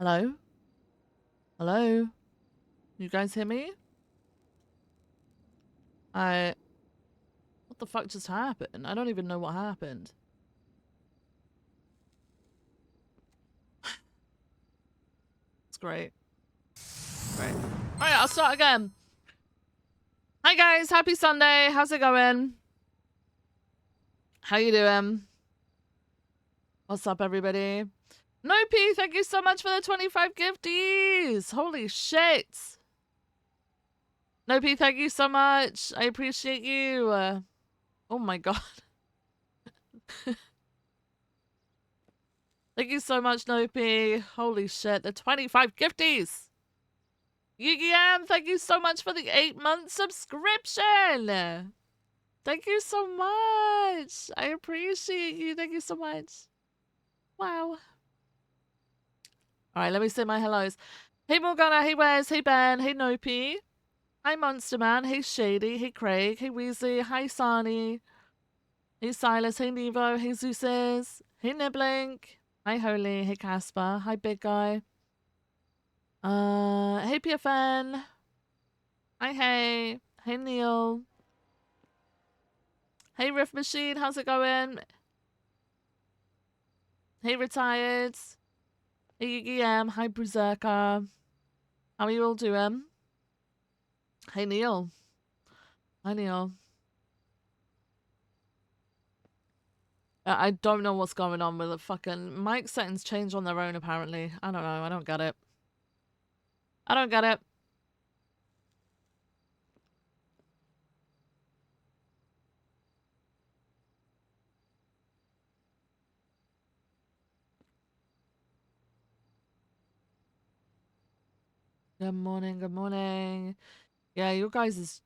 Hello? Hello? You guys hear me? What the fuck just happened? I don't even know what happened. It's great. Great. Alright, I'll start again. Hi guys, happy Sunday. How's it going? How you doing? What's up, everybody? NoPixel, thank you so much for the 25 gifties. Holy shit. NoPixel, thank you so much. I appreciate you. Oh my god. Thank you so much, NoPixel. Holy shit, the 25 gifties. Yugi-Am, thank you so much for the 8-month subscription. Thank you so much. I appreciate you. Thank you so much. Wow. All right, let me say my hellos. Hey Morgana, hey Wes, hey Ben, hey Nopi. Hi Monster Man, hey Shady, hey Craig, hey Weasley, hi Sani. Hey Silas, hey Nevo, hey Zeus's, hey Niblink, hi Holy, hey Casper, hi Big Guy. Hey PFN. Hi hey. Hey Neil. Hey Riff Machine, how's it going? Hey Retired. Hey Yugi-Am, hi Berserker. How are you all doing? Hey Neil. Hi Neil. I don't know what's going on with the fucking mic settings change on their own apparently. I don't know, I don't get it. I don't get it. Good morning, good morning. Yeah, your guys'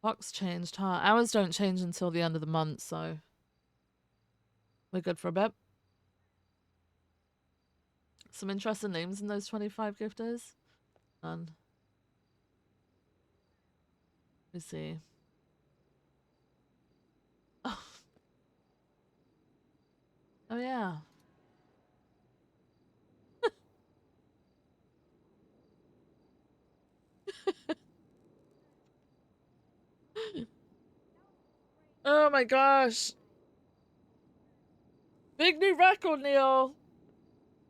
clocks changed, huh? Ours don't change until the end of the month, so we're good for a bit. Some interesting names in those 25 gifters. None. Let me see. Oh, oh yeah. Oh my gosh. Big new record, Neil.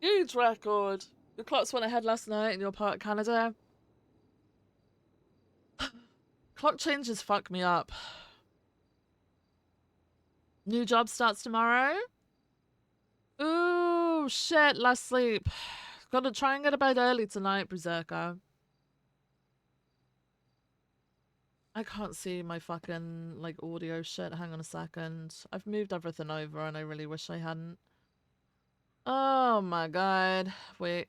Huge record. The clocks went ahead last night in your part of Canada. Clock changes fuck me up. New job starts tomorrow. Ooh, shit, less sleep. Gotta try and get to bed early tonight, Berserker. I can't see my fucking, like, audio shit. Hang on a second. I've moved everything over and I really wish I hadn't. Oh my god. Wait.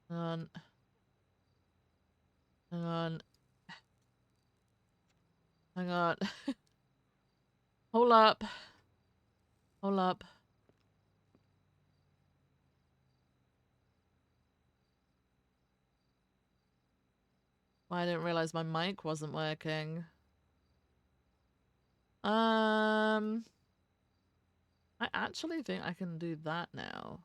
Hang on. Hang on. Hang on. Hold up. Hold up. Well, I didn't realize my mic wasn't working. I actually think I can do that now.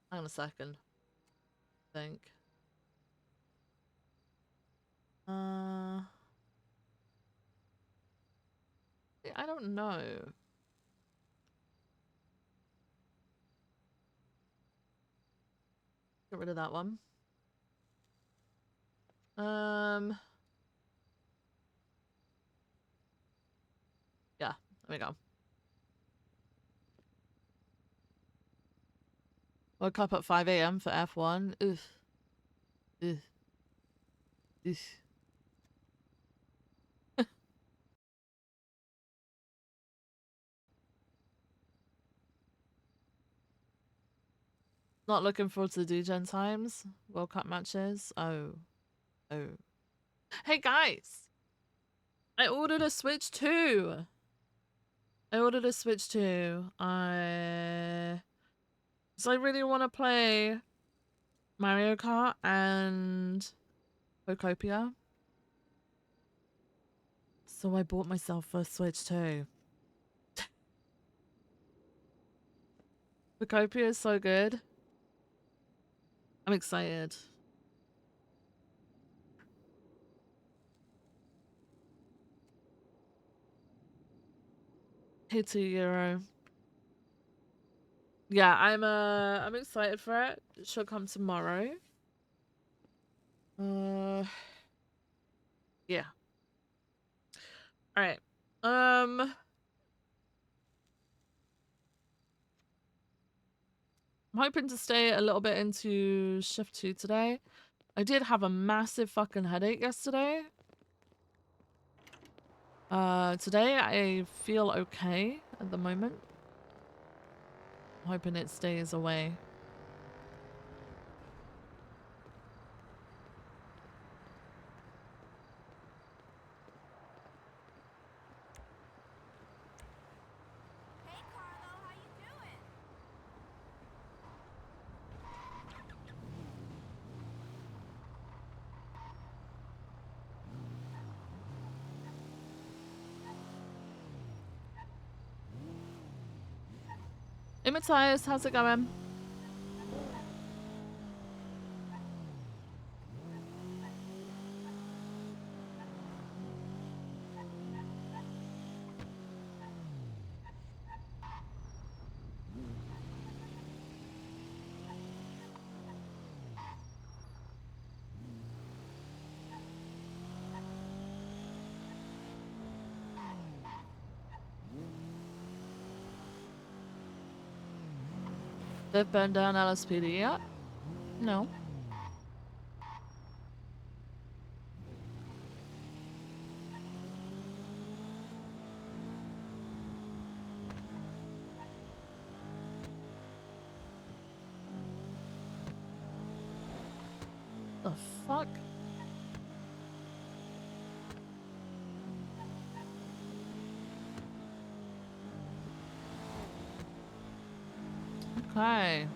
Hang on a second. I think. I don't know. Get rid of that one. Yeah, there we go. Woke up at 5 a.m. for F1. Oof. Oof. Oof. Not looking forward to the D-Gen times. World Cup matches. Oh. Oh. Hey guys! I ordered a Switch 2! I ordered a Switch 2. So I really want to play Mario Kart and Pokopia. So I bought myself a Switch too. Copia is so good. I'm excited. Hey, €2. Yeah, I'm excited for it. It should come tomorrow. Yeah. All right. I'm hoping to stay a little bit into shift 2 today. I did have a massive fucking headache yesterday. Today I feel okay at the moment. I'm hoping it stays away. Hey Matthias, how's it going? They've burned down LSPD yet? No. The fuck? Okay.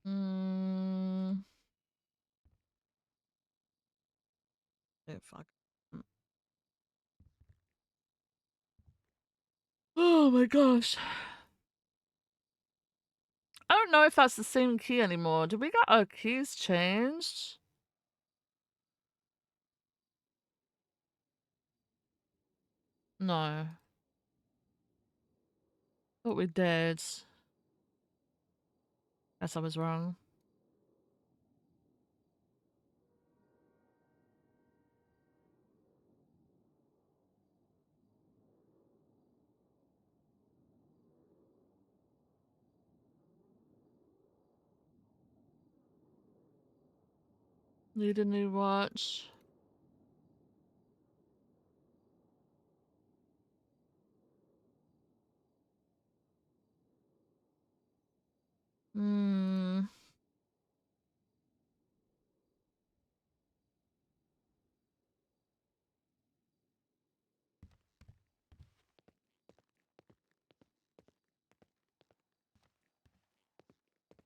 Mm. Oh, fuck. Oh my gosh. I don't know if that's the same key anymore. Did we get our keys changed? No. Thought we did. Guess I was wrong. Need a new watch. Hmm.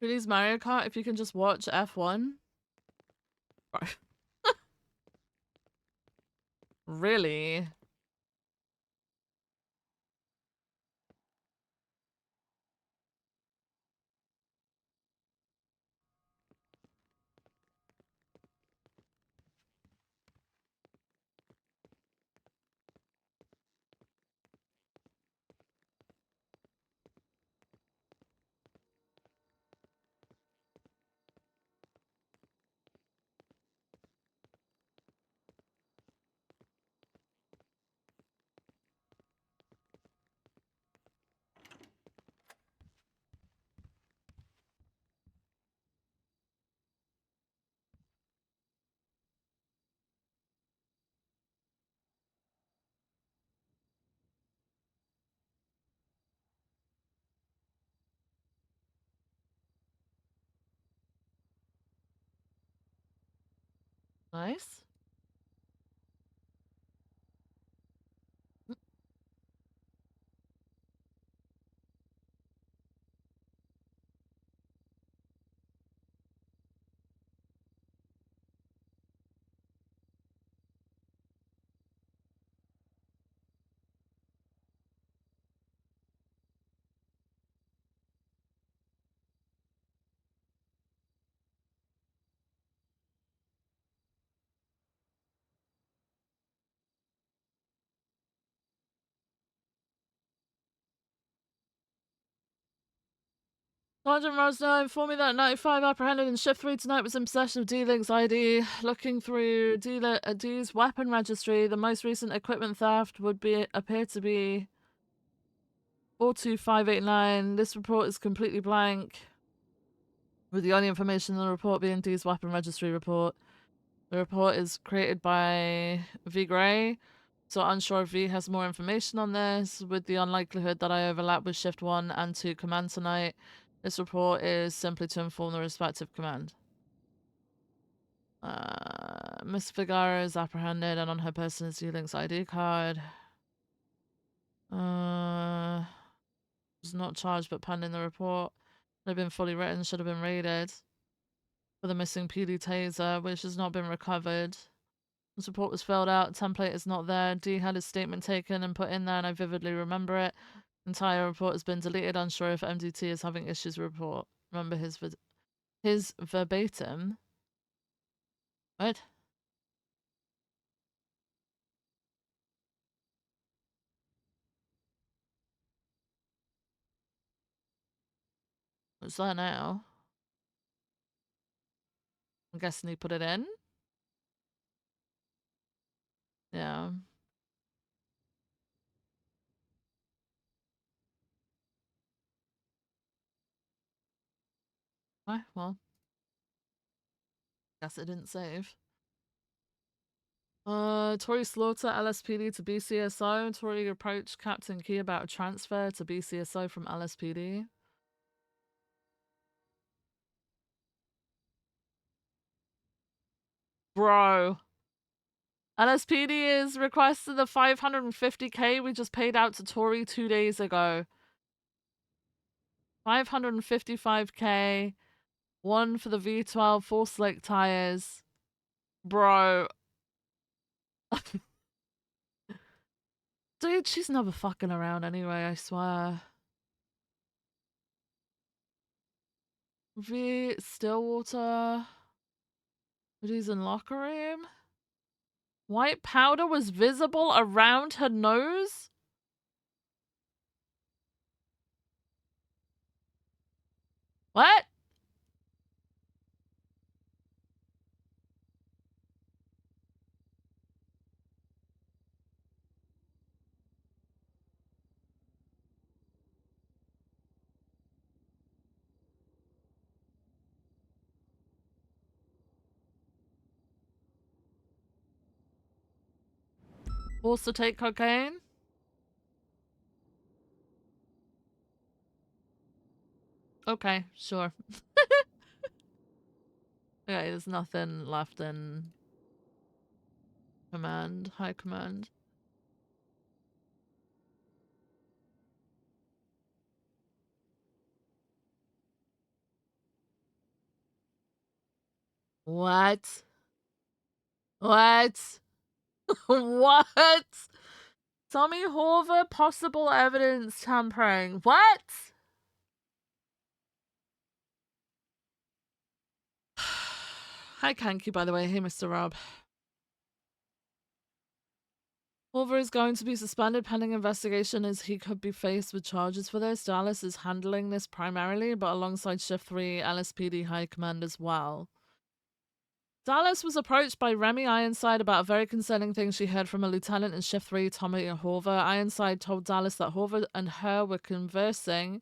Who needs Mario Kart if you can just watch F1? Really? Nice. Sergeant Rosno informed me that 95 apprehended in shift 3 tonight was in possession of D-Link's ID. Looking through D's weapon registry, the most recent equipment theft would appear to be 42589. This report is completely blank, with the only information in the report being D's weapon registry report. The report is created by V Gray, so unsure if V has more information on this, with the unlikelihood that I overlap with shift 1 and 2 command tonight. This report is simply to inform the respective command. Miss Figara is apprehended and on her person is D-Link's ID card. Was not charged but penned in the report. Should have been fully written, should have been raided. For the missing PD taser, which has not been recovered. This report was filled out, template is not there. D had his statement taken and put in there and I vividly remember it. Entire report has been deleted, unsure if MDT is having issues with report. Remember his verbatim. What? What's that now? I'm guessing he put it in? Yeah. Okay, well. Guess it didn't save. Tori Slaughter, LSPD to BCSO. Tori approached Captain Key about a transfer to BCSO from LSPD. Bro. LSPD is requested the 550k we just paid out to Tori 2 days ago. 555k. One for the V12, 4 slick tires. Bro. Dude, she's never fucking around anyway, I swear. V Stillwater. She's in locker room. White powder was visible around her nose? What? Forced to take cocaine? Okay, sure. Okay, there's nothing left in command, high command. What? What? What? Tommy Horver, possible evidence tampering. What? Hi, Kanky, by the way. Hey, Mr. Rob. Horver is going to be suspended pending investigation as he could be faced with charges for this. Dallas is handling this primarily, but alongside Shift 3 LSPD High Command as well. Dallas was approached by Remy Ironside about a very concerning thing she heard from a lieutenant in Shift 3, Tommy Horver. Ironside told Dallas that Horver and her were conversing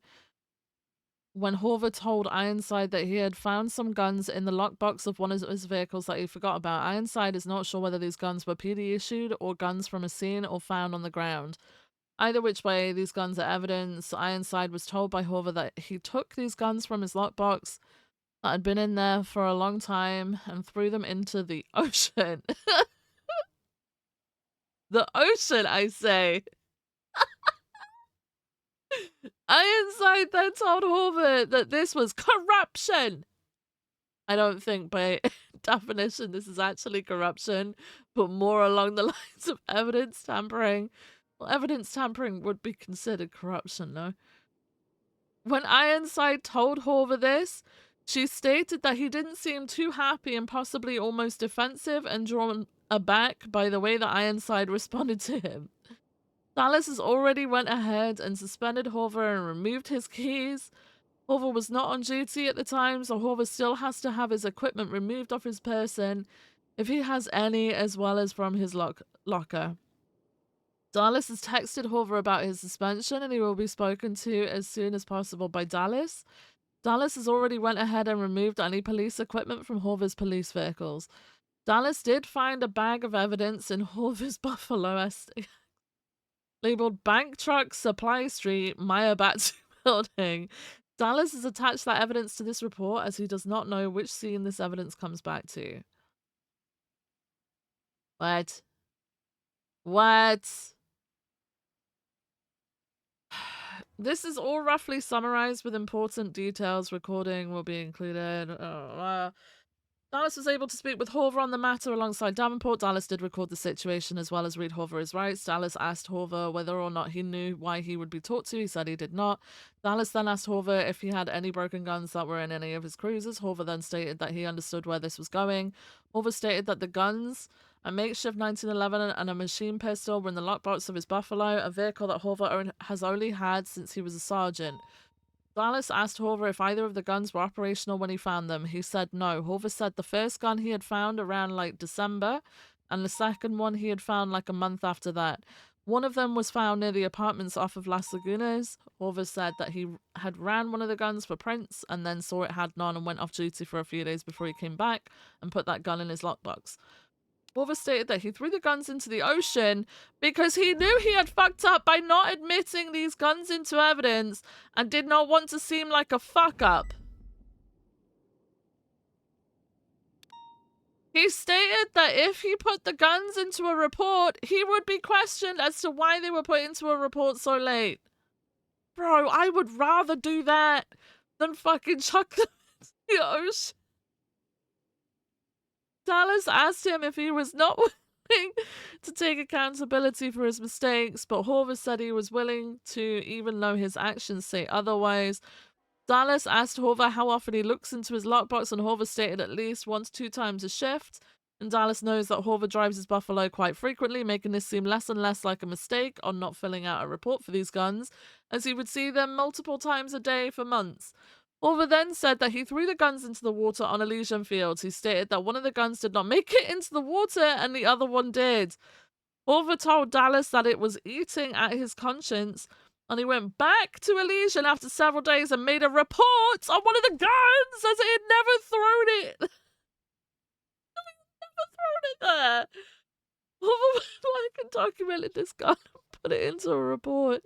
when Horver told Ironside that he had found some guns in the lockbox of one of his vehicles that he forgot about. Ironside is not sure whether these guns were PD issued or guns from a scene or found on the ground. Either which way, these guns are evidence. Ironside was told by Horver that he took these guns from his lockbox that had been in there for a long time and threw them into the ocean. The ocean, I say. Ironside then told Horver that this was corruption. I don't think by definition this is actually corruption, but more along the lines of evidence tampering. Well, evidence tampering would be considered corruption, no? When Ironside told Horver this, she stated that he didn't seem too happy and possibly almost defensive and drawn aback by the way that Ironside responded to him. Dallas has already went ahead and suspended Horver and removed his keys. Horver was not on duty at the time, so Horver still has to have his equipment removed off his person if he has any, as well as from his locker. Dallas has texted Horver about his suspension and he will be spoken to as soon as possible by Dallas. Dallas has already went ahead and removed any police equipment from Horver's police vehicles. Dallas did find a bag of evidence in Horver's Buffalo estate labeled Bank Truck Supply Street, Meyer-Battu Building. Dallas has attached that evidence to this report as he does not know which scene this evidence comes back to. What? What? This is all roughly summarized with important details. Recording will be included. Dallas was able to speak with Horver on the matter alongside Davenport. Dallas did record the situation as well as read Horver his rights. Dallas asked Horver whether or not he knew why he would be talked to. He said he did not. Dallas then asked Horver if he had any broken guns that were in any of his cruisers. Horver then stated that he understood where this was going. Horver stated that the guns, a makeshift 1911 and a machine pistol, were in the lockbox of his Buffalo, a vehicle that Horver has only had since he was a sergeant. Dallas asked Horver if either of the guns were operational when he found them. He said no. Horver said the first gun he had found around like December, and the second one he had found like a month after that. One of them was found near the apartments off of Las Lagunas. Horver said that he had ran one of the guns for prints and then saw it had none and went off duty for a few days before he came back and put that gun in his lockbox. Horver stated that he threw the guns into the ocean because he knew he had fucked up by not admitting these guns into evidence and did not want to seem like a fuck up. He stated that if he put the guns into a report, he would be questioned as to why they were put into a report so late. Bro, I would rather do that than fucking chuck them into the ocean. Dallas asked him if he was not willing to take accountability for his mistakes, but Horver said he was willing to, even though his actions say otherwise. Dallas asked Horver how often he looks into his lockbox, and Horver stated at least 1 to 2 times a shift. And Dallas knows that Horver drives his Buffalo quite frequently, making this seem less and less like a mistake on not filling out a report for these guns, as he would see them multiple times a day for months. Horver then said that he threw the guns into the water on Elysian Fields. He stated that one of the guns did not make it into the water and the other one did. Horver told Dallas that it was eating at his conscience, and he went back to Elysian after several days and made a report on one of the guns as he had never thrown it. Never thrown it there. Horver like and documented this gun and put it into a report.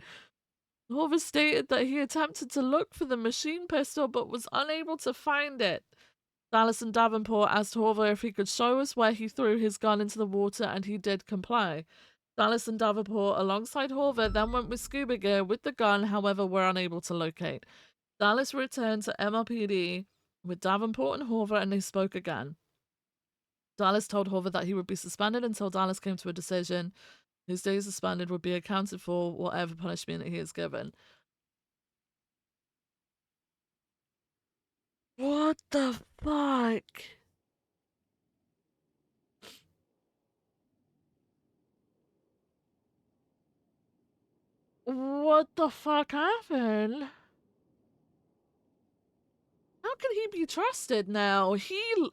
Horver stated that he attempted to look for the machine pistol but was unable to find it. Dallas and Davenport asked Horver if he could show us where he threw his gun into the water, and he did comply. Dallas and Davenport, alongside Horver, then went with scuba gear with the gun, however, were unable to locate. Dallas returned to MLPD with Davenport and Horver, and they spoke again. Dallas told Hoover that he would be suspended until Dallas came to a decision. His days suspended would be accounted for whatever punishment he is given. What the fuck? What the fuck happened? How can he be trusted now?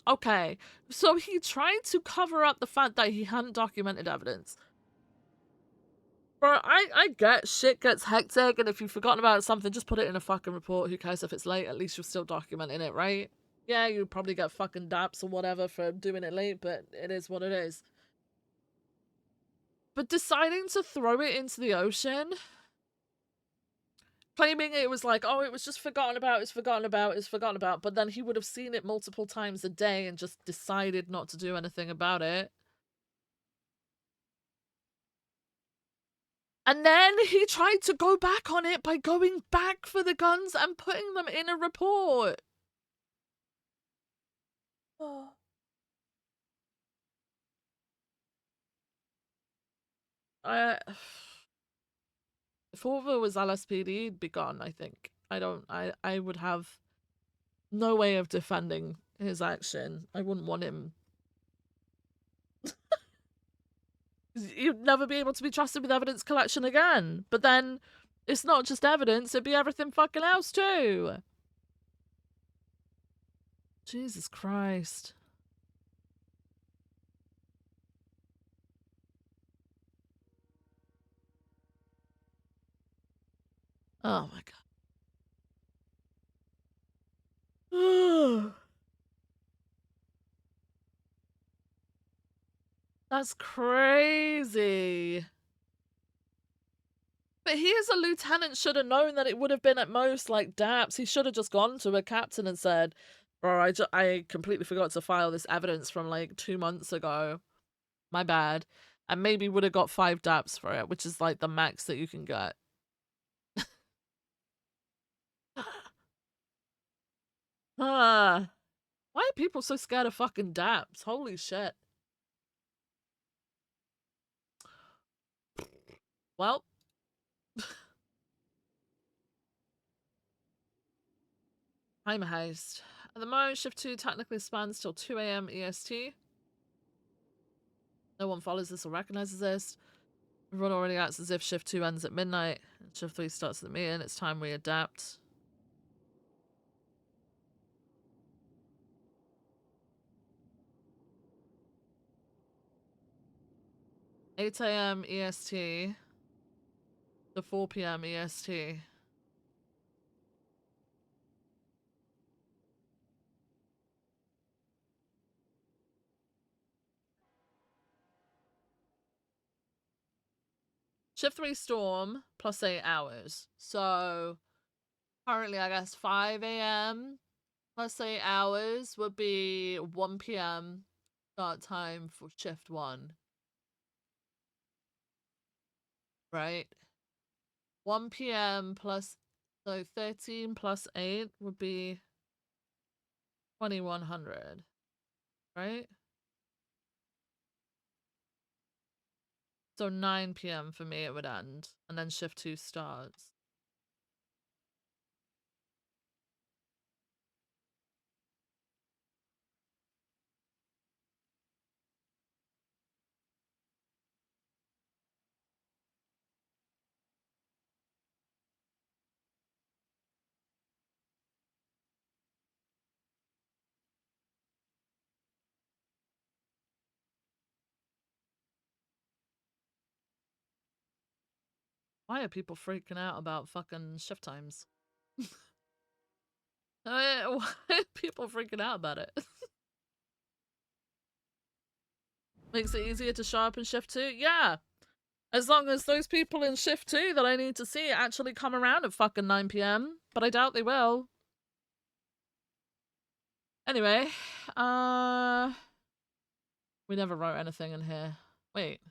Okay, so he tried to cover up the fact that he hadn't documented evidence. Bro, I get shit gets hectic, and if you've forgotten about something, just put it in a fucking report. Who cares if it's late? At least you're still documenting it, right? Yeah, you probably get fucking daps or whatever for doing it late, but it is what it is. But deciding to throw it into the ocean, claiming it was like, oh, it was just forgotten about, it's forgotten about, it's forgotten about, but then he would have seen it multiple times a day and just decided not to do anything about it. And then he tried to go back on it by going back for the guns and putting them in a report. Oh. If Hoover was LSPD, he'd be gone, I think. I would have no way of defending his action. I wouldn't want him. You'd never be able to be trusted with evidence collection again. But then, it's not just evidence, it'd be everything fucking else too. Jesus Christ. Oh my god. That's crazy. But he as a lieutenant should have known that it would have been at most like daps. He should have just gone to a captain and said, bro, I completely forgot to file this evidence from like 2 months ago. My bad. And maybe would have got 5 daps for it, which is like the max that you can get. Why are people so scared of fucking daps? Holy shit. Well. Time heist. At the moment, shift 2 technically spans till 2 a.m. EST. No one follows this or recognizes this. Everyone already acts as if shift 2 ends at midnight. And shift 3 starts at the meeting. It's time we adapt. "8 a.m. EST to 4 p.m. EST. Shift 3 storm plus 8 hours. So currently, I guess 5 a.m. plus 8 hours would be 1 p.m. start time for shift 1. Right? 1 p.m. plus, so 13 plus 8 would be 2100. Right? So 9 p.m. for me it would end. And then shift 2 starts. Why are people freaking out about fucking shift times? Why are people freaking out about it? Makes it easier to show up in shift 2? Yeah. As long as those people in shift 2 that I need to see actually come around at fucking 9 p.m. But I doubt they will. Anyway, we never wrote anything in here. Wait.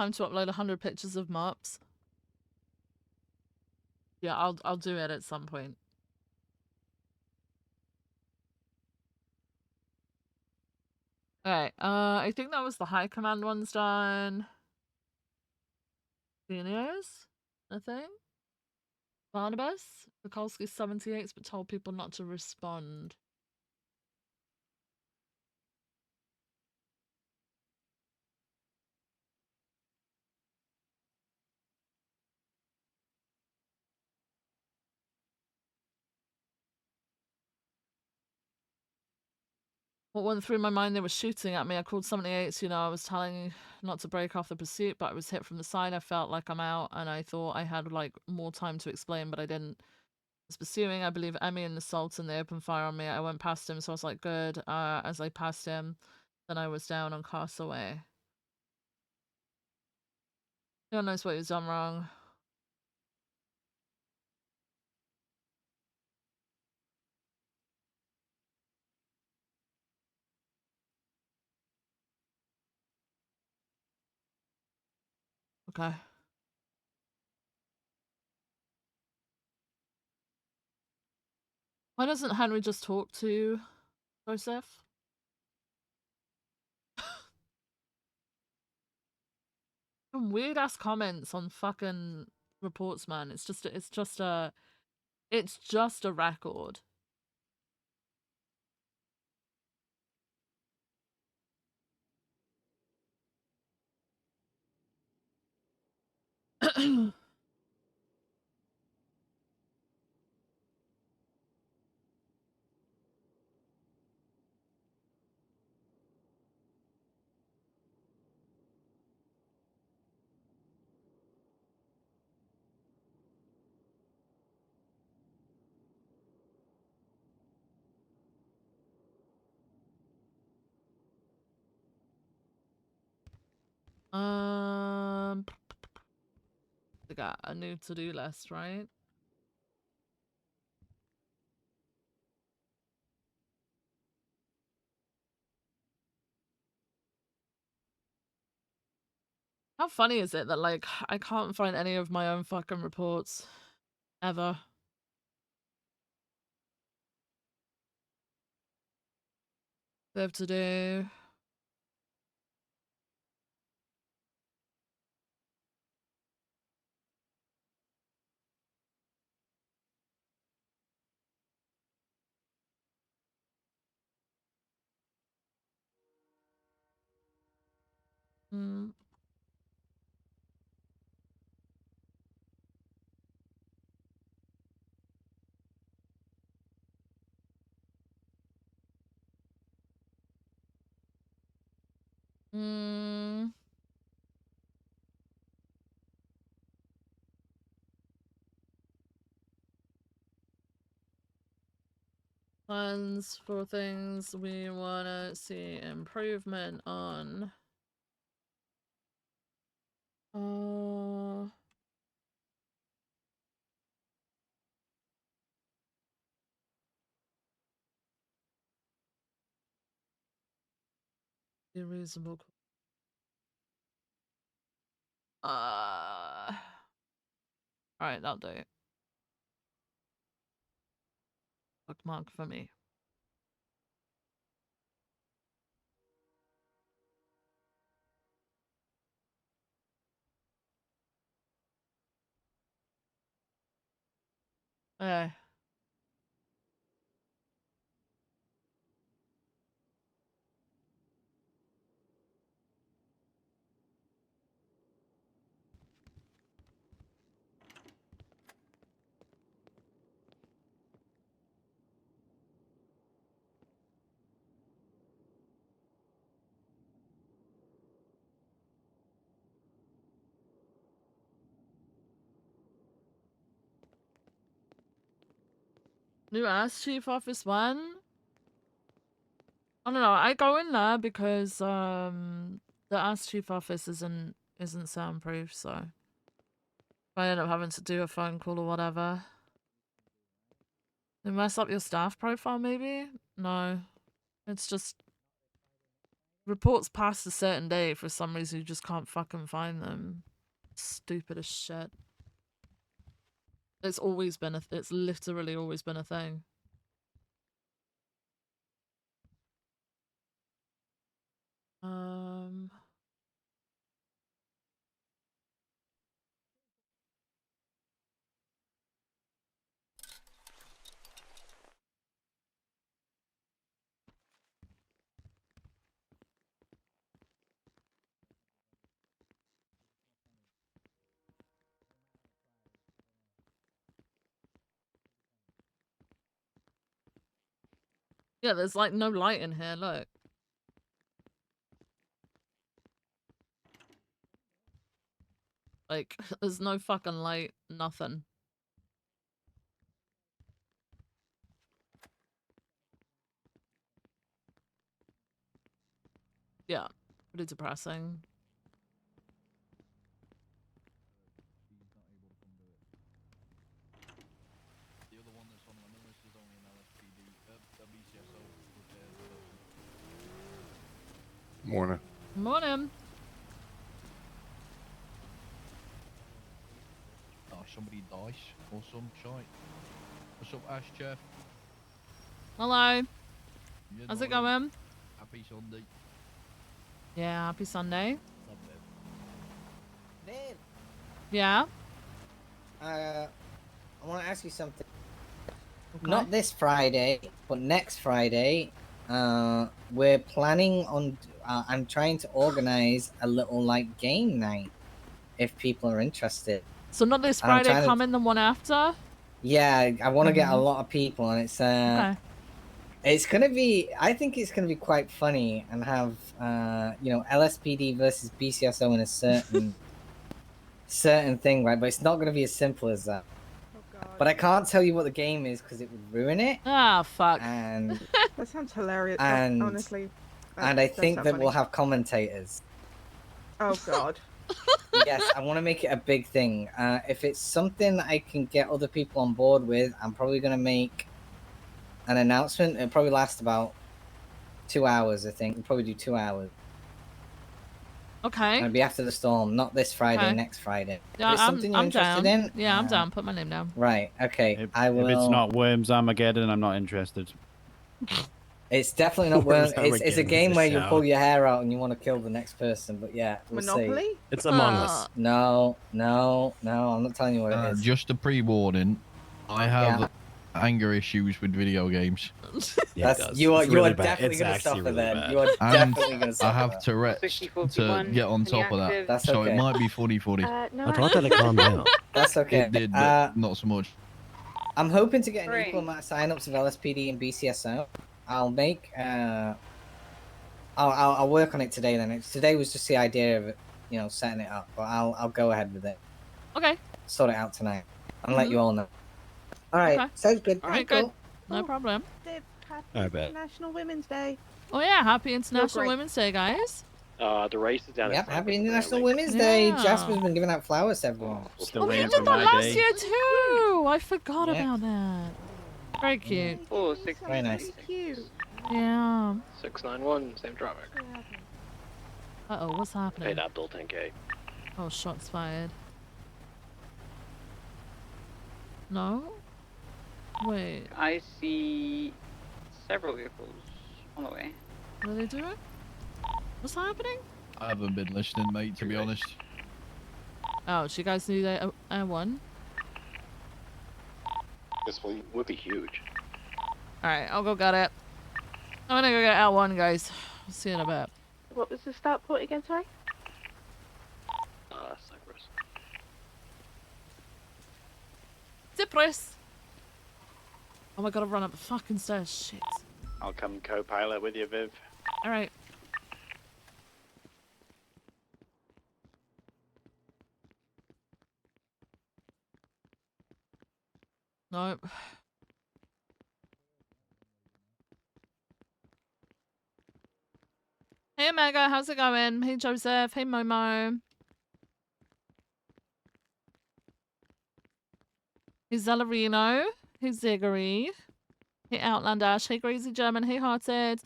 Time to upload 100 pictures of mops. Yeah, I'll do it at some point. Alright, I think that was the high command ones done. Seniors, I think. Barnabas, Mikulski 78, but told people not to respond. What went through my mind, they were shooting at me. I called 78, you know, I was telling not to break off the pursuit, but I was hit from the side. I felt like I'm out, and I thought I had, like, more time to explain, but I didn't. I was pursuing, I believe, Emmy and the Sultan. They opened fire on me. I went past him, so I was like, good. As I passed him, then I was down on Castaway. God knows what he's done wrong. Okay. Why doesn't Henry just talk to Joseph? Some weird ass comments on fucking reports, man. It's just a record. We got a new to-do list, right? How funny is it that, like, I can't find any of my own fucking reports ever? They have to do. Mm. Mm. Plans for things we wanna see improvement on. Be reasonable. Alright, that'll do. Bookmark for me. Okay. New Ass Chief Office 1? I don't know, I go in there because, the Ass Chief Office isn't soundproof, so if I end up having to do a phone call or whatever. They mess up your staff profile, maybe? No. It's just reports past a certain day for some reason you just can't fucking find them. Stupid as shit. It's always been it's literally always been a thing. Yeah, there's like no light in here, look. Like, there's no fucking light, nothing. Yeah, pretty depressing. Morning. Morning. Oh, somebody dies or some shite. What's up, Ash Chef? Hello. How's it going? Happy Sunday. Yeah, happy Sunday. Viv. Yeah? I want to ask you something. Okay. Not this Friday, but next Friday. We're planning on. I'm trying to organize a little like game night, if people are interested. So not this Friday coming, the one after? Yeah, I want to get a lot of people, and it's Okay. it's gonna be. I think it's gonna be quite funny and have you know, LSPD versus BCSO in a certain thing, right? But it's not gonna be as simple as that. But I can't tell you what the game is because it would ruin it. Ah, fuck. And that sounds hilarious. And honestly, and I think that we'll have commentators. Oh God. Yes, I want to make it a big thing. If it's something I can get other people on board with, I'm probably gonna make an announcement. It'll probably last about 2 hours. I think we'll probably do 2 hours. Okay. It'll be after the storm, not this Friday, Okay. next Friday. Yeah, if it's something you're interested down. in, Yeah, I'm down. Put my name down. Right. Okay. I will. If it's not Worms Armageddon, I'm not interested. It's definitely not worth. It's a game where you shout. pull your hair out and you want to kill the next person. But yeah, we'll Monopoly? see. It's Among Us. No, no, no. I'm not telling you what it is. Just a pre-warning. I have anger issues with video games. Yeah, you are definitely gonna suffer then. You are definitely gonna suffer. I have Tourette's to get on top of that. That's So okay. it might be funny. I tried to calm down. That's okay. It did, but not so much. I'm hoping to get an equal amount of sign-ups of LSPD and BCSO. I'll make. I'll work on it today. Then today was just the idea of it, you know, setting it up. But I'll go ahead with it. Okay. Sort it out tonight. I'll let you all know. All right. Okay. Sounds good. All right, good. No problem. Happy International Women's Day. Oh yeah, happy International great. Women's Day, guys. The race is down. Yep. Happy International Women's Day. Jasper's been giving out flowers to everyone. Still Oh, you waiting did for that my last day. year too. I forgot Yeah. about that. Very cute. Oh, 6 Very nice. Cute. Yeah. 691, same traffic. Uh-oh, what's happening? Paid Abdul 10K. Oh, shots fired. No? Wait, I see several vehicles on the way. what are they doing? What's happening? I haven't been listening, mate, to be honest. Oh, so you guys need a one? This would be huge. Alright, I'll go get it. I'm gonna go get L1, guys. I'll see you in a bit. What was the start point again, sorry? Cyprus. Cyprus! Oh my god, I've run up the fucking stairs. Shit. I'll come co-pilot with you, Viv. Alright. Nope. Hey Omega, how's it going? Hey Joseph, hey Momo. Hey Zellerino, hey Ziggery, hey Outlandash, hey Crazy German, hey Hearted.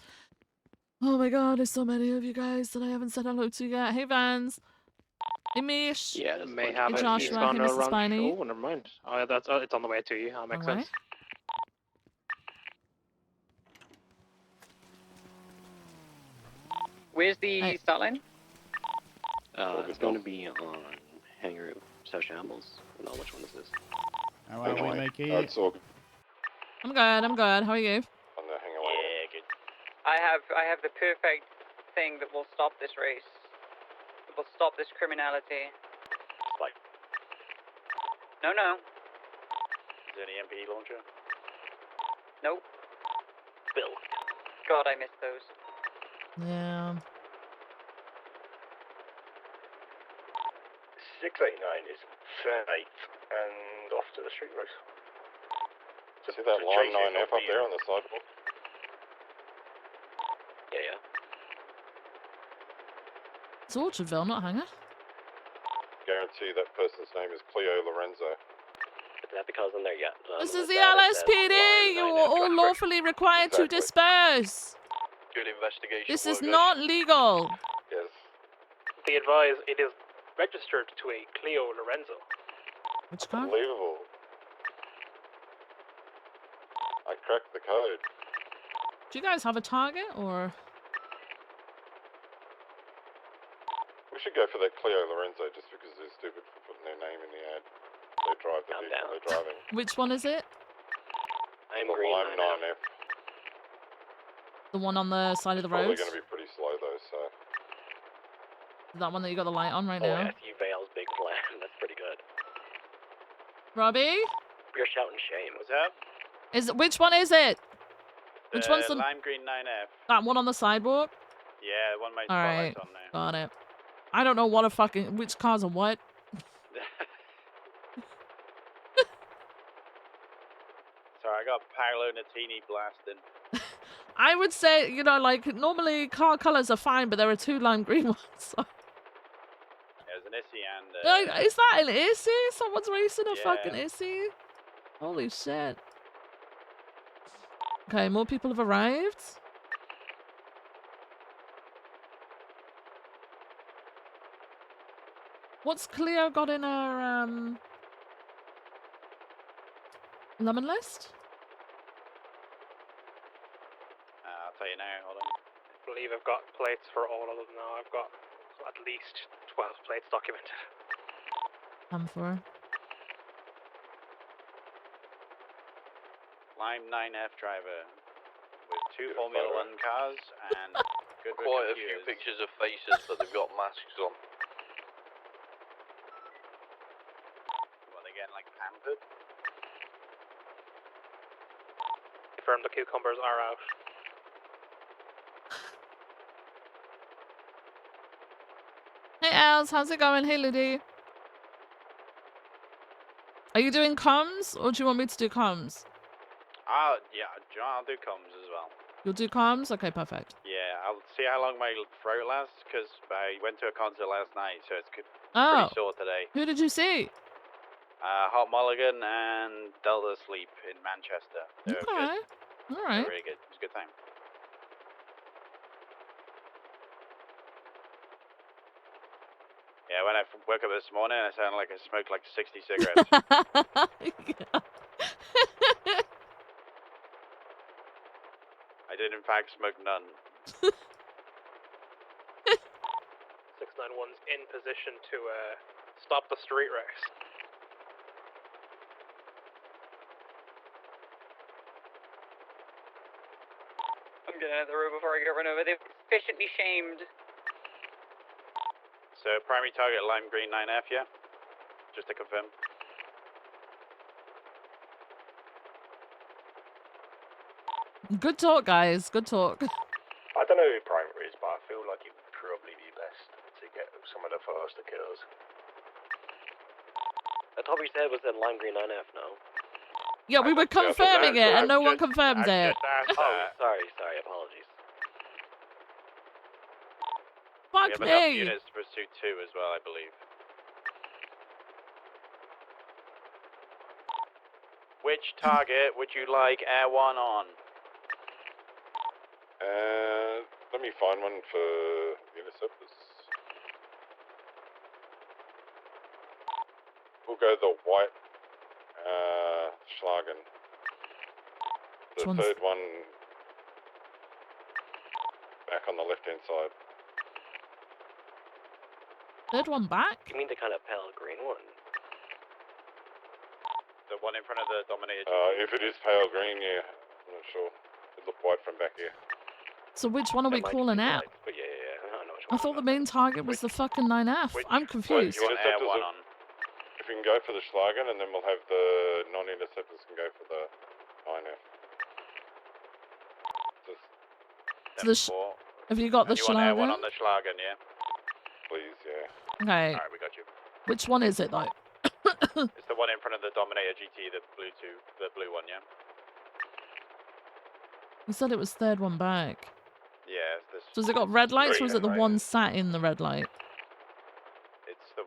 Oh my god, there's so many of you guys that I haven't said hello to yet. Hey Vans. Hey Mish. Yeah, there's a May bunch have of Hey it. people He's here. Joshua. Hey gone Mrs. around. Spiny. Oh, never mind. Oh, yeah, that's it's on the way to you. That makes Alright. sense. Where's the Hey. start line? It's going to be on Hangar South Shambles. I don't know which one this is. How are we, Mickey? It's all I'm good. How are you? on the hang away. Yeah, good. I have the perfect thing that will stop this race. That will stop this criminality. Like, No. is there an EMP launcher? Nope. Bill. God, I missed those. Yeah. 689 is turn 8 and off to the street race. See that line 9F up there on the sidewalk? Yeah. It's Orchardville, not Hanger. Guarantee that person's name is Cleo Lorenzo. Is that because in there yet? This is the LSPD. You are all lawfully required to disperse. Good investigation. This is not legal. Yes. The advise it is registered to a Cleo Lorenzo. Which car? Unbelievable. I cracked the code. Do you guys have a target or? We should go for that Cleo Lorenzo just because they're stupid for putting their name in the ad. They drive the Calm vehicle down. they're driving. Which one is it? I'm The green. line 9F. The one on the side of the road? Probably going to be pretty slow though, so. That one that you got the light on right Oh, now? SU Vale's big plan. That's pretty good. Robbie? You're shouting shame. What's up? Which one is it? Which one's the lime green 9F? that one on the sidewalk? Yeah, one my Alright. spotlight's on there. Got it. I don't know what a fucking which cars are what. Sorry, I got Paolo Nutini blasting. I would say, you know, like normally car colors are fine, but there are two lime green ones. So. There's an Issy and Is that an Issy? Someone's racing a Yeah. fucking Issy? Holy shit. Okay, more people have arrived. What's Cleo got in her lemon list? I'll tell you now, hold on. I believe I've got plates for all of them now. I've got at least 12 plates documented. For Lime 9F driver with two Formula 1 cars and good Quite a few computers. pictures of faces, but they've got masks on. What, they getting like pampered? Confirm the cucumbers are out. Hey Els, how's it going? Hey Liddy. Are you doing comms or do you want me to do comms? Yeah, I'll do comms as well. You'll do comms? Okay, perfect. Yeah, I'll see how long my throat lasts, because I went to a concert last night, so it's pretty Oh, sore today. who did you see? Hot Mulligan and Delta Sleep in Manchester. They were Okay, good. all right. They were really good. It was a good time. Yeah, when I woke up this morning, I sounded like I smoked like 60 cigarettes. I did, in fact, smoke none. 691's in position to stop the street race. I'm getting out of the road before I get run over. They've sufficiently shamed. So, primary target, lime green 9F, yeah? Just to confirm. Good talk, guys. Good talk. I don't know who primary is, but I feel like it would probably be best to get some of the faster kills. I thought we said it was in lime green 9F, no? Yeah, we were confirming it and no one confirmed it. Oh, sorry, apologies. Fuck We have enough me. units to pursue 2 as well, I believe. Which target would you like Air 1 on? Let me find one for interceptors. We'll go the white Schlagen. The third one back on the left-hand side. Third one back? You mean the kind of pale green one? The one in front of the Dominator. If it is pale green, yeah. I'm not sure. It looked white from back here. So which one are we calling out? But yeah, I know which I one. thought the main target was the fucking 9F. I'm confused. So interceptors are, if we can go for the Schlagen, and then we'll have the non-interceptors can go for the 9F. So have you got the You want air one Schlagen? on the Schlagen, yeah? Please, yeah. Okay. Alright, we got you. Which one is it though? It's the one in front of the Dominator GT, the blue one, yeah? You said it was third one back. Yeah, it's this. So has it got red lights or is it the Right. one sat in the red light? It's the,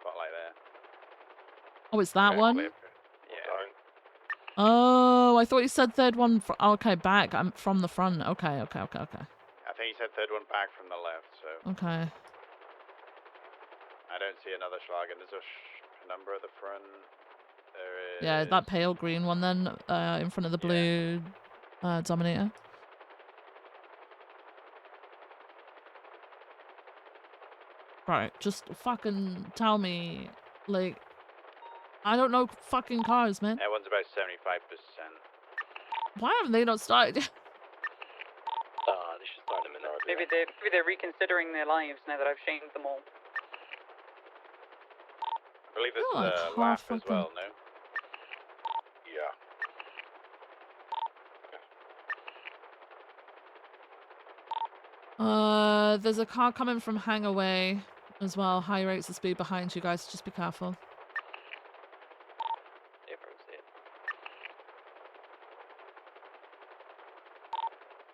spotlight there. Oh, it's that one? Yeah. Oh, I thought you said third one. Okay, back. I'm from the front. Okay. I think you said third one back from the left, so. Okay. I don't see another Schlagen. There's a number at the front. There is. Yeah, that pale green one then, in front of the blue Dominator. Right, just fucking tell me, like, I don't know fucking cars, man. That one's about 75%. Why haven't they not started? They should start in a minute. Maybe they're reconsidering their lives now that I've shamed them all. I believe there's like a half lap as fucking- well, no? Yeah. There's a car coming from Hangar Way as well. High rates of speed behind you guys. Just be careful. Yeah, from see it.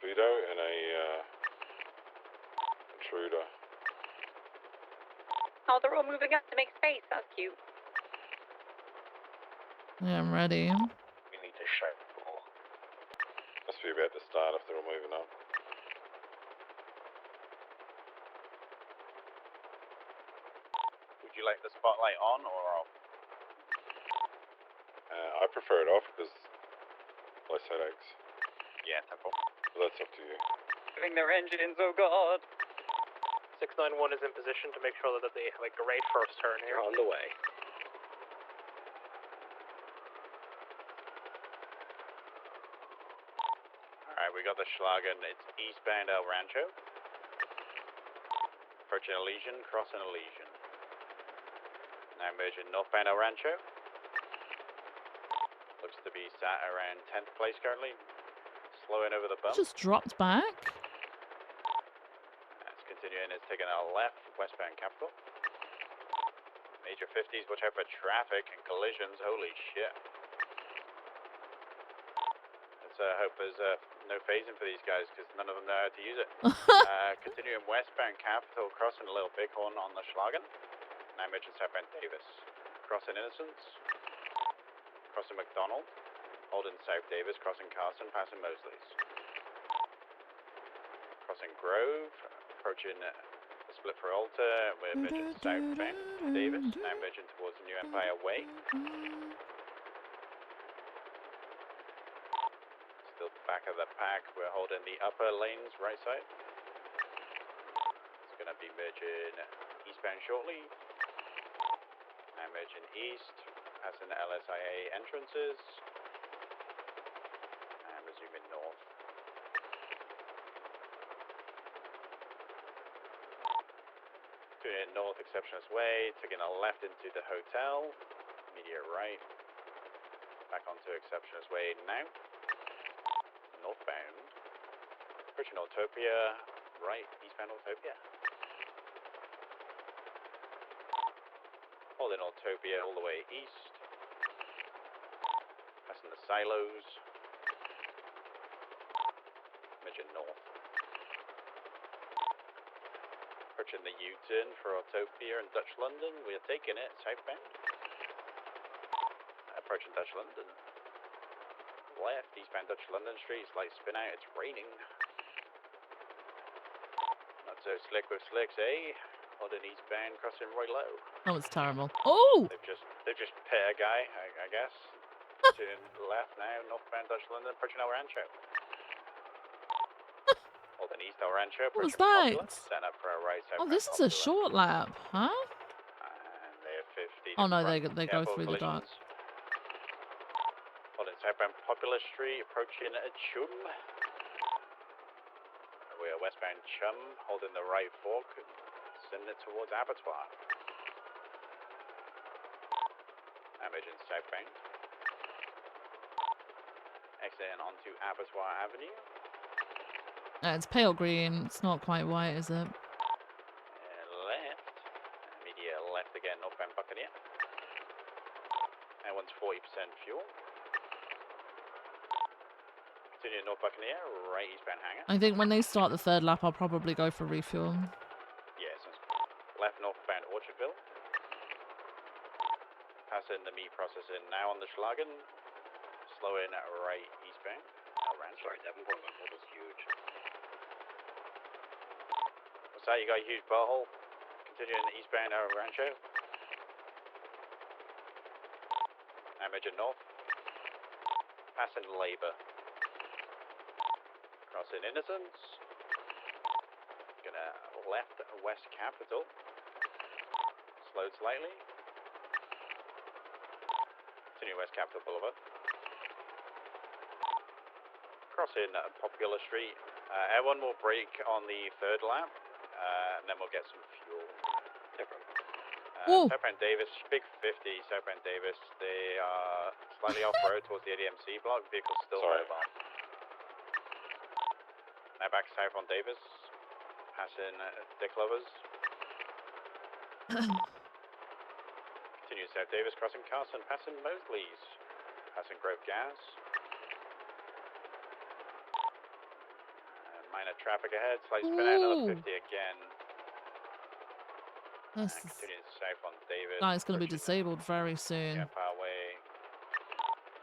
Vito and a intruder. Oh, they're all moving up to make space. That's cute. Yeah, I'm ready. We need to show more. Must be about to start if they're all moving up. Would you like the spotlight on or off? I prefer it off because less headaches. Yeah, temple. But that's up to you. Moving their engines, oh god. 691 is in position to make sure that they have a great first turn here. You're on the way. Alright, we got the Schlagen. It's eastbound El Rancho. Approaching Elysian, crossing Elysian. Now merging northbound El Rancho. Looks to be sat around 10th place currently. Slowing over the bump. Just dropped back. It's continuing, it's taking a left, westbound Capital. Major 50s, watch out for traffic and collisions, holy shit. Let's hope there's no phasing for these guys because none of them know how to use it. Continuing westbound Capital, crossing a Little Bighorn on the Schlagen. Now merging southbound Davis. Crossing Innocence. Crossing McDonald. Holding South Davis, crossing Carson, passing Mosley's. Crossing Grove, approaching Split for Alta, we're merging southbound Davis, now merging towards the New Empire Way. Still back of the pack, we're holding the upper lanes right side. It's going to be merging eastbound shortly. Now merging east, passing the LSIA entrances. And resuming north. Doing north Exceptionist Way, taking a left into the hotel, immediate right, back onto Exceptionist Way now, northbound, approaching Autopia, right, eastbound Autopia. Holding Autopia all the way east, passing the silos, merging north. Approaching the U-turn for Autopia and Dutch London. We are taking it southbound. Approaching Dutch London. Left, eastbound Dutch London Street. Slight spin out. It's raining. So slick with slicks, eh? Holding eastbound, crossing Roy Low. Oh, it's terrible. Oh! They've just hit a guy, I guess. Turning left now, northbound Dutch London, approaching El Rancho. Holding east El Rancho, What was approaching that? Popular. Stand up for a right side. Oh, this is a short lap, huh? And they're 50 Oh no, front. they go Careful through the dark. collisions. Holding southbound Popular Street, approaching Chum. We are westbound Chum, holding the right fork, sending it towards Abattoir. Emerging southbound. Exiting onto Abattoir Avenue. It's pale green. It's not quite white, is it? Left. Immediate left again, northbound Buccaneer. That one's 40% fuel. Continue north Buccaneer, right eastbound Hangar. I think when they start the third lap, I'll probably go for refuel. Yeah, sounds good. Left northbound Orchardville. Passing the meat processing now on the Schlagen. Slow in right eastbound. Sorry, Davenport, my hole is huge. What's that? You got a huge butthole? Continuing eastbound El Rancho. Emerging north. Passing Labour. Crossing Innocence. Gonna left West Capitol. Slowed slightly. Continue West Capitol Boulevard. Crossing Popular Street. Everyone will brake on the third lap, and then we'll get some fuel. Different. Southbound Davis, big 50, Southbound Davis. They are slightly off-road towards the ADMC block. Vehicle's still mobile. Now back south on Davis. Passing Dick Lovers. Continue South Davis, crossing Carson, passing Mosley's. Passing Grove Gas. Minor traffic ahead, slight spin out, another 50 again. This Continuing south on Davis. guy's going to be disabled very soon. Yeah, Parway.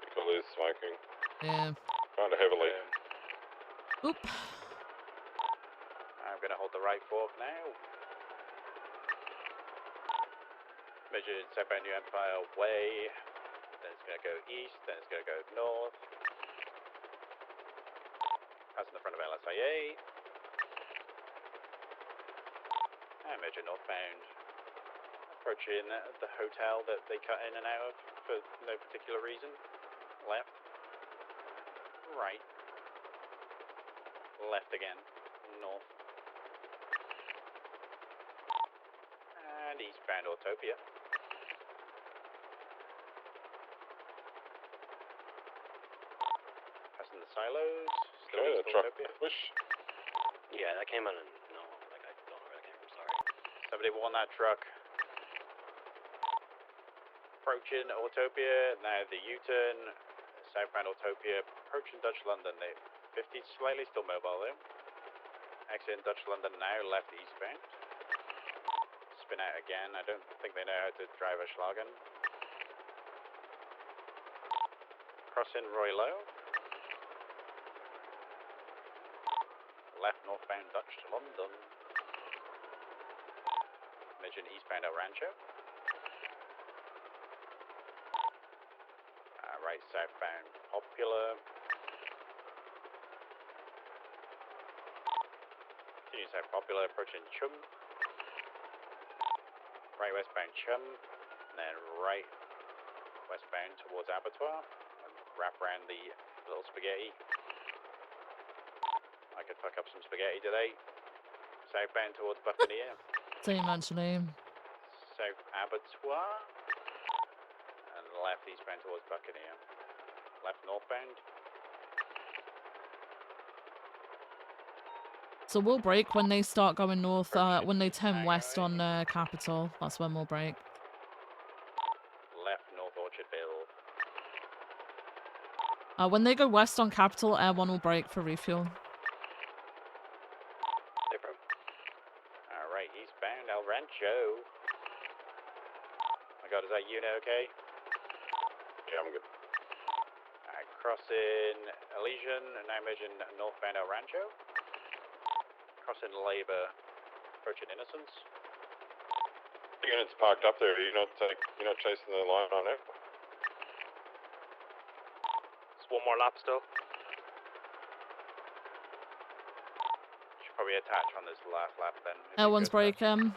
Vehicle is smoking. Yeah. Kind of heavily. Oop. I'm going to hold the right fork now. Measured southbound New Empire Way. Then it's going to go east, then it's going to go north. Passing the front of LSIA. And measure northbound. Approaching the hotel that they cut in and out of for no particular reason. Left. Right. Left again. North. And eastbound Autopia. Passing the silos. Still east Autopia. Yeah, that came out of no, like I don't know where that came from, sorry. Somebody won that truck. Approaching Autopia, now the U-turn, southbound Autopia, approaching Dutch London. They 50 slightly still mobile though. Exiting Dutch London now, left eastbound. Spin out again. I don't think they know how to drive a Schlagen. Crossing Roy Low. Left northbound Dutch to London. Midgeon eastbound El Rancho. Right southbound Popular. Continue south Popular, approaching Chum. Right westbound Chum, and then right westbound towards Abattoir, and wrap around the little spaghetti. I could fuck up some spaghetti today. Southbound towards Buccaneer. Same actually. South Abattoir. And left eastbound towards Buccaneer. Left northbound. So we'll brake when they start going north, when they turn west on Capitol. That's when we'll brake. Left North Orchardville. When they go west on Capitol, Air 1 will brake for refuel. Different. Alright, eastbound El Rancho. My god, is that unit okay? Yeah, I'm good. Alright, crossing Elysian, and now merging northbound El Rancho. Crossing Labour, approaching Innocence. Units parked up there. You're not chasing the line on it. It's one more lap still. Should probably attach on this last lap then. L1's break. Hey, that's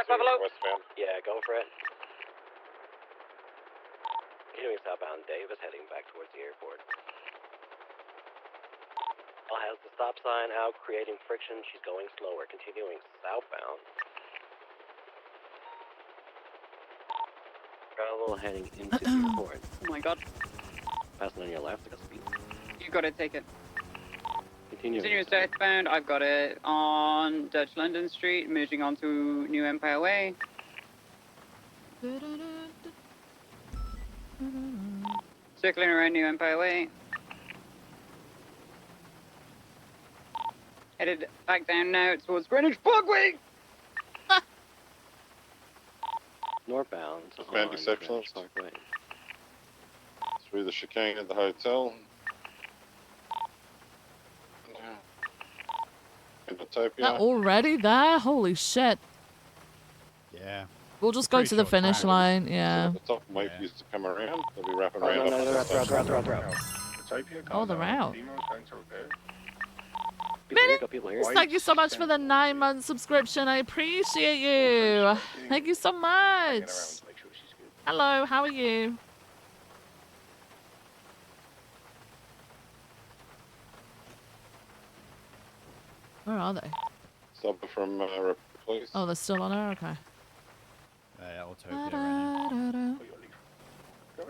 Buffalo. Westbound. Yeah, go for it. Continuing southbound, Davis heading back towards the airport. Elle has the stop sign out, creating friction. She's going slower. Continuing southbound. Travel heading into the airport. Oh my god. Passing on your left, I got speed. You gotta take it. Continuing southbound, I've got it on Dutch London Street, merging onto New Empire Way. Circling around New Empire Way. Headed back down now towards Greenwich Parkway! northbound. Band exceptions. Through the chicane at the hotel. That already there? Holy shit. Yeah. We'll just go to the finish line, yeah. The top and wait for you to come around. They'll be wrapping around. Oh, they're out. Minute, thank you so much for the 9-month subscription. I appreciate you. Thank you so much. Hello, how are you? Where are they? Stop from police. Oh, they're still on her? Okay. Yeah, Autopia right now. Go.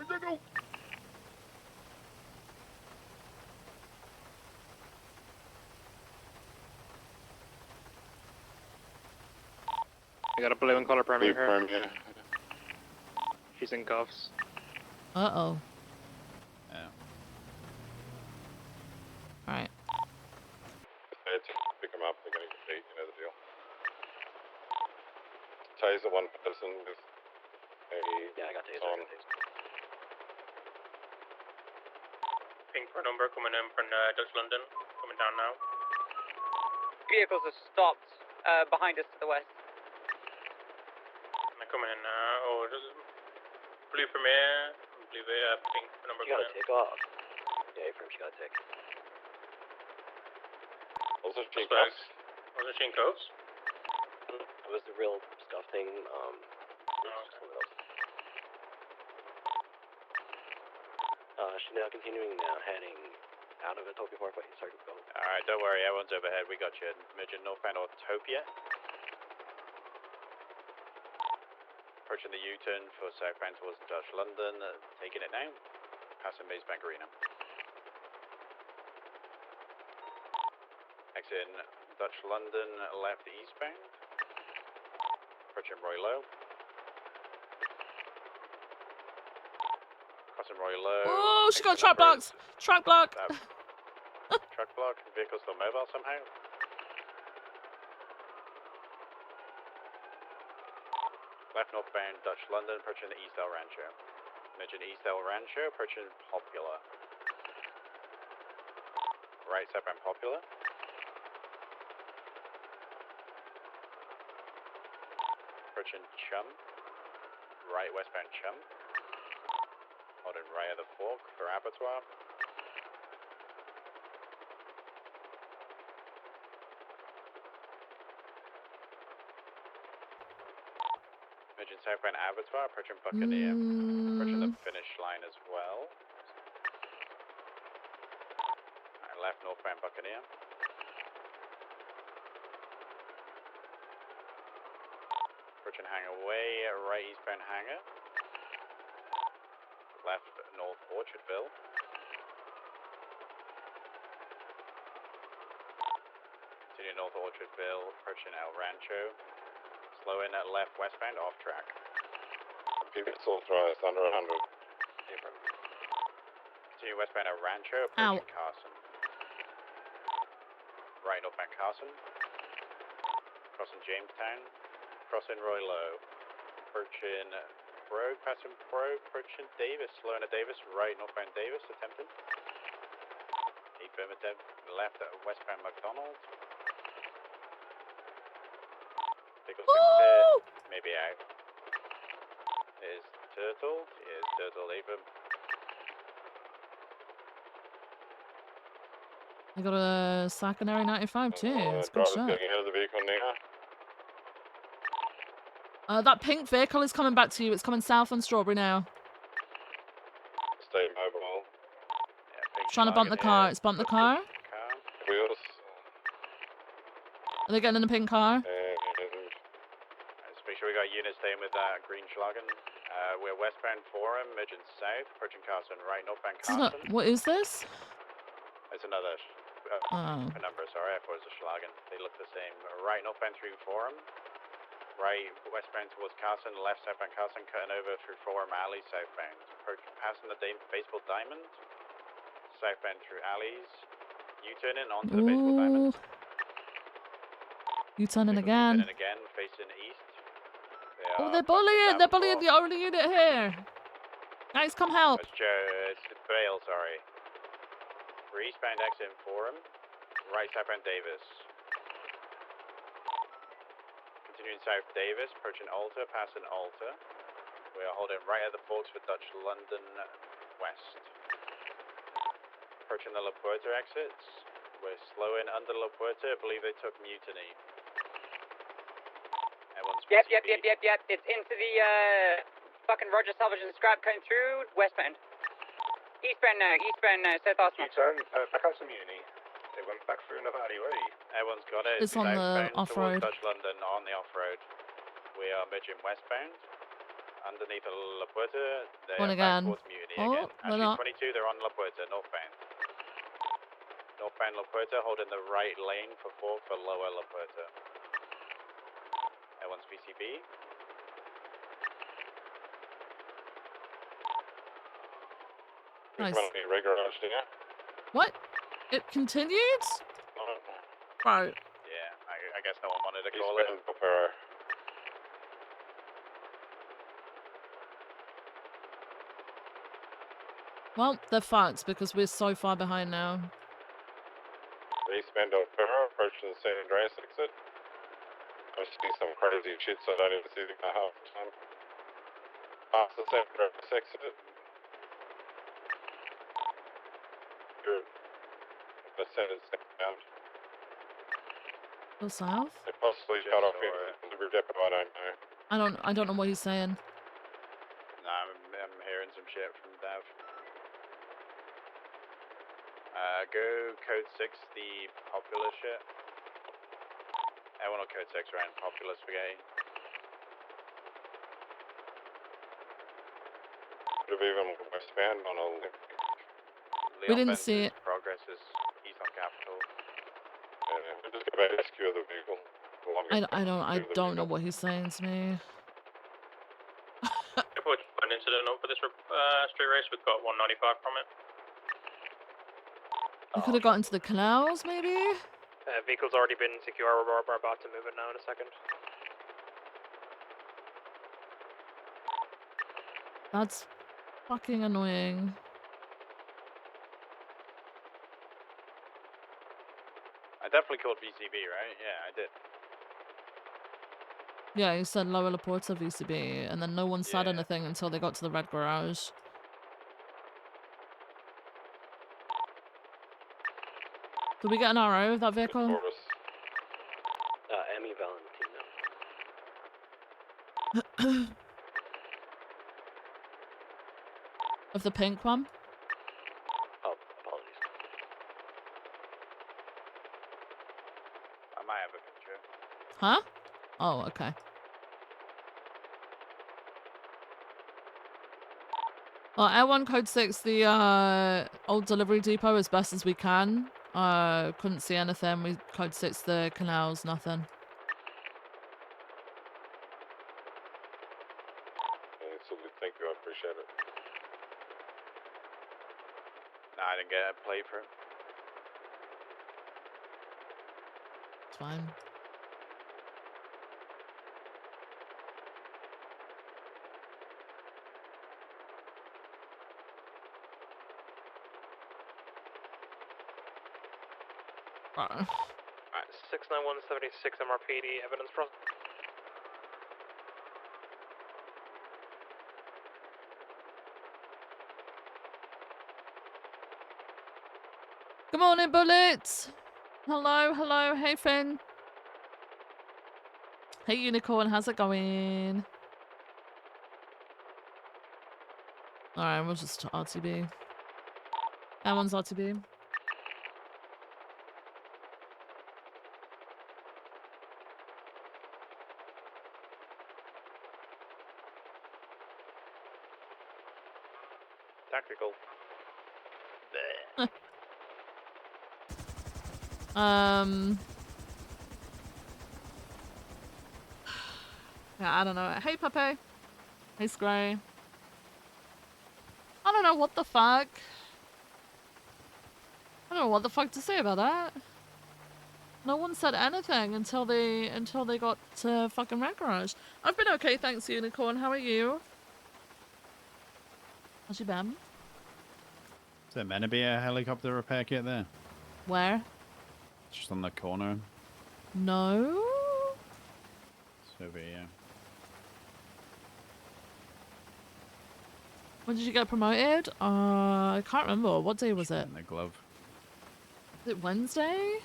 I got a blue and color permit here. Premier. She's in cuffs. Uh-oh. Yeah. Alright. Pick them up, they're going to compete, you know the deal. Taser one person with a... Yeah, I got taser. Pink for number coming in from Dutch London, coming down now. Vehicles are stopped behind us to the west. They're coming in now. Oh, this is blue Premier, blue pink for number You coming gotta in. take off. Yeah, from she gotta take. Also, Sheen Suspects. Cuffs. Was it Sheen Coves? It was the real stuff thing. She's now continuing now, heading out of Utopia Parkway. Sorry, go. Alright, don't worry, everyone's overhead. We got you. Midget northbound Autopia. Approaching the U-turn for southbound towards Dutch London. Taking it now. Passing Maze Bank Arena. Exiting Dutch London, left eastbound. Approaching Roy Low. Crossing Roy Low. Oh, she got truck blocks. Truck block. Truck block. Vehicle still mobile somehow. Left northbound Dutch London, approaching the East El Rancho. Midget East El Rancho, approaching Popular. Right southbound Popular. Approaching Chum. Right westbound Chum. Holding right of the fork for Abattoir. Midget southbound Abattoir, approaching Buccaneer. Approaching the finish line as well. And left northbound Buccaneer. Approaching Hangar Way, right eastbound Hangar. Left north Orchardville. Continue north Orchardville, approaching El Rancho. Slow in at left westbound, off track. People authorized under 100. Continue westbound El Rancho, approaching Carson. Right northbound Carson. Crossing Jamestown. Crossing Roy Low. Approaching Brogue, passing Brogue, approaching Davis. Slowing at Davis, right northbound Davis, attempting. Affirmative, left at westbound McDonald. Vehicle Woo! maybe out. Is Turtle? Is Turtle even? I got a secondary 95 too. It's a good shot. Getting out of the vehicle now. That pink vehicle is coming back to you. It's coming south on Strawberry now. Stay mobile. It's trying to bump the car. It's bumped the car. Wheels. Are they getting in the pink car? Let's make sure we got units staying with that green Schlagen. We're westbound Forum, Midgeon south, approaching Carson right, northbound Carson. What is this? It's another number, sorry, I thought it was a Schlagen. They look the same. Right, northbound through Forum. Right, westbound towards Carson, left southbound Carson, cutting over through Forum Alley, southbound. Passing the baseball diamond, southbound through alleys, U-turning onto the baseball diamond. U-turning again. U-turning again, facing east. They're bullying! They're bullying the only unit here! Guys, come help! It's Bale, sorry. We're eastbound exit in Forum, right southbound Davis. Continuing south Davis, approaching Alta, passing Alta. We are holding right at the forks for Dutch London West. Approaching the La Puerta exits. We're slowing under La Puerta. I believe they took mutiny. Yep. It's into the fucking Roger Salvage and Scrap cutting through westbound. Eastbound now, South Austin. U-turn, back out to Muni. They went back through another alleyway. Everyone's got it. It's on the off-road. Dutch London on the off-road. We are merging westbound. Underneath La Puerta, they are back towards Muni again. Actually, 22, they're on La Puerta, northbound. Northbound La Puerta, holding the right lane for lower La Puerta. That one's VCB. Nice. Yeah. What? It continued? Right. Yeah, I guess no one wanted to call it. Well, they're fucked because we're so far behind now. Eastbound Opera, approaching the San Andreas exit. I see some crazy shit, so I don't even see the guy half the time. Past the San Andreas exit. Good. The center's down. Go south? They possibly cut off in delivery depot, I don't know. I don't know what he's saying. Nah, I'm hearing some shit from Dav. Go code 6, the popular shit. Everyone on code 6 around popular spaghetti. Could have even westbound on a We didn't see it. Progress is east on Capitol. Yeah, we'll just go back to rescue the vehicle. I don't know what he's saying to me. Report an incident for this street race. We've got 195 from it. We could have gotten to the canals, maybe? Vehicle's already been secure. We're about to move it now in a second. That's fucking annoying. I definitely called VCB, right? Yeah, I did. Yeah, you said lower La Porta VCB, and then no one said anything until they got to the red garage. Did we get an RO of that vehicle? Emmy Valentino. Of the pink one? Oh, apologies. I might have a picture. Huh? Oh, okay. Well, Air1 code 6, the old delivery depot as best as we can. Couldn't see anything. We code 6 the canals, nothing. Thank you, I appreciate it. Nah, I didn't get a play for it. It's fine. Alright, 69176 MRPD, evidence process. Good morning, Bullets. Hello, hello. Hey, Finn. Hey, Unicorn. How's it going? Alright, we'll just RTB. That one's RTB. Tactical. Yeah, I don't know. Hey, Pepe. Hey, Scray. I don't know what the fuck. I don't know what the fuck to say about that. No one said anything until they got fucking Red Garage. I've been okay, thanks, Unicorn. How are you? How's you been? Is there meant to be a helicopter repair kit there? Where? Just on the corner. No. It's over here. When did you get promoted? I can't remember. What day was it? In the glove. Was it Wednesday?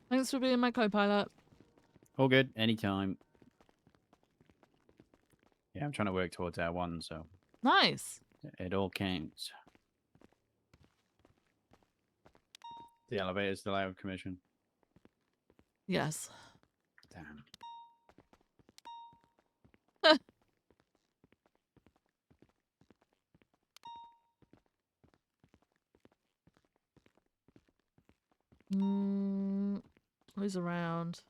Thanks for being my co-pilot. All good. Anytime. Yeah, I'm trying to work towards R1, so Nice. it all counts. The elevator's still out of commission. Yes. Damn. Who's around?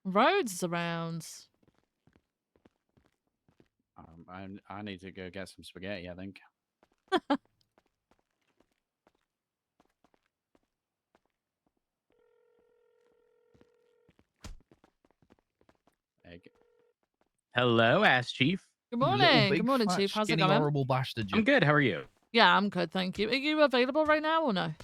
Rhodes is around. I need to go get some spaghetti, I think. Egg. Hello, Ass Chief. Good You little morning. big, Good morning, fat, Chief. How's it skinny, going? horrible bastard. You. I'm good. How are you? Yeah, I'm good, thank you. Are you available right now or no?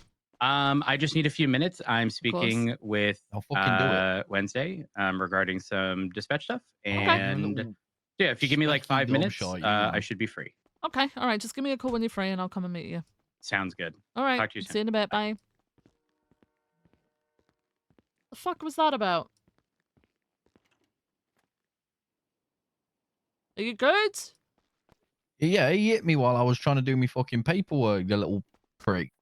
I just need a few minutes. I'm speaking with I'll fucking do it. Wednesday regarding some dispatch stuff. Okay. And yeah, if you give me like 5 minutes, gobshite, I should be free. Okay, all right. Just give me a call when you're free and I'll come and meet you. Sounds good. All right. Talk to you soon. See you in a bit. Bye. The fuck was that about? Are you good? Yeah, he hit me while I was trying to do my fucking paperwork, the little prick.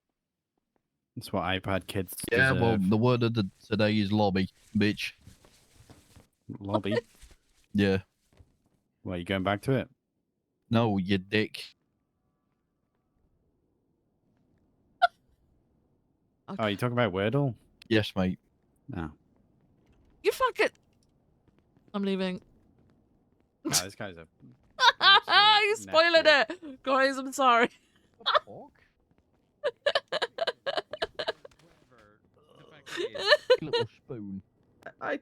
That's what iPad kids Yeah, deserve. well, the word of the today is lobby, bitch. Lobby? Yeah. Well, you going back to it? No, you dick. Oh, you talking about Wordle? Yes, mate. No. You fucking... I'm leaving. Nah, this guy's a... You spoiled it! Guys, I'm sorry. Little spoon. I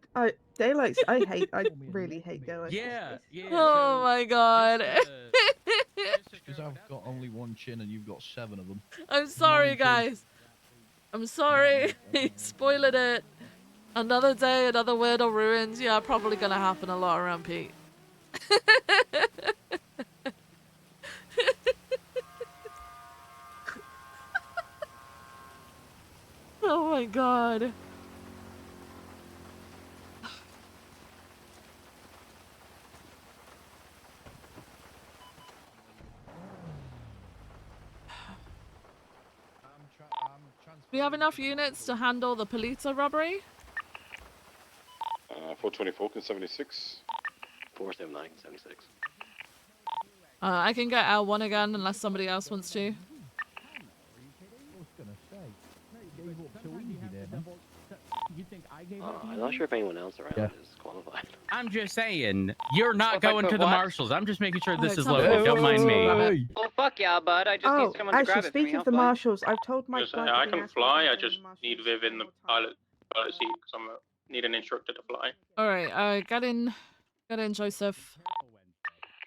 really hate daylight. Yeah. Oh my god. Because I've got only one chin and you've got 7 of them. I'm sorry, guys. I'm sorry. Spoiled it. Another day, another Weirdo ruins. Yeah, probably gonna happen a lot around Pete. Oh my god. Do we have enough units to handle the Polita robbery? 424 can 76. 479 76. I can get L1 again unless somebody else wants to. I'm not sure if anyone else around is qualified. I'm just saying, you're not If I going put to the what? marshals. I'm just making sure this it's is not loaded. for Don't mind me. rabbit. Oh, fuck yeah, bud. I just need Oh, someone to grab actually, it for me. speaking I'll of the fly. marshals, I've told Mike Blunt I if he can asks me fly. to I join just the marshals, need Viv in the pilot seat because I need an instructor to fly. All right, get in, Joseph.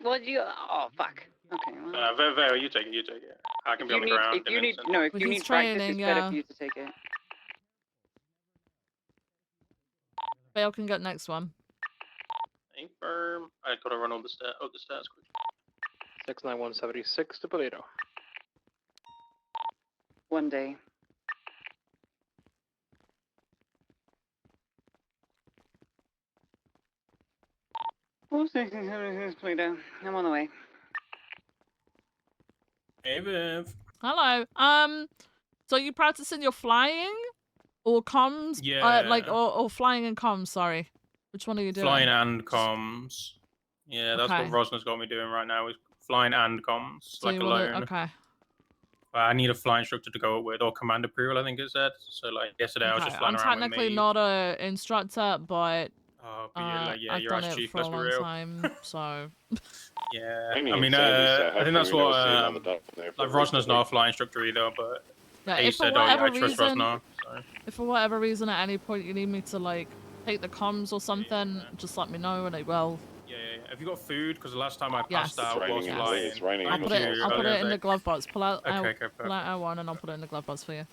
Well, you. Oh, fuck. Okay. Well. Viv, you take it. You take it. I can be on the ground. If you need He's practice, training, it's better yeah. for you to take it. Bale can get next one. Firm. I gotta run all the stats quick. 69176 to Toledo. One day. Oh, 676 Toledo. I'm on the way. Hey, Viv. Hello. So you practicing your flying or comms? Yeah. Or flying and comms. Sorry, which one are you doing? Flying and comms. Yeah, that's Okay. what Rosner's got me doing right now. Is flying and comms, So like you wanna, alone. okay. I need a flying instructor to go up with, or command approval, I think it said. So like yesterday, I was just flying I'm around with technically me. not a instructor, but yeah, I've you're done as it cheap for a as for long real. time, so. Yeah, I I mean, mean, I think that's what like Rosner's not a flying instructor either, but Yeah, he if for said, "Oh, yeah, whatever I trust reason, Rosner." So. if for whatever reason at any point you need me to like take the comms or something, just let me know and I will. Yeah. Have you got food? Because the last time I passed Yes. out whilst flying. It's raining. I'll put it in the glove box. Pull out Okay, pull out R1 and I'll put it in the glove box for you.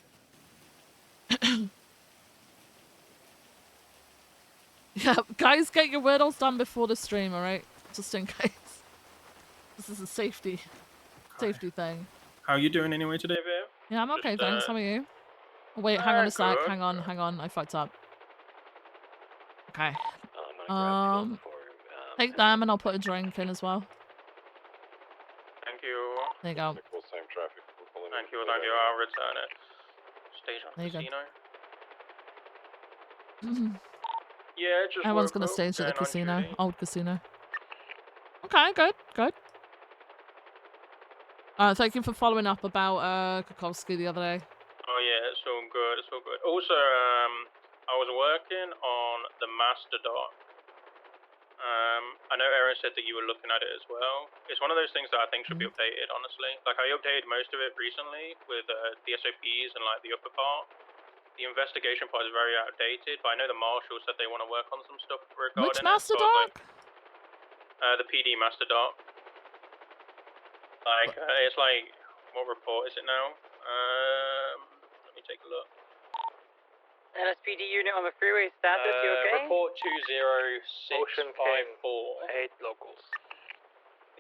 Yeah, guys, get your Wordles done before the stream, alright? Just in case. This is a safety thing. How are you doing anyway today, Viv? Yeah, I'm okay, thanks. How are you? Oh, wait, hang on a sec. Good. Hang on. I fucked up. Okay. Take them and I'll put a drink in as well. Thank you. There you go. Same traffic. Thank you. I'll return it. Stage on There you go. casino. Yeah, just Everyone's woke gonna up, stage at the going on casino. duty. Old casino. Okay, good. Thank you for following up about Kukowski the other day. Oh yeah, it's all good. Also, I was working on the master doc. I know Aaron said that you were looking at it as well. It's one of those things that I think should be updated, honestly. Like, I updated most of it recently with the SOPs and, like, the upper part. The investigation part is very outdated, but I know the marshals said they want to work on some stuff regarding Which master it. So doc? the PD master doc. Like, it's like, what report is it now? Let me take a look. LSPD unit on the freeway status, you okay? Report 20654. 8 locals.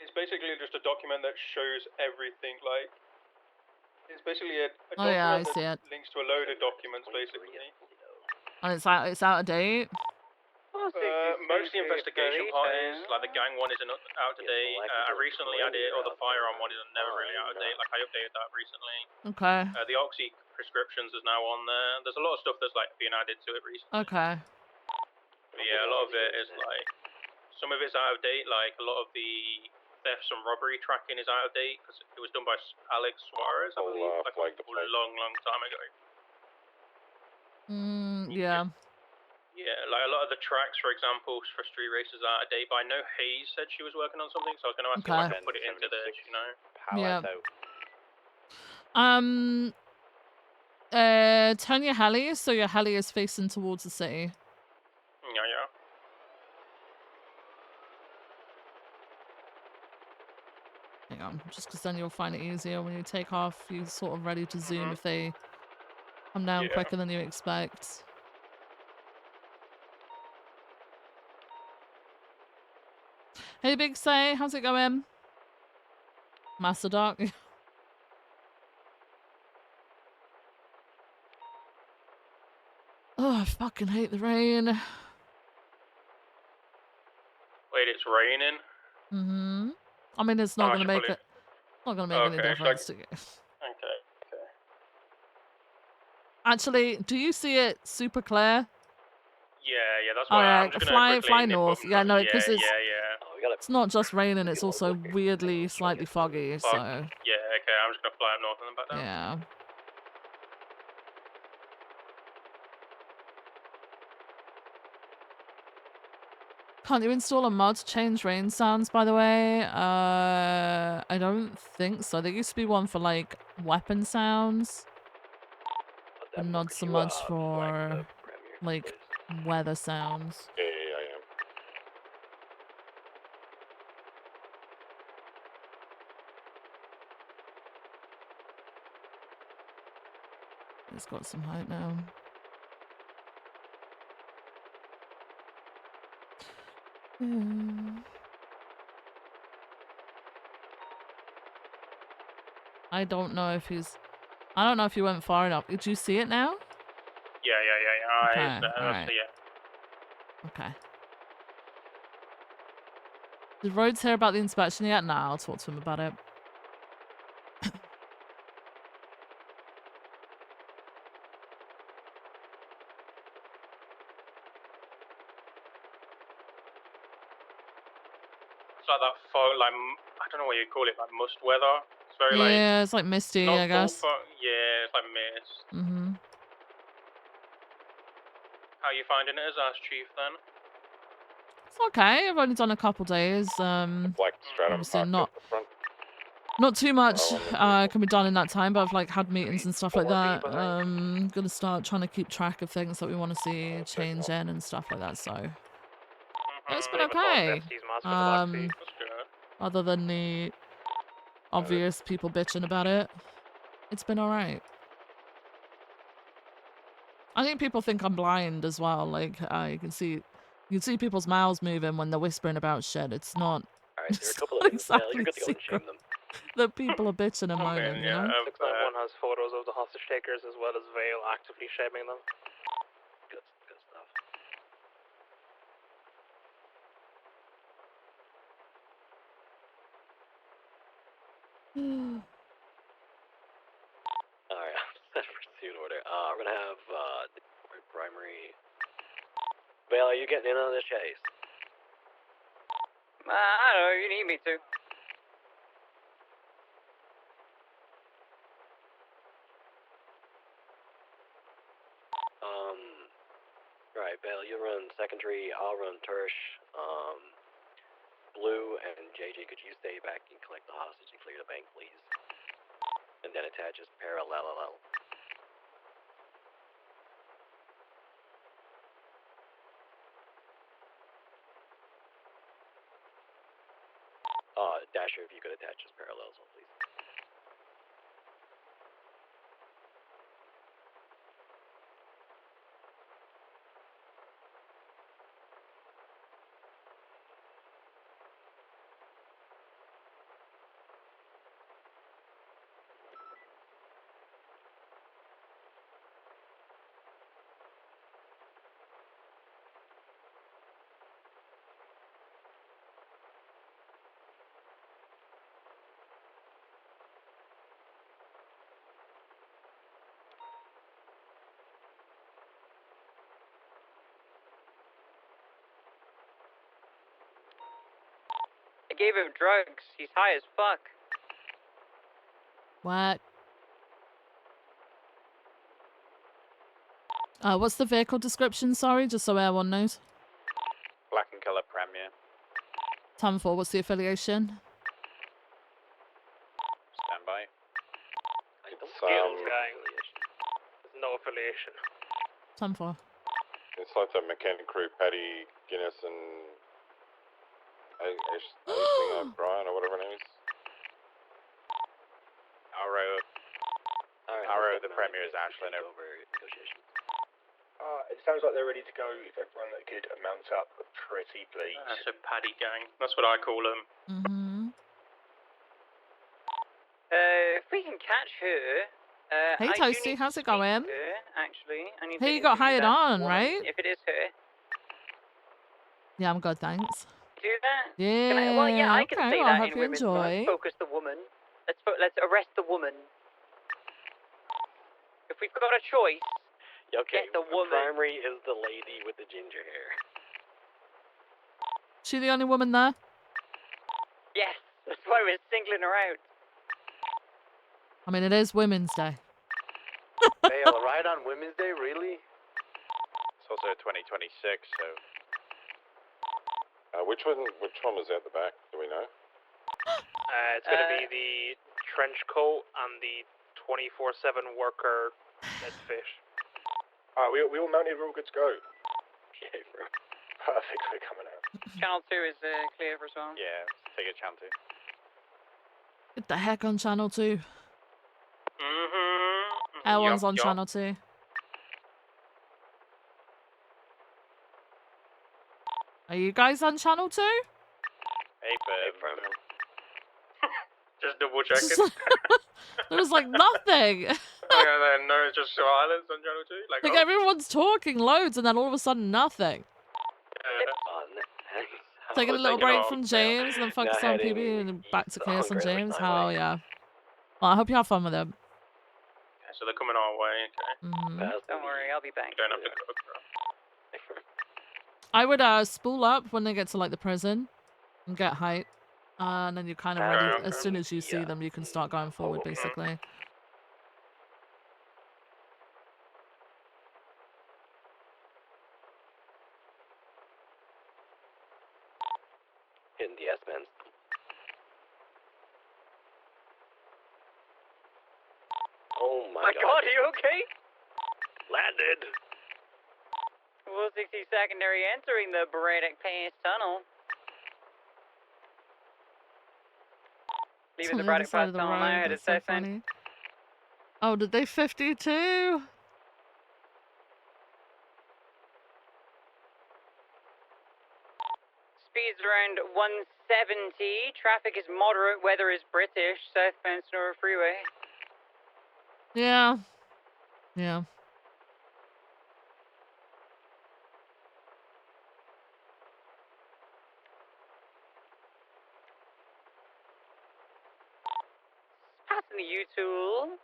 It's basically just a document that shows everything, like, it's basically a Oh yeah, I document see it. that links to a load of documents, basically. And it's out of date. Most of the investigation part is, like, the gang one isn't out to date. I recently added, or the firearm one is never really out of date. Like, I updated that recently. Okay. The Oxy prescriptions is now on there. There's a lot of stuff that's, like, being added to it recently. Okay. But yeah, a lot of it is, like, some of it's out of date. Like, a lot of the thefts and robbery tracking is out of date because it was done by Alex Suarez, I believe, like a long time ago. Yeah. Yeah, like a lot of the tracks, for example, for street races are out of date, but I know Hayes said she was working on something, so I was going to ask if I could put it into this, you know? Yeah. Turn your heli so your heli is facing towards the city. Yeah. Hang on, just because then you'll find it easier when you take off. You're sort of ready to zoom if they come down quicker than you expect. Hey, Big Say, how's it going? Master Doc. Oh, I fucking hate the rain. Wait, it's raining? Mm-hmm. I mean, it's not gonna make it. Not gonna make any difference to you. Okay. Actually, do you see it super clear? Yeah, that's why I'm just fly quickly nip north. up. Yeah, no, because Yeah. it's not just raining; it's also weirdly slightly foggy. So Yeah, okay, I'm just gonna fly up north and then back down. yeah. Can't you install a mod to change rain sounds, by the way? I don't think so. There used to be one for, like, weapon sounds. But not so much for, like, weather sounds. Yeah, I am. It's got some height now. I don't know if he's... I don't know if you went far enough. Did you see it now? Yeah. Okay, alright. Yeah. Okay. Did Rhodes hear about the inspection yet? Nah, I'll talk to him about it. It's like that fog, like, I don't know what you call it, like must weather. It's very like... Yeah, it's like misty, not I guess. full fog, yeah, it's like mist. Mm-hmm. How are you finding it as Ash Chief then? It's okay. I've only done a couple days. Black stratum Obviously parked not at the front. not too much Oh, can be done in that time, but I've like had meetings and stuff like that. Gonna start trying to keep track of things that we want to see change in and stuff like that. So yeah, it's been okay. Other than the obvious people bitching about it, it's been alright. I think people think I'm blind as well. Like you can see people's mouths moving when they're whispering about shit. It's not. Alright, there are a couple not of things. You're exactly good to go and secret shame them. that people are bitching and moaning, you know? 691 has photos of the hostage takers as well as Vale actively shaming them. Good stuff. Alright, set pursuit order. We're gonna have primary. Vale, are you getting in on this chase? I don't know, you need me to. Right, Vale, you run secondary, I'll run tersh. Blue and JJ, could you stay back and collect the hostage and clear the bank, please? And then attach as parallel. Dasher, if you could attach as parallels, please. I gave him drugs. He's high as fuck. What? What's the vehicle description? Sorry, just so everyone knows. Black and color Premier. Time 4, what's the affiliation? Stand by. It's There's no affiliation. Time 4. It's like the mechanic crew, Patty, Guinness, and Brian or whatever her name is. Arrow, the Premier is Ashlyn over negotiations. It sounds like they're ready to go. If everyone that could mount up pretty, please. So Paddy gang, that's what I call them. Mm-hmm. If we can catch her, Hey Toasty, how's it going? Actually, I need Hey, to you got interview hired that on, woman, right? If it is her. Yeah, I'm good, thanks. Do that? Yeah, Well, yeah, I can okay, say well, I that hope in you women's enjoy. Let's focus the woman. Let's arrest the woman. If we've got a choice, Okay, get the woman. Primary is the lady with the ginger hair. She the only woman there? Yes, that's why we're singling her out. I mean, it is Women's Day. Vale, right on Women's Day, really? It's also 2026, so Which one was at the back? Do we know? It's going to be the trench coat and the 24/7 worker at fish. Alright, we all mounted, we're all good to go. Okay, bro. Perfect, we're coming out. Channel 2 is clear for as well. Yeah, take a chance. Get the heck on channel 2. Mm-hmm. Everyone's on channel 2. Are you guys on channel 2? Hey, firm. Just double checking. There was like nothing. No, just silence on channel 2. Like everyone's talking loads and then all of a sudden nothing. Taking a little break from James and then focus on PB and then back to Chaos on James. Hell yeah. Well, I hope you have fun with them. So they're coming our way, okay. Don't worry, I'll be back. Don't have to cook, I would spool up when they get to like the prison and get height. And then you're kind of ready. As soon as you see them, you can start going forward, basically. Hitting the S-men. Oh my god, are you okay? Landed. 460 secondary entering the Braddock Pass tunnel. Leaving the Braddock Pass tunnel now, headed southbound. Oh, did they 52? Speeds around 170. Traffic is moderate. Weather is British. Southbound Sonora Freeway. Yeah. Yeah. Passing the U-Tool.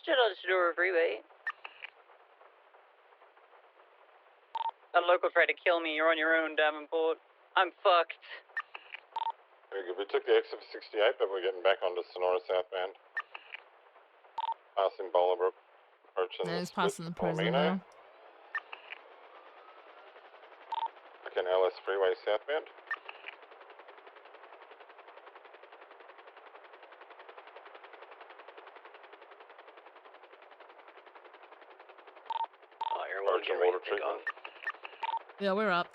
Still on Sonora Freeway. A local tried to kill me. You're on your own, Davenport. I'm fucked. Very good. We took the exit for 68, but we're getting back onto Sonora southbound. Passing Bolingbrook, approaching Yeah, he's passing the prison Palomino. now. Okay, LS Freeway southbound. Everyone's getting ready to take off. Yeah, we're up.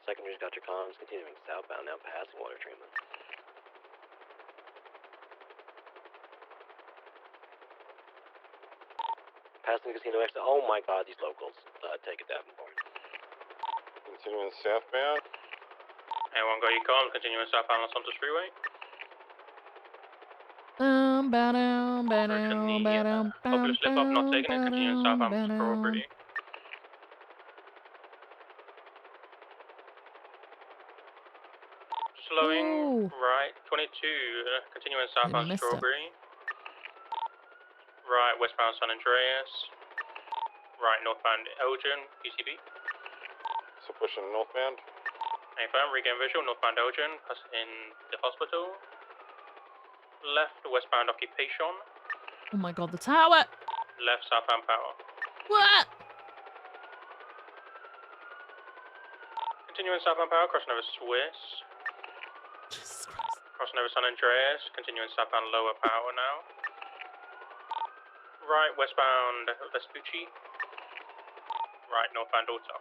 Secondary's got your comms, continuing southbound, now passing water treatment. Passing casino exit. Oh my god, these locals. Take it Davenport. Continuing southbound. Everyone got your comms, continuing southbound Los Santos Freeway. Hopefully slip up, not taking it, continuing southbound Strawberry. Slowing, right, 22, continuing southbound Strawberry. Right, westbound San Andreas. Right, northbound Elgin, PCB. So pushing northbound. Affirm, regain visual, northbound Elgin, in the hospital. Left, westbound Occupation. Oh my god, the tower! Left, southbound Power. What? Continuing southbound Power, crossing over Swiss. Jesus Christ. Crossing over San Andreas, continuing southbound Lower Power now. Right, westbound Vespucci. Right, northbound Alta.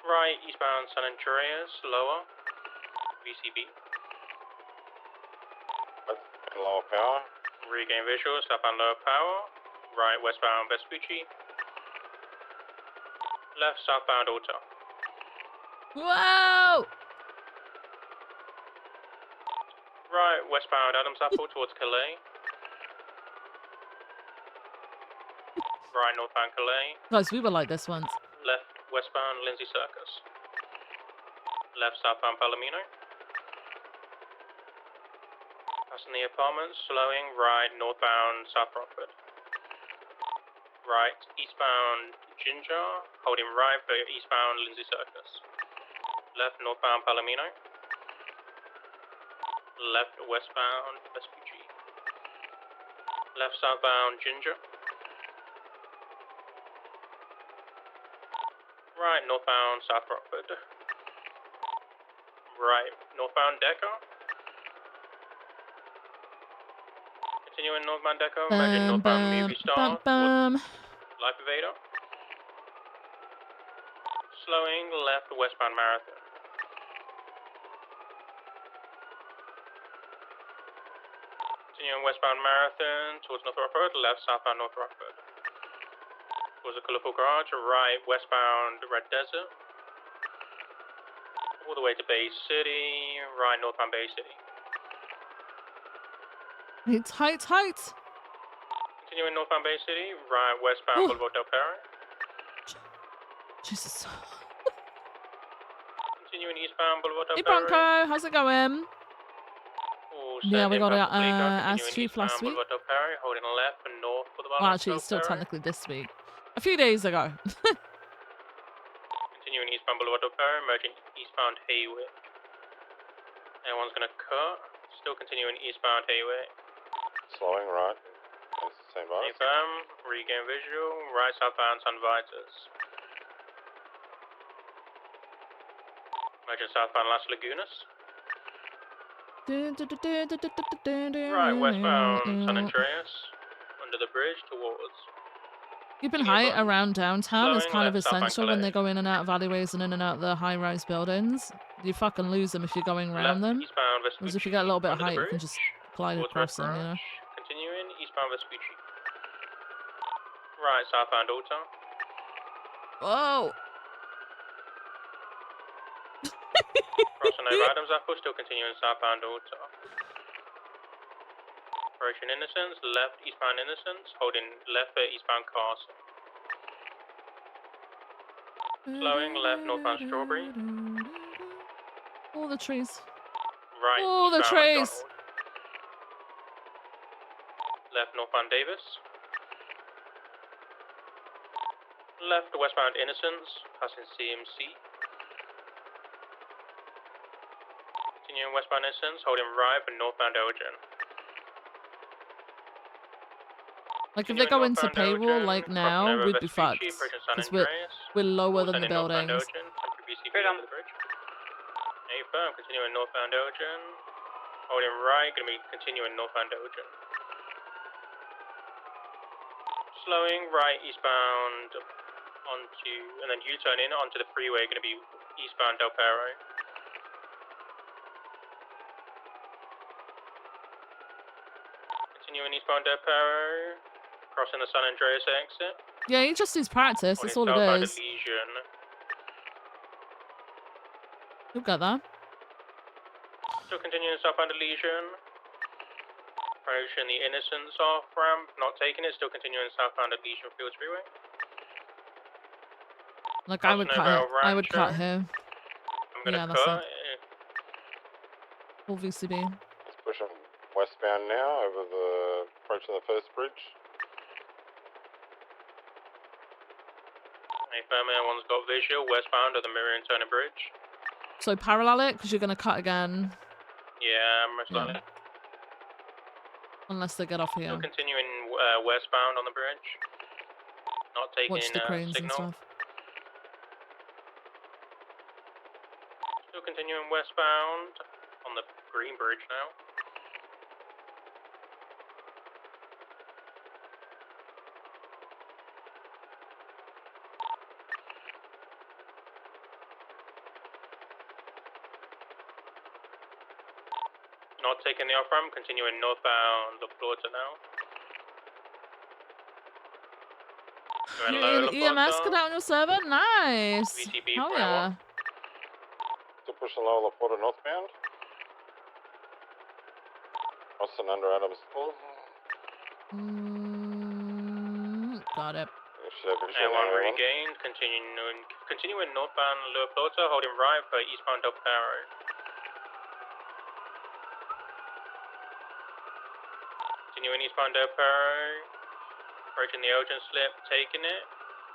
Right, eastbound San Andreas, lower. VCB. Lower Power. Regain visual, southbound Lower Power. Right, westbound Vespucci. Left, southbound Alta. Whoa! Right, westbound Adams Apple towards Calais. Right, northbound Calais. Guys, we were like this once. Left, westbound Lindsay Circus. Left, southbound Palomino. Passing the apartments, slowing, right, northbound South Rockford. Right, eastbound Ginger, holding right for eastbound Lindsay Circus. Left, northbound Palomino. Left, westbound Vespucci. Left southbound Ginger. Right northbound South Rockford. Right northbound Decker. Continuing northbound Decker, merging northbound Movie Star towards Life Evader. Slowing left westbound Marathon. Continuing westbound Marathon towards North Rockford, left southbound North Rockford. Towards the colourful garage, right westbound Red Desert. All the way to Bay City, right northbound Bay City. Heights. Continuing northbound Bay City, right westbound Boulevard Del Perro. Jesus. Continuing eastbound Boulevard Del Hey Perro. Bronco, how's it going? Yeah, we got it as Continuing Chief last eastbound week. Boulevard Del Perro, holding left and north for the Well, Boulevard actually, Del it's still Perro. technically this week. A few days ago. Continuing eastbound Boulevard Del Perro, merging eastbound Haywick. Everyone's gonna cut. Still continuing eastbound Haywick. Slowing right. It's the same bars. Confirm, regain visual, right southbound Sun Vitas. Merging southbound Las Lagunas. Right westbound San Andreas. Under the bridge towards. Keeping height around downtown is Slowing kind of left southbound essential when Calais. they go in and out of alleyways and in and out of the high-rise buildings. You fucking lose them if you're going around them. Eastbound Whereas Vespucci. if you get a little bit of Under the height, you can bridge, just glide towards across Red them, you know? Branch. Continuing eastbound Vespucci. Right southbound Alta. Whoa! Crossing over Adams Apple, still continuing southbound Alta. Approaching Innocence, left eastbound Innocence, holding left for eastbound Castle. Slowing left northbound Strawberry. All the trees. Right All the eastbound trees. McDonald. Left northbound Davis. Left westbound Innocence, passing CMC. Continuing westbound Innocence, holding right for northbound Elgin. Like, if they go into payroll, like now, we'd be fucked. Because we're lower than the buildings. Straight on the bridge. A firm, continuing northbound Elgin. Holding right, gonna be continuing northbound Elgin. Slowing right eastbound onto, and then U-turn in onto the freeway, gonna be eastbound Del Perro. Continuing eastbound Del Perro. Crossing the San Andreas exit. Yeah, he just needs practice. That's all it Southbound is. Elysian. You'll get that. Still continuing southbound Elysian. Approaching the Innocence off ramp. Not taking it. Still continuing southbound Elysian Fields Freeway. Like, I would cut it. I would cut here. I'm gonna Yeah, that's cut. it. Full VCB. Let's push them westbound now over the approaching the first bridge. Everyone's got visual westbound of the Miriam Turner Bridge. So parallel it, because you're going to cut again. Yeah, most Yeah. likely. Unless they get off here. Still continuing westbound on the bridge. Not taking Watch the cranes and signal. stuff. Still continuing westbound on the Green Bridge now. Not taking the off ramp, continuing northbound La Plata now. Going low, La EMS Plata. get out on your server? Nice. VTB Hell 401. yeah. Still pushing lower La Porta northbound. Crossing under Adams Pool. Got it. A1 regained, continuing northbound La Plata, holding right for eastbound Del Perro. Continuing eastbound Del Perro, approaching the Elgin slip, taking it.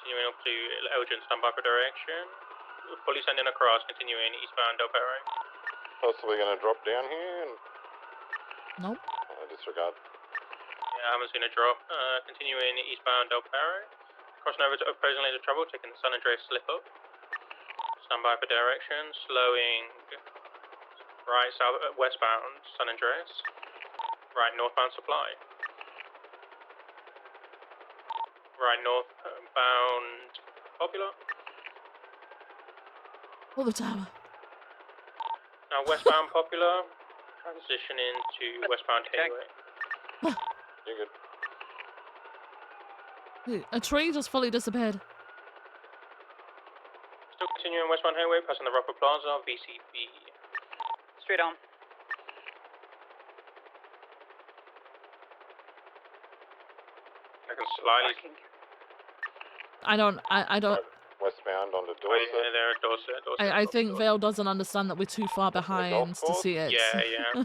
Continuing up to Elgin standby for direction. Fully sending across, continuing eastbound Del Perro. Possibly going to drop down here and Nope. disregard. I haven't seen a drop. Continuing eastbound Del Perro. Crossing over to opposing lanes of travel, taking the San Andreas slip up. Stand by for direction. Slowing right south westbound San Andreas. Right northbound Supply. Right northbound Popular. Pull the tower. Now westbound Popular. Transitioning to westbound Highway. You're good. A tree just fully disappeared. Still continuing westbound Highway, passing the Roper Plaza, VCB. Straight on. I can slightly. I don't. Westbound on the Oh, Dorset. yeah, there, Dorset. I think Vale doesn't understand that we're too far behind to see it. Yeah.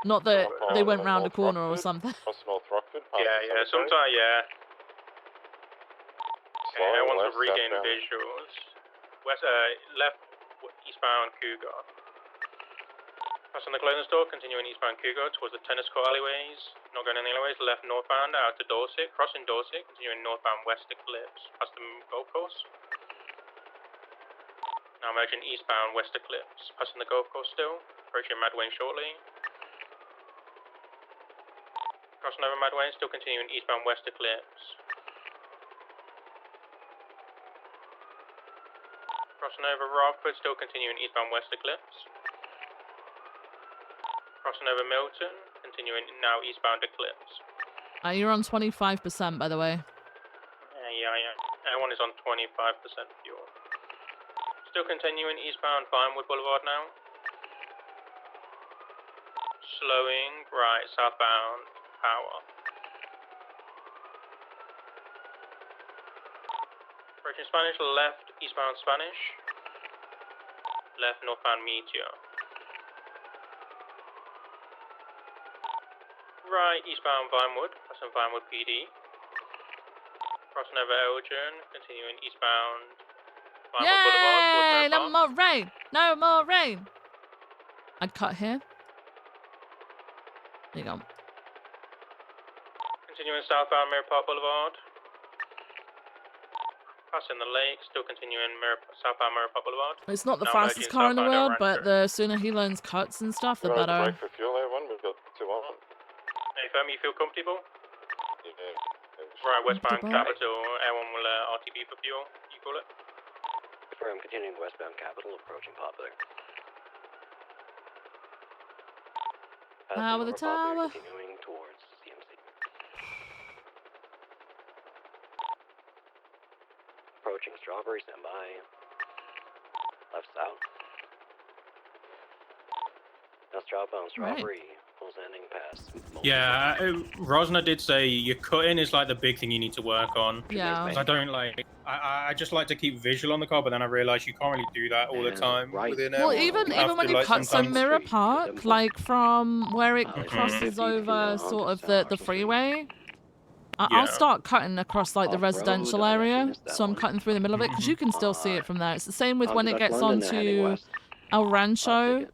Not that they went round a corner or something. Cross North Rockford. Yeah, sometimes, yeah. I want to left, regain southbound. visuals. Left, eastbound Cougar. Passing the clothing store, continuing eastbound Cougar towards the tennis court alleyways. Not going any alleyways. Left northbound out to Dorset. Crossing Dorset, continuing northbound west to Clips. Past the golf course. Now merging eastbound west to Clips. Passing the golf course still. Approaching Madwayne shortly. Crossing over Madwayne, still continuing eastbound west to Clips. Crossing over Rockford, still continuing eastbound west to Clips. Crossing over Milton, continuing now eastbound to Clips. You're on 25%, by the way. Yeah. That one is on 25% fuel. Still continuing eastbound Vinewood Boulevard now. Slowing right southbound Power. Approaching Spanish, left eastbound Spanish. Left northbound Meteor. Right eastbound Vinewood, passing Vinewood PD. Crossing over Elgin, continuing eastbound Vinewood Boulevard towards Yay! Mirror No Park. more rain! No more rain! I'd cut here. There you go. Continuing southbound Mirror Park Boulevard. Passing the lake, still continuing southbound Mirror Park Boulevard. It's not the Now fastest merging car in the southbound El world, but Rancho. the sooner he learns cuts and stuff, the Right, better. break for fuel, everyone. We've got 2 on. Hey, firm, you feel comfortable? Yeah. Right, westbound Comfortable. Capital, Airone will RTB for fuel, you call it? Confirm, continuing westbound Capital, approaching Popular. Tower the tower. Continuing towards CMC. Approaching Strawberry, stand by. Left south. Now southbound Strawberry, full ending pass. Yeah, Rosner did say your cutting is like the big thing you need to work on. Yeah. 'Cause I don't like, I just like to keep visual on the car, but then I realise you can't really do that all the time within Well, Airone. even have when to, you like, cut some sometimes- Mirror Park, like from where it Mhm. crosses over sort of the freeway, Yeah. I'll start cutting across like the residential area. So I'm cutting through the middle of it because you can still see it from there. It's the same with when it gets onto El Rancho.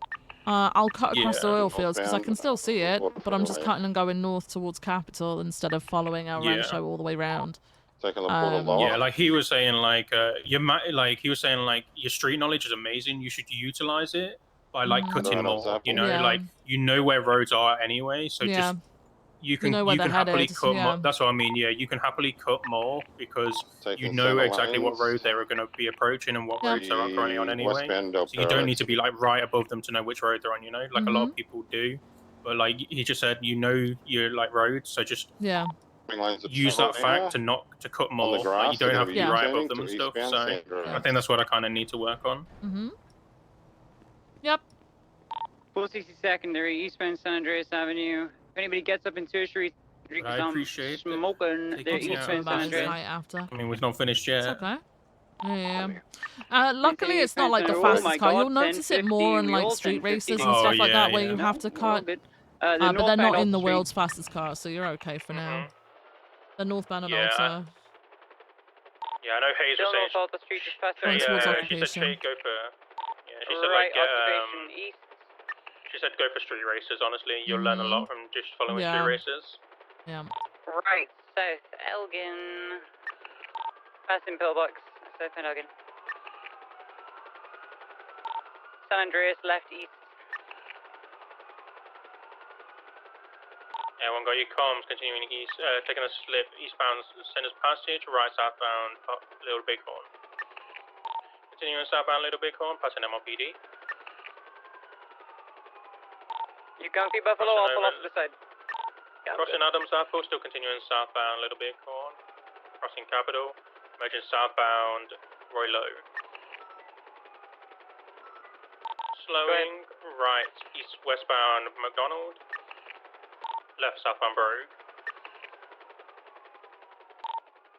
I'll cut across the Yeah. oil fields because I can still see it, but I'm just cutting and going north towards Capital instead of following El Yeah. Rancho all the way round. Taking the portal lower. Yeah, like he was saying, like your street knowledge is amazing. You should utilize it by like Mhm. cutting Another more. example. You know, Yeah. like you know where roads are anyway, so Yeah. just you can know where they're happily headed, cut yeah. more. That's what I mean. Yeah, you can happily cut more because you Taking know center exactly what lanes. road they're going to be approaching and what Yeah. roads they're currently on anyway. Westbound Del So you don't Perro need to be like right above them to know which road they're on. You know, like a lot of people do. But like he just said, you know your like roads, so just Yeah. lanes of use that Savannah. fact to cut On more. the grass, Like, you don't they're have gonna to be be right U-turning above them to and stuff. eastbound So Sandra. I think that's what I kind of need to work on. Yep. 460 secondary, eastbound San Andreas Avenue. If anybody gets up in tertiary, I appreciate it. smoking Taking the me out. eastbound San About his Andreas. night after. I mean, we've not finished yet. It's okay. Yeah. Luckily, it's not like the Oh fastest my car. You'll God, notice it more in 1050, we like all street 1050. races and Oh, stuff like yeah, that where yeah. you have to We're all cut. good. But they're northbound not in off the street. world's fastest car, so you're okay for now. The northbound and Yeah. Ultra. Yeah, I know Hayes was Still saying. north Alta Street, just past Going towards she said occupation. she'd go for. Yeah, she said right, like get, occupation east. She said go for street races. Honestly, you'll learn a lot from just following Yeah. street races. Yeah. Right, south Elgin. Passing pillbox, south end Elgin. San Andreas, left east. Everyone got your comms, continuing east, taking a slip, eastbound Center's Passage, right southbound Little Bighorn. Continuing southbound Little Bighorn, passing MLPD. You comfy, Buffalo? I'll pull off to the side. Crossing Adams Apple, still continuing southbound Little Bighorn. Crossing Capitol, merging southbound Roy Low. Slowing right east westbound McDonald. Left southbound Brogue.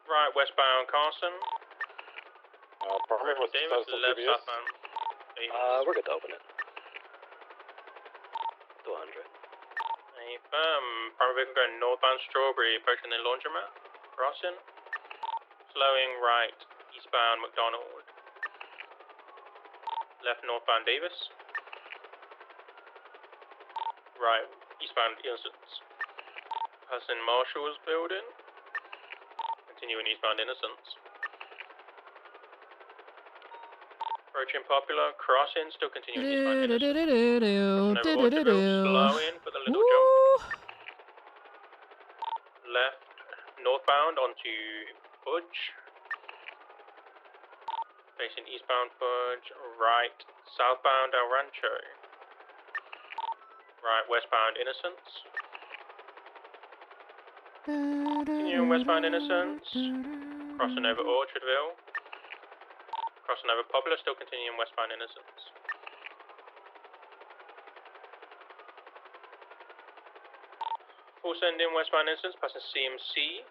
Right westbound Carson. Primary, what's the Davis, status of left PBS? southbound Davis. We're good to open it. 200. Primary vehicle going northbound Strawberry, approaching the laundromat. Crossing. Slowing right eastbound McDonald. Left northbound Davis. Right eastbound Innocence. Passing Marshall's building. Continuing eastbound Innocence. Approaching Popular, crossing, still continuing eastbound Innocence. Crossing over Orchardville, slowing for the little jump. Left northbound onto Fudge. Facing eastbound Fudge. Right southbound El Rancho. Right westbound Innocence. Continuing westbound Innocence. Crossing over Orchardville. Crossing over Popular, still continuing westbound Innocence. Full sending westbound Innocence, passing CMC.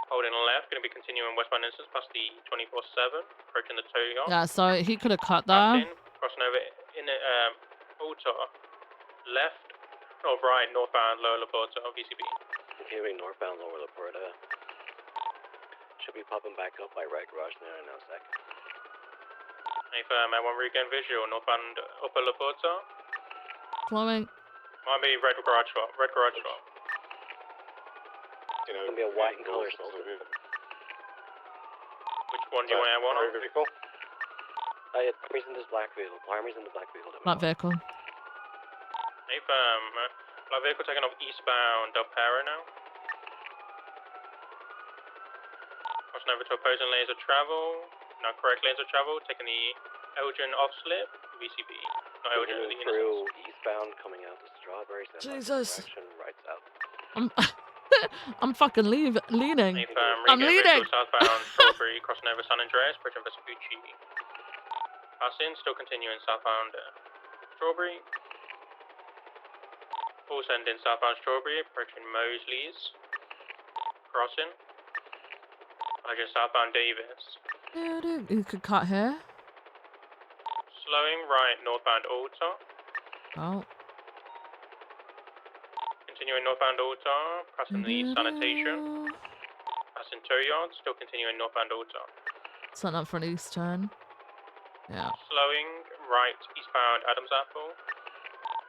Holding left, going to be continuing westbound Innocence past the 24/7, approaching the tow yard. Yeah, so he could have cut that. Passing, crossing over in Alta. Left, or right, northbound Lower Laporta, VCB. Continuing northbound Lower Laporta. Should be popping back up by right garage there in a sec. If I want regain visual, northbound Upper Laporta. Flowing. Might be red garage swap, red garage swap. It's gonna be a white and color still. Which one do you want to want on? Vehicle? Yeah, primary's in this black vehicle. Primary's in the black vehicle. Black vehicle. If black vehicle taking off eastbound Del Perro now. Crossing over to opposing lanes of travel. No, correct lanes of travel. Taking the Elgin off slip. VCB. Not Elgin, the through Innocence. eastbound coming out to Strawberry. Jesus. Direction, right south. I'm fucking leaning. If I'm regain leaning. visual southbound Strawberry, crossing over San Andreas, approaching Vespucci. Passing, still continuing southbound Strawberry. Full sending southbound Strawberry, approaching Mosley's. Crossing. Merging southbound Davis. You could cut here. Slowing right northbound Alta. Oh. Continuing northbound Alta, passing the sanitation. Passing tow yard, still continuing northbound Alta. Setting up for an east turn. Yeah. Slowing right eastbound Adams Apple.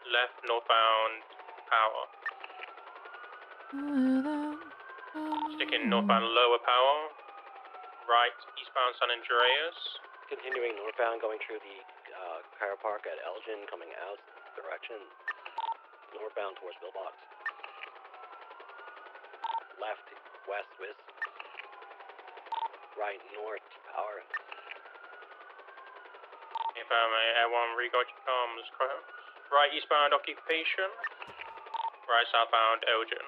Left northbound Power. Sticking northbound Lower Power. Right eastbound San Andreas. Continuing northbound, going through the car park at Elgin, coming out direction. Northbound towards Billbox. Left, west, west. Right, north, Power. If everyone regard your comms, right eastbound Occupation. Right southbound Elgin.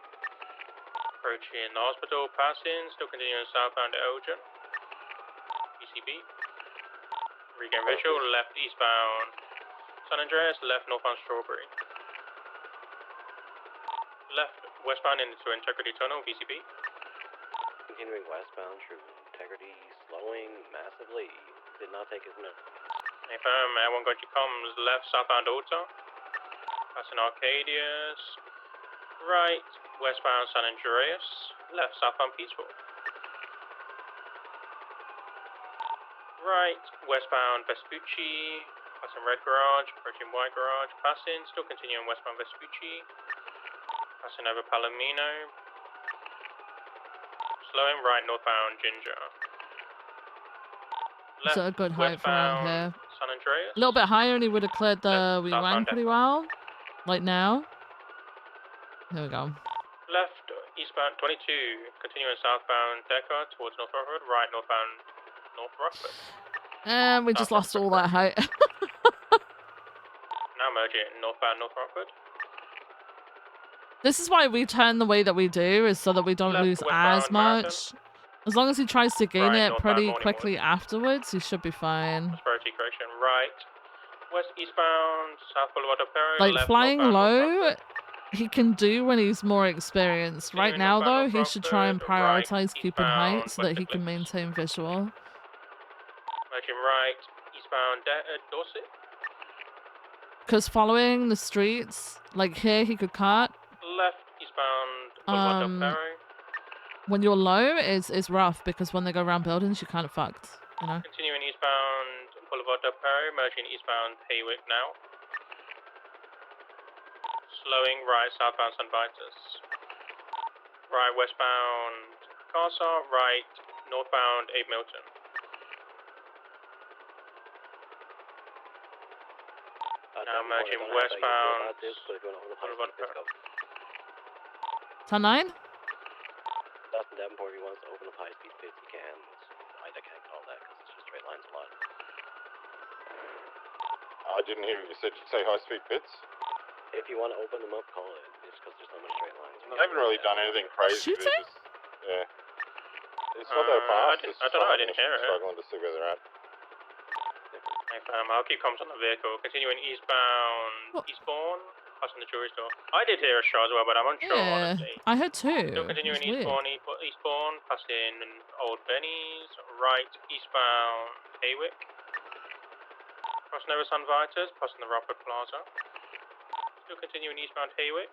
Approaching the hospital, passing, still continuing southbound Elgin. PCB. Regain visual, left eastbound San Andreas, left northbound Strawberry. Left westbound into Integrity Tunnel, VCB. Continuing westbound through Integrity, slowing massively. Did not take his minute. If everyone got your comms, left southbound Alta. Passing Arcadius. Right westbound San Andreas. Left southbound Peaceful. Right westbound Vespucci. Passing red garage, approaching white garage. Passing, still continuing westbound Vespucci. Passing over Palomino. Slowing right northbound Ginger. Is it a good height for around westbound here? San Andreas. A little bit higher and he would have cleared the wing southbound pretty well. Like now. Here we go. Left eastbound 22, continuing southbound Decker towards North Rockford. Right northbound North Rockford. And we just lost all that height. Now merging northbound North Rockford. This is why we turn the way that we do, is so that we don't lose as much. As long as he tries to gain it pretty quickly afterwards, he should be fine. Prosperity correction. Right. West eastbound South Boulevard of Perry. Like left flying northbound low, he can do when he's more experienced. Right now, though, he should try and prioritize keeping height so that he can maintain visual. Merging right eastbound Dorset. Because following the streets, like here, he could cut. Left eastbound Boulevard of Perry. When you're low, is rough because when they go around buildings, you're kind of fucked. You know. Continuing eastbound Boulevard of Perry, merging eastbound Haywick now. Slowing right southbound St. Vitus. Right westbound Casa, right northbound Abe Milton. Now merging westbound Boulevard of Perry. 10-9? Dustin Davenport, if he wants to open up high-speed pits, he can. I can't call that because it's just straight lines a lot. I didn't hear you said. You say high-speed pits? If you want to open them up, call it. It's because there's so many straight lines. They haven't really done anything crazy. Shooting? Yeah. It's not that fast. I don't know, I didn't hear it. Struggling to see where they're at. Hey fam, I'll keep comms on the vehicle. Continuing eastbound Eastbourne, passing the jewelry store. I did hear a shot as well, but I'm unsure, Yeah, honestly. I heard two. Still continuing It's weird. Eastbourne, passing Old Benny's, right eastbound Haywick. Crossing over San Vitus, passing the Rockford Plaza. Still continuing eastbound Haywick.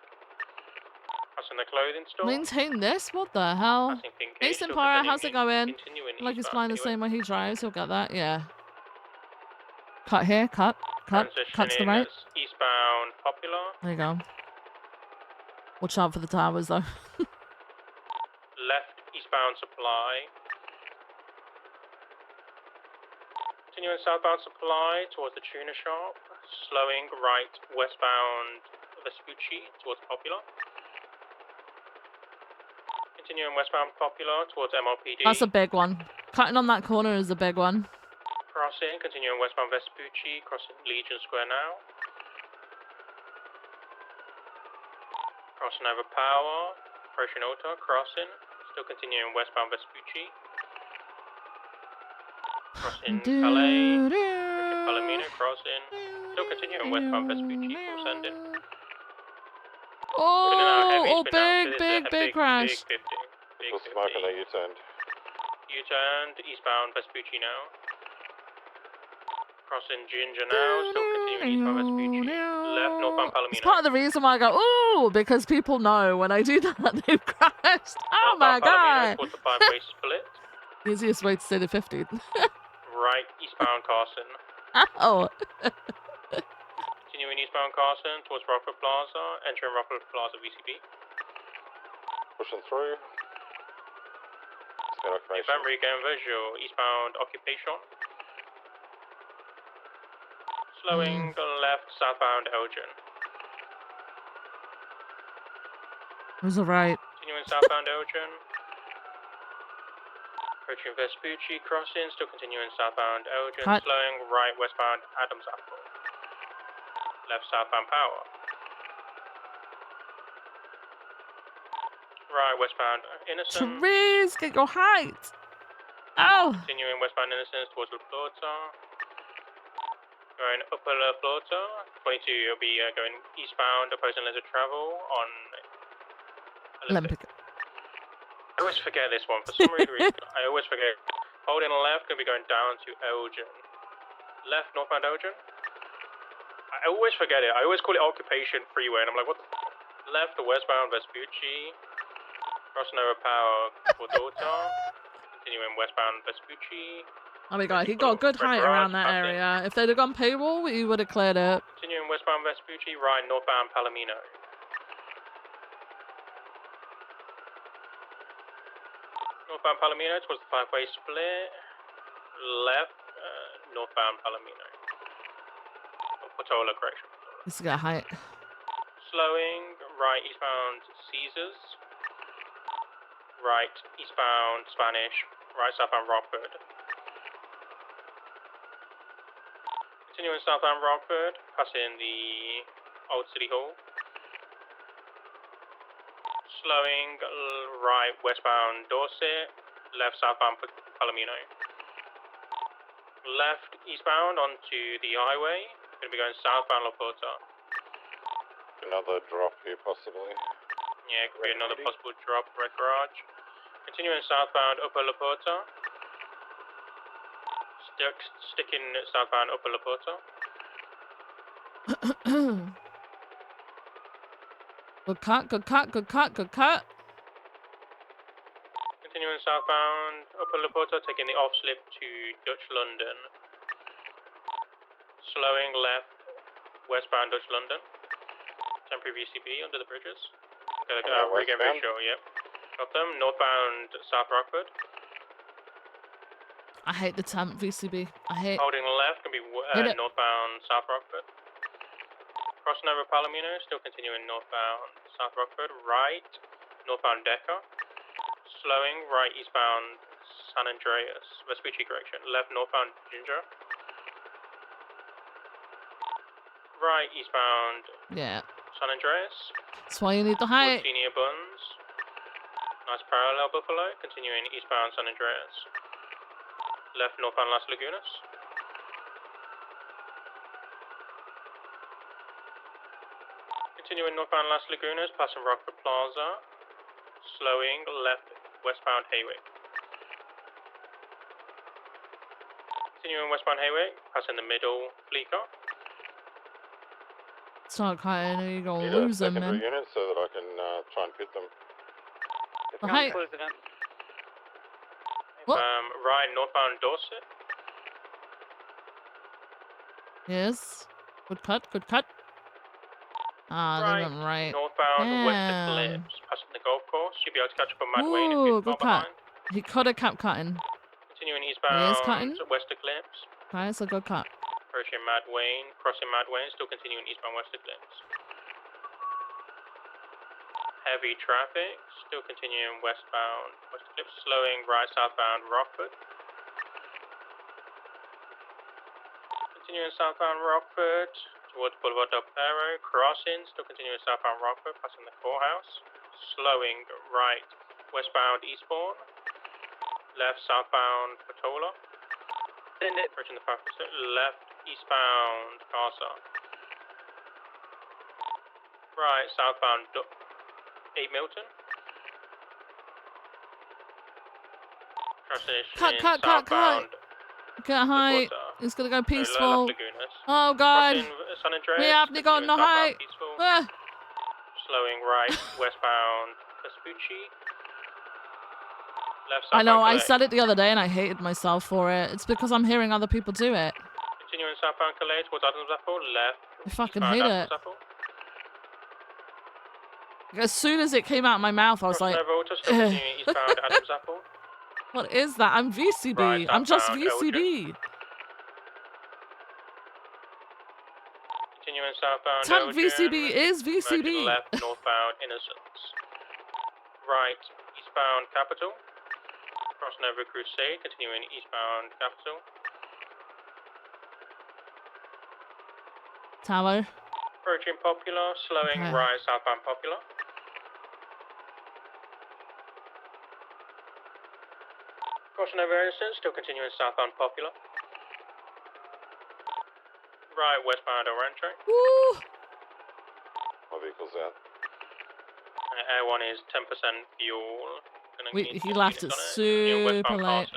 Passing the clothing store. Maintain this? What the hell? Passing Pink Hey, Gate, still Simpara, how's it going? continuing Like he's eastbound flying the Haywick. same way he drives, he'll get that, yeah. Cut here, cut, cut to the Transitioning right. eastbound Popular. There you go. Watch out for the towers, though. Left eastbound Supply. Continuing southbound Supply towards the tuna shop. Slowing right westbound Vespucci towards Popular. Continuing westbound Popular towards MLPD. That's a big one. Cutting on that corner is a big one. Crossing, continuing westbound Vespucci, crossing Legion Square now. Crossing over Power, approaching Alta, crossing. Still continuing westbound Vespucci. Crossing Palais, approaching Palomino, crossing. Still continuing westbound Vespucci, full sending. Oh, big crash. Big 50. Big Still 50. smoking there, you turned. U-turned, eastbound Vespucci now. Crossing Ginger now, still continuing eastbound Vespucci. Left, northbound Palomino. It's part of the reason why I go, ooh, because people know when I do that, they've crashed. Oh my god. Towards the 5-way split. Easiest way to say the 50. Right, eastbound Carson. Oh. Continuing eastbound Carson towards Rockford Plaza, entering Rockford Plaza VCB. Pushing through. Eastbound regain visual, eastbound Occupation. Slowing left, southbound Elgin. It was alright. Continuing southbound Elgin. Approaching Vespucci, crossing, still continuing southbound Elgin. Cut. Slowing right, westbound Adams Apple. Left, southbound Power. Right, westbound Innocent. Therese, get your height. Oh. Continuing westbound Innocence towards La Plata. Going upper La Plata. 22, you'll be going eastbound, opposing lanes of travel on Olympic. I always forget this one. For some reason, I always forget. Holding left, going to be going down to Elgin. Left, northbound Elgin. I always forget it. I always call it Occupation Freeway, and I'm like, what the left, the westbound Vespucci. Crossing over Power towards Alta. Continuing westbound Vespucci. Oh my god, he got good height around that area. If they'd have gone paywall, he would have cleared it. Continuing westbound Vespucci, right, northbound Palomino. Northbound Palomino towards the 5-way split. Left, northbound Palomino. Patola, correction. This got height. Slowing, right eastbound Caesars. Right eastbound Spanish. Right southbound Rockford. Continuing southbound Rockford, passing the Old City Hall. Slowing, right westbound Dorset. Left southbound Palomino. Left eastbound onto the highway. Going to be going southbound La Porta. Another drop here, possibly. Yeah, could be another possible drop, red garage. Continuing southbound Upper La Porta. Sticking southbound Upper La Porta. Good cut, good cut, good cut, good cut. Continuing southbound Upper La Porta, taking the off slip to Dutch London. Slowing left westbound Dutch London. Temporary VCB under the bridges. Regain visual, yep. Got them. Northbound South Rockford. I hate the temp VCB. I hate. Holding left can be northbound South Rockford. Crossing over Palomino, still continuing northbound South Rockford. Right, northbound Decker. Slowing, right eastbound San Andreas. Vespucci correction. Left northbound Ginger. Right eastbound San Andreas. That's why you need the height. Senior Buns. Nice parallel Buffalo. Continuing eastbound San Andreas. Left northbound Las Lagunas. Continuing northbound Las Lagunas, passing Rockford Plaza. Slowing left westbound Haywick. Continuing westbound Haywick, passing the middle Fleeca. Start cutting, or you're gonna Need lose a them, secondary man. unit so that I can try and pit them. The height. What? Right northbound Dorset. Yes. Good cut, good cut. Ah, they went right. Northbound West Damn. Eclipse, passing the golf course. You'll be able to catch up on Mad Wayne if Ooh, you're good far cut. behind. He could have kept cutting. Continuing He is eastbound cutting. West Eclipse. Okay, it's a good cut. Approaching Mad Wayne, crossing Mad Wayne, still continuing eastbound West Eclipse. Heavy traffic, still continuing westbound West Eclipse, slowing right southbound Rockford. Continuing southbound Rockford towards Boulevard del Perro, crossing, still continuing southbound Rockford, passing the courthouse. Slowing right westbound Eastbourne. Left southbound Patola. Approaching the 5%. Left eastbound Casa. Right southbound 8 Milton. Cut. Get height. It's gonna go peaceful. Oh god. We haven't got no height. Slowing right westbound Vespucci. Left I know, southbound I Calais. said it the other day and I hated myself for it. It's because I'm hearing other people do it. Continuing southbound Calais towards Adams Apple. Left. I fucking eastbound hate Adams it. Apple. As soon as it came out of my mouth, I was like, Crossing over Alta, still continuing eastbound Adams Apple. what is that? I'm VCB. Right, I'm just southbound VCB. Continuing southbound Temp Elgin. VCB is VCB. Merging left northbound Innocence. Right eastbound Capital. Crossing over Crusade, continuing eastbound Capital. Tower. Approaching Popular, slowing Okay. right southbound Popular. Crossing over Innocence, still continuing southbound Popular. Right westbound El Rancho. Woo! My vehicle's out. Air 1 is 10% fuel. He left it super late.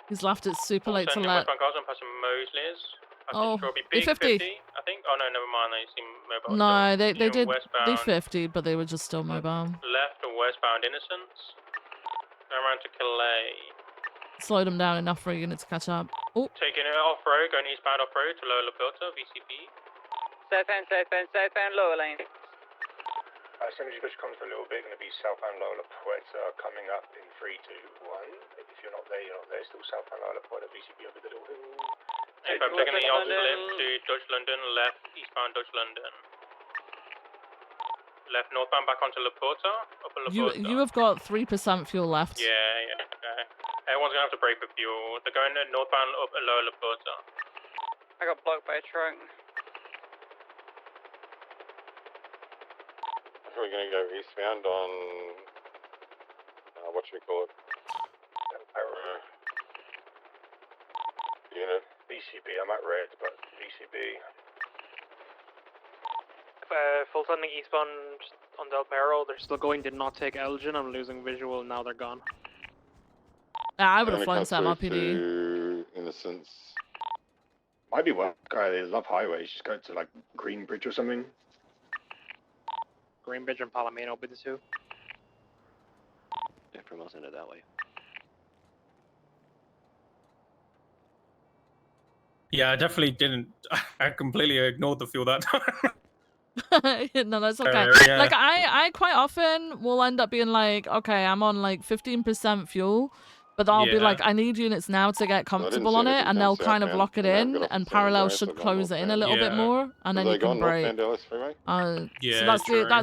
He's left it super late to let. Westbound Carson, passing Mosley's. Oh, Big E50. 50, I think. Oh no, never mind. They seem mobile. No, still. they Continuing did westbound, D50, but they were just still mobile. Left or westbound Innocence. Going around to Calais. Slowed them down enough for a unit to catch up. Oh, Taking it off road, going eastbound off road to Lower La Porta, VCP. Southbound, lower lane. as soon as you push comes for a little bit, going to be southbound Lola Puerta coming up in 3, 2, 1. If you're not there, you're not there. Still southbound Lola Puerta, VCB over the little hill. If I'm taking the opposite left to Dutch London, left eastbound Dutch London. Left northbound back onto Laporta, upper Laporta. You have got 3% fuel left. Yeah, okay. Everyone's gonna have to brake for fuel. They're going northbound up lower Laporta. I got blocked by a truck. We're going to go eastbound on, what should we call it? Unit. VCB, I'm at red, but VCB. Full sending eastbound on Del Perro. They're still going, did not take Elgin. I'm losing visual, now they're gone. I would have Gonna flown come Sam through RPD. to Innocence. Might be one guy, they love highways, just go to like Greenbridge or something. Greenbridge and Palomino will be the two. Yeah, pretty much ended that way. Yeah, I definitely didn't. I completely ignored the fuel that time. No, that's okay. Yeah. Like I quite often will end up being like, okay, I'm on like 15% fuel, but I'll be Yeah. like, I need units now to get comfortable on it, and they'll kind of lock it in, and parallel should close it in a little bit more, and then you can brake.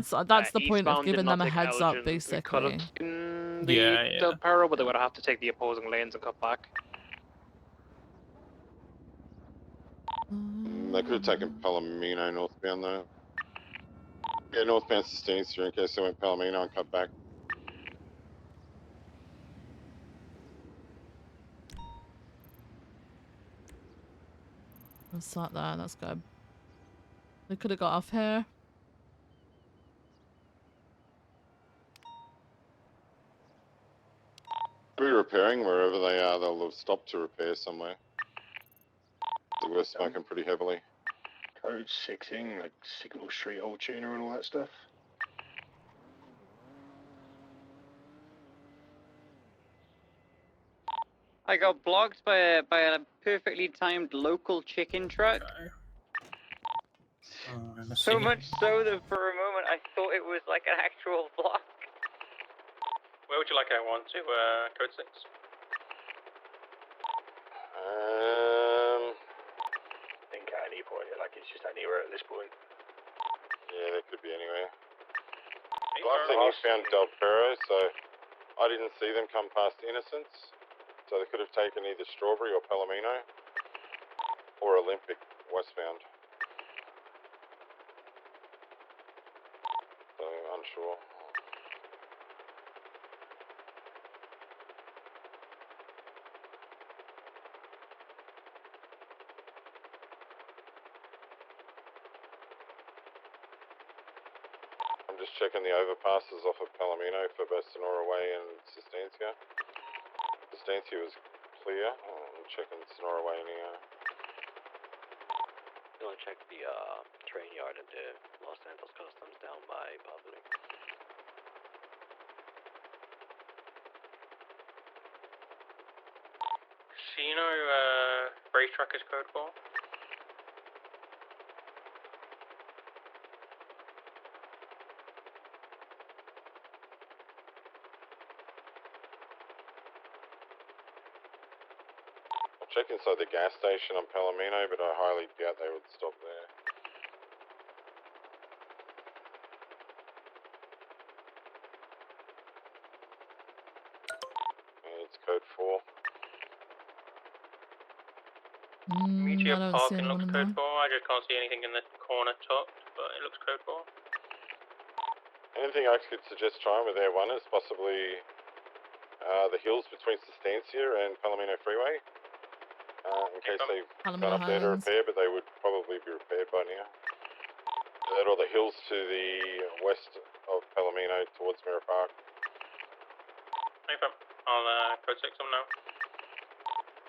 So that's the point of Eastbound did giving not them a take heads Elgin. up, We basically. could have taken the Del Perro, but they would have to take the opposing lanes and cut back. They could have taken Palomino northbound though. Yeah, northbound Sustains through in case they went Palomino and cut back. Let's start there. That's good. They could have got off here. Be repairing wherever they are. They'll have stopped to repair somewhere. They were smoking pretty heavily. Code 6ing, like Signal Street Old Tuner and all that stuff. I got blocked by a perfectly timed local chicken truck. So much so that for a moment I thought it was like an actual block. Where would you like everyone to? Code 6. I think at any point, like it's just anywhere at this point. Yeah, they could be anywhere. Last thing we found Del Perro, so I didn't see them come past Innocence. So they could have taken either Strawberry or Palomino or Olympic westbound. So unsure. I'm just checking the overpasses off of Palomino for both Sonora Way and Sustancia. Sustancia was clear. I'm checking Sonora Way now. You want to check the train yard into Los Santos Customs down by Public. So you know, racetrack is code 4? Check inside the gas station on Palomino, but I highly doubt they would stop there. It's code 4. Meteor I don't see parking anyone looks in code there. 4. I just can't see anything in the corner top, but it looks code 4. Anything I could suggest trying with Air 1 is possibly the hills between Sustancia and Palomino Freeway. In case they've gone up there to repair, but they would probably be repaired by now. That or the hills to the west of Palomino towards Mirror Park. No problem. I'll code 6 them now.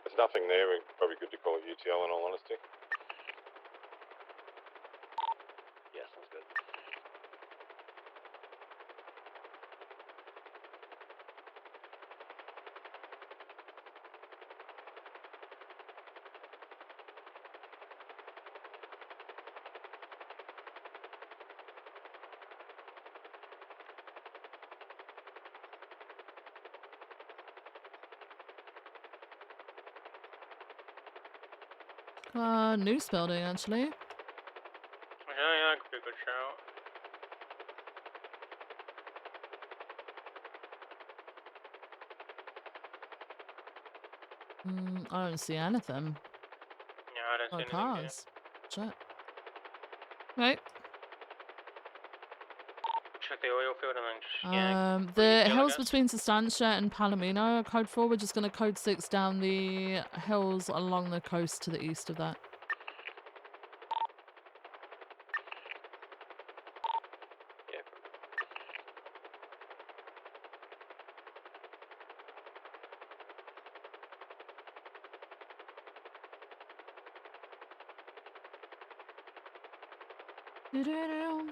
There's nothing there, we're probably good to call it UTL in all honesty. Yeah, sounds good. Noose building, actually. Yeah, that could be a good shout. I don't see anything. Yeah, I don't No see anything here. cars. Shit. Right. Check the oil field and then just, yeah. The ETL, I hills guess. between Sustancia and Palomino are code 4. We're just going to code 6 down the hills along the coast to the east of that. Yeah. Doo-doo-doo.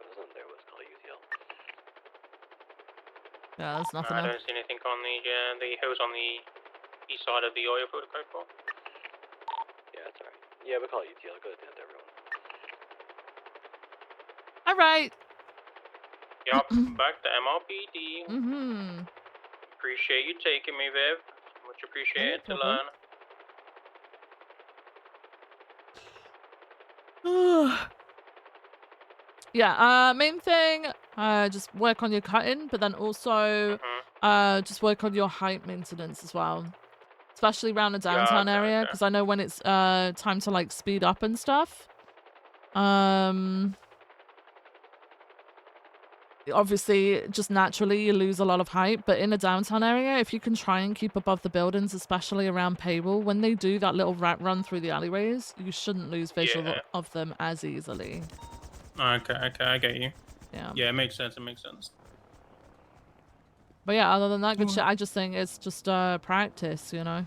Sundayy was called UTL. Yeah, there's nothing I there. don't see anything on the hills on the east side of the oil field code 4. Yeah, that's alright. Yeah, we call it UTL. Go ahead, everyone. All right. Yup, back to MRPD. Mm-hmm. Appreciate you taking me, Viv. Much appreciated to problem. learn. Yeah, main thing, just work on your cutting, but then also just work on your height maintenance as well. Especially around the downtown area, because I know when it's time to like speed up and stuff. Obviously, just naturally you lose a lot of height, but in a downtown area, if you can try and keep above the buildings, especially around Paywall, when they do that little rat run through the alleyways, you shouldn't lose visual of them as easily. Okay, I get you. Yeah. Yeah, it makes sense, it makes sense. But yeah, other than that good shit, I just think it's just practice, you know?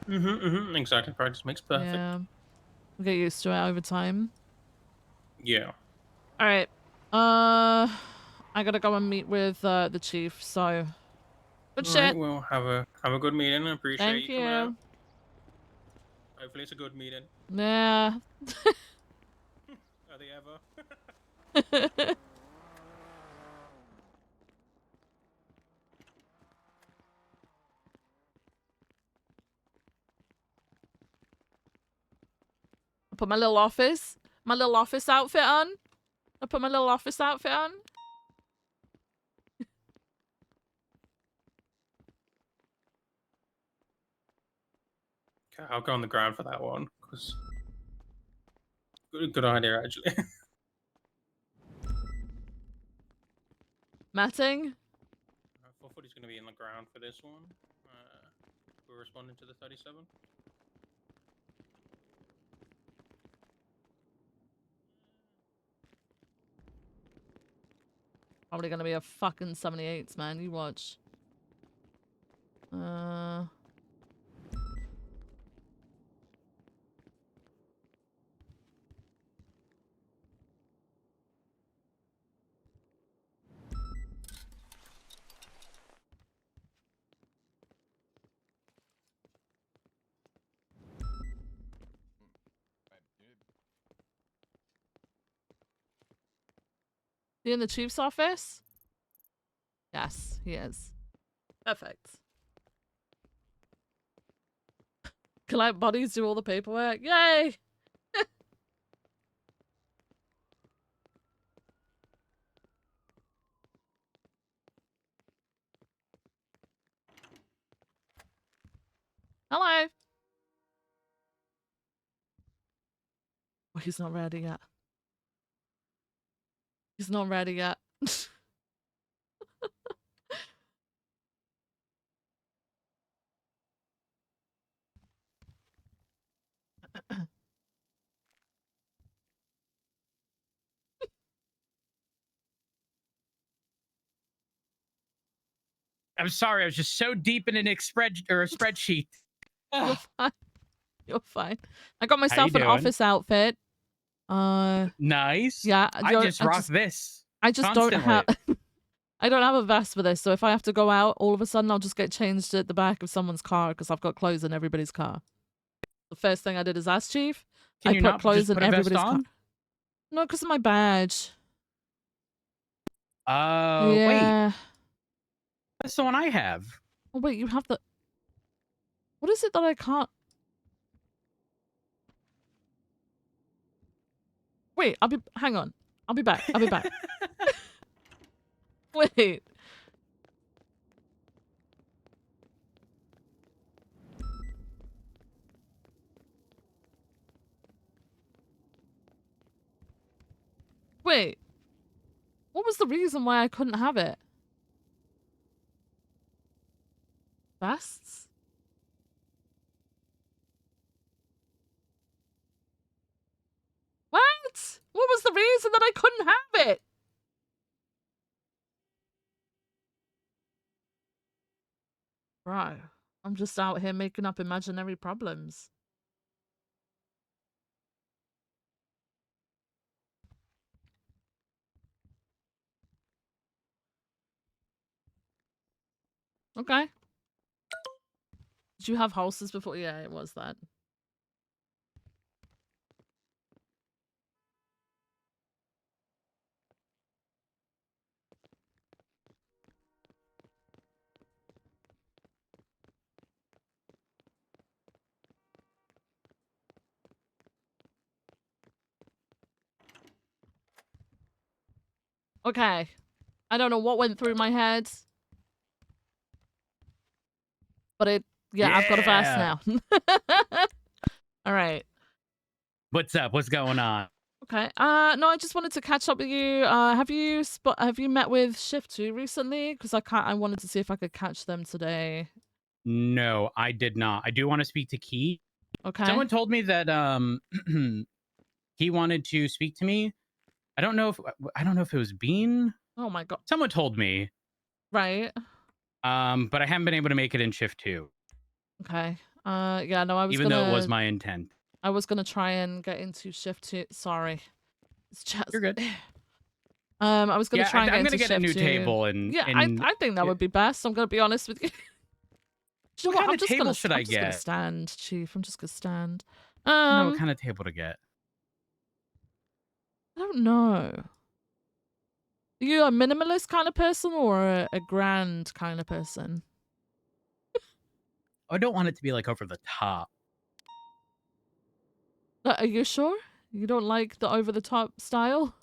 Exactly, practice makes perfect. Yeah. We'll get used to it over time. Yeah. Alright. I gotta go and meet with the chief, so good shit. Alright, well, have a good meeting. I appreciate Thank you coming out. you. Hopefully it's a good meeting. Yeah. Are they ever? I put my little office outfit on. I put my little office outfit on. Okay, I'll go on the ground for that one. Cause good idea, actually. Matting? 440's going to be in the ground for this one. We're responding to the 37. Probably gonna be a fucking 78s, man. You watch. He in the chief's office? Yes, he is. Perfect. Collect bodies, do all the paperwork. Yay! Hello. Oh, he's not ready yet. He's not ready yet. I'm sorry, I was just so deep in a spreadsheet. You're fine. You're fine. I got myself an office outfit. Nice. Yeah. I just rock this. I just constantly. don't have. I don't have a vest for this, so if I have to go out, all of a sudden I'll just get changed at the back of someone's car because I've got clothes in everybody's car. The first thing I did as ass chief, Can you I put not clothes just in put a vest everybody's car. on? No, because of my badge. Wait. Yeah. That's the one I have. Oh, wait, you have the... What is it that I can't... Wait, hang on. I'll be back. I'll be back. Wait. Wait. What was the reason why I couldn't have it? Vests? What? What was the reason that I couldn't have it? Bro, I'm just out here making up imaginary problems. Okay. Did you have holsters before? Yeah, it was that. Okay. I don't know what went through my head. But yeah, I've got a vest now. All right. What's up? What's going on? Okay. No, I just wanted to catch up with you. Have you met with Shift 2 recently? Because I wanted to see if I could catch them today. No, I did not. I do want to speak to Key. Okay. Someone told me that he wanted to speak to me. I don't know if it was Bean. Oh my god. Someone told me. Right. But I haven't been able to make it in Shift 2. Okay. Yeah, no, I was Even though it was my intent. I was gonna try and get into Shift 2. Sorry. It's just... You're good. I was gonna try and get I'm into gonna get a new Shift 2. table and yeah, I think that would be best. I'm gonna be honest with you. What kind of table should I I'm just gonna get? stand, Chief. I'm just gonna stand. I don't know what kind of table to get. I don't know. Are you a minimalist kind of person or a grand kind of person? I don't want it to be like over the top. Are you sure? You don't like the over the top style?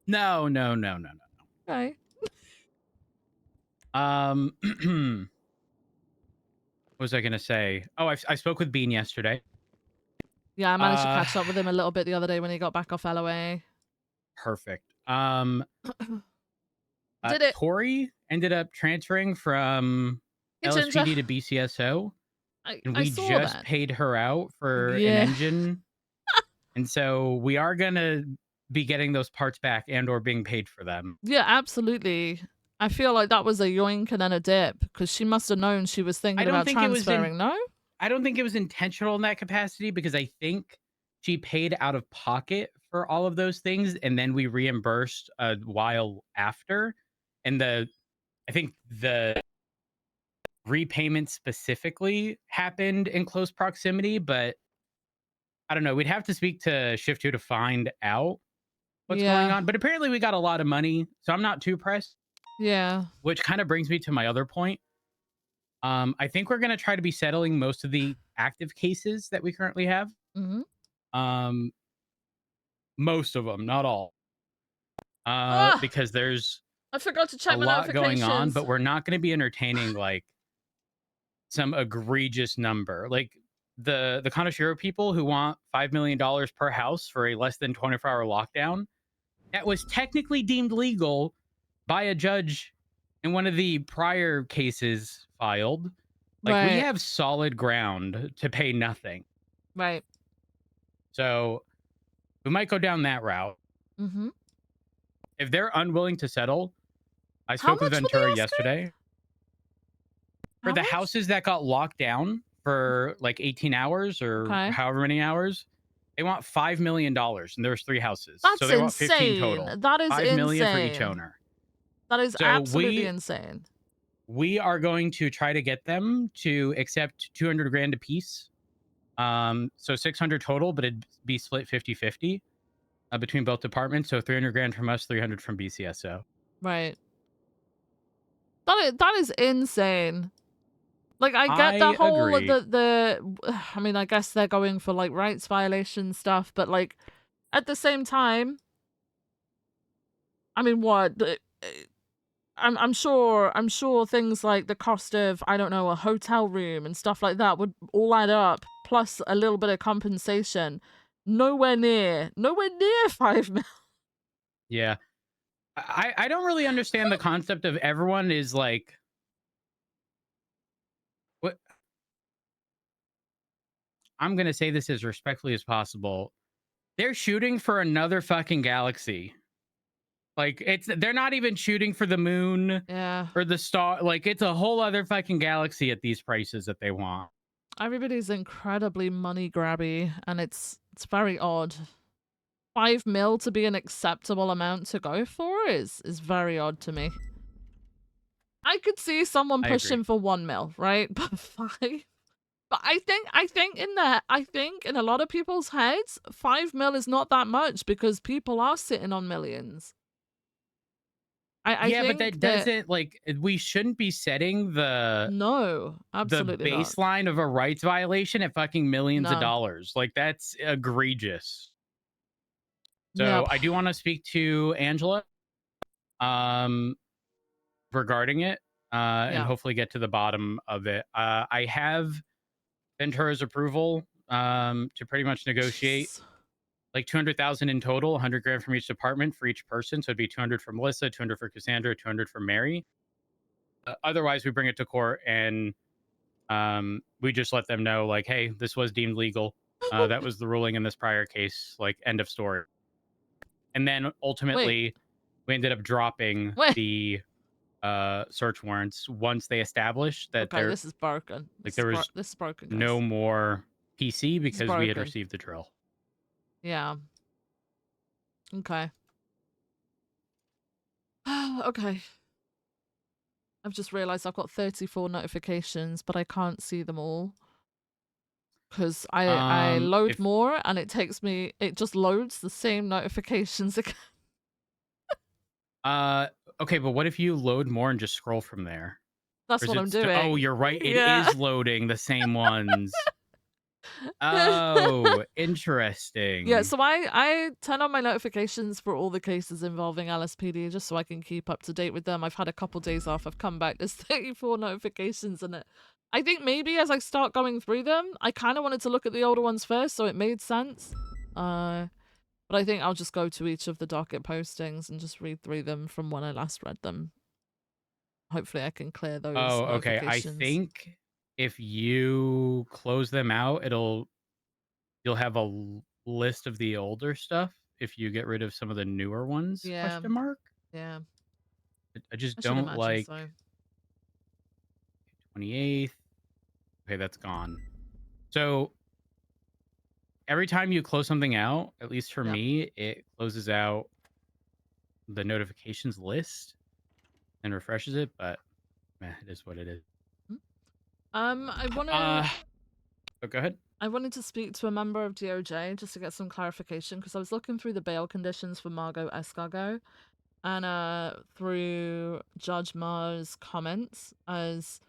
No. Okay. What was I gonna say? Oh, I spoke with Bean yesterday. Yeah, I managed to catch up with him a little bit the other day when he got back off LOA. Perfect. Did it? Tori ended up transferring from LSPD to BCSO. And we just paid her out for an engine. And so we are going to be getting those parts back and or being paid for them. Yeah, absolutely. I feel like that was a yoink and then a dip because she must have known she was thinking about transferring, no? I don't think it was intentional in that capacity because I think she paid out of pocket for all of those things and then we reimbursed a while after. And I think the repayment specifically happened in close proximity, but I don't know. We'd have to speak to Shift 2 to find out what's going on. But apparently we got a lot of money, so I'm not too pressed. Yeah. Which kind of brings me to my other point. I think we're going to try to be settling most of the active cases that we currently have. Mm-hmm. Most of them, not all. Because there's I forgot to check a my lot going on, notifications. but we're not going to be entertaining like some egregious number. Like the Connoisseur people who want $5 million per house for a less than 24-hour lockdown, that was technically deemed legal by a judge in one of the prior cases filed. Like we have solid ground to pay nothing. Right. So we might go down that route. Mm-hmm. If they're unwilling to settle, I spoke with Ventura yesterday. For the houses that got locked down for like 18 hours or however many hours, they want $5 million, and there's 3 houses. That's so they want 15 insane. total. That is $5 million for each owner. That is absolutely insane. We are going to try to get them to accept 200 grand a piece. So 600 total, but it'd be split 50-50. between both departments. So 300 grand from us, 300 from BCSO. Right. That is insane. Like, I get the I whole agree. I mean, I guess they're going for like rights violation stuff, but like at the same time, I mean, what? I'm sure things like the cost of, I don't know, a hotel room and stuff like that would all add up, plus a little bit of compensation. Nowhere near 5 mil. Yeah. I don't really understand the concept of everyone is like, what? I'm going to say this as respectfully as possible. They're shooting for another fucking galaxy. Like, they're not even shooting for the moon or the star. Like, it's a whole other fucking galaxy at these prices that they want. Everybody's incredibly money grabby, and it's very odd. 5 mil to be an acceptable amount to go for is very odd to me. I could see someone pushing for 1 mil, right? But 5. But I think in a lot of people's heads, 5 mil is not that much because people are sitting on millions. I think but that doesn't, like, we shouldn't be setting no, absolutely the baseline of a rights violation at fucking millions of No. dollars. Like, that's egregious. So Yep. I do want to speak to Angela regarding it and Yeah. hopefully get to the bottom of it. I have Ventura's approval to pretty much negotiate like 200,000 in total, 100 grand from each department for each person. So it'd be 200 for Melissa, 200 for Cassandra, 200 for Mary. Otherwise, we bring it to court and we just let them know, like, hey, this was deemed legal. That was the ruling in this prior case. Like, end of story. And then ultimately, we ended up dropping the search warrants once they established that Okay, this is broken. like there was this is broken, guys. no more PC because we had broken. received the drill. Yeah. Okay. Okay. I've just realized I've got 34 notifications, but I can't see them all. Because I load more and it just loads the same notifications again. Okay, but what if you load more and just scroll from there? That's what I'm doing. Oh, you're right. It Yeah. is loading the same ones. Oh, interesting. Yeah, so I turn on my notifications for all the cases involving LSPD just so I can keep up to date with them. I've had a couple days off. I've come back. There's 34 notifications in it. I think maybe as I start going through them, I kind of wanted to look at the older ones first, so it made sense. But I think I'll just go to each of the docket postings and just read through them from when I last read them. Hopefully I can clear those okay. I think if you close them out, you'll have a list of the older stuff if you get rid of some of the newer ones. Yeah. Question mark? Yeah. I just I should don't imagine like so. 28th. Okay, that's gone. So every time you close something out, at least for me, it closes out the notifications list and refreshes it, but it is what it is. I wanna go ahead. I wanted to speak to a member of DOJ just to get some clarification because I was looking through the bail conditions for Margot Escargot and through Judge Ma's comments as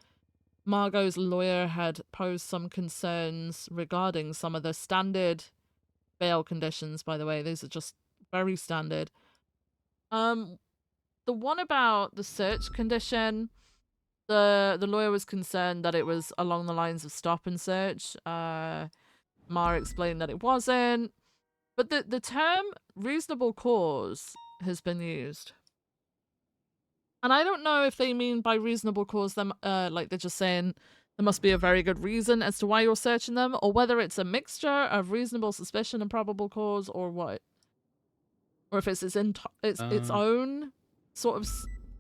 Margot's lawyer had posed some concerns regarding some of the standard bail conditions, by the way. These are just very standard. The one about the search condition, the lawyer was concerned that it was along the lines of stop and search. Mara explained that it wasn't. But the term reasonable cause has been used. And I don't know if they mean by reasonable cause them like they're just saying there must be a very good reason as to why you're searching them, or whether it's a mixture of reasonable suspicion and probable cause, or what. Or if it's its own sort of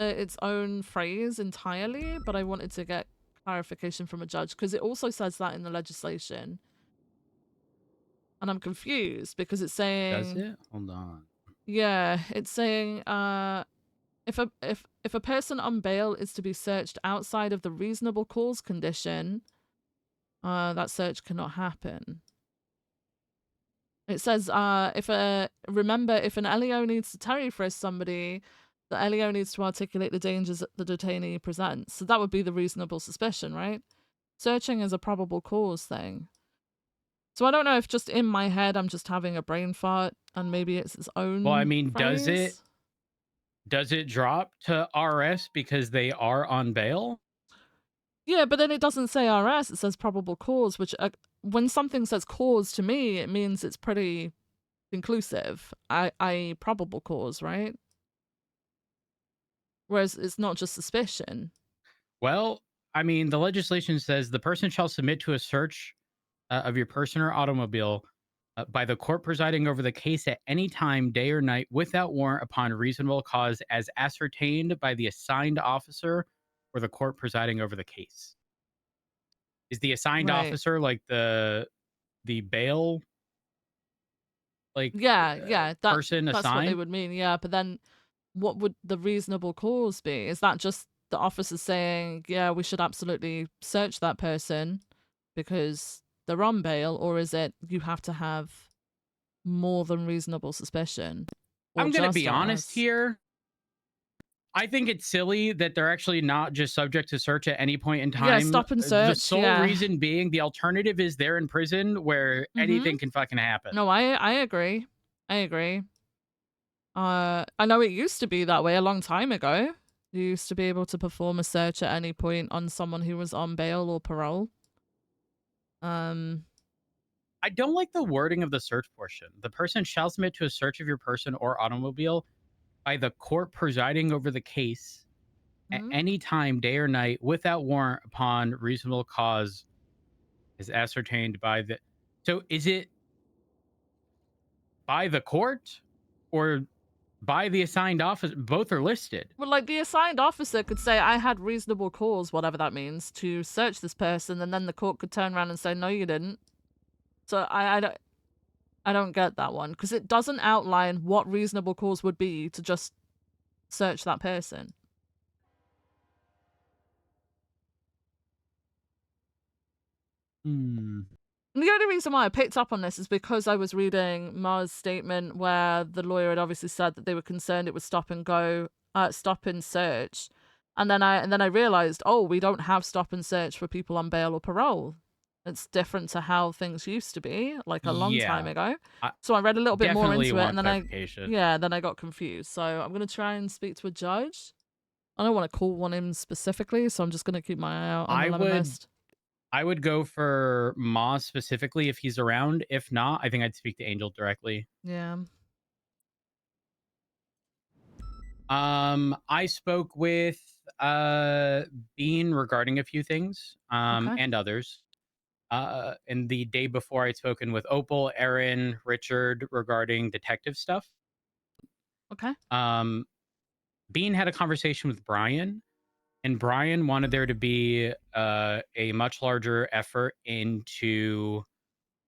its own phrase entirely, but I wanted to get clarification from a judge because it also says that in the legislation. And I'm confused because it's saying... Does it? Hold on. Yeah, it's saying if a person on bail is to be searched outside of the reasonable cause condition, that search cannot happen. It says, if an LEO needs to Terry frisk somebody, the LEO needs to articulate the dangers that the detainee presents. So that would be the reasonable suspicion, right? Searching is a probable cause thing. So I don't know if just in my head I'm just having a brain fart and maybe it's its own Well, I mean, phrase. does it drop to RS because they are on bail? Yeah, but then it doesn't say RS, it says probable cause, which when something says cause to me, it means it's pretty inclusive, i.e. probable cause, right? Whereas it's not just suspicion. Well, I mean, the legislation says the person shall submit to a search of your person or automobile by the court presiding over the case at any time, day or night, without warrant upon reasonable cause as ascertained by the assigned officer or the court presiding over the case. Is the assigned officer like the bail person that's assigned? what they would mean, yeah. But then what would the reasonable cause be? Is that just the officer saying, yeah, we should absolutely search that person because they're on bail, or is it you have to have more than reasonable suspicion? I'm going to be honest here. I think it's silly that they're actually not just subject to search at any point in time. Yeah, stop and search. The sole reason being the alternative is they're in prison where anything can fucking happen. No, I agree. I agree. I know it used to be that way a long time ago. You used to be able to perform a search at any point on someone who was on bail or parole. I don't like the wording of the search portion. The person shall submit to a search of your person or automobile by the court presiding over the case at any time, day or night, without warrant upon reasonable cause is ascertained by the... So is it by the court or by the assigned officer? Both are listed. Well, like the assigned officer could say, I had reasonable cause, whatever that means, to search this person, and then the court could turn around and say, no, you didn't. So I don't get that one, because it doesn't outline what reasonable cause would be to just search that person. And the only reason why I picked up on this is because I was reading Ma's statement where the lawyer had obviously said that they were concerned it would stop and search. And then I realized, oh, we don't have stop and search for people on bail or parole. It's different to how things used to be, like a long time ago. So I read a little bit more into it, and then I got confused. So I'm gonna try and speak to a judge. I don't want to call one in specifically, so I'm just gonna keep my eye out on the lemon mist. I would go for Moz specifically if he's around. If not, I think I'd speak to Angel directly. Yeah. I spoke with Bean regarding a few things, and others. And the day before, I'd spoken with Opal, Aaron, Richard regarding detective stuff. Okay. Bean had a conversation with Brian, and Brian wanted there to be a much larger effort into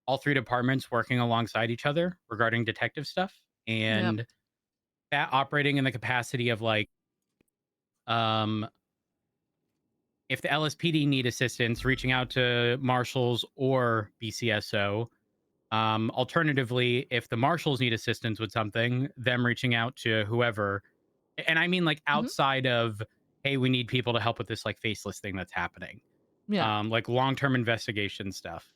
all three departments working alongside each other regarding detective stuff, and that operating in the capacity of like, if the LSPD need assistance, reaching out to marshals or BCSO. Alternatively, if the marshals need assistance with something, them reaching out to whoever. And I mean like outside of, hey, we need people to help with this like faceless thing that's happening. Yeah. Like long-term investigation stuff.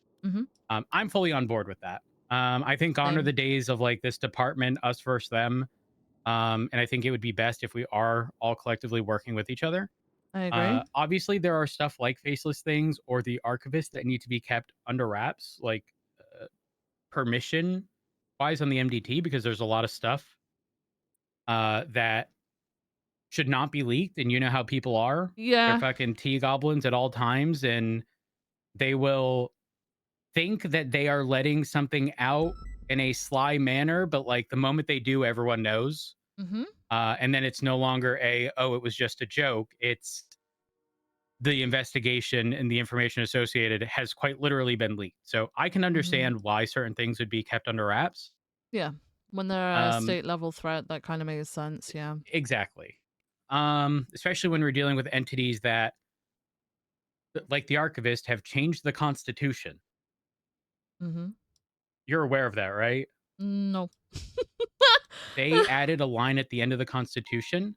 I'm fully on board with that. I think gone are the days of like this department, us versus them. And I think it would be best if we are all collectively working with each other. I agree. Obviously, there are stuff like faceless things or the archivist that need to be kept under wraps, like permission wise on the MDT, because there's a lot of stuff that should not be leaked. And you know how people are. Yeah. They're fucking T-goblins at all times, and they will think that they are letting something out in a sly manner, but like the moment they do, everyone knows. And then it's no longer it was just a joke. It's the investigation and the information associated has quite literally been leaked. So I can understand why certain things would be kept under wraps. Yeah. When they're a state level threat, that kind of makes sense. Yeah. Exactly. Especially when we're dealing with entities that, like the archivist, have changed the Constitution. You're aware of that, right? No. They added a line at the end of the Constitution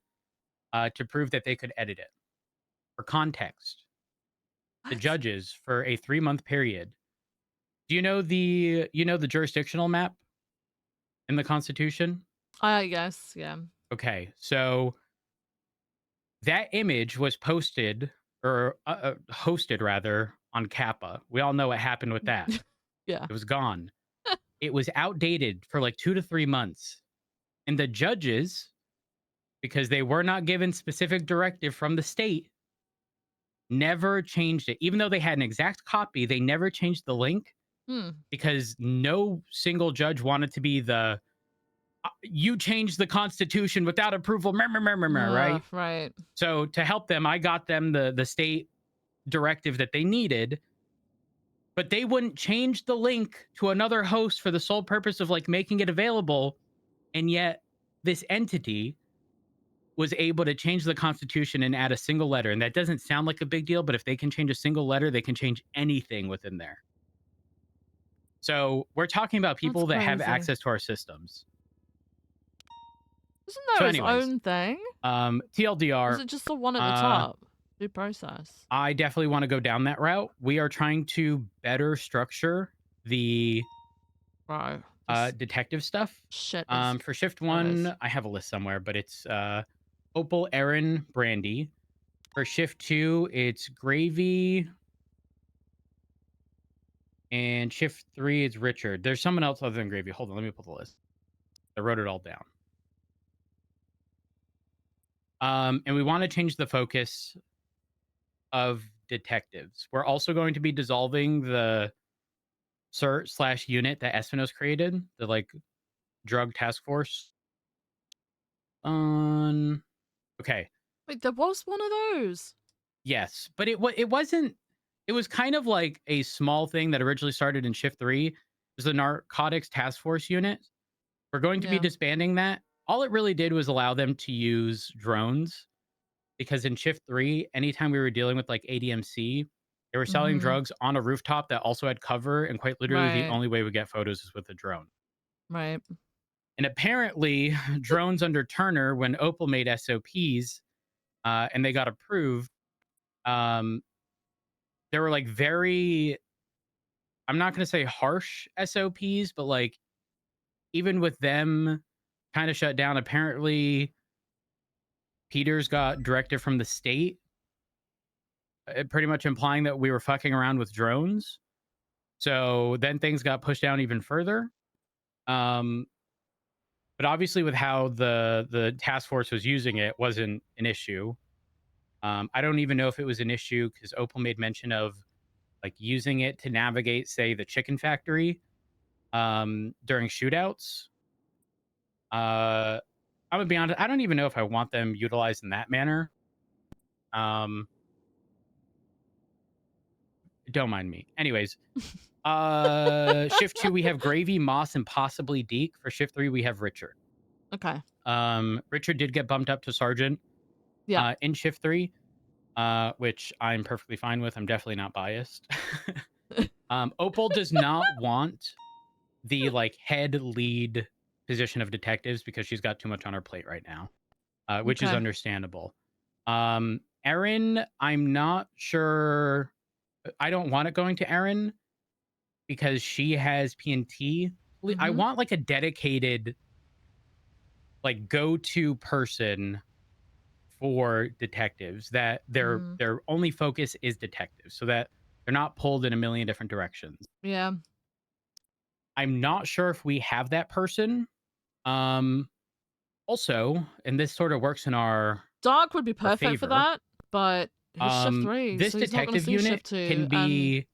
to prove that they could edit it. For context, the judges for a 3-month period. Do you know the jurisdictional map in the Constitution? Yes, yeah. Okay, so that image was posted or hosted rather on Kappa. We all know what happened with that. Yeah. It was gone. It was outdated for like 2 to 3 months. And the judges, because they were not given specific directive from the state, never changed it. Even though they had an exact copy, they never changed the link because no single judge wanted to be the you changed the Constitution without approval, right? Right. So to help them, I got them the state directive that they needed, but they wouldn't change the link to another host for the sole purpose of like making it available. And yet this entity was able to change the Constitution and add a single letter. And that doesn't sound like a big deal, but if they can change a single letter, they can change anything within there. So we're talking about people that have access to our systems. Isn't there its own thing? TLDR. Is it just the one at the top? Due process. I definitely want to go down that route. We are trying to better structure the detective stuff. Shit. For shift 1, I have a list somewhere, but it's Opal, Aaron, Brandy. For shift 2, it's Gravy. And shift 3 is Richard. There's someone else other than Gravy. Hold on, let me pull the list. I wrote it all down. And we want to change the focus of detectives. We're also going to be dissolving the CERT/unit that Espino's created, the like drug task force. Okay. Wait, there was one of those. Yes, but it wasn't. It was kind of like a small thing that originally started in shift 3. It was the narcotics task force unit. We're going to be disbanding that. All it really did was allow them to use drones, because in shift 3, anytime we were dealing with like ADMC, they were selling drugs on a rooftop that also had cover, and quite literally the only way we get photos is with a drone. Right. And apparently drones under Turner, when Opal made SOPs and they got approved, there were like very, I'm not going to say harsh SOPs, but like even with them kind of shut down, apparently Peters got directive from the state, pretty much implying that we were fucking around with drones. So then things got pushed down even further. But obviously with how the task force was using it wasn't an issue. I don't even know if it was an issue because Opal made mention of like using it to navigate, say, the chicken factory during shootouts. I'm gonna be honest, I don't even know if I want them utilized in that manner. Don't mind me. Anyways, shift 2 we have Gravy, Moss, and possibly Deke. For shift 3 we have Richard. Okay. Richard did get bumped up to sergeant in shift 3, which I'm perfectly fine with. I'm definitely not biased. Opal does not want the like head lead position of detectives because she's got too much on her plate right now, which is understandable. Erin, I'm not sure. I don't want it going to Erin because she has PNT. I want like a dedicated like go-to person for detectives that their only focus is detectives, so that they're not pulled in a million different directions. Yeah. I'm not sure if we have that person. Also, and this sort of works in our Dark would be perfect for that, but he's shift 3. This so he's detective not see unit shift 2, can be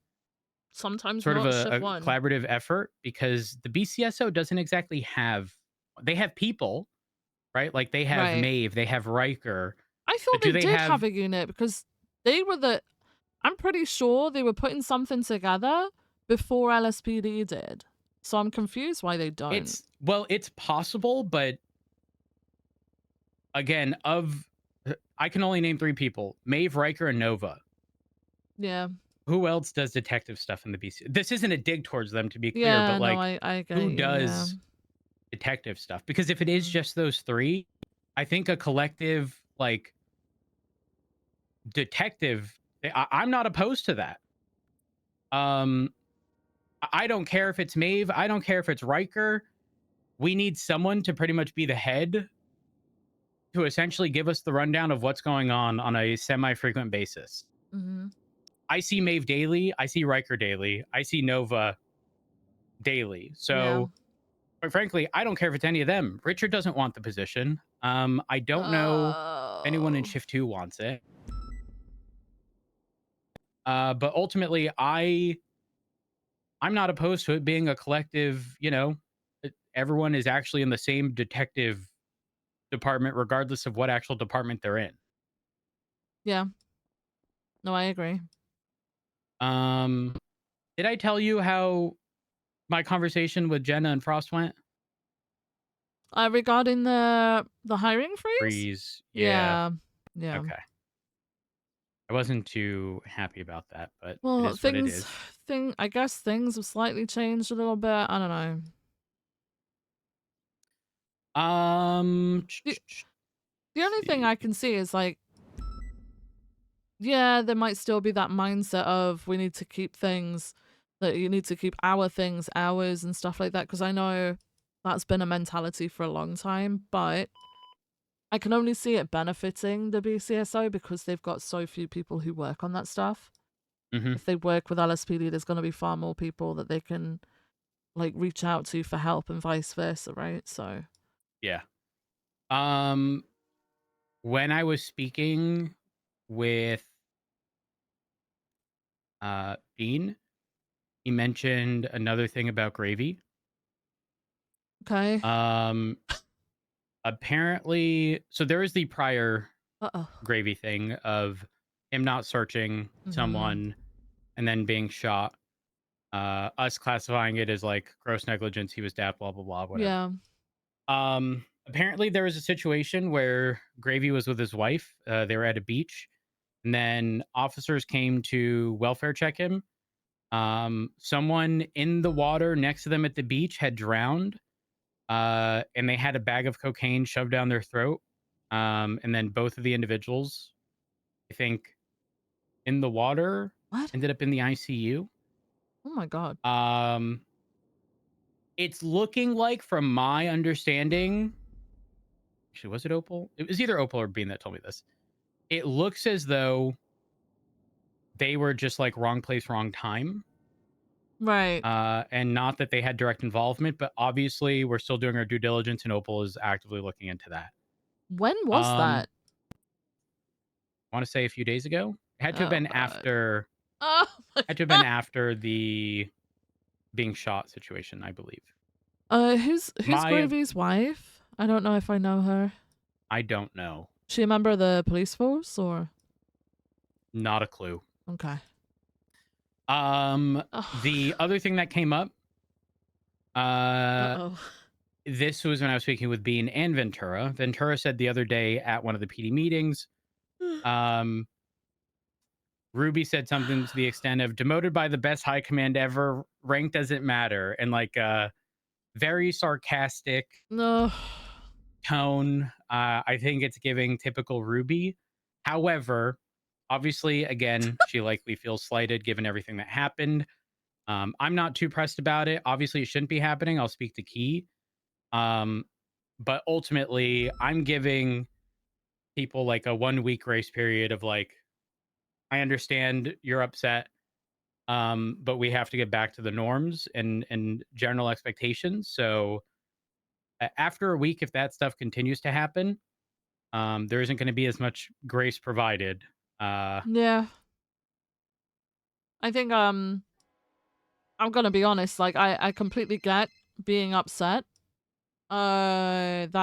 sometimes sort of not a shift 1. collaborative effort because the BCSO doesn't exactly have. They have people, right? Like they have Maeve, they have Riker. I thought they did have a unit because they were I'm pretty sure they were putting something together before LSPD did. So I'm confused why they don't. It's possible, but again, I can only name 3 people: Maeve, Riker, and Nova. Yeah. Who else does detective stuff in the BC? This isn't a dig towards them, to be clear, but like, no, I get who you, does detective stuff. Because if it is just those three, I think a collective like detective, I'm not opposed to that. I don't care if it's Maeve. I don't care if it's Riker. We need someone to pretty much be the head to essentially give us the rundown of what's going on a semi-frequent basis. I see Maeve daily. I see Riker daily. I see Nova daily. So, quite frankly, I don't care if it's any of them. Richard doesn't want the position. I don't know if anyone in Shift 2 wants it. But ultimately, I'm not opposed to it being a collective, you know, everyone is actually in the same detective department, regardless of what actual department they're in. Yeah. No, I agree. Did I tell you how my conversation with Jenna and Frost went? Regarding the hiring freeze? Yeah. Okay. I wasn't too happy about that, but it Well, is what it is. I guess things have slightly changed a little bit. I don't know. The only thing I can see is like, yeah, there might still be that mindset of we need to keep things, that you need to keep our things ours and stuff like that, because I know that's been a mentality for a long time, but I can only see it benefiting the BCSO because they've got so few people who work on that stuff. If they work with LSPD, there's going to be far more people that they can like reach out to for help and vice versa, right? So Yeah. When I was speaking with Bean, he mentioned another thing about Gravy. Okay. Apparently, so there was the prior Gravy thing of him not searching someone and then being shot. Us classifying it as like gross negligence, he was daft, blah blah blah, whatever. Yeah. Apparently there was a situation where Gravy was with his wife. They were at a beach, and then officers came to welfare check him. Someone in the water next to them at the beach had drowned, and they had a bag of cocaine shoved down their throat. And then both of the individuals, I think, in the water, ended up in the ICU. Oh my God. It's looking like, from my understanding, actually, was it Opal? It was either Opal or Bean that told me this. It looks as though they were just like wrong place, wrong time. Right. And not that they had direct involvement, but obviously we're still doing our due diligence, and Opal is actively looking into that. When was that? I want to say a few days ago. It had to have been after. Oh my had to have been after the being shot situation, I believe. Who's Gravy's wife? I don't know if I know her. I don't know. She a member of the police force or? Not a clue. Okay. The other thing that came up, this was when I was speaking with Bean and Ventura. Ventura said the other day at one of the PD meetings, Ruby said something to the extent of demoted by the best high command ever, rank doesn't matter, and like very sarcastic tone. I think it's giving typical Ruby. However, obviously, again, she likely feels slighted given everything that happened. I'm not too pressed about it. Obviously, it shouldn't be happening. I'll speak to Key. But ultimately, I'm giving people like a 1 week grace period of like, I understand you're upset, but we have to get back to the norms and general expectations. So after a week, if that stuff continues to happen, there isn't going to be as much grace provided. Yeah. I think I'm gonna be honest, like I completely get being upset. That's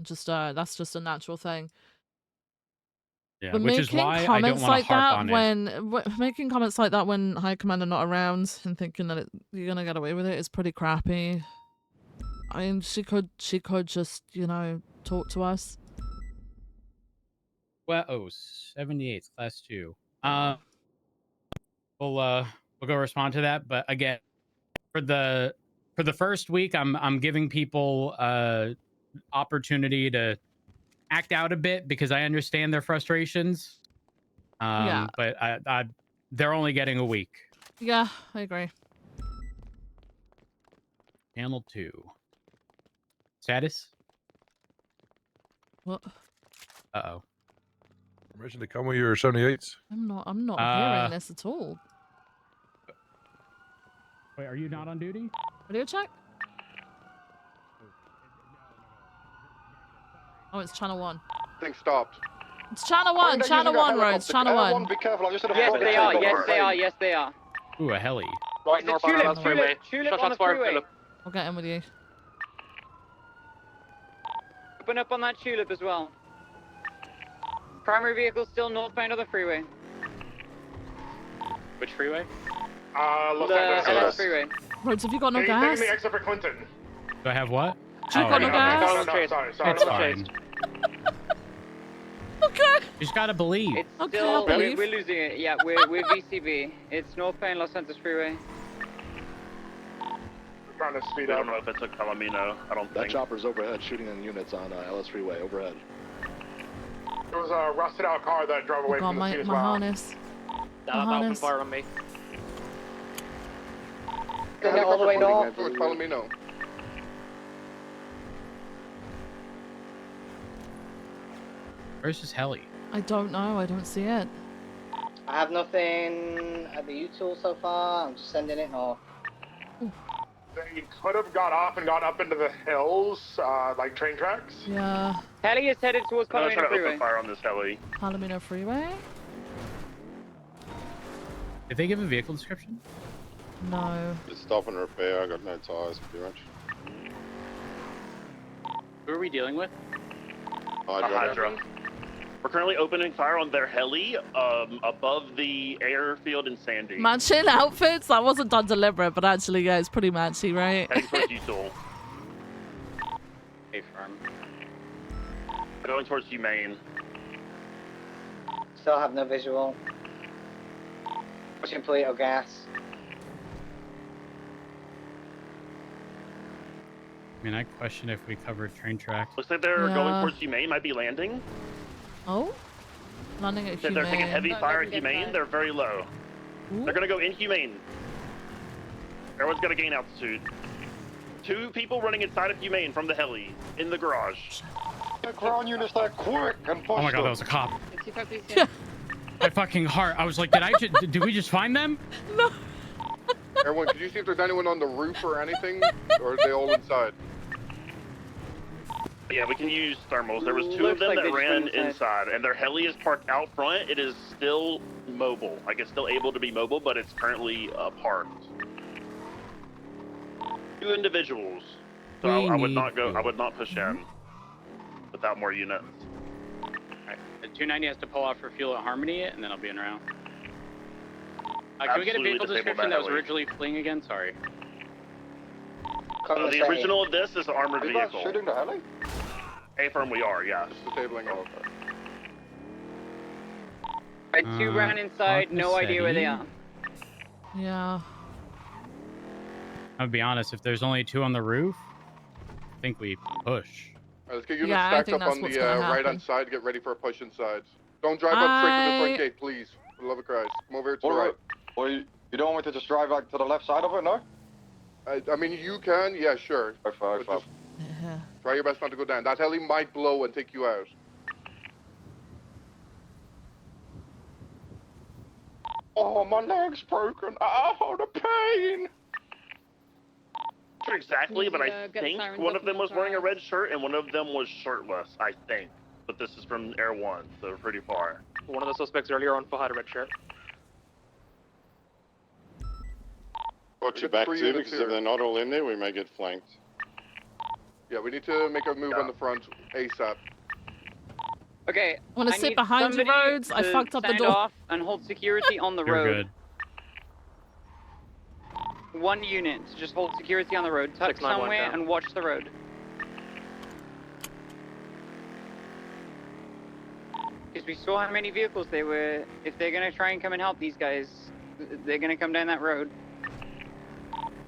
just a natural thing. Yeah, But which is why I don't want to harp on it. Making comments like that when High Command are not around and thinking that you're gonna get away with it is pretty crappy. I mean, she could just, you know, talk to us. Well, 78's class 2. We'll go respond to that. But again, for the for the first week, I'm giving people opportunity to act out a bit because I understand their frustrations. Yeah. But they're only getting a week. Yeah, I agree. Channel 2. Status? What? Uh-oh. Permission to come with your 78s? I'm not hearing this at all. Wait, are you not on duty? Video check? Oh, it's channel 1. Thing stopped. It's channel 1, channel 1, Rhodes, channel 1. Be careful, I just had a Yes, they are. Yes, they are. Yes, they are. Ooh, a heli. Right, northbound on the freeway. Tulip on Shots the fired, freeway. Philip. I'll get in with you. Open up on that tulip as well. Primary vehicle still northbound of the freeway. Which freeway? Los The Angeles. LS freeway. Rhodes, have you got no Taking gas? the exit for Clinton. Do I have what? You got no gas? No, sorry. It's fine. Okay. You just gotta believe. It's Okay, still, I'll believe. we're losing it. Yeah, we're VCB. It's northbound Los Santos freeway. We're trying to speed I up. don't know if it's a Palomino. I don't think. That chopper's overhead shooting in units on LS Freeway overhead. There was a rusted out car that drove away Oh, from the my scene as my well. harness. That open harness. fire on me. All the way north. Towards Palomino. Where's this heli? I don't know. I don't see it. I have nothing at the U-tool so far. I'm just sending it north. They could have got off and gone up into the hills, like train tracks. Yeah. Heli is headed towards I'm gonna try Palomino to freeway. open fire on this heli. Palomino Freeway? Did they give a vehicle description? No. Just stop and repair, I got no tires pretty much. Who are we dealing with? Hydra. We're currently opening fire on their heli above the airfield in Sandy. Matching outfits? That wasn't done deliberate, but actually, yeah, it's pretty matchy, right? Heading towards U-Tool. Hey, firm. Going towards Humane. Still have no visual. Pushing Polito gas. I mean, I question if we covered train tracks. Looks like they're Yeah. going towards Humane. Might be landing. Oh? Landing at They're taking heavy Humane. fire at Humane. They're very low. Ooh. They're gonna go Inhumane. Everyone's gonna gain altitude. 2 people running inside of Humane from the heli in the garage. The ground units there, quick and push Oh my god, them. that was a cop. My fucking heart. I was like, did we just find them? No. Everyone, could you see if there's anyone on the roof or anything? Or are they all inside? Yeah, we can use thermals. There was 2 of Looks them like that they just ran went inside. inside, and their heli is parked out front. It is still mobile. Like, it's still able to be mobile, but it's currently parked. 2 individuals. So I would not go. I would not push in without more units. Alright, the 290 has to pull out for fuel at Harmony, and then I'll be in around. Can we get a Absolutely vehicle disable description that that was heli. originally fleeing again? Sorry. The original of this is an armored Are you guys vehicle. shooting the heli? A-firm we are, yes. Just disabling it. Right, 2 ran inside, no idea where they are. Yeah. I'll be honest, if there's only 2 on the roof, I think we push. Alright, let's get units Yeah, I stacked think up that's on what's the gonna happen. right-hand side. Get ready for a push inside. Don't drive up straight to the front gate, please. For the love of Christ. Come over here to the right. Well, you don't want me to just drive like to the left side of it, no? I mean, you can, yeah, sure. But just Yeah. try your best not to go down. That heli might blow and take you out. Oh, my leg's broken. Oh, the pain. Not sure exactly, but I get the think sirens one up of them and was wearing a try. red shirt and one of them was shirtless, I think. But this is from Air 1, so pretty far. One of the suspects earlier on had a red shirt. Watch We your got back 3 too, units because here. if they're not all in there, we may get flanked. Yeah, we need to make a move on the front ASAP. Okay. I wanna sit need behind you, somebody Rhodes. I to fucked up the stand door. off and hold security on the You're road. good. 1 unit to just hold security on the road. Tuck 691 somewhere down. and watch the road. Because we saw how many vehicles they were. If they're gonna try and come and help these guys, they're gonna come down that road.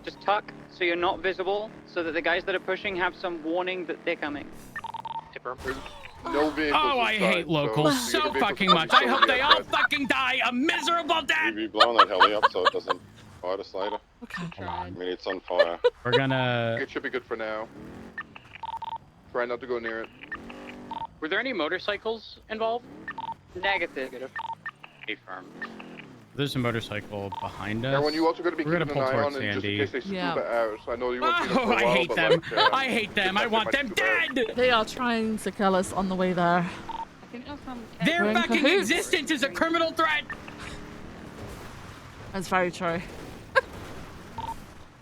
Just tuck, so you're not visible, so that the guys that are pushing have some warning that they're coming. No vehicles. Oh, I hate locals so fucking much. I hope they all fucking die a miserable death. We'll be blowing that heli up so it doesn't fight us later. Okay. I mean, it's on fire. We're gonna. It should be good for now. Try not to go near it. Were there any motorcycles involved? Negative. Affirm. There's a motorcycle behind us. Everyone, you also got to be We're keeping gonna an pull eye on towards it just in Sandy. case they scuba Yeah. out. I know you won't see them for a Oh, while, I hate but them. like, I hate them. I want them dead. They are trying to kill us on the way there. I think that's from Their We're in fucking cahoots. existence is a criminal threat. That's very true.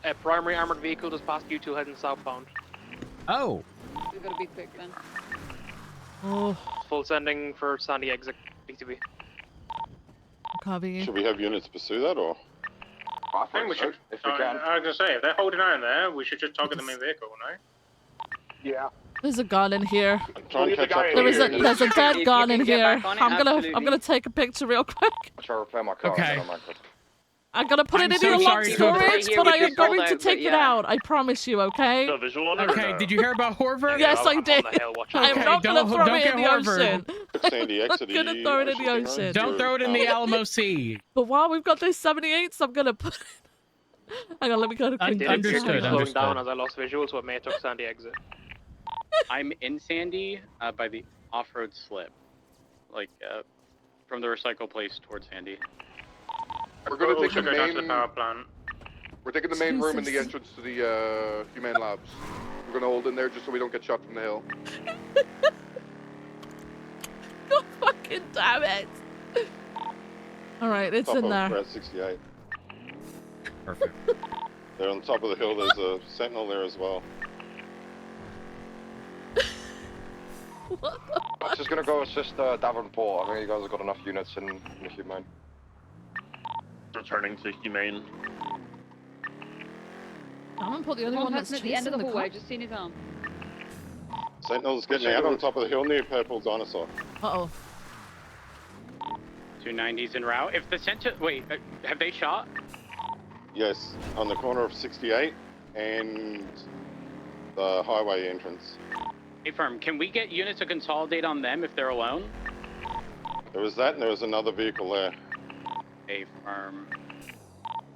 A primary armored vehicle just passed you two heading southbound. Oh. We've got to be quick then. Oh, Full sending for Sandy exit BTB. copy. Should we have units pursue that, or? I think we should. If we can. I was gonna say, if they're holding out in there, we should just target the main vehicle, no? Yeah. There's a gun in here. Try and catch up. There's a dead If gun you in can get here. back on it, I'm absolutely. gonna take a picture real quick. I'll try to repair my car. Okay. and then I might- I'm gonna put I'm it in so your locked sorry to- storage, Right here but with I am this going to holdout, take but it yeah. out. I promise you, okay? The visual on it or Okay. no? Did you hear about Horver? Yes, I did. On the hill, watch out. I'm Okay, not gonna don't- throw don't it in get the Horver. ocean. Sandy, exit. I'm gonna throw it in the ocean. Don't throw it in the Alamo Sea. But while we've got this 78s, I'm gonna put it. Hang on, let me go to quick. Did Understood, appear to be slowing understood. down as I lost visual, so it may have took Sandy exit. I'm in Sandy by the off-road slip, like from the recycle place towards Sandy. We're gonna We take the should go down to the main. power plant. We're taking the main room in the Jesus. entrance to the Humane Labs. We're gonna hold in there just so we don't get shot from the hill. God fucking damn it! Alright, it's Top in of there. Route 68. Perfect. They're on top of the hill. There's a sentinel there as well. I'm just gonna go assist Davenport. I think you guys have got enough units in the Humane. Returning to Humane. Davenport, the only one that's at the end of the chasing hallway, cop. just seen his arm. Sentinel's getting out on top of the hill near Purple Dinosaur. Uh-oh. 290s en route. If the wait, have they shot? Yes, on the corner of 68 and the highway entrance. Affirm. Can we get units to consolidate on them if they're alone? There was that, and there was another vehicle there. Affirm.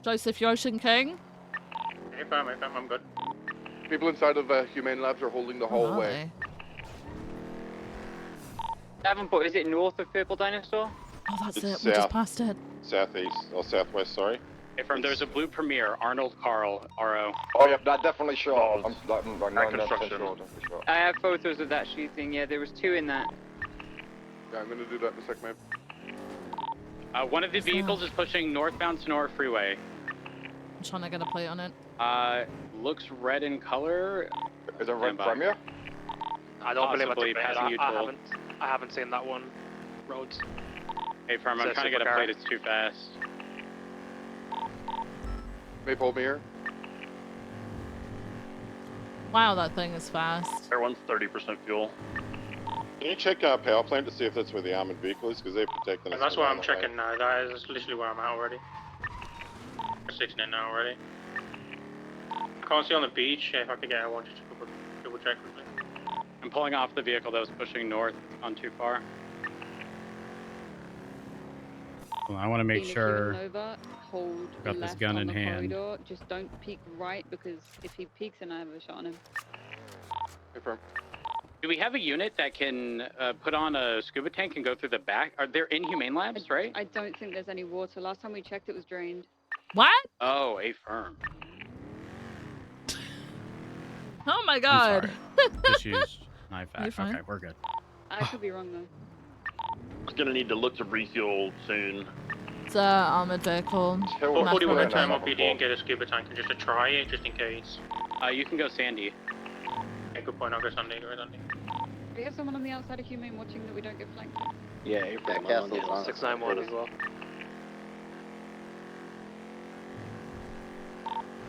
Joseph, you Ocean King? I'm good. People inside of Humane Labs are holding the hallway. Davenport, is it north of Purple Dinosaur? Oh, that's It's it. We just south. passed it. Southeast, or southwest, sorry. Affirm. There's a blue Premier, Arnold Carl, RO. Oh yeah, that definitely shot. Balls. I'm like At 99% construction. sure, definitely shot. I have photos of that shooting, yeah, there was two in that. Yeah, I'm gonna do that in a sec, man. One of the vehicles is pushing northbound Sonora Freeway. I'm trying to get a plate on it. Looks red in color. Is it red Stand by. Premier? I don't believe Possibly it's a passing you, Joel. I haven't seen that one. Roads. Affirm. I'm It's a trying to get a supercar. plate. It's too fast. Mape, hold me here. Wow, that thing is fast. Everyone's 30% fuel. Can you check our power plant to see if that's where the armored vehicle is? Because they're protecting us. And that's from where I'm the way. checking now. That is literally where I'm at already. I'm sitting in now already. I can't see on the beach. If I could get one, just double check quickly. I'm pulling off the vehicle that was pushing north on too far. Well, I want to make Phoenix sure. Unit Nova, hold Got this left gun on in the hand. corridor. Just don't peek right, because if he peeks, then I have a shot on him. Affirm. Do we have a unit that can put on a scuba tank and go through the back? Are there in Humane Labs, right? I don't think there's any water. Last time we checked, it was drained. What? Oh, Affirm. Oh my I'm god. sorry. Just used knife You're act. fine. Okay, we're good. I could be wrong though. Gonna need to look to refuel soon. It's a armored vehicle. Or 41 Math time production. OPD and get a scuba tank and just to try it, just in case. You can go Sandy. Yeah, good point. I'll go Sunday. Go Sunday. Do we have someone on the outside of Humane watching that we don't get flanked? Yeah, That castle's on. 691 as well.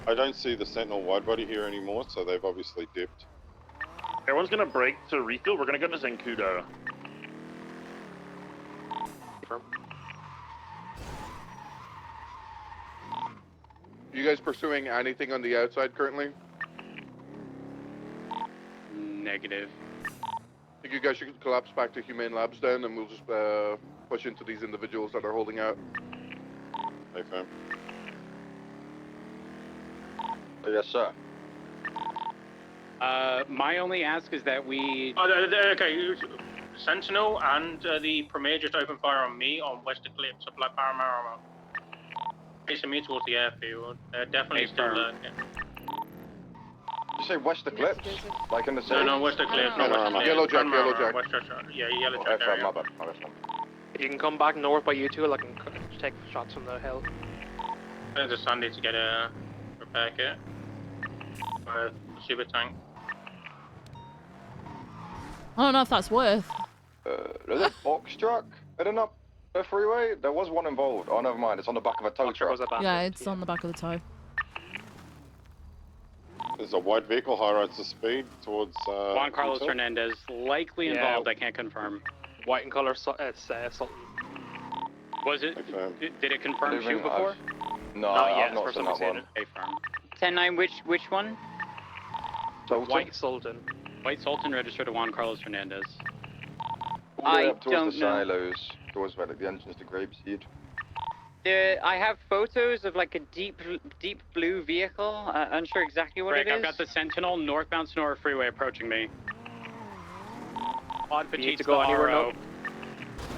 I don't see the Sentinel widebody here anymore, so they've obviously dipped. Everyone's gonna break to refuel. We're gonna go to Zancudo. You guys pursuing anything on the outside currently? Negative. I think you guys should collapse back to Humane Labs then, and we'll just push into these individuals that are holding out. Hey, fam. Yes, sir. My only ask is that we. Okay, Sentinel and the Premier just opened fire on me on West Eclipse, so Black Paramount. Facing me towards the airfield. They're definitely still lurking. You say West Eclipse? Like in the city? No, West Eclipse, not West Eclipse. Yellow Jack, Yellow Jack. West Jack. Yeah, Yellow Jack Okay, area. my bad. If you can come back north by U2, I can take shots from the hill. There's a Sunday to get a repair kit. For the super tank. I don't know if that's worth. There's a box truck heading up the freeway. There was one involved. Oh, never mind. It's on the back of a tow truck. Yeah, it's on the back of the tow. There's a white vehicle, high rates of speed towards. Juan Carlos Utah. Hernandez, likely involved. I can't confirm. White in color, Sultan. Was it? Did it confirm shoot before? No, Not yet, I've not first seen time that I've one. seen 10-9, which one? White Sultan. White Sultan registered to Juan Carlos Hernandez. All the way I up towards don't the know. silos, towards where the engine's to Grapeseed. I have photos of like a deep blue vehicle. Unsure exactly what Greg, it is. I've got the Sentinel northbound Sonora Freeway approaching me. Odd If you need Petite to go anywhere, RO. no.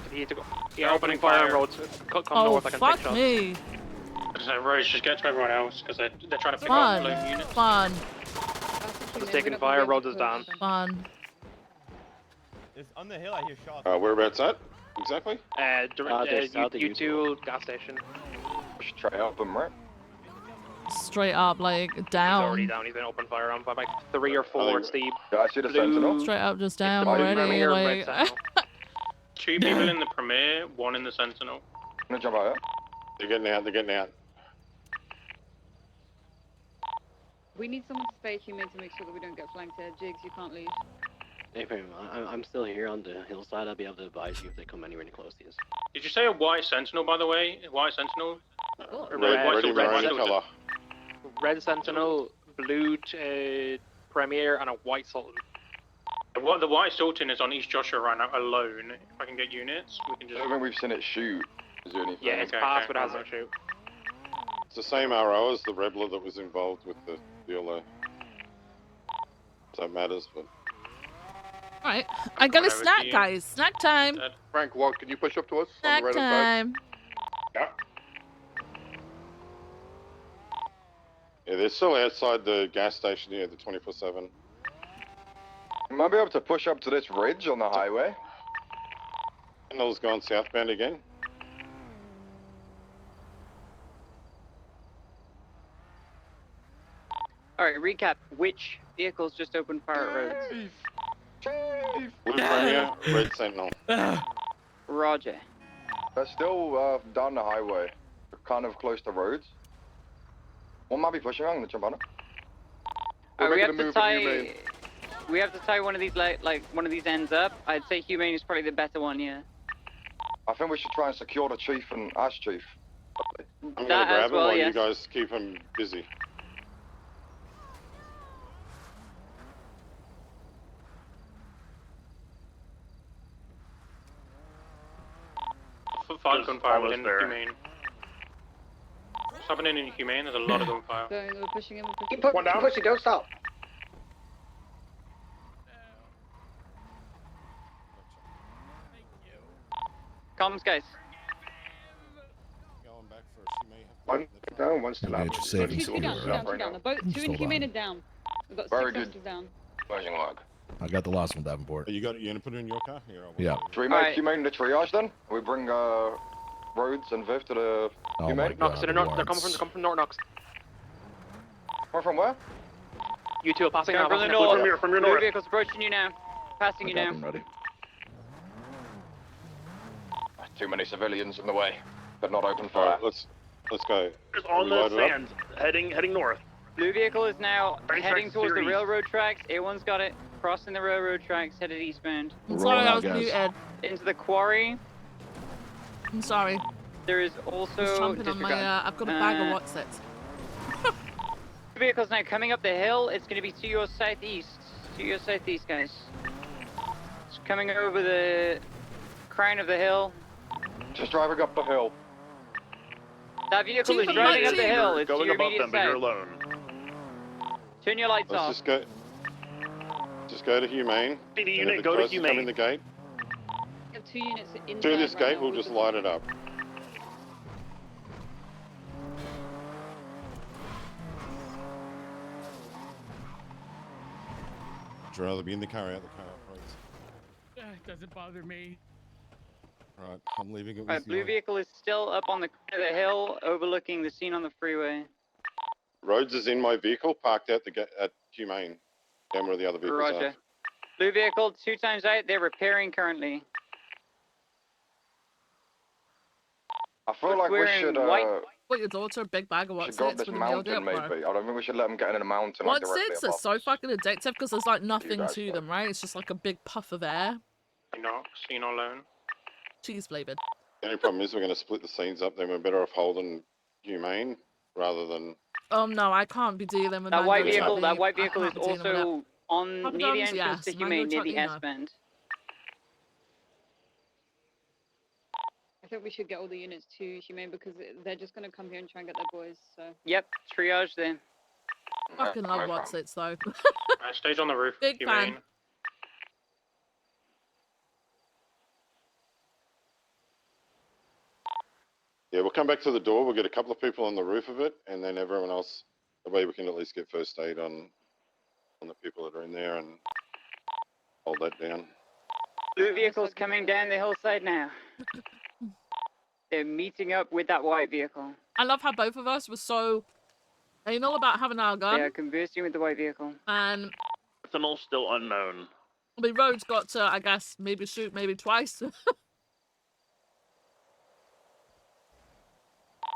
If you need to go. They're Yeah, opening opening fire fire. on roads. Come Oh, north, I can take fuck shots. me. So Rose, just get to everyone else because they're trying to pick up Fun. balloon units. Fun. Just taking fire, roads is down. Fun. It's on the hill, I hear shots. Whereabouts at? Exactly? U2 gas station. Try up them, right? Straight up, like, He's down. already down. He's been open fire on by like 3 or 4. It's the Yeah, I see the Sentinel. Straight up, just down the already. Premier Red Like, Sentinel. 2 people in the Premier, 1 in the Sentinel. I'm gonna jump out. They're getting out, they're getting out. We need someone to stay humane to make sure that we don't get flanked here. Jigs, you can't leave. Hey, I'm still here on the hillside. I'll be able to advise you if they come anywhere close to us. Did you say a white Sentinel, by the way? A white Sentinel? Red Sentinel, blue Premier, and a white Sultan. The white Sultan is on East Joshua right now alone. If I can get units, we can I just. don't think we've seen it shoot. Is there anything? Yeah, it's past, but it hasn't shoot. It's the same RO as the Rebler that was involved with the deal there. So it matters, but. Alright, I got a Whatever, snack, see you. guys. Snack time. Frank, what? Can you push up to us Snack on the right hand time. side? Yeah, they're still outside the gas station here, the 24/7. You might be able to push up to this ridge on the highway. Sentinel's gone southbound again. Alright, recap. Which vehicles just opened fire at roads? Blue Premier, red Sentinel. Roger. They're still down the highway, kind of close to roads. One might be pushing on the jump on it. We have to tie. We have to tie one of these like one of these ends up. I'd say Humane is probably the better one. Yeah. I think we should try and secure the chief and Ash Chief. I'm gonna That grab as him well, while yes. you guys keep him busy. Five gunfire almost within there. Humane. What's happening in Humane? There's a lot of gunfire. We're pushing him. Keep pushing, don't stop. Comms, guys. One down, one still out. Two down. The boat, 2 in Humane are down. We've got 6 hostages down. Pushing log. I got the last one, Davenport. You gonna put it in your car? Here, Yeah. Should we make Humane the triage then? We bring Rhodes and Viv to the Oh Humane? my God, Knox, they're coming from North Knox. Coming from where? U2 are passing Coming now. from the passing north. from your Blue north. vehicles approaching you now. Passing you now. Ready. Too many civilians in the way, but not open fire. Let's go. Just on the Load it up. sand, heading north. Blue vehicle is now Train heading tracks towards the series. railroad tracks. A1's got it. Crossing the railroad tracks, headed eastbound. I'm sorry, I was muted. Into the quarry. I'm sorry. There is I was also chomping on my, disregard. I've got a bag of what's it. Vehicles now coming up the hill. It's going to be to your southeast. To your southeast, guys. It's coming over the crown of the hill. Just driving up the hill. That vehicle is driving up the hill. It's going to your above immediate them, but you're south. alone. Turn your lights off. Let's just go to Humane. PD and if unit, it go to tries to come Humane. in the gate. We have 2 units in Through there this right gate, now. we'll just light it up. Would you rather be in the car or out the car, please? It doesn't bother me. Right, I'm leaving it with Blue you. vehicle is still up on the corner of the hill, overlooking the scene on the freeway. Rhodes is in my vehicle, parked out the gate at Humane. Down where the other vehicles Roger. are. Blue vehicle, 2 times out. They're repairing currently. I feel like we should, What, your daughter, a big bag of should what's go up it this with a meal mountain, dip, bro? maybe. I don't think we should let them get into the mountain, like, What's directly it's above so us. fucking addictive because there's like nothing guys, to them, right? It's just like a big puff of air. Seen alone. Cheese flavored. The only problem is we're going to split the scenes up, then we're better off holding Humane rather than... Oh no, I can't be dealing with That white Mango vehicle, Chutney. that white I vehicle is can't be dealing with it. also on Papa near the John's, entrance yes. to Mango Humane, near Chutney, the no. S-bend. I think we should get all the units to Humane because they're just going to come here and try and get their boys, so. Yep, triage then. Fucking love what's it's though. Stage on the roof. Big Humane. fan. Yeah, we'll come back to the door, we'll get a couple of people on the roof of it, and then everyone else, the way we can at least get first aid on the people that are in there and hold that down. Blue vehicle's coming down the hillside now. They're meeting up with that white vehicle. I love how both of us were so anal about having our gun. They are conversing with the white vehicle. And Sentinel still unknown. I mean, Rhodes got to, I guess, maybe shoot maybe twice.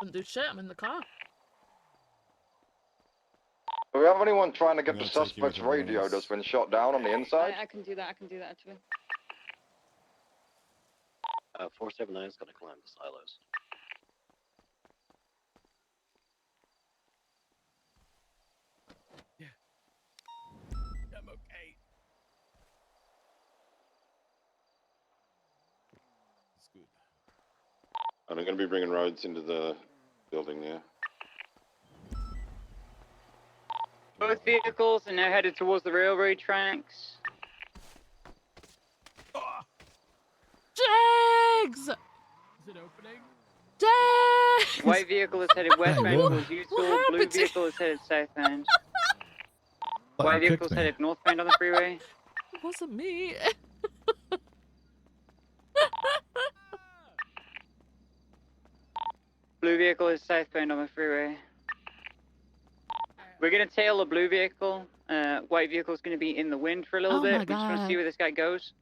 Couldn't do shit, I'm in the car. Do we have anyone trying to get I'm the gonna take you with suspect's everyone radio else. that's been shot down on the inside? I can do that actually. 479 is going to climb the silos. I'm okay. It's good. And I'm going to be bringing Rhodes into the building now. Both vehicles are now headed towards the railroad tracks. Jags! Is it opening? Jags! White vehicle is headed westbound what? towards Utah. What Blue happened to- vehicle is headed southbound. Oh, White you vehicle is kicked me. headed northbound on the freeway. It wasn't me. Blue vehicle is southbound on the freeway. We're gonna tail the blue vehicle. White vehicle is gonna be in the wind for a little Oh bit. my We just want to see God. where this guy goes.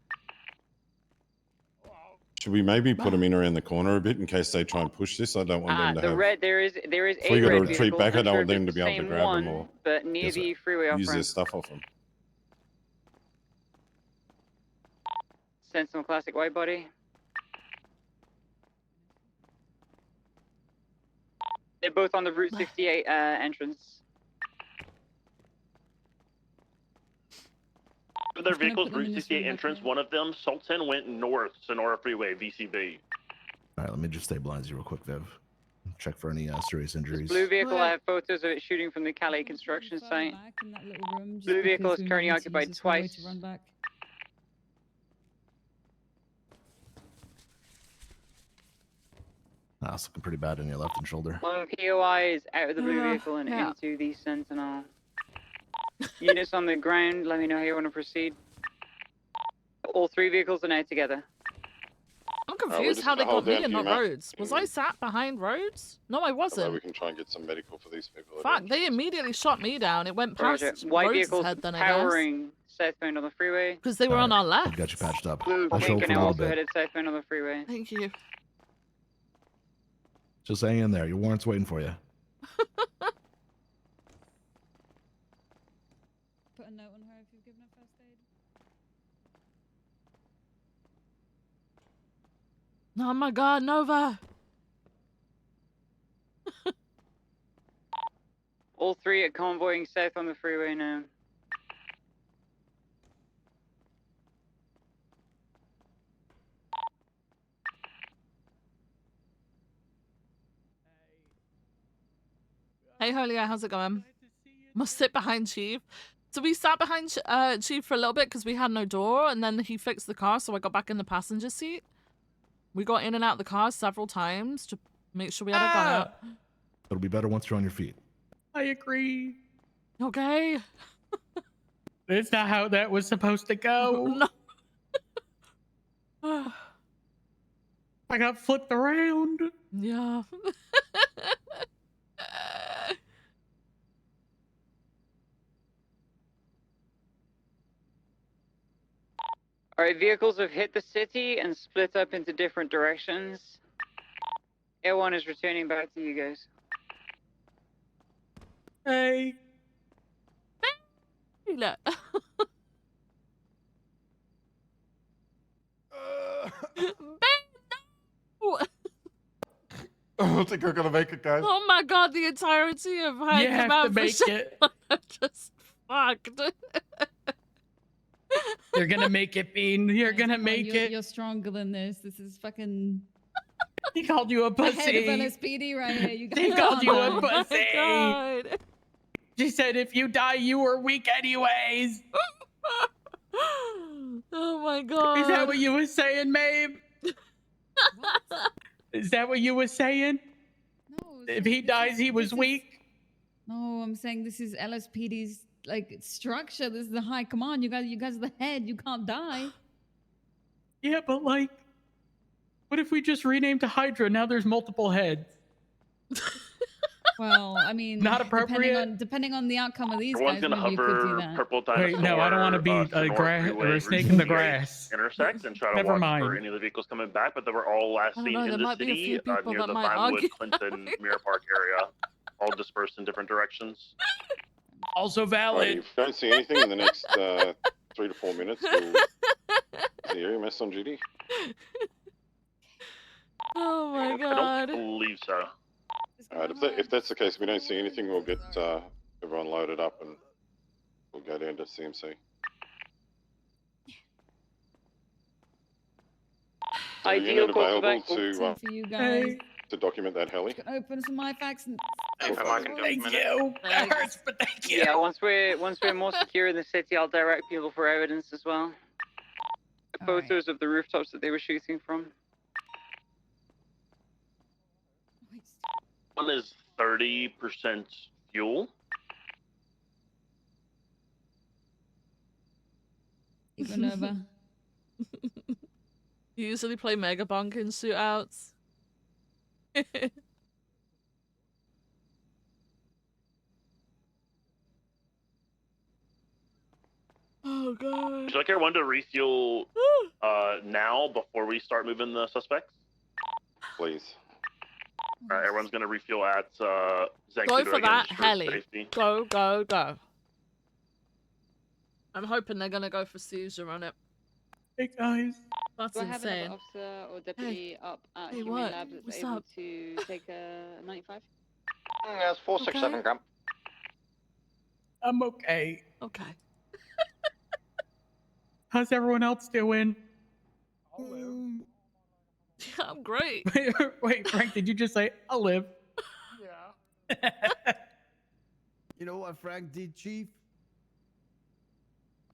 Should we maybe put them in around the corner a bit in case they try and push this? I don't want them to The have... red, there is If a we gotta red retreat vehicle. back, I I'm don't sure want if them it's to be the able to same grab one, them or but near Yes, the freeway off use their front. stuff off them. Sentinel classic white body. They're both on the Route 68 entrance. For their Just gonna vehicles, put them in Route this 68 room back entrance, here. one of them, Sultan, went north, Sonora Freeway, VCB. All right, let me just stabilize you real quick, Viv. Check for any serious injuries. Blue vehicle, Alright. I have photos of it shooting from the Calais construction Further site. back in that little room, just Blue vehicle because is we might currently need to occupied use this hallway twice. to run back. Ah, it's looking pretty bad on your left and shoulder. One POI is out of the blue vehicle and yeah. into the Sentinel. Units on the ground, let me know how you want to proceed. All 3 vehicles are now together. I'm we're confused just how they gonna hold got me down and not Humane. Rhodes. Was I sat behind Rhodes? No, I That way we wasn't. can try and get some medical for these people. that Fuck, are- they immediately shot me down. It went past Roger. White Rhodes' vehicles head then, I guess. powering southbound on the freeway. Because they were on our left. I've got you patched up. Blue I'll show pink for and a little also bit. headed southbound on the freeway. Thank you. Just hang in there. Your warrant's waiting for you. Put a note on her if you've given her first aid. Oh my god, Nova. All three are convoying south on the freeway now. Hey, Holia, how's it going? Must sit behind Chief. So we sat behind Chief for a little bit because we had no door, and then he fixed the car, so I got back in the passenger seat. We got in and out of the car several times to make sure we had a gun out. It'll be better once you're on your feet. I agree. Okay. That's not how that was supposed to go. No. I got flipped around. Yeah. Alright, vehicles have hit the city and split up into different directions. Air 1 is returning back to you guys. Hey. Look. I don't think we're gonna make it, guys. Oh my god, the entirety of how You have to make it. just fucked. You're gonna make it, Bean. You're gonna make it. You're stronger than this. This is fucking. He called you a pussy. Ahead of LSPD right here. You He called you a Oh my pussy. God. She said if you die, you were weak anyways. Oh my god. Is that what you were saying, Maeve? Is that what you were saying? No. If he dies, he was weak. No, I'm saying this is LSPD's like structure. This is the high command. You guys are the head. You can't die. Yeah, but like, what if we just renamed to Hydra? Now there's multiple heads. Well, I mean, Not appropriate. Depending on the outcome of these Everyone's guys, gonna maybe you could do hover that. purple dinosaur. Wait, no, I don't want to be a Freeway, snake in the Route grass. 68 Intersect and try to Never watch mind. for any of the vehicles coming back, but they were all last I don't seen know, in there the might be a city few people near that the might Vinewood, argue. Clinton, Mirror Park area, all dispersed in different directions. Also Right, valid. if you don't see anything in the next 3 to 4 minutes, we'll see EMS on duty. Oh my I god. don't believe so. Alright, if that's the case, we don't see anything, we'll get everyone loaded up and we'll go down to CMC. So Ideal unit course of available action. to, For you guys, to document that heli. can open some IFACs and. Thank you. That hurts, but thank you. Yeah, once we're more secure in the city, I'll direct people for evidence as well. The All right. photos of the rooftops that they were shooting from. One is 30% fuel. Even over. You usually play Mega Bonk in shootouts. Oh god. Would you like everyone to refuel now before we start moving the suspects? Please. Alright, everyone's gonna refuel at Zancudo Go for again, that just for heli. safety. Go, go, go. I'm hoping they're gonna go for seizure on it. Hey guys. That's Do I have insane. another officer or deputy up at Hey, Humane what? Labs that's What's able up? to take a 95? That's 467, Okay. Grump. I'm okay. Okay. How's everyone else doing? Yeah, I'm great. Wait, Frank, did you just say I'll live? Yeah. You know what Frank did, Chief?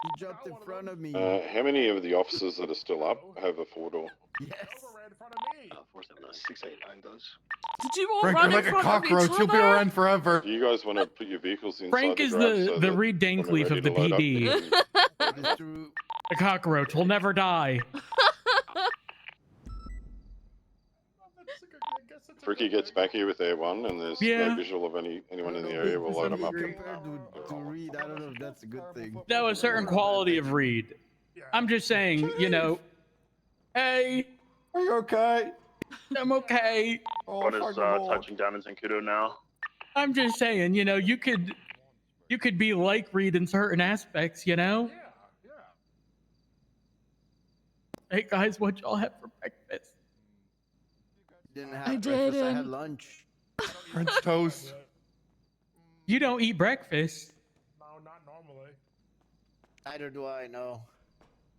He jumped in front of me. How many of the officers that are still up have a 4-door? Yes. 689 does. Did you all Frank, run you're in like a front of each cockroach. You'll be other? around forever. Do you guys want to put your vehicles inside Frank the is garage the so that Reed when we're Dankleaf ready of the to load up, PD. we can- The cockroach will never die. Ricky gets back here with Air 1 and there's Yeah. no visual of anyone in the area, we'll load them up. Compared to Reed, I don't know if that's a good thing. No, a certain quality of Reed. I'm just saying, you know. Hey. Are you okay? I'm okay. One is touching down in Zancudo now. I'm just saying, you know, you could be like Reed in certain aspects, you know? Hey guys, what y'all have for breakfast? Didn't have I breakfast, I had didn't. lunch. French toast. You don't eat breakfast. No, not normally. Neither do I, no.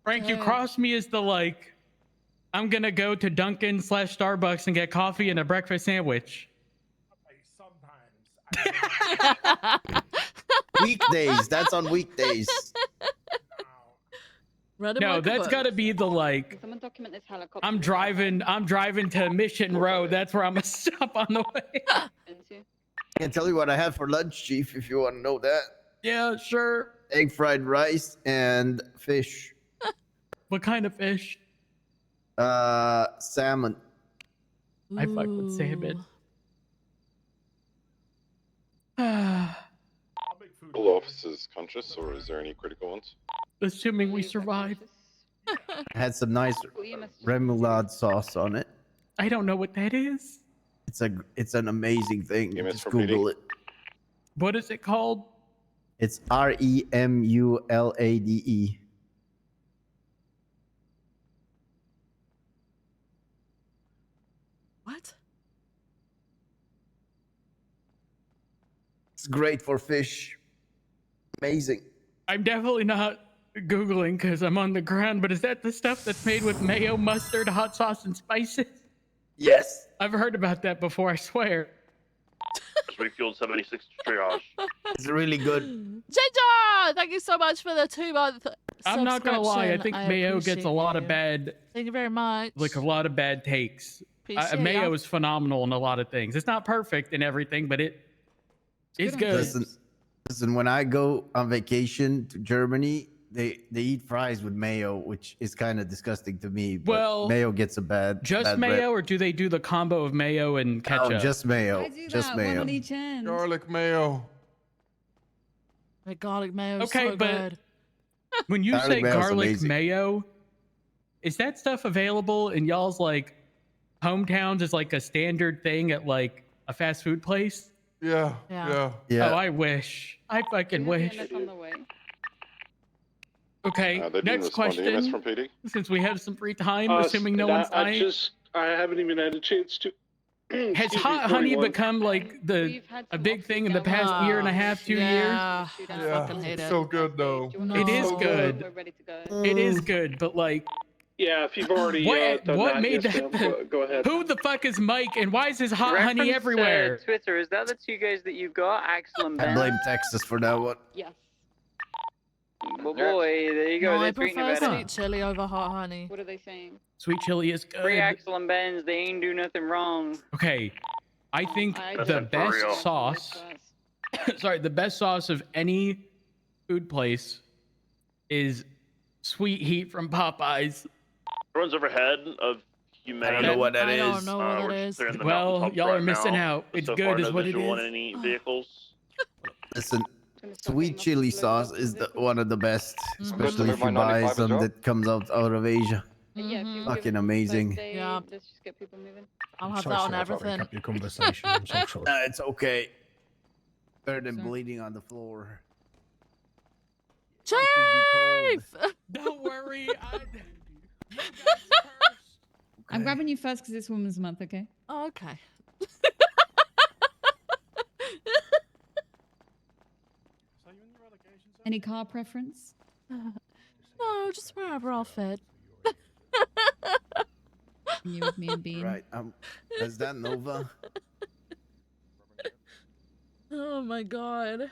Frank, you cross me as the like, I'm gonna go to Dunkin' / Starbucks and get coffee and a breakfast sandwich. Weekdays. That's on weekdays. No, that's got to be the like. Can someone document this helicopter? I'm driving to Mission Road. That's where I'm gonna stop on the way. I can tell you what I had for lunch, Chief, if you want to know that. Yeah, sure. Egg fried rice and fish. What kind of fish? Salmon. I fuck with salmon. All officers conscious, or is there any critical ones? Assuming we survive. I had some nice remoulade sauce on it. I don't know what that is. It's an amazing thing. Just Google it. What is it called? It's REMULADE. What? It's great for fish. Amazing. I'm definitely not Googling because I'm on the ground, but is that the stuff that's made with mayo, mustard, hot sauce, and spices? Yes. I've heard about that before, I swear. Refueled 76 triage. It's really good. Ginger! Thank you so much for the 2-month I'm not gonna lie, I think mayo gets a lot of bad, Thank you very much. like a lot of bad takes. Appreciate Mayo ya. is phenomenal in a lot of things. It's not perfect in everything, but it's good. Listen, when I go on vacation to Germany, they eat fries with mayo, which is kind of disgusting to me. But Well, mayo gets a bad Just bad mayo, rep. or do they do the combo of mayo and ketchup? Oh, just mayo. I do Just that, mayo. one on each end. Garlic mayo. The garlic mayo is Okay, so but good. when you Garlic say mayo's garlic amazing. mayo, is that stuff available in y'all's like hometowns as like a standard thing at like a fast food place? Yeah. Yeah. Oh, I wish. I fucking wish. On the way. Okay, They didn't next respond to EMS question. from PD. Since we have some free time, assuming no one's dying. I haven't even had a chance to. Has Excuse me, hot honey 41. become like a big thing in the past year and a half, 2 yeah. years? I fucking hate it. So good though. It is So good. It is good, but like, Yeah, if you've already done what that, made yes, that? ma'am. Go ahead. Who the fuck is Mike, and why is his hot honey Reference, everywhere? Twitter, is that the two guys that you've got, Axel and I Ben? blame Texas for that one. Yes. Well, boy, there you go. No, I They're tweeting prefer about sweet it. chili over hot honey. What are they saying? Sweet chili is good. Free Axel and Ben's, they ain't do nothing wrong. Okay, I think I the don't best for real. sauce, sorry, the best sauce of any food place is sweet heat from Popeyes. Runs overhead of Humane. I don't know what that I is. don't know what we're that just is. clearing the Well, mountaintops y'all are right missing now. out. It's So good far, is no what it visual on is. any vehicles. Listen, sweet chili sauce is one of the best, especially if you Remember my buy 95 as some well? that comes out of Asia. Yeah, if you Fucking amazing. Yeah. Let's just get people moving. I'll have Sorry, that on sir, I thought we everything. kept your conversation. I'm so sorry. It's okay. Better than bleeding on the floor. Chief! Don't worry. I'm grabbing you first because it's Women's Month, okay? Oh, okay. Any car preference? No, just wherever I'll fit. You with me and Bean. Right. Is that Nova? Oh my god.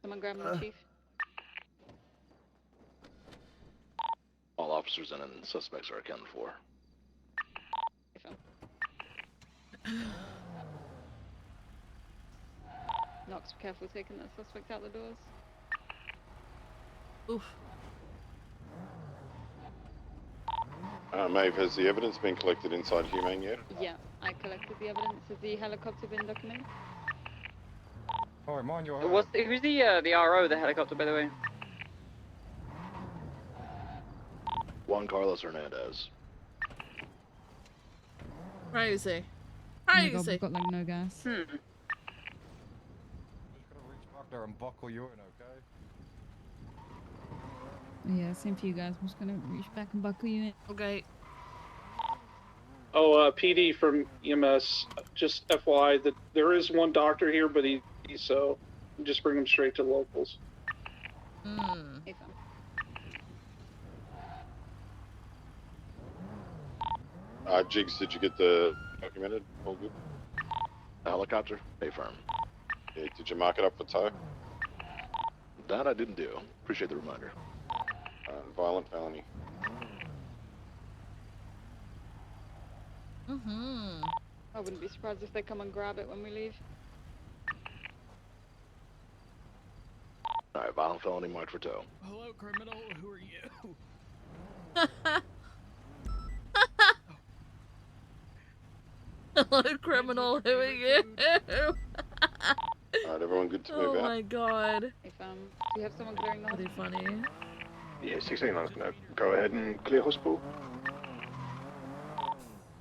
Someone grab the chief. All officers and suspects are accounted for. Knox, be careful taking that suspect out the doors. Oof. Maeve, has the evidence been collected inside Humane yet? Yeah, I collected the evidence. Has the helicopter been documented? Oh, mind your Who's the RO of the helicopter, by the way? Juan Carlos Hernandez. Crazy. Oh my God, Crazy. we've got like no gas. Hmm. Back there and buckle you in, okay? Yeah, same for you guys. I'm just gonna reach back and buckle you in. Okay. Oh, PD from EMS, just FYI, that there is one doctor here, but So just bring them straight to locals. Hey, fam. Jigs, did you get the documented? All good? The helicopter, pay firm. Yeah, did you mark it up for tow? That I didn't do. Appreciate the reminder. Violent felony. I wouldn't be surprised if they come and grab it when we leave. Alright, violent felony marked for tow. Hello, criminal. Who are you? Hello, criminal. Who are you? Alright, everyone good to move Oh out? my god. If do you have someone clearing the Pretty funny. Yeah, 689's gonna go ahead and clear hospital.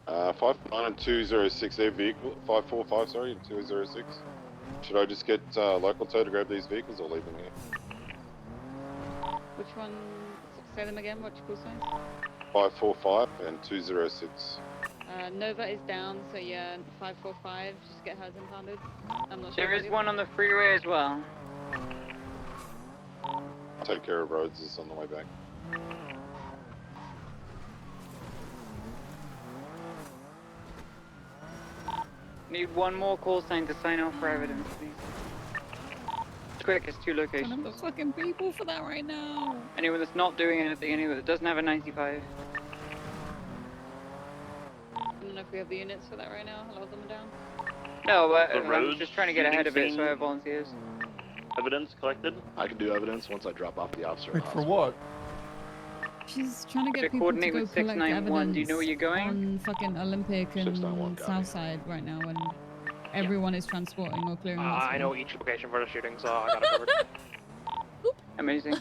549 and 206, their vehicle, 545, sorry, and 206. Should I just get local tow to grab these vehicles or leave them here? Which one? Say them again. Which call signs? 545 and 206. Nova is down, so yeah, 545. Just get hers impounded. I'm not sure. There is one on the freeway as well. Take care of roads, it's on the way back. Need one more call sign to sign off for evidence, please. Quick, it's 2 locations. Ton of the fucking people for that right now. Anyone that's not doing anything, anyone that doesn't have a 95. I don't know if we have the units for that right now. A lot of them are down. No, but The I'm roads, just trying to get ahead of it so I shooting have volunteers. Evidence collected? I can do evidence once I drop off the officer. Wait, for what? She's trying to Okay, get people to coordinate go with collect 691. Do you know where evidence you're going? on fucking Olympic and 691, got me. Southside right now when everyone is transporting or clearing hospital. I know each location for the shooting, so I got it covered. Amazing.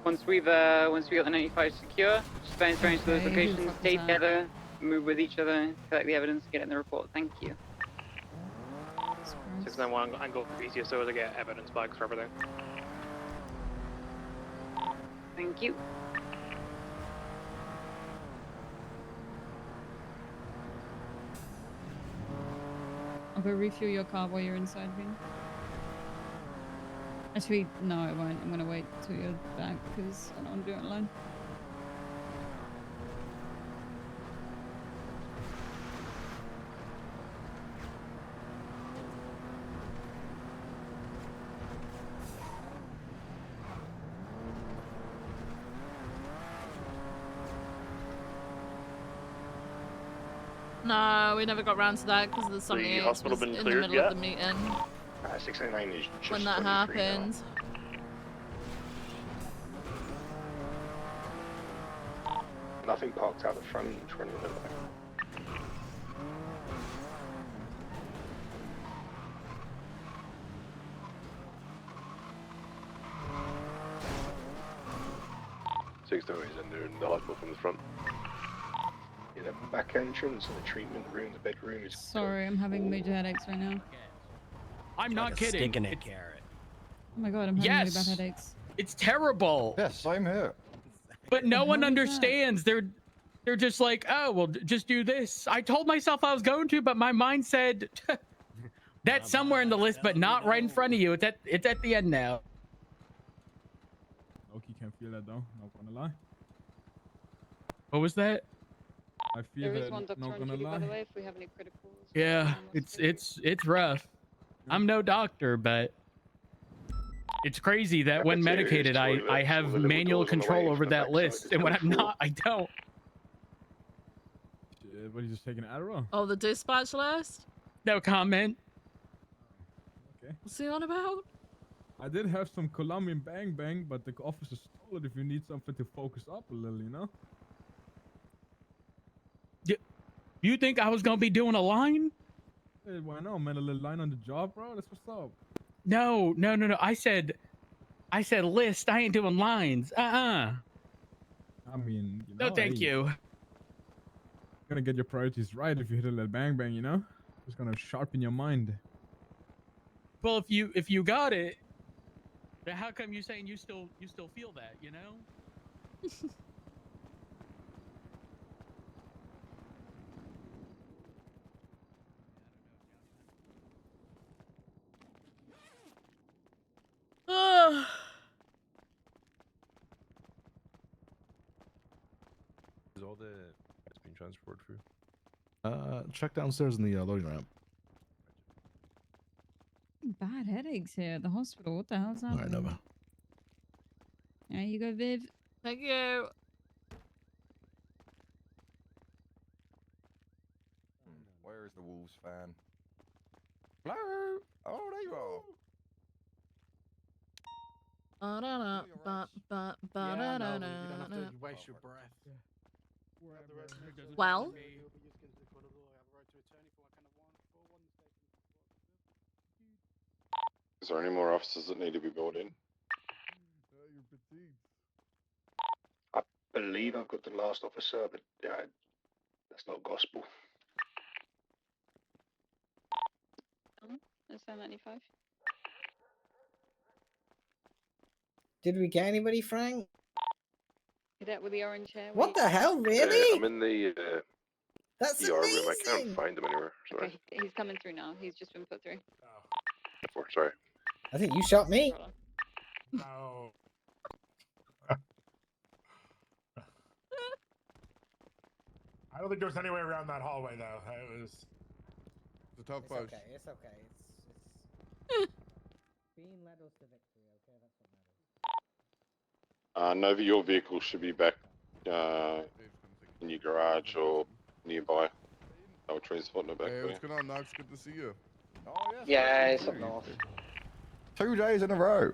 once we got the 95 secure, just bounce around to those Okay, who the locations, fuck stay was that? together, move with each other, collect the evidence, get it in the report. Thank you. 691 and go for ECSO to get evidence bags for everything. Thank you. I'll go refuel your car while you're inside, Vin. Actually, no, I won't. I'm gonna wait till you're back because I don't want to do it alone. No, we never got round to that because the The 78 hospital was been in the cleared middle yet? of the meeting 689 is just when that 23 now. happened. Nothing parked out the front, running the back. Six stories and they're in the hospital from the front. Yeah, the back entrance and the treatment room, the bedroom is. Sorry, I'm having major headaches right now. I'm not kidding. Stinking It's- carrot. Oh my god, I'm having really bad Yes. headaches. It's terrible. Yes, same here. But no the one hell is that? understands. They're just like, oh, well, just do this. I told myself I was going to, but my mind said that's somewhere in the list, but not right in front of you. It's at the end now. Loki can't feel that though. Not gonna lie. What was that? I feel There is that. one doctor Not on gonna duty, by the lie. way, if we have any criticals. Yeah, it's rough. I'm no doctor, but it's crazy that when medicated, I have manual control over that list, and when I'm not, I don't. Shit, what are you just taking Adderall? Oh, the dispatch list? No comment. Okay. What's he on about? I did have some Colombian bang bang, but the officer stole it. If you need something to focus up a little, you know. You think I was gonna be doing a line? Hey, why not? Man, a little line on the job, bro. That's what's up. No. I said list. I ain't doing lines. I mean, you know. No, thank hey, you. You're gonna get your priorities right if you hit a little bang bang, you know. It's gonna sharpen your mind. Well, if you got it, then how come you saying you still feel that? You know. Is all the it's being transported through? Check downstairs in the loading ramp. Bad headaches here at the hospital. What the hell's All right, happening? Nova. There you go, Viv. Thank you. Where is the Wolves fan? Hello? Oh, there you are. Ba-da-da, ba-da-da-da. Waste your breath. Well, Is there any more officers that need to be brought in? I believe I've got the last officer, but yeah, that's not gospel. That's 95. Did we get anybody, Frank? Is that with the orange hair? What the hell, really? I'm in the That's ER room. I can't amazing. find him anywhere. Sorry. Okay, he's coming through now. He's just been put through. Sorry. I think you shot me. No. I don't think there was any way around that hallway, though. It was. It's a tough It's push. okay. It's okay. It's being led us to victory. Okay, that's what matters. Nova, your vehicle should be back in your garage or nearby. I'll transport it back Hey, for you. what's going on, Knox? Good to see you. Oh, yes. Yeah, it's up north. 2 days in a row.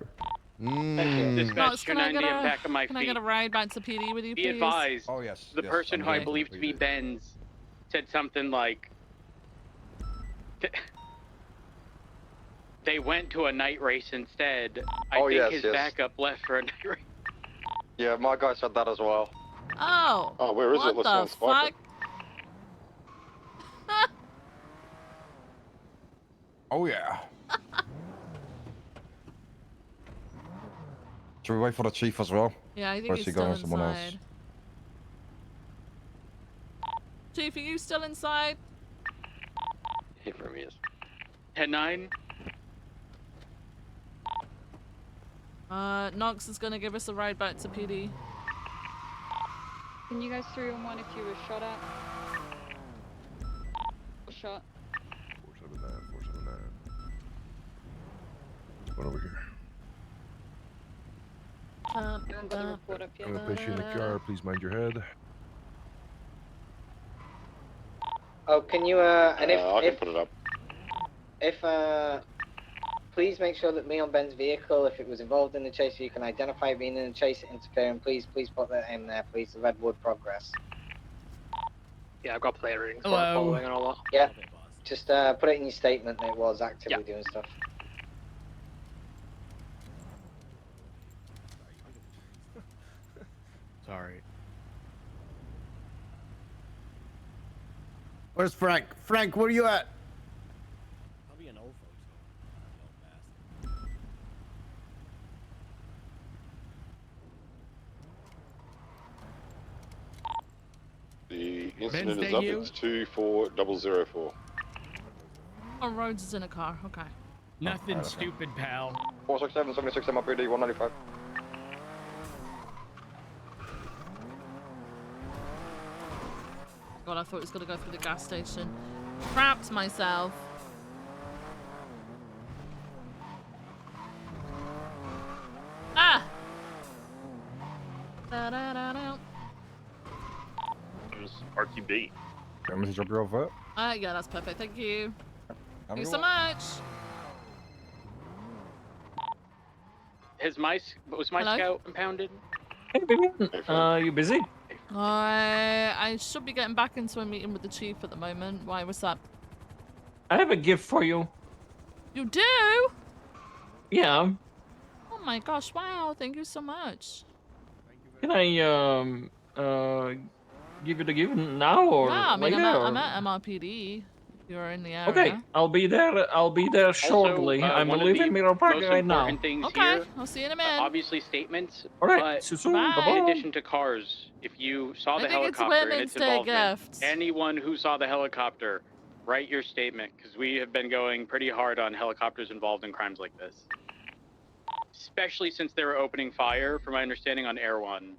Knox, can I get a, back on my can I get a ride back to PD with you, Be please? advised. Oh, yes. The yes, person I'm who I going believe to be PD. Benz said something like, they went to a night race instead. I think yes, his yes. backup left for a night race. Yeah, my guy said that as well. Oh. Oh, where is what it? Let's the go and spike fuck? it. Oh, yeah. Should we wait for the chief as well? Yeah, I think Or is he's he still going with someone else? inside. Chief, are you still inside? Hey, for me is 10-9. Knox is gonna give us a ride back to PD. Can you guys 3-on-1 if you were shot at? Or shot? 479. What over here? You haven't got the report up yet? I'm gonna place you in the car. Please mind your head. Oh, can you and I can put it up. if please make sure that me on Ben's vehicle, if it was involved in the chase, so you can identify being in the chase, interfering. Please put that in there, please. The Redwood Progress. Yeah, I've got play ratings for Hello. following and all that. Yeah. Just put it in your statement that it was actively doing stuff. Sorry. Where's Frank? Frank, where you at? I'll be an old folks. The incident is Wednesday, up. you? It's 24004. Oh, Rhodes is in a car. Okay. Nothing stupid, pal. 467, 76 MRPD, 195. God, I thought it was gonna go through the gas station. Trapped myself. Ah! Da-da-da-da. It was RTB. Can I drop you off it? Yeah, that's perfect. Thank you. Thank you so go. much. Was my Hello? scout impounded? Hey, baby. You busy? I should be getting back into a meeting with the chief at the moment. Why? What's up? I have a gift for you. You do? Yeah. Oh my gosh! Wow! Thank you so much. Can I give you the gift now or Yeah, I mean, later? I'm at MRPD. If you're in the area. Okay, I'll be there shortly. I'm one of leaving the Mirror Park most right now. important things Okay, here, I'll see you in a minute. obviously statements, All right, but see you soon. Bye. Bye-bye. in addition to cars, if you saw I the think it's helicopter and its Women's Day involvement, gift. anyone who saw the helicopter, write your statement, because we have been going pretty hard on helicopters involved in crimes like this. Especially since they were opening fire, from my understanding, on Air 1.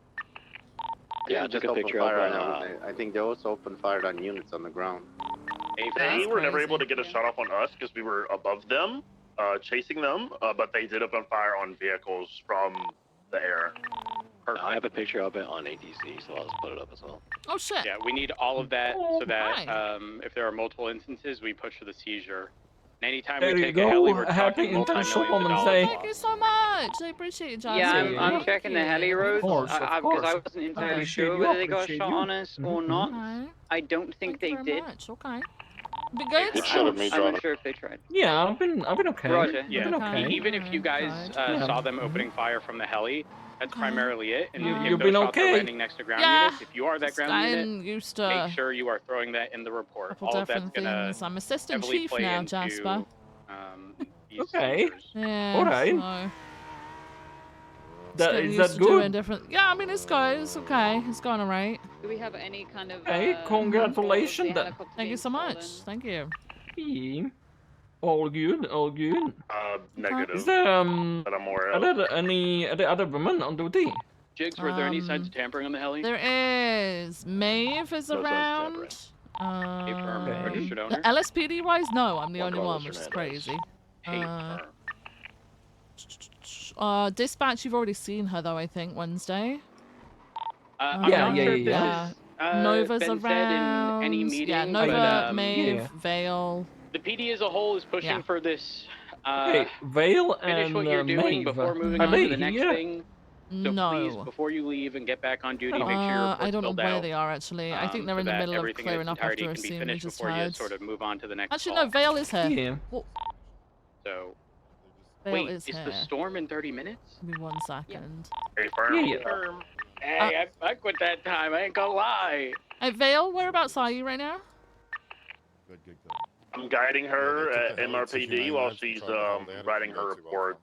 Yeah, I took a picture of I think they also opened fire on units on the ground. They were never able to get a shot off on us because we were above them, chasing them, but they did open fire on vehicles from the air. I have a picture of it on ATC, so I'll just put it up as well. Oh shit. Yeah, we need all of that so that Hi. if there are multiple instances, we push for the seizure. And anytime There we you take a heli, go. we're Happy talking multi-millions International of Women's dollars. Day. Thank you so much. I appreciate it, Jasper. Yeah, I'm checking the heli roads course, because I wasn't entirely Appreciate sure you, whether they got a appreciate shot you. on us or not. Okay. I don't think Thank you they very did. much. Okay. Be good. Good shot of me I'm driving. not sure if they tried. Yeah, I've been okay. Roger. Yeah, I've been okay. even if you guys Yeah. saw them opening fire from the heli, that's primarily it. And if You've those been shots are okay. landing next to ground Yeah, units, if you are that just ground getting unit, used to make sure you are throwing that in the report. couple All of that's different gonna things. I'm assistant heavily chief play now, into, Jasper. these Okay. seizures. Yeah. Alright. So. That Getting is used that to doing good? different. Yeah, I mean it's good. It's okay. It's going alright. Do we have any kind of? Hey, congratulations then. Thank you so much. Thank you. Yeah. All good, all good. Negative. Is there That I'm aware are of. there any other women on duty? Jigs, were there any signs of tampering on the heli? There is. Maeve is No signs of around. Hey, firm, registered owner? LSPD wise, no, I'm the Juan only Carlos one, which is Hernandez. crazy. Hey, Dispatch, you've already seen her though, I think, Wednesday. I'm not sure if this is Nova's been said in any around. meeting, Yeah, Nova, but Maeve, Vale. the PD as a whole is pushing Yeah. for this. Hey, Vale Finish and what you're doing Maeve. before moving Are on they to the next here? thing. So please, before you leave and get back on duty, make sure your report's I don't know filled where out. they are actually. I think they're so in the that middle of everything in clearing its up entirety after a can be scene we finished just before you had. sort of move on to the next Actually, call. no, Vale is here. Yeah. Well, So, Vale wait, is is here. the storm in 30 minutes? Give me 1 second. Hey, firm. Yeah. Firm. Hey, I quit that time. I ain't gonna lie. Hey, Vale, whereabouts are you right now? Good, good, good. I'm guiding her Yeah, they at took the heli to MRPD Humane while Labs and she's tried to hold down. writing It her didn't go too well report.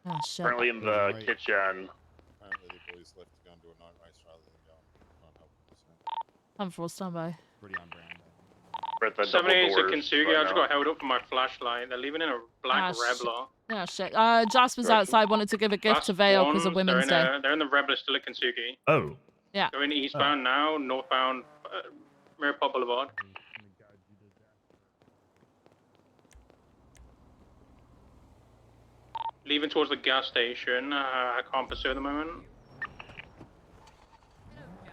Oh, shit. Currently in the kitchen. Apparently the boys left to go and do a night race rather than go and try and help them. So. I'm full standby. Pretty on brand. We're at the 78 double doors Kinsugi, right I just now. got held up for my flashlight. They're leaving in a black Rebler. Yeah, shit. Jasper's outside, wanted to give a gift to Vale because of Women's Day. They're in the Rebler still at Kinsugi. Oh. Yeah. Going eastbound now, northbound Maripol Boulevard. Leaving towards the gas station. I can't pursue at the moment.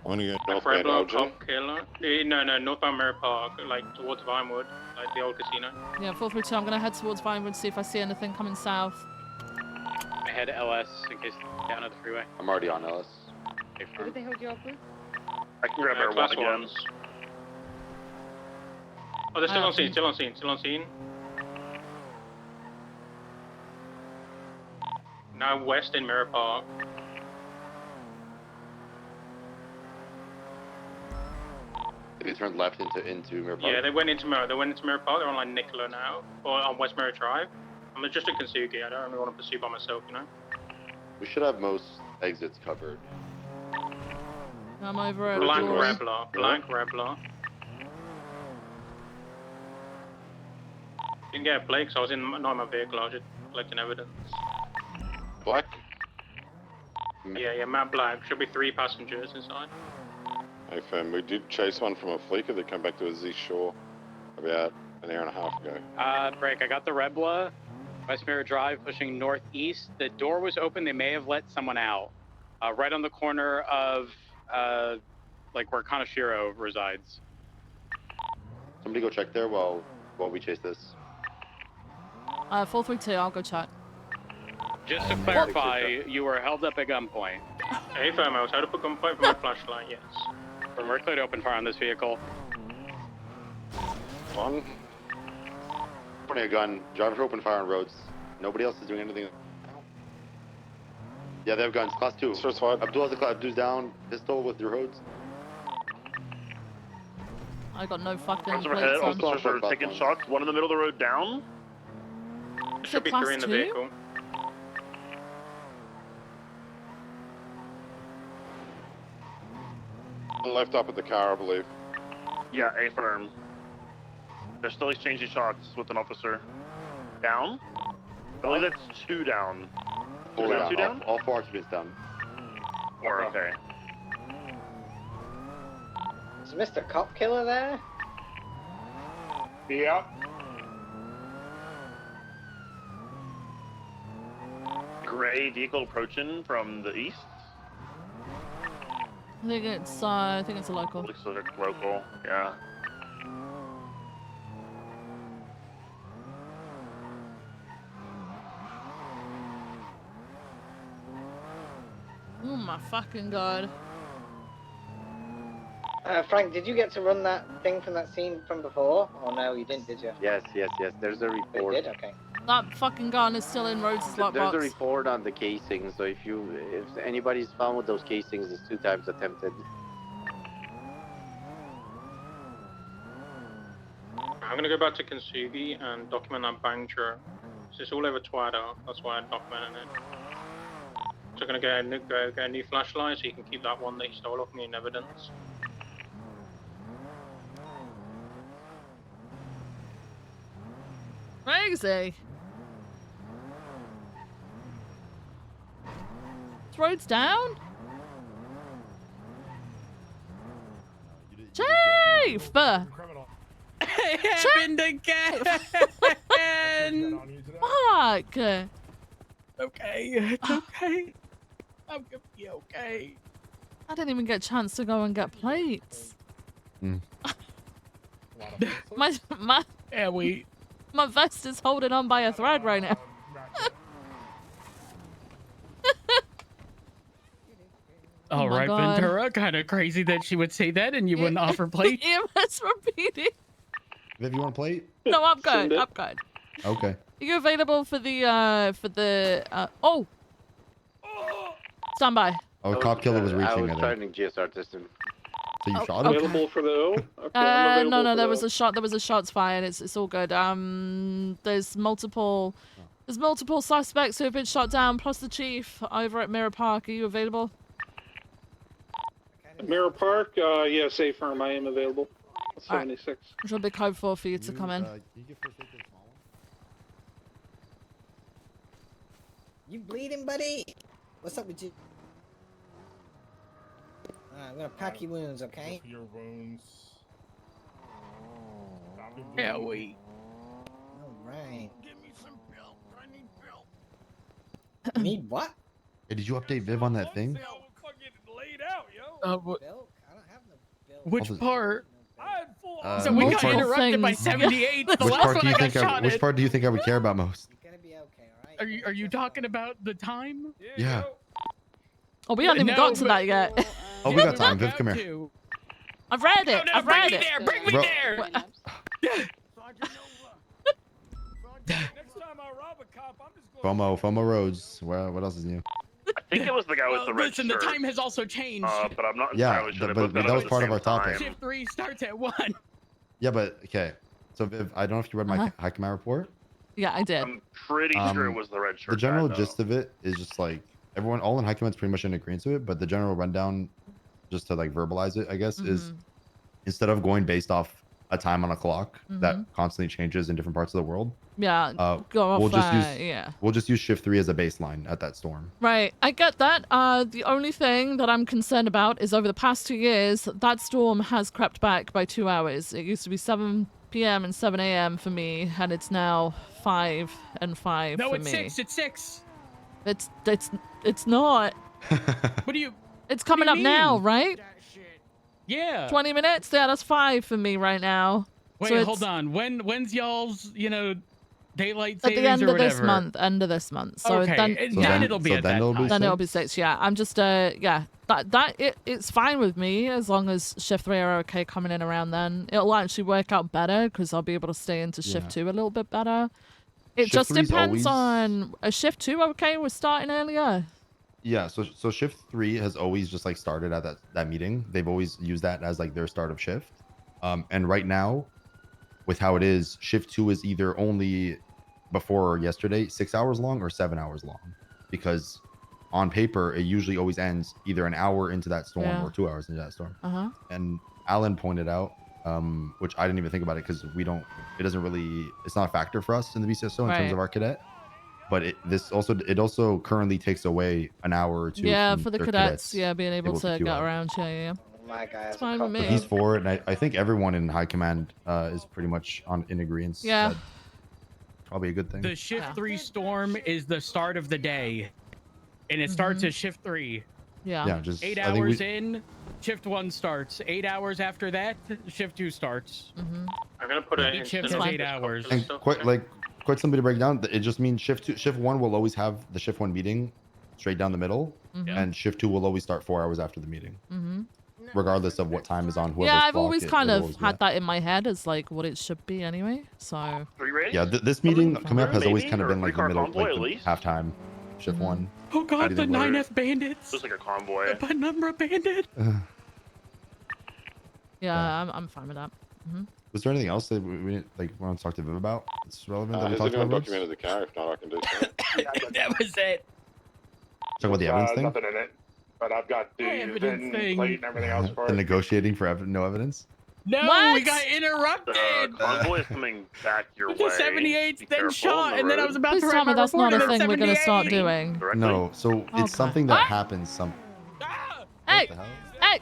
I'm gonna go Like northbound Rebler, Elgin. Cop Killer. No, northbound Mary Park, like towards Vinewood, like the old casino. Yeah, 432. I'm gonna head towards Vinewood, see if I see anything coming south. I head LS in case down at the freeway. I'm already on Ellis. Hey, What firm. did they hold you up with? I can grab her Class one again. ones. Oh, they're still on scene, still on scene. Now west in Mirror Park. They turned left into Mirror Park. Yeah, they went into Mirror Park. They're on like Nicola now, or on West Mirror Drive. I'm just at Kinsugi. I don't really want to pursue by myself, you know. We should have most exits covered. I'm over at Black Glory. Rebler. Didn't get a plate because I was not in my vehicle. I was just collecting evidence. Black? Yeah, Matt Black. Should be 3 passengers inside. Hey fam, we did chase one from a fleeker that came back to a Z Shore about an hour and a half ago. Break. I got the Rebla, West Mirror Drive, pushing northeast. The door was open. They may have let someone out. Right on the corner of, like where Kanashiro resides. Somebody go check there while we chase this. 432. I'll go check. Just to clarify, you were held up at gunpoint. Hey fam, I was held up at gunpoint for my flashlight, yes. We're clear to open fire on this vehicle. One. Pointing a gun. Drivers are open fire on roads. Nobody else is doing anything. Yeah, they have guns. Class 2. Abdul has a class. Abdul's down. Pistol with your roads. I got no fucking Officer plates ahead, on. officers are taking shots. One in the middle of the road down. There should be 3 in the Class 2? vehicle. One left up at the car, I believe. Yeah, A firm. They're still exchanging shots with an officer. Down? I believe that's 2 down. Four Is that down. 2 down? All 4 occupants down. 4, okay. Is Mr. Cop Killer there? Yep. Gray vehicle approaching from the east. I think it's a local. Looks like local, yeah. Oh my fucking god. Frank, did you get to run that thing from that scene from before? Or no, you didn't, did you? Yes. There's a You report. did? Okay. That fucking gun is still in Rhodes' There's a lockbox. report on the casing, so if anybody's found with those casings, it's 2 times attempted. I'm gonna go back to Kintsugi and document that bang church. It's all over Twitter, that's why I documented it. So I'm gonna get a new flashlight so you can keep that one that you stole off me in evidence. Crazy. Is Rhodes down? Chief! It happened again! Fuck! Okay, it's okay. I'm gonna be okay. I didn't even get a chance to go and get plates. my Yeah, my vest is holding on by a thread right now. All right, God. Ventura. Kind of crazy that she would say that and you wouldn't offer plate. EMS repeating. Viv, you want a plate? No, I'm good. I'm good. Okay. Are you available for the oh. Stand by. Oh, Cop Killer was reaching, I was I think. targeting GSR system. So you Oh, shot him? okay. Available for the O? Okay, I'm No, available for there the was O. a shot. There was a shots fired. It's all good. There's multiple suspects who have been shot down, plus the chief over at Mirror Park. Are you available? Mirror Park, yes, A firm, I am available. All right. 76. Which will be code 4 for you to come in. You bleeding, buddy? What's up with you? I'm gonna pack your wounds, okay? Your wounds. Yeah, we. All right. Give me some milk. I need milk. Need what? Hey, did you update Viv on that thing? Laid out, yo. Milk? I don't have no milk. Which part? So we which got part- interrupted by things. 78. The Which last part one do you I got think shot which at. part do you think I would care about most? You're gonna be okay, all right? Are you talking about the time? Yeah. Oh, we haven't even got to that yet. Oh, we got time. Viv, come here. I've read it. No, I've bring read me it. there. Bring me Bro- there. FOMO Roads. What else is new? I think it was the guy with the red Listen, shirt. the time has also changed. But I'm not Yeah, entirely sure. They but both got that up was at the part of same our topic. time. Shift 3 starts at 1. Yeah, but okay. So Viv, I don't know if you read my high command report. Yeah, I did. I'm pretty sure it was the red shirt. The general guy, though. gist of it is just like everyone, all in high command's pretty much in agreement to it, but the general rundown, just to like verbalize it, I guess, is instead of going based off a time on a clock that constantly changes in different parts of the world. Yeah. Go off. We'll just use shift 3 as a baseline at that storm. Right, I get that. The only thing that I'm concerned about is over the past 2 years, that storm has crept back by 2 hours. It used to be 7 p.m. and 7 a.m. for me, and it's now 5 and 5 No, for it's me. 6. It's 6. It's not. What do you? It's coming up now, right? Yeah. 20 minutes? Yeah, that's 5 for me right now. Wait, So hold it's on. When's y'all's daylight at savings the end or of this whatever? month. End of this month. So Okay, then, and then it'll be at that time. Then it'll be 6. Yeah, I'm just it's fine with me as long as shift 3 are okay coming in around then. It'll actually work out better because I'll be able to stay into shift 2 a little bit better. It Shift just 3 's depends always- on a shift 2. Okay, we're starting earlier. Yeah, so shift 3 has always just like started at that meeting. They've always used that as like their start of shift. And right now, with how it is, shift 2 is either only before or yesterday 6 hours long or 7 hours long, because on paper it usually always ends either an hour into that storm Yeah. or 2 hours into that storm. Uh-huh. And Alan pointed out, which I didn't even think about it because it's not a factor for us in the BCSO in terms Right. of our cadet. But it also currently takes away an hour or 2. Yeah, from for the their cadets. Yeah, being able to queue get out. around. Yeah. my guy. It's As a fine with cop. me. But he's for it, and I think everyone in high command is pretty much in agreement. Yeah. That probably a good thing. The shift 3 storm is the start of the day, and it starts at shift 3. Yeah. Yeah, just 8 I think hours we, in, shift 1 starts. 8 hours after that, shift 2 starts. I'm gonna put it in. Each shift has 8 hours. and quite simply to break down, it just means shift 1 will always have the shift 1 meeting straight down the middle, and shift 2 will always start 4 hours after the meeting, regardless of what time is on whoever's Yeah, I've clock, always it'll kind of always be had that in my head as like what it should be anyway. So. that. Yeah, this meeting coming up has always kind of been like the middle, convoy, like at the least. halftime, shift 1. Oh god, the Anything later. 9F bandits. Just like a convoy. The Penumbra bandit. Yeah, I'm fine with that. Was there anything else that we like want to talk to Viv about? It's relevant that we Has talked anyone about. documented the car? If not, I can do so. That was it. Talk about the evidence thing. Nothing in it, but I've got the evidence VIN thing. plate and everything else for The it. negotiating for no evidence. No, What? we got interrupted. The convoy is coming back your The way. 78's Be then careful shot, on the and then I road. was about Please to write tell me my that's report, not a and then thing we're gonna start 78. doing. Directly. No, so Okay. it's something that happens. Hey, the hell? hey,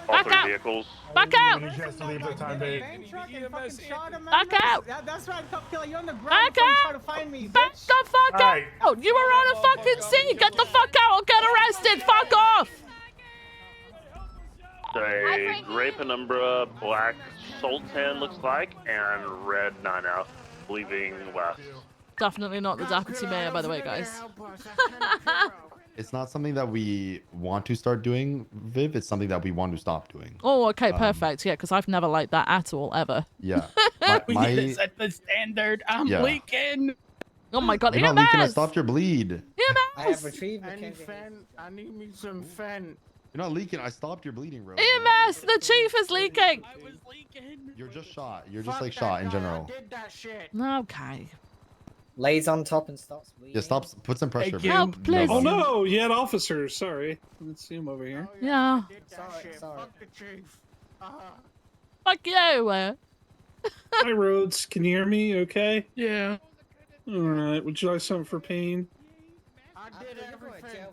All back 3 out, vehicles. back out, When he has to leave the time date. back out, That's right, Cop Killer. You're on the ground. back before you try out, to find me, back bitch. the fuck Alright. out. You were on a fucking scene. Get the fuck out or get arrested. Fuck off. A gray Penumbra, black Sultan looks like, and red 9F leaving west. Definitely not the deputy mayor, by the way, guys. It's not something that we want to start doing, Viv. It's something that we want to stop doing. Oh, okay, perfect. Yeah, because I've never liked that at all, ever. Yeah. We need to set the standard. I'm Yeah. leaking. Oh my god, You're not leaking. I EMS! stopped your bleed. I have retrieved Mackenzie. I need me some fen. You're not leaking. I stopped your bleeding, bro. EMS! The chief is leaking! I was leaking. You're just shot. You're just like shot in general. Did that shit. Okay. Lays on top and stops bleeding. Yeah, stop. Put some pressure. Thank you. Help, please. Oh no, you had officers. Sorry. Let's see him over here. Yeah. Sorry. sorry. Fuck the chief. Fuck you. Hi, Rhodes. Can you hear me? Okay. Yeah. All right. Would you like something for pain? I did everything.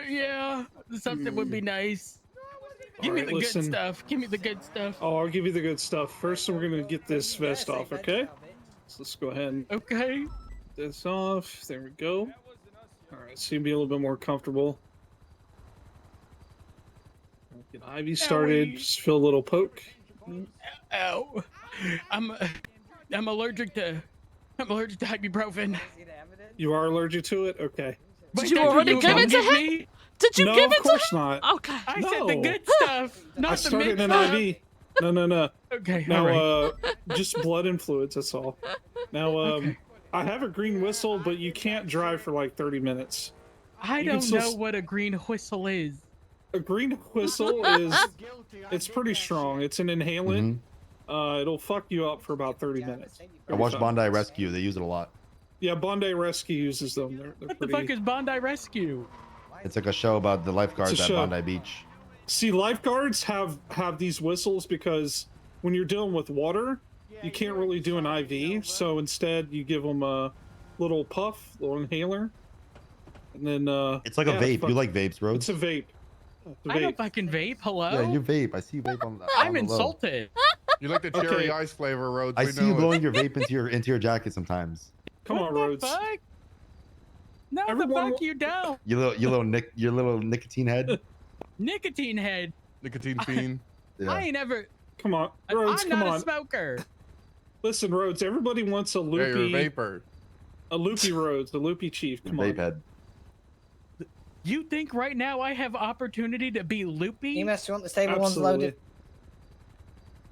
Yeah. Something would be nice. Give me Alright, the listen. good stuff. Give me the good stuff. Oh, I'll give you the good stuff. First, we're gonna get this vest off, okay? So let's go ahead and Okay. get this off. There we go. All right, so you'll be a little bit more comfortable. Get Ivy started. Owie. Just feel a little poke. Ow. I'm allergic to ibuprofen. You are allergic to it? Okay. But Did you that's what already give it to him? me? Did you No, give of it to course him? not. Okay. I said No. the good stuff, not I the started mixed an up. IV. No. Okay. Now, all right. just blood and fluids. That's all. Now, Okay. I have a green whistle, but you can't drive for like 30 minutes. I you can don't still know what a green whistle is. A green whistle is it's pretty strong. It's an inhalant. It'll fuck you up for about 30 minutes. I watched Bondi Rescue. They use it a lot. Yeah, Bondi Rescue uses them. They're What the pretty... fuck is Bondi Rescue? It's like a show about the lifeguards It's a at show. Bondi Beach. See, lifeguards have these whistles because when you're dealing with water, you can't really do an IV. So instead, you give them a little puff, little inhaler, and then It's like a vape. You like vapes, bro? It's a vape. It's a I don't vape. fucking vape. Hello. Yeah, you vape. I see you vape on the. I'm on the low. insulted. You like the cherry ice flavor, Rhodes. I we see you know it. blowing your vape into your jacket sometimes. Come on, Rhodes. Fuck. No, Everyone- the fuck you don't. Your little nicotine head. Nicotine head. Nicotine fiend. Yeah. I ain't ever. Come on, Rhodes. I'm Come not on. a smoker. Listen, Rhodes. Everybody wants a Yeah, you're a loopy, vapor. a loopy Rhodes, a loopy chief. Come Vape on. head. You think right now I have opportunity to be loopy? EMS, do you want the stable ones Absolutely. loaded?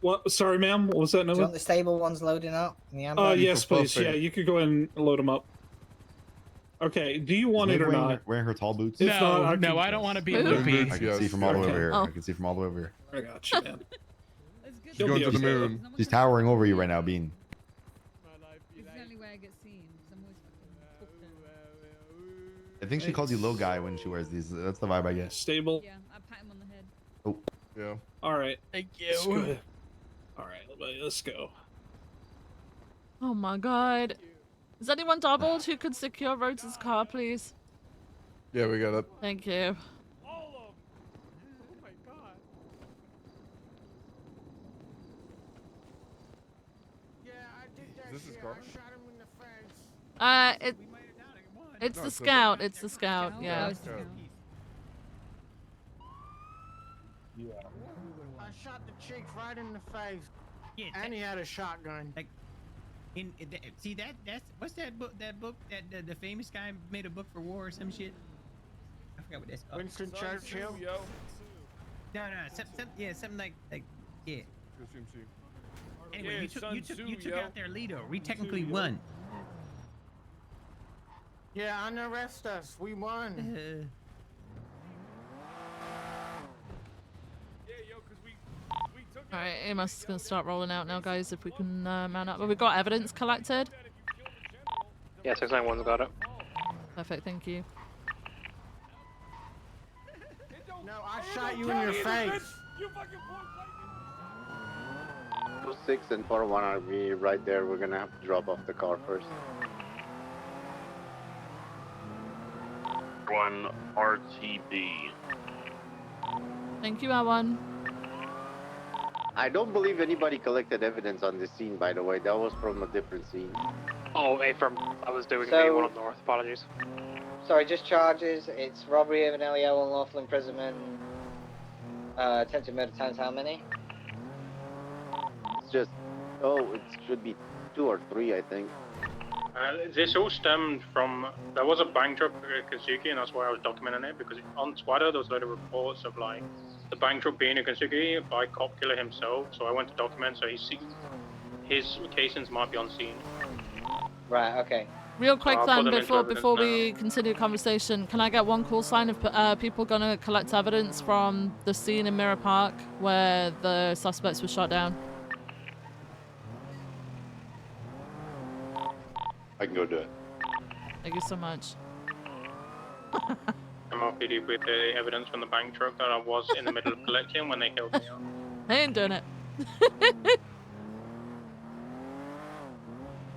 What? Sorry, ma'am. What was that Do you number? want the stable ones loading up? In the ambulance? Yes, please. Perfect. Yeah, you could go ahead and load them up. Okay. Do you want Is it Viv or wearing, not? wearing her tall boots? If No, not, I no, can- I don't want to be Ooh. loopy. I can Yes. see from all the way Okay. over here. Oh. I can see from all the way over here. I got you, man. She's You'll going be to the okay. moon. She's towering over you right now, Bean. It's the only way I get seen, 'cause I'm always fucking hooked in. I think she calls you little guy when she wears these. That's the vibe I get. Stable. Yeah, I pat him on the head. Oh, Yeah. All right. Thank Let's go you. ahead. All right, let's go. Oh my god. Is anyone doubled who could secure Rhodes' car, please? Yeah, we got it. Thank you. Is this his car? It's No, the it's the- scout. It's the scout. Yeah. Yeah. I shot the chick right in the face. Yeah, And he had a shotgun. Like, see that's what's that book? That book that the famous guy made a book for war or some shit. I forgot what that's called. Winston Churchill. No, something like yeah. Anyway, Yeah, you took out their leader. We technically won. Yeah, unarrest us. We won. All right, Amos is gonna start rolling out now, guys. If we can mount up. But we've got evidence collected. Yeah, 691's got it. Perfect. Thank you. No, I shot you in your face. 6 and 401 are me right there. We're gonna have to drop off the car first. 1 RTB. Thank you, Awan. I don't believe anybody collected evidence on this scene, by the way. That was from a different scene. Oh, A-firm. I was doing So- A1 up north. Apologies. Sorry, just charges. It's robbery of an LEO, unlawful imprisonment, attempted murder times how many? It's just, it should be 2 or 3, I think. This all stemmed from, there was a bank truck at Kazuki, and that's why I was documenting it, because on Twitter there was a lot of reports of like the bank truck being a Kazuki by cop killer himself, so I went to document, so his casings might be on scene. Right, okay. Real quick I'll put then, them into before evidence we continue the conversation, can I get one call sign if people gonna collect evidence from the scene in Mirror Park where the suspects were shot down? I can go do it. Thank you so much. I'm RPD with the evidence from the bank truck that I was in the middle of collecting when they killed me. I ain't doing it.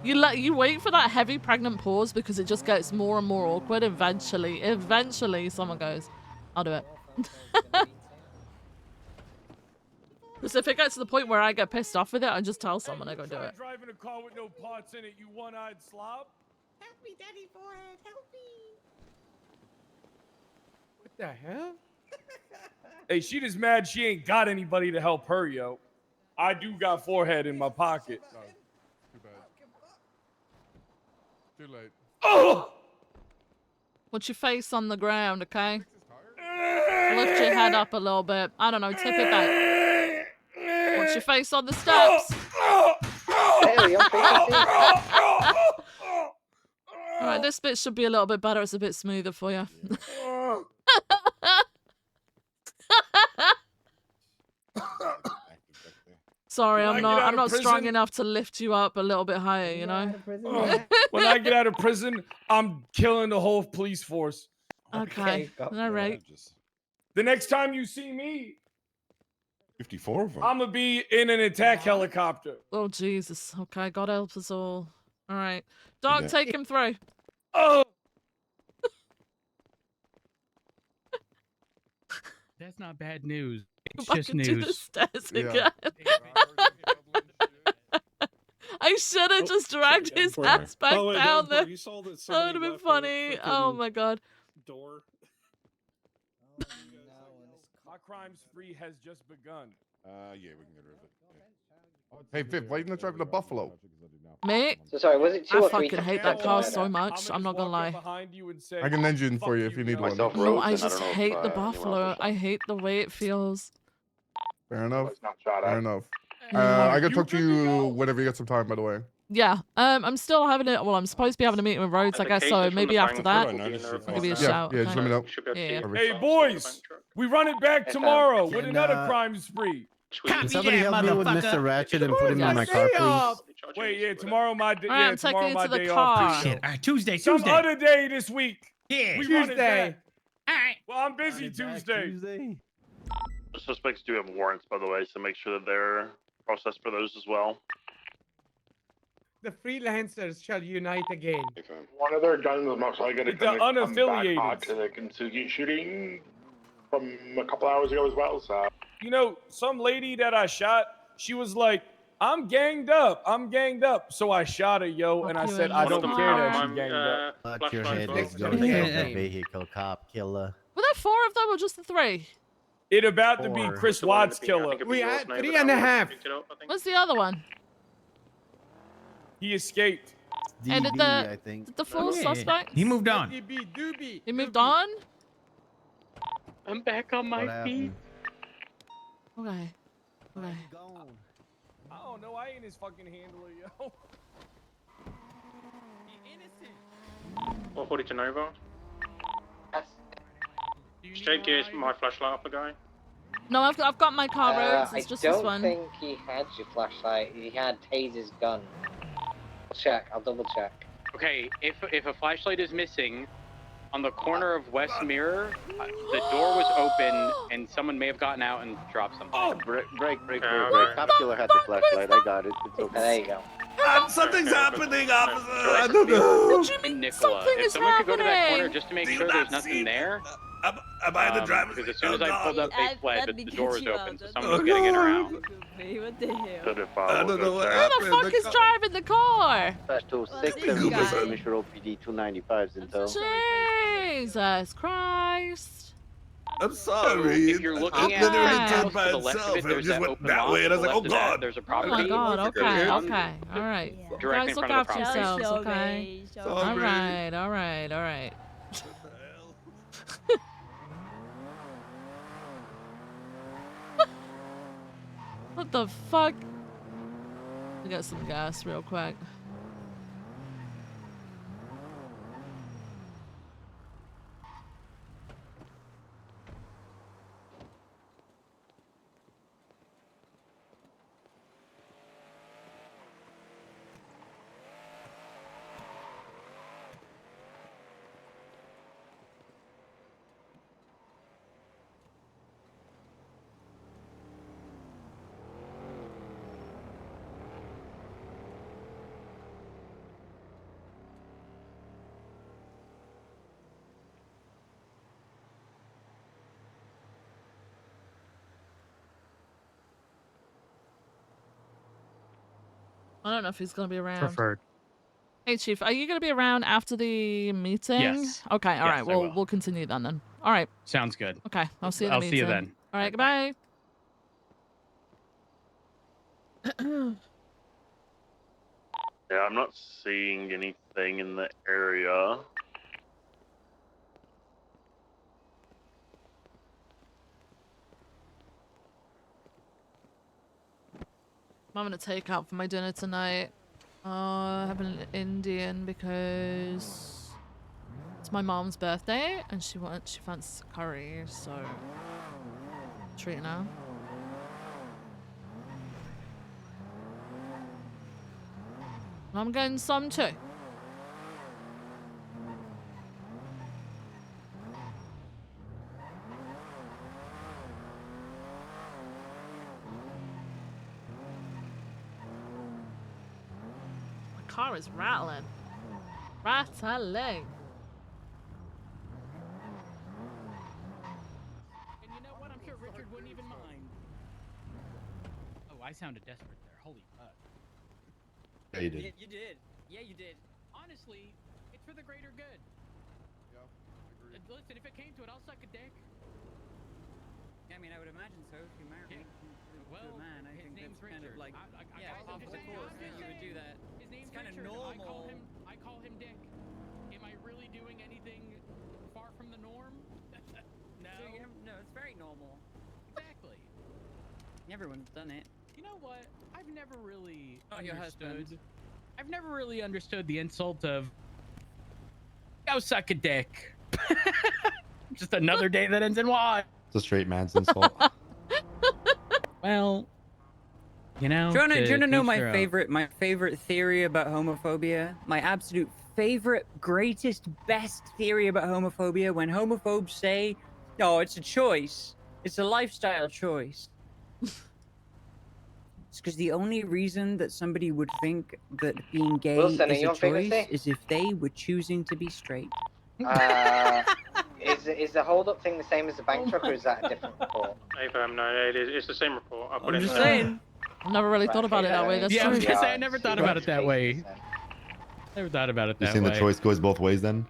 You wait for that heavy pregnant pause because it just gets more and more awkward. Eventually someone goes, I'll do it. Because if it gets to the point where I get pissed off with it, I just tell someone I go do it. Driving a car with no parts in it, you one-eyed slob. Help me, Daddy Forehead. Help me. What the hell? Hey, she just mad she ain't got anybody to help her, yo. I do got forehead in my pocket. No, too bad. Too late. Oh! Put your face on the ground, okay? Lift your head up a little bit. I don't know, tip it back. Put your face on the steps. Alright, this bit should be a little bit better. It's a bit smoother for you. Sorry, I'm not strong enough to lift you up a little bit higher, you know? When I get out of prison, I'm killing the whole police force. Okay, alright. The next time you see me, 54 of them. I'm gonna be in an attack helicopter. Oh, Jesus. Okay, God help us all. Alright. Doc, Yeah. take him through. Oh! That's not bad news. It's Go back just into the news. stairs again. I should have just dragged his ass back Oh, wait, down Denver, there. you saw that That somebody would have been left a funny. Oh freaking my God. door. My crime spree has just begun. Yeah, we can get rid of it. Hey, Viv, why are you not driving a Buffalo? Mate, So sorry, was it 2 I or 3? fucking hate that car so much. I'm not gonna lie. I can engine for you if you need one. No, I just hate the Buffalo. I hate the way it feels. Fair enough. not shot Fair at. enough. Yeah. I can talk to you whenever you get some time, by the way. Yeah, I'm still having it. Well, I'm supposed to be having a meeting with Rhodes, I guess. So maybe after that, I'll give you a shout. Yeah, just let me know. Yeah. Hey, boys, we run it back tomorrow with another crime spree. Can somebody help me with Mr. Ratchet and put him in my car, please? Wait, yeah, tomorrow my day. All right, Yeah, I'm taking tomorrow you my to the day car. off. Shit. Tuesday. Some other day this week. Yeah, we run it back. All right. Well, I'm busy Tuesday. The suspects do have warrants, by the way, so make sure that they're processed for those as well. The freelancers shall unite again. One of their guns is most likely to The come back unaffiliated. to the Kintsugi shooting from a couple hours ago as well. So You know, some lady that I shot, she was like, I'm ganged up. So I shot her, yo, and I said I don't care that she's ganged up. Fuck your head. Let's go Yeah. to the vehicle, cop killer. Were there 4 of them or just the 3? It about to be Or- Chris Watts killer. We had 3.5. What's the other one? He escaped. And DB, I think. did the 4 suspects? He moved on. He moved on? I'm back on my What feet. Okay. Okay. I don't know. I ain't his fucking handler, yo. 440 to Nova. Straight gears, my flashlight off the guy. No, I've got my car roads. It's just I this don't one. think he had your flashlight. He had Taser's gun. I'll check. I'll double check. Okay, if a flashlight is missing, on the corner of West Mirror, the door was open and someone may have gotten out and dropped something. Oh, break. Cop killer had the flashlight. I got it. It's okay. There you go. Something's happening, officer. I don't know. What do you mean Nicola, something if is someone could go to that corner happening? just to make Do you sure not there's nothing see- there. Am I in the driver's Because as seat? soon as I pulled up, they fled, let but me the door get was you open, out. so someone was getting in or out. What the hell? I don't know what Who happened. the fuck is driving the car? Flash 206 this and guy. Commissioner OPD 295's intel. Jesus Christ. I'm sorry. If you're looking It at literally the turned house by to the left itself. of it, It there's just that went open that lot. way, and I To was the like, oh left of that, god. there's a Oh property. my god, okay, On- okay. Alright. Directly Guys, in look front of the after property. yourselves, Show okay? me, show Alright, alright, alright. What the fuck? I got some gas real quick. I don't know if he's gonna be around. Preferred. Hey, Chief, are you gonna be around after the meeting? Yes. Okay, all Yes, right. I We'll will. we'll continue then. All right. Sounds good. Okay, I'll see you. At the I'll meeting. see you then. All right. Goodbye. Yeah, I'm not seeing anything in the area. I'm gonna take out for my dinner tonight. Having an Indian because it's my mom's birthday and she fancies curry, so treating her. I'm getting some too. My car is rattling. Rattling. And you know what? I'm sure Richard wouldn't even mind. Oh, I sounded desperate there. Holy fuck. Yeah, you did. You did. Yeah, you did. Honestly, it's for the greater good. Yeah, agreed. Listen, if it came to it, I'll suck a dick. I mean, I would imagine so. If you marry me to Well, a man, I his think name's that's kind of Richard. like yeah, par for the course that you would do that. His name's It's kind of Richard. normal. I call him Dick. Am I really doing anything far from the norm? No. No, it's very normal. Exactly. Everyone's done it. You know what? I've never really Not your husband. I've never really understood the insult of go suck a dick. Just another day that ends in Y. It's a straight man's insult. Well, you know. Do you want to know each my their own. favorite theory about homophobia? My absolute favorite, greatest, best theory about homophobia? When homophobes say, "Oh, it's a choice. It's a lifestyle choice." It's because the only reason that somebody would think that being gay Wilson, are is you a on frequency? choice is if they were choosing to be straight. Is the hold up thing the same as the bank truck, or is that a different report? No, it's the same report. I'll put I'm it just in there. saying. I've never really thought about it that way. That's yeah, I was true. gonna say I never thought about it that way. Never thought about it You're that saying way. the choice goes both ways then?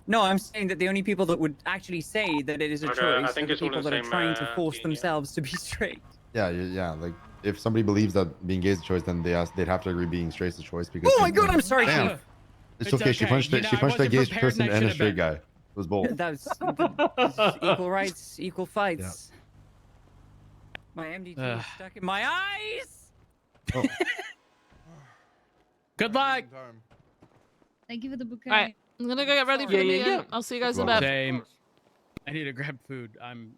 No, I'm saying that the only people that would actually say that it is a Okay, choice I think are the it's all in people the that are same, trying to force union. themselves to be straight. Yeah. Like if somebody believes that being gay is a choice, then they'd have to agree being straight is a choice because. Oh my god, I'm sorry, Damn. Chief. It's okay. She punched You know, she I punched a wasn't gay prepared person and I and a should straight have guy. It was both. That's equal rights, equal fights. My MDT is stuck in my eyes. Oh. Good luck. Thank you for the bouquet. All right, I'm gonna go get ready for the meeting. I'll see you guys in a bit. Same. I need to grab food. I'm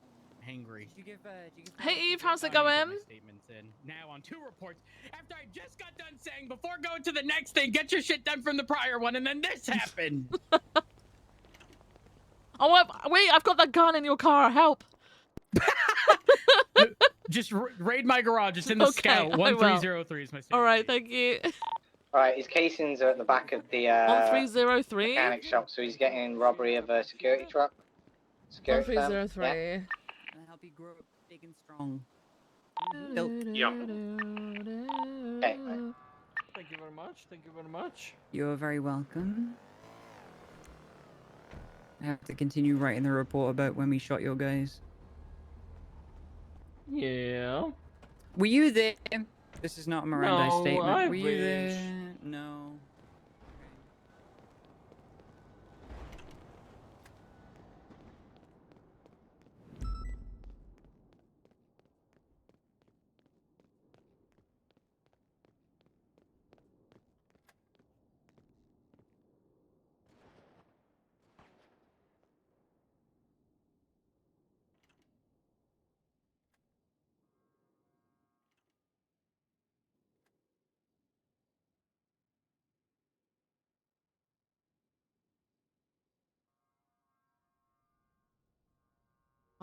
hangry. Hey Eve, how's it going? Statements in now on 2 reports after I just got done saying before going to the next thing, get your shit done from the prior one, and then this happened. Oh wait, I've got that gun in your car. Help! Just raid my garage. It's in the Scout. 1303 is my statement. All right, thank you. All right, his casings are at the back of the 1303 mechanic shop, so he's getting robbery of a security truck. Security firm. 1303. Yeah. I'll help you grow up big and strong. Yep. Okay. Thank you very much. Thank you very much. You're very welcome. I have to continue writing the report about when we shot your guys. Yeah. Were you there? This is not a Miranda No, statement. I Were you wish. there? No.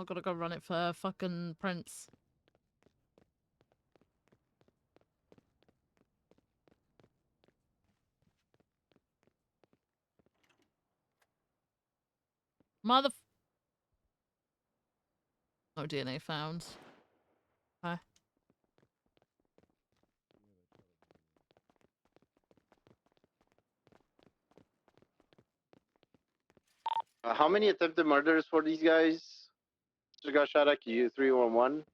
I've got to go run it for fucking Prince. Mother. No DNA found. Okay. How many attempted murders for these guys? Just got shot at you 311.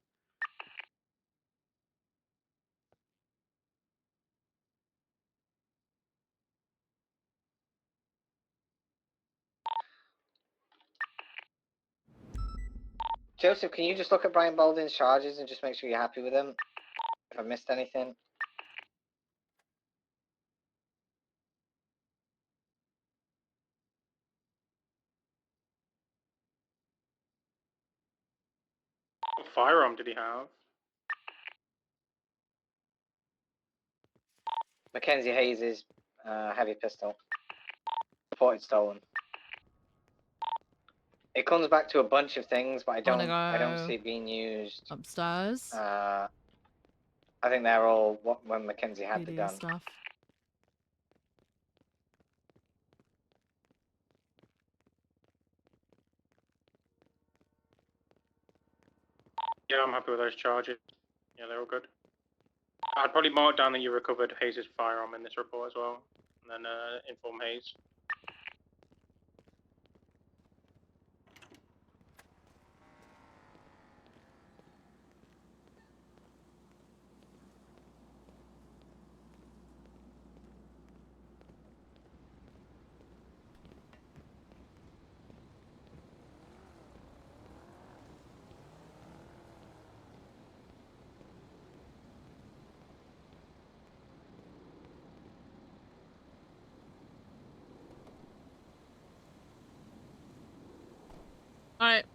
Joseph, can you just look at Brian Baldwin's charges and just make sure you're happy with them? If I missed anything. What firearm did he have? Mackenzie Hayes' heavy pistol. Reported stolen. It comes back to a bunch of things, but I don't see it being used upstairs. I think they're all when Mackenzie had the PD gun. stuff. Yeah, I'm happy with those charges. Yeah, they're all good. I'd probably mark down that you recovered Hayes' firearm in this report as well, and then inform Hayes. Alright.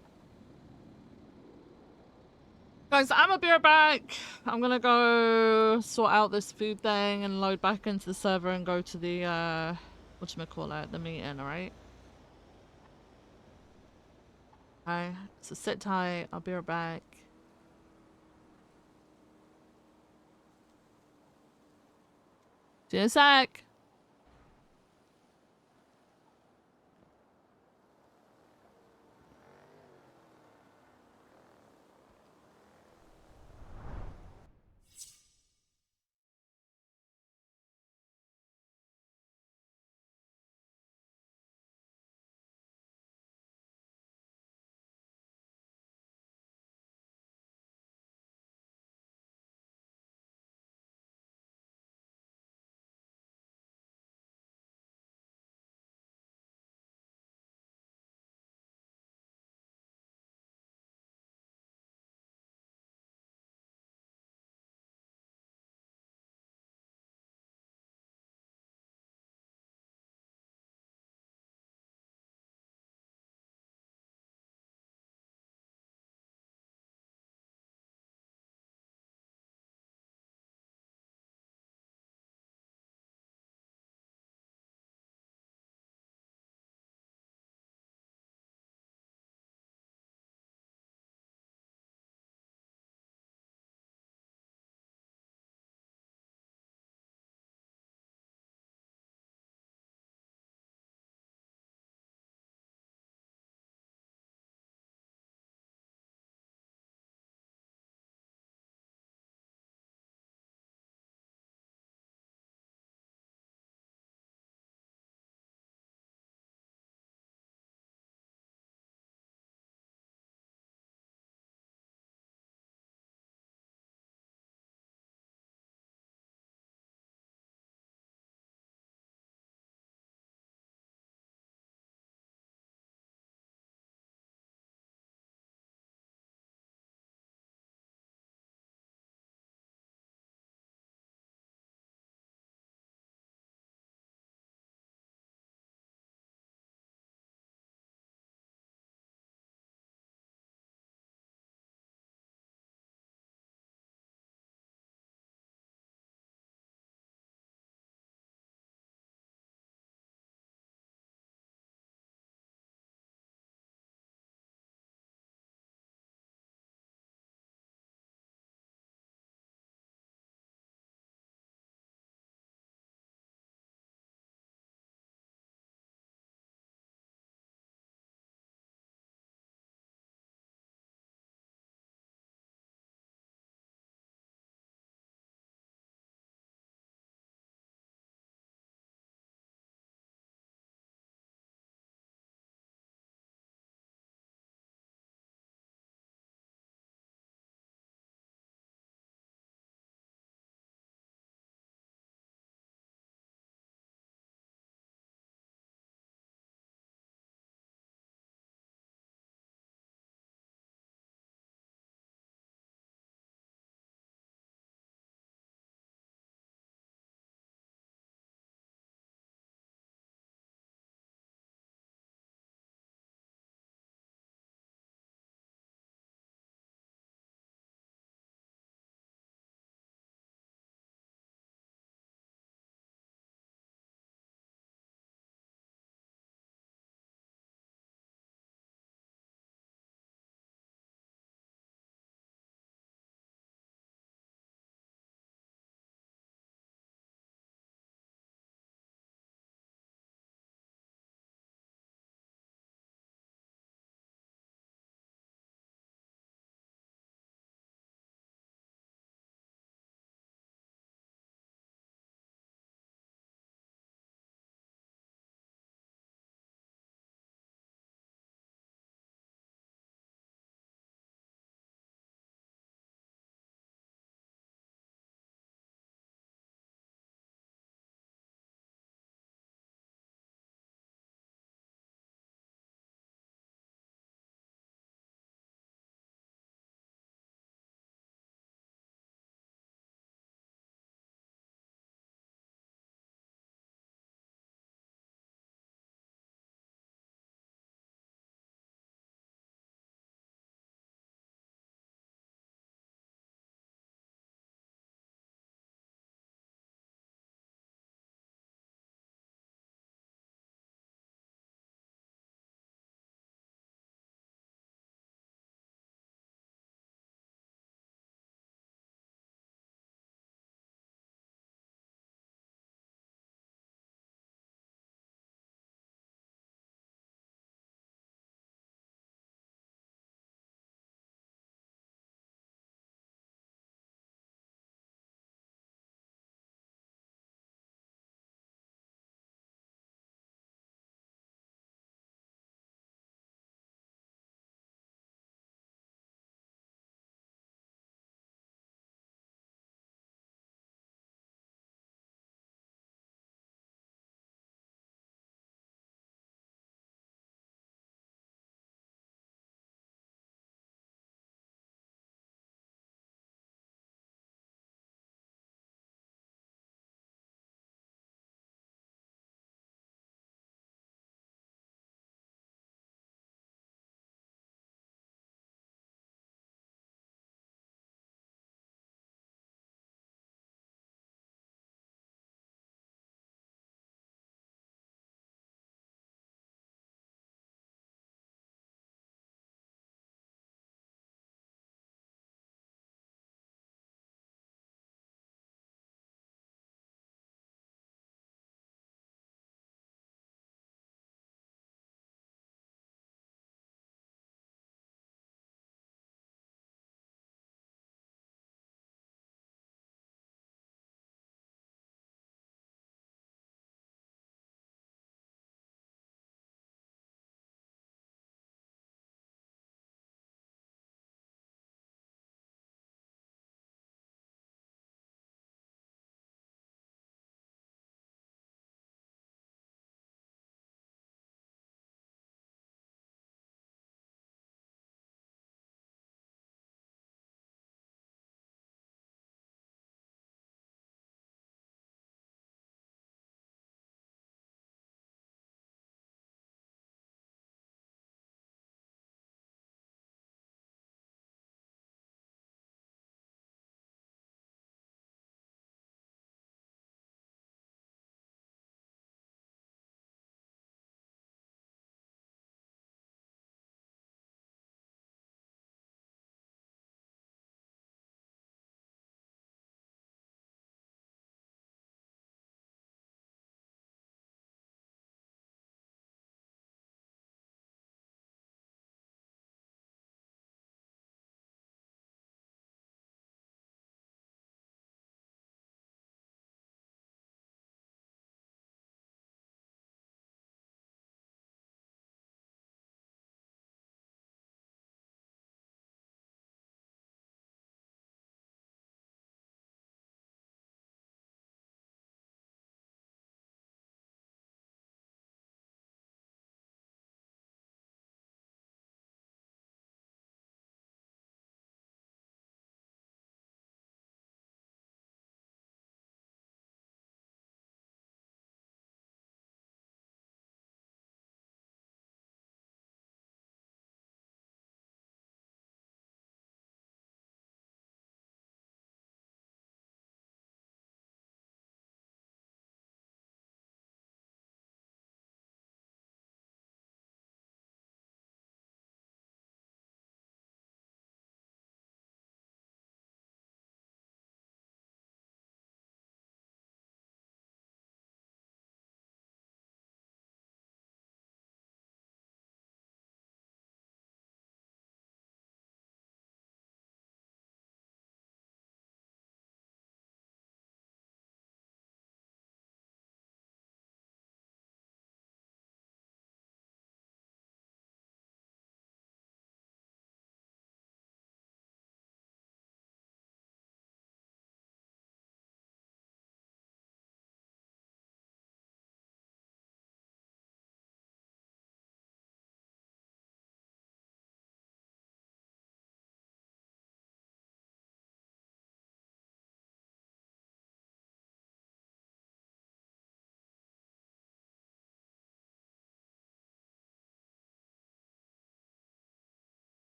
Guys, I'm gonna be right back. I'm gonna go sort out this food thing and load back into the server and go to the, whatchamacallit, the meeting, alright? Okay, so sit tight. I'll be right back. See you in a sec.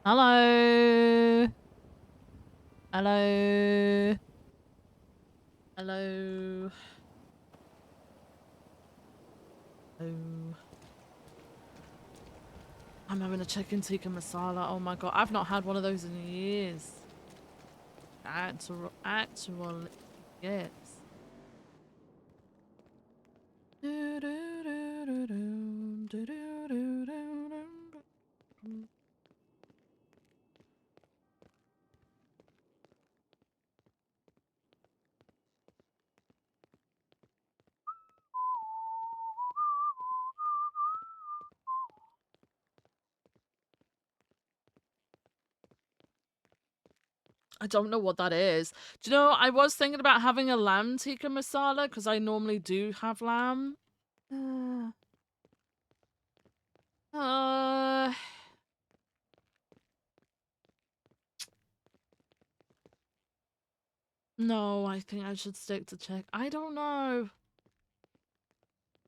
Hello. Hello. Hello. Hello. I'm having a chicken tikka masala. Oh my god, I've not had one of those in years. Actual, yes. I don't know what that is. Do you know, I was thinking about having a lamb tikka masala because I normally do have lamb. Uh, no, I think I should stick to chicken. I don't know.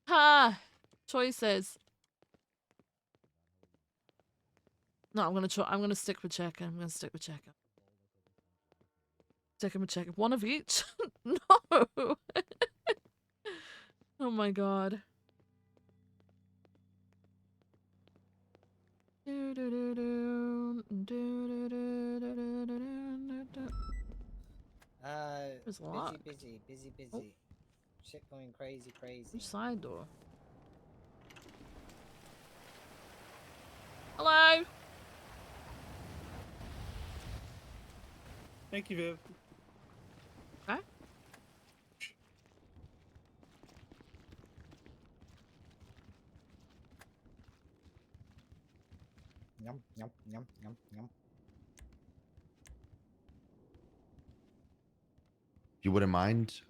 Ha! Choices. No, I'm gonna stick with chicken. I'm gonna stick with chicken. Sticking with chicken. One of each? No! Oh my god. There's a lot. Busy. Oh. Shit going crazy. Which side door? Hello? Thank you, Viv. Okay. Yum. If you wouldn't mind,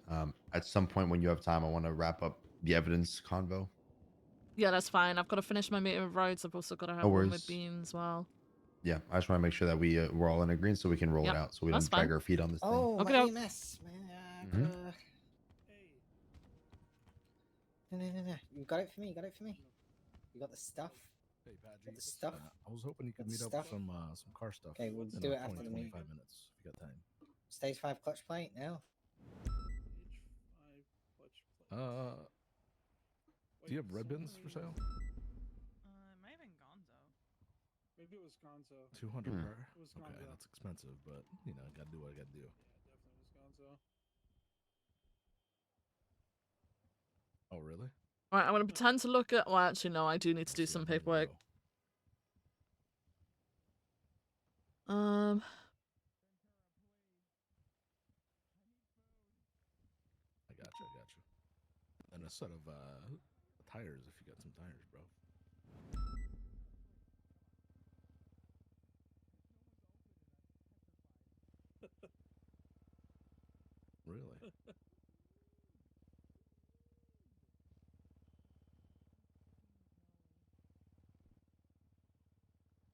at some point when you have time, I want to wrap up the evidence convo. Yeah, that's fine. I've got to finish my meeting with Rhodes. I've also got to have No one worries. with Bean as well. Yeah, I just want to make sure that we're all in agreement so we can roll Yep, it out, so we that's don't drag fine. our feet on this thing. Oh, Okay, my doke. EMS, man. Mhm. No. You got it for me. You got the stuff. Hey, Padgy. Got the stuff. I was hoping you could Got the meet up stuff. with some car stuff. Okay, we'll in do like it after 20, the meeting. 25 minutes if you got time. Stage 5 clutch plate now. Do you have red bins for sale? It might have been Gonzo. Maybe it was Gonzo. 200 per. It was Okay, Gonzo. that's expensive, but you know, gotta do what I gotta do. Yeah, definitely was Gonzo. Oh, really? Alright, I'm going to pretend to look at... Well, actually, no, I do need to do some paperwork. I got you. And a set of tires if you got some tires, bro. Really?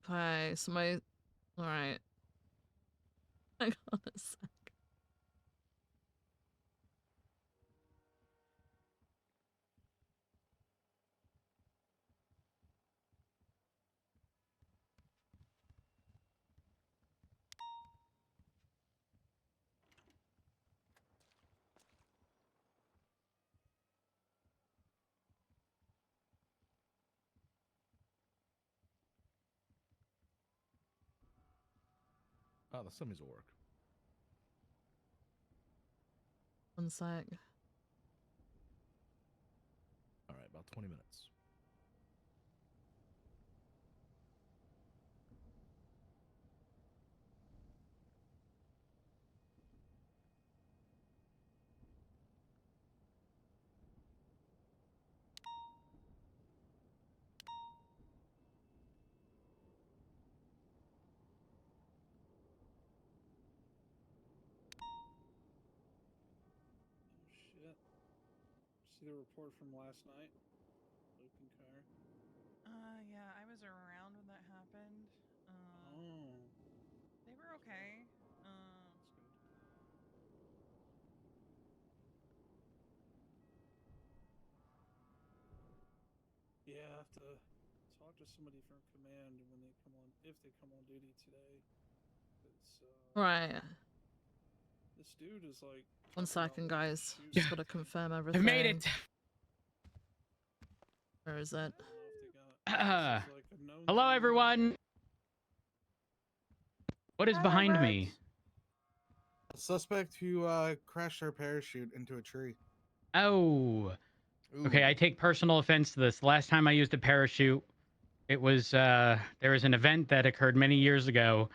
Okay, so my... Alright. Hang on a sec. Oh, the semis will work. One sec. All right, about 20 minutes. Shit. See the report from last night? Luke and Car. Yeah, I was around when that happened. Oh. They were okay. Yeah, I have to talk talk to somebody from command when they come on, if they come on duty today. Right. This dude is like. 1 second, guys. Just gotta confirm everything. I've made it. Where is it? Hello, everyone. What is behind me? A suspect who crashed their parachute into a tree. Oh. Okay, I take personal offense to this. Last time I used a parachute, it was there was an event that occurred many years ago,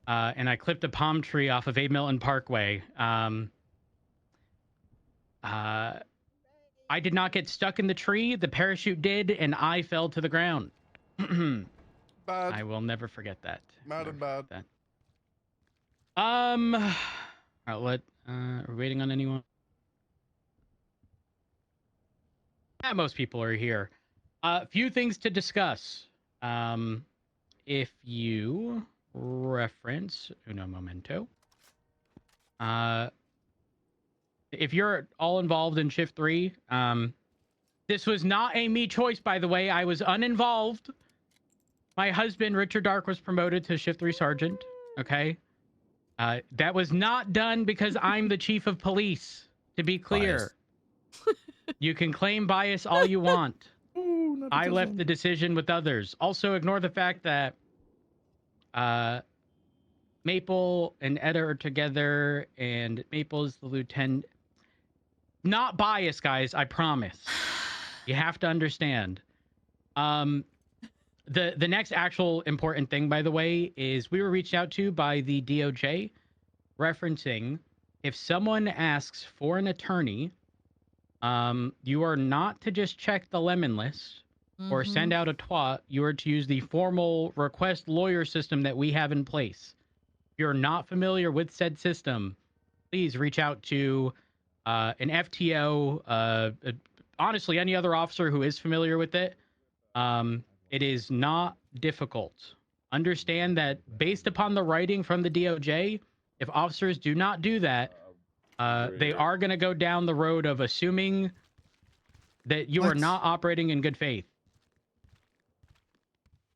and I clipped a palm tree off of Abe Milton Parkway. I did not get stuck in the tree. The parachute did, and I fell to the ground. Bad. I will never forget that. Mad and bad. Outlet. Are we waiting on anyone? Yeah, most people are here. A few things to discuss. If you reference uno momento. If you're all involved in shift 3, this was not a me choice, by the way. I was uninvolved. My husband, Richard Dark, was promoted to shift 3 sergeant. Okay. That was not done because I'm the chief of police, to be clear. You can claim bias all you want. Ooh, I left the decision with others. Also, ignore the fact that Maple and Etta are together, and Maple is the lieutenant. Not biased, guys, I promise. You have to understand. The next actual important thing, by the way, is we were reached out to by the DOJ referencing if someone asks for an attorney, you are not to just check the lemon list or send out a twat. You are to use the formal request lawyer system that we have in place. If you're not familiar with said system, please reach out to an FTO, honestly, any other officer who is familiar with it. It is not difficult. Understand that based upon the writing from the DOJ, if officers do not do that, they are going to go down the road of assuming that you are not operating in good faith.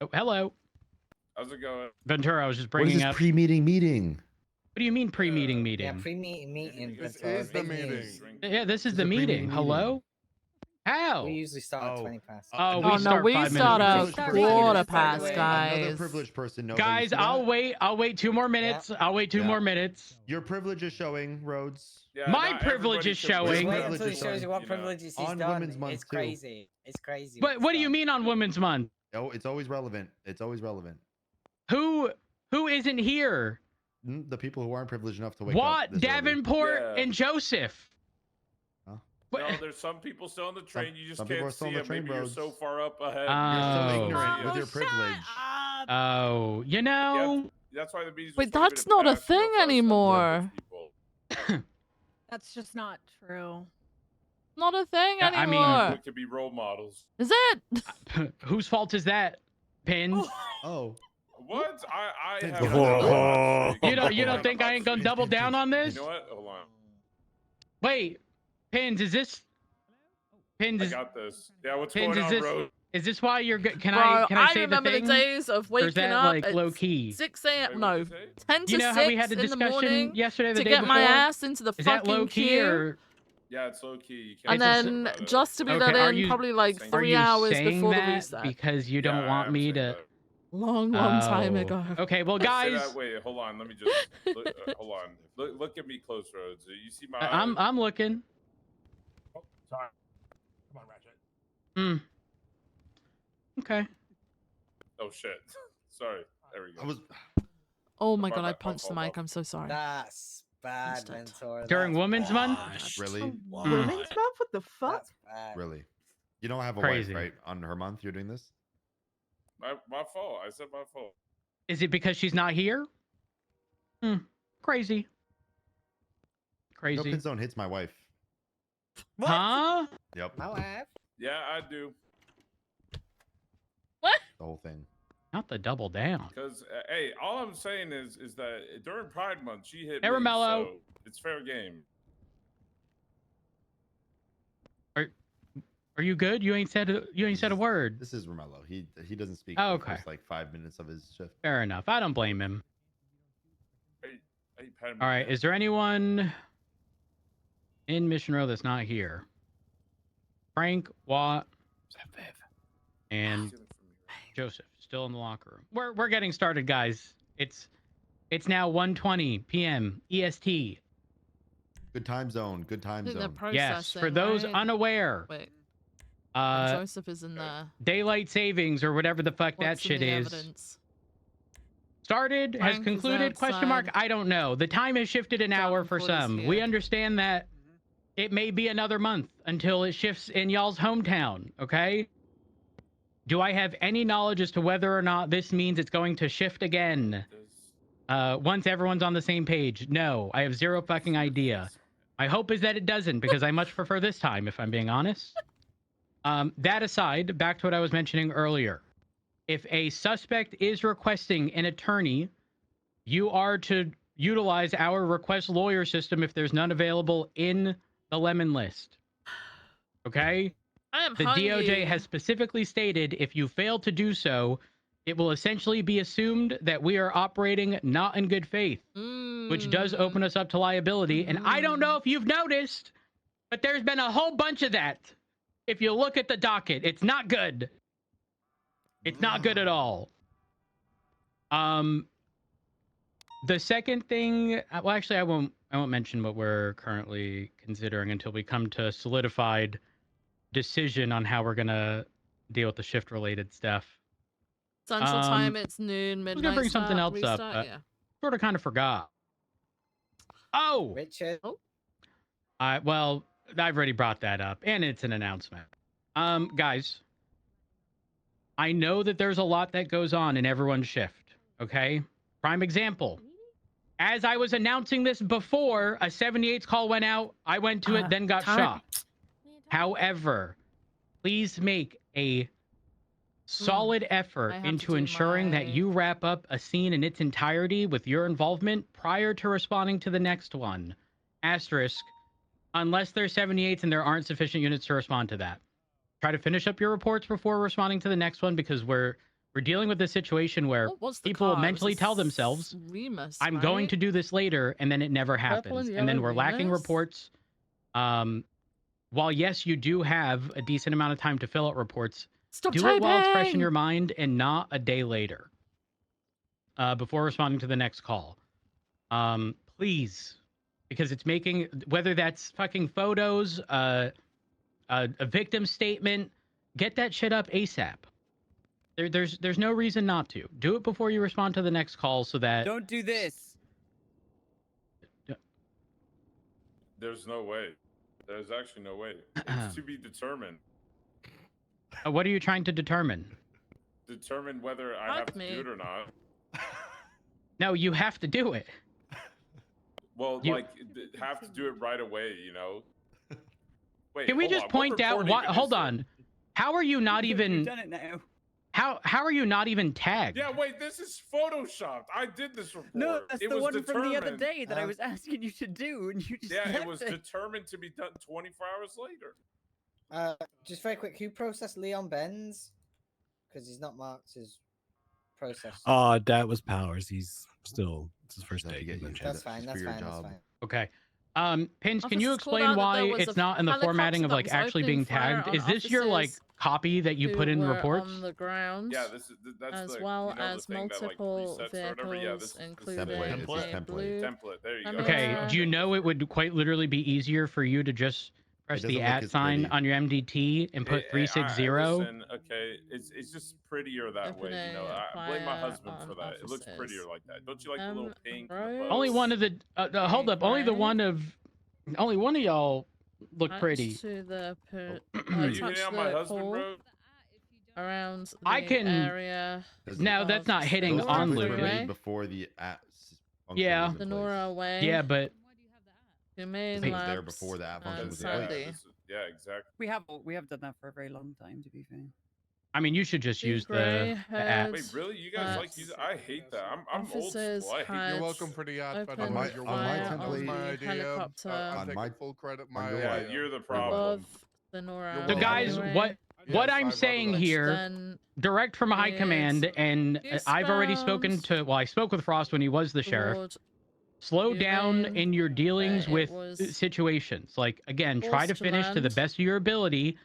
Oh, hello. How's it going? Ventura, I was just What is bringing this up. pre-meeting meeting? What do you mean pre-meeting meeting? Yeah, meeting. This is the meeting. Yeah, this is the meeting. Hello? How? We usually start at 20 past. Oh, Oh, no, we start at quarter past, guys. Another privileged person knows. Guys, I'll wait 2 more minutes. I'll wait 2 more minutes. Your privilege is showing, Rhodes. My privilege is showing. Wait until he shows you what privileges he's on done. Women's Month It's too. crazy. It's crazy. But what do you mean on Women's Month? Oh, it's always relevant. It's always relevant. Who isn't here? The people who aren't privileged enough to wake What? up. this Davenport Yeah. and Joseph. No, there's some people still on the train. You just some people can't are still see on the it. train, Maybe you're Rhodes. so far up ahead. You're so Oh. ignorant with your privilege. Oh, you know. That's why the meeting's Wait, that's not a thing anymore. That's just not true. Not a thing Yeah, I mean- anymore. We could be role models. Is it? Whose fault is that, Pins? Oh. What? I Pins, have. You don't think I ain't gonna double down on this? You know what? Hold on. Wait, Pins, is this? Pins, I is, got this. Yeah, what's Pins, going is on, this? Rose? Is this why you're? Can Bro, I? Can I say remember the the thing? days of Or is waking that up like at low key? 6 a.m. No, 10 to You know 6 how we had a in the discussion morning yesterday, the to day get my before? ass into the Is that fucking low key queue. or? Yeah, it's low key. You can't And then just to be Okay, let are in you- probably like Are 3 you hours saying before the that reset. because you don't want me to? Long time Oh. ago. Okay, well, Say guys, that, wait, hold on. Let me just hold on. Look at me close, Rhodes. You see my? I'm looking. Oh, sorry. Come on, Ratchet. Hmm. Okay. Oh shit. Sorry. There we go. Oh my My god, I bad, punched the my mic. I'm so sorry. That's bad, Mentor. During Women's Month? Really? Women's Month? What the fuck? That's bad. Really? You don't have a Crazy. wife, right? On her month, you're doing this? My fault. I said my fault. Is it because she's not here? Hmm. Crazy. No Crazy. Pin Zone hits my wife. Huh? Yep. My wife? Yeah, I do. What? The whole thing. Not the double down. Because hey, all I'm saying is that during Pride Month she hit Hey, me, Romello. so it's fair game. Are you good? You ain't said a word. This is Romello. He doesn't speak Oh, for the okay. first like 5 minutes of his shift. Fair enough. I don't blame him. Hey, pat him All on the right. head. Is there anyone in Mission Row that's not here? Frank, Watt, and Joseph still in the locker room. We're getting started, guys. It's now 1:20 p.m. EST. Good time zone. Good time I think they're zone. Yes, for processing, those right? unaware, Wait, uh, Joseph is in there. daylight savings or whatever the fuck that What's in shit the is evidence? started, has Frank is concluded, question mark, outside. I don't know. The time has shifted an hour for Davenport is some. here. We understand that it may be another month until it shifts in y'all's hometown, okay? Do I have any knowledge as to whether or not this means it's going to shift again? Once everyone's on the same page? No, I have zero fucking idea. My hope is that it doesn't, because I much prefer this time, if I'm being honest. That aside, back to what I was mentioning earlier. If a suspect is requesting an attorney, you are to utilize our request lawyer system if there's none available in the lemon list. Okay? I am The hungry. DOJ has specifically stated if you fail to do so, it will essentially be assumed that we are operating not in good faith, which does open us up to liability. And I don't know if you've noticed, but there's been a whole bunch of that. If you look at the docket, it's not good. It's not good at all. The second thing, well, actually, I won't mention what we're currently considering until we come to a solidified decision on how we're gonna deal with the shift-related stuff. Central time, it's noon, I midnight. was gonna bring something start, else up. restart, yeah. Sort of kind of forgot. Oh, Richard. well, I've already brought that up, and it's an announcement. Guys, I know that there's a lot that goes on in everyone's shift. Okay, prime example. As I was announcing this before, a 78's call went out. I went to it, then got shot. However, please make a solid effort into ensuring that you wrap up a scene in its entirety with your involvement prior to responding to the next one. Asterisk, unless there's 78s and there aren't sufficient units to respond to that. Try to finish up your reports before responding to the next one, because we're dealing with a situation where people mentally tell themselves, Remus, I'm going right? to do this later, and then it never happens. And then yellow we're lacking Remus? reports. While yes, you do have a decent amount of time to fill out reports, Stop do it while it's fresh in typing! your mind and not a day later before responding to the next call. Please, because it's making, whether that's fucking photos, a victim statement, get that shit up ASAP. There's no reason not to. Do it before you respond to the next call so that... Don't do this. There's no way. There's actually no way. It's to be determined. What are you trying to determine? Determine whether I have to do it or not. No, you have to do it. Well, have to do it right away, you know? Wait, Can we hold just on. What point out... report even Hold is it? on. How are you not even... You've done it now. How are you not even tagged? Yeah, wait, this is photoshopped. I did this report. No, that's it the was one from the other determined- day that I was asking you to do, and you just Yeah, it left was determined to be done 24 hours later. Just very quick, who processed Leon Benz? Because he's not marked as processed. That was Powers. He's still, it's his first day. That's fine. That's fine. That's fine. Okay. Pins, can Officers you called explain out that why there was it's a not in the formatting of helicopter like that was actually opening being fire tagged? on Is this your like officers copy that you who put in were reports? on the ground, Yeah, that's as the, well you know, as the thing that, multiple resets or whatever. Yeah, this vehicles, is the including template. a blue Template. There you go. Okay, do you know it would quite literally be easier for you to just press doesn't the look @ as sign pretty. on your MDT and put 360? Listen, okay, it's just prettier that way, you know. Opening I blame my fire husband for on that. It looks prettier officers. like that. Don't you like the little pink? Only one of the hold up, only one of y'all look pretty. to the Are you hitting on my husband, pole bro? around the I can- area. No, that's not hitting Nora on Those were Luke. made before the function Yeah. was in The place. Nora Way. Yeah, but Humane It was there Labs before the app function and was in place. Sundayy. Yeah, exactly. We have done that for a very long time, to be fair. I mean, you should just use the @ Wait, really? You guys like use? I hate that. I'm old officers school. I hate had that. You're welcome for the ad. opened On my fire template- that was my on the idea. helicopter I'm on taking my- full credit. on your Yeah, what? you're the above problem. Sonora. So guys, anyway, what I'm saying here, then direct from high command, and I've already spoken to. Well, I spoke with Frost when he was the sheriff. Lord Slow down Humane, in your dealings it with was situations. Like again, try to forced to finish to the land. best of your ability.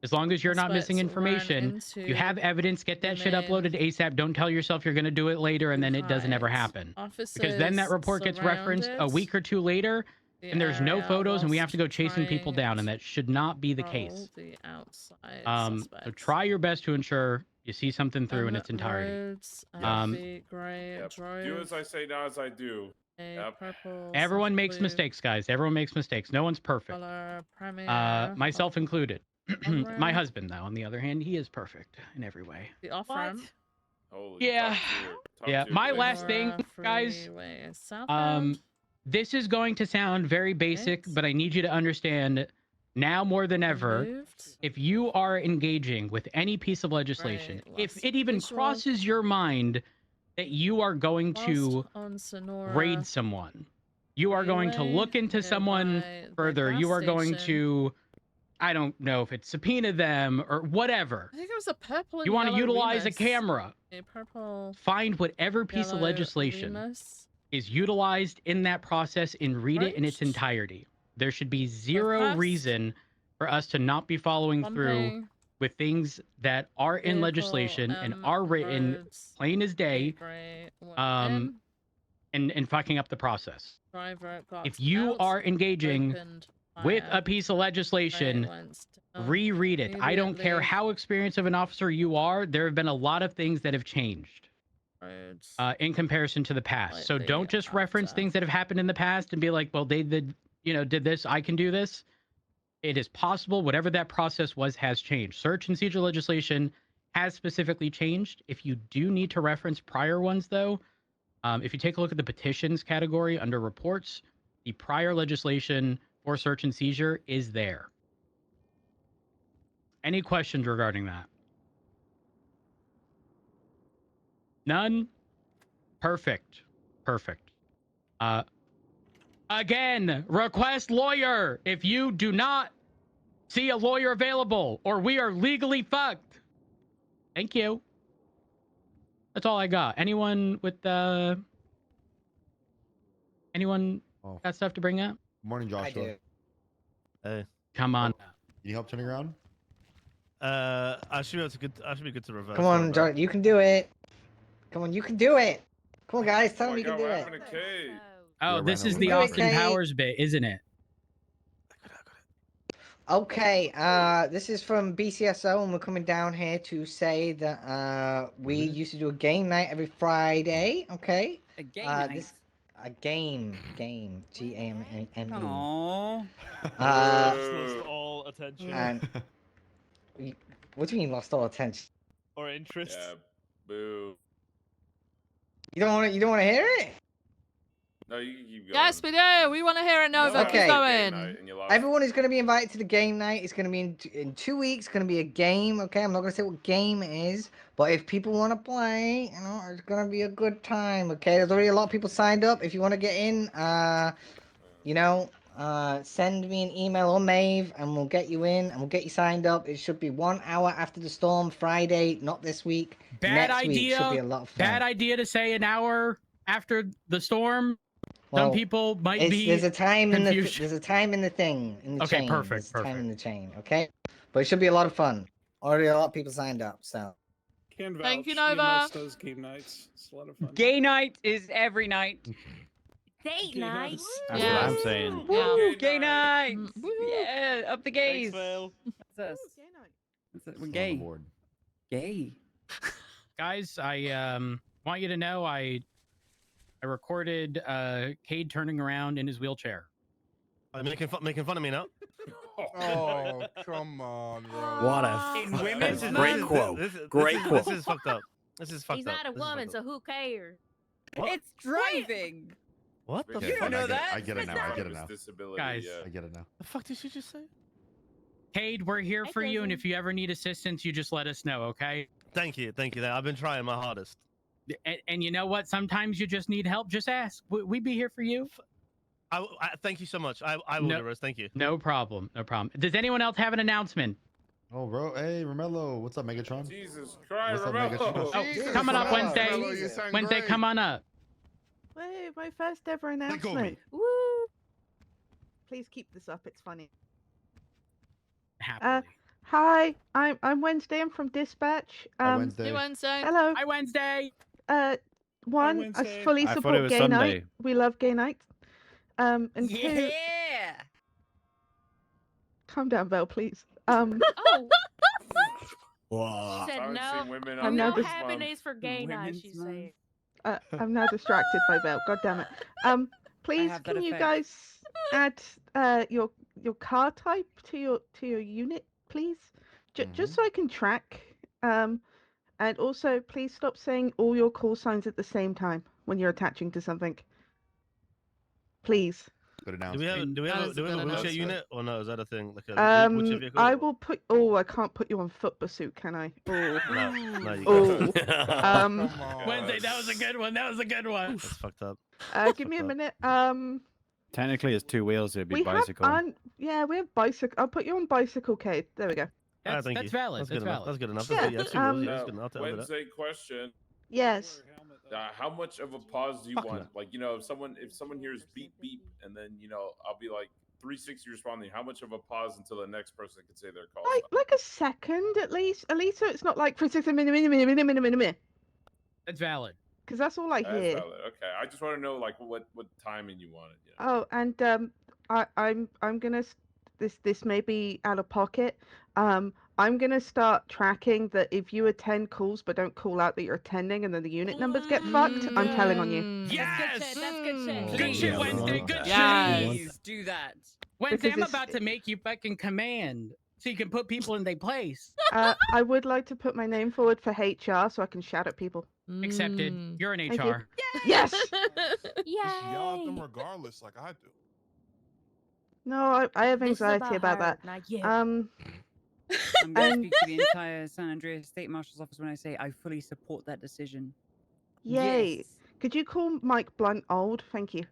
As long as you're not missing Suspects ran information, you into have evidence. Get that shit Humane. uploaded ASAP. Don't tell yourself you're going to do it later and then it doesn't ever Right. happen. Because then Officers that report gets referenced a surrounded week or two later, the and there's no area photos, and we have whilst to go chasing people trying down, and that should not be the control case. the outside So suspects. try your best to ensure you see something through in its entirety. Roads, Um, the grey drove Do as I say, not as I do. a purple Everyone slash makes blue mistakes, guys. Everyone makes mistakes. No one's perfect. color Premier Myself included. My on-ramp. husband, though, on the other hand, he is perfect in every way. The off-ramp. Holy Yeah. top Yeah. tier My place. last thing, guys. Freeway southbound. This is going to sound very basic, but I need you to understand now more than ever, if you are engaging with any piece of legislation, if it even crosses your mind that you are going to Whilst on Sonora raid someone, you are going to look into someone nearby the further, gas you are going station. to, I don't know if it's subpoena them or whatever. I think it was a purple and You want to yellow utilize a Remus. camera. A purple Find whatever piece of yellow legislation Remus. is utilized in that process and read it in its entirety. There should be zero reason for us to not be following through Bumping. with things that are in Vehicle, legislation and are written roads, plain as day, grey, and fucking up the process. driver got If you out, are engaging opened with fire. a piece of legislation, Right, went down reread it. I don't care immediately. how experienced of an officer you are. There have been a lot of things that have changed Roads. in comparison to the past. So Slightly don't just reference things that have happened in the past and be like, well, they did, did this. I can do this. It is possible whatever that process was has changed. Search and seizure legislation has specifically changed. If you do need to reference prior ones, though, if you take a look at the petitions category under reports, the prior legislation for search and seizure is there. Any questions regarding that? None? Perfect. Perfect. Again, request lawyer if you do not see a lawyer available or we are legally fucked. Thank you. That's all I got. Anyone with anyone got stuff to bring up? Morning, Joshua. Hey. Come on. You need help turning around? I should be able to I should be good to reverse. Come on, don't I? John, you can do it. Come on, you can do it. Come on, guys, tell Oh him my you can God, do what it. happened to Kate? Oh, Yeah, this ran is over. the Do it, Austin Kate. Powers bit, isn't it? Okay, this is from BCSO, and we're coming down here to say that we used to do a game night every Friday. Okay. A game night? A game, GAMME. Aww. Just lost all attention. And what do you mean lost all attention? Or interest. Yeah, boo. You don't want to hear it? No, you can keep going. Yes, we do. We want to hear it, Nova. Okay. Keep going. Everyone is going to be invited to the game night. It's going to be in 2 weeks. It's going to be a game. Okay, I'm not going to say what game it is, but if people want to play, it's going to be a good time. Okay, there's already a lot of people signed up. If you want to get in, send me an email or Maeve, and we'll get you in and we'll get you signed up. It should be 1 hour after the storm, Friday, not this week. Bad Next week idea. should be a lot of fun. Bad idea to say an hour after the storm. Well, Some people might be. There's a time in the confused. there's a time in the thing in the Okay, chain. perfect, There's a time in the chain. Okay, but it should be a lot of fun. Already a lot of people signed up. So Can vouch. Thank you, EMS Nova. does game nights. It's a lot of fun. Gay night is every night. Date Gay night. nights. That's Yes. what I'm saying. Woo, gay night. Woo. Yeah, up the gays. Phil. That's us. Gay night. We're Still on the gay. board. Gay. Guys, I want you to know I recorded Cade turning around in his wheelchair. Are you making fun of me now? Oh, come on, bro. What a In women's great quote. Great quote. This is fucked up. This is fucked He's up. not a This is woman, fucked so up. who cares? What? It's driving. What the Okay, You fuck? don't know I get it. that? I get it now. I get it now. Disability, Guys. yeah. I get it now. The fuck did she just say? Cade, we're here Hi, for you, and cousin. if you ever need assistance, you just let us know, okay? Thank you. I've been trying my hardest. And you know what? Sometimes you just need help. Just ask. We'd be here for you. Thank you so much. I will, Rose. Thank you. No problem. No problem. Does anyone else have an announcement? Oh, bro. Hey, Romello. What's up, Megatron? Jesus Christ, What's up, Romello. Megatron? Coming up Wednesday. Romello, you sound Wednesday, great. come on up. Wait, my first ever announcement. Woo! Please keep this up. It's funny. Happily. Hi, I'm Wednesday. I'm from Dispatch. Hi, Wednesday. Hey, Wednesday. Hello. Hi, Wednesday. One, I Wednesday. fully I thought it support was gay Sunday. night. We love gay night. And two, Yeah. calm down, Belle, please. Oh, Wow. she said haven't no. seen women I'm on now No dis- happy days for gay night. Women's She's Month. saying. I'm now distracted by Belle. God damn it. Please, have that can you effect. guys add your car type to your unit, please? Just so I can track. And also, please stop saying all your call signs at the same time when you're attaching to something. Please. Good Do we announcement. have That is a good a wheelchair announcement. unit or no? Is that a thing? Like a wheelchair vehicle? I will put. Oh, I can't put you on foot pursuit, can I? Oh. No, you Oh. can't. Wednesday, that was a good one. That was a good one. That's fucked up. Give me a minute. Technically, it's 2 wheels. It'd We have we have bicycle. I'll put you on bicycle, Kate. There we go. That's valid. That's good enough. That's good enough. Yeah, That's 2 wheels. Yeah, that's good enough. I'll do that. Wednesday question. Yes. How much of a pause do you Fuck want? no. Like, if someone hears beep beep, and then I'll be like 360 responding. How much of a pause until the next person can say their call? Like a second at least so it's not like for 6 minute. That's valid. Because that's all I That's hear. valid. Okay, I just want to know like what timing you wanted. Oh, and I'm gonna this may be out of pocket. I'm gonna start tracking that if you attend calls but don't call out that you're attending, and then the unit numbers get fucked. I'm telling on you. Yes. That's good shit. Good shit, Wednesday. Good Yes. shit. Please do that. Wednesday, I'm Because about to make you fucking command so you can put people in their place. I would like to put my name forward for HR so I can shout at people. Accepted. You're in Thank you. HR. Yes. Yay. Yell at them regardless, like I do. No, I have This is anxiety about her, that. not you. I'm going to And- speak to the entire San Andreas State Marshal's office when I say I fully support that decision. Yay. Yes. Could you call Mike Blunt old? Thank you.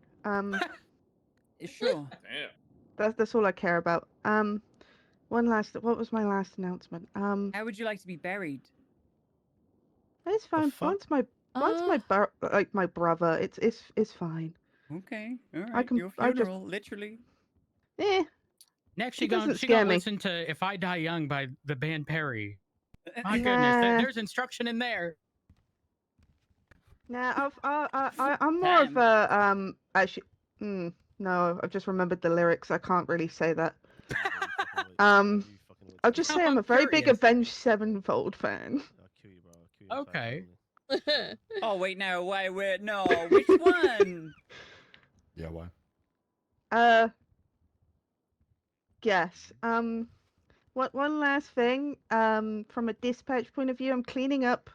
Sure. Damn. That's all I care about. What was my last announcement? How would you like to be buried? It's fine. Blunt's my my brother. It's fine. Okay. All right. I can- Your I just- funeral, literally. Eh. Next, It doesn't she scare gonna me. listen to "If I Die Young" by the band Perry. My goodness, Nah. there's instruction in there. Nah, I'm more of a actually. No, I've just remembered the lyrics. I can't really say that. I'll just say I'm a very big curious. Avenged Sevenfold fan. Okay. Oh wait, no, wait, no. Which one? Yeah, why? Yes. One last thing. From a dispatch point of view, I'm cleaning up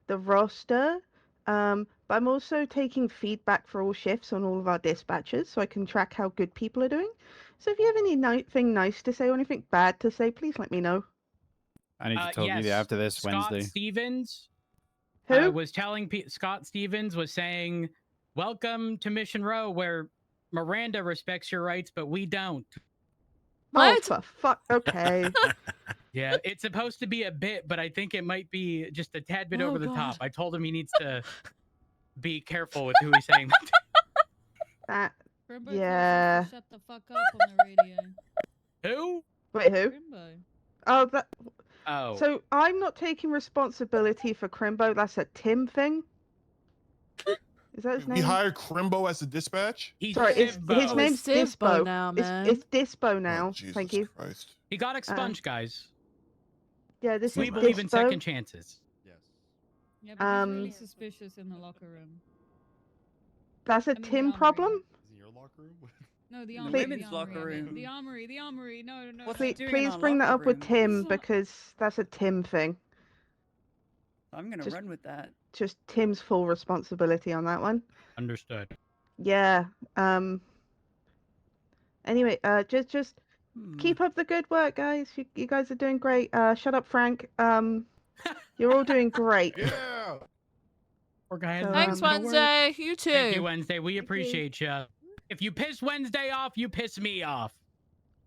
the roster. But I'm also taking feedback for all shifts on all of our dispatchers, so I can track how good people are doing. So if you have anything nice to say or anything bad to say, please let me know. I need to talk to you Yes, after this Scott Wednesday. Stevens Who? was telling Scott Stevens was saying, "Welcome to Mission Row, where Miranda respects your rights, but we don't." Oh, for fuck. Okay. Yeah, it's supposed to be a bit, but I think it might be just a tad bit Oh, over the God. top. I told him he needs to be careful with who he's saying that to. That. Crimbo tells us Yeah. to shut the fuck up on the radio. Who? Wait, who? Crimbo. Oh, that. Oh. So I'm not taking responsibility for Crimbo. That's a Tim thing. Is that his We name? hired Crimbo as a dispatch. Sorry, his name's Sivbo Dispo. now, It's man. Dispo now. Oh, Jesus Thank you. Christ. He got expunged, guys. Yeah, this We is believe in Dispo. second chances. Yeah, but he's really suspicious in the locker room. That's a I mean, the Tim armory. problem. No, the The armory. women's the armory, locker I mean. room. The armory. The armory. No. What's Please, he doing in please our bring that locker up with room? Tim because that's a Tim thing. I'm gonna Just- run with that. Just Tim's full responsibility on that one. Understood. Yeah. Anyway, just keep up the good work, guys. You guys are doing great. Shut up, Frank. You're all doing great. Yeah. Poor guy has So, nothing Thanks, to work. Wednesday. You too. Thank you, Wednesday. We appreciate you. If you piss Wednesday off, you piss me off.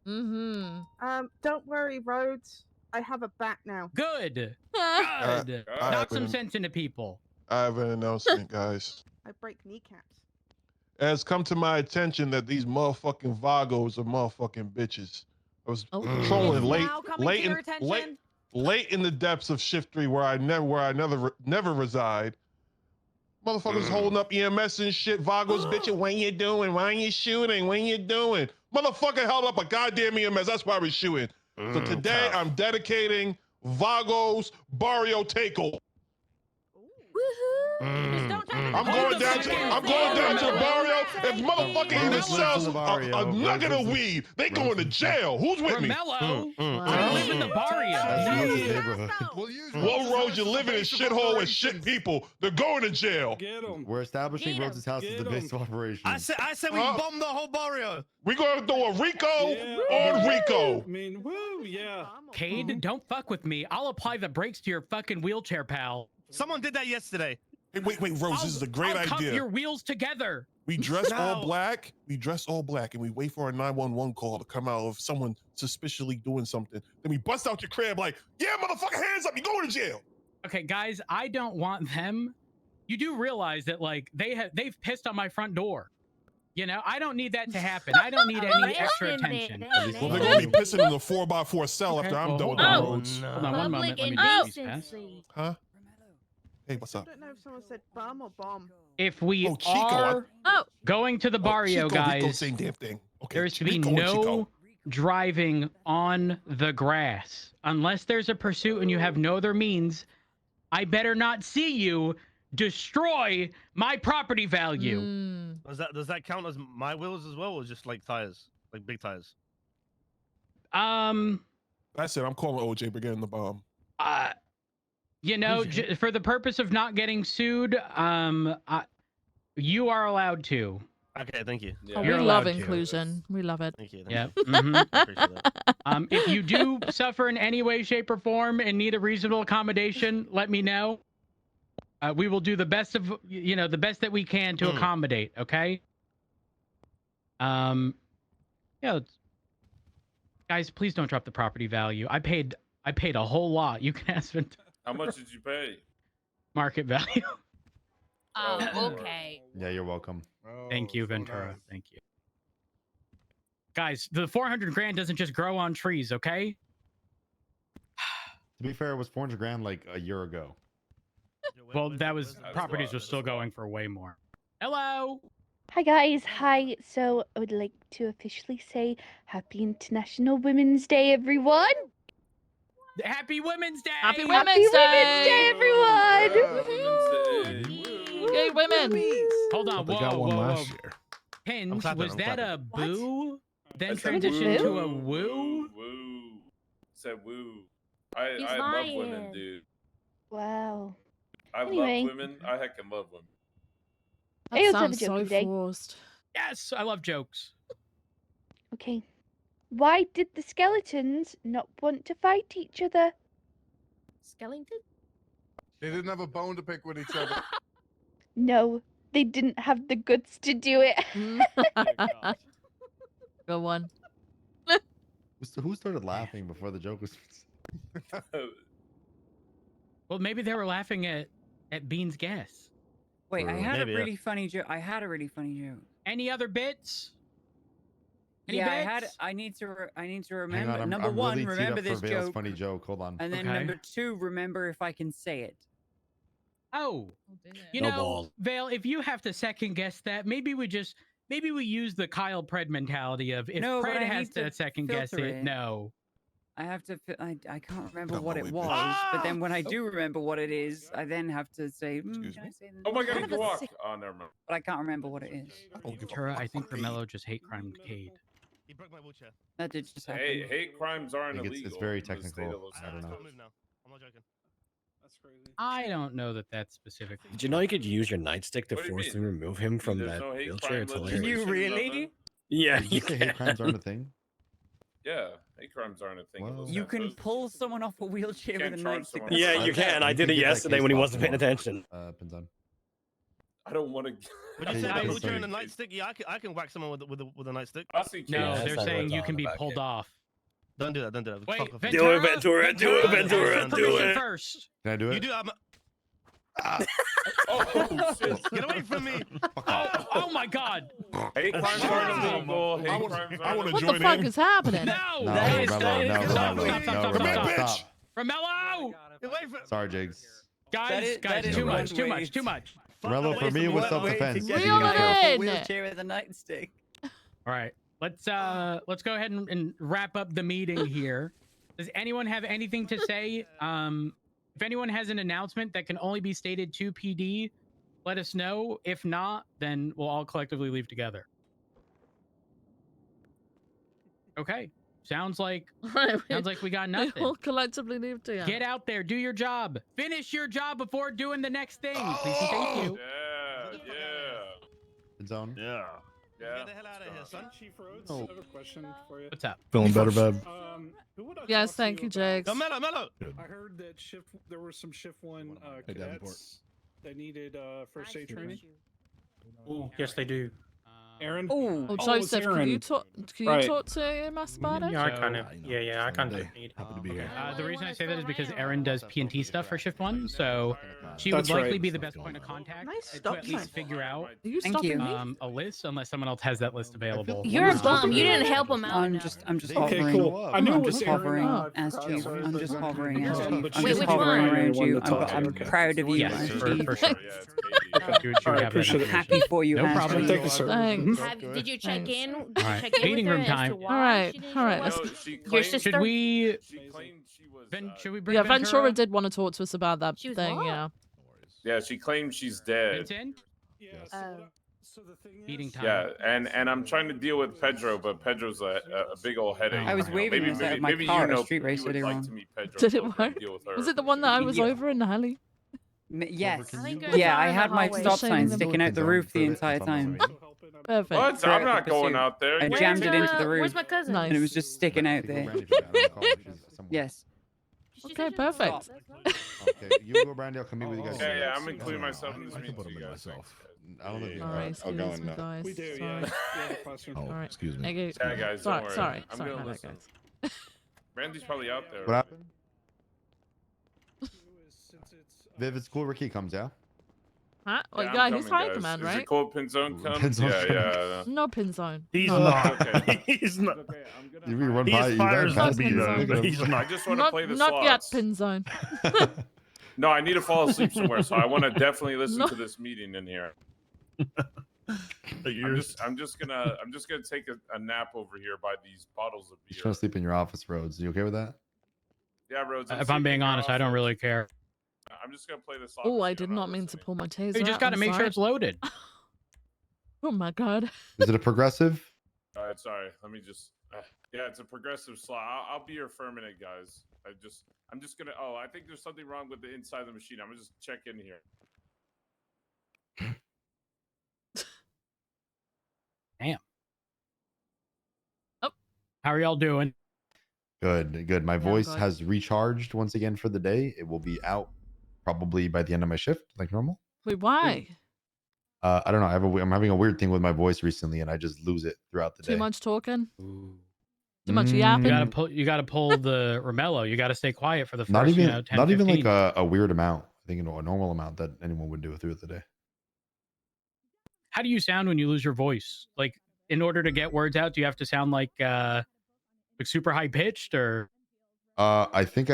Mm-hmm. Don't worry, Rhodes. I have a bat now. Good. Good. I Knock have some an- sense into people. I have an announcement, guys. I break kneecaps. It has come to my attention that these motherfucking Vagos are motherfucking bitches. I was patrolling It's late, now coming late to in, your attention. late in the depths of Shift 3 where I never reside. Motherfuckers holding up EMS and shit. Vagos bitching, when you doing? Why you shooting? When you doing? Motherfucker held up a goddamn EMS. That's why we're shooting. So today I'm dedicating Vagos Barrio Takeover. I'm going down to the barrio. If motherfucker even sells a nugget of weed, they going to jail. Who's with me? Romello, I live in the barrio. Well, Rose, you live in a shithole with shit people. They're going to jail. We're establishing Rhodes' house as the base of operations. I said we bomb the whole barrio. We're going to do a Rico on Rico. I mean, woo, yeah. Cade, don't fuck with me. I'll apply the brakes to your fucking wheelchair, pal. Someone did that yesterday. Hey, wait, Rose, this is a great I'll cuff idea. your wheels together. We dress all black. We dress all black, and we wait for a 911 call to come out of someone suspiciously doing something. Then we bust out your crib like, yeah, motherfucker, hands up, you going to jail. Okay, guys, I don't want them. You do realize that like they've pissed on my front door. You know, I don't need that to happen. I don't need any extra attention. Well, they're gonna be pissing in the 4x4 cell after I'm done with the roads. Hold on one moment. Let me do these tests. Huh? Hey, what's I up? don't know if someone said bum or bomb. If we Chico, are going to the barrio, Chico, guys, Rico, same damn thing. Okay, there's to be Rico and no Chico. driving on the grass. Unless there's a pursuit and you have no other means, I better not see you destroy my property value. Does that count as my wheels as well, or just like tires, like big tires? That's it. I'm calling OJ for getting the bomb. You know, for the purpose of not getting sued, you are allowed to. Okay, thank you. Oh, we love inclusion. We love it. Thank you. Yeah. I appreciate that. If you do suffer in any way, shape, or form and need a reasonable accommodation, let me know. We will do the best of the best that we can to accommodate. Okay. Yeah. Guys, please don't drop the property value. I paid a whole lot. You can ask them. How much did you pay? Market value. Oh, okay. Yeah, you're welcome. Thank you, Ventura. Thank you. Guys, the 400 grand doesn't just grow on trees, okay? To be fair, it was 400 grand like a year ago. Well, that was properties were still going for way more. Hello. Hi guys, hi. So I would like to officially say Happy International Women's Day, everyone. Happy Women's Day. Happy Happy Women's Day, everyone. Gay women. Hold on. They got one last year. Hinge, clapping, was I'm that clapping. a boo? Then I said transitioned to woo. a woo? Woo. Said woo. I He's love women, lying. dude. Wow. I Anyway. love women. I heckin' love women. I That also have a sounds so joke today. forced. Yes, I love jokes. Okay. Why did the skeletons not want to fight each other? Skellington? They didn't have a bone to pick with each other. No, they didn't have the guts to do it. Good one. Who started laughing before the joke was? Well, maybe they were laughing at Bean's guess. Wait, I had Maybe, a yeah. really funny joke. I had a really funny joke. Any other bits? Any yeah, bits? I need to Hang remember. on, Number I'm one, really teed remember up this for Vale's joke. funny joke. Hold on. And then Okay. number two, remember if I can say it. Oh, you No know, balls. Vale, if you have to second guess that, maybe we use the Kyle Pred mentality of if No, but Pred I has need to to second guess filter it, it. no. I have to. I can't remember what it was, but then when I do remember what it is, I then have to say. Can I say the Oh my god, Kind you of can a walk. sick- Oh, never mind. But I can't remember what it is. Ventura, I think Romello just hate crime Cade. He broke my wheelchair. That did just happen. Hey, hate crimes aren't I think illegal. it's very in the state technical. of Los I don't know. Angeles. I'm not joking. That's crazy. I don't know that that's specific. Did you know you could use your nightstick to What do you forcibly mean? remove him from There's that no hate wheelchair? crime It's legislation, hilarious. nothing? Yeah, Did you you say hate crimes can. aren't a thing? Yeah, hate crimes aren't a thing. in Los You can Santos. pull someone off a wheelchair Can't with a charge nightstick. someone Yeah, you can. I did it yesterday when he wasn't paying attention. Pinzon. I don't want to. Would you say about wheelchair and a nightstick? Yeah, I can whack someone with a nightstick. No, they're saying you can be pulled off. Don't do that. Don't do that. Wait, Fuck off. Ventura? Ventura. Do it, Ventura. Ask for permission first. Can I do it? You do. Oh, shit. Get away from me. Oh my God. Hate crimes are illegal. Hate crimes are What the fuck is happening? No, No, that is Romello, stop, no, stop, Romello, stop, no, stop, Romello, stop. Romello! Get away from. Sorry, Jigs. Guys, too much, too much, too much. Romello, for me, it was self-defense. Reel it in. Wheelchair with a nightstick. All right, let's go ahead and wrap up the meeting here. Does anyone have anything to say? If anyone has an announcement that can only be stated to PD, let us know. If not, then we'll all collectively leave together. Okay. Sounds like we got nothing. We all collectively leave together. Get out there, do your job. Finish your job before doing the next thing. Please and thank you. Zone. Yeah. Get the hell out of here, son. Chief Rhodes, Oh. I have a question for you. What's up? Feeling better, Beb? Who would I Yes, talk thank to you, about- Jakes. Mello. I heard that there were some shift one Hey, Davenport. cadets that needed first aid training. Oh, yes, they do. Aaron. Oh, it's Joseph, can Aaron. you talk? Can you Right. talk to him about it? Yeah, I kind of. Yeah, I kind of need. Happy to be here. The reason I say that is because Erin does PNT stuff for Shift 1, so she would That's likely right. be the best point of contact Nice to stop at least sign. figure out Are you Thank stopping you. me? a list, unless someone else has that list available. You're a bum. You didn't Yeah. help him out. I'm just Okay, hovering. cool. I knew it I'm was just Aaron. hovering Oh. as chief. Sorry, I'm but- just hovering as Yeah, chief. but I'm she's just which hovering one? around you. Wanted to talk to I'm you. proud of you Yes, as for chief. sure. Yeah, it's Katie. She would have that appreciate it. I'm information. happy for you, No as problem. chief. Thank you, sir. Thanks. Did you check Thanks. in? Did you Alright, check in meeting with room her as time. to why Alright, she didn't alright, show let's- up? No, she Your claimed, sister? Should we? She claimed she was. Should we bring Yeah, Ventura? Ventura did want to talk to us about that She was thing. what? Yeah. Yeah, she claims she's dead. Vincent? Yeah, Oh. so the thing is, Meeting time. Yeah, and I'm trying to deal with Pedro, but Pedro's a big old headache. I was You know, waving maybe, at maybe, my maybe car you at a know, street race you would earlier like on. to meet Pedro. Did so it we can work? deal with her. Was it the one that I was Yeah. over in the alley? Yes. I think Yeah, I in the had my hallway. stop Shading sign them. sticking out the roof the entire time. Perfect. What? For I'm not the going pursuit. out there. I Get jammed your- it into the roof. Where's my cousin? Nice. And it was just sticking out there. Yes. Okay, perfect. Okay, you go, Brandy. I'll come meet with you guys. Yeah, yeah, I'm including myself in this I can meeting put too, him in guys. myself. I don't think. Sorry, I'll excuse go me, in now. guys. We do, Sorry. yeah. Yeah, the classroom. Oh, Alright. excuse me. Okay. Yeah, guys, don't Sorry, worry. sorry, I'm sorry gonna about that, listen. guys. Randy's probably out there. What happened? Since it's, Viv, it's cool. Ricky comes, yeah. Huh? Well, I'm yeah, he's coming, Hyper guys. Man, Is right? it cool Pinzone comes? Pinzone's Yeah, coming. yeah. No pin zone. He's No. not. Okay. He's not. Okay, I'm gonna. You run He by. You ran aspires past to be me, though, though. but he's I not. just want to Not, play the not yet, slots. pin zone. No, I need to fall asleep somewhere, so I want to definitely listen No. to this meeting in here. You're I'm just gonna take a nap over here by these bottles of Just beer. trying to sleep in your office, Rhodes. You okay with that? Yeah, Rhodes. If I'm being honest, I don't really care. I'm just gonna play the slots. Oh, I did not mean to pull my taser. You just got to make sure it's loaded. Oh my god. Is it a progressive? All right, sorry. Let me just. Yeah, it's a progressive slot. I'll be here for a minute, guys. I'm just gonna. Oh, I think there's something wrong with the inside of the machine. I'm gonna just check in here. Damn. Oh. How are y'all doing? Good, good. My I'm voice good. has recharged once again for the day. It will be out probably by the end of my shift, like normal. Wait, why? I don't know. I'm having a weird thing with my voice recently, and I just lose it throughout the day. Too much talking? Ooh. Too much Mm, yapping? You gotta pull the Romello. You gotta stay quiet for the first, Not even, 10, not even 15. like a weird amount. I think a normal amount that anyone would do throughout the day. How do you sound when you lose your voice? Like, in order to get words out, do you have to sound like super high pitched, or? I think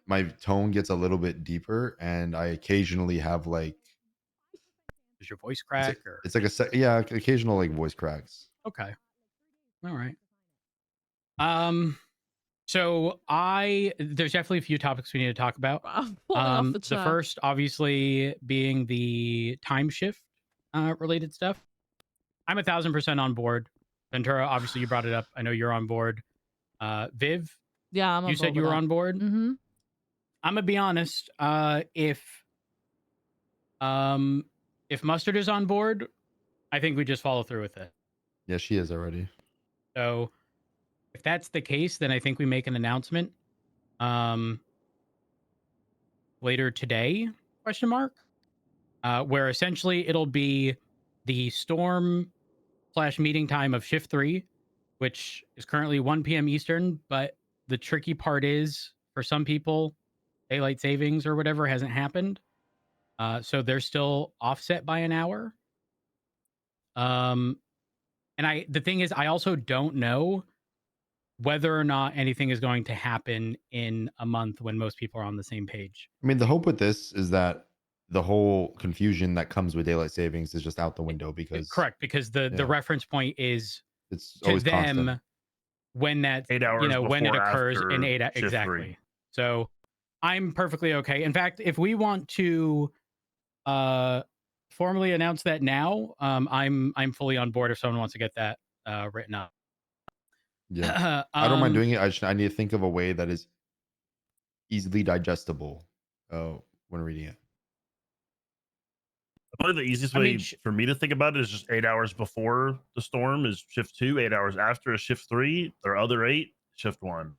my tone gets a little bit deeper, and I occasionally have like. Does your voice crack? Or It's like occasional like voice cracks. okay, all right. So there's definitely a few topics we need to talk about. I'm falling off the The chair. first, obviously, being the time shift related stuff. I'm 1,000% on board. Ventura, obviously, you brought it up. I know you're on board. Viv, Yeah, I'm on you said board you with were that. on board. Mm-hmm. I'm gonna be honest. If Mustard is on board, I think we just follow through with it. Yeah, she is already. So if that's the case, then I think we make an announcement later today, question mark. where essentially it'll be the storm/meeting time of shift 3, which is currently 1 p.m. Eastern. But the tricky part is, for some people, daylight savings or whatever hasn't happened, so they're still offset by an hour. And the thing is, I also don't know whether or not anything is going to happen in a month when most people are on the same page. I mean, the hope with this is that the whole confusion that comes with daylight savings is just out the window because Correct, because the reference point is it's to always them constant. when that 8 hours when it before, occurs in after 8 shift exactly. 3. So I'm perfectly okay. In fact, if we want to formally announce that now, I'm fully on board if someone wants to get that written up. Yeah, I don't mind doing it. I need to think of a way that is easily digestible when reading it. Probably the easiest way for me to think about it is just 8 hours before the storm is shift 2, 8 hours after is shift 3, their other 8, shift 1.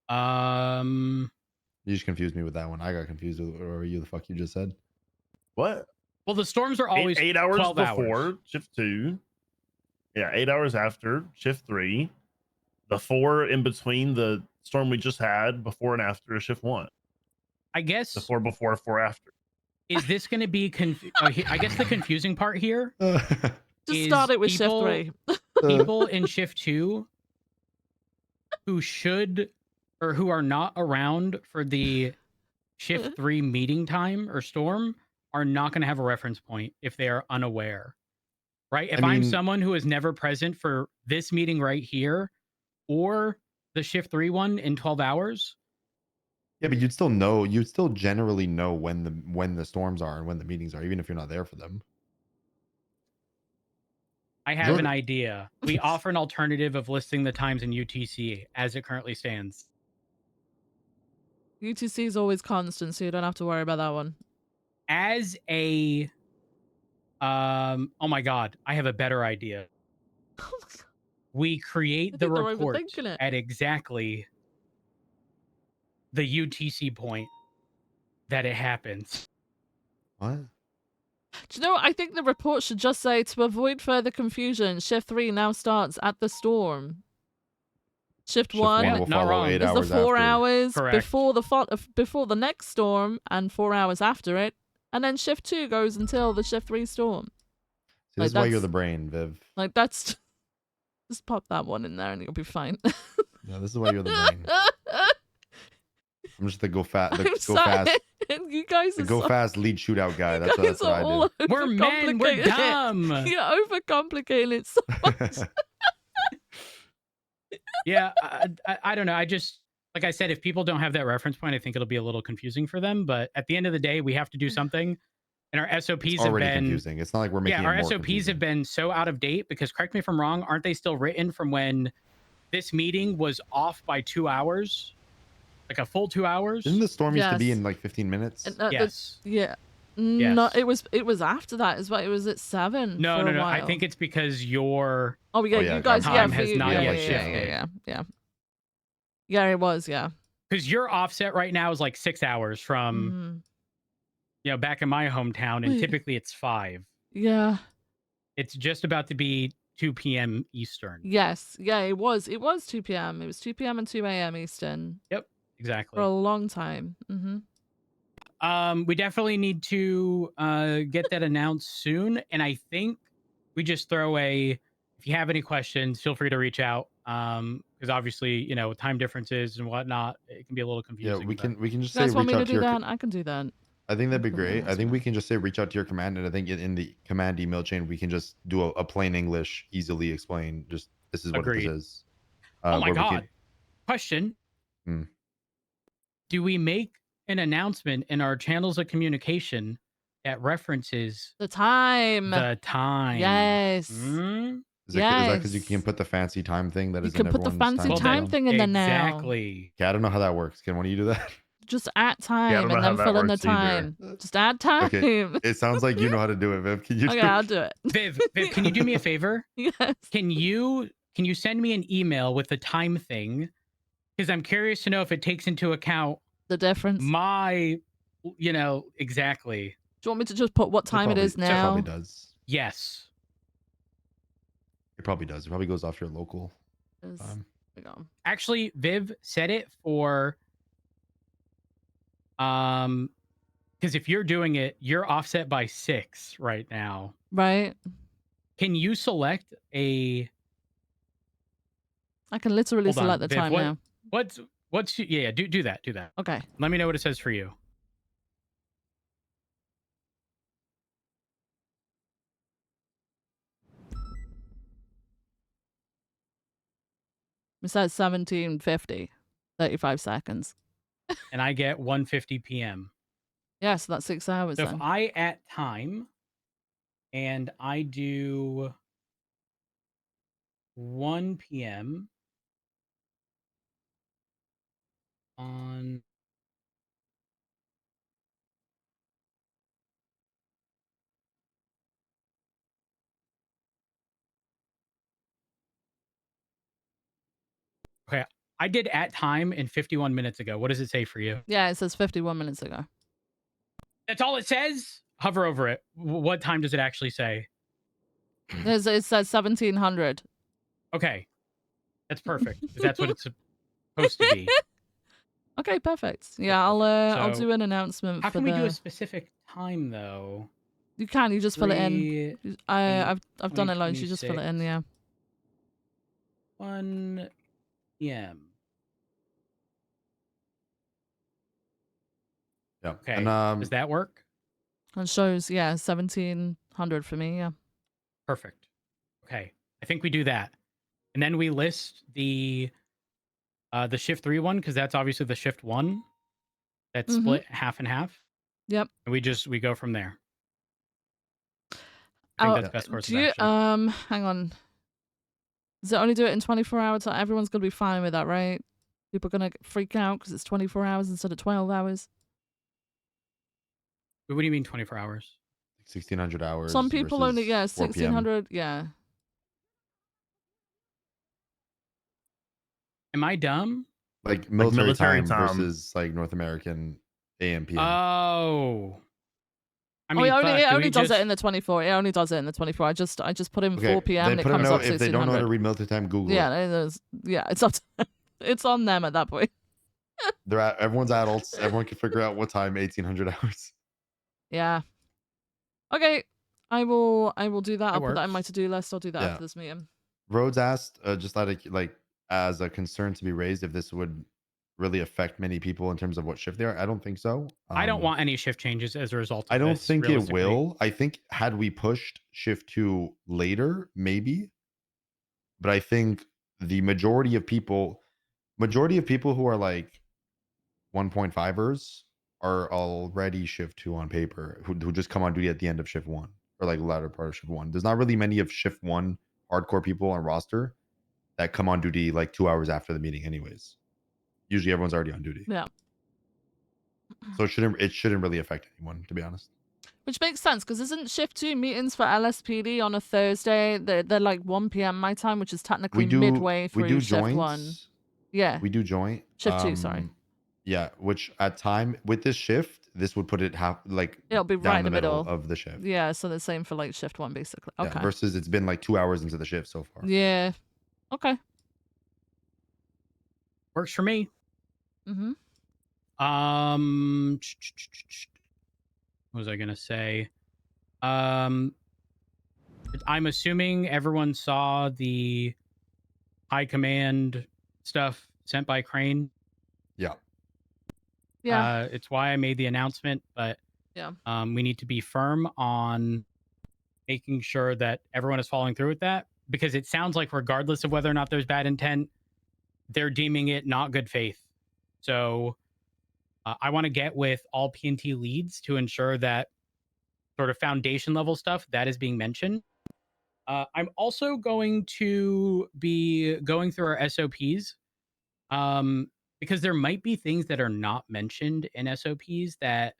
You just confused me with that one. I got confused with whatever you the fuck you just said. What? Well, the storms are always 8 hours 12 before hours. shift 2. Yeah, 8 hours after shift 3. The 4 in between the storm we just had before and after is shift 1. I guess the 4 before, 4 after. Is this going to be I guess the confusing part here Just start it with shift 3. People in shift 2 who should or who are not around for the shift 3 meeting time or storm are not going to have a reference point if they are unaware. Right? If I'm someone who is never present for this meeting right here or the shift 3 one in 12 hours. Yeah, but you'd still generally know when the storms are and when the meetings are, even if you're not there for them. I have an idea. We offer an alternative of listing the times in UTC as it currently stands. UTC is always constant, so you don't have to worry about that one. As a oh my god, I have a better idea. We create the report at exactly the UTC point that it happens. What? Do you know what? I think the report should just say, to avoid further confusion, shift 3 now starts at the storm. Shift 1 will follow 8 is the hours 4 after. hours Correct. before the next storm and 4 hours after it, and then shift 2 goes until the shift 3 storm. See, this is why you're the brain, Viv. Like that's just pop that one in there and you'll be fine. Yeah, this is why you're the brain. I'm just the go fast. You guys the are go so, fast lead shootout guy. That's what I do. We're men. We're dumb. You're overcomplicating it so much. Yeah, I don't know. I just, like I said, if people don't have that reference point, I think it'll be a little confusing for them. But at the end of the day, we have to do something. And our SOPs It's have already been confusing. It's not like we're making it our more SOPs confusing. have been so out of date because, correct me if I'm wrong, aren't they still written from when this meeting was off by 2 hours? Like a full 2 hours? Didn't the storm used to be in like 15 minutes? Yes. Yeah. Yes. No, it was after that as well. It was at 7. No, for no, a no. I while. think it's because your you guys time for has you, not yeah, yet yeah, shifted. Yeah, it was, yeah. Because your offset right now is like 6 hours from, back in my hometown, and Wait. typically it's 5. Yeah. It's just about to be 2 p.m. Eastern. Yes. Yeah, it was 2 p.m. It was 2 p.m. and 2 a.m. Eastern. Yep, exactly. For a long time. We definitely need to get that announced soon. And I think we just throw if you have any questions, feel free to reach out. Because obviously, time differences and whatnot, it can be a little confusing. Yeah, we can just You guys say want reach me to out to do your. that? I can do that. I think that'd be great. I think we can just say reach out to your command, and I think in the command email chain we can just do a plain English, easily explain. Just this is what Agreed. this is. Oh my where we god! can- Question: Hmm. Do we make an announcement in our channels of communication that references the time? The time. Yes. Is that because you can put the fancy time thing that You is can in put the everyone's fancy time zone? thing in there now. Exactly. Okay, I don't know how that works. Can one of you do that? Just add time don't know and how then that fill in the works either. time. Just add time. Okay, it sounds like you know how to do it, Viv. Can you? Okay, I'll do it. Viv, can you do me a favor? Yes. Can you send me an email with the time thing? Because I'm curious to know if it takes into account the difference. My you know, exactly. Do you want me to just put what time it is now? It probably does. Yes. It probably does. It probably goes off your local. Actually, Viv set it for because if you're doing it, you're offset by 6 right now. Right. Can you select a? I can literally Hold on, select the Viv, time now. What's yeah, do that. Okay. Let me know what it says for you. It says 17:50, 35 seconds. And I get 1:50 p.m. Yeah, so that's 6 hours So if then. I at time and I do 1 p.m. on okay, I did at time in 51 minutes ago. What does it say for you? Yeah, it says 51 minutes ago. That's all it says? Hover over it. What time does it actually say? It says 1700. Okay. That's perfect. 'Cause that's what it's supposed to be. Okay, perfect. Yeah, I'll So, do an announcement How for can we do a the. specific time though? You can. You just fill it in. 3, I've done it loads. You just fill it in. 2026. Yeah. 1 p.m. Yeah. Okay. And Does that work? It shows 1700 for me. Yeah. Perfect. Okay. I think we do that. And then we list the shift 3 one because that's obviously the shift 1 that's split half and half. Yep. And we go from there. I think that's best course Do of you action. hang on. Does it only do it in 24 hours? Everyone's gonna be fine with that, right? People are gonna freak out because it's 24 hours instead of 12 hours. What do you mean 24 hours? 1600 hours. Some people only 4 p.m. 1600. Yeah. Am I dumb? Like military, military time, time. versus like North American AM PM. Oh. I Oh, mean, it only does just... it in the 24. It only does it in the 24. I just put in 4 p.m. Then and it put a comes note up if they don't know how 1600. to read military time. Google Yeah, it. it is. Yeah, it's up. It's on them at that point. Everyone's adults. Everyone can figure out what time 1800 hours. Yeah. Okay. I will do that. I'll put that in my works. to-do list. I'll do that Yeah. after this meeting. Rhodes asked, just like as a concern to be raised, if this would really affect many people in terms of what shift they are. I don't think so. I don't want any shift changes as a result of I don't this, think it realistically. will. I think had we pushed shift 2 later, maybe. But I think the majority of people who are like 1.5ers are already shift 2 on paper, who just come on duty at the end of shift 1 or like latter part of shift 1. There's not really many of shift 1 hardcore people on roster that come on duty like 2 hours after the meeting anyways. Usually everyone's already on duty. Yeah. So it shouldn't really affect anyone, to be honest. Which makes sense because isn't shift 2 meetings for LSPD on a Thursday? They're like 1 p.m. my time, which is technically midway through shift 1. Yeah. We do joint. Shift 2, sorry. Yeah, which at time with this shift, this would put it It'll be down right in the the middle of the shift. Yeah, so the same for like shift 1 basically. Yeah, Okay. versus it's been like 2 hours into the shift so far. Yeah. Okay. Works for me. Mm-hmm. What was I gonna say? I'm assuming everyone saw the high command stuff sent by Crane. Yeah. Yeah. It's why I made the announcement, but Yeah. we need to be firm on making sure that everyone is following through with that, because it sounds like regardless of whether or not there's bad intent, they're deeming it not good faith. So I want to get with all P&T leads to ensure that sort of foundation level stuff that is being mentioned. I'm also going to be going through our SOPs because there might be things that are not mentioned in SOPs that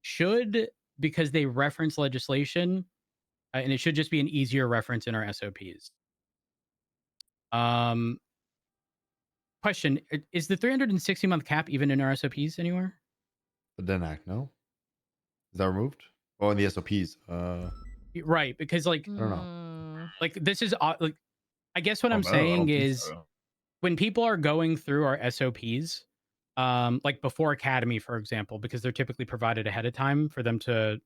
should, because they reference legislation, and it should just be an easier reference in our SOPs. Question, is the 360-month cap even in our SOPs anywhere? The Den Act, no? Is that removed? Oh, and the SOPs. Right, because like I don't know. like this is like I guess what Oh, I'm no, I don't saying think is so. when people are going through our SOPs, like before Academy, for example, because they're typically provided ahead of time for them to,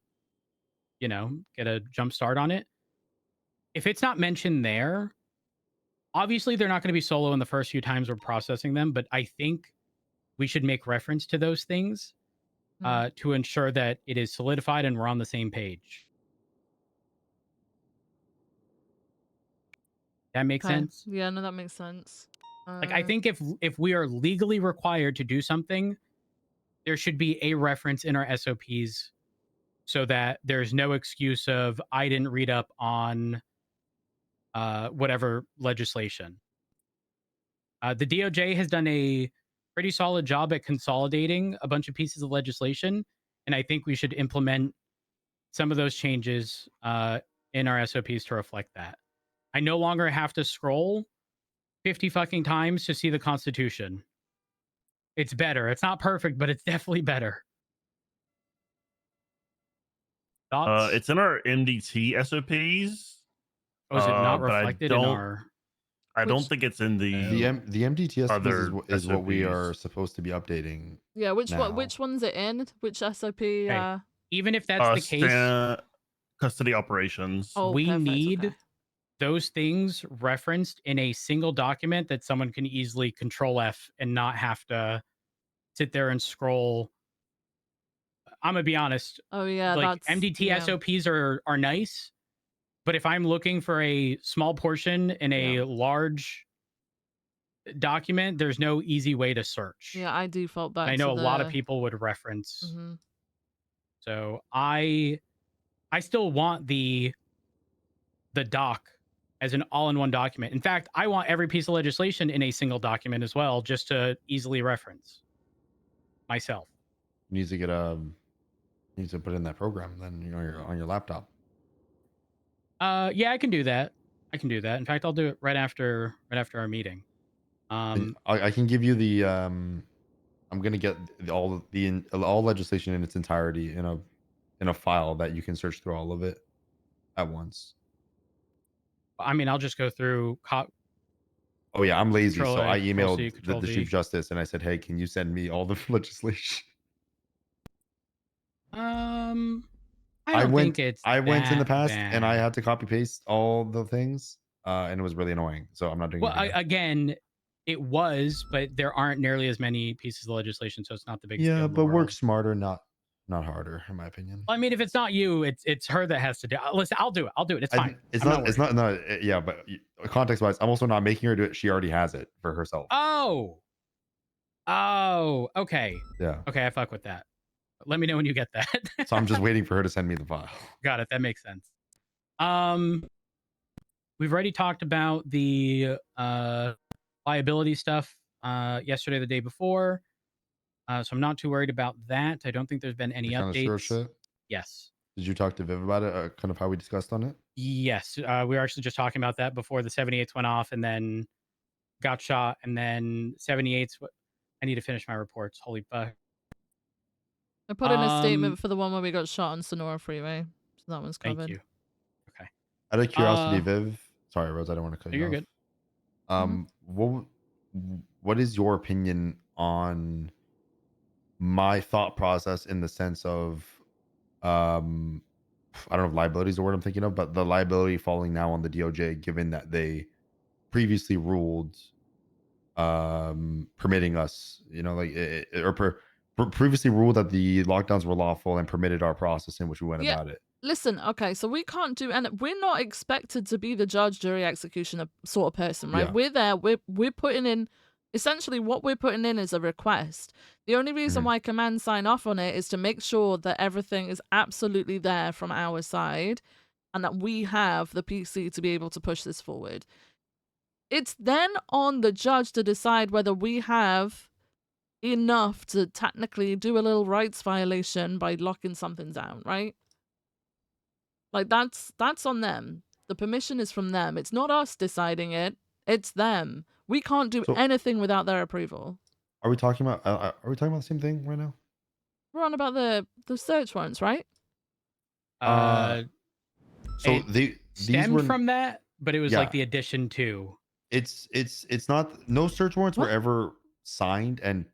you know, get a jump start on it. If it's not mentioned there, obviously they're not going to be solo in the first few times we're processing them, but I think we should make reference to those things to ensure that it is solidified and we're on the same page. That makes Okay. sense? Yeah, no, that makes sense. Like I think if we are legally required to do something, there should be a reference in our SOPs so that there's no excuse of I didn't read up on whatever legislation. The DOJ has done a pretty solid job at consolidating a bunch of pieces of legislation, and I think we should implement some of those changes in our SOPs to reflect that. I no longer have to scroll 50 fucking times to see the Constitution. It's better. It's not perfect, but it's definitely better. Thoughts? It's in our MDT SOPs. Oh, is it not but reflected in our? I don't think it's in the The MDT SOPs other is what we SOPs. are supposed to be updating. Yeah, which now. one? Which one's it in? Which SOP? Even if that's the case, custody operations. Oh, we perfect, need okay. those things referenced in a single document that someone can easily Control F and not have to sit there and scroll. I'm gonna be honest. Oh yeah, like that's MDT yeah. SOPs are nice, but if I'm looking for a small portion in a large document, there's no easy way to search. Yeah, I default back. I know to a lot of the- people would reference. Mhm. So I still want the doc as an all-in-one document. In fact, I want every piece of legislation in a single document as well, just to easily reference myself. Needs to get needs to put in that program then you're on your laptop. Yeah, I can do that. I can do that. In fact, I'll do it right after our meeting. And I can give you the I'm gonna get all legislation in its entirety in a file that you can search through all of it at once. I mean, I'll just go through. Oh yeah, I'm lazy, Control so A, I Control C, emailed Control the V. Chief Justice and I said, hey, can you send me all the legislation? I don't think it's. I went in the that past and I bad. had to copy paste all the things, and it was really annoying. So I'm not doing Well, it again. again, it was, but there aren't nearly as many pieces of legislation, so it's not the biggest deal Yeah, in the but world. work smarter, not harder, in my opinion. I mean, if it's not you, it's her that has to do. Listen, I'll do it. I'll do it. It's fine. It's I'm not. It's worried. not. No. Yeah, but context wise, I'm also not making her do it. She already has it for herself. Oh. Okay. Yeah. Okay, I fuck with that. Let me know when you get that. So I'm just waiting for her to send me the file. Got it. That makes sense. We've already talked about the liability stuff yesterday, the day before. So I'm not too worried about that. I don't think there's been any The kind of sewer updates. shit? Yes. Did you talk to Viv about it? Kind of how we discussed on it? Yes. We were actually just talking about that before the 78s went off and then got shot. And then 78s. I need to finish my reports. Holy fuck. I put in a statement for the one where we got shot on Sonora Freeway, so that one's covered. Thank you. Okay. Out of curiosity, Viv. Sorry, Rose. I don't want to cut you You're off. good. What is your opinion on my thought process in the sense of I don't know if liability is the word I'm thinking of, but the liability falling now on the DOJ, given that they previously ruled permitting us, previously ruled that the lockdowns were lawful and permitted our process in which we went about it. Listen, okay, so we can't do, and we're not expected to be the judge, jury, executioner sort of person, right? Yeah. We're there. We're putting in. Essentially, what we're putting in is a request. The only reason why command sign off on it is to make sure that everything is absolutely there from our side and that we have the PC to be able to push this forward. It's then on the judge to decide whether we have enough to technically do a little rights violation by locking something down, right? Like that's on them. The permission is from them. It's not us deciding it. It's them. We can't do anything without their approval. Are we talking about the same thing right now? We're on about the search warrants, right? So it these stemmed were from that, but it was yeah. like the addition to. It's not, no search warrants were What? ever signed and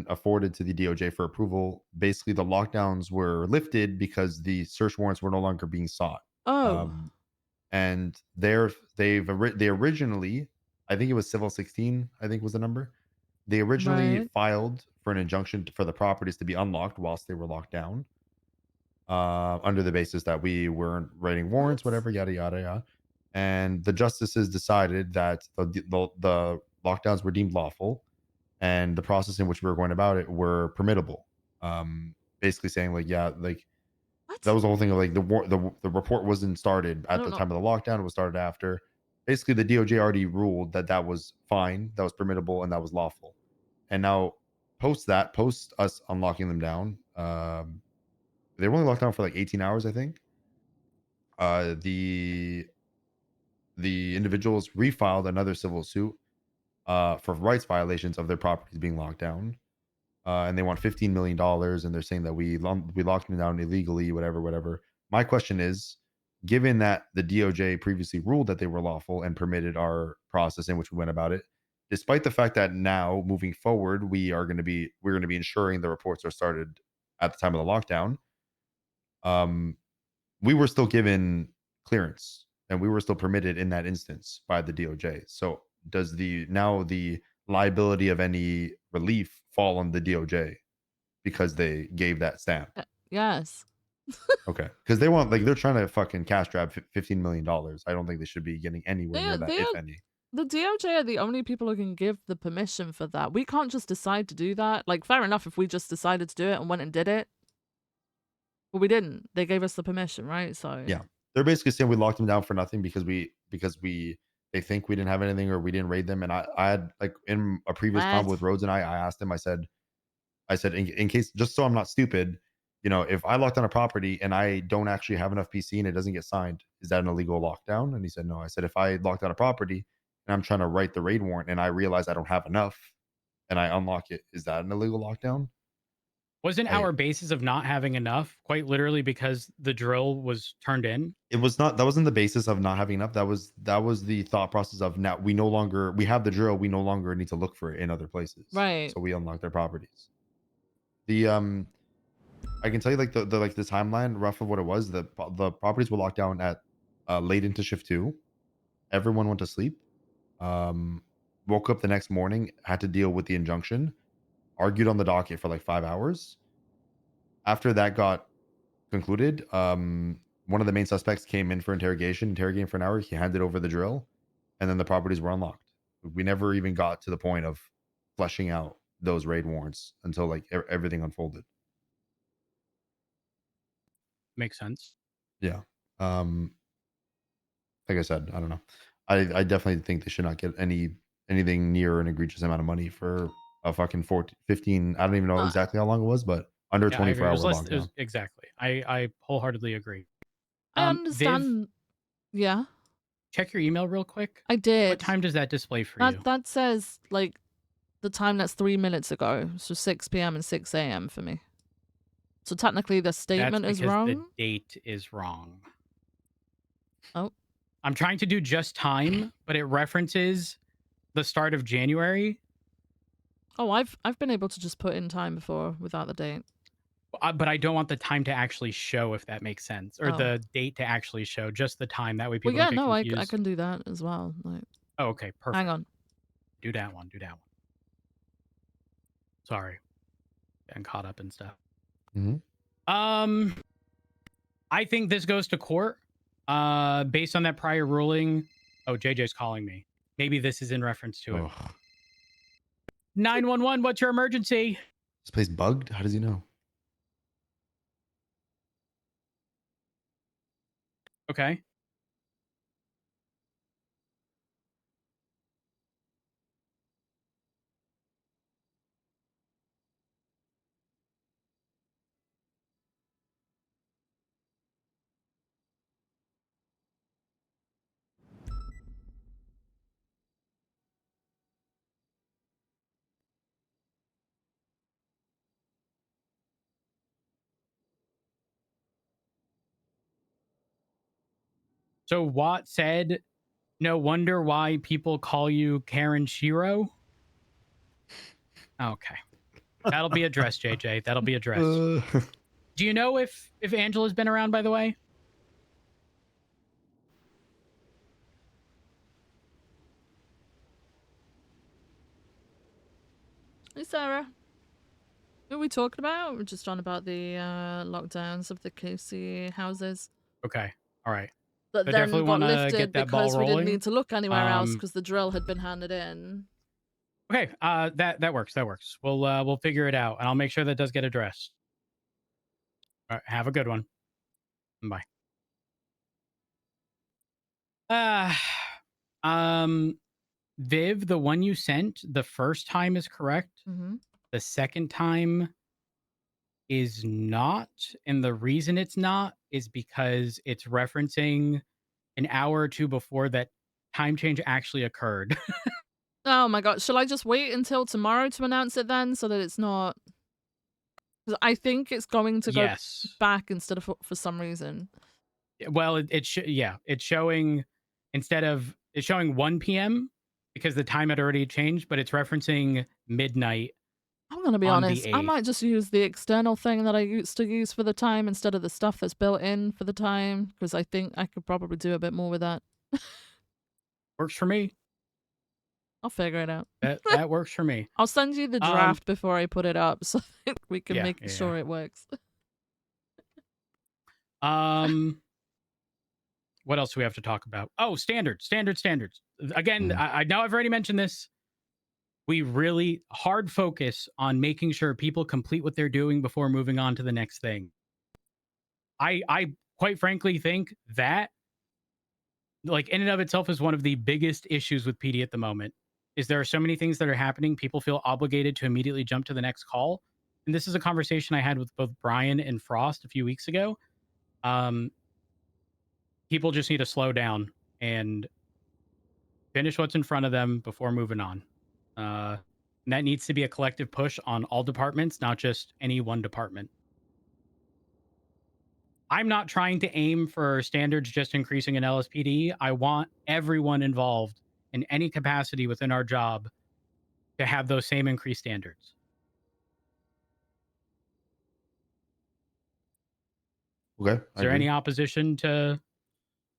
afforded to the DOJ for approval. Basically, the lockdowns were lifted because the search warrants were no longer being sought. Oh, And they originally, I think it was Civil 16, I think was the number. They originally right. filed for an injunction for the properties to be unlocked whilst they were locked down, under the basis that we weren't writing warrants, whatever, yada yada yada. And the justices decided that the lockdowns were deemed lawful, and the process in which we were going about it were permittable. Basically saying like, yeah, like that was the whole thing of like the report wasn't started I at don't the know. time of the lockdown; it was started after. Basically, the DOJ already ruled that that was fine, that was permittable, and that was lawful. And now, post us unlocking them down, they were only locked down for like 18 hours, I think. The individuals refiled another civil suit for rights violations of their properties being locked down, and they want $15 million, and they're saying that we locked them down illegally, whatever, whatever. My question is, given that the DOJ previously ruled that they were lawful and permitted our process in which we went about it, despite the fact that now moving forward we're going to be ensuring the reports are started at the time of the lockdown, we were still given clearance and we were still permitted in that instance by the DOJ. So does the liability of any relief fall on the DOJ because they gave that stamp? Yes. Okay, because they're trying to fucking cash grab $15 million. I don't think they should be getting anywhere near that, They if are, any. the DOJ are the only people who can give the permission for that. We can't just decide to do that. Like, fair enough if we just decided to do it and went and did it. But we didn't. They gave us the permission, right? So Yeah, they're basically saying we locked them down for nothing because they think we didn't have anything or we didn't raid them. And I had, like, in a previous convo with Rhodes and I asked him, I said, in case, just so I'm not stupid, if I locked down a property and I don't actually have enough PC and it doesn't get signed, is that an illegal lockdown? And he said, no. I said, if I locked down a property and I'm trying to write the raid warrant and I realize I don't have enough and I unlock it, is that an illegal lockdown? Wasn't our basis of not having enough quite literally because the drill was turned in? It was not. That wasn't the basis of not having enough. That was the thought process of, now we have the drill. We no longer need to look for it in other places. Right. So we unlocked their properties. I can tell you like the timeline rough of what it was. The properties were locked down at late into shift 2. Everyone went to sleep. Woke up the next morning, had to deal with the injunction, argued on the docket for like 5 hours. After that got concluded, one of the main suspects came in for interrogating for an hour. He handed over the drill, and then the properties were unlocked. We never even got to the point of fleshing out those raid warrants until like everything unfolded. Makes sense. Yeah. Like I said, I don't know. I definitely think they should not get anything near an egregious amount of money for a fucking 15. I don't even know exactly how long it was, but under Yeah, I agree. 24 It hour was less, lockdown. exactly. I wholeheartedly agree. I Viv, understand. Yeah. check your email real quick. I did. What time does that display for you? That says like the time that's 3 minutes ago. So 6 p.m. and 6 a.m. for me. So technically the statement That's is because wrong. the date is wrong. Oh. I'm trying to do just time, but it references the start of January. Oh, I've been able to just put in time before without the date. But I don't want the time to actually show, if that makes sense, or Oh. the date to actually show, just the time. That way people Well, yeah, don't get no, I confused. can do that as well. Like, Oh, okay, perfect. hang on. Do that one. Sorry, getting caught up in stuff. I think this goes to court. Based on that prior ruling. Oh, JJ's calling me. Maybe this is in reference to it. 911, what's your emergency? This place bugged? How does he know? Okay. So Watt said, "No wonder why people call you Karen Shiro." Okay, that'll be addressed, JJ. That'll be addressed. Do you know if Angela's been around, by the way? Hey, Sarah. What are we talking about? We're just on about the lockdowns of the KC houses Okay, all right. that I then definitely got want to lifted get that ball because we rolling. didn't need to look anywhere else Um, because the drill had been handed in. Okay, that works. That works. We'll figure it out, and I'll make sure that does get addressed. All right, have a good one. Bye. Viv, the one you sent the first time is correct. Mm-hmm. The second time is not, and the reason it's not is because it's referencing an hour or two before that time change actually occurred. Oh my god, shall I just wait until tomorrow to announce it then so that it's not... 'Cause I think it's going to go Yes. back instead of for some reason. Well, it's showing it's showing 1 p.m. because the time had already changed, but it's referencing midnight. I'm gonna be on the honest, I 8th. might just use the external thing that I used to use for the time instead of the stuff that's built in for the time, because I think I could probably do a bit more with that. Works for me. I'll figure it out. That works for me. I'll send you the draft before I put it up so that we can Yeah, make yeah, sure it works. What else do we have to talk about? Oh, standards. Again, I know I've already mentioned this. We really hard focus on making sure people complete what they're doing before moving on to the next thing. I quite frankly think that, like, in and of itself is one of the biggest issues with PD at the moment. Is there are so many things that are happening, people feel obligated to immediately jump to the next call. And this is a conversation I had with both Brian and Frost a few weeks ago. People just need to slow down and finish what's in front of them before moving on. And that needs to be a collective push on all departments, not just any one department. I'm not trying to aim for standards just increasing in LSPD. I want everyone involved in any capacity within our job to have those same increased standards. Okay. Is there any opposition to?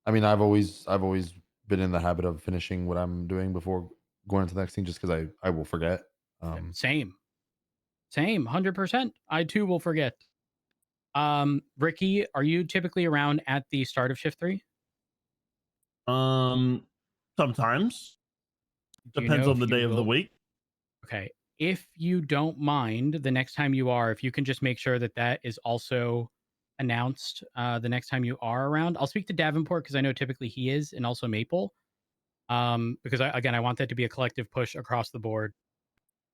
I mean, I've always been in the habit of finishing what I'm doing before going into the next thing, just because I will forget. Same, 100%. I too will forget. Ricky, are you typically around at the start of shift 3? Sometimes. Do you Depends know on the if you day of the will- week. Okay. If you don't mind, the next time you are, if you can just make sure that that is also announced the next time you are around. I'll speak to Davenport because I know typically he is, and also Maple. Because I want that to be a collective push across the board.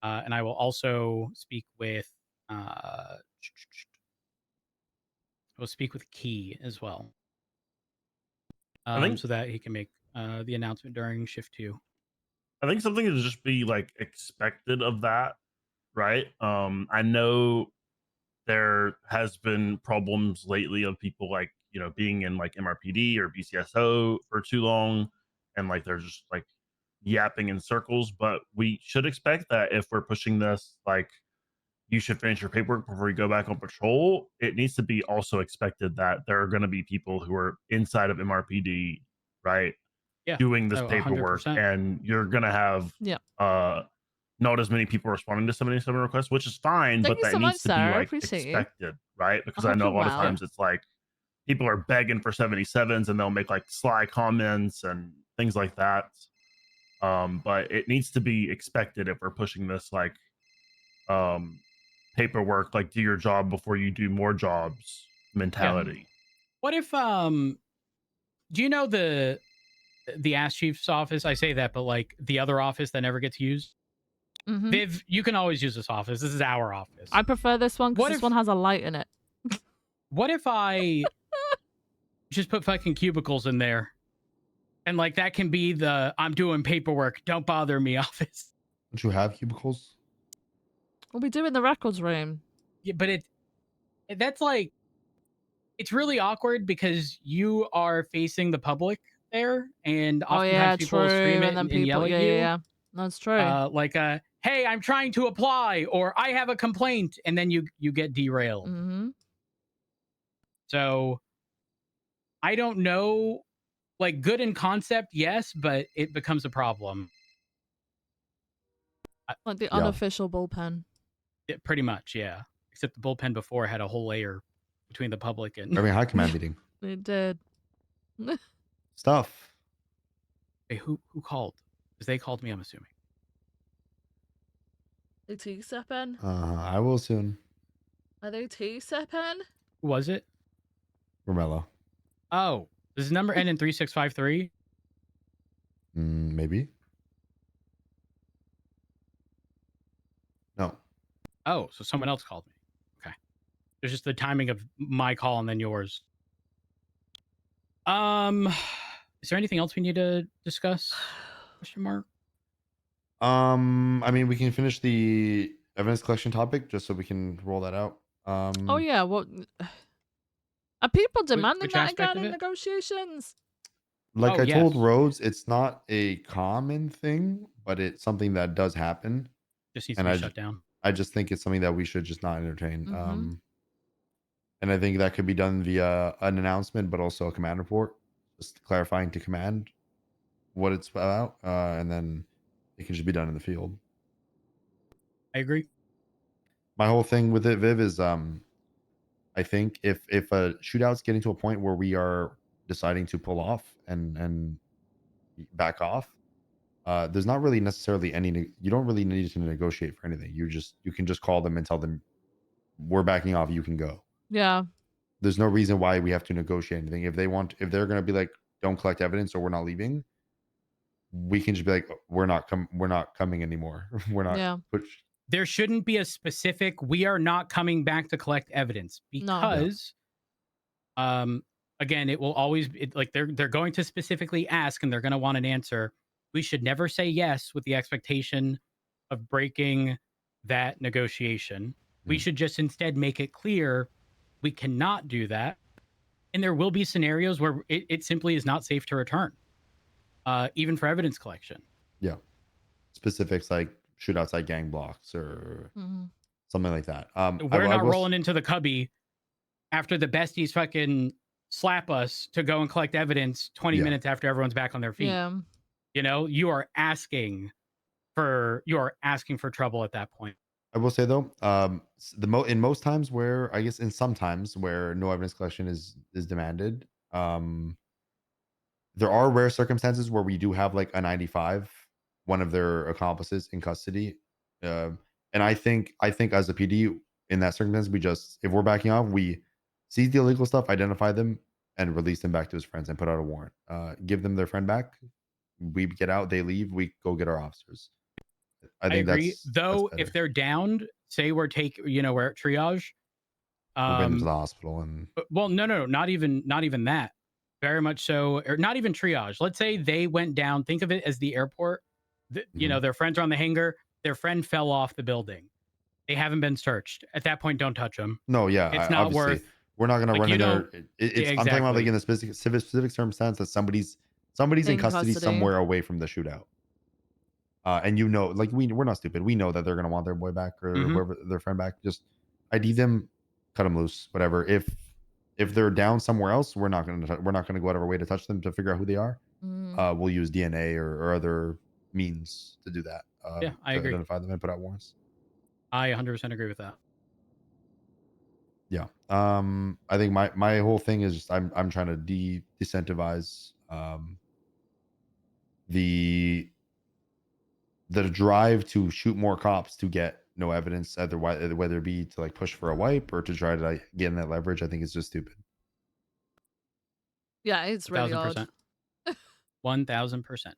And I will also speak with Key as well. I think- So that he can make the announcement during shift 2. I think something to just be like expected of that, right? I know there has been problems lately of people like, you know, being in like MRPD or BCSO for too long, and like they're just like yapping in circles. But we should expect that if we're pushing this, like, you should finish your paperwork before you go back on patrol. It needs to be also expected that there are going to be people who are inside of MRPD, right? Yeah, doing this oh, paperwork, 100%. and you're gonna have not as many people responding to 77 requests, which is fine, Thank but you that so needs much, to be Sarah. I like appreciate you. expected, right? Because I I hope know a you're lot of well. times it's like people are begging for 77s and they'll make like sly comments and things like that. But it needs to be expected if we're pushing this like paperwork, like do your job before you do more jobs mentality. What if do you know the Ass Chief's office? I say that, but like the other office that never gets used. Mhm. Viv, you can always use this office. This is our office. I prefer this one because What this if- one has a light in it. What if I just put fucking cubicles in there? And like that can be the I'm doing paperwork, don't bother me office. Don't you have cubicles? What we do in the records room. Yeah, but that's like it's really awkward because you are facing the public there, and Oh oftentimes yeah, people true. scream it And then and people, yell at yeah, you. yeah, that's true. Like, hey, I'm trying to apply, or I have a complaint, and then you get derailed. Mm-hmm. So I don't know, like, good in concept, yes, but it becomes a problem. Like the Yeah. unofficial bullpen. Pretty much, yeah. Except the bullpen before had a whole layer between the public and. I mean, high command meeting It did. stuff. Hey, who called? Because they called me, I'm assuming. They T-stepping? I will soon. Are they T-stepping? Who was it? Romello. Oh, does his number end in 3653? Maybe. No. Oh, so someone else called me. Okay. It's just the timing of my call and then yours. Is there anything else we need to discuss? Question mark. I mean, we can finish the evidence collection topic just so we can roll that out. Oh yeah, what are people demanding which that aspect again of in it? negotiations? Like Oh, I told yes. Rhodes, it's not a common thing, but it's something that does happen. Just needs and to be shut down. I just think it's something that we should just not entertain. Mhm. And I think that could be done via an announcement, but also a command report, just clarifying to command what it's about, and then it can just be done in the field. I agree. My whole thing with it, Viv, is I think if a shootout's getting to a point where we are deciding to pull off and back off, there's not really necessarily you don't really need to negotiate for anything. You can just call them and tell them we're backing off, you can go. Yeah. There's no reason why we have to negotiate anything. If they're going to be like, don't collect evidence or we're not leaving, we can just be like, we're not coming anymore. We're not. Yeah. There shouldn't be a specific, we are not coming back to collect evidence, because again, it will always like they're going to specifically ask and they're going to want an answer. We should never say yes with the expectation of breaking that negotiation. We should just instead make it clear we cannot do that. And there will be scenarios where it simply is not safe to return, even for evidence collection. Yeah. Specifics like shoot outside gang blocks or something like that. We're not rolling into the cubby after the besties fucking slap us to go and collect evidence 20 minutes after everyone's back on their feet. Yeah. You know, you are asking for trouble at that point. I will say though, in most times where I guess in some times where no evidence collection is demanded, there are rare circumstances where we do have like a 95, one of their accomplices in custody, and I think as a PD in that circumstance, we just, if we're backing off, we seize the illegal stuff, identify them, and release them back to his friends and put out a warrant. Give them their friend back. We get out, they leave, we go get our officers. I think agree. that's Though better. if they're downed, say we're at triage. We went into the hospital and Well, no, not even that. Very much so, or not even triage. Let's say they went down. Think of it as the airport. You know, their friends are on the hangar. Their friend fell off the building. They haven't been searched. At that point, don't touch them. No, yeah, it's not obviously, worth. we're not going to like, run you in there. don't- It's Yeah, I'm talking about like exactly. in the specific circumstance that somebody's in custody somewhere away from the shootout. And you know, like we're not stupid. We know that they're going to want their boy back or whoever, their friend back. Just ID them, cut them loose, whatever. If they're down somewhere else, we're not going to go out of our way to touch them to figure out who they are. We'll use DNA or other means to do that. Yeah, I to agree. identify them and put out warrants. I 100% agree with that. Yeah. I think my whole thing is just I'm trying to disincentivize the drive to shoot more cops to get no evidence, whether it be to like push for a wipe or to try to like, get in that leverage. I think it's just stupid. Yeah, it's really odd. 1000%.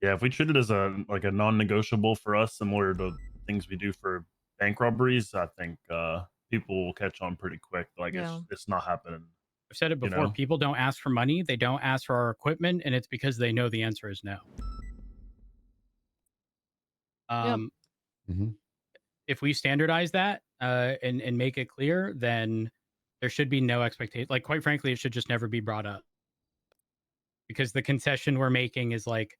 Yeah, if we treat it as a non-negotiable for us, similar to things we do for bank robberies, I think people will catch on pretty quick. Like it's not happening. I've said it before. People don't ask for money. They don't ask for our equipment, and it's because they know the answer is no. If we standardize that and make it clear, then There should be no expectation. Like, quite frankly, it should just never be brought up. Because the concession we're making is like,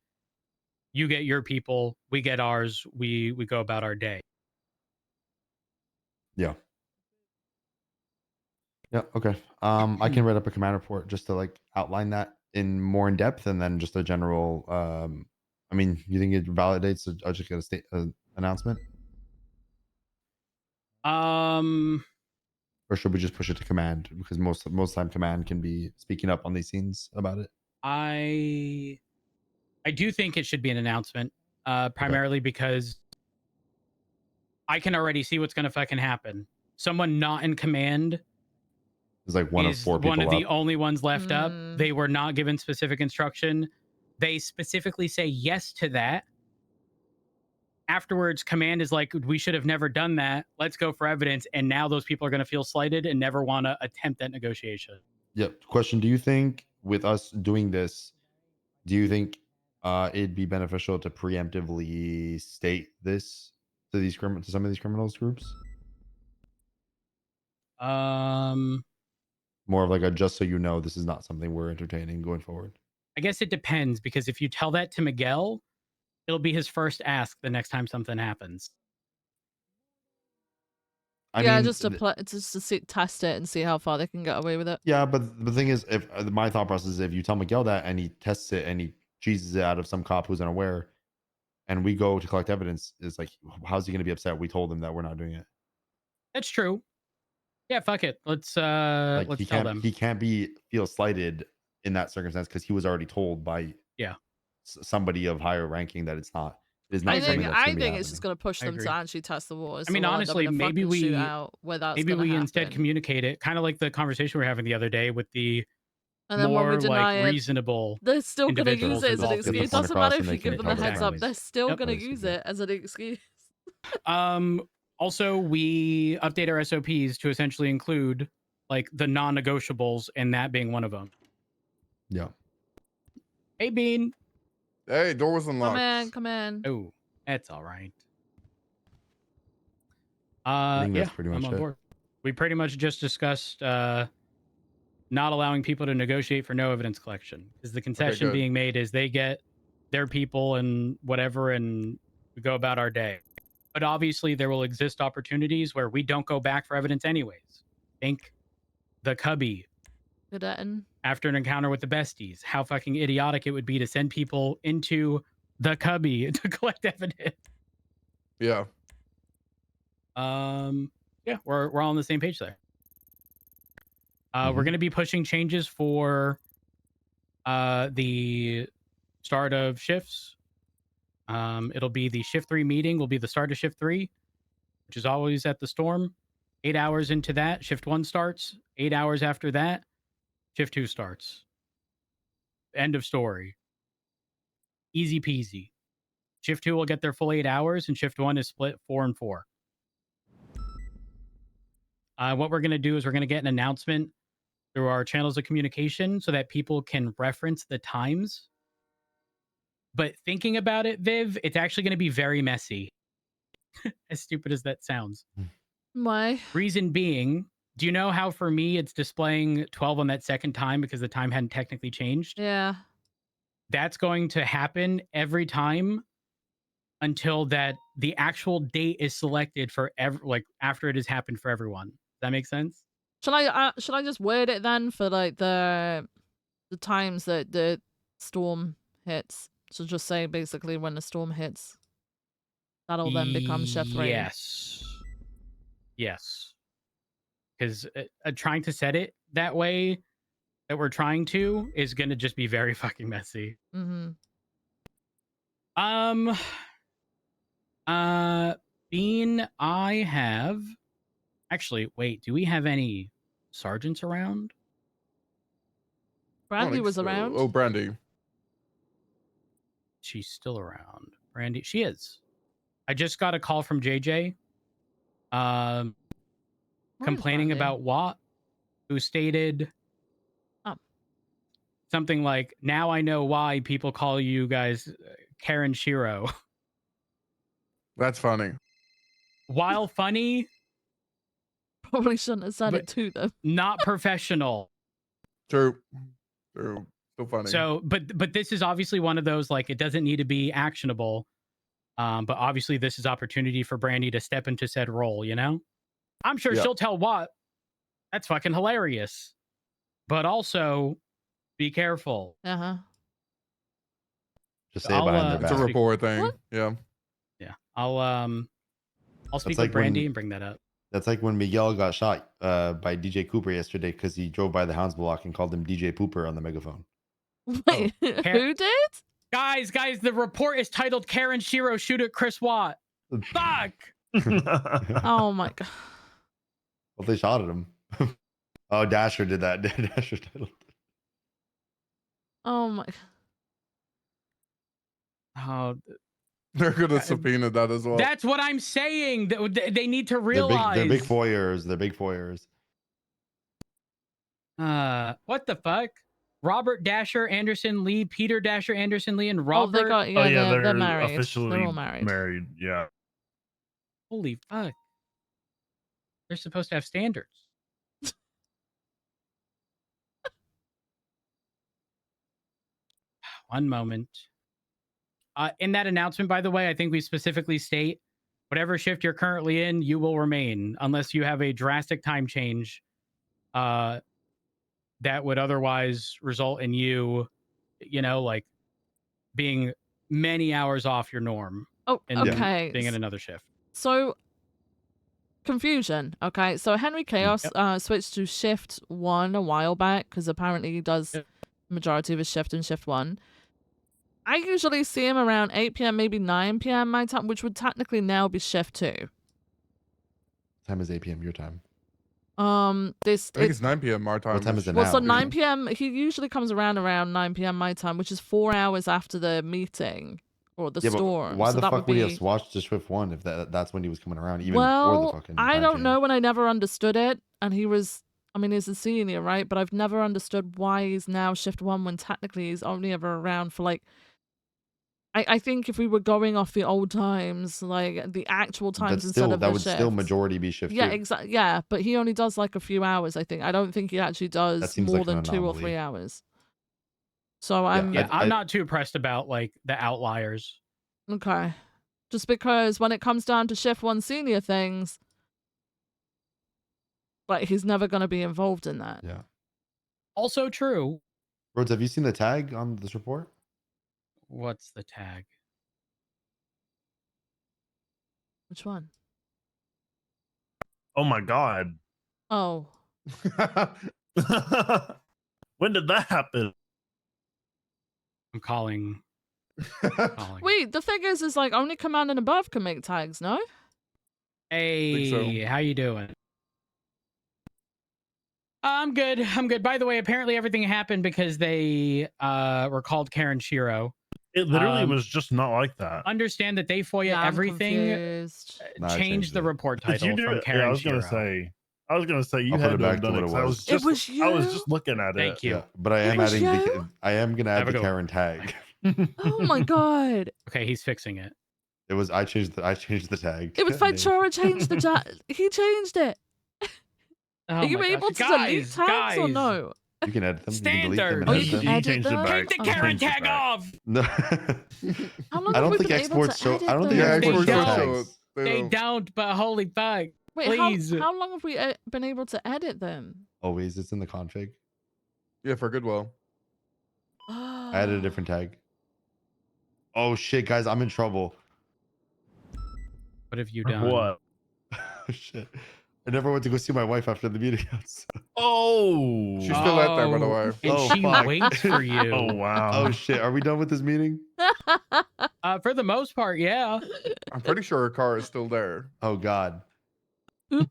you get your people, we get ours, we go about our day. Yeah. Yeah. Okay. I can write up a command report just to like outline that in more in depth, and then just a general. I mean, you think it validates just get a state announcement, or should we just push it to command? Because most time command can be speaking up on these scenes about it. I do think it should be an announcement, primarily because I can already see what's going to fucking happen. Someone not in command There's like one of is 4 people one of the up. only ones left up. They were not given specific instruction. They specifically say yes to that. Afterwards, command is like, we should have never done that. Let's go for evidence. And now those people are going to feel slighted and never want to attempt that negotiation. Yep. Question: do you think with us doing this, do you think it'd be beneficial to preemptively state this to these to some of these criminals groups? More of like a just so you know, this is not something we're entertaining going forward. I guess it depends, because if you tell that to Miguel, it'll be his first ask the next time something happens. I yeah, mean, just to see, test it and see how far they can get away with it. yeah, but the thing is, if my thought process is, if you tell Miguel that and he tests it and he cheeses it out of some cop who's unaware, and we go to collect evidence, is like, how's he going to be upset? We told him that we're not doing it. That's true. Yeah, fuck it. Let's Like, let's he tell can't them. he can't feel slighted in that circumstance because he was already told by somebody of higher ranking that it's not. It is not I something think that's going to be it's happening. just going to push I them to agree. actually test the waters. I mean, so we'll end up honestly, in a maybe fucking we shootout where that's maybe gonna we happen. instead communicate it, kind of like the conversation we were having the other day with the And then when we more deny like it, reasonable. they're still going to use individuals it as an involved in excuse. It these. doesn't matter if you they give can them a tell heads their up; they're families. still Yep. going to use it as an excuse. Also, we update our SOPs to essentially include like the non-negotiables, and that being one of them. Yeah. Hey, Bean. Hey, door was unlocked. Come in. Oh, that's all right. I think that's yeah, pretty much I'm on it. board. We pretty much just discussed not allowing people to negotiate for no evidence collection, because the concession good. being made is they get their people and whatever, and we go about our day. But obviously, there will exist opportunities where we don't go back for evidence anyways. Think the Cubby Good Etten. after an encounter with the besties. How fucking idiotic it would be to send people into the Cubby to collect evidence. Yeah. Yeah, we're all on the same page there. We're going to be pushing changes for the start of shifts. It'll be the shift 3 meeting will be the start of shift 3, which is always at the Storm. 8 hours into that, shift 1 starts. 8 hours after that, shift 2 starts. End of story. Easy peasy. Shift 2 will get their full 8 hours, and shift 1 is split 4 and 4. What we're going to do is we're going to get an announcement through our channels of communication so that people can reference the times. But thinking about it, Viv, it's actually going to be very messy. As stupid as that sounds. Why? Reason being, do you know how for me it's displaying 12 on that second time because the time hadn't technically changed? Yeah. That's going to happen every time until that the actual date is selected for after it has happened for everyone. Does that make sense? Should I just word it then for like the times that the storm hits? So just say basically when the storm hits, that'll then become shift 3. Yes. Because trying to set it that way that we're trying to is going to just be very fucking messy. Mm-hmm. Bean, I have... Actually, wait, do we have any sergeants around? Brandy was around. Oh, Brandy. She's still around. Brandy, she is. I just got a call from JJ complaining about Watt, who stated something like, now I know why people call you guys Karen Shiro. That's funny. While funny, Probably shouldn't have said it to them. Not professional. True. So funny. So, but this is obviously one of those, like, it doesn't need to be actionable. But obviously this is opportunity for Brandy to step into said role, you know? I'm sure she'll tell Watt. That's fucking hilarious. But also, be careful. Uh-huh. Just say it behind their It's a back. rapport thing. Yeah. Yeah. I'll speak like with Brandy when- and bring that up. That's like when Miguel got shot by DJ Cooper yesterday because he drove by the Hounds block and called him DJ Pooper on the megaphone. Wait, who did? Guys, the report is titled Karen Shiro shoot at Chris Watt. Fuck! Oh my god. Well, they shot at him. Oh, Dasher did that. Dasher titled. Oh my. Oh, They're gonna subpoena that as well. that's what I'm saying. They need to They're realize. big foyers. They're big foyers. What the fuck? Robert Dasher Anderson Lee, Peter Dasher Anderson Lee, and Robert. Oh, they got, yeah, they're married. Officially They're all married. Yeah. Holy fuck. They're supposed to have standards. One moment. In that announcement, by the way, I think we specifically state whatever shift you're currently in, you will remain unless you have a drastic time change that would otherwise result in you, like being many hours off your norm. Oh, and okay. being in another shift. So, confusion. Okay, so Henry Chaos switched to shift 1 a while back because apparently he does majority of his shift in shift 1. I usually see him around 8 p.m., maybe 9 p.m. my time, which would technically now be shift 2. Time is 8 p.m. your time. I think it's 9 p.m. our time. What time is it Well, now? so 9 p.m. He usually comes around 9 p.m. my time, which is 4 hours after the meeting or the Yeah, but storm. why so the that fuck would he be... have swatched to Shift 1 if that's when he was coming around, even before Well, the fucking I time don't change? know, and I never understood it. And he was, I mean, he's a senior, right? But I've never understood why he's now shift 1 when technically he's only ever around for like. I think if we were going off the old times, like the actual times That's instead still of that the would shift. still majority be Shift 2. Yeah, exactly. Yeah, but he only does like a few hours. I think. I don't think he actually does seems more like an than 2 or 3 anomaly. hours. So I'm I'm not too pressed about like the outliers. okay. Just because when it comes down to shift 1 senior things, like he's never going to be involved in that. Yeah. Also true. Rhodes, have you seen the tag on this report? What's the tag? Which one? Oh my god. Oh. When did that happen? I'm calling. Wait, the thing is like only command and above can make tags, no? Hey, how you doing? I'm good. By the way, apparently everything happened because they were called Karen Shiro. It literally was just not like that. Understand that they FOIA Yeah, I'm everything. confused. No, I Changed the report Did you title do from it? Karen Yeah, I was Shiro. gonna say you I'll had put it to have back to done what it. it 'Cause I was. was It just, was I was you? just looking at it. Thank you. Yeah, but I am was adding you? the I am gonna add Have a the good one. Karen tag. Oh my god. Okay, he's fixing it. It was I changed the tag. It was name. Ventura changed the he changed it. Oh Are you my able gosh. to delete tags or guys. no? You can edit them. You can delete them Standard. and Oh, edit you can them. edit changed it them? back. Take the He Karen changed it tag back. off. No. How long I have don't we think been able exports to show. edit I don't think them? exports They show don't. tags. They don't, but holy fuck. Wait, Please. how long have we been able to edit them? Always, it's in the config. Yeah, for Goodwill. I added a different tag. Oh shit, guys, I'm in trouble. What have you done? What? Shit. I never went to go see my wife after the meeting. Oh, She's still out there, by the way. And Oh, she fuck. waits for you. Oh wow. Oh shit, are we done with this meeting? For the most part, yeah. I'm pretty sure her car is still there. Oh god. Oops.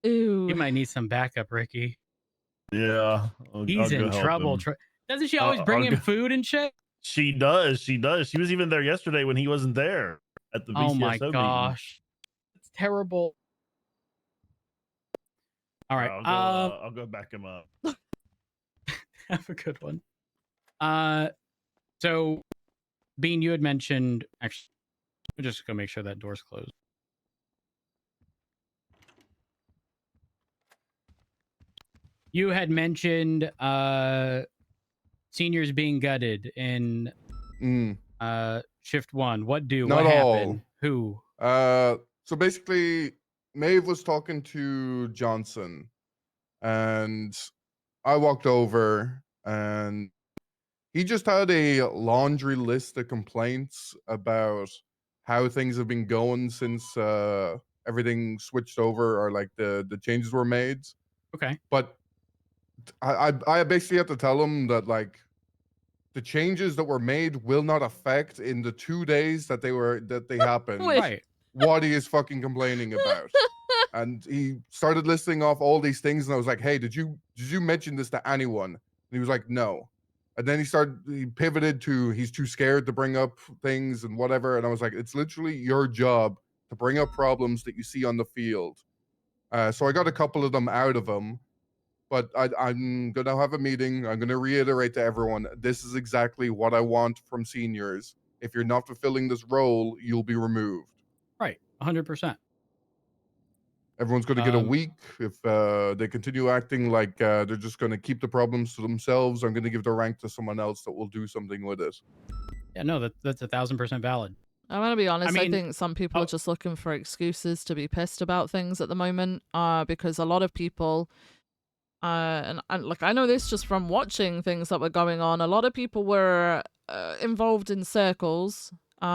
You Ew. might need some backup, Ricky. Yeah. He's in trouble. Doesn't she always bring I'll him go- food and shit? She does. She does. She was even there yesterday when he wasn't there at the VCSO Oh my meeting. gosh. It's terrible. All right. I'll go back him up. Have a good one. So Bean, you had mentioned actually we'll just go make sure that door's closed. You had mentioned seniors being gutted in shift 1. What Not happened? all. Who? So basically, Maeve was talking to Johnson, and I walked over, and he just had a laundry list of complaints about how things have been going since everything switched over, or like the changes were made. Okay. But I basically have to tell him that like the changes that were made will not affect in the 2 days that they happened. Right. What he is fucking complaining about. And he started listing off all these things, and I was like, "Hey, did you mention this to anyone?" And he was like, "No." And then he pivoted to he's too scared to bring up things and whatever. And I was like, "It's literally your job to bring up problems that you see on the field." So I got a couple of them out of him, but I'm gonna have a meeting. I'm gonna reiterate to everyone, this is exactly what I want from seniors. If you're not fulfilling this role, you'll be removed. Right. 100%. Everyone's going to get a week. If they continue acting like they're just going to keep the problems to themselves, I'm going to give the rank to someone else that will do something with it. Yeah, no, that's 1,000% valid. I'm gonna be honest. I mean, think some people are just looking for excuses to be pissed about things at the moment. Because a lot of people, and like I know this just from watching things that were going on. A lot of people were involved in circles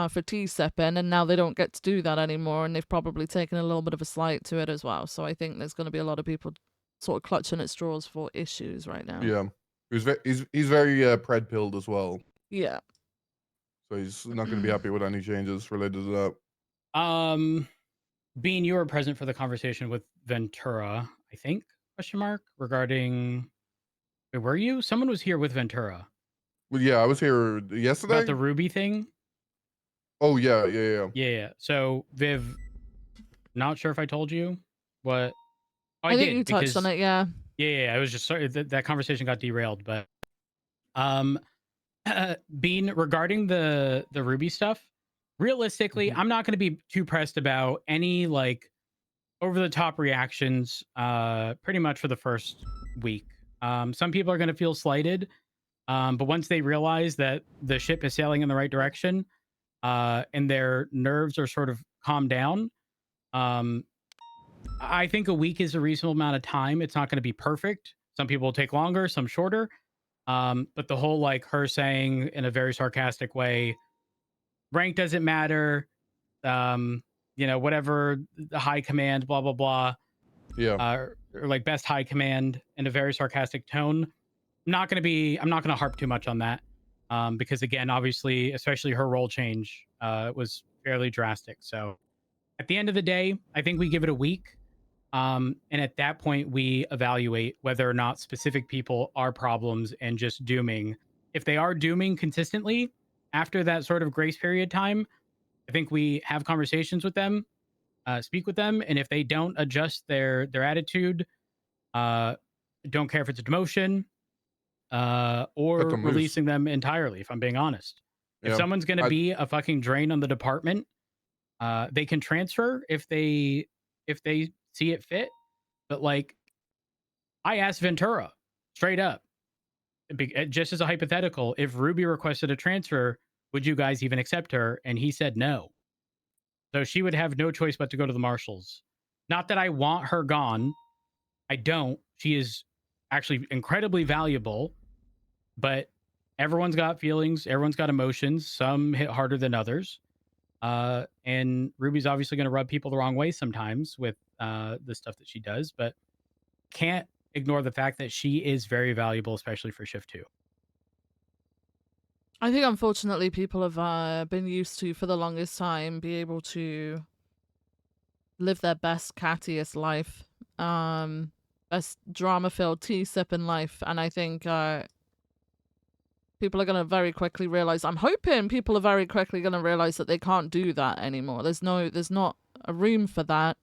for tea-sipping, and now they don't get to do that anymore, and they've probably taken a little bit of a slight to it as well. So I think there's going to be a lot of people sort of clutching at straws for issues right now. Yeah, he's very pred-pilled as well. Yeah. So he's not going to be happy with any changes related to that. Bean, you were present for the conversation with Ventura, I think? Question mark regarding. Wait, were you? Someone was here with Ventura. Well, yeah, I was here yesterday. About the Ruby thing. Oh yeah. Yeah. So Viv, not sure if I told you what. Oh, I think you touched on it. Yeah. Yeah. I was just sorry that conversation got derailed, but Bean, regarding the Ruby stuff, realistically, I'm not going to be too pressed about any like over the top reactions. Pretty much for the first week. Some people are going to feel slighted, but once they realize that the ship is sailing in the right direction, and their nerves are sort of calmed down, I think a week is a reasonable amount of time. It's not going to be perfect. Some people will take longer, some shorter. But the whole like her saying in a very sarcastic way, rank doesn't matter. Whatever the high command, blah blah blah. Yeah. Or like best high command in a very sarcastic tone. I'm not gonna harp too much on that. Because again, obviously, especially her role change was fairly drastic. So at the end of the day, I think we give it a week. And at that point, we evaluate whether or not specific people are problems and just dooming. If they are dooming consistently after that sort of grace period time, I think we have conversations with them, speak with them. And if they don't adjust their attitude, don't care if it's a demotion or releasing them entirely, if I'm being honest. If someone's going to be a fucking drain on the department, they can transfer if they see it fit. But like, I asked Ventura straight up, just as a hypothetical, if Ruby requested a transfer, would you guys even accept her? And he said no. So she would have no choice but to go to the marshals. Not that I want her gone. I don't. She is actually incredibly valuable, but everyone's got feelings. Everyone's got emotions. Some hit harder than others. And Ruby's obviously going to rub people the wrong way sometimes with the stuff that she does, but can't ignore the fact that she is very valuable, especially for shift 2. I think unfortunately people have been used to, for the longest time, be able to live their best cattiest life, best drama-filled tea-sipping life, and I think people are going to very quickly realize, I'm hoping people are very quickly going to realize that they can't do that anymore. There's not a room for that.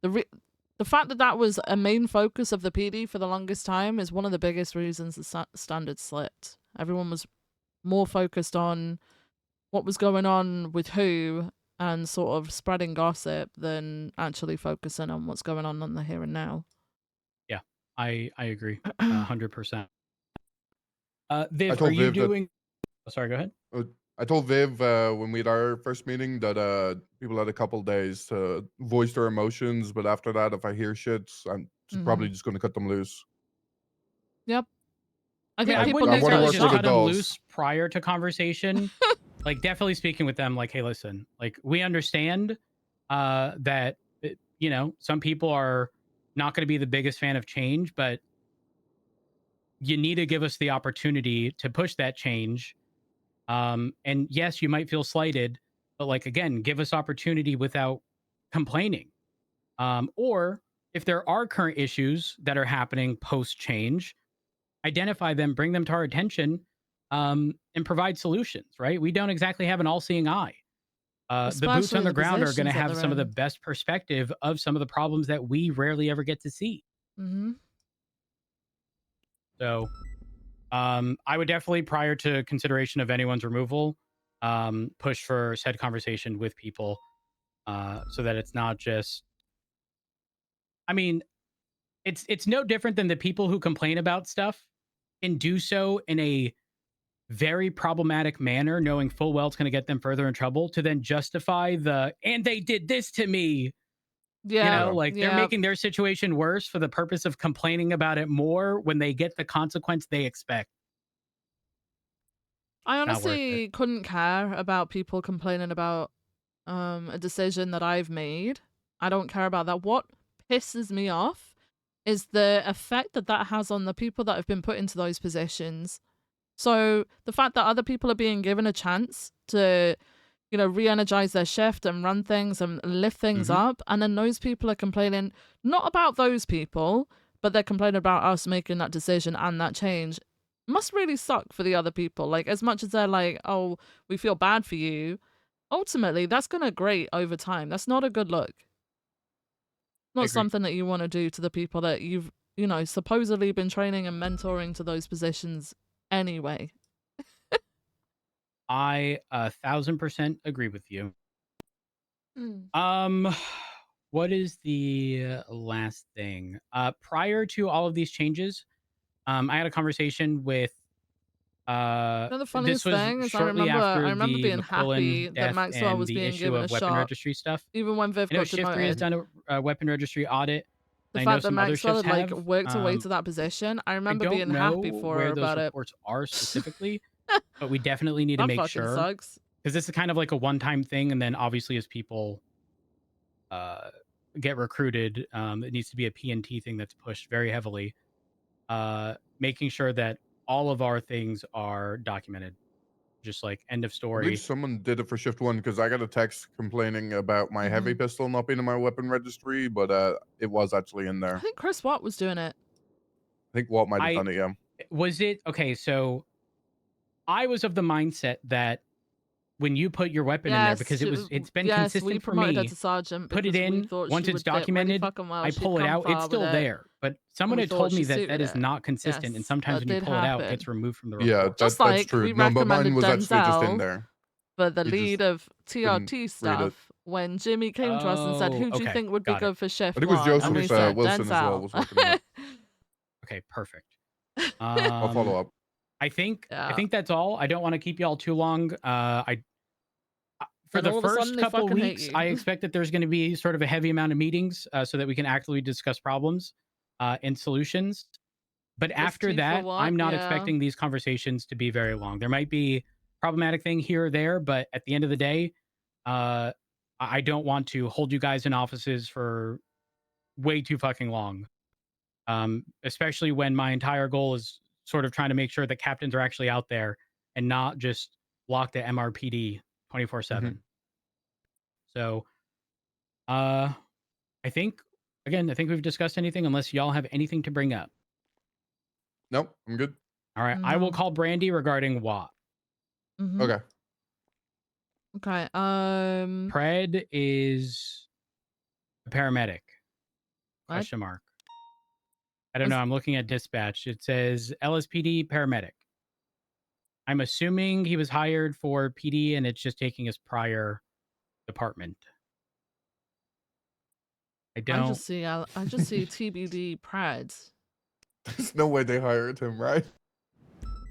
The fact that that was a main focus of the PD for the longest time is one of the biggest reasons the standard slipped. Everyone was more focused on what was going on with who and sort of spreading gossip than actually focusing on what's going on the here and now. Yeah. I agree 100%. Viv, I told are you Viv that- doing? Oh, sorry, go ahead. I told Viv when we had our first meeting that people had a couple days to voice their emotions, but after that, if I hear shit, I'm probably just going to cut them loose. Yep. I mean, I people wouldn't need to necessarily get just shot. cut them loose prior to conversation. Like, definitely speaking with them, like, hey, listen, like, we understand that, you know, some people are not going to be the biggest fan of change, but you need to give us the opportunity to push that change. And yes, you might feel slighted, but like, again, give us opportunity without complaining. Or if there are current issues that are happening post change, identify them, bring them to our attention, and provide solutions, right? We don't exactly have an all-seeing eye. The boots on Especially the the ground are going to positions that have they're some of the in. best perspective of some of the problems that we rarely ever get to see. Mm-hmm. So I would definitely, prior to consideration of anyone's removal, push for said conversation with people so that it's not just, I mean, it's no different than the people who complain about stuff and do so in a very problematic manner, knowing full well it's going to get them further in trouble, to then justify and they did this to me. Yeah. You know, like they're making their situation worse for the purpose of complaining about it more when they get the consequence they expect. I Not worth honestly couldn't care about people complaining about a decision that I've made. I don't care about that. What pisses me off is the effect that that has on the people that have been put into those positions. So the fact that other people are being given a chance to, you know, re-energize their shift and run things and lift things up, and then those people are complaining not about those people, but they're complaining about us making that decision and that change, must really suck for the other people. Like, as much as they're like, oh, we feel bad for you, ultimately that's gonna grate over time. That's not a good look. Not something that you want to do to the people that you've, you know, supposedly been training and mentoring to those positions anyway. I 1000% agree with you. Mm. What is the last thing? Prior to all of these changes, I had a conversation with The funniest this was thing is I shortly remember after the being happy McQuillan that death Maxwell and was the being issue given a of weapon shot, registry stuff. even when Viv I know got Shift 3 has demoted. done a weapon registry audit. The I know fact that some other Maxwell shifts had like have. worked away to that position, I I remember don't being know happy for where her those about it. reports are specifically, but we definitely need to That make fucking sure, sucks. because this is kind of like a one-time thing, and then obviously as people get recruited, it needs to be a P&T thing that's pushed very heavily. Making sure that all of our things are documented, just like end of I story. believe someone did it for shift 1 because I got a text complaining about my heavy pistol not being in my weapon registry, but it was actually in I there. think Chris Watt was doing it. I think Walt might have I- done it, yeah. Was it okay? So I was of the mindset that when you put your weapon in there, because it's been we consistent for promoted her me, to sergeant put it because we in thought once she it's would fit really documented, fucking well. I She'd pull it come out, far it's still with it, there. But someone we had thought told me she that suited is it. not consistent, and Yes, sometimes that when you did pull it out, it happen. gets removed from the Yeah, report. Just that's like true. we No, but recommended mine was actually just in Denzel there. for the You just lead of couldn't TRT read it. stuff when Jimmy came to us and said, "Who do you okay, think would be got it. good for shift I think it was one?" And we Joseph said Wilson as well Denzel. was working on it. Okay, perfect. I'll follow up. I think that's all. I don't want to keep y'all too long. For And the all of a sudden first they couple fucking hate weeks, you. I expect that there's going to be sort of a heavy amount of meetings so that we can actively discuss problems and solutions. But after T for that, what? I'm not Yeah. expecting these conversations to be very long. There might be problematic thing here or there, but at the end of the day, I don't want to hold you guys in offices for way too fucking long. Especially when my entire goal is sort of trying to make sure that captains are actually out there and not just locked at MRPD 24/7. So, I think we've discussed anything unless y'all have anything to bring up. Nope, I'm good. All right, I will No. call Brandy regarding Watt. Mhm. Okay. Okay. Pred is a paramedic. What? Question mark. I don't know. I'm looking at dispatch. It says LSPD paramedic. I'm assuming he was hired for PD and it's just taking his prior department. I I just see TBD Pred. There's no way they hired him, right?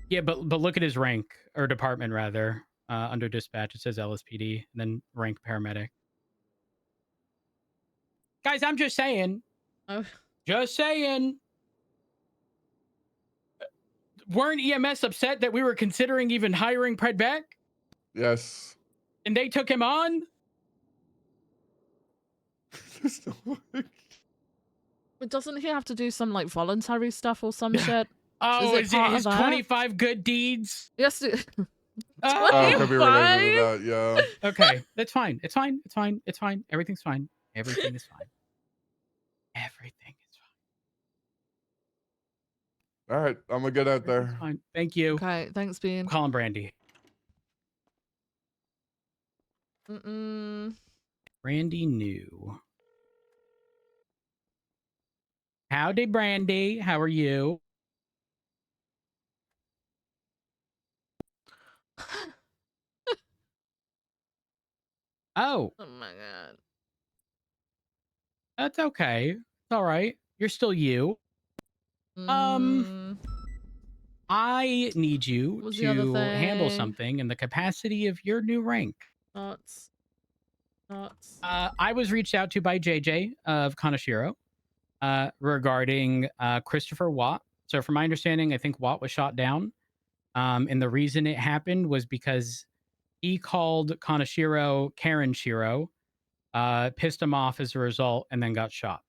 Yeah, but look at his rank or department rather. Under dispatch, it says LSPD, and then rank paramedic. Guys, I'm just saying. Oh. Just saying. Weren't EMS upset that we were considering even hiring Pred back? Yes. And they took him on? But doesn't he have to do some like voluntary stuff or some shit? Oh, is it part of his that? 25 good deeds? Yes. Oh, could be related to that, yeah. Okay, that's fine. It's fine. It's fine. It's fine. Everything's fine. Everything is fine. Everything is All right, I'm gonna get out there. fine. Thank you. Okay, thanks, Bean. Call him Brandy. Brandy new. Howdy, Brandy. How are you? Oh. Oh my god. That's okay. It's all right. You're still you. I need you What's the other to handle thing? something in the capacity of your new rank. Thoughts. I was reached out to by JJ of Kanashiro regarding Christopher Watt. So from my understanding, I think Watt was shot down. And the reason it happened was because he called Kanashiro Karen Shiro, pissed him off as a result, and then got shot.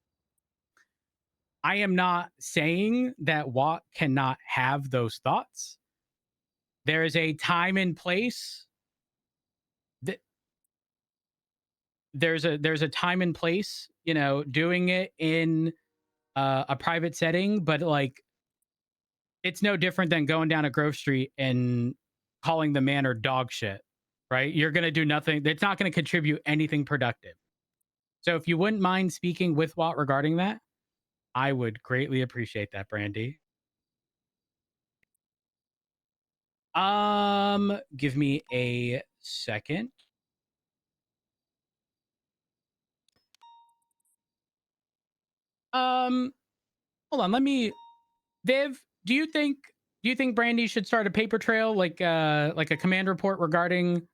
I am not saying that Watt cannot have those thoughts. There is a time and place. There's a time and place, doing it in a private setting, but like it's no different than going down a Grove Street and calling the manor dog shit, right? You're going to do nothing. It's not going to contribute anything productive. So if you wouldn't mind speaking with Watt regarding that, I would greatly appreciate that, Brandy. Give me a second. Hold on, let me. Viv, do you think Brandy should start a paper trail, like a command report regarding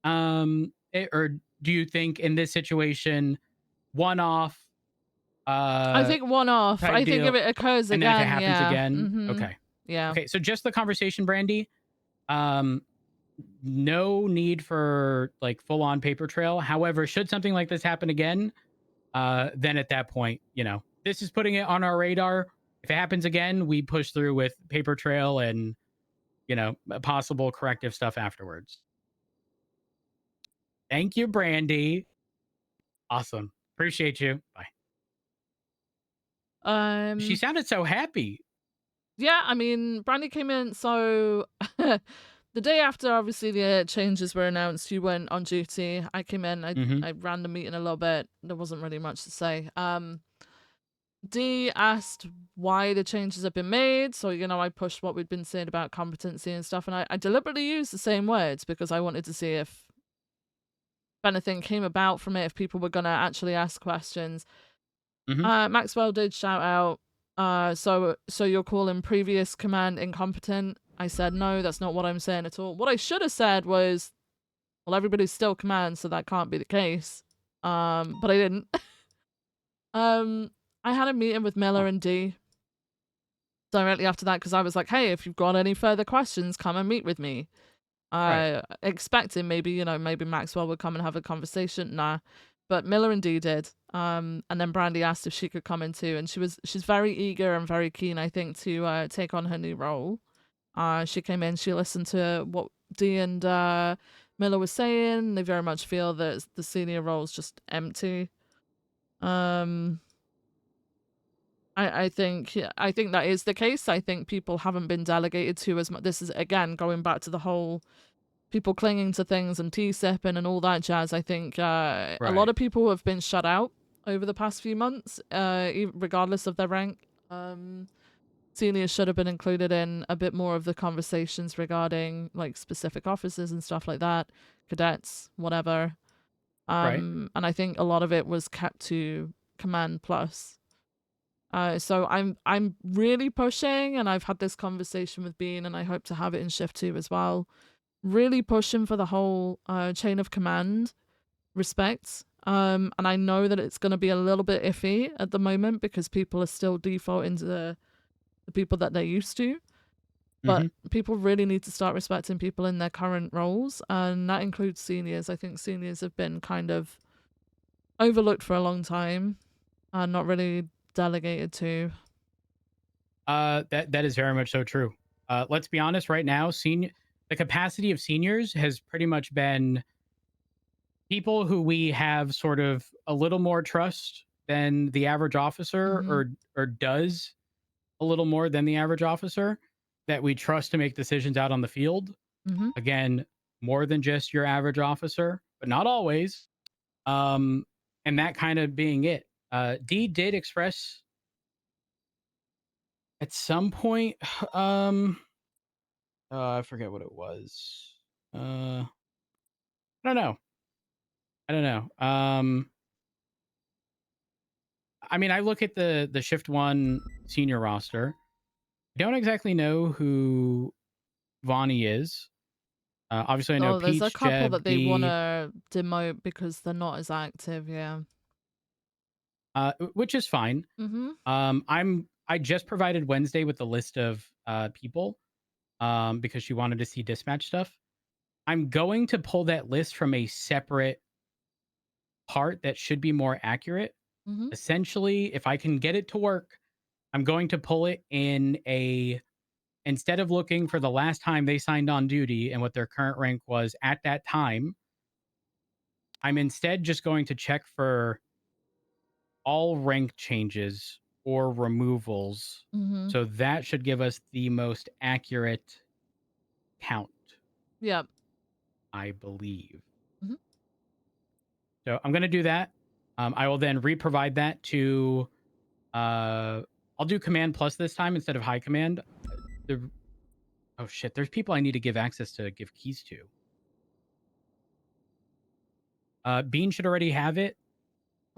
or do you think in this situation, one-off? I think one-off. I think if it occurs and again, then if it happens yeah. again, okay, Yeah. okay. So just the conversation, Brandy. No need for like full-on paper trail. However, should something like this happen again, then at that point, this is putting it on our radar. If it happens again, we push through with paper trail and, possible corrective stuff afterwards. Thank you, Brandy. Awesome. Appreciate you. Bye. She sounded so happy. Yeah, I mean, Brandy came in, so the day after, obviously, the changes were announced, you went on duty. I came in, I ran the meeting a little bit. There wasn't really much to say. Dee asked why the changes have been made, so, I pushed what we'd been saying about competency and stuff, and I deliberately used the same words because I wanted to see if anything came about from it, if people were going to actually ask questions. Maxwell did shout out, so you're calling previous command incompetent? I said, no, that's not what I'm saying at all. What I should have said was, well, everybody's still command, so that can't be the case. But I didn't. I had a meeting with Miller and Dee directly after that because I was like, hey, if you've got any further questions, come and meet with me. Expecting maybe Maxwell would come and have a conversation. Nah. But Miller and Dee did. And then Brandy asked if she could come in too, and she's very eager and very keen, I think, to take on her new role. She came in, she listened to what Dee and Miller was saying. They very much feel that the senior role is just empty. I think that is the case. I think people haven't been delegated to as much. This is again going back to the whole people clinging to things and T-sipping and all that jazz. I think a lot of people have been shut out over the past few months, regardless of their rank. Seniors should have been included in a bit more of the conversations regarding like specific officers and stuff like that, cadets, whatever. And I think a lot of it was kept to Command Plus. So I'm really pushing, and I've had this conversation with Bean, and I hope to have it in shift 2 as well. Really pushing for the whole chain of command respect. And I know that it's going to be a little bit iffy at the moment because people are still defaulting to the people that they're used to. But people really need to start respecting people in their current roles, and that includes seniors. I think seniors have been kind of overlooked for a long time and not really delegated to. That is very much so true. Let's be honest, right now, the capacity of seniors has pretty much been people who we have sort of a little more trust than the average officer, or does a little more than the average officer, that we trust to make decisions out on the field. Again, more than just your average officer, but not always. And that kind of being it. D did express at some point, I forget what it was. I don't know. I mean, I look at the shift 1 senior roster. I don't exactly know who Vonnie is. Obviously, I know There's Peach, a couple Jeb, that they D. want to demote because they're not as active. Yeah. Which is fine. I just provided Wednesday with the list of people because she wanted to see dispatch stuff. I'm going to pull that list from a separate part that should be more accurate. Essentially, if I can get it to work, I'm going to pull it in instead of looking for the last time they signed on duty and what their current rank was at that time, I'm instead just going to check for all rank changes or removals. So that should give us the most accurate count. Yep. I believe. So I'm going to do that. I will then reprovide that to, I'll do command plus this time instead of high command. Oh shit, there's people I need to give access to give keys to. Bean should already have it.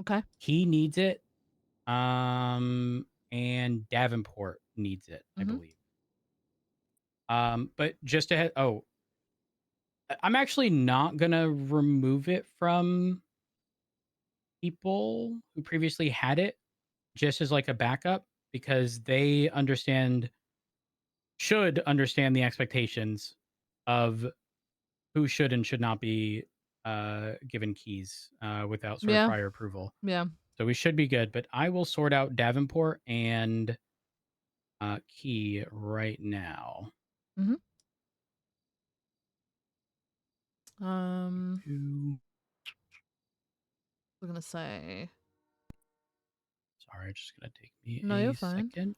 Okay. He needs it. And Davenport needs it, I believe. But just to I'm actually not gonna remove it from people who previously had it, just as like a backup, because they should understand the expectations of who should and should not be given keys without sort of prior approval. Yeah. So we should be good, but I will sort out Davenport and Key right now. We're gonna say. Sorry, it's just gonna take me No, you're a fine. second.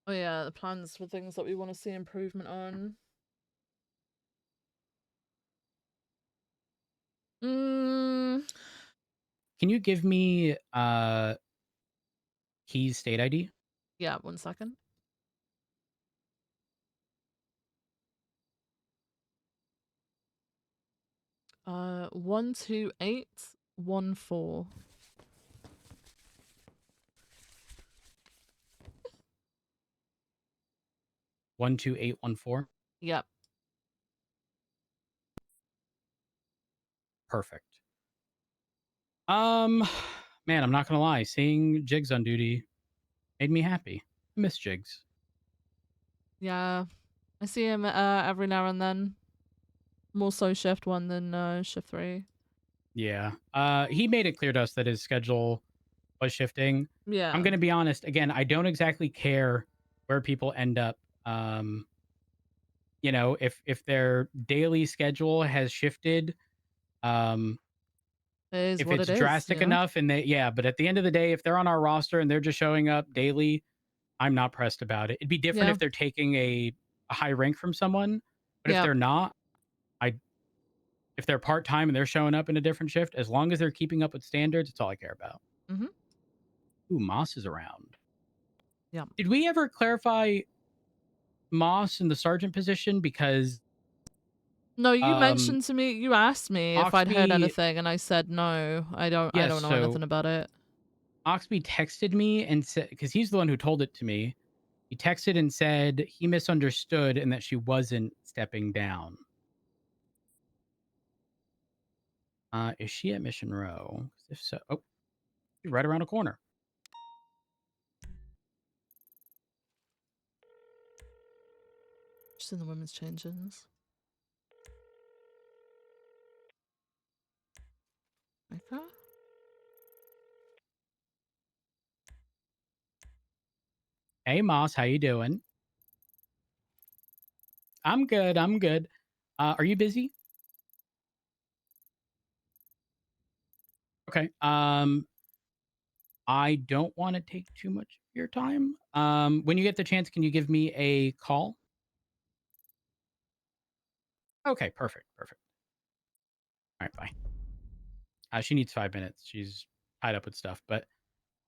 Oh yeah, the plans for things that we want to see improvement on. Can you give me Key's state ID? Yeah, 1 second. Uh, 12814. 12814. Yep. Perfect. Man, I'm not gonna lie. Seeing Jigs on duty made me happy. I miss Jigs. Yeah, I see him every now and then. More so shift 1 than shift 3. Yeah. He made it clear to us that his schedule was shifting. Yeah. I'm gonna be honest. Again, I don't exactly care where people end up. You know, if their daily schedule has shifted, if it's drastic enough, and but at the end of the day, if they're on our roster and they're just showing up daily, I'm not pressed about it. It'd be different if they're taking a high rank from someone, but if they're not, if they're part-time and they're showing up in a different shift, as long as they're keeping up with standards, it's all I care about. Ooh, Moss is around. Yeah. Did we ever clarify Moss in the sergeant position? Because no, you mentioned to me, you asked me if I'd heard Oxby- anything, and I said no. I don't know anything about it. Oxby texted me and said, because he's the one who told it to me. He texted and said he misunderstood and that she wasn't stepping down. Is she at Mission Row? If so, oh, she's right around the corner. Just in the women's changes. Okay. Hey, Moss, how you doing? I'm good. I'm good. Are you busy? Okay. I don't want to take too much of your time. When you get the chance, can you give me a call? Okay, perfect. Perfect. All right, bye. She needs 5 minutes. She's tied up with stuff, but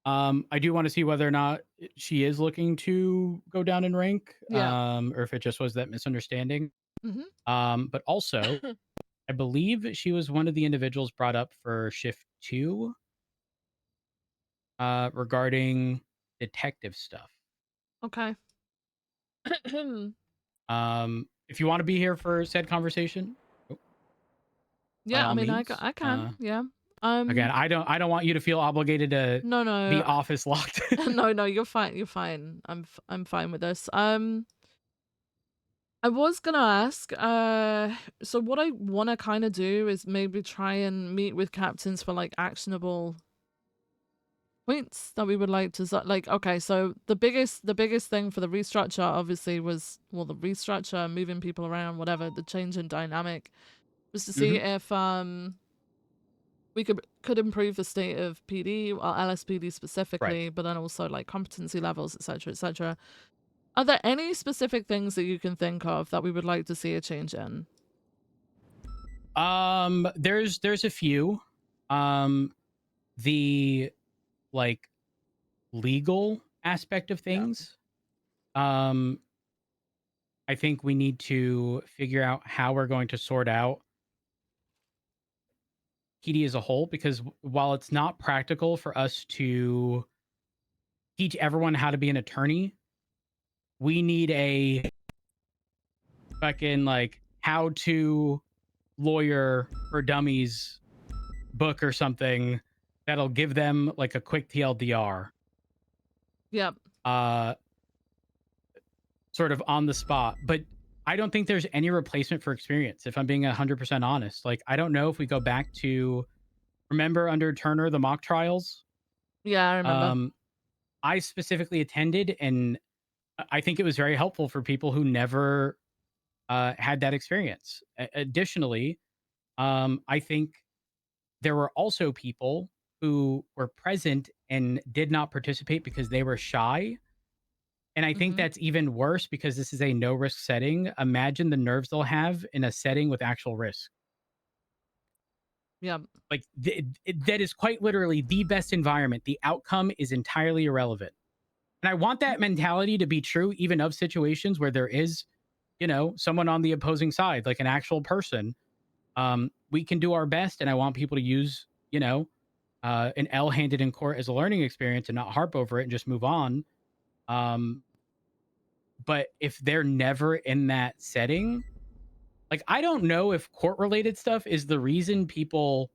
I do want to see whether or not she is looking to go down in rank, Yeah. or if it just was that misunderstanding. Mm-hmm. But also, I believe she was one of the individuals brought up for shift 2 regarding detective stuff. Okay. If you want to be here for said conversation, Yeah, I mean, means, I can. Yeah. Again, I don't want you to feel obligated to No. be office locked. No, you're fine. You're fine. I'm fine with this. I was gonna ask, so what I want to kind of do is maybe try and meet with captains for like actionable points that we would like to like. Okay, so the biggest thing for the restructure obviously was, well, the restructure, moving people around, whatever, the change in dynamic, was to see if we could improve the state of PD, or LSPD specifically, but then also like competency levels, etc., etc. Are there any specific things that you can think of that we would like to see a change in? There's a few. The like legal aspect of things. I think we need to figure out how we're going to sort out PD as a whole, because while it's not practical for us to teach everyone how to be an attorney, we need a fucking like how to lawyer for dummies book or something that'll give them like a quick TLDR. Yep. Sort of on the spot. But I don't think there's any replacement for experience, if I'm being 100% honest. Like, I don't know if we go back to, remember under Turner, the mock trials? Yeah, I remember. I specifically attended, and I think it was very helpful for people who never had that experience. Additionally, I think there were also people who were present and did not participate because they were shy. And I think that's even worse because this is a no risk setting. Imagine the nerves they'll have in a setting with actual risk. Yeah. Like that is quite literally the best environment. The outcome is entirely irrelevant. And I want that mentality to be true even of situations where there is, you know, someone on the opposing side, like an actual person. We can do our best, and I want people to use, you know, an L handed in court as a learning experience and not harp over it and just move on. But if they're never in that setting, like, I don't know if court related stuff is the reason people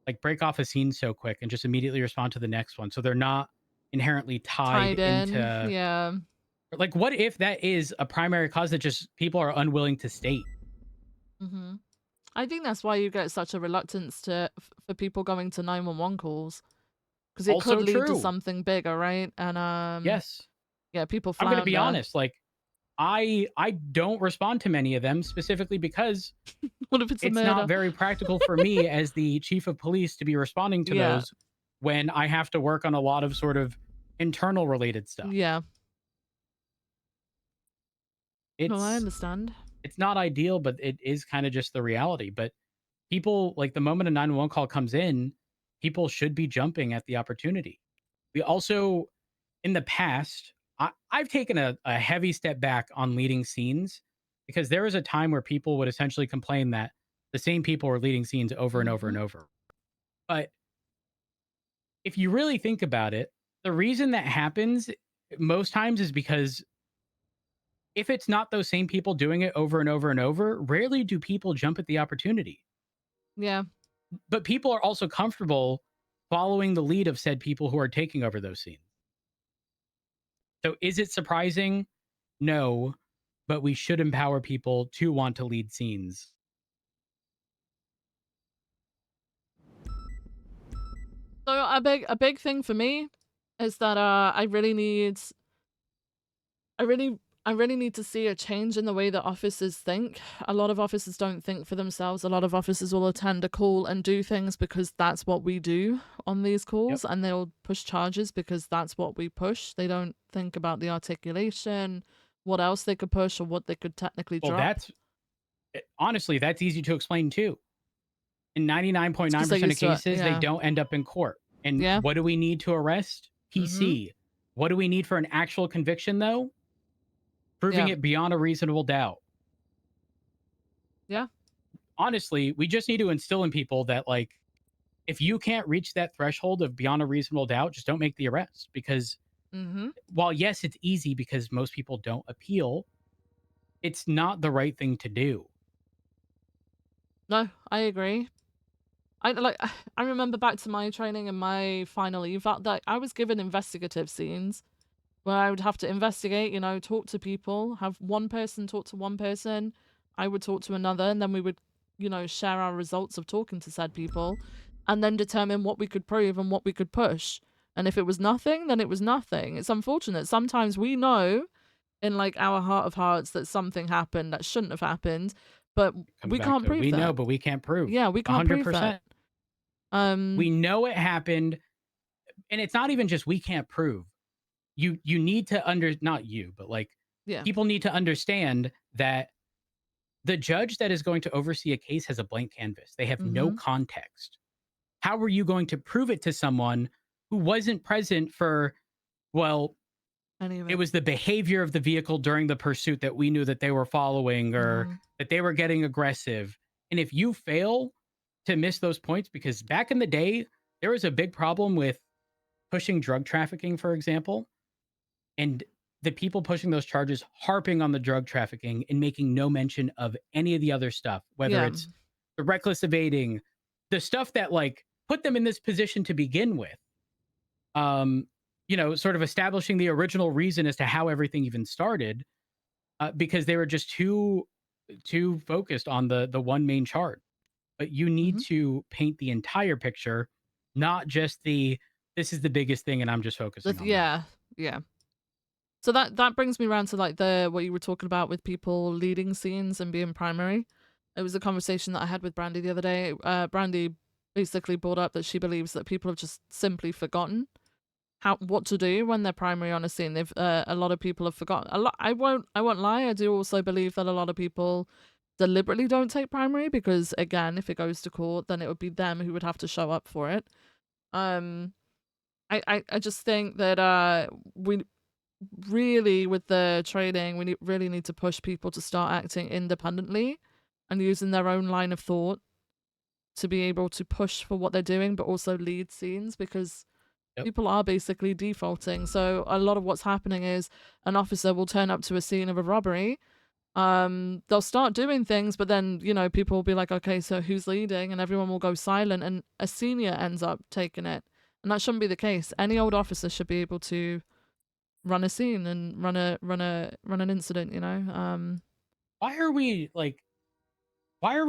like break off a scene so quick and just immediately respond to the next one. So they're not inherently tied in, into, yeah. Like, what if that is a primary cause that just people are unwilling to state? I think that's why you get such a reluctance for people going to 911 calls, because it Also could lead to true. something bigger, right? And Yes. yeah, people I'm flounder. going to be honest. Like, I don't respond to many of them specifically because what if it's not very practical for me as the chief of police to be responding to Yeah. those when I have to work on a lot of sort of internal related stuff. Yeah. It's, I understand. It's not ideal, but it is kind of just the reality. But people, like, the moment a 911 call comes in, people should be jumping at the opportunity. We also, in the past, I've taken a heavy step back on leading scenes because there was a time where people would essentially complain that the same people were leading scenes over and over and over. But if you really think about it, the reason that happens most times is because if it's not those same people doing it over and over and over, rarely do people jump at the opportunity. Yeah. But people are also comfortable following the lead of said people who are taking over those scenes. So is it surprising? No, but we should empower people to want to lead scenes. So a big thing for me is that I really need to see a change in the way that officers think. A lot of officers don't think for themselves. A lot of officers will attend a call and do things because that's what we do on these calls, and they'll push charges because that's what we push. They don't think about the articulation, what else they could push, or what they could technically Well, drop. honestly, that's easy to explain too. In 99.9% It's 'cause they're of used to it, cases, they yeah. don't end up in court. And Yeah. what do we need to arrest? PC. What do we need for an actual conviction, though? Proving Yeah. it beyond a reasonable doubt. Yeah. Honestly, we just need to instill in people that, like, if you can't reach that threshold of beyond a reasonable doubt, just don't make the arrest. Because while, yes, it's easy because most people don't appeal, it's not the right thing to do. No, I agree. I remember back to my training and my final eval that I was given investigative scenes where I would have to investigate, you know, talk to people, have one person talk to one person, I would talk to another, and then we would, you know, share our results of talking to said people, and then determine what we could prove and what we could push. And if it was nothing, then it was nothing. It's unfortunate. Sometimes we know in like our heart of hearts that something happened that shouldn't have happened, but we can't prove We that. know, but we can't prove. Yeah, we can't prove that. We know it happened, and it's not even just we can't prove. You need to not you, but like Yeah. people need to understand that the judge that is going to oversee a case has a blank canvas. They have no context. How are you going to prove it to someone who wasn't present for, well, it was the behavior of the vehicle during the pursuit that we knew that they were following, or that they were getting aggressive. And if you fail to miss those points, because back in the day, there was a big problem with pushing drug trafficking, for example, and the people pushing those charges harping on the drug trafficking and making no mention of any of the other stuff, whether Yeah. it's the reckless evading, the stuff that like put them in this position to begin with. You know, sort of establishing the original reason as to how everything even started, because they were just too focused on the one main chart. But you need to paint the entire picture, not just this is the biggest thing and I'm just focusing on that. Yeah. So that brings me around to like what you were talking about with people leading scenes and being primary. It was a conversation that I had with Brandy the other day. Brandy basically brought up that she believes that people have just simply forgotten what to do when they're primary on a scene. They've a lot of people have forgotten a lot. I won't lie. I do also believe that a lot of people deliberately don't take primary because, again, if it goes to court, then it would be them who would have to show up for it. I just think that we really, with the training, we really need to push people to start acting independently and using their own line of thought to be able to push for what they're doing, but also lead scenes, because people are basically defaulting. So a lot of what's happening is an officer will turn up to a scene of a robbery. They'll start doing things, but then, you know, people will be like, okay, so who's leading? And everyone will go silent, and a senior ends up taking it. And that shouldn't be the case. Any old officer should be able to run a scene and run an incident, you know? Why are we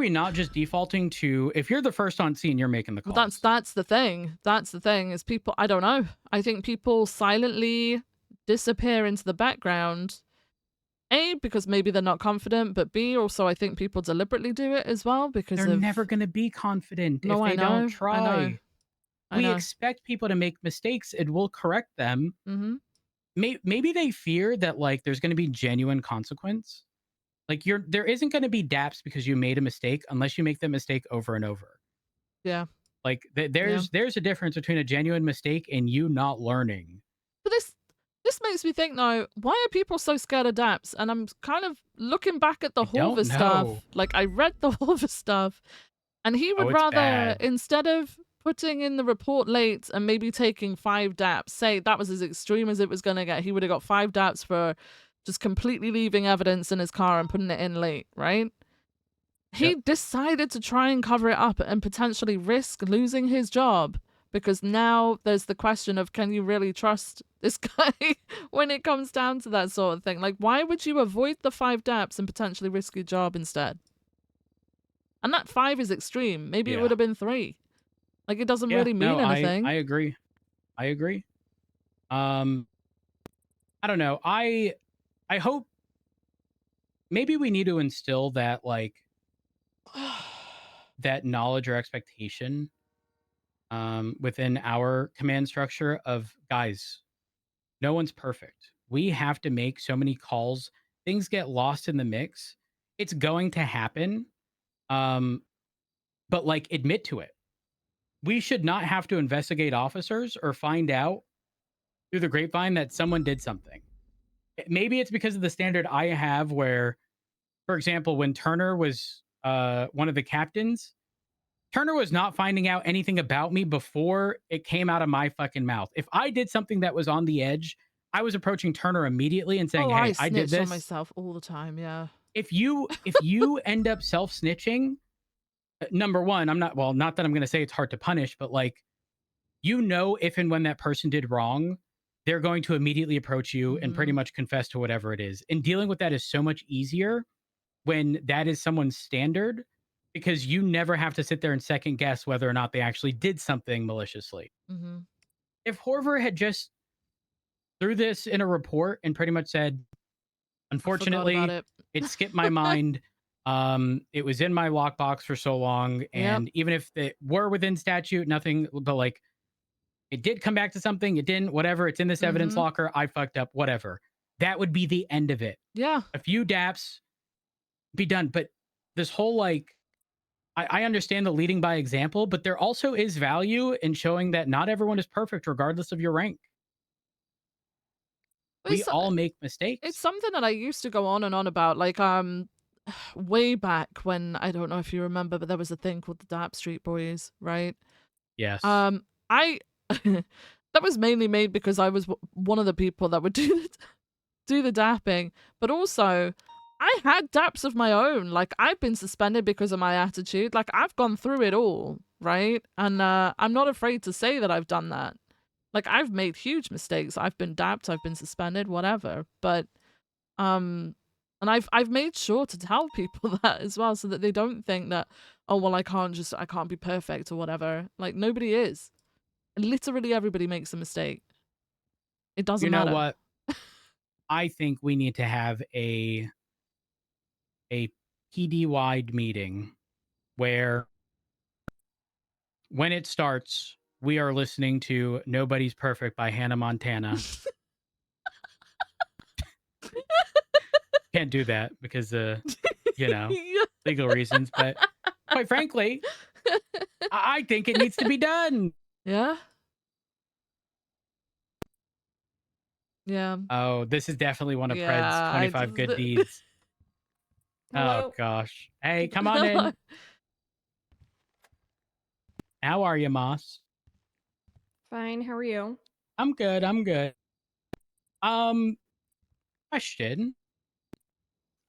not just defaulting to, if you're the first on scene, you're making the call? Well, that's the thing. That's the thing, is people, I don't know. I think people silently disappear into the background. A, because maybe they're not confident, but B, also I think people deliberately do it as well because they're never going to be confident if they don't try. We expect people to make mistakes and we'll correct them. Maybe they fear that like there's going to be genuine consequence. Like there isn't going to be daps because you made a mistake unless you make the mistake over and over. Yeah. Like there's a difference between a genuine mistake and you not learning. But this makes me think now, why are people so scared of daps? And I'm kind of looking back at the Hoover stuff. Like I read the Hoover stuff, and he would rather, instead of putting in the report late and maybe taking 5 daps, say that was as extreme as it was going to get, he would have got 5 daps for just completely leaving evidence in his car and putting it in late, right? He decided to try and cover it up and potentially risk losing his job because now there's the question of, can you really trust this guy when it comes down to that sort of thing? Like, why would you avoid the 5 daps and potentially risk your job instead? And that 5 is extreme. Maybe it would have been 3. Like, it doesn't really mean anything. I agree. I agree. I don't know. I hope maybe we need to instill that, like, that knowledge or expectation within our command structure of, guys, no one's perfect. We have to make so many calls. Things get lost in the mix. It's going to happen. But like, admit to it. We should not have to investigate officers or find out through the grapevine that someone did something. Maybe it's because of the standard I have where, for example, when Turner was one of the captains, Turner was not finding out anything about me before it came out of my fucking mouth. If I did something that was on the edge, I was approaching Turner immediately and saying, "Hey, I did snitch on this." myself all the time, yeah. If you end up self-snitching, number one, not that I'm going to say it's hard to punish, but like, you know, if and when that person did wrong, they're going to immediately approach you and pretty much confess to whatever it is. And dealing with that is so much easier when that is someone's standard, because you never have to sit there and second guess whether or not they actually did something maliciously. If Horver had just threw this in a report and pretty much said, unfortunately, it skipped my mind. It was in my lockbox for so long, and even if they were within statute, nothing, but like, it did come back to something, it didn't, whatever, it's in this evidence locker, I fucked up, whatever. That would be the end of it. Yeah. A few daps, be done. But this whole, like, I understand the leading by example, but there also is value in showing that not everyone is perfect, regardless of your rank. We all make mistakes. It's something that I used to go on and on about, like, way back when, I don't know if you remember, but there was a thing called the Dap Street Boys, right? Yes. I that was mainly made because I was one of the people that would do the dapping, but also I had daps of my own. Like, I've been suspended because of my attitude. Like, I've gone through it all, right? And I'm not afraid to say that I've done that. Like, I've made huge mistakes. I've been dapped, I've been suspended, whatever. But and I've made sure to tell people that as well, so that they don't think that, oh well, I can't be perfect or whatever. Like, nobody is. Literally everybody makes a mistake. It doesn't matter. You know what? I think we need to have a PD-wide meeting where when it starts, we are listening to Nobody's Perfect by Hannah Montana. Can't do that because, you know, legal reasons. But quite frankly, I think it needs to be done. Yeah. Yeah. Oh, this is definitely one of Yeah, Pred's 25 good deeds. Hello. Oh, gosh. Hey, come on in. How are you, Moss? Fine. How are you? I'm good. I'm good. Question.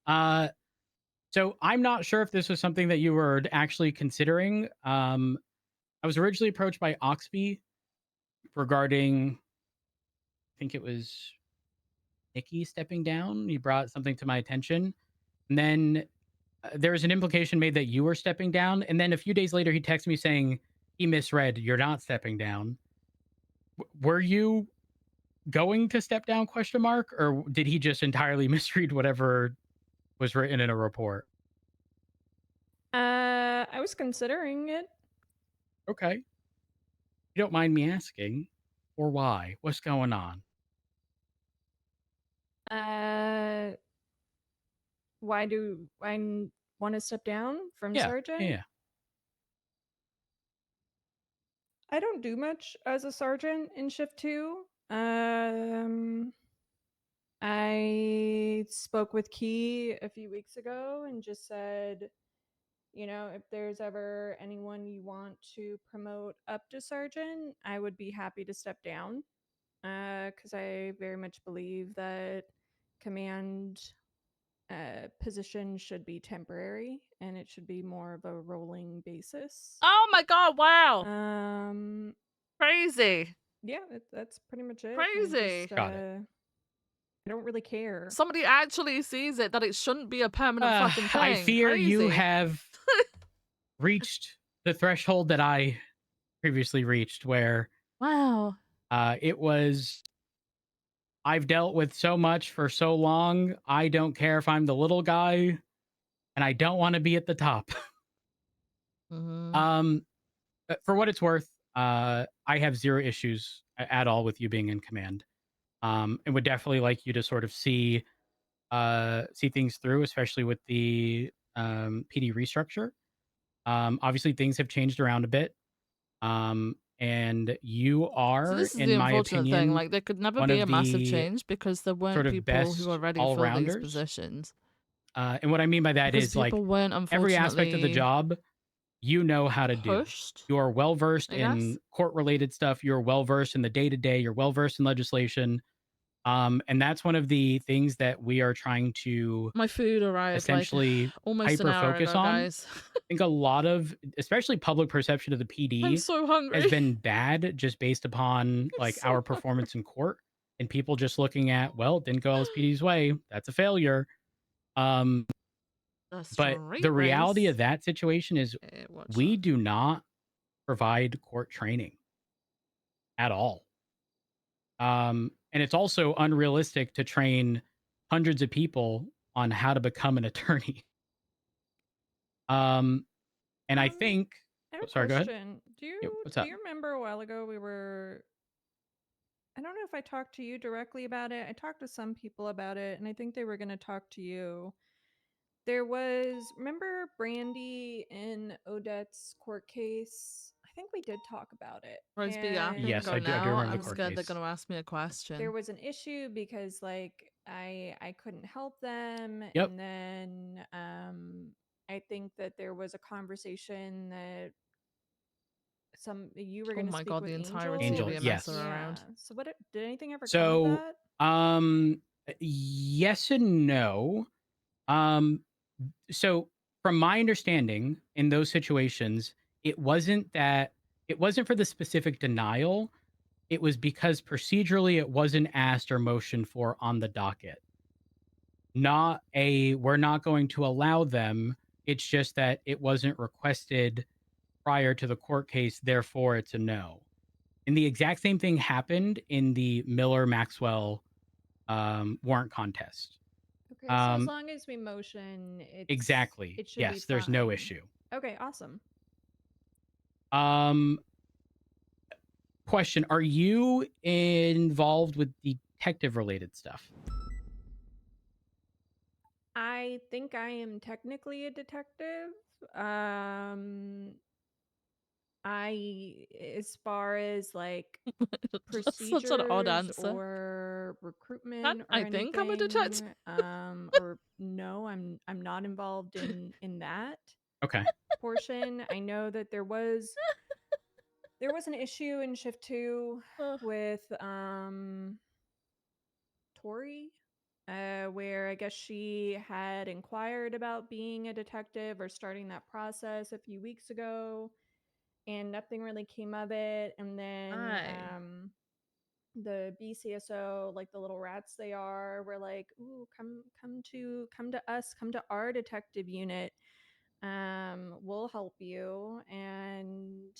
So I'm not sure if this was something that you were actually considering. I was originally approached by Oxby regarding, I think it was Nikki stepping down. He brought something to my attention. And then there was an implication made that you were stepping down. And then a few days later, he texted me saying he misread, "You're not stepping down." Were you going to step down, ? Or did he just entirely misread whatever was written in a report? I was considering it. Okay. You don't mind me asking, or why? What's going on? Why do I want to step down from sergeant? Yeah. I don't do much as a sergeant in shift 2. I spoke with Key a few weeks ago and just said, you know, if there's ever anyone you want to promote up to sergeant, I would be happy to step down. Because I very much believe that command position should be temporary and it should be more of a rolling basis. Oh my god, wow. Crazy. Yeah, that's pretty much it. Crazy. Got it. I don't really care. Somebody actually sees it that it shouldn't be a permanent fucking thing. I fear you Crazy. have reached the threshold that I previously reached, where wow, it was. I've dealt with so much for so long. I don't care if I'm the little guy, and I don't want to be at the top. For what it's worth, I have zero issues at all with you being in command, and would definitely like you to sort of see things through, especially with the PD restructure. Obviously, things have changed around a bit, and you are, So this is in the my unfortunate opinion, thing. Like there could never one be of a massive the change because there weren't sort of people who best are ready for these all-rounders. positions. And what I mean by that Because is like people weren't every aspect of the unfortunately job you know how to do. pushed, You are well versed I guess. in court related stuff. You're well versed in the day to day. You're well versed in legislation. And that's one of the things that we are trying to My food arrived essentially like almost an hyper hour focus ago, on. guys. I think a lot of, especially public perception of the I'm PD, so hungry. has been bad just based upon like our performance in court and people just looking at, well, it didn't go LSPD's way. That's a failure. But the reality of that situation is we do not provide court training at all. And it's also unrealistic to train hundreds of people on how to become an attorney. And I think, I have a sorry, go ahead. question. Do you Yeah, what's do up? you remember a while ago we were? I don't know if I talked to you directly about it. I talked to some people about it, and I think they were going to talk to you. There was, remember Brandy in Odette's court case? I think we did talk about it. Roseby, yeah, I can Yes, go I do now. remember the I'm court scared they're case. going to ask me a question. There was an issue because like I couldn't help them, Yep. and then I think that there was a conversation that you were Oh going to my speak god, with the entirety Angel. of Angel, EMS yes. are around. So what did anything ever come of So, that? yes and no. So from my understanding, in those situations, it wasn't for the specific denial. It was because procedurally it wasn't asked or motioned for on the docket. Not we're not going to allow them. It's just that it wasn't requested prior to the court case, therefore it's a no. And the exact same thing happened in the Miller-Maxwell warrant contest. Okay, so as long as we motion, Exactly. it should be Yes, there's no fine. issue. Okay, awesome. Question: are you involved with detective related stuff? I think I am technically a detective. As far as like That's such an odd procedures answer. or recruitment or I think I'm a detective. or no, I'm not involved in that Okay. portion. I know that there was an issue in shift 2 with Tori, where I guess she had inquired about being a detective or starting that process a few weeks ago, and nothing really came of it. And then the BCSO, like the little rats they are, were like, "Ooh, come to us, come to our detective unit. We'll help you." And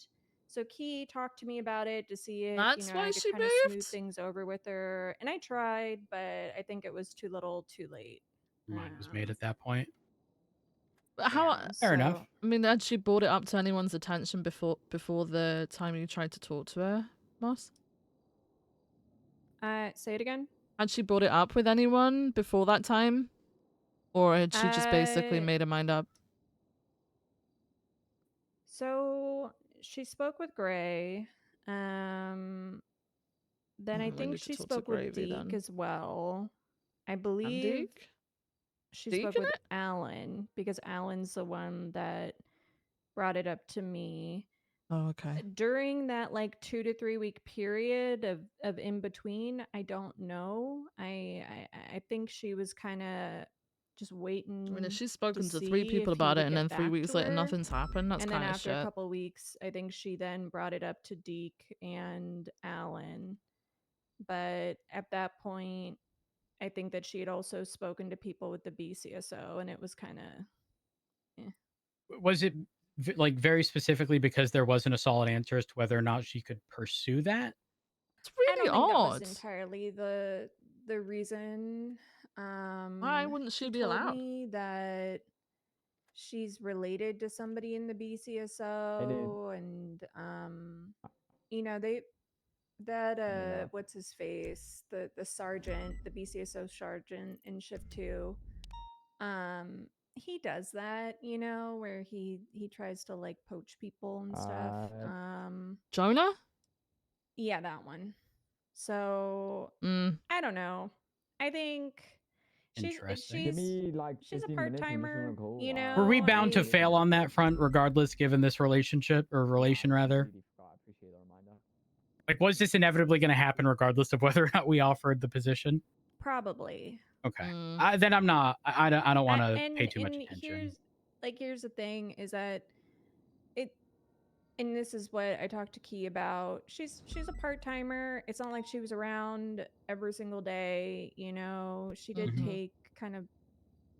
so Key talked to me about it to see if That's why I could she kind of smooth moved? things over with her, and I tried, but I think it was too little, too late. Mine was made at that point. But how? Yeah, Fair enough. I mean, had she brought it up to anyone's attention before the time you tried to talk to her, Moss? Say it again. Had she brought it up with anyone before that time, or had she just basically made her mind up? So she spoke with Gray. Then I We think need to she talk to spoke with Gravy Deke then. as well. I believe Deke? she Deacon spoke with it? Alan because Alan's the one that brought it up to me. Oh, okay. During that like 2 to 3 week period of in between, I don't know. I think she was kind of just waiting. I mean, if she's to spoken to 3 see people if he about it would and get then 3 back weeks to later her. nothing's happened, that's And then kind of after a shit. couple weeks, I think she then brought it up to Deke and Alan. But at that point, I think that she had also spoken to people with the BCSO, and it was kind of. Was it like very specifically because there wasn't a solid answer as to whether or not she could pursue that? It's I really don't think that odd. was entirely the reason. Why wouldn't she be told allowed? me that she's related to somebody in the BCSO, and you know what's his face, the sergeant, the BCSO sergeant in shift 2. He does that, where he tries to like poach people and stuff. Jonah? Yeah, that one. So I don't know. I think Interesting. she's a part-timer, Were we bound to fail on that front regardless, given this relationship or relation rather? Like, was this inevitably going to happen regardless of whether or not we offered the position? Probably. Okay. Then I'm not. I don't want to pay too much And attention. here's the thing is that it, and this is what I talked to Key about. She's a part-timer. It's not like she was around every single day, She did take kind of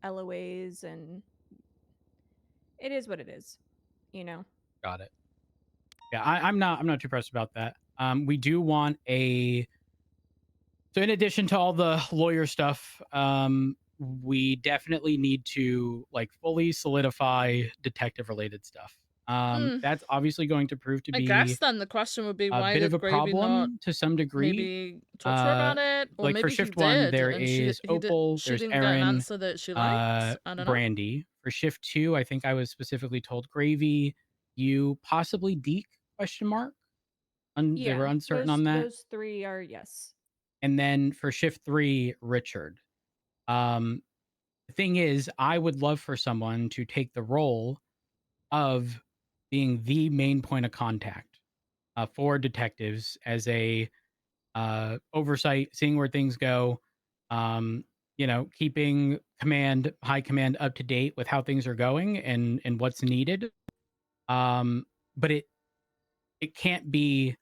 LOAs, and it is what it is, Got it. Yeah, I'm not too pressed about that. We do want a. So in addition to all the lawyer stuff, we definitely need to like fully solidify detective related stuff. That's obviously going to prove to I be guess then the question would be a why bit did of a Gravy not problem to some degree. maybe talk to her about it? Or Like maybe for he shift 1, did there and is Opal, she there's didn't get an Erin, answer that she liked. I don't know. Brandy. For shift 2, I think I was specifically told Gravy, you, possibly Deke, question mark. They were uncertain on that. Those 3 are yes. And then for shift 3, Richard. The thing is, I would love for someone to take the role of being the main point of contact for detectives as a oversight, seeing where things go, keeping high command up to date with how things are going and what's needed. But it can't be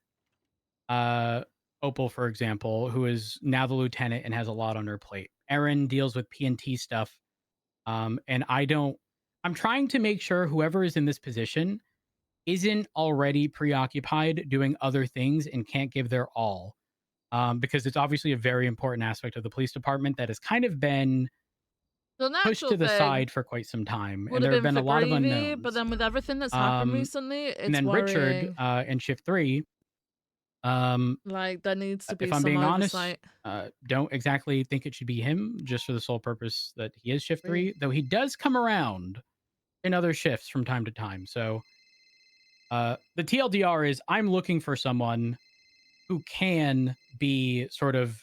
Opal, for example, who is now the lieutenant and has a lot on her plate. Erin deals with PNT stuff. And I'm trying to make sure whoever is in this position isn't already preoccupied doing other things and can't give their all. Because it's obviously a very important aspect of the police department that has kind of been The pushed natural to the thing side for quite some time. would And there have have been been a for lot of Gravy, unknowns. but then with everything that's happened recently, it's And then worrying. Richard in shift 3. Like there needs to be If I'm some being oversight. honest, don't exactly think it should be him, just for the sole purpose that he is shift 3, though he does come around in other shifts from time to time. So the TLDR is I'm looking for someone who can be sort of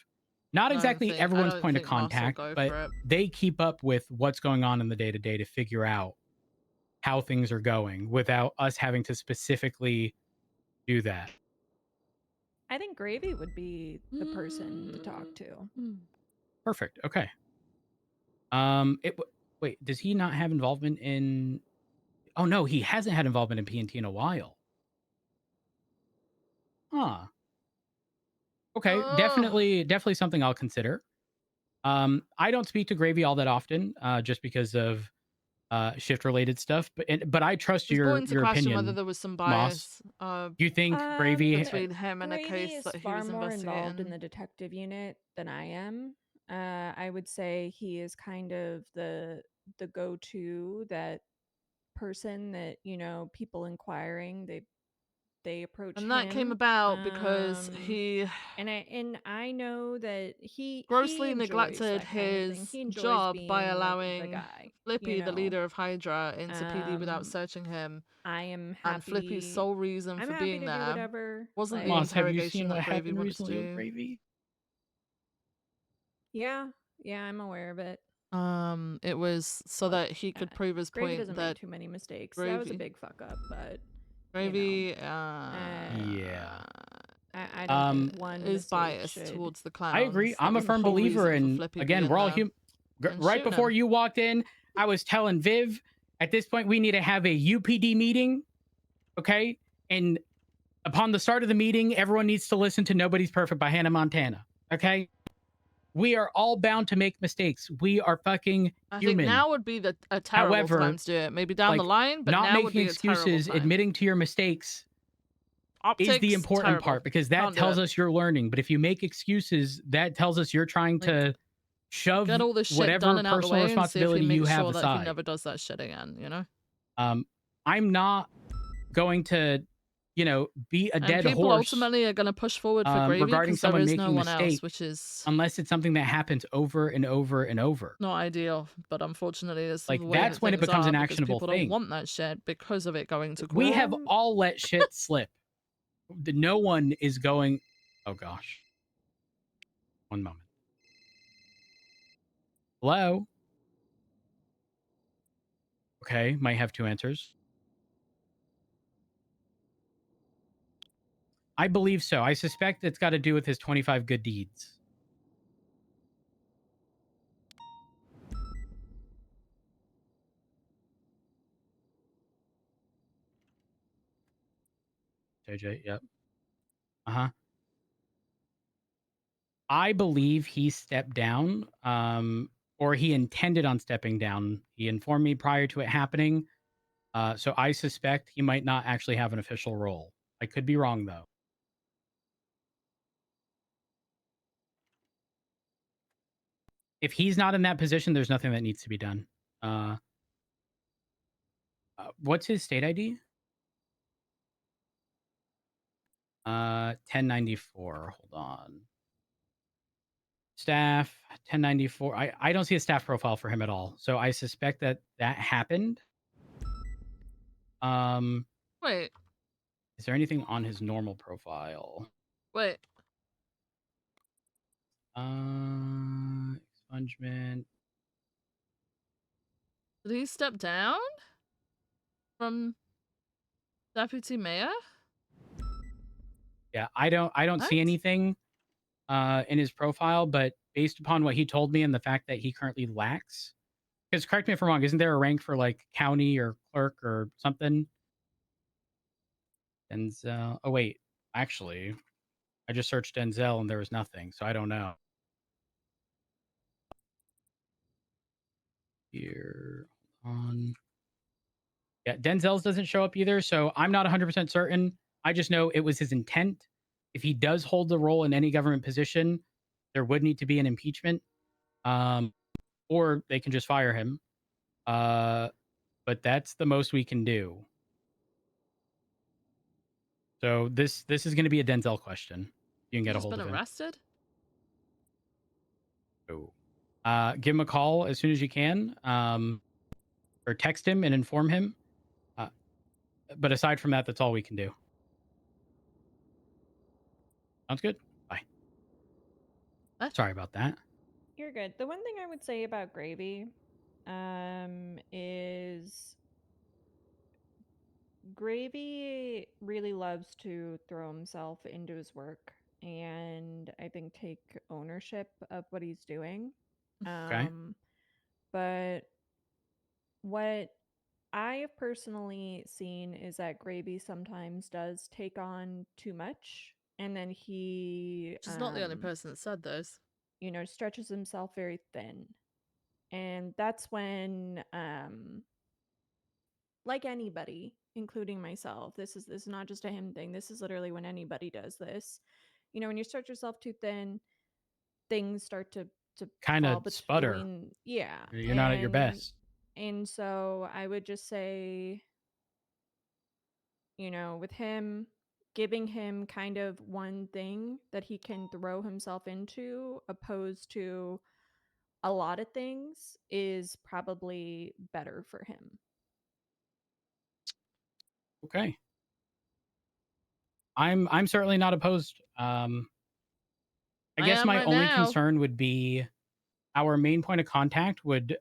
not exactly everyone's point of contact, but they keep up with what's going on in the day-to-day to figure out how things are going without us having to specifically do that. I think Gravy would be the person to talk to. Perfect. Okay. Wait, does he not have involvement in? Oh no, he hasn't had involvement in PNT in a while. Huh. Okay, definitely something I'll consider. I don't speak to Gravy all that often, just because of shift related stuff. But I trust It's brought your into question opinion. whether there was some Moss. bias. You think Gravy between him and a Gravy case is that he far was more involved in investigating? the detective unit than I am. I would say he is kind of the go-to, that person that people inquiring, they approach And that came him. about because he and I know that he grossly enjoys neglected that kind of thing. his He enjoys job being by like the allowing guy, Flippy, the leader of Hydra, into PD without Um, searching him. I am And Flippy's happy. sole reason I'm for happy being to do there whatever. wasn't the Moss, have you interrogation seen what that Gravy happened wanted to recently with do. Gravy? Yeah, I'm aware of it. It was so that he could prove his Gravy point doesn't that make too many mistakes. That was a Gravy- big fuck up, but Gravy, Yeah. I don't think one is mistake biased should. towards the clowns. I agree. That I'm a was the firm whole believer reason for in, Flippy again, being we're all there human. and Right shooting before him. you walked in, I was telling Viv, at this point, we need to have a UPD meeting. Okay. And upon the start of the meeting, everyone needs to listen to Nobody's Perfect by Hannah Montana. Okay. We are all bound to make mistakes. We are fucking I human. think now would be a terrible However, time to do it. Maybe down the like, line, but not now would making be a terrible excuses, time. admitting to your mistakes is Optics, the important terrible. part, because that Can't do tells it. us you're learning. But if you make excuses, that tells us you're trying to shove Get all this shit whatever done and out the personal way and see if responsibility he you makes have sure that he aside. never does that shit again, you know? I'm not going to, beat a And dead people horse ultimately are going to push forward for Gravy regarding because there someone is making no one mistakes, else, which is unless it's something that happens over and over and over. not ideal. But unfortunately, it's Like, the way that's that when it things becomes are an because actionable people thing. don't want that shit because of it going to court. We have all let shit slip. No one is going. Oh gosh. One moment. Hello. Okay, might have two answers. I believe so. I suspect it's got to do with his 25 good deeds. JJ, yep. Uh-huh. I believe he stepped down, or he intended on stepping down. He informed me prior to it happening. So I suspect he might not actually have an official role. I could be wrong, though. If he's not in that position, there's nothing that needs to be done. What's his state ID? 1094. Hold on. Staff 1094. I don't see a staff profile for him at all. So I suspect that happened. Wait. Is there anything on his normal profile? Wait. Expungement. Did he step down from deputy mayor? Yeah, I don't see anything in his profile, but based upon what he told me and the fact that he currently lacks, because correct me if I'm wrong, isn't there a rank for like county or clerk or something? Denzel. Oh wait, actually, I just searched Denzel and there was nothing, so I don't know. Here on. Yeah, Denzel's doesn't show up either, so I'm not 100% certain. I just know it was his intent. If he does hold the role in any government position, there would need to be an impeachment, or they can just fire him. But that's the most we can do. So this is going to be a Denzel question. You can get a He's hold been of him. arrested? Oh. Give him a call as soon as you can, or text him and inform him. But aside from that, that's all we can do. Sounds good. Bye. Sorry about that. You're good. The one thing I would say about Gravy is Gravy really loves to throw himself into his work and I think take ownership of what he's doing. Okay. But what I have personally seen is that Gravy sometimes does take on too much and then he She's not the only person that said those. Stretches himself very thin. And that's when like anybody, including myself, this is not just a him thing. This is literally when anybody does this. When you stretch yourself too thin, things start to Kind fall of sputter. between. Yeah. You're not at your best. And so I would just say, with him, giving him kind of one thing that he can throw himself into opposed to a lot of things is probably better for him. Okay. I'm certainly not opposed. I guess am my right only now. concern would be our main point of contact would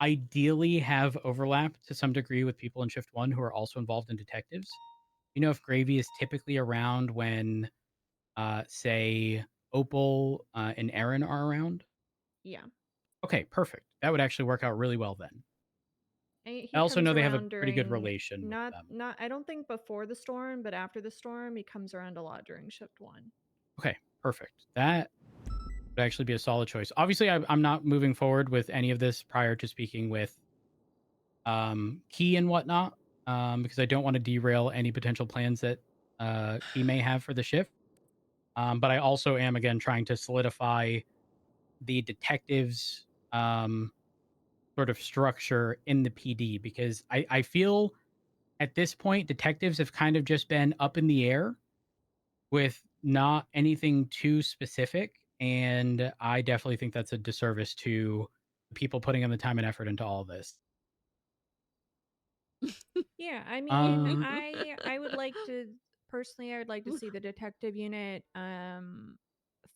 ideally have overlap to some degree with people in shift 1 who are also involved in detectives. You know, if Gravy is typically around when, say, Opal and Aaron are around? Yeah. Okay, perfect. That would actually work out really well then. He I also comes know they have a around pretty good during relation with not them. not I don't think before the storm, but after the storm, he comes around a lot during shift 1. Okay, perfect. That would actually be a solid choice. Obviously, I'm not moving forward with any of this prior to speaking with Key and whatnot, because I don't want to derail any potential plans that Key may have for the shift. But I also am, again, trying to solidify the detectives sort of structure in the PD, because I feel at this point, detectives have kind of just been up in the air with not anything too specific. And I definitely think that's a disservice to people putting in the time and effort into all this. Yeah, I mean, Um, I would like to personally, I would like to see the detective unit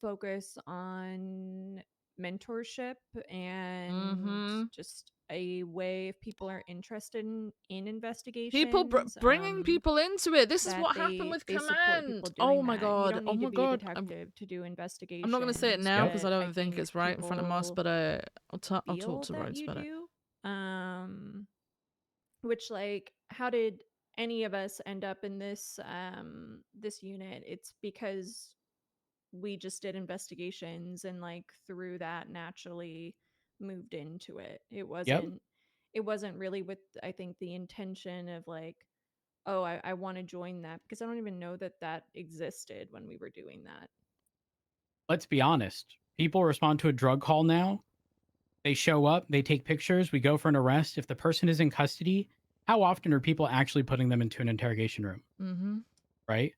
focus on mentorship and just a way if people are interested in investigations, bringing people into it. This is that what happened with they support people Command. doing Oh my that. You god. don't Oh need my to be a god. detective to do investigations. I'm not going to say it now because I but don't think it's right in front of Moss, people but I'll talk feel to that Rhodes you about it. do. Which, like, how did any of us end up in this this unit? It's because we just did investigations and, like, through that naturally moved into it. It Yep. wasn't really with, I think, the intention of like, oh, I want to join that, because I don't even know that that existed when we were doing that. Let's be honest. People respond to a drug call now. They show up, they take pictures, we go for an arrest. If the person is in custody, how often are people actually putting them into an interrogation room? Mm-hmm. Right?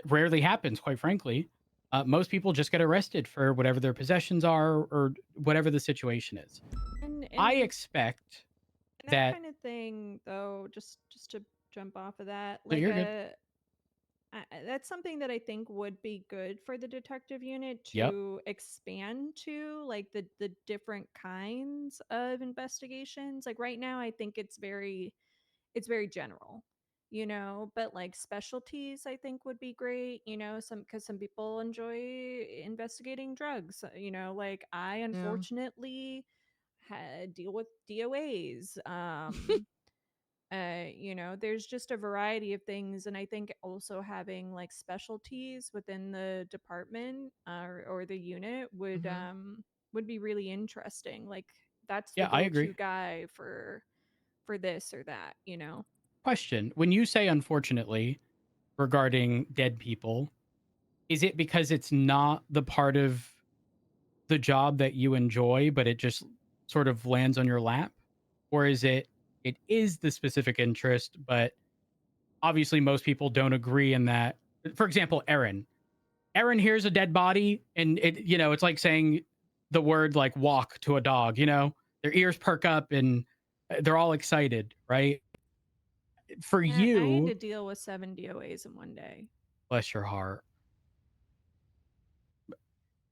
Rarely happens, quite frankly. Most people just get arrested for whatever their possessions are or whatever the situation is. And I expect that kind of thing, though, just to jump off of that, No, like you're good. that's something that I think would be good for the detective unit Yep. to expand to, like the different kinds of investigations. Like right now, I think it's very general, you know, but like specialties I think would be great, you know, because some people enjoy investigating drugs, you know, like I unfortunately deal with DOAs. You know, there's just a variety of things, and I think also having like specialties within the department or the unit would be really interesting. Like that's the Yeah, I go-to agree. guy for this or that, you know. Question. When you say unfortunately regarding dead people, is it because it's not the part of the job that you enjoy, but it just sort of lands on your lap? Or is it is the specific interest, but obviously most people don't agree in that? For example, Aaron hears a dead body and it's like saying the word like walk to a dog, their ears perk up and they're all excited, right? For I had you, to deal with 7 DOAs in one day. bless your heart.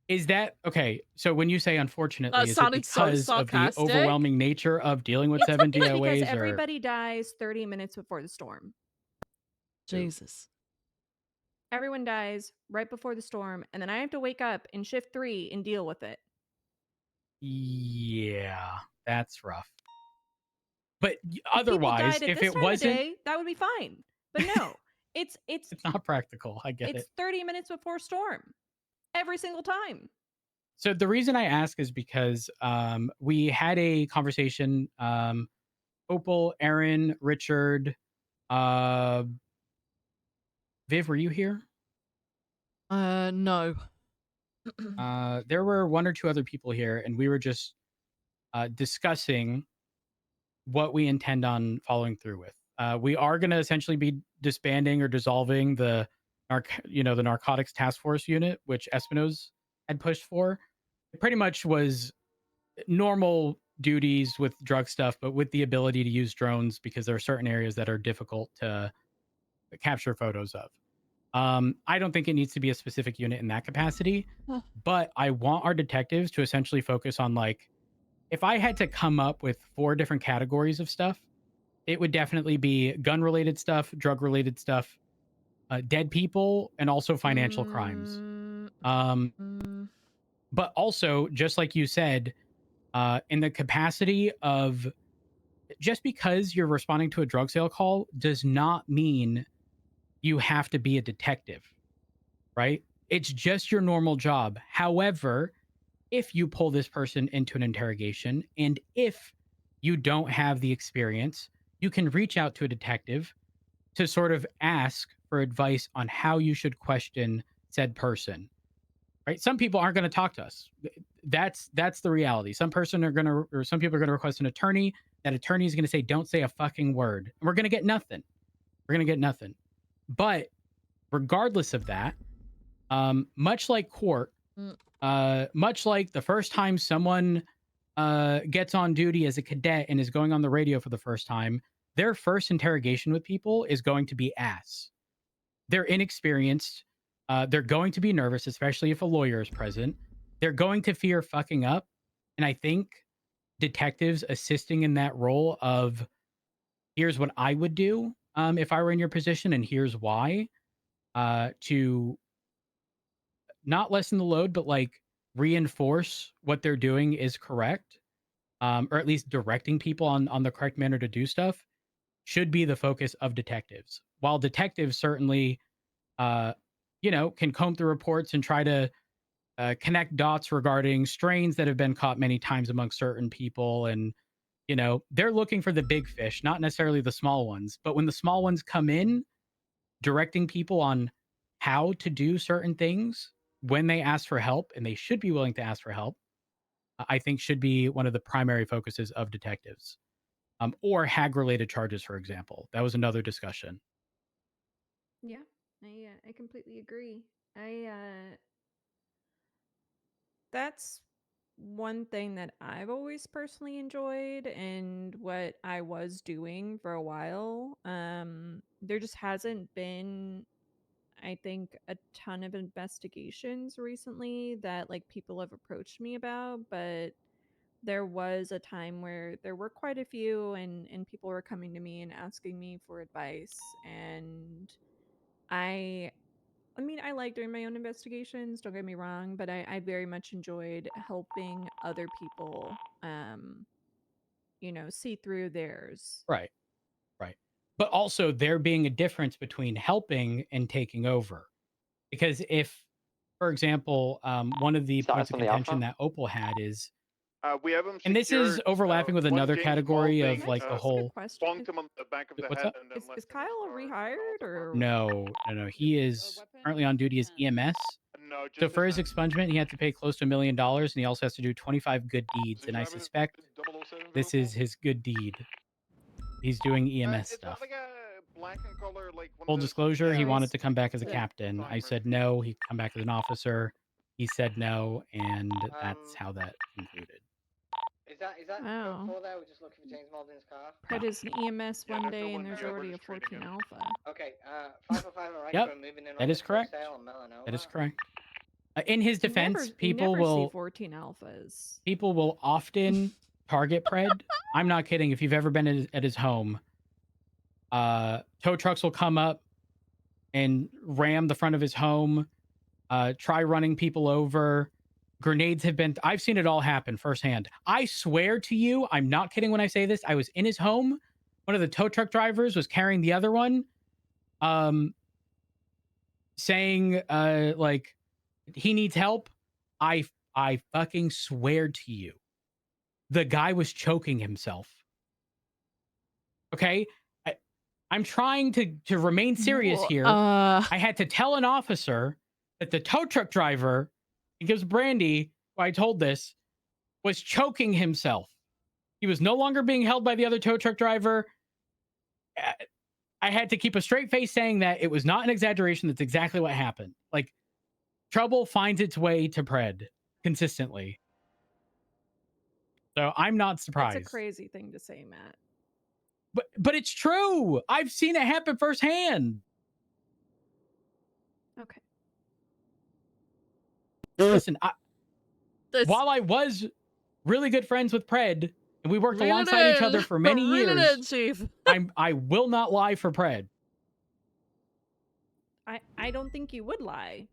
Is that okay? So when you say unfortunately, That is it sounded so because of the sarcastic. overwhelming nature of dealing with 7 It's because DOAs, or everybody dies 30 minutes before the storm. Jesus. Everyone dies right before the storm, and then I have to wake up in shift 3 and deal with it. yeah, that's rough. But If otherwise, people died at if this it time wasn't, of day, that would be fine. But no, it's not practical. I get it's it. 30 minutes before storm every single time. So the reason I ask is because we had a conversation. Opal, Aaron, Richard, Viv, were you here? No. There were 1 or 2 other people here, and we were just discussing what we intend on following through with. We are going to essentially be disbanding or dissolving the narcotics task force unit, which Espino's had pushed for. It pretty much was normal duties with drug stuff, but with the ability to use drones because there are certain areas that are difficult to capture photos of. I don't think it needs to be a specific unit in that capacity, but I want our detectives to essentially focus on, like, if I had to come up with 4 different categories of stuff, it would definitely be gun-related stuff, drug-related stuff, dead people, and also financial crimes. But also, just like you said, in the capacity of, just because you're responding to a drug sale call does not mean you have to be a detective, right? It's just your normal job. However, if you pull this person into an interrogation and if you don't have the experience, you can reach out to a detective to sort of ask for advice on how you should question said person, right? Some people aren't going to talk to us. That's the reality. Some people are going to request an attorney. That attorney is going to say, don't say a fucking word. And we're going to get nothing. We're going to get nothing. But regardless of that, much like court, much like the first time someone gets on duty as a cadet and is going on the radio for the first time, their first interrogation with people is going to be ass. They're inexperienced. They're going to be nervous, especially if a lawyer is present. They're going to fear fucking up. And I think detectives assisting in that role of, here's what I would do if I were in your position, and here's why, to not lessen the load, but like reinforce what they're doing is correct, or at least directing people on the correct manner to do stuff, should be the focus of detectives. While detectives certainly, can comb through reports and try to connect dots regarding strains that have been caught many times among certain people, and they're looking for the big fish, not necessarily the small ones. But when the small ones come in, directing people on how to do certain things when they ask for help, and they should be willing to ask for help, I think should be one of the primary focuses of detectives. Or hag-related charges, for example. That was another discussion. Yeah, I completely agree. That's one thing that I've always personally enjoyed and what I was doing for a while. There just hasn't been, I think, a ton of investigations recently that like people have approached me about, but there was a time where there were quite a few, and people were coming to me and asking me for advice. And I mean, I like doing my own investigations, don't get me wrong, but I very much enjoyed helping other people, see through theirs. Right. But also there being a difference between helping and taking over. Because if, for example, one of the points of contention that Opal had is, we have them and this is secured, overlapping with one another James category Baldwin, of like the Ask a whole. question. bonked him on the back of the What's head, up? and then left Is Kyle rehired or No. He is currently on duty as EMS. No, So just for his expungement, he had to pay close to $1 million, and he also has to do 25 good deeds. And I suspect this is his good deed. He's doing EMS stuff. like a black and color, like one Full of those disclosure, he wanted to come back as a Yeah. captain. I said no. He'd come back as an officer. He said no, and that's how that concluded. Is that Wow. code 4 there? We're just looking for James Baldwin's car. Pred is an EMS one day and there's already a 14 Alpha. Okay, 505 on right Yep, for moving in that is correct. That is correct. In his defense, you people never will see 14 Alphas. people will often target Pred. I'm not kidding. If you've ever been at his home, tow trucks will come up and ram the front of his home, try running people over. Grenades have been, I've seen it all happen firsthand. I swear to you, I'm not kidding when I say this. I was in his home. One of the tow truck drivers was carrying the other one, saying, like, he needs help. I fucking swear to you, the guy was choking himself. Okay? I'm trying to remain serious here. I had to tell an officer that the tow truck driver, he gives Brandy, who I told this, was choking himself. He was no longer being held by the other tow truck driver. I had to keep a straight face saying that it was not an exaggeration. That's exactly what happened. Like, trouble finds its way to Pred consistently. So I'm not surprised. That's a crazy thing to say, Matt. But it's true. I've seen it happen firsthand. Okay. Listen, while I was really good friends with Pred, and we worked Reel it alongside each other in. for many Reel it years, in, Chief. I will not lie for Pred. I don't think you would lie.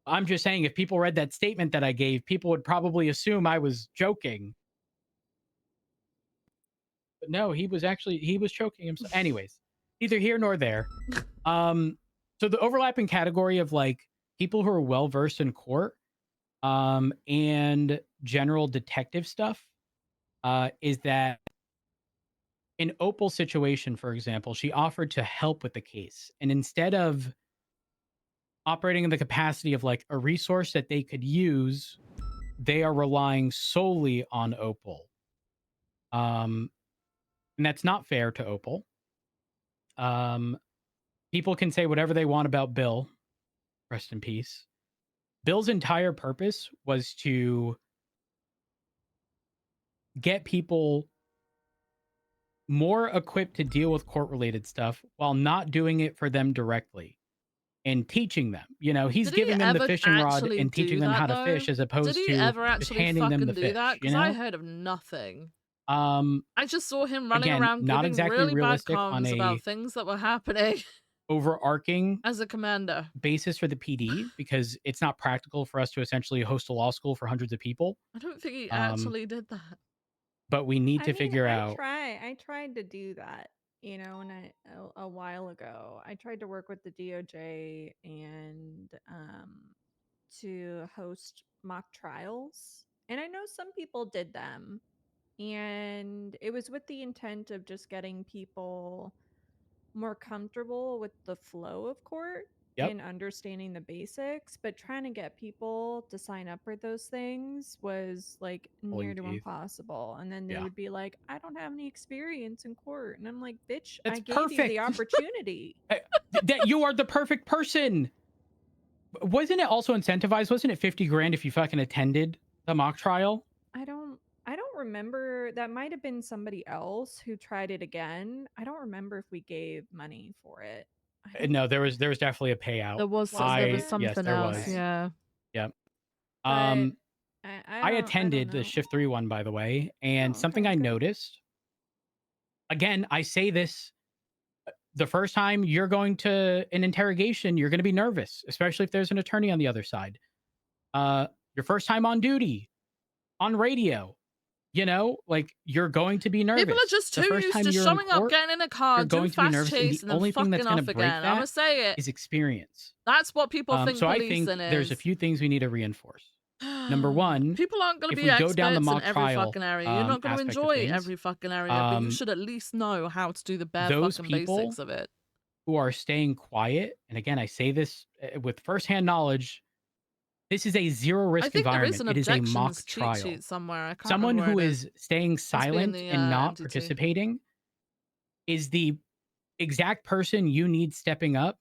I'm just saying, if people read that statement that I gave, people would probably assume I was joking. But no, he was choking himself. Anyways, neither here nor there. So the overlapping category of like people who are well versed in court, and general detective stuff, is that in Opal's situation, for example, she offered to help with the case, and instead of operating in the capacity of like a resource that they could use, they are relying solely on Opal. And that's not fair to Opal. People can say whatever they want about Bill. Rest in peace. Bill's entire purpose was to get people more equipped to deal with court-related stuff while not doing it for them directly and teaching them. You know, he's Did he giving them the ever fishing rod actually and teaching do them that, how to though? fish as opposed Did he to ever just actually handing them fucking the do fish, that? you Because I know? heard of nothing. I just saw him running again, around not giving exactly really bad realistic on comms a about things that were happening overarching as a commander. basis for the PD, because it's not practical for us to essentially host a law school for hundreds of people. I don't think he actually did that. But we need to figure out. I tried to do that, you know, a while ago. I tried to work with the DOJ and to host mock trials. And I know some people did them. And it was with the intent of just getting people more comfortable with the flow of court and understanding the basics, but trying to get people to sign up for those things was like near to impossible. And then they would be like, I don't have any experience in court. And I'm like, bitch, That's I gave you the perfect. opportunity. That you are the perfect person. Wasn't it also incentivized? Wasn't it 50 grand if you fucking attended the mock trial? I don't remember. That might have been somebody else who tried it again. I don't remember if we gave money for it. No, there was definitely a payout. There was something yes, there else, was. yeah. Yep. But I attended the Shift 3 one, by the way, and something I noticed. Again, I say this the first time you're going to an interrogation, you're going to be nervous, especially if there's an attorney on the other side. Your first time on duty, on radio, you know, like you're going to be nervous. People are just too used to showing up, getting in a car, doing fast chase, and then fucking off again. I'm gonna say it. Is experience. That's what people think So I think policing is. there's a few things we need to reinforce. Number one, people aren't going to if be we experts go down the mock in every trial, fucking area. You're not going to aspect of enjoy things, every fucking area, but you should at least know how to do the bare those fucking people basics of it. who are staying quiet, and again, I say this with firsthand knowledge, this is a zero risk I think there is environment. an It is a mock objections cheat trial. sheet somewhere. I can't Someone remember who where it is staying Must be in silent the, and not MTT. participating is the exact person you need stepping up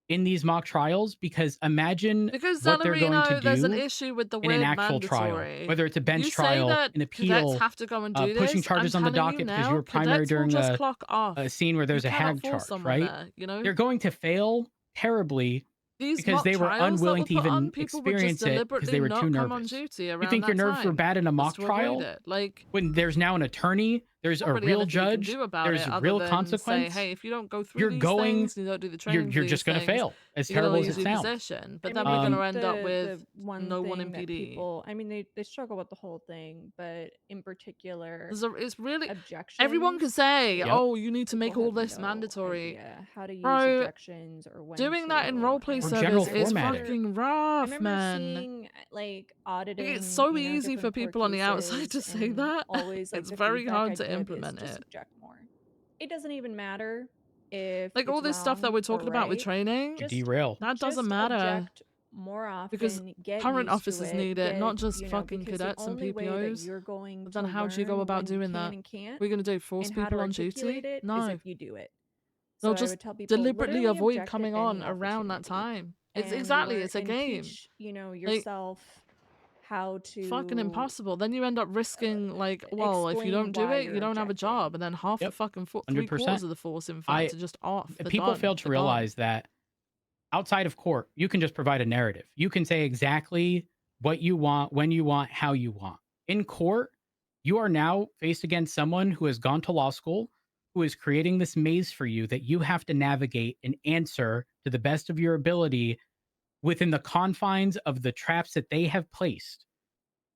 in these mock trials, because imagine Because what they're going to Zanarino, there's an do issue with the in an word actual trial, mandatory. whether it's a bench You say trial, that an cadets appeal, have to go and do pushing this. charges I'm on the telling docket you because now, you were primary cadets will during just clock off. a scene where there's You a cannot hag force charge, someone right? there, you know? They're going to fail terribly These because mock they were trials that unwilling were to put on, even people would just experience it because deliberately they were not too come on nervous. duty around You think your that nerves were time bad in a mock just to avoid trial? it. Like, When there's now an attorney, there's a not really real anything you can judge, do about there's it a other real than consequence. say, hey, if you don't go through You're these going, things, you don't do the training you're for just these going to things, fail, as you're gonna terrible as lose it your sounds. position. But I then mean, we're I going to think end up the with one no one thing in that PD. people, I mean, they struggle with the whole thing, but in particular, It's really objections. everyone can say, Yep. "Oh, you need to make People all have this no mandatory." idea how to use Bro, objections or when doing that in to, roleplay Or general service is formatting. fucking I rough, remember man. seeing like auditing. It's so you know, easy for different court people on the outside to cases, say and that. always like It's the very feedback hard I'd to get is implement just it. object more. It doesn't even matter if Like all it's this stuff that wrong we're or talking about with right. training, You derail. that doesn't Just matter object more often. because Get current used to officers it, need it, not just you know, fucking because the cadets and only way that PPOs. you're going But then to how do you go learn about when you doing can that? and can't, We're gonna do force and how to people on articulate duty? it, is No, if you do it. they'll So I just would tell people deliberately literally avoid object at coming any on around that opportunity, time. It's and exactly, learn it's a and game. teach, you know, Like, yourself how fucking to impossible. Then you end up risking, like, well, if you explain don't do why it, you you're don't have a objecting. job, and then half the Yep. fucking 100%. 3/4 of the force, in fact, are just off. They're People done. fail to They're gone. realize that outside of court, you can just provide a narrative. You can say exactly what you want, when you want, how you want. In court, you are now faced against someone who has gone to law school, who is creating this maze for you that you have to navigate and answer to the best of your ability within the confines of the traps that they have placed.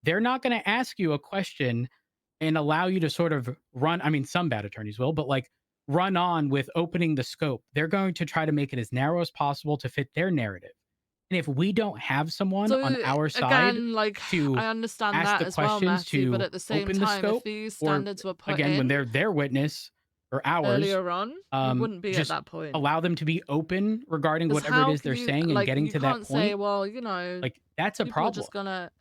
They're not going to ask you a question and allow you to sort of run. I mean, some bad attorneys will, but like run on with opening the scope. They're going to try to make it as narrow as possible to fit their narrative. And if we don't have someone So on our side again, like to I understand ask that the as well, questions Matthew, but to at the same open the time, if scope, these or standards were put again, when in they're their witness or ours, earlier on, we wouldn't be at just that point. allow them to be open regarding 'Cause whatever it how is can they're you, saying and like, getting you to that can't say, point. well, you know, Like that's a people are problem. just gonna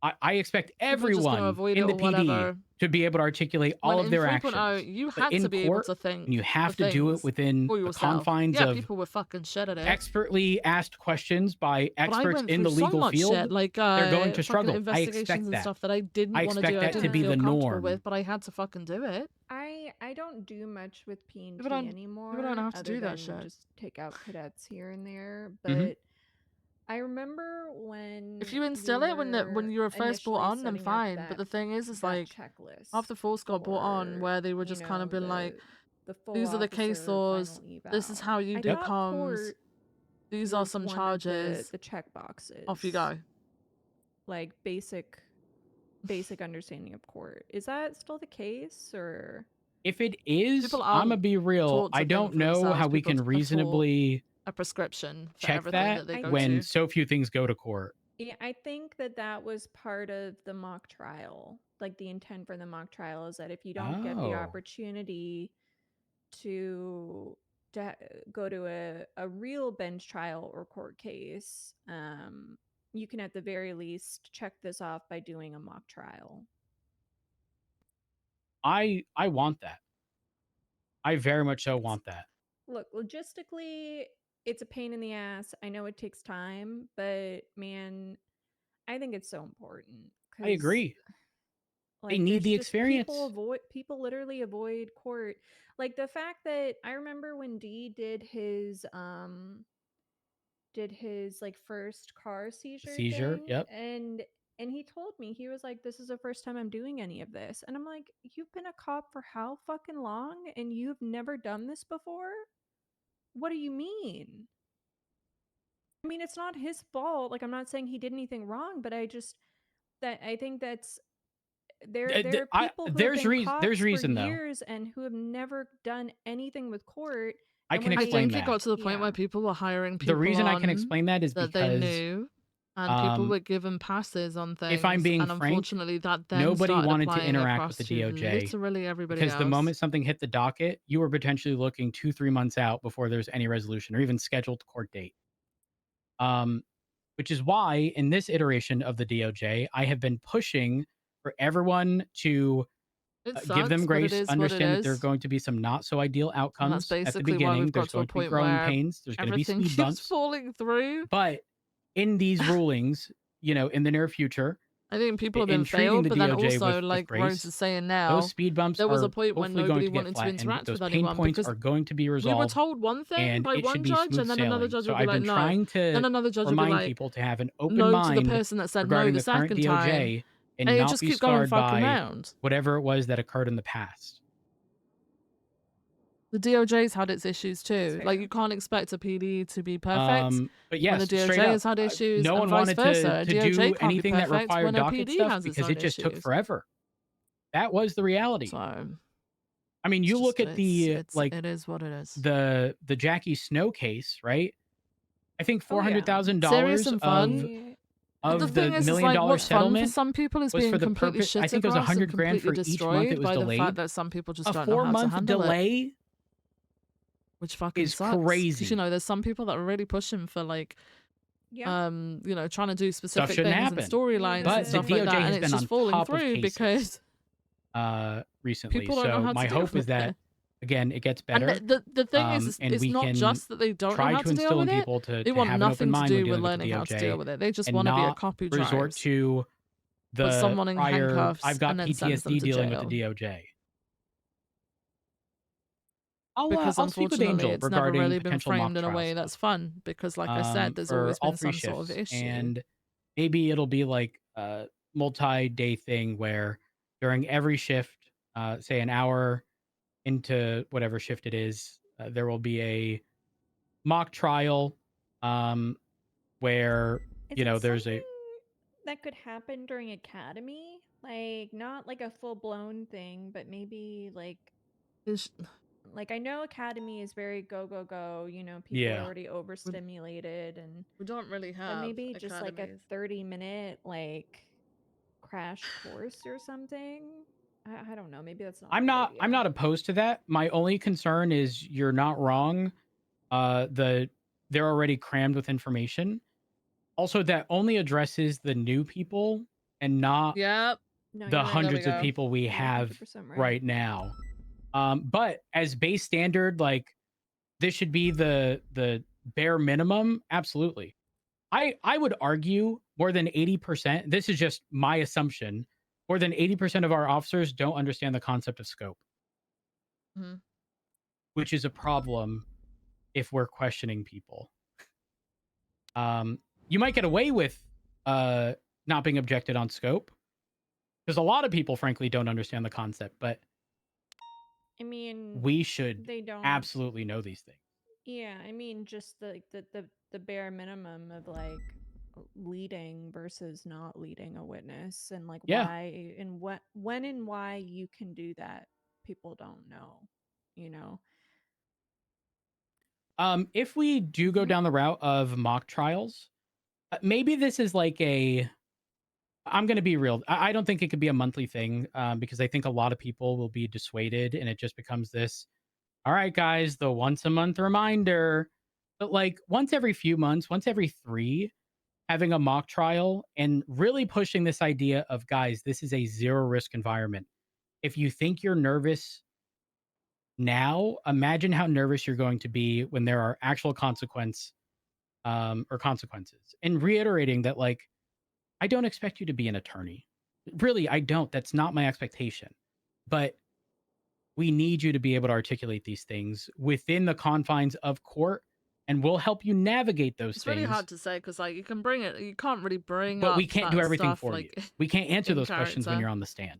I expect people are just gonna everyone avoid in it the or PD whatever. to be able to articulate When all of in their 3.0, actions. you But had in to be able court, to think and you have of to do it things within for the yourself. confines Yeah, of people were fucking shit at it. expertly asked questions by But I experts went in through the so legal much field. shit, like They're going to fucking struggle. I investigations expect and that. stuff that I didn't I want to do. expect I that to didn't be feel the comfortable norm. with, but I had to fucking do it. I don't do much with P&T People don't anymore. have to other do that than shit. just take out cadets here and there. Mm-hmm. But I remember when If you instill it when you were first brought initially on, then setting up fine. But the thing is that like checklist half the force got brought on for, where they were you just kind of know, been like, the full these are the case officer laws. final This is how you I do thought comms. court These are was some one charges. of the check boxes. Off you go. Like basic understanding of court. Is that still the case, or If it is, People I'm gonna aren't be real. taught to I think don't for know themselves. how we People can are taught reasonably a prescription for check everything that that they go when to. so few things go to court. Yeah, I think that was part of the mock trial. Like the intent for the mock trial is that if you don't get the Oh. opportunity to go to a real bench trial or court case, you can at the very least check this off by doing a mock trial. I want that. I very much so want that. Look, logistically, it's a pain in the ass. I know it takes time, but man, I think it's so important. I agree. They Like, need there's the just experience. people literally avoid court. Like the fact that I remember when D did his like first car seizure thing, Yep. and he told me, he was like, this is the first time I'm doing any of this. And I'm like, you've been a cop for how fucking long and you've never done this before? What do you mean? I mean, it's not his fault. Like, I'm not saying he did anything wrong, but I think that's there are people who have been cops there's reason for though. years and who have never done anything with court. I and can when explain I think that. it got to the point where people were hiring people The reason I can on explain that is that because they knew, and people were given passes on things. if I'm being and frank, unfortunately, that then nobody started wanted to applying interact across with the to DOJ literally everybody because else. the moment something hit the docket, you were potentially looking 2-3 months out before there's any resolution or even scheduled court date. Which is why in this iteration of the DOJ, I have been pushing for everyone to give them sucks, but it grace, is what it understand that there are is. going to be some not so ideal And that's outcomes at the basically why beginning. we've got There's to a going to be point growing where pains. There's going to be everything speed keeps bumps. falling through. But in these rulings, you know, in the near future, I think people have in been treating failed, the but then DOJ also, with like grace, Rose is saying now, those speed bumps there was are a point when hopefully going nobody to get wanted to flattened. interact Those with pain anyone points because are going to be we were resolved, told one thing and by it one should be judge, smooth and then another sailing. judge So would be I've like, been no. trying to Then another judge would be remind like, people to have an open no mind to the person that said no regarding the the current second DOJ time. and And you not just be keep going scarred fucking by round. whatever it was that occurred in the past. The DOJ's had its issues too. Like, you can't expect a PD to be perfect But when yes, the straight DOJ up, has had issues, no and one vice wanted versa. to DOJ do can't be anything that perfect required when a docket PD stuff has its because own it just took issues. forever. That was the reality. So, I mean, you look at the like it is what it is. the Jackie Snow case, right? I think $400,000 Serious and fun. But the of thing the is, $1 like, million what's fun for settlement some people is was being for the completely purpose. I shit think it was across and $100,000 completely for each month destroyed it was by the delayed. fact that some people just A don't know how to 4-month handle it. delay Which fucking is sucks. 'Cause, crazy. you know, there's some people that are really pushing for, like, you know, trying to do Stuff specific shouldn't things and happen. storylines But and the stuff like DOJ that, has and it's been just on falling top of through cases because recently. people don't know So how to my deal hope with is that it. again it gets And better. the thing is, and it's we not can just that they don't know try how to to deal instill in with it. people to They want have an open nothing to mind do when with dealing with learning the how to deal DOJ with it. They just and want to be a not cop who resort drives. to Put the someone in prior handcuffs I've got and then sends them PTSD to dealing with jail. the DOJ. because I'll speak with unfortunately Angel it's never regarding really been potential mock framed in a trial way stuff. that's fun because like I said, there's For always all been 3 some sort of shifts, issue. and maybe it'll be like a multi-day thing where during every shift, say an hour into whatever shift it is, there will be a mock trial, where Is it there's a something that could happen during academy? Like not like a full blown thing, but maybe like I know academy is very go go go. You know, people are Yeah. already overstimulated, and we don't really but have maybe just like a academies. 30-minute like crash course or something. I don't know. Maybe that's not. I'm not opposed to that. My only concern is you're not wrong. They're already crammed with information. Also, that only addresses the new people and not Yep. No, the you're right. hundreds of go. people we You're have 100% right now. But as base standard, like this should be the bare minimum. Absolutely. I would argue more than 80%. This is just my assumption. More than 80% of our officers don't understand the concept of scope, Mhm. which is a problem if we're questioning people. You might get away with not being objected on scope because a lot of people, frankly, don't understand the concept. But I mean, we should they don't absolutely know these things. Yeah, I mean, just the bare minimum of like leading versus not leading a witness, and like Yeah. why and what when and why you can do that, people don't know. You know. If we do go down the route of mock trials, maybe this is like I'm going to be real. I don't think it could be a monthly thing because I think a lot of people will be dissuaded and it just becomes this, all right, guys, the once a month reminder. But like once every few months, once every 3, having a mock trial and really pushing this idea of, guys, this is a 0 risk environment. If you think you're nervous now, imagine how nervous you're going to be when there are actual consequences. And reiterating that, like, I don't expect you to be an attorney. Really, I don't. That's not my expectation. But we need you to be able to articulate these things within the confines of court, and we'll help you navigate those It's things. really hard to say because like you can bring it, you can't really bring But up we can't that do everything stuff, for like, you. We can't answer in those questions when character. you're on the stand.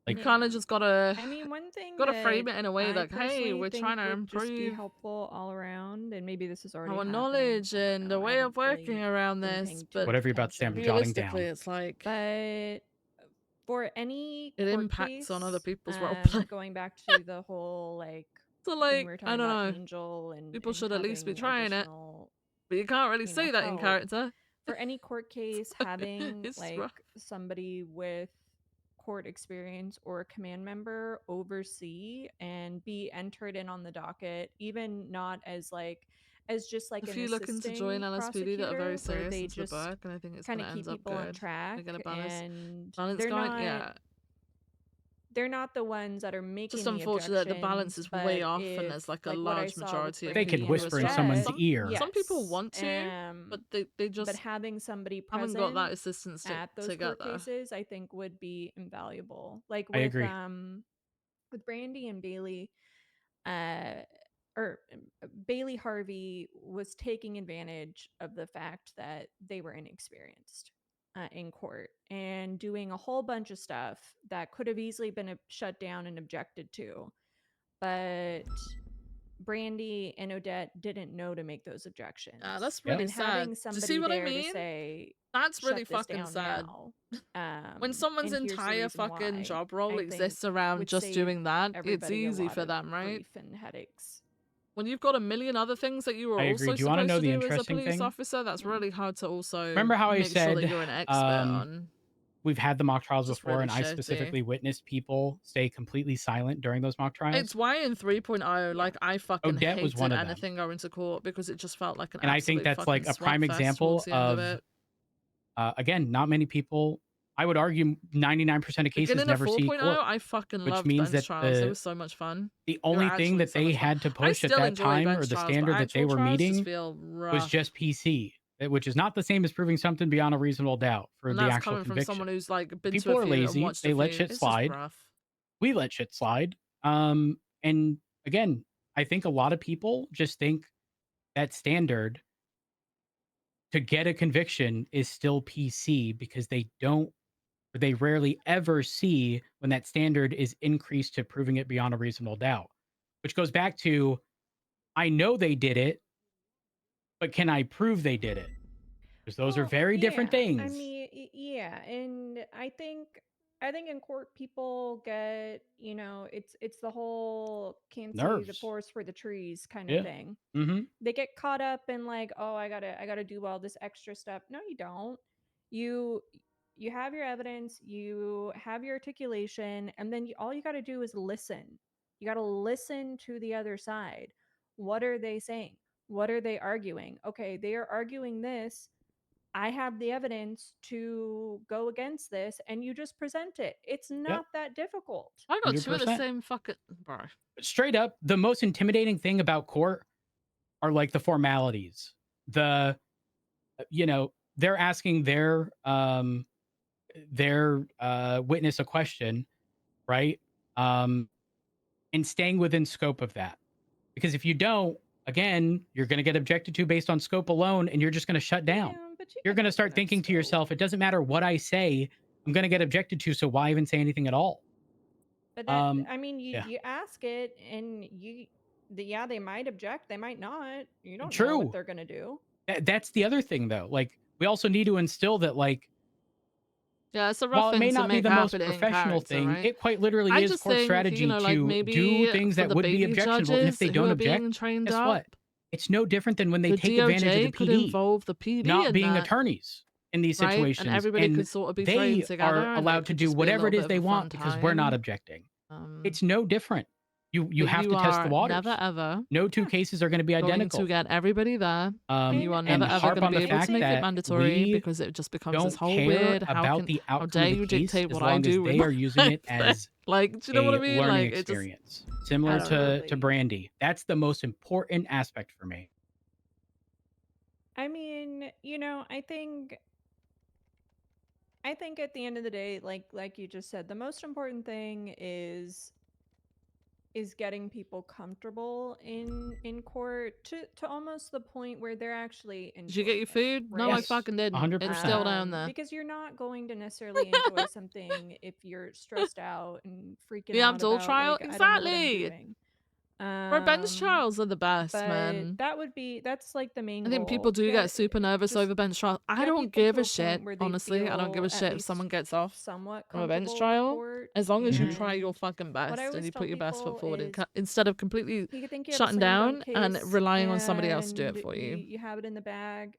You kind of just gotta. I mean, one thing gotta that frame it in a way I like, hey, personally we're think trying to would just be improve helpful all around, and maybe this is already our happening. knowledge I don't and know, the I way of haven't really working around been this, paying too but much Whatever you're about to say, I'm jotting down. realistically, it's like But for any it court impacts case, on other people's roleplay. going back to the whole like So thing like, we were I talking don't about know. Angel and People should at least be having trying it, additional, but you can't really you know, see that in help. character. For any court case, having It's like rough. somebody with court experience or a command member oversee and be entered in on the docket, even not as like as just like A an few looking to join assisting LSPD that are very prosecutor, where serious they into the just work, and I think it's kind gonna of keep end up people on good. track, They get a balance. and Balance they're going, not yeah. they're not the ones that are making Just the unfortunate the balance objections, is way but off, and if, there's like a like what I large saw with majority of They could people whisper in as well. someone's Some, ear. Some people want to, but they just but having somebody haven't present got that assistance at those to court get there. cases, I think would be invaluable. Like I agree. with Brandy and Bailey, or Bailey Harvey was taking advantage of the fact that they were inexperienced in court and doing a whole bunch of stuff that could have easily been shut down and objected to, but Brandy and Odette didn't know to make those objections. That's really and sad. having Do you somebody see what I there mean? to say, That's "Shut really this fucking down sad. now," When someone's and here's the entire reason fucking why, job role I think exists around would just save doing that, it's everybody a easy lot for of them, right? grief and headaches. When you've got a million other things that you were I agree. also Do you want to supposed know to the do as a interesting police thing? officer, that's really hard to also Remember how I make sure that said you're an expert on. we've had the mock trials Just before, really and I shitty. specifically witnessed people stay completely silent during those mock trials? It's why in 3.0, like, I fucking Odette was one hated of them. anything going to court because it just felt like an And I absolute think that's like fucking a prime swag fest example towards the end of, it. Again, not many people, I would argue 99% of cases Beginning of never see 4.0, court. I fucking which loved means bench that trials. It was so much fun. the They were only thing actually that so they much fun. had to I push at still that enjoy time, or bench the trials, but standard that they actual were trials just meeting, feel was rough. just PC, which is not the same as proving something beyond a reasonable doubt for And the that's actual coming from conviction. someone who's like been People to a are few and lazy. watched They a let few. shit It's slide. just rough. We let shit slide. And again, I think a lot of people just think that standard to get a conviction is still PC because they rarely ever see when that standard is increased to proving it beyond a reasonable doubt, which goes back to, I know they did it, but can I prove they did it? Because those are very different things. I mean, yeah, and I think in court people get, it's the whole can't see the Nerves. forest for the trees kind of Yeah. thing. Mm-hmm. They get caught up in like, oh, I gotta do all this extra stuff. No, you don't. You have your evidence, you have your articulation, and then all you gotta do is listen. You gotta listen to the other side. What are they saying? What are they arguing? Okay, they are arguing this. I have the evidence to go against this, and you just present it. It's not that difficult. I got two of the 100%. same fucking bro. Straight up, the most intimidating thing about court are like the formalities. They're asking their witness a question, right? And staying within scope of that. Because if you don't, again, you're going to get objected to based on scope alone, and you're just going to shut down. You're going to start thinking to yourself, it doesn't matter what I say, I'm going to get objected to, so why even say anything at all? But that, I mean, yeah. you ask it, and they might object, they might not. You don't know True. what they're gonna do. That's the other thing, though. Like, we also need to instill that, like, yeah, it's a rough while it thing may to not be make the most happen in professional character, thing, right? it quite literally I is just court think, strategy like to maybe do things for that the would be baby objectionable. And if judges they who don't are object, being trained guess up, what? It's no different than when they the take advantage of DOJ the could PD involve the PD not in being that, attorneys in these right? situations, And everybody could sort of be trained they together, are and it allowed to could do just be a whatever little it is bit they of a want fun because we're not time. objecting. It's no different. You But have you to test the are waters. never ever No two cases are going to be going identical. to get everybody there, and you are And never ever harp going on to be the able to fact make it that mandatory we because it just becomes this don't whole care weird. about the How outcome dare of the you case dictate as what I long as do with they my are using it as like, do you know what I mean? learning Like, it just experience, similar to Brandy. That's the most important aspect for me. I mean, I think at the end of the day, like you just said, the most important thing is getting people comfortable in court to almost the point where they're actually enjoying Did you get your food? No, I fucking didn't. 100%. It's still down there. because you're not going to necessarily enjoy something if you're stressed out and freaking The out Abdul about trial? like, I don't know what I'm Exactly. doing. Bro, bench trials are the best, But man. that's like the main I think goal. people do get super nervous over bench trials. I get don't people give to a a shit, point where they honestly. I don't give a feel at shit if least someone gets off somewhat from a bench comfortable with trial. court, As long as you and try your fucking what I best and always you tell put your best foot people forward is, instead of completely you think you have a shutting slam down dunk and case relying on somebody else to do it and for you. you have it in the bag.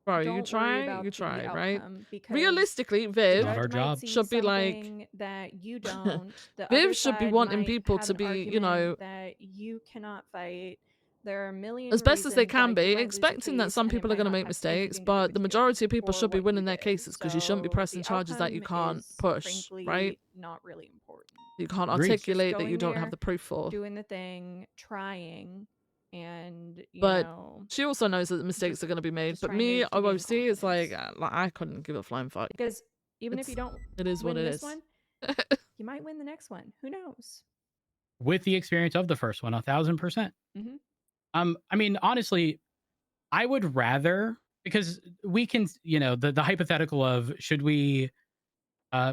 Bro, Don't you worry try, about you the try, right? outcome, because Realistically, the Viv Not our judge might job. see should be like something that you don't. The Viv other should be side wanting might people have to an be, you know, argument that you cannot fight. There are a million as best as they reasons why can you be, might lose a expecting that case some and it people are might going to not make have anything mistakes, to do but with the you majority of people or should be what you winning their did. cases because you shouldn't be So pressing the charges that you outcome can't is, push, frankly, right? not really important. You can't Agreed. It's just articulate that you going don't there, have the proof for. doing the thing, trying, and But she also knows that the mistakes are going to be made. just But trying me, to gain OOC, is like I couldn't give a flying fuck. because even if you don't It is win what it this is. one, you might win the next one. Who knows? With the experience of the first one, 1,000%. Mhm. I mean, honestly, I would rather, because we can, the hypothetical of should we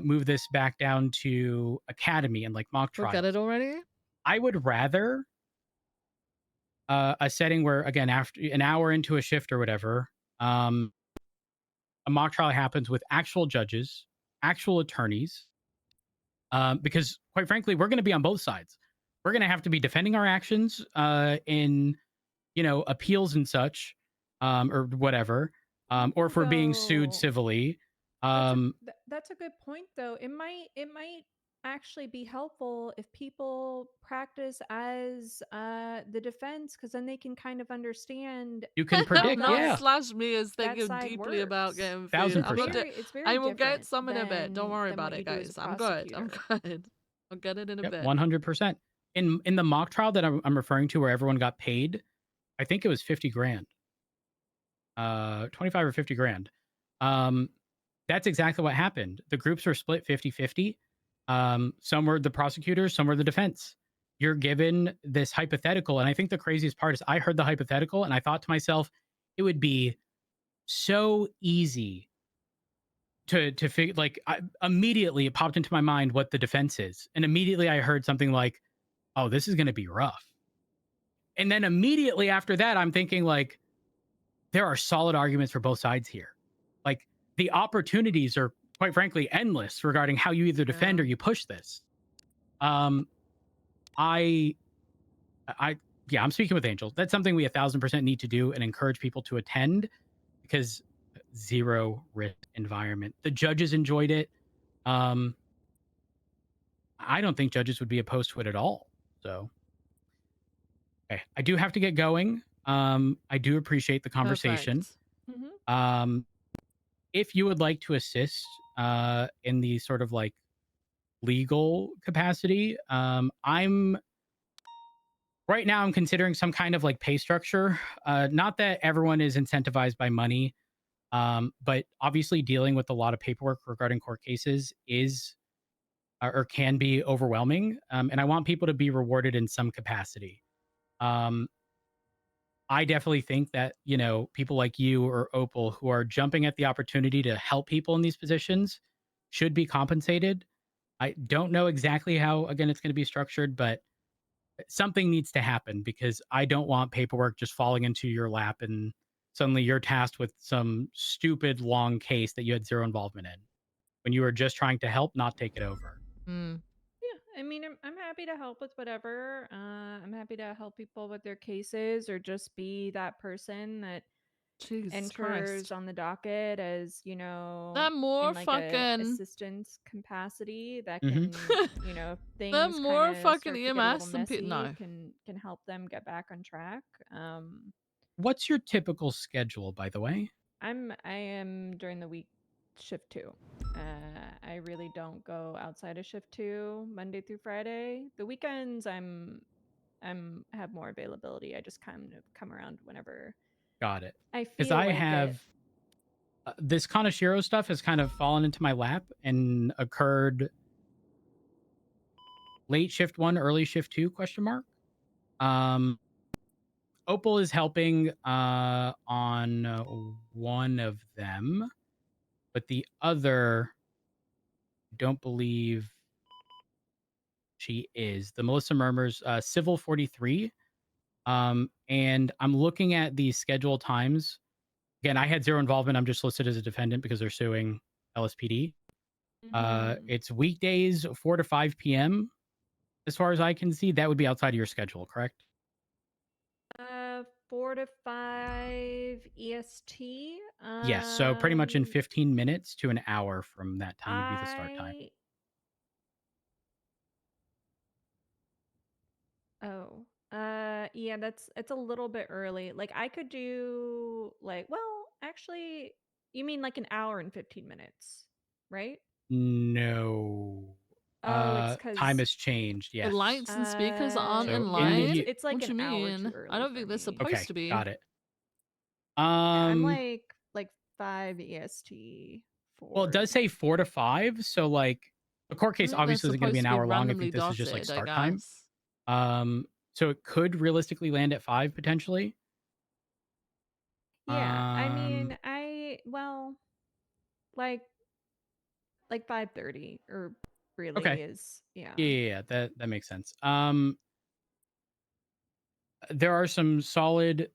move this back down to academy and like mock trials. Forget it already. I would rather a setting where, again, after an hour into a shift or whatever, a mock trial happens with actual judges, actual attorneys, because quite frankly, we're going to be on both sides. We're going to have to be defending our actions in, appeals and such, or whatever, or if we're being sued civilly. That's a good point, though. It might actually be helpful if people practice as the defense, because then they can kind of understand. You can how predict, Not yeah. slash me as that thinking side deeply about works. getting food. 1,000%. It's very I will get different some in a bit. Don't worry than about what it, you do as a guys. I'm good. I'm prosecutor. good. I'll get it in a Yep, bit. 100%. In the mock trial that I'm referring to, where everyone got paid, I think it was 50 grand, 25 or 50 grand. That's exactly what happened. The groups were split 50-50. Some were the prosecutors, some were the defense. you're given this hypothetical. And I think the craziest part is I heard the hypothetical and I thought to myself, it would be so easy to figure, like, immediately it popped into my mind what the defense is. And immediately I heard something like, oh, this is going to be rough. And then immediately after that, I'm thinking, like, there are solid arguments for both sides here. Like, the opportunities are, quite frankly, endless regarding how you either defend or you push this. Yeah, I'm speaking with Angel. That's something we 1000% need to do and encourage people to attend, because zero risk environment. The judges enjoyed it. I don't think judges would be opposed to it at all. So, okay, I do have to get going. I do appreciate the conversation. If you would like to assist in the sort of like legal capacity, right now I'm considering some kind of like pay structure. Not that everyone is incentivized by money, but obviously dealing with a lot of paperwork regarding court cases is or can be overwhelming. And I want people to be rewarded in some capacity. I definitely think that, you know, people like you or Opal who are jumping at the opportunity to help people in these positions should be compensated. I don't know exactly how, again, it's going to be structured, but something needs to happen, because I don't want paperwork just falling into your lap and suddenly you're tasked with some stupid long case that you had zero involvement in when you were just trying to help, not take it over. Yeah, I mean, I'm happy to help with whatever. I'm happy to help people with their cases, or just be that person that Jesus enters Christ. on the docket as, you know, They're more in like a fucking assistance capacity that Mhm. can, you know, if They're things more kind of fucking start to get a little EMS than messy, no. can help them get back on track. What's your typical schedule, by the way? I am during the week shift 2. I really don't go outside of shift 2 Monday through Friday. The weekends I'm have more availability. I just kind of come around whenever Got it. I Because feel I like have it. this Kanashiro stuff has kind of fallen into my lap and occurred late shift 1, early shift 2 question mark. Opal is helping on one of them, but the other, I don't believe she is. The Melissa Murmurs, Civil 43. And I'm looking at the scheduled times. Again, I had zero involvement. I'm just listed as a defendant because they're suing LSPD. It's weekdays, 4 to 5 p.m. As far as I can see, that would be outside of your schedule, correct? 4 to 5 EST. Yes. So pretty much in 15 minutes to an hour from that time would be the start time. Oh, yeah, it's a little bit early. Like, I could do like, well, actually, you mean like an hour and 15 minutes, right? No. Oh, it's Time because has changed. The Yes. lights and speakers aren't So in in light. the it's like What an you hour too mean? early I don't for think they're me. supposed okay, to be. got it. Yeah, I'm like 5 EST well, it does say 4 to 5, so like the court I case think they're obviously isn't going to be an supposed to be hour long. I randomly think this is just like dotted, I start time. guess. So it could realistically land at 5 potentially. Yeah, I mean, well, like 5:30 or really Okay. is, yeah. Yeah, that makes sense. There are some solid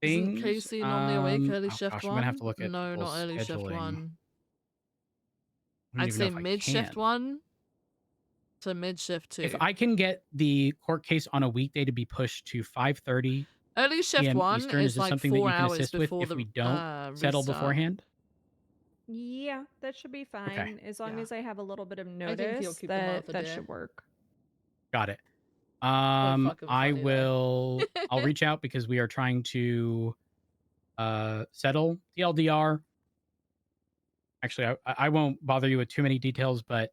Isn't things. Casey normally awake early Oh shift gosh, I'm gonna have 1? to look at No, people's not early shift scheduling. 1. I don't I'd even know say if I mid shift can. 1 to mid shift 2. If I can get the court case on a weekday to be pushed to 5:30 Early shift p.m. 1 Eastern, is is this like something that 4 you can hours assist with before if the we don't settle restart. beforehand? Yeah, that should be fine as long as I have a little bit of I think he'll notice. keep them out for That day. should work. Got it. fucking I funny, though. will. I'll reach out because we are trying to settle TLDR. Actually, I won't bother you with too many details, but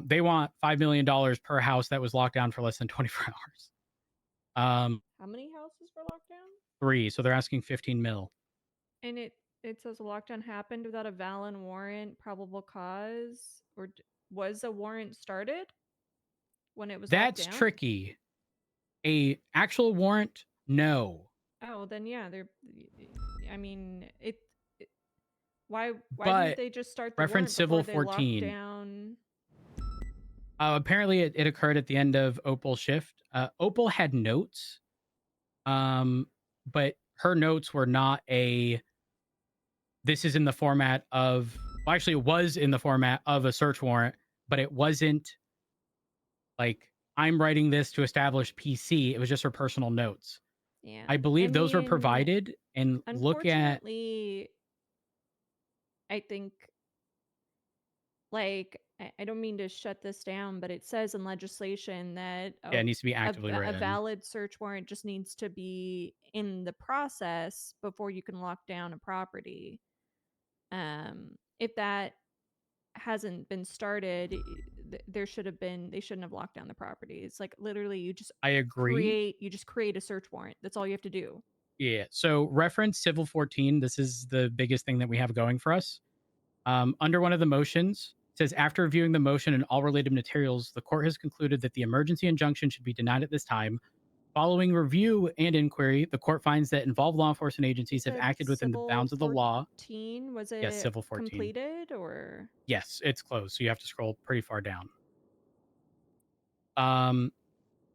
they want $5 million per house that was locked down for less than 24 hours. How many houses were locked down? 3, so they're asking 15 mil. And it says a lockdown happened without a valid warrant, probable cause, or was a warrant started? when it was That's locked down? tricky. A actual warrant? No. Oh, then yeah, they're. I mean, why But didn't they just start the reference warrant before Civil they locked 14. down? Apparently, it occurred at the end of Opal's shift. Opal had notes, but her notes were not a. This is in the format of. Well, actually, it was in the format of a search warrant, but it wasn't like I'm writing this to establish PC. It was just her personal notes. Yeah, I believe those were mean, provided. And look at. Unfortunately, I think, like, I don't mean to shut this down, but it says in legislation that Yeah, it needs to be actively a written. valid search warrant just needs to be in the process before you can lock down a property. If that hasn't been started, they shouldn't have locked down the property. It's like literally you just I agree. create a search warrant. That's all you have to do. Yeah. So reference Civil 14. This is the biggest thing that we have going for us. Under one of the motions, it says after reviewing the motion and all related materials, the court has concluded that the emergency injunction should be denied at this time. Following review and inquiry, the court finds that involved law enforcement agencies have acted within the bounds of the law. 14, was it Yes, Civil 14. completed or? Yes, it's closed. So you have to scroll pretty far down.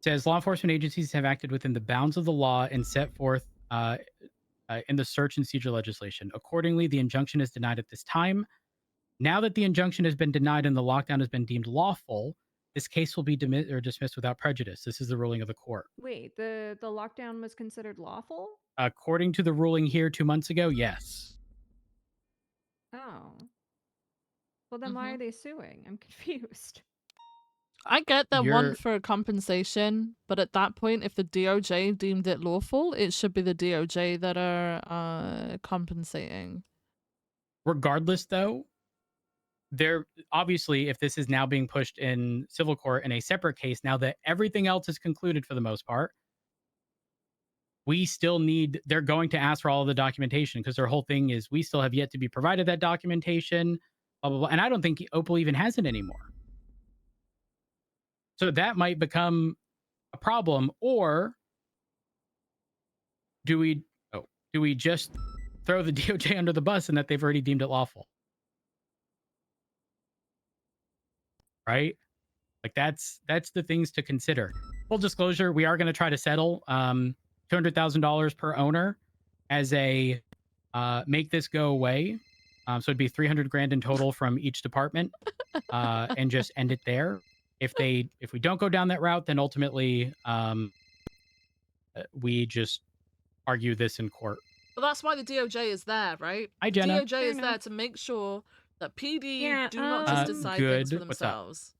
Says law enforcement agencies have acted within the bounds of the law and set forth in the search and seizure legislation. Accordingly, the injunction is denied at this time. Now that the injunction has been denied and the lockdown has been deemed lawful, this case will be dismissed without prejudice. This is the ruling of the court. Wait, the lockdown was considered lawful? According to the ruling here 2 months ago, yes. Oh. Well, then why are they suing? I'm confused. I get their You're- want for compensation, but at that point, if the DOJ deemed it lawful, it should be the DOJ that are compensating. Regardless, though, there obviously, if this is now being pushed in civil court in a separate case, now that everything else is concluded for the most part, we still need, they're going to ask for all of the documentation because their whole thing is we still have yet to be provided that documentation, blah, blah, blah. And I don't think Opal even has it anymore. So that might become a problem. Or do we just throw the DOJ under the bus and that they've already deemed it lawful? Right? Like that's the things to consider. Full disclosure, we are going to try to settle $200,000 per owner as a make this go away. So it'd be 300 grand in total from each department and just end it there. If we don't go down that route, then ultimately we just argue this in court. But that's why the DOJ is there, right? Hi, Jenna. DOJ is there to make sure that PD do not Uh, just decide good. things for What's up? themselves.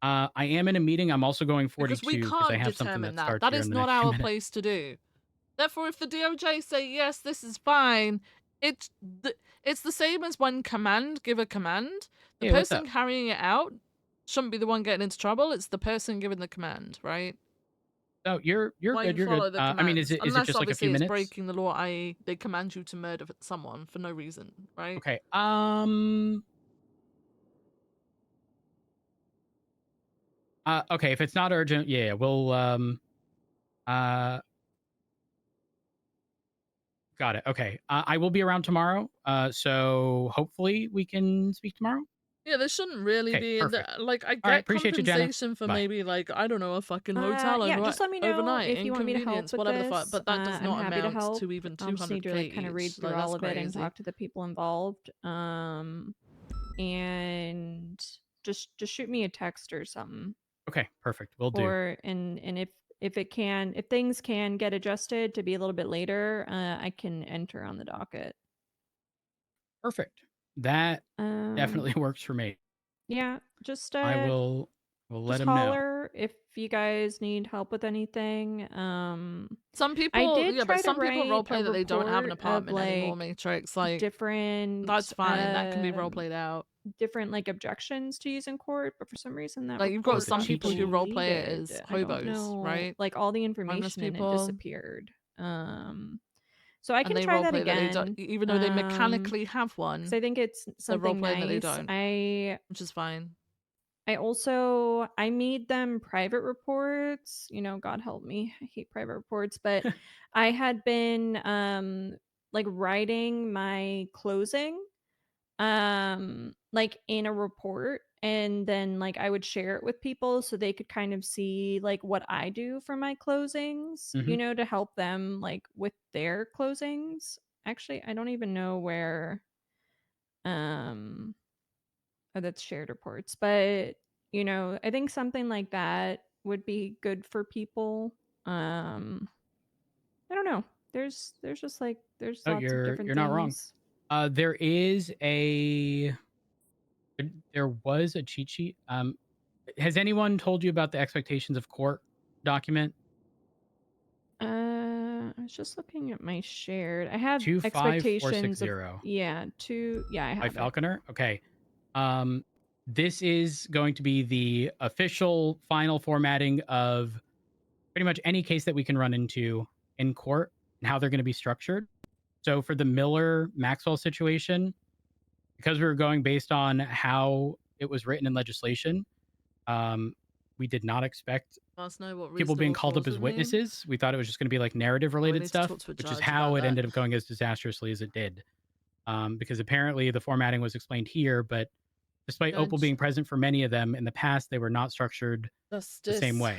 I am in a meeting. I'm also going 42 Because we because I can't have something determine that that. starts That here is in the not next few our minutes. place to do. Therefore, if the DOJ say, yes, this is fine, it's the same as when command give a command. The Yeah, what's person up? carrying it out shouldn't be the one getting into trouble. It's the person giving the command, right? No, you're Why good. you You're follow good. the I mean, is commands. it Unless just like a obviously few it's minutes? breaking the law, i.e. they command you to murder someone for no reason, right? Okay. Okay, if it's not urgent, yeah, we'll got it. Okay. I will be around tomorrow. So hopefully we can speak tomorrow. Yeah, there shouldn't really Okay, be perfect. like I All right, get appreciate you, Jenna. compensation for Bye. maybe like I don't know a fucking hotel Yeah, over just let me know overnight if you want me to help inconvenience with whatever the this. fuck, but that does I'm not happy to amount help. to even I'll just need to 200k like kind of read each. through Like, all that's of it and crazy. talk to the people involved. And just shoot me a text or something. Okay, perfect. We'll do. Or and if things can get adjusted to be a little bit later, I can enter on the docket. Perfect. That definitely works for me. Yeah, just I will let just him know. holler if you guys need help with anything. Some people, I did yeah, try but some to people write roleplay a that they don't have an report of, apartment anymore. like, Matrix, like different. that's fine. That can be roleplayed out. Different like objections to use in court, but for some reason that Like you've got report some got people who roleplay it deleted. as I don't hobos, know, right? like all the Homeless information in it people. disappeared. So I And can they try that roleplay that they again, don't, even though they mechanically have one. because I think it's They're something roleplaying that they nice. don't, which is fine. I made them private reports. You know, God help me, I hate private reports, but I had been like writing my closing like in a report, and then like I would share it with people so they could kind of see like what I do for my closings, you know, to help them like with their closings. Actually, I don't even know where oh, that's shared reports, but you know, I think something like that would be good for people. I don't know. There's just like there's Oh, lots of different you're not wrong. things. There is a there was a cheat sheet. Has anyone told you about the expectations of court document? I was just looking at my shared. I have 25460 expectations of yeah, I by have it. Falconer. Okay. This is going to be the official final formatting of pretty much any case that we can run into in court and how they're going to be structured. So for the Miller Maxwell situation, because we were going based on how it was written in legislation, we did not expect Let us know what people being reasonable called up cause as would mean. witnesses. We thought it was just going to be like narrative related need to stuff, talk to a which is judge how about it that. ended up going as disastrously as it did. Because apparently the formatting was explained here, but despite Opal Judge. being present for many of them in the past, they were not structured the same Justice. way.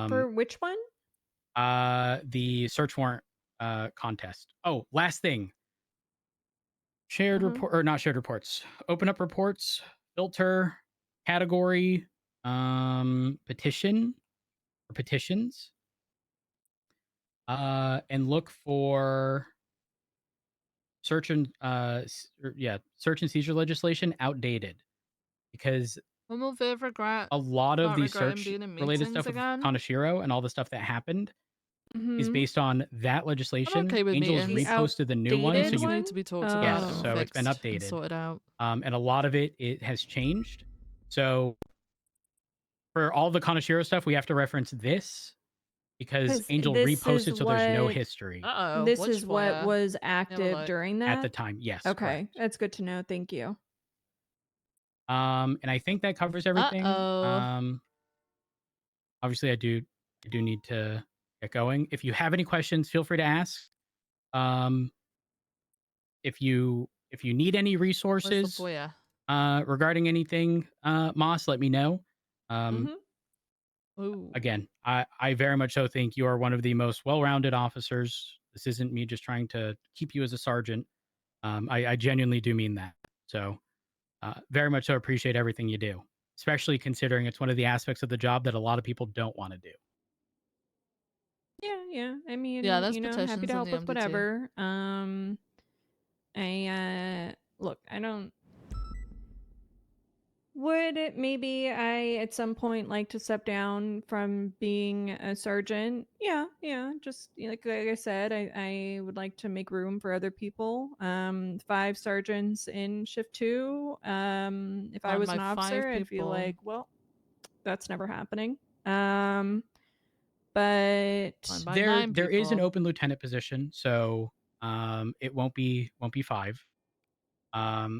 For which one? The search warrant contest. Oh, last thing. Shared report or not shared reports. Open up reports, filter, category, petition or petitions. And look for search and search and seizure legislation outdated, because When will Viv regret a lot of not the regretting search being in related meetings stuff with again? Kanashiro and all the stuff that happened is Mhm. based on that legislation. okay with Angels meetings. reposted the new one, so Meetings you need to be talked about yes, and so it's been fixed and updated, sorted out. and a lot of it has changed. So for all the Kanashiro stuff, we have to reference this because 'Cause Angel this is reposted, so there's no what history this is what was active look. during that at the time. Yes, Okay, correct. that's good to know. Thank you. And I think that covers everything. Uh-oh. Obviously, I do need to get going. If you have any questions, feel free to ask. If you need any resources regarding anything, Moss, let me know. Ooh. Again, I very much so think you are one of the most well-rounded officers. This isn't me just trying to keep you as a sergeant. I genuinely do mean that. So very much so appreciate everything you do, especially considering it's one of the aspects of the job that a lot of people don't want to do. Yeah. I mean, Yeah, there's you know, I'm happy petitions to in help the with MDT. whatever. I look, I don't would it maybe I at some point like to step down from being a sergeant? Yeah. Just like I said, I would like to make room for other people. 5 sergeants in shift 2. If I On was my an 5 officer, I'd be people. like, well, that's never happening. But by there 9 is an people. open lieutenant position, so it won't be 5.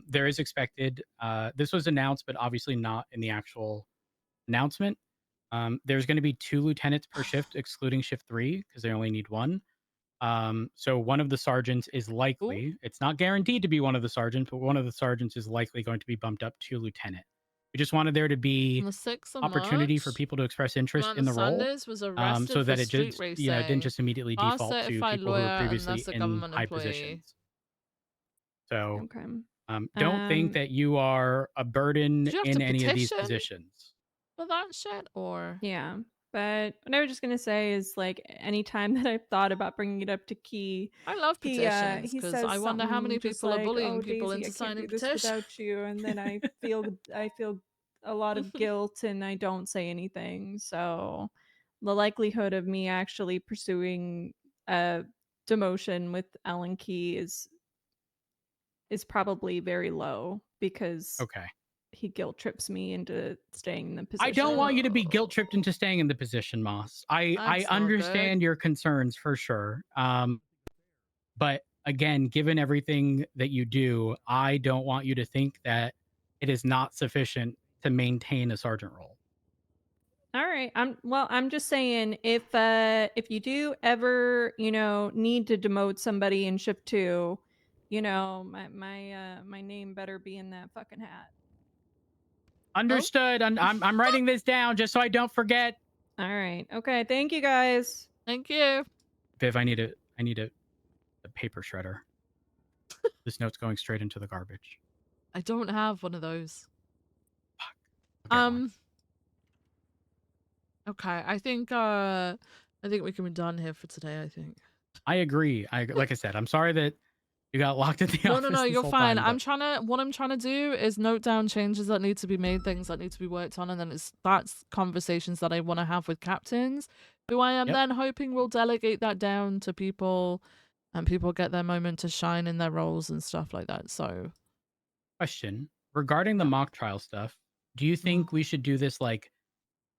There is expected. This was announced, but obviously not in the actual announcement. There's going to be 2 lieutenants per shift, excluding shift 3, because they only need 1. So one of the sergeants is likely, it's not guaranteed to be one of the sergeants, but one of the sergeants is likely going to be bumped up to lieutenant. We just wanted there to be On the 6th of opportunity March, for people to express interest in Amanda the role, Sanders was arrested so for that it street just racing. it didn't just immediately Our default to certified people who were lawyer previously unless a in government high employee. positions. So Okay. don't think that you are a burden Did you have in to any of these petition? positions. For that shit, or Yeah. But what I was just gonna say is like anytime that I've thought about bringing it up to Key, I love petitions he because says I wonder how many something just people are like, bullying "Oh, people Daisy, into I can't signing do this petitions. without you," and then I feel a lot of guilt, and I don't say anything. So the likelihood of me actually pursuing a demotion with Alan Key is probably very low because Okay. he guilt trips me into staying in the position. I don't want you to be guilt tripped into staying in the position, Moss. I That's not understand your concerns for sure. But again, given everything that you do, I don't want you to think that it is not sufficient to maintain a sergeant role. All right. I'm just saying if you do ever, need to demote somebody in shift 2, my name better be in that fucking hat. Understood. I'm writing this down just so I don't forget. All right. Okay. Thank you guys. Thank you. Viv, I need a paper shredder. This note's going straight into the garbage. I don't have one of those. One. Okay, I think we can be done here for today, I think. I agree. Like I said, I'm sorry that you got locked at the No, office. no, this you're whole fine. time, What I'm trying to do is note down changes that need to be made, things that need to be worked on, and then that's conversations that I want to have with captains, who I am then hoping will delegate that down to people, and people get their moment to shine in their roles and stuff like that. So, question regarding the mock trial stuff. Do you think we should do this like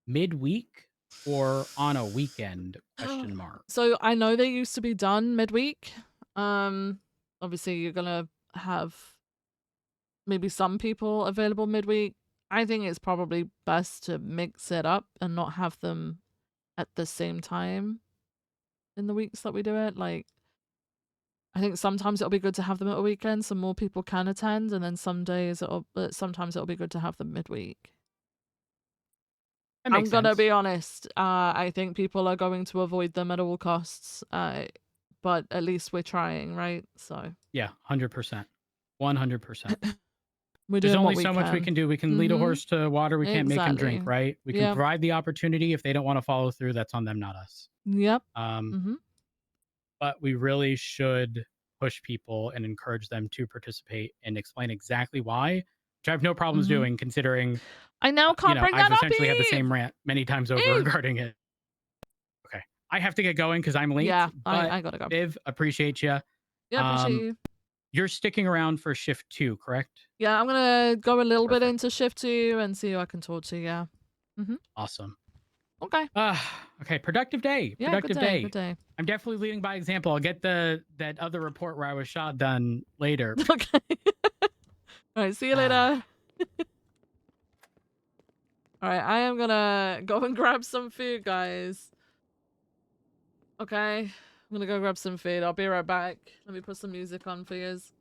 midweek or on a weekend? Question mark. So I know they used to be done midweek. Obviously you're gonna have maybe some people available midweek. I think it's probably best to mix it up and not have them at the same time in the weeks that we do it. Like, I think sometimes it'll be good to have them at a weekend so more people can attend, and then sometimes it'll be good to have them midweek. I'm gonna be honest. I think people are going to avoid them at all costs. But at least we're trying, right? So Yeah, 100%, 100%. we're There's doing only what we so much we can do. We can lead a horse to water. We can't make him drink, Exactly. right? We can Yep. provide the opportunity. If they don't want to follow through, that's on them, not us. Yep. But we really should push people and encourage them to participate and explain exactly why, which I have no problems doing, considering I now can't bring I've that up, essentially had the Eve! same rant many times over regarding it. Okay, I have to get going because I'm late. Yeah, but I gotta go. Viv, appreciate you. Yeah, appreciate you. You're sticking around for shift 2, correct? Yeah, I'm gonna go a little bit into shift 2 and see who I can talk to. Yeah. Awesome. Okay. Okay. Productive day. Yeah, Productive good day, day. good day. I'm definitely leading by example. I'll get that other report where I was shot done later. Okay. All right. See you later. All right. I am gonna go and grab some food, guys. Okay. I'm gonna go grab some food. I'll be right back. Let me put some music on for yous.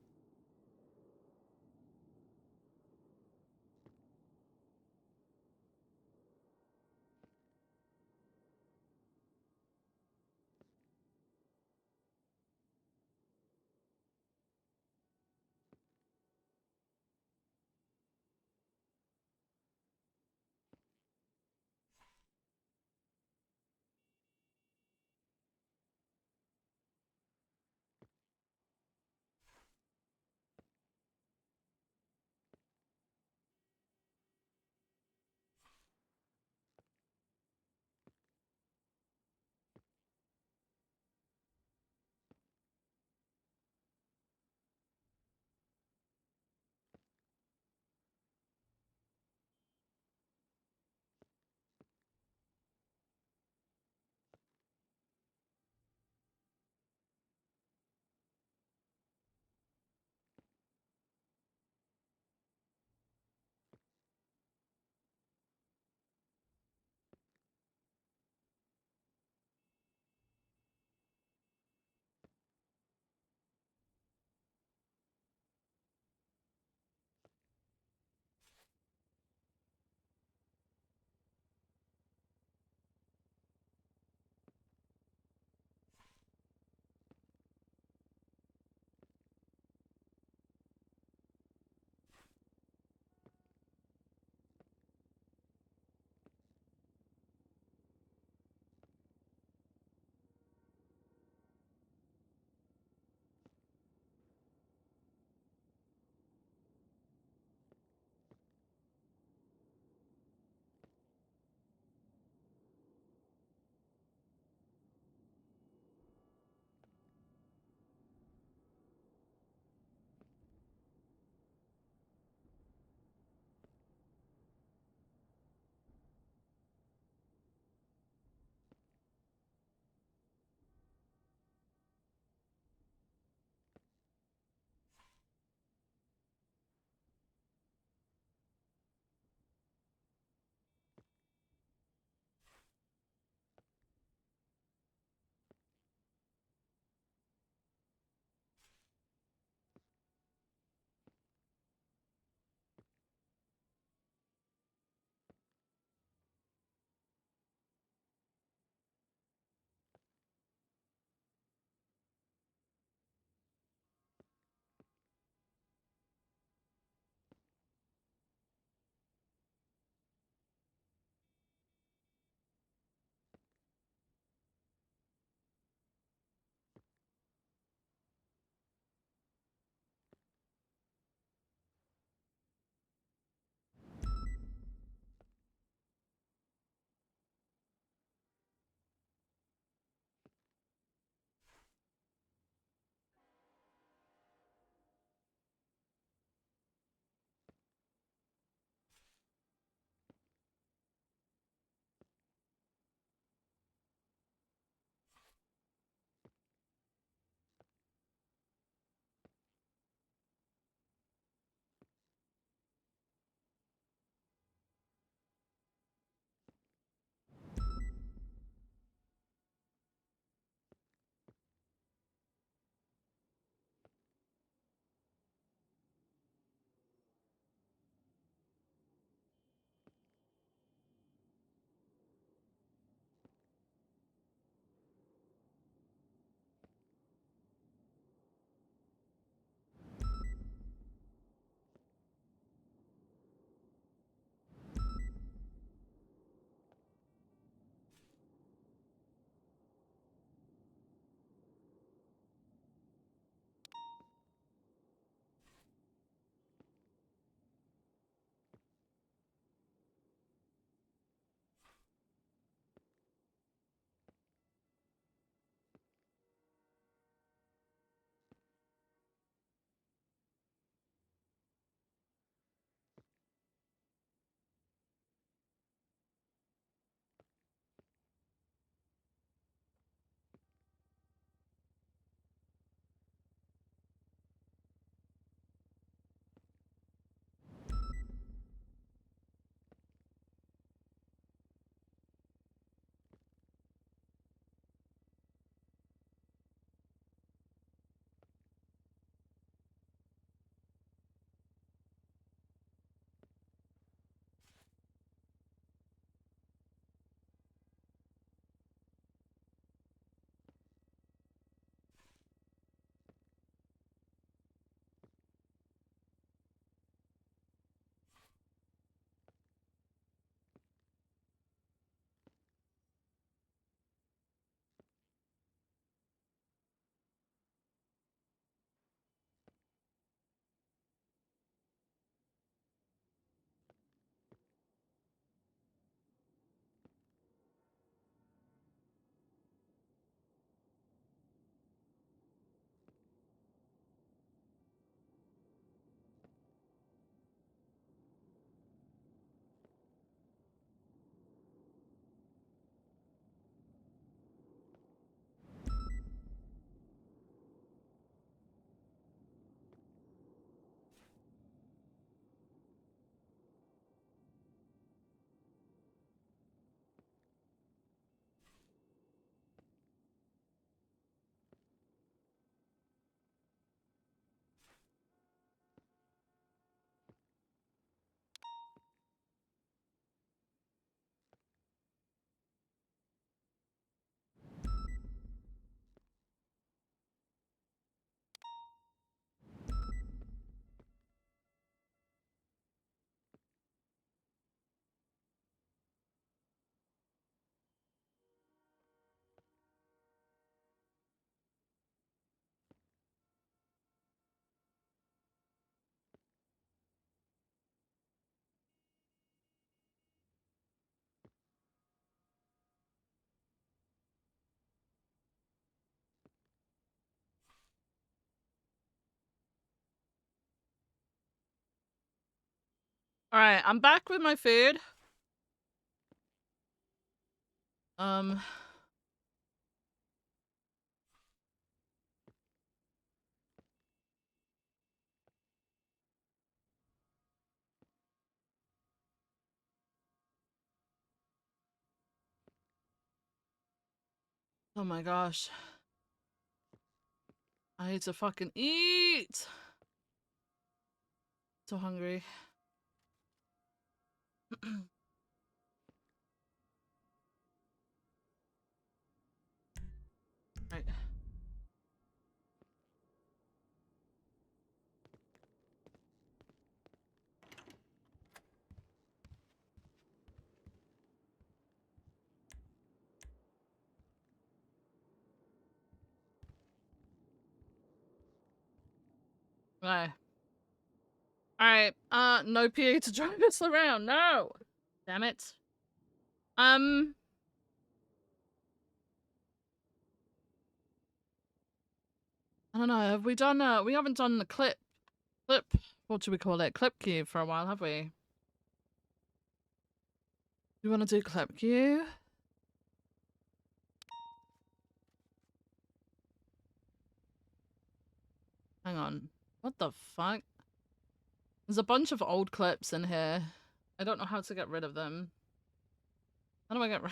All right, I'm back with my food. Oh my gosh. I need to fucking eat. So hungry. Right. Right. Alright, no PA to drive us around, no! Damn it. I don't know, have we done, we haven't done the clip, what do we call it? Clip queue for a while, have we? You wanna do clip queue? Hang on. What the fuck? There's a bunch of old clips in here. I don't know how to get rid of them. How do I get rid?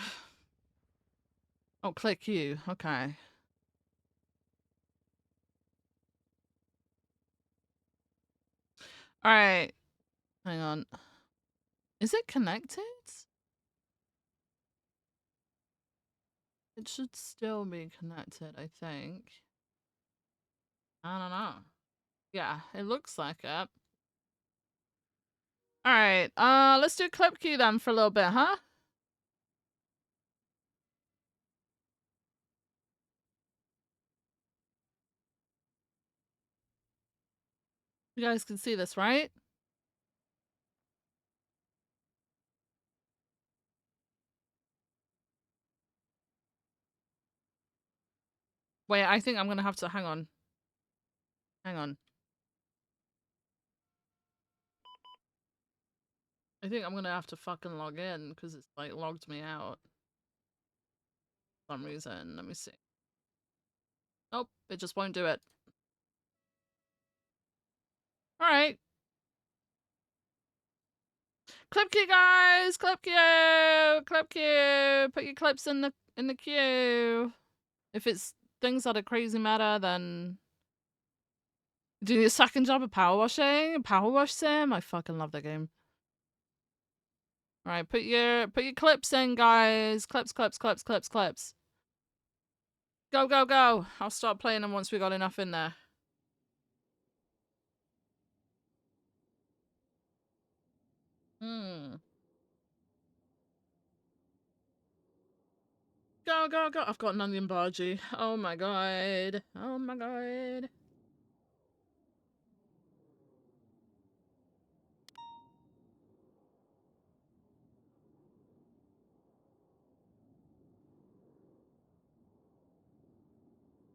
Oh, click you. Okay. Alright. Hang on. Is it connected? It should still be connected, I think. I don't know. Yeah, it looks like it. Alright, let's do clip queue then for a little bit, huh? You guys can see this, right? Wait, I think I'm gonna have to hang on. Hang on. I think I'm gonna have to fucking log in because it's like logged me out. For some reason. Let me see. Nope, it just won't do it. Alright. Clip queue, guys! Clip queue! Clip queue! Put your clips in the queue. If it's things that are crazy matter, then do your second job of power washing. Power wash sim. I fucking love that game. All right, put your clips in, guys. Clips. Go, go, go. I'll start playing them once we got enough in there. Go, go, go. I've got an onion bargee. Oh my god. Oh my god.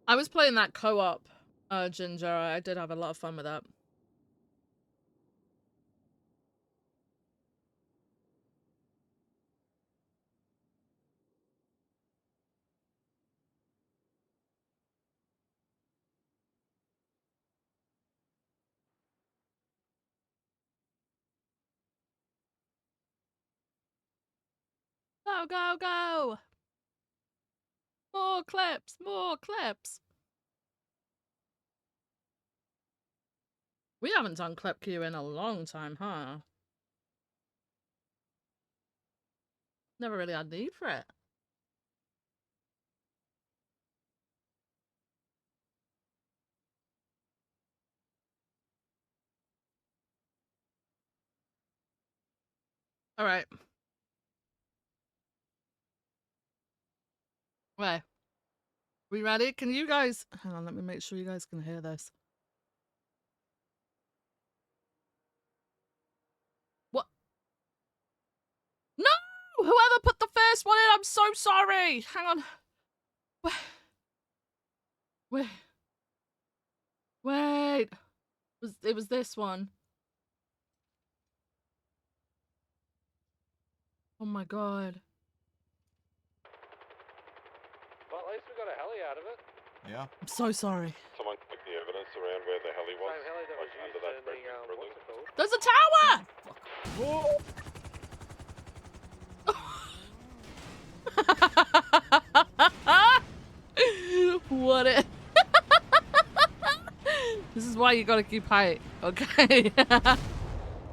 I was playing that co-op, Ginger. I did have a lot of fun with that. Go, go, go! More clips, more clips. We haven't done clip queue in a long time, huh? Never really had need for it. All right. Wait. We ready? Can you guys... Hang on, let me make sure you guys can hear this. What? No! Whoever put the first one in, I'm so sorry! Hang on. Wait. Wait. It was this one. Oh my god. Well, at least we got a heli out of it. Yeah. I'm so sorry. Someone click the evidence around where the heli was. Same heli that was used in the, what's it called? There's a tower! What it? This is why you gotta keep height, okay?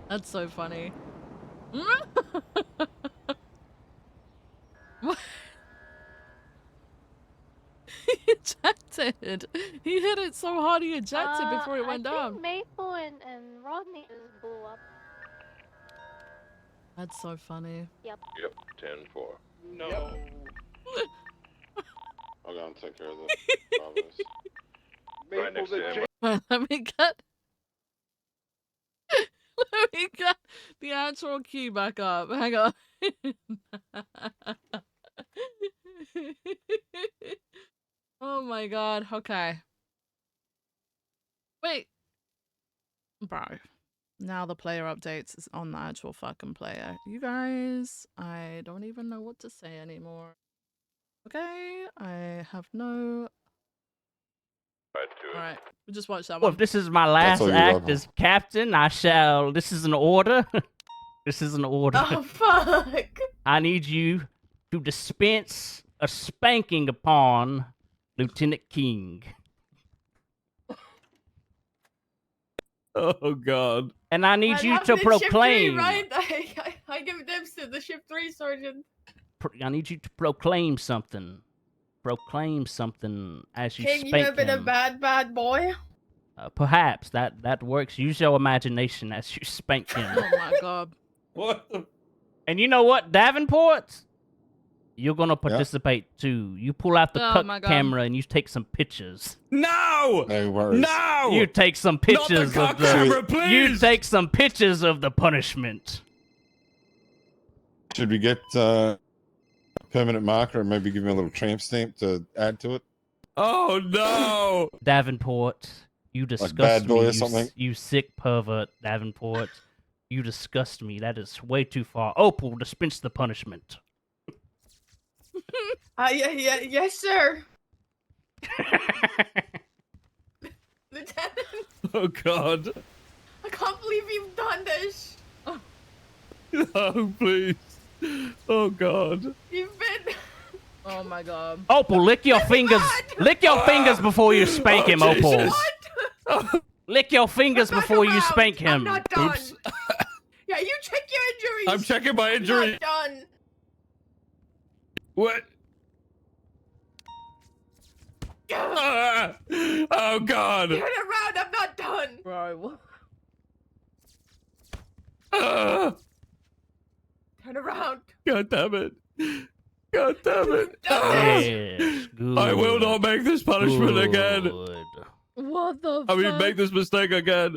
That's so funny. What? He ejected. He hit it so hard he ejected before it went down. I think Maple and Rodney just blew up. That's so funny. Yep. Yep, 10-4. No. I'll go and take care of the problems. Right next to him. Well, let me get the actual key back up. Hang on. Oh my god. Okay. Wait. Bro. Now the player updates is on the actual fucking player. You guys, I don't even know what to say anymore. Okay, I have no... Alright, we just watched that Well, one. if this is my last act as captain, I shall... This is an order. This is an order. Oh, fuck. I need you to dispense a spanking upon Lieutenant King. Oh, God. And I need you have to the Ship 3, proclaim... right? I give dibs to the Ship 3 sergeant. I need you to proclaim something. Proclaim something as you King, spank you have been a him. bad boy. Perhaps that works. Use your imagination as you spank him. Oh my god. What the? And you know what, Davenport? You're gonna participate too. You pull out the Oh my cuck God. camera and you take some pictures. No! No worries. No! You take some Not the pictures cuck of the. camera, please! You take some pictures of the punishment. Should we get permanent marker and maybe give him a little tramp stamp to add to it? Oh, no! Davenport, you disgust bad boy me. or something? You sick pervert, Davenport. You disgust me. That is way too far. Opal, dispense the punishment. Yes, sir. Lieutenant, Oh, God. I can't believe you've done this. No, please. Oh, God. You've been. Oh my god. Opal, lick your fingers. Lick your fingers before you spank him, Opal. Jesus. Lick your fingers before you spank him. I'm not done. Oops. Yeah, you check your injuries. I'm checking my injury. Not done. What? Oh, God. Turn around. I'm not done. Bro, what? Turn around. God damn it. God damn it. Yes, good. I will not make this punishment again. Good. What the I mean, fuck? make this mistake again.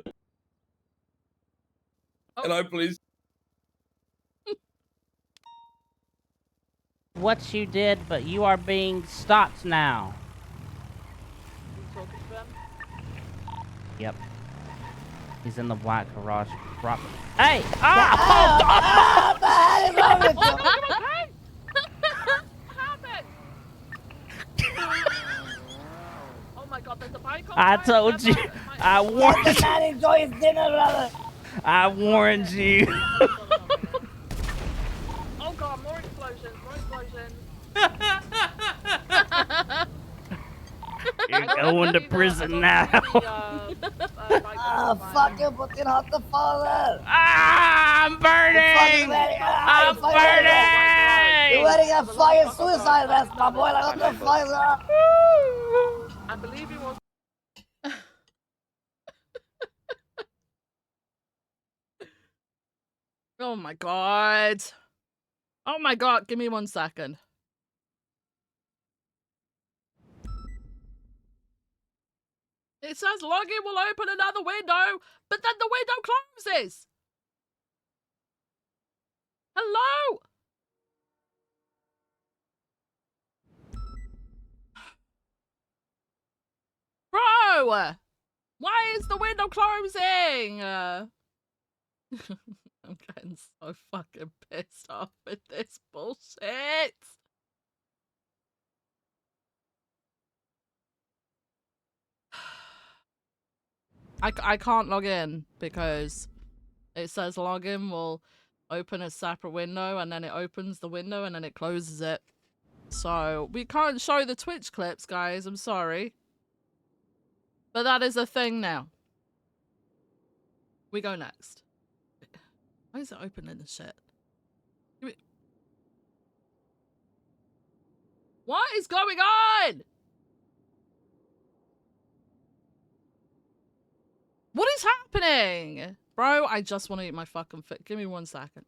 Can I please? What you did, but you are being stopped now. Yep. He's in the black garage property. Hey! Ah! Oh my god, there's a bike on I fire. told you. I warned you. Man, enjoy his dinner, brother. I warned you. Oh god, more explosions, more explosions. You're going to prison now. Ah, fuck you, Putin, hot the father. Ah, I'm burning! I'm burning! You're wearing a fire suicide vest, my boy. Like, what the fuck is that? I believe he was. Oh my god. Oh my god, give me 1 second. It says login will open another window, but then the window closes. Hello? Bro! Why is the window closing? I'm getting so fucking pissed off with this bullshit. I can't log in because it says login will open a separate window and then it opens the window and then it closes it. So we can't show the Twitch clips, guys. I'm sorry. But that is a thing now. We go next. Why is it opening the shit? What is going on? What is happening? Bro, I just want to eat my fucking foot. Give me 1 second.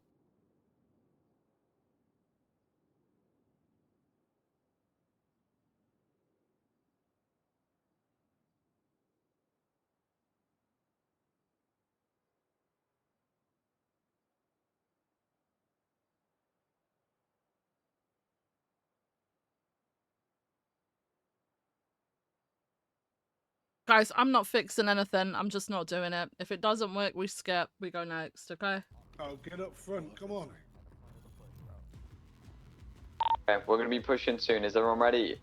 Guys, I'm not fixing anything. I'm just not doing it. If it doesn't work, we skip. We go next, okay? Oh, get up front. Come on. Okay, we're gonna be pushing soon. Is everyone ready?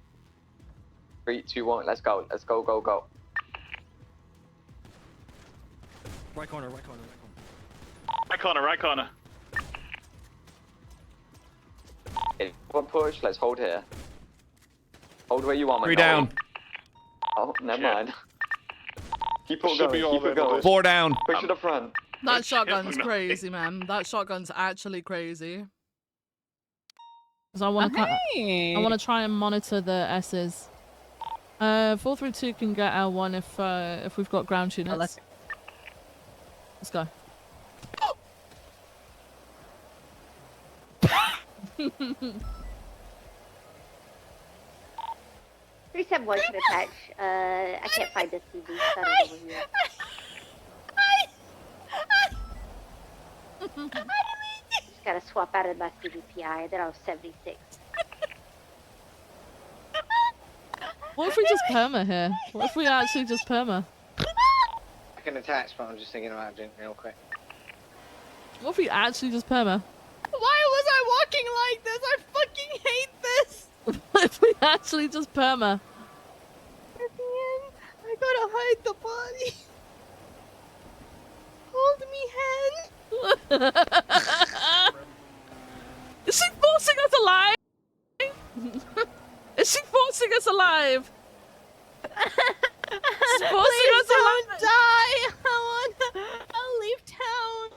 3, 2, 1, let's go. Let's go, go, go. Right corner, right corner, right corner. Right corner, right corner. Okay, one push, let's hold here. Hold where you are, my 3 guy. down. Oh, never mind. Keep on Should going, be all keep it there, going. 4 down. Push to the front. That shotgun's crazy, man. That shotgun's actually crazy. Because I want to I want to try and monitor the S's. 432 can get L1 if we've got ground units. Let's go. 371 should attach. I can't find this CV. That is over here. Just gotta swap out of my CVPI. Then I was 76. What if we just perma here? What if we actually just perma? I can attach, but I'm just thinking about doing it real quick. What if we actually just perma? Why was I walking like this? I fucking hate this. What if we actually just perma? I gotta hide the body. Hold me, hen. Is she forcing us alive? Is she forcing us alive? She's forcing Please us don't alive. die. I'll leave town.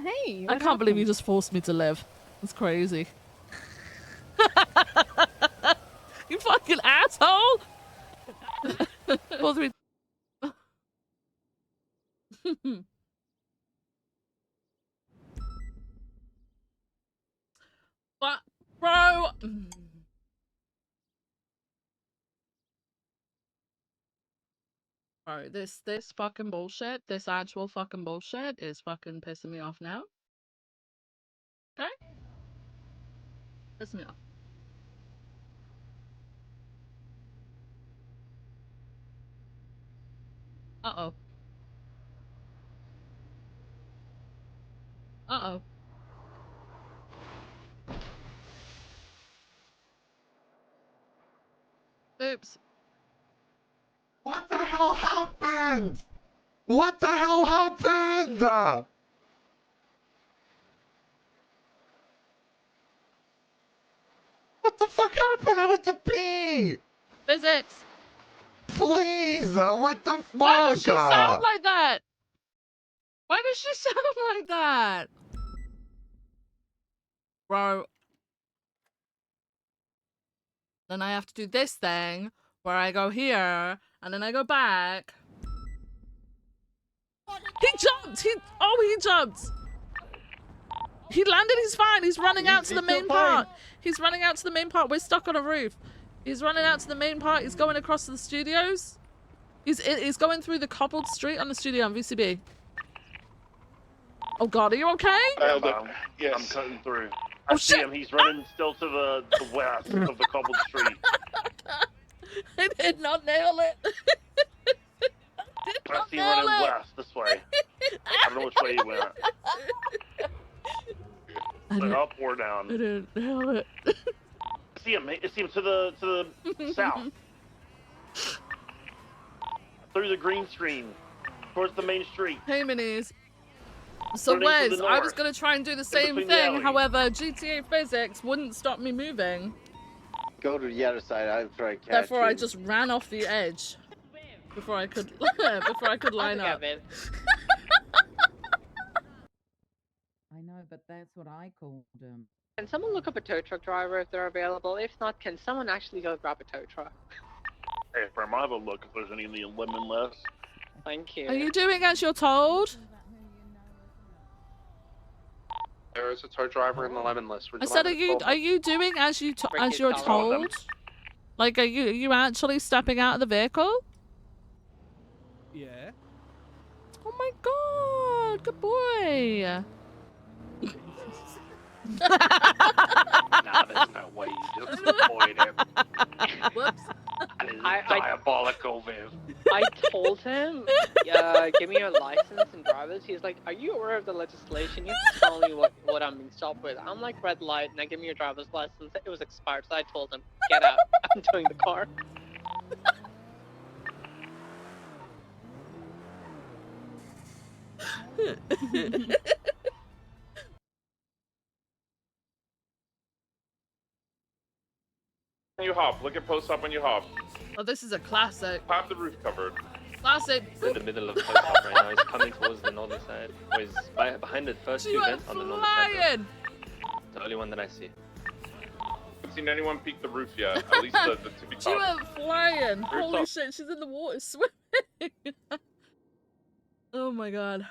Hey, I can't believe you just forced me to live. That's crazy. You fucking asshole! 4, 3. But, bro. Bro, this fucking bullshit, this actual fucking bullshit is fucking pissing me off now. Okay? Pissing me off. Uh-oh. Uh-oh. Oops. What the hell happened? What the hell happened? What the fuck happened? I want to pee! Physics! Please! What the fuck? Why does she sound like that? Why does she sound like that? Bro. Then I have to do this thing where I go here and then I go back. He jumped! He jumped! He landed, he's fine. He's running out to the main part. He's running out to the main part. We're stuck on a roof. He's running out to the main part. He's going across to the studios. He's going through the cobbled street on the studio on VCB. Oh god, are you okay? Yes. I'm cutting through. I see him. He's running still to the west of the cobbled street. I did not nail it. I see him running west this way. I don't know which way he went. Up or down. I didn't nail it. See him to the south. Through the green screen. Towards the main street. Hey, Minis. So Running to Wes, the I was north. going to try and do the same between the thing, alley. however, GTA physics wouldn't stop me moving. Go to the other side. I'll try to catch Therefore, I you. just ran off the edge before I could line up. I know, but that's what I called him. Can someone look up a tow truck driver if they're available? If not, can someone actually go grab a tow truck? Hey, Bram, I'll have a look if there's any in the lemon list. Thank you. Are you doing as you're told? There is a tow driver in the lemon list. Would I you said, like are me to you call are you doing as Ricky's you're calling them. told? Like, are you actually stepping out of the vehicle? Yeah. Oh my god, good boy. Nah, there's no way you just avoid him. Whoops. That is I- diabolical, Viv. I told him, give me your license and driver's. He's like, are you aware of the legislation? You have to tell me what I'm being stopped with. I'm like, red light, now give me your driver's license. It was expired, so I told him, get out. I'm towing the car. When you hop, look at post up when you hop. Oh, this is a classic. Have the roof covered. Classic. In the middle of post up right now. He's coming towards the northern side. Or he's behind the first You two are vents on the northern side. flying. The only one that I see. Haven't seen anyone peek the roof yet. At least the tippy She top. went flying. Rooftop. Holy shit, she's in the water swimming. Oh my god.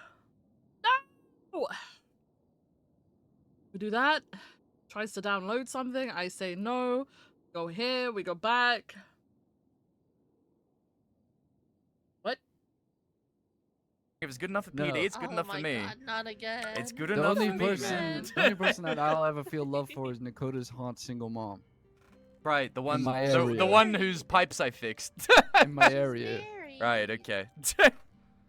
No! We do that. Tries to download something. I say no. Go here. We go back. What? If it's good enough for No. PD, it's good enough for me. Not again. It's good The enough only for me, person, man. the only person that I'll ever feel love for is Nakota's haunt single mom. Right, the one, my the area. one whose pipes I fixed. In my area. Right, okay.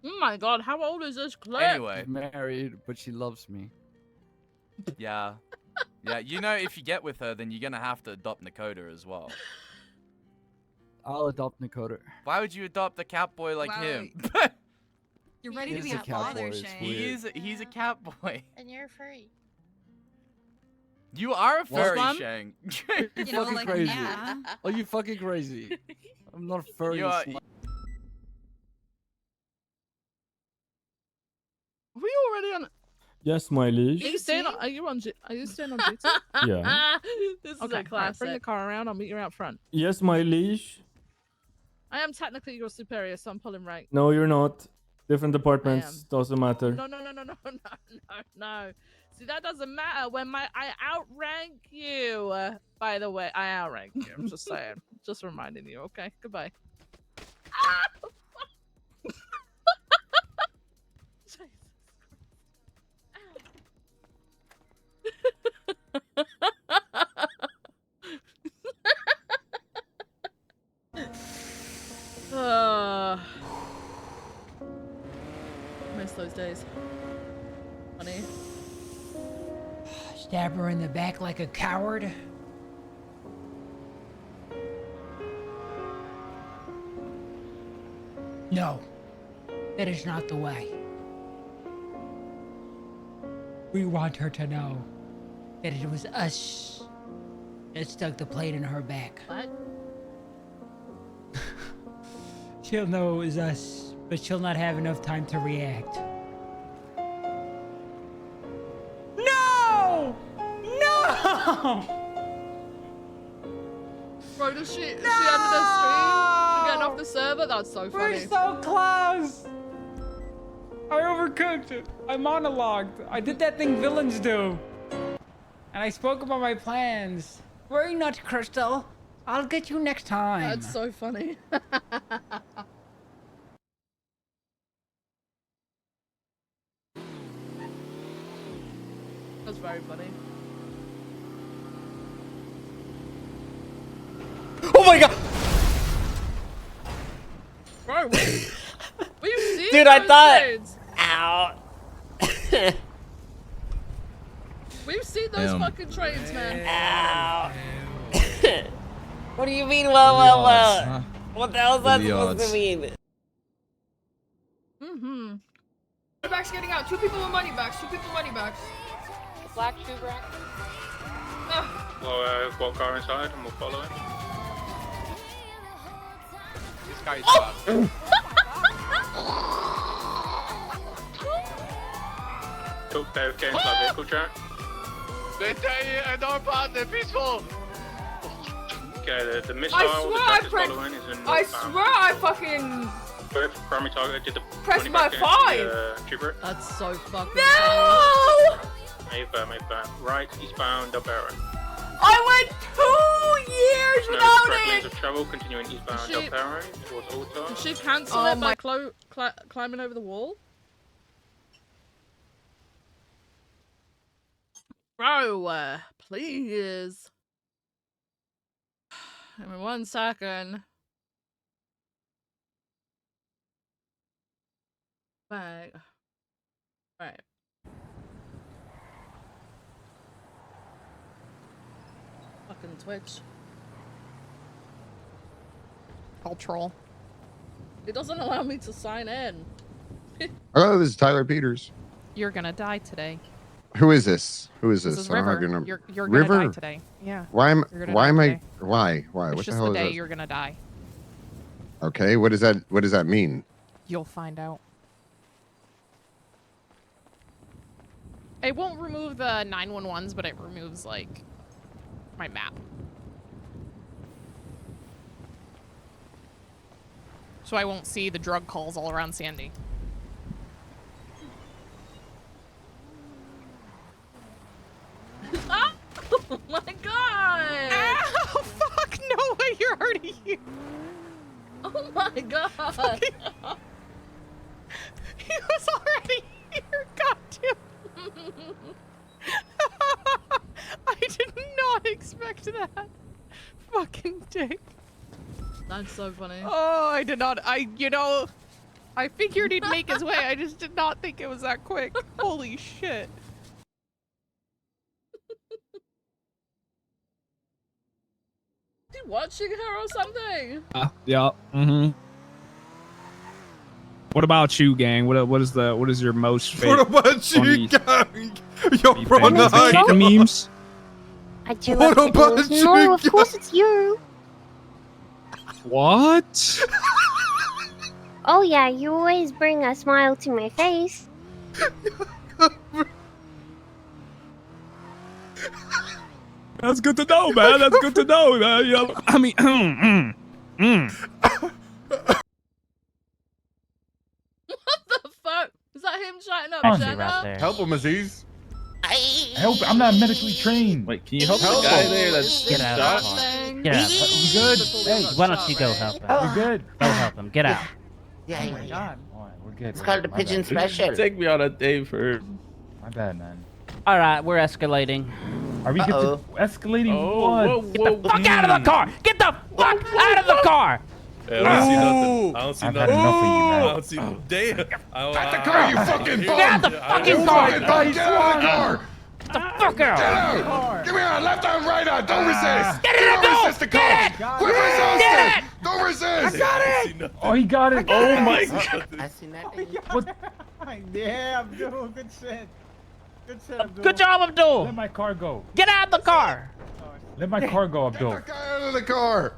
Oh my god, how old is this clip? Anyway, She's married, but she loves me. yeah. Yeah, you know, if you get with her, then you're gonna have to adopt Nakota as well. I'll adopt Nakota. Why would you adopt a cat boy like him? You're ready He to is be a a cat father, boy, it's Shane. weird. He's a cat boy. And you're free. You are a furry, one? Shang. Are you You know, fucking like, crazy? yeah. Are you fucking crazy? I'm not a furry. You are- slut. Are we already on? Yes, my Are liege. you staying on? Are you on? Are you staying on duty? Yeah. This is Okay, a classic. Bring the car around. I'll meet you out front. Yes, my liege. I am technically your superior, so I'm pulling rank. No, you're not. Different departments. Doesn't matter. No. See, that doesn't matter when I outrank you. By the way, I outrank you. I'm just saying. Just reminding you. Okay. Goodbye. Miss those days. Funny. Stab her in the back like a coward. No, that is not the way. We want her to know that it was us that stuck the plate in her back. What? She'll know it was us, but she'll not have enough time to react. No! No! Bro, is she under the stream? She getting off the server? That's so funny. We're so close! I overcooked it. I monologued. I did that thing villains do. And I spoke about my plans. Worry not, Crystal. I'll get you next time. That's so funny. That's very funny. Oh my god! Bro, were you Dude, I thought. Dudes. Ow. We've seen those fucking trains, man. Ow. What do you mean, well? What the hell is that supposed to mean? Mm-hmm. Money bags getting out. 2 people with money bags. 2 people with money bags. Black shoe rack. Well, we'll go inside and we'll follow him. This guy's Talk Dave, get inside vehicle chat. They tell you I don't part, they're peaceful. Okay, the missile I the swear truck I is pressed. following is in I northbound. swear I fucking. Both primary target did the Press 20 my back against 5. the, trooper. That's so fucking. No! Made that. Right, eastbound up arrow. I went 2 years without Correct lanes it. of travel, continuing eastbound She- up arrow towards Altar. Did she cancel Oh it by my- climbing over the wall? Bro, please. Give me 1 second. Bang. Right. Fucking Twitch. I'll troll. It doesn't allow me to sign in. Oh, this is Tyler Peters. You're gonna die today. Who is this? Who is this? This is I don't have River. your number. You're gonna River? die today. Yeah. Why am You're gonna why die am I today. why? It's What the just hell the is day that? you're gonna die. Okay, what does that mean? You'll find out. It won't remove the 911s, but it removes, like, my map. So I won't see the drug calls all around Sandy. Ah! Oh my god! Ow! Fuck! No way! You're already here! Oh my god! He was already here! God damn! I did not expect that! Fucking dick. That's so funny. Oh, I did not. I figured he'd make his way. I just did not think it was that quick. Holy shit. You watching her or something? Yeah. Mm-hmm. What about you, gang? What is your most favorite? What about you, gang? You're the memes. I do What love about pickles. you, No, of guys? course it's you. What? Oh yeah, you always bring a smile to my face. That's good to know, man. That's good to know, man. You know, I mean, What the fuck? Is that him shouting up Actually, Jenna? right there. Help him, Aziz. Help! I'm not medically trained. Wait, can you help Help the guy him. there that's Get out of the car. Thing. Get out. You good? Hey, Why don't you go help him? you good? Go help him. Get out. Yeah, Oh my God. All right, we're good. It's we're called good. the My pigeon bad. special. Take me on a day for. My bad, man. All right, we're escalating. Are we good to escalating? Oh, what? Get the fuck out of the car! Get the fuck out of the car! I don't see nothing. I don't see I've nothing. had enough of you, man. I don't see. Damn. Get the car, you fucking Get out bum! the fucking car! Get out of the car! Get the fuck out! Get out! Give me a left arm, right arm. Don't resist. Get in the Don't door! resist the car. Get it! Quit resisting. Get it! Don't resist. Oh, he got it. Oh my god. I seen that thing. What? Yeah, Abdul, good shit. Good shit, Abdul. Good job, Abdul! Let my car go. Get out of the car! Let my car go, Get Abdul. the guy out of the car.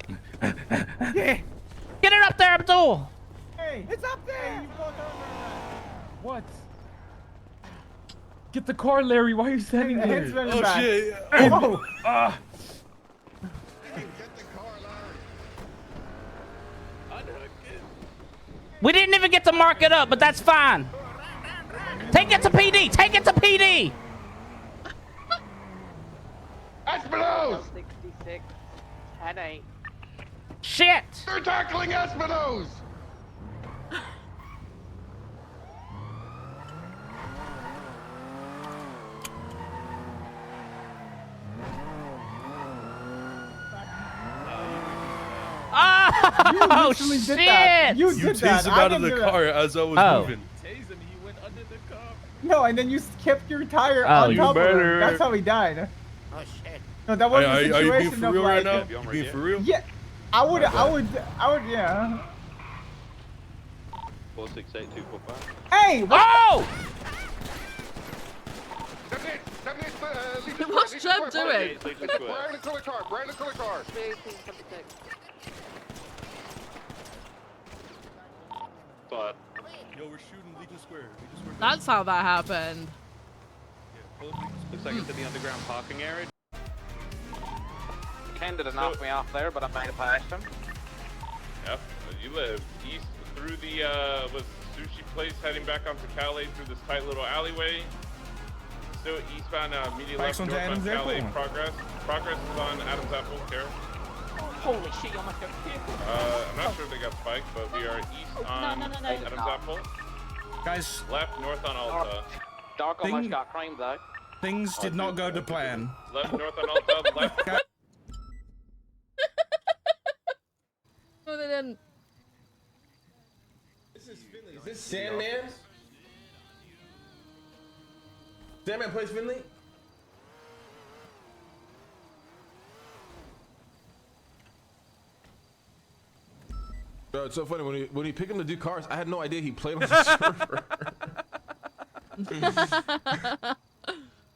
Get it up there, Abdul! Hey, it's up there. You go down What? Get the car, Larry. Why are you standing there. there? Head's running Oh back. shit. Oh. Get the car, Larry. We didn't even get to mark it up, but that's fine. Take it to PD! Take it to PD! Espinosa! 66, 10-8. Shit! They're tackling Espinosa! Oh, literally did that. shit! You You did tased that. him I out of didn't the do that. car as I was Oh. moving. No, and then you kept your tire Oh, on you top of better. him. That's how he died. Oh shit! No, that wasn't Are the you situation being for of real like. right now? You being for real? Yeah, I would, yeah. 468245. Hey, what? Oh! What's Jeb doing? It's a brown and color car. Brown and color car. But Yo, we're shooting Legion Square. Legion Square. That's how that happened. looks like it's in the underground parking area. Ken did knock me off there, but I made it past him. Yep. You live east through the was sushi place heading back onto Calais through this tight little alleyway. Still eastbound, immediately left Bike's north onto on Adams Calais. Airport. Progress is on Adams Apple. Care. Holy shit, you almost got hit. I'm not sure they got spiked, but we are east on Adams Apple. Guys, Left north on Alta. Doc almost got creamed though. things did not go to plan. Left north on Alta. Left. No, they didn't. This is Finley. Is this Sandman? Sandman plays Finley? Bro, it's so funny when he picked him to do cars. I had no idea he played on the server.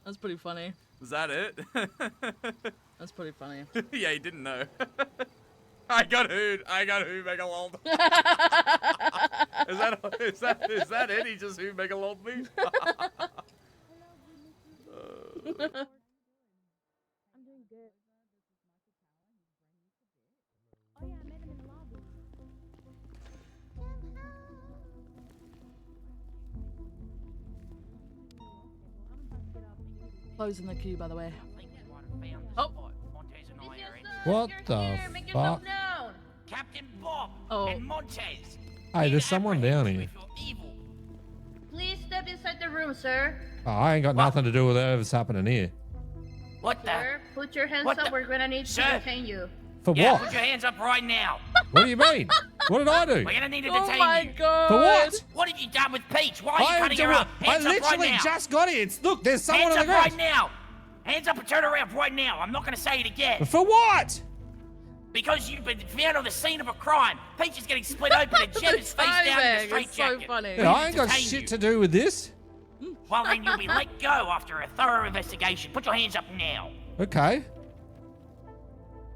That's pretty funny. Was that it? That's pretty funny. Yeah, he didn't know. I got who, Megalold. is that it? He just who Megalold me? Closing the queue, by the way. Oh. What the fuck? Captain Bob Oh. and Montez. Hey, there's someone down here. Please step inside the room, sir. Oh, I ain't got nothing to do with whatever's happening here. What the? Sir, put your hands What up. the- We're gonna need to Sir. detain you. For Yeah, what? put your hands up right now. What do you mean? What did I do? We're gonna need to Oh detain my you. god. For what? What have you done with Peach? Why are you I cutting her up? Hands up right literally now. just got here. Look, there's someone Hands on the up ground. right now. Hands up and turn around right now. I'm not gonna say it again. For what? Because you've been found on the scene of a crime. Peach is getting split open and Jeb is face down in a timing, it's so straitjacket. funny. Yeah, I ain't got Detain shit you. to do with this. Well, then you'll be let go after a thorough investigation. Put your hands up now. Okay.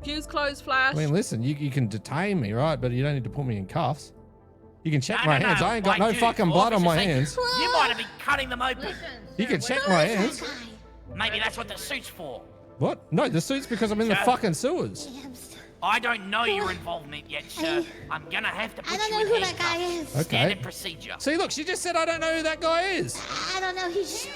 Queue's closed, Flash. I mean, listen, you can detain me, right? But you don't need to put me in cuffs. You can check No, my no, hands. no, I ain't got no do. fucking blood on my Officer, hands. You might have been cutting them open. You can check my hands. Maybe that's what the suit's for. What? No, the suit's because I'm in the Sir? fucking sewers. I don't know your involvement yet, sir. I'm gonna have to put you in who that guy handcuffs. is. Standard Okay. procedure. See, look, she just said I don't know who that guy is. I don't know. He just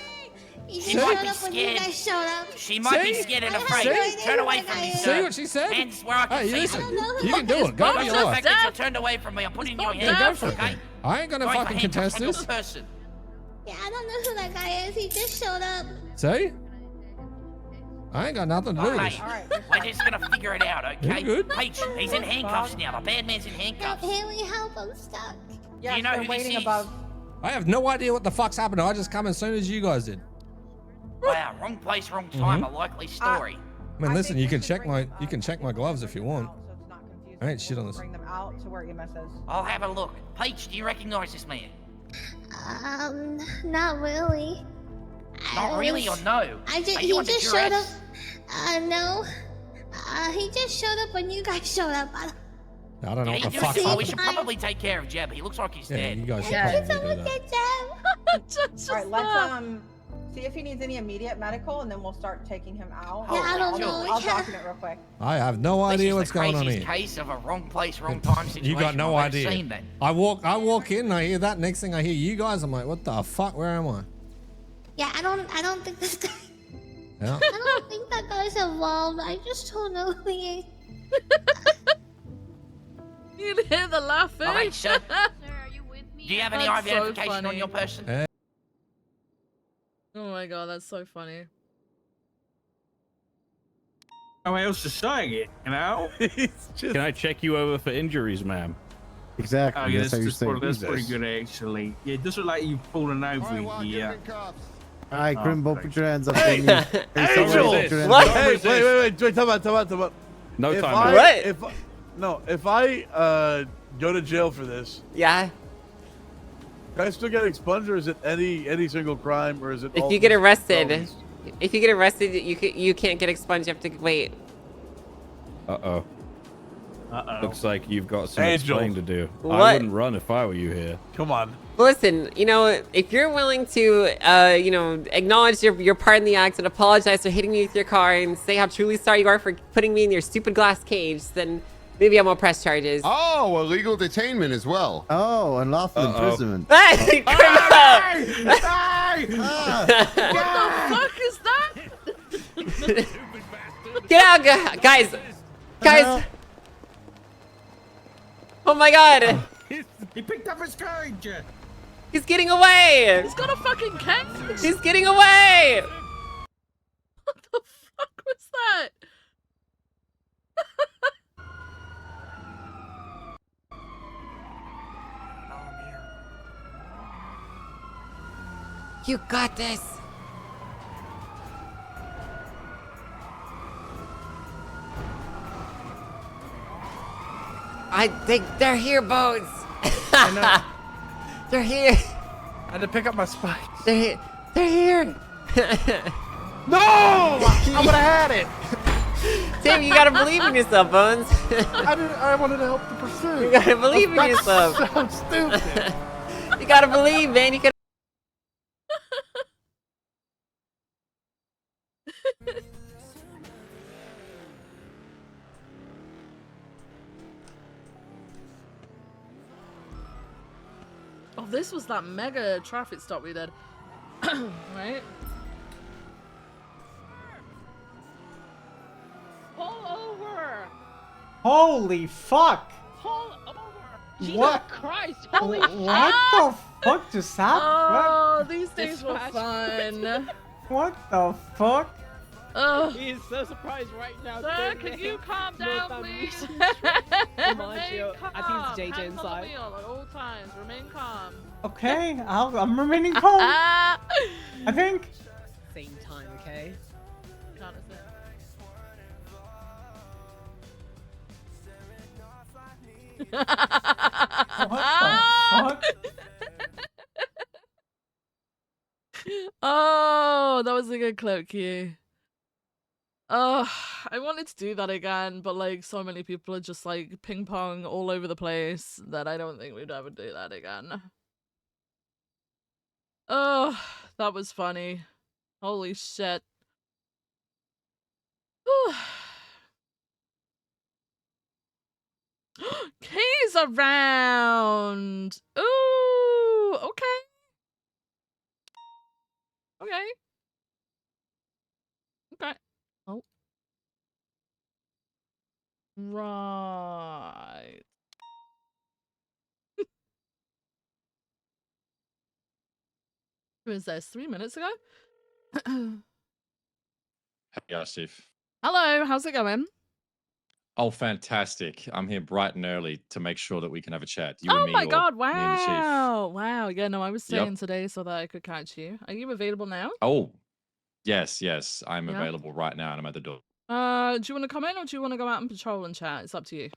She might showed be up when you scared. guys showed up. She might be See? scared and I have afraid. no idea Turn who away that from guy me, is. sir. See what she said? Hands where I can Hey, see listen, them. you can do it. Go for Because your of the life. fact that you're turned away from me, I'm putting your hands Yeah, go up, for it. okay? I ain't gonna Going for fucking handcuffs contest on your this. person. Yeah, I don't know who that guy is. He just showed up. See? I ain't got nothing to do with Hey, this. we're just gonna figure it out, okay? You're good. Peach, he's in handcuffs now. The bad man's in handcuffs. Can we help him stuck? Do you know who this is? I have no idea what the fuck's happening. I just come as soon as you guys did. Wow, wrong place, wrong time. Mhm. A likely story. I mean, listen, you can check my gloves if you want. I ain't shit on this. Bring them out to where EMS is. I'll have a look. Peach, do you recognize this man? Not really. Not really, or no? I just, Are he you under just showed up. duress? No. He just showed up when you guys showed up. I don't know Did what he the do fuck's so? We should happening. probably take care of Jeb. He looks like he's Yeah, dead. you guys should Can probably someone do get that. Jeb? All right, let's see if he needs any immediate medical, and then we'll start taking him out. Yeah, I don't know. I'll document real quick. I have no idea what's This is the going on craziest here. case of a wrong place, wrong time situation. You got no I've ever idea. seen that. I walk in, I hear that. Next thing I hear you guys, I'm like, what the fuck? Where am I? Yeah, I don't think this guy. Yeah. I don't think that guy's involved. I just don't know who he is. You can hear the laughing. All right, sir. Do you have any That's so identification on funny. your person? Oh my god, that's so funny. How else to say it, you know? Can I check you over for injuries, ma'am? Oh, yeah, that's pretty good, actually. Yeah, it does look like you've fallen over here. All right, Grimbo, put your hands up. Hey, Angel! What? Hey, Wait, time out. No if time. If I go to jail for this, Yeah. can I still get expunged, or is it any single crime, or is it? If all you get just arrested, felonies? you can't get expunged. You have to wait. Uh-oh. Looks like you've got some Angel. explaining to do. What? I wouldn't run if I were you here. Come on. Listen, if you're willing to, acknowledge your part in the act and apologize for hitting me with your car and say how truly sorry you are for putting me in your stupid glass cage, then maybe I won't press charges. Oh, illegal detainment as well. Oh, unlawful imprisonment. Hey, What the fuck is that? Get out, guys! Guys! Oh my god! He picked up his cage. He's getting away! He's got a fucking cage. He's getting away! What the fuck was that? You got this! They're here, Bones! They're here! I had to pick up my spikes. They're here! No! I would have had it. Tim, you gotta believe in yourself, Bones. I wanted to help the pursuit. You gotta believe in yourself. So stupid. You gotta believe, man. You gotta. Oh, this was that mega traffic stop we did. Right? Pull over! Holy fuck! Pull over! Jesus What? Christ! What Holy the fuck just happened? Oh, these days were fun. What the fuck? Oh. He is so surprised right now. Sir, can you calm down, please? Remind you, I think it's JJ Hands on the inside. wheel at all times. Remain calm. Okay, I'm remaining calm. I think. Same time, okay? Jonathan. What the fuck? Oh, that was a good clip, Q. Oh, I wanted to do that again, but like so many people are just like ping pong all over the place that I don't think we'd ever do that again. Oh, that was funny. Holy shit. Keys around. Ooh, okay. Okay. Okay. Oh. Right. Who is this? 3 minutes ago? Yeah, Steve. Hello, how's it going? Oh, fantastic. I'm here bright and early to make sure that we can have a chat. You Oh and me, my or god, me and the chief. wow. Wow. Yeah, no, I was Yep. staying today so that I could catch you. Are you available now? Oh, yes. I'm Yeah. available right now and I'm at the door. Do you want to come in or do you want to go out and patrol and chat? It's up to you.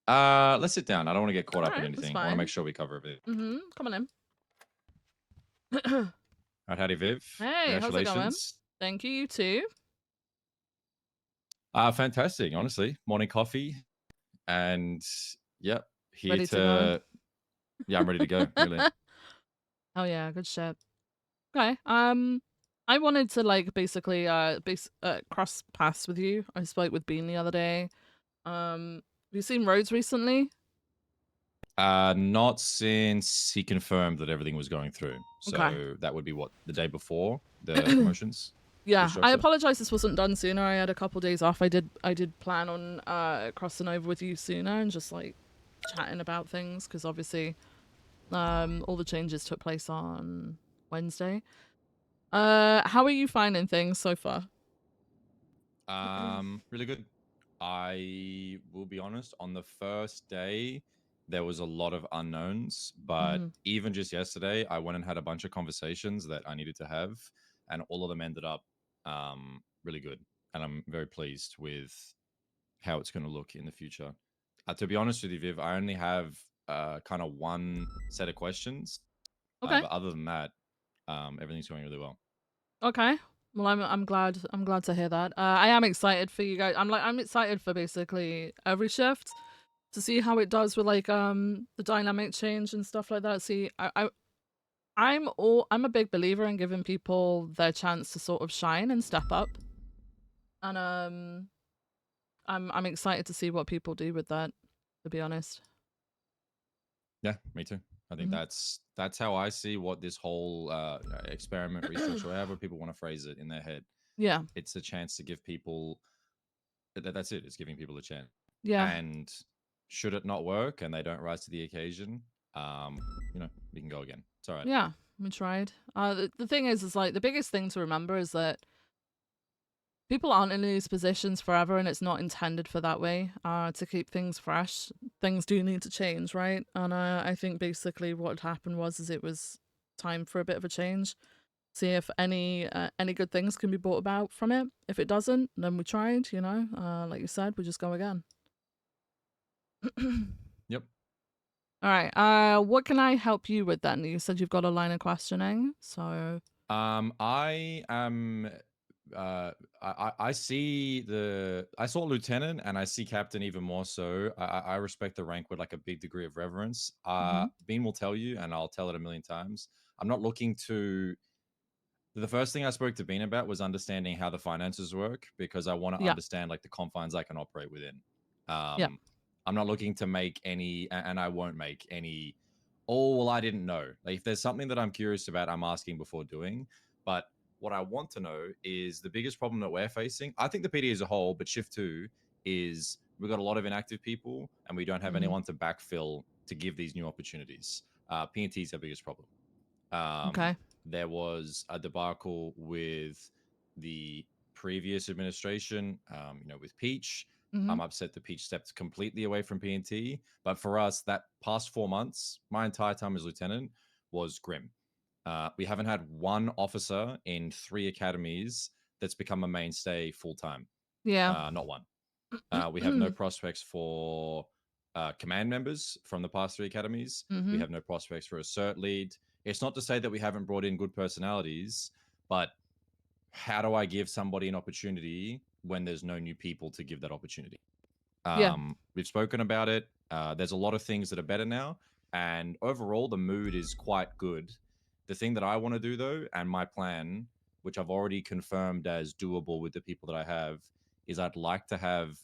Let's sit down. I don't want to get caught up in Alright, that's anything. I want to fine. make sure we cover everything. Mm-hmm. Come on in. All right, howdy, Viv. Hey, how's it going? Congratulations. Thank you, you too. Fantastic, honestly. Morning coffee. And yep, here Ready to go? Yeah, I'm ready to go, really. Oh yeah, good shit. Okay. I wanted to like basically cross paths with you. I spoke with Bean the other day. Have you seen Rhodes recently? Not since he confirmed that everything was going through. So Okay. that would be what, the day before the promotions? Yeah, I Restructure? apologize this wasn't done sooner. I had a couple days off. I did plan on crossing over with you sooner and just like chatting about things because obviously all the changes took place on Wednesday. How are you finding things so far? Really good. I will be honest, on the first day, there was a lot of unknowns, but Mhm. even just yesterday, I went and had a bunch of conversations that I needed to have, and all of them ended up really good. And I'm very pleased with how it's going to look in the future. To be honest with you, Viv, I only have kind of one set of questions, Okay. but other than that, everything's going really well. Okay. Well, I'm glad to hear that. I am excited for you guys. I'm excited for basically every shift to see how it does with like the dynamic change and stuff like that. See, I'm a big believer in giving people their chance to sort of shine and step up. And I'm excited to see what people do with that, to be honest. Yeah, me too. I think Mhm. that's how I see what this whole experiment, research, or however people want to phrase it in their head. Yeah. It's a chance to give people. That's it. It's giving people a chance. Yeah. And should it not work and they don't rise to the occasion, we can go again. It's all right. Yeah, we tried. The thing is like the biggest thing to remember is that people aren't in these positions forever, and it's not intended for that way. To keep things fresh, things do need to change, right? And I think basically what happened was it was time for a bit of a change. See if any good things can be brought about from it. If it doesn't, then we tried. Like you said, we just go again. Yep. All right. What can I help you with then? You said you've got a line of questioning, so. I am. I see I saw lieutenant and I see captain even more so. I respect the rank with like a big degree of reverence. Bean will tell you, and I'll tell it a million times. I'm not looking to. The first thing I spoke to Bean about was understanding how the finances work, because I want to understand like the confines I can operate within. I'm not looking to make any, and I won't make any. Oh well, I didn't know. Like if there's something that I'm curious about, I'm asking before doing. But what I want to know is the biggest problem that we're facing. I think the PD as a whole, but shift 2 is we've got a lot of inactive people, and we don't have anyone to backfill to give these new opportunities. PNT is our biggest problem. Okay. There was a debacle with the previous administration, with Peach. I'm upset that Peach stepped completely away from PNT. But for us, that past 4 months, my entire time as lieutenant was grim. We haven't had one officer in 3 academies that's become a mainstay full time. Yeah. Not one. We have no prospects for command members from the past 3 academies. We have no prospects for a cert lead. It's not to say that we haven't brought in good personalities, but how do I give somebody an opportunity when there's no new people to give that opportunity? We've spoken about it. There's a lot of things that are better now, and overall the mood is quite good. The thing that I want to do though, and my plan, which I've already confirmed as doable with the people that I have, is I'd like to have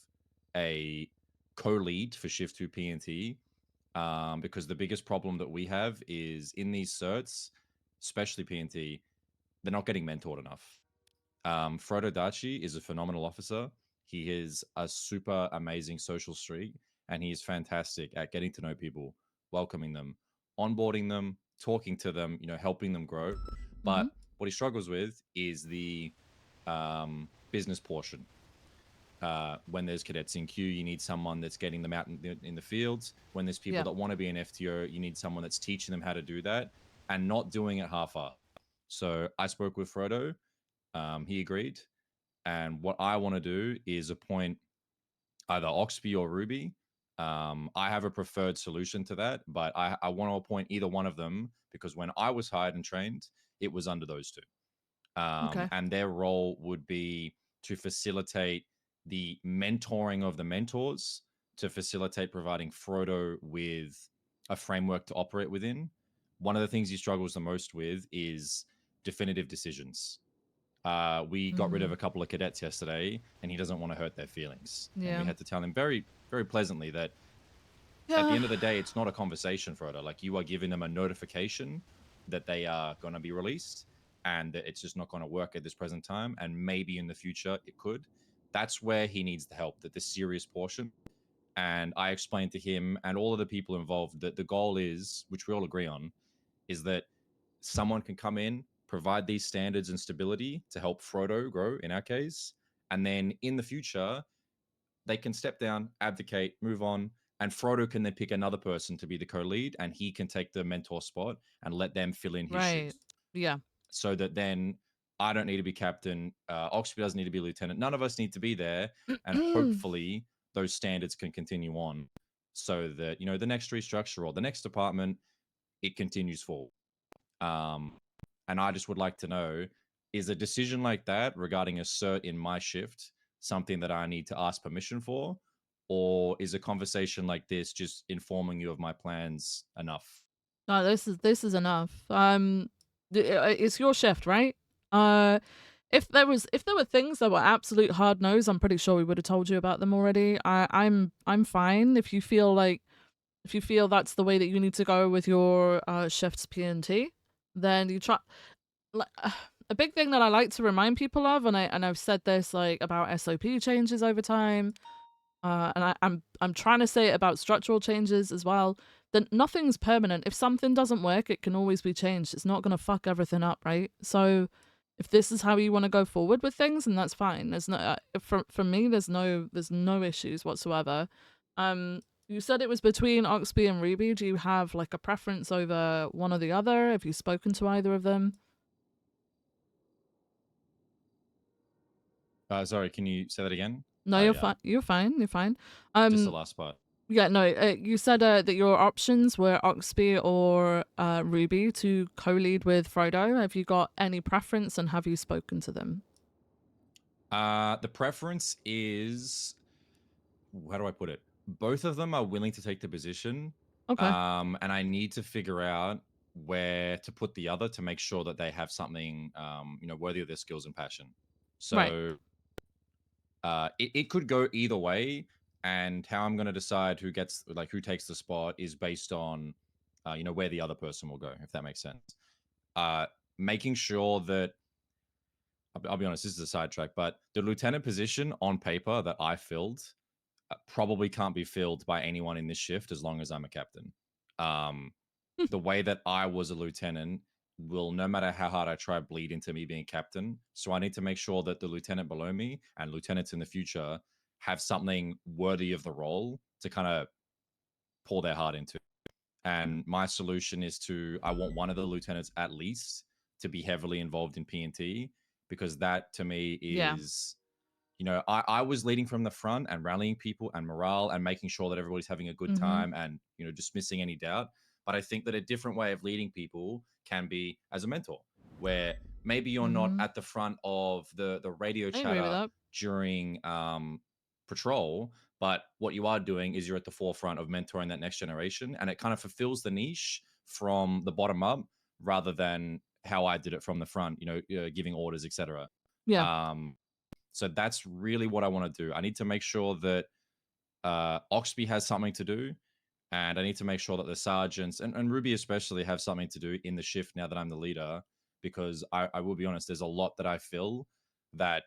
a co-lead for Shift 2 PNT, because the biggest problem that we have is in these certs, especially PNT, they're not getting mentored enough. Frodo Dachi is a phenomenal officer. He is a super amazing social streak, and he is fantastic at getting to know people, welcoming them, onboarding them, talking to them, helping them grow. But what he struggles with is the business portion. When there's cadets in queue, you need someone that's getting them out in the fields. When there's people that want to be an FTO, you need someone that's teaching them how to do that and not doing it half-assed. So I spoke with Frodo. He agreed. And what I want to do is appoint either Oxby or Ruby. I have a preferred solution to that, but I want to appoint either one of them because when I was hired and trained, it was under those 2. And their role would be to facilitate the mentoring of the mentors, to facilitate providing Frodo with a framework to operate within. One of the things he struggles the most with is definitive decisions. We got rid of a couple of cadets yesterday, and he doesn't want to hurt their feelings. And we had to tell him very, very pleasantly that at the end of the day, it's not a conversation, Frodo. Like, you are giving them a notification that they are going to be released, and that it's just not going to work at this present time, and maybe in the future it could. That's where he needs the help, the serious portion. And I explained to him and all of the people involved that the goal is, which we all agree on, is that someone can come in, provide these standards and stability to help Frodo grow, in our case, and then in the future, they can step down, abdicate, move on, and Frodo can then pick another person to be the co-lead, and he can take the mentor spot and let them fill in his Right. shoes. Yeah. So that then I don't need to be captain, Oxby doesn't need to be lieutenant. None of us need to be there, and hopefully those standards can continue on, so that the next restructure or the next department, it continues forward. And I just would like to know, is a decision like that regarding a cert in my shift something that I need to ask permission for, or is a conversation like this just informing you of my plans enough? No, this is enough. It's your shift, right? If there were things that were absolute hard no's, I'm pretty sure we would have told you about them already. I'm fine if you feel that's the way that you need to go with your shift's P&T, then you try. A big thing that I like to remind people of, and I've said this like about SOP changes over time, and I'm trying to say it about structural changes as well. That nothing's permanent. If something doesn't work, it can always be changed. It's not gonna fuck everything up, right? So, if this is how you want to go forward with things, then that's fine. There's no for me. There's no issues whatsoever. You said it was between Oxby and Ruby. Do you have like a preference over one or the other? Have you spoken to either of them? Sorry, can you say that again? No, you're fine. You're fine. You're fine. Just the last part. Yeah, no. You said that your options were Oxby or Ruby to co-lead with Frodo. Have you got any preference, and have you spoken to them? The preference is, how do I put it? Both of them are willing to take the position. Okay. And I need to figure out where to put the other to make sure that they have something, worthy of their skills and passion. So, it could go either way, and how I'm going to decide who takes the spot is based on, where the other person will go, if that makes sense. Making sure that, I'll be honest, this is a sidetrack, but the lieutenant position on paper that I filled probably can't be filled by anyone in this shift as long as I'm a captain. The way that I was a lieutenant will, no matter how hard I try, bleed into me being captain. So I need to make sure that the lieutenant below me and lieutenants in the future have something worthy of the role to kind of pour their heart into. And my solution is I want one of the lieutenants at least to be heavily involved in P&T, because that to me is, I was leading from the front and rallying people and morale and making sure that everybody's having a good time and, dismissing any doubt. But I think that a different way of leading people can be as a mentor, where maybe you're not at the front of the radio chatter during patrol, but what you are doing is you're at the forefront of mentoring that next generation, and it kind of fulfills the niche from the bottom up rather than how I did it from the front, giving orders, etc. Yeah. So that's really what I want to do. I need to make sure that Oxby has something to do, and I need to make sure that the sergeants and Ruby especially have something to do in the shift now that I'm the leader, because I will be honest, there's a lot that I feel that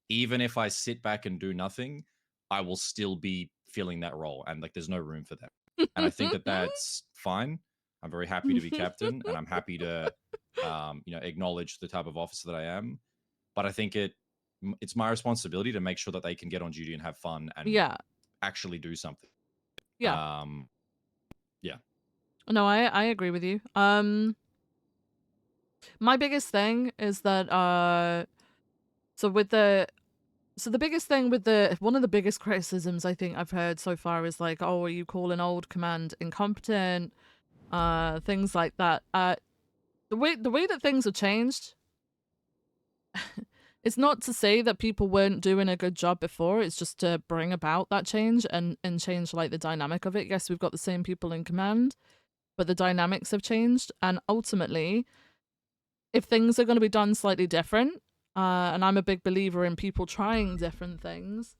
even if I sit back and do nothing, I will still be filling that role, and there's no room for that. And I think that that's fine. I'm very happy to be captain, and I'm happy to acknowledge the type of officer that I am. But I think it's my responsibility to make sure that they can get on duty and have fun and actually do something. Yeah. Yeah. No, I agree with you. My biggest thing is that the biggest thing with one of the biggest criticisms I think I've heard so far is like, oh, are you calling old command incompetent? Things like that. The way that things have changed, it's not to say that people weren't doing a good job before. It's just to bring about that change and change like the dynamic of it. Yes, we've got the same people in command, but the dynamics have changed. And ultimately, if things are going to be done slightly different, and I'm a big believer in people trying different things,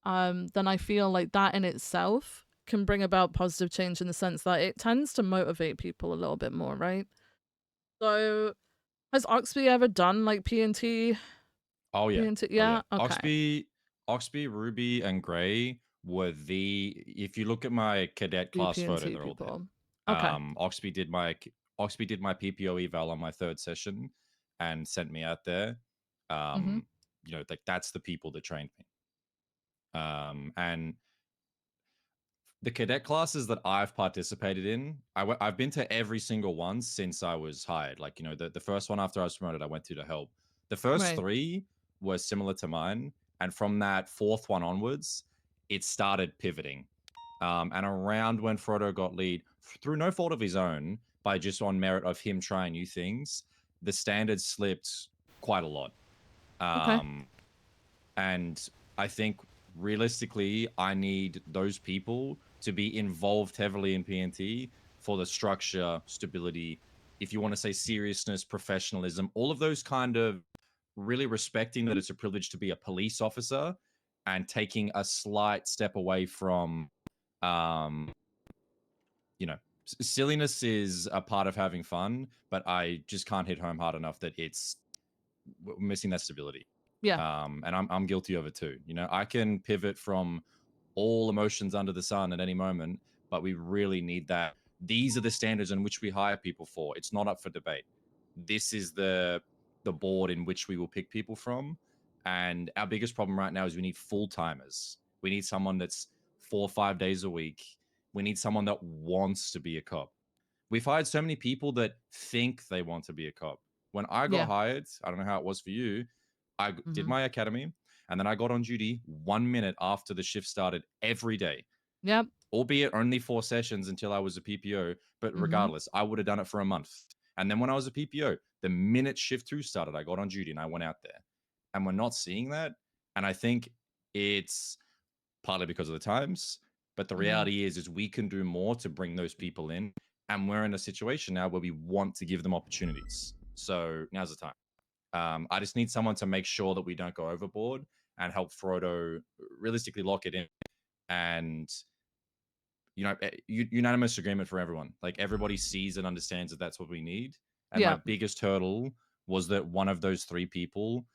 then I feel like that in itself can bring about positive change in the sense that it tends to motivate people a little bit more, right? So, has Oxby ever done like P&T? Oh yeah. P&T? Yeah. Oh, yeah. Okay. Oxby, Ruby, and Gray were if you look at my cadet class P&T photo, they're all people. there. Okay. Oxby did my PPO eval on my third session and sent me out there. you know, like that's the people that trained me. And the cadet classes that I've participated in, I've been to every single one since I was hired. Like, you know, the first one after I was promoted, I went to help. The first Right. 3 were similar to mine. And from that 4th one onwards, it started pivoting. And around when Frodo got lead, through no fault of his own, by just on merit of him trying new things, the standards slipped quite a lot. And I think realistically, I need those people to be involved heavily in PNT for the structure, stability, if you want to say seriousness, professionalism, all of those kind of really respecting that it's a privilege to be a police officer and taking a slight step away from, you know, silliness is a part of having fun, but I just can't hit home hard enough that it's missing that stability. Yeah. And I'm guilty of it too. You know, I can pivot from all emotions under the sun at any moment, but we really need that. These are the standards in which we hire people for. It's not up for debate. This is the board in which we will pick people from. And our biggest problem right now is we need full timers. We need someone that's 4 or 5 days a week. We need someone that wants to be a cop. We've hired so many people that think they want to be a cop. When I got Yeah. hired, I don't know how it was for you. I did Mhm. my academy, and then I got on duty 1 minute after the shift started every day. Yep. Albeit only 4 sessions until I was a PPO, but regardless, I would have done it for a month. And then when I was a PPO, the minute shift 2 started, I got on duty and I went out there. And we're not seeing that. And I think it's partly because of the times, but the reality is we can do more to bring those people in. And we're in a situation now where we want to give them opportunities. So now's the time. I just need someone to make sure that we don't go overboard and help Frodo realistically lock it in. And, you know, unanimous agreement for everyone. Like everybody sees and understands that that's what we need. And my Yeah. biggest hurdle was that one of those 3 people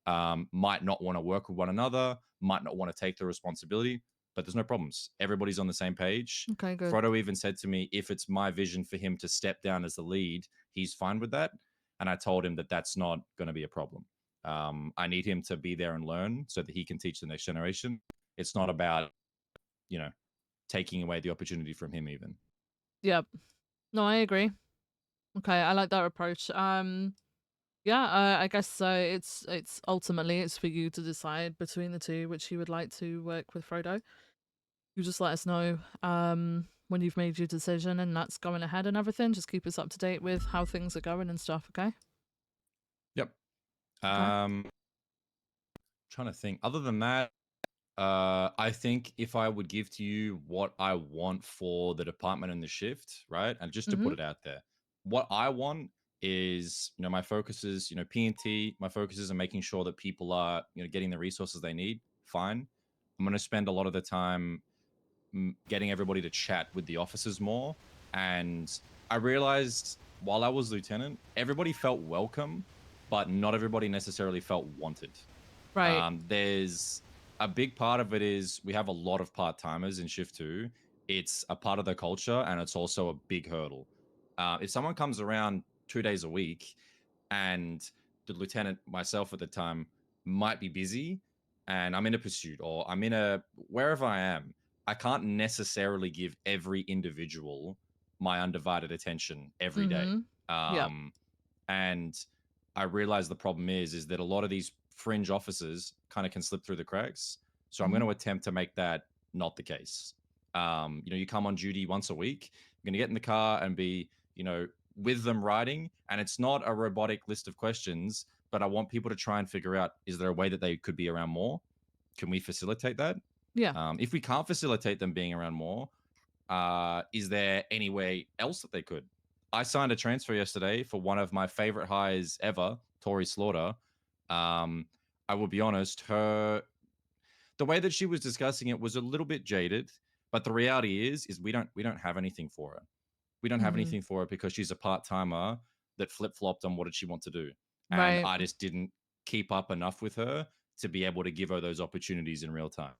might not want to work with one another, might not want to take the responsibility, but there's no problems. Everybody's on the same page. Okay, good. Frodo even said to me, if it's my vision for him to step down as the lead, he's fine with that. And I told him that that's not going to be a problem. I need him to be there and learn so that he can teach the next generation. It's not about, you know, taking away the opportunity from him even. Yep. No, I agree. Okay, I like that approach. Yeah, I guess it's ultimately it's for you to decide between the two which you would like to work with Frodo. You just let us know when you've made your decision and that's going ahead and everything. Just keep us up to date with how things are going and stuff, okay? Yep. Trying to think. Other than that, I think if I would give to you what I want for the department and the shift, right? And just to put it out there, what I want is, you know, my focus is, you know, P&T. My focus is on making sure that people are, you know, getting the resources they need. Fine. I'm going to spend a lot of the time getting everybody to chat with the officers more. And I realized while I was lieutenant, everybody felt welcome, but not everybody necessarily felt wanted. Right. There's a big part of it is we have a lot of part-timers in shift 2. It's a part of the culture and it's also a big hurdle. If someone comes around 2 days a week and the lieutenant, myself at the time, might be busy and I'm in a pursuit or I'm in a wherever I am, I can't necessarily give every individual my undivided attention every day. Yeah. And I realize the problem is that a lot of these fringe officers kind of can slip through the cracks. So I'm going to attempt to make that not the case. You know, you come on duty once a week, you're going to get in the car and be, you know, with them riding. And it's not a robotic list of questions, but I want people to try and figure out, is there a way that they could be around more? Can we facilitate that? Yeah. If we can't facilitate them being around more, is there any way else that they could? I signed a transfer yesterday for one of my favorite hires ever, Tori Slaughter. I will be honest, the way that she was discussing it was a little bit jaded, but the reality is we don't have anything for her. We don't have anything for her because she's a part-timer that flip-flopped on what did she want to do. And Right. I just didn't keep up enough with her to be able to give her those opportunities in real time.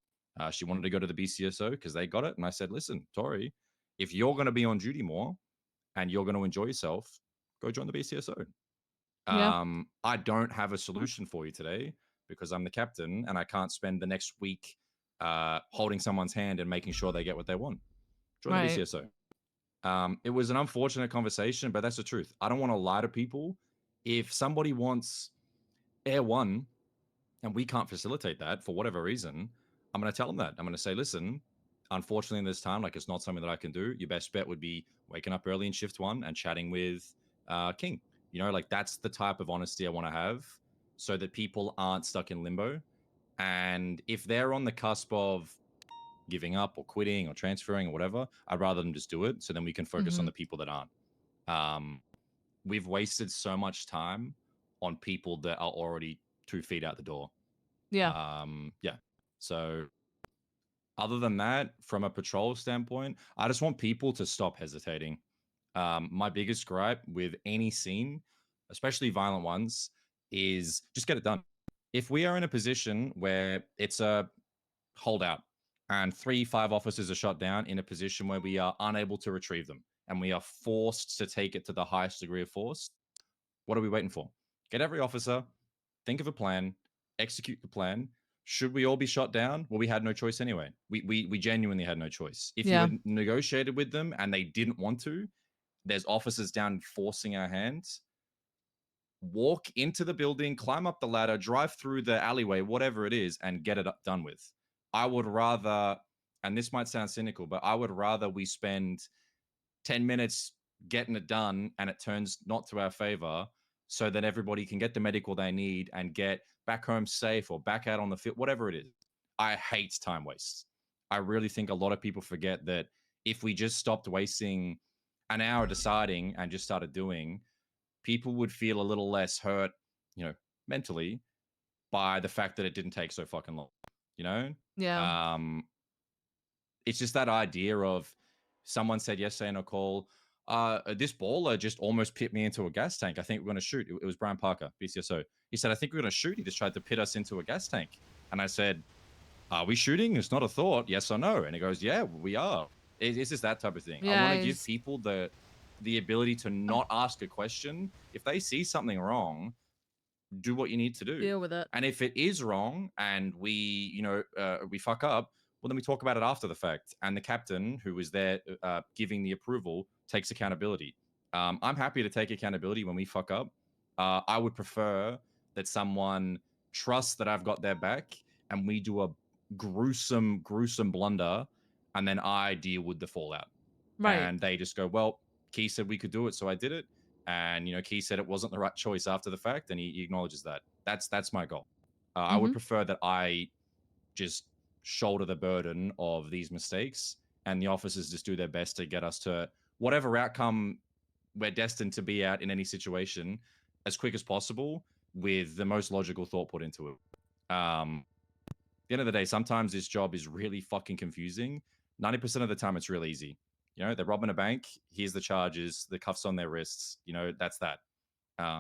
She wanted to go to the BCSO because they got it. And I said, listen, Tori, if you're going to be on duty more and you're going to enjoy yourself, go join the BCSO. Yeah. I don't have a solution for you today because I'm the captain and I can't spend the next week holding someone's hand and making sure they get what they want. Join Right. the BCSO. It was an unfortunate conversation, but that's the truth. I don't want to lie to people. If somebody wants Air 1 and we can't facilitate that for whatever reason, I'm going to tell them that. I'm going to say, listen, unfortunately in this time, like it's not something that I can do. Your best bet would be waking up early in shift 1 and chatting with King. You know, like that's the type of honesty I want to have so that people aren't stuck in limbo. And if they're on the cusp of giving up or quitting or transferring or whatever, I'd rather them just do it so then we can focus on the people that aren't. We've wasted so much time on people that are already 2 feet out the door. Yeah. Yeah. So other than that, from a patrol standpoint, I just want people to stop hesitating. My biggest gripe with any scene, especially violent ones, is just get it done. If we are in a position where it's a holdout and 3-5 officers are shot down in a position where we are unable to retrieve them and we are forced to take it to the highest degree of force, what are we waiting for? Get every officer, think of a plan, execute the plan. Should we all be shot down? Well, we had no choice anyway. We genuinely had no choice. If you had negotiated with them and they didn't want to, there's officers down forcing our hands. Walk into the building, climb up the ladder, drive through the alleyway, whatever it is, and get it done with. I would rather, and this might sound cynical, but I would rather we spend 10 minutes getting it done and it turns not to our favor so that everybody can get the medical they need and get back home safe or back out on the field, whatever it is. I hate time waste. I really think a lot of people forget that if we just stopped wasting an hour deciding and just started doing, people would feel a little less hurt, you know, mentally by the fact that it didn't take so fucking long, you know? Yeah. It's just that idea of someone said yesterday in a call, this baller just almost pit me into a gas tank. I think we're going to shoot. It was Brian Parker, BCSO. He said, I think we're going to shoot. He just tried to pit us into a gas tank. And I said, are we shooting? It's not a thought. Yes or no? And he goes, yeah, we are. It's just that type of thing. I want to give people the ability to not ask a question. If they see something wrong, do what you need to do. Deal with it. And if it is wrong and we fuck up, well, then we talk about it after the fact. And the captain who was there giving the approval takes accountability. I'm happy to take accountability when we fuck up. I would prefer that someone trusts that I've got their back and we do a gruesome blunder and then I deal with the fallout. Right. And they just go, well, Key said we could do it, so I did it. And, you know, Key said it wasn't the right choice after the fact, and he acknowledges that. That's my goal. I would prefer that I just shoulder the burden of these mistakes and the officers just do their best to get us to whatever outcome we're destined to be at in any situation as quick as possible with the most logical thought put into it. At the end of the day, sometimes this job is really fucking confusing. 90% of the time, it's real easy. You know, they're robbing a bank. Here's the charges, the cuffs on their wrists. You know, that's that.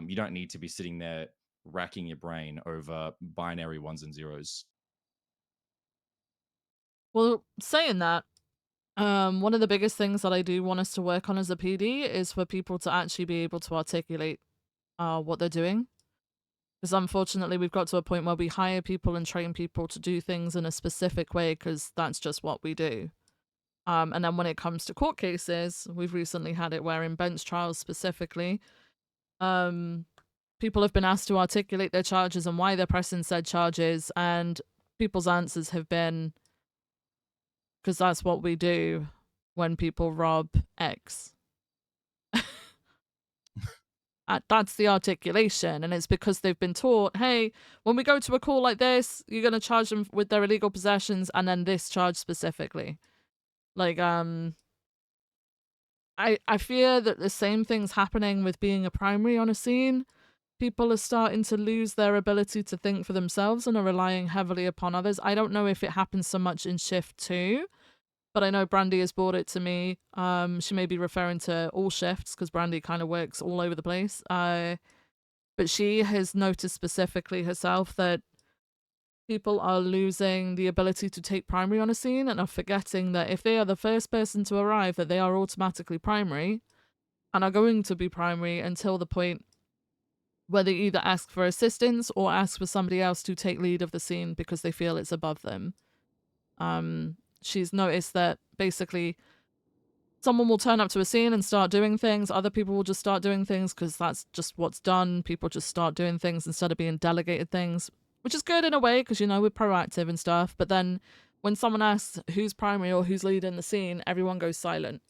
You don't need to be sitting there racking your brain over binary ones and zeros. Well, saying that, one of the biggest things that I do want us to work on as a PD is for people to actually be able to articulate what they're doing. Because unfortunately, we've got to a point where we hire people and train people to do things in a specific way because that's just what we do. And then when it comes to court cases, we've recently had it where in bench trials specifically, people have been asked to articulate their charges and why they're pressing said charges, and people's answers have been, because that's what we do when people rob X. That's the articulation, and it's because they've been taught, hey, when we go to a call like this, you're going to charge them with their illegal possessions and then this charge specifically. Like, I fear that the same thing's happening with being a primary on a scene. People are starting to lose their ability to think for themselves and are relying heavily upon others. I don't know if it happens so much in shift 2, but I know Brandy has brought it to me. She may be referring to all shifts because Brandy kind of works all over the place. But she has noticed specifically herself that people are losing the ability to take primary on a scene and are forgetting that if they are the first person to arrive, that they are automatically primary and are going to be primary until the point where they either ask for assistance or ask for somebody else to take lead of the scene because they feel it's above them. She's noticed that basically someone will turn up to a scene and start doing things. Other people will just start doing things because that's just what's done. People just start doing things instead of being delegated things, which is good in a way because, you know, we're proactive and stuff. But then when someone asks who's primary or who's leading the scene, everyone goes silent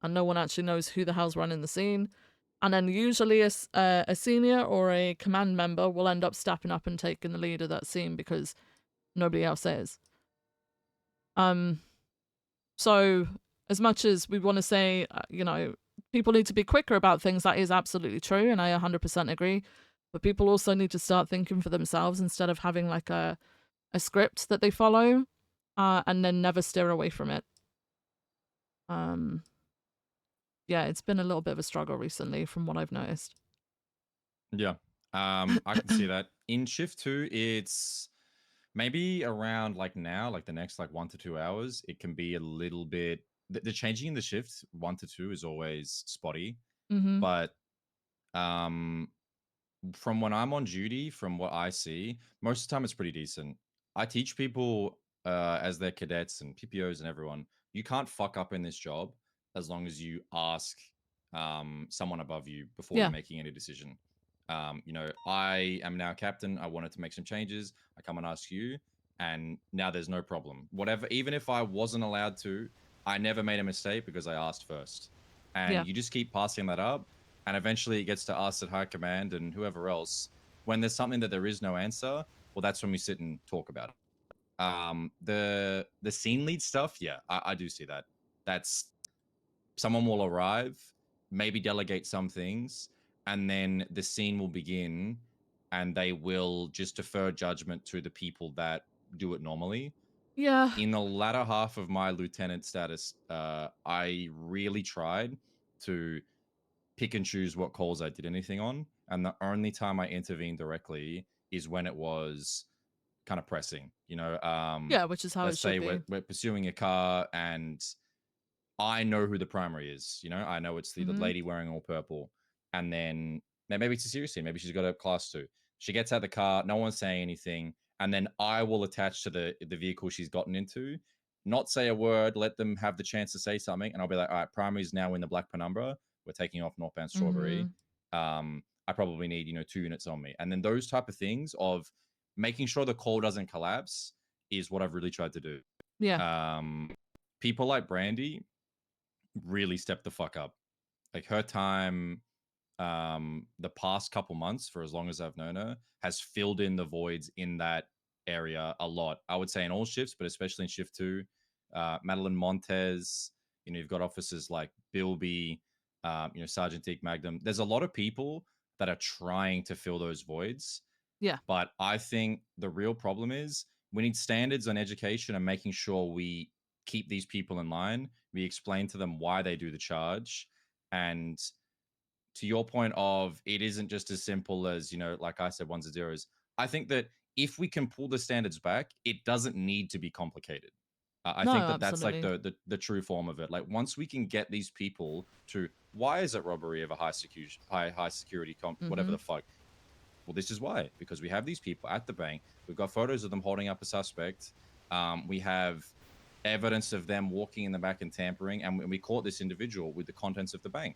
and no one actually knows who the hell's running the scene. And then usually a senior or a command member will end up stepping up and taking the lead of that scene because nobody else is. So as much as we want to say, you know, people need to be quicker about things, that is absolutely true, and I 100% agree. But people also need to start thinking for themselves instead of having like a script that they follow, and then never steer away from it. Yeah, it's been a little bit of a struggle recently from what I've noticed. Yeah, I can see that. In shift 2, it's maybe around like now, like the next like 1 to 2 hours, it can be a little bit. The changing in the shifts 1 to 2 is always spotty, but from when I'm on duty, from what I see, most of the time it's pretty decent. I teach people as their cadets and PPOs and everyone, you can't fuck up in this job as long as you ask someone above you before you're making any decision. You know, I am now captain. I wanted to make some changes. I come and ask you, and now there's no problem. Whatever, even if I wasn't allowed to, I never made a mistake because I asked first. And you just keep passing that up. And eventually it gets to us at high command and whoever else. When there's something that there is no answer, well, that's when we sit and talk about it. The scene lead stuff, yeah, I do see that. That's someone will arrive, maybe delegate some things, and then the scene will begin, and they will just defer judgment to the people that do it normally. Yeah. In the latter half of my lieutenant status, I really tried to pick and choose what calls I did anything on. And the only time I intervened directly is when it was kind of pressing, you know. Yeah, which is how let's it should say be. we're pursuing a car and I know who the primary is, you know. I know it's the lady wearing all purple. And then maybe it's a serious scene. Maybe she's got a class 2. She gets out of the car, no one's saying anything, and then I will attach to the vehicle she's gotten into, not say a word, let them have the chance to say something, and I'll be like, all right, primary's now in the black penumbra. We're taking off northbound Strawberry. I probably need, you know, 2 units on me. And then those type of things of making sure the call doesn't collapse is what I've really tried to do. Yeah. People like Brandy really stepped the fuck up. Like her time the past couple months, for as long as I've known her, has filled in the voids in that area a lot. I would say in all shifts, but especially in shift 2. Madeline Montez, you know, you've got officers like Bilby, you know, Sergeant Deke Magnum. There's a lot of people that are trying to fill those voids. Yeah. But I think the real problem is we need standards on education and making sure we keep these people in line. We explain to them why they do the charge. And to your point of it isn't just as simple as, you know, like I said, ones and zeros. I think that if we can pull the standards back, it doesn't need to be complicated. I think that that's like the true form of it. Like once we can get these people to, why is it robbery of a high security whatever the fuck? Well, this is why, because we have these people at the bank. We've got photos of them holding up a suspect. We have evidence of them walking in the back and tampering, and we caught this individual with the contents of the bank.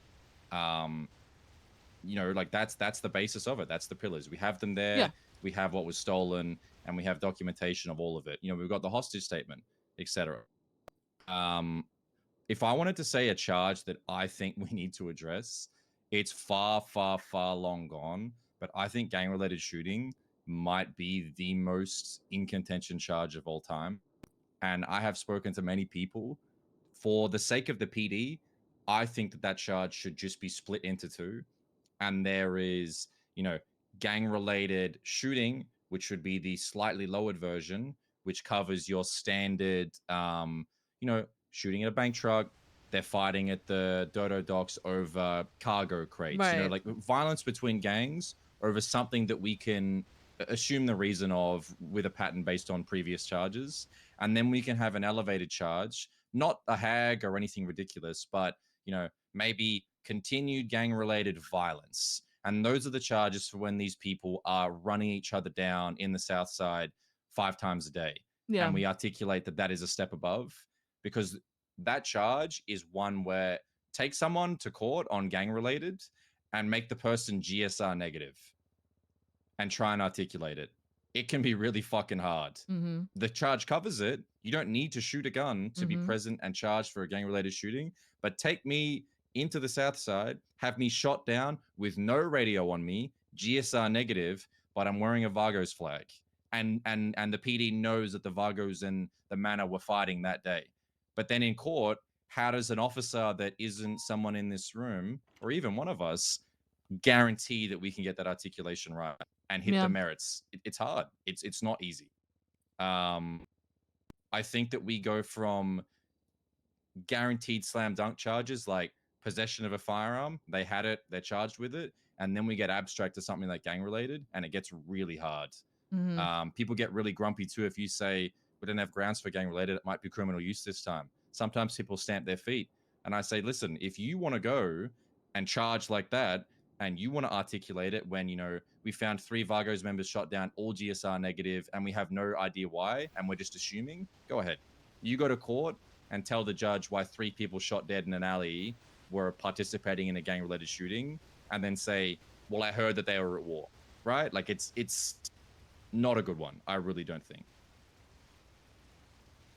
You know, like that's the basis of it. That's the pillars. We have them there. Yeah. We have what was stolen, and we have documentation of all of it. You know, we've got the hostage statement, etc. If I wanted to say a charge that I think we need to address, it's far, far, far long gone. But I think gang-related shooting might be the most in contention charge of all time. And I have spoken to many people. For the sake of the PD, I think that charge should just be split into 2. And there is, you know, gang-related shooting, which would be the slightly lowered version, which covers your standard, you know, shooting at a bank truck. They're fighting at the Dodo docks over cargo crates. You know, like violence between gangs over something that we can assume the reason of with a pattern based on previous charges. And then we can have an elevated charge, not a hag or anything ridiculous, but, you know, maybe continued gang-related violence. And those are the charges for when these people are running each other down in the South Side 5 times a day. Yeah. And we articulate that that is a step above, because that charge is one where take someone to court on gang related and make the person GSR negative and try and articulate it. It can be really fucking hard. Mm-hmm. The charge covers it. You don't need to shoot a gun to be present and charged for a gang related shooting, but take me into the South Side, have me shot down with no radio on me, GSR negative, but I'm wearing a Vagos flag. And the PD knows that the Vagos and the Manor were fighting that day. But then in court, how does an officer that isn't someone in this room, or even one of us, guarantee that we can get that articulation right and hit the merits? It's hard. It's not easy. I think that we go from guaranteed slam dunk charges like possession of a firearm, they had it, they're charged with it, and then we get abstract to something like gang related, and it gets really hard. People get really grumpy too if you say we don't have grounds for gang related, it might be criminal use this time. Sometimes people stamp their feet, and I say, listen, if you want to go and charge like that, and you want to articulate it when, you know, we found 3 Vagos members shot down, all GSR negative, and we have no idea why, and we're just assuming, go ahead. You go to court and tell the judge why 3 people shot dead in an alley were participating in a gang-related shooting, and then say, well, I heard that they were at war, right? Like, it's not a good one. I really don't think.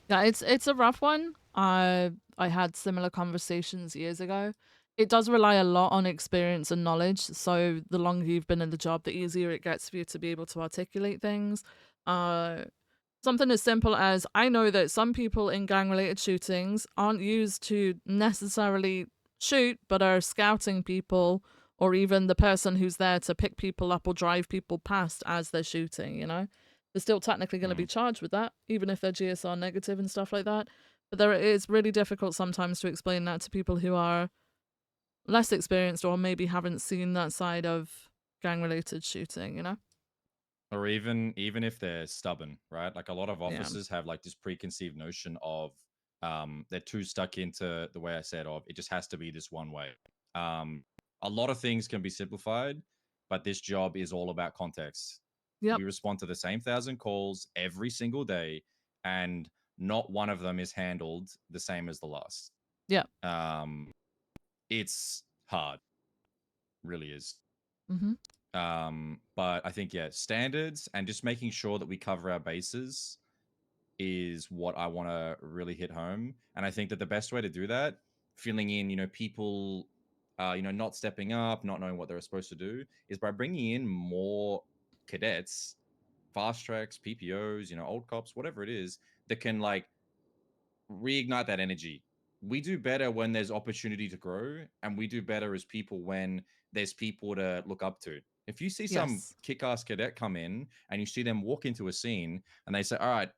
Yeah, it's a rough one. I had similar conversations years ago. It does rely a lot on experience and knowledge. So the longer you've been in the job, the easier it gets for you to be able to articulate things. Something as simple as, I know that some people in gang-related shootings aren't used to necessarily shoot, but are scouting people, or even the person who's there to pick people up or drive people past as they're shooting, you know? They're still technically going to be charged with that, even if they're GSR negative and stuff like that. But it is really difficult sometimes to explain that to people who are less experienced or maybe haven't seen that side of gang-related shooting, you know? Or even if they're stubborn, right? Like, a lot of officers have like this preconceived notion of they're too stuck into the way I said of it just has to be this one way. A lot of things can be simplified, but this job is all about context. Yep. We respond to the same 1,000 calls every single day, and not one of them is handled the same as the last. Yeah. It's hard. Really is. Mm-hmm. But I think, yeah, standards and just making sure that we cover our bases is what I want to really hit home. And I think that the best way to do that, filling in, you know, people, not stepping up, not knowing what they're supposed to do, is by bringing in more cadets, fast tracks, PPOs, you know, old cops, whatever it is, that can like reignite that energy. We do better when there's opportunity to grow, and we do better as people when there's people to look up to. If you see some kick-ass cadet come in and you see them walk into a scene and they say, all right,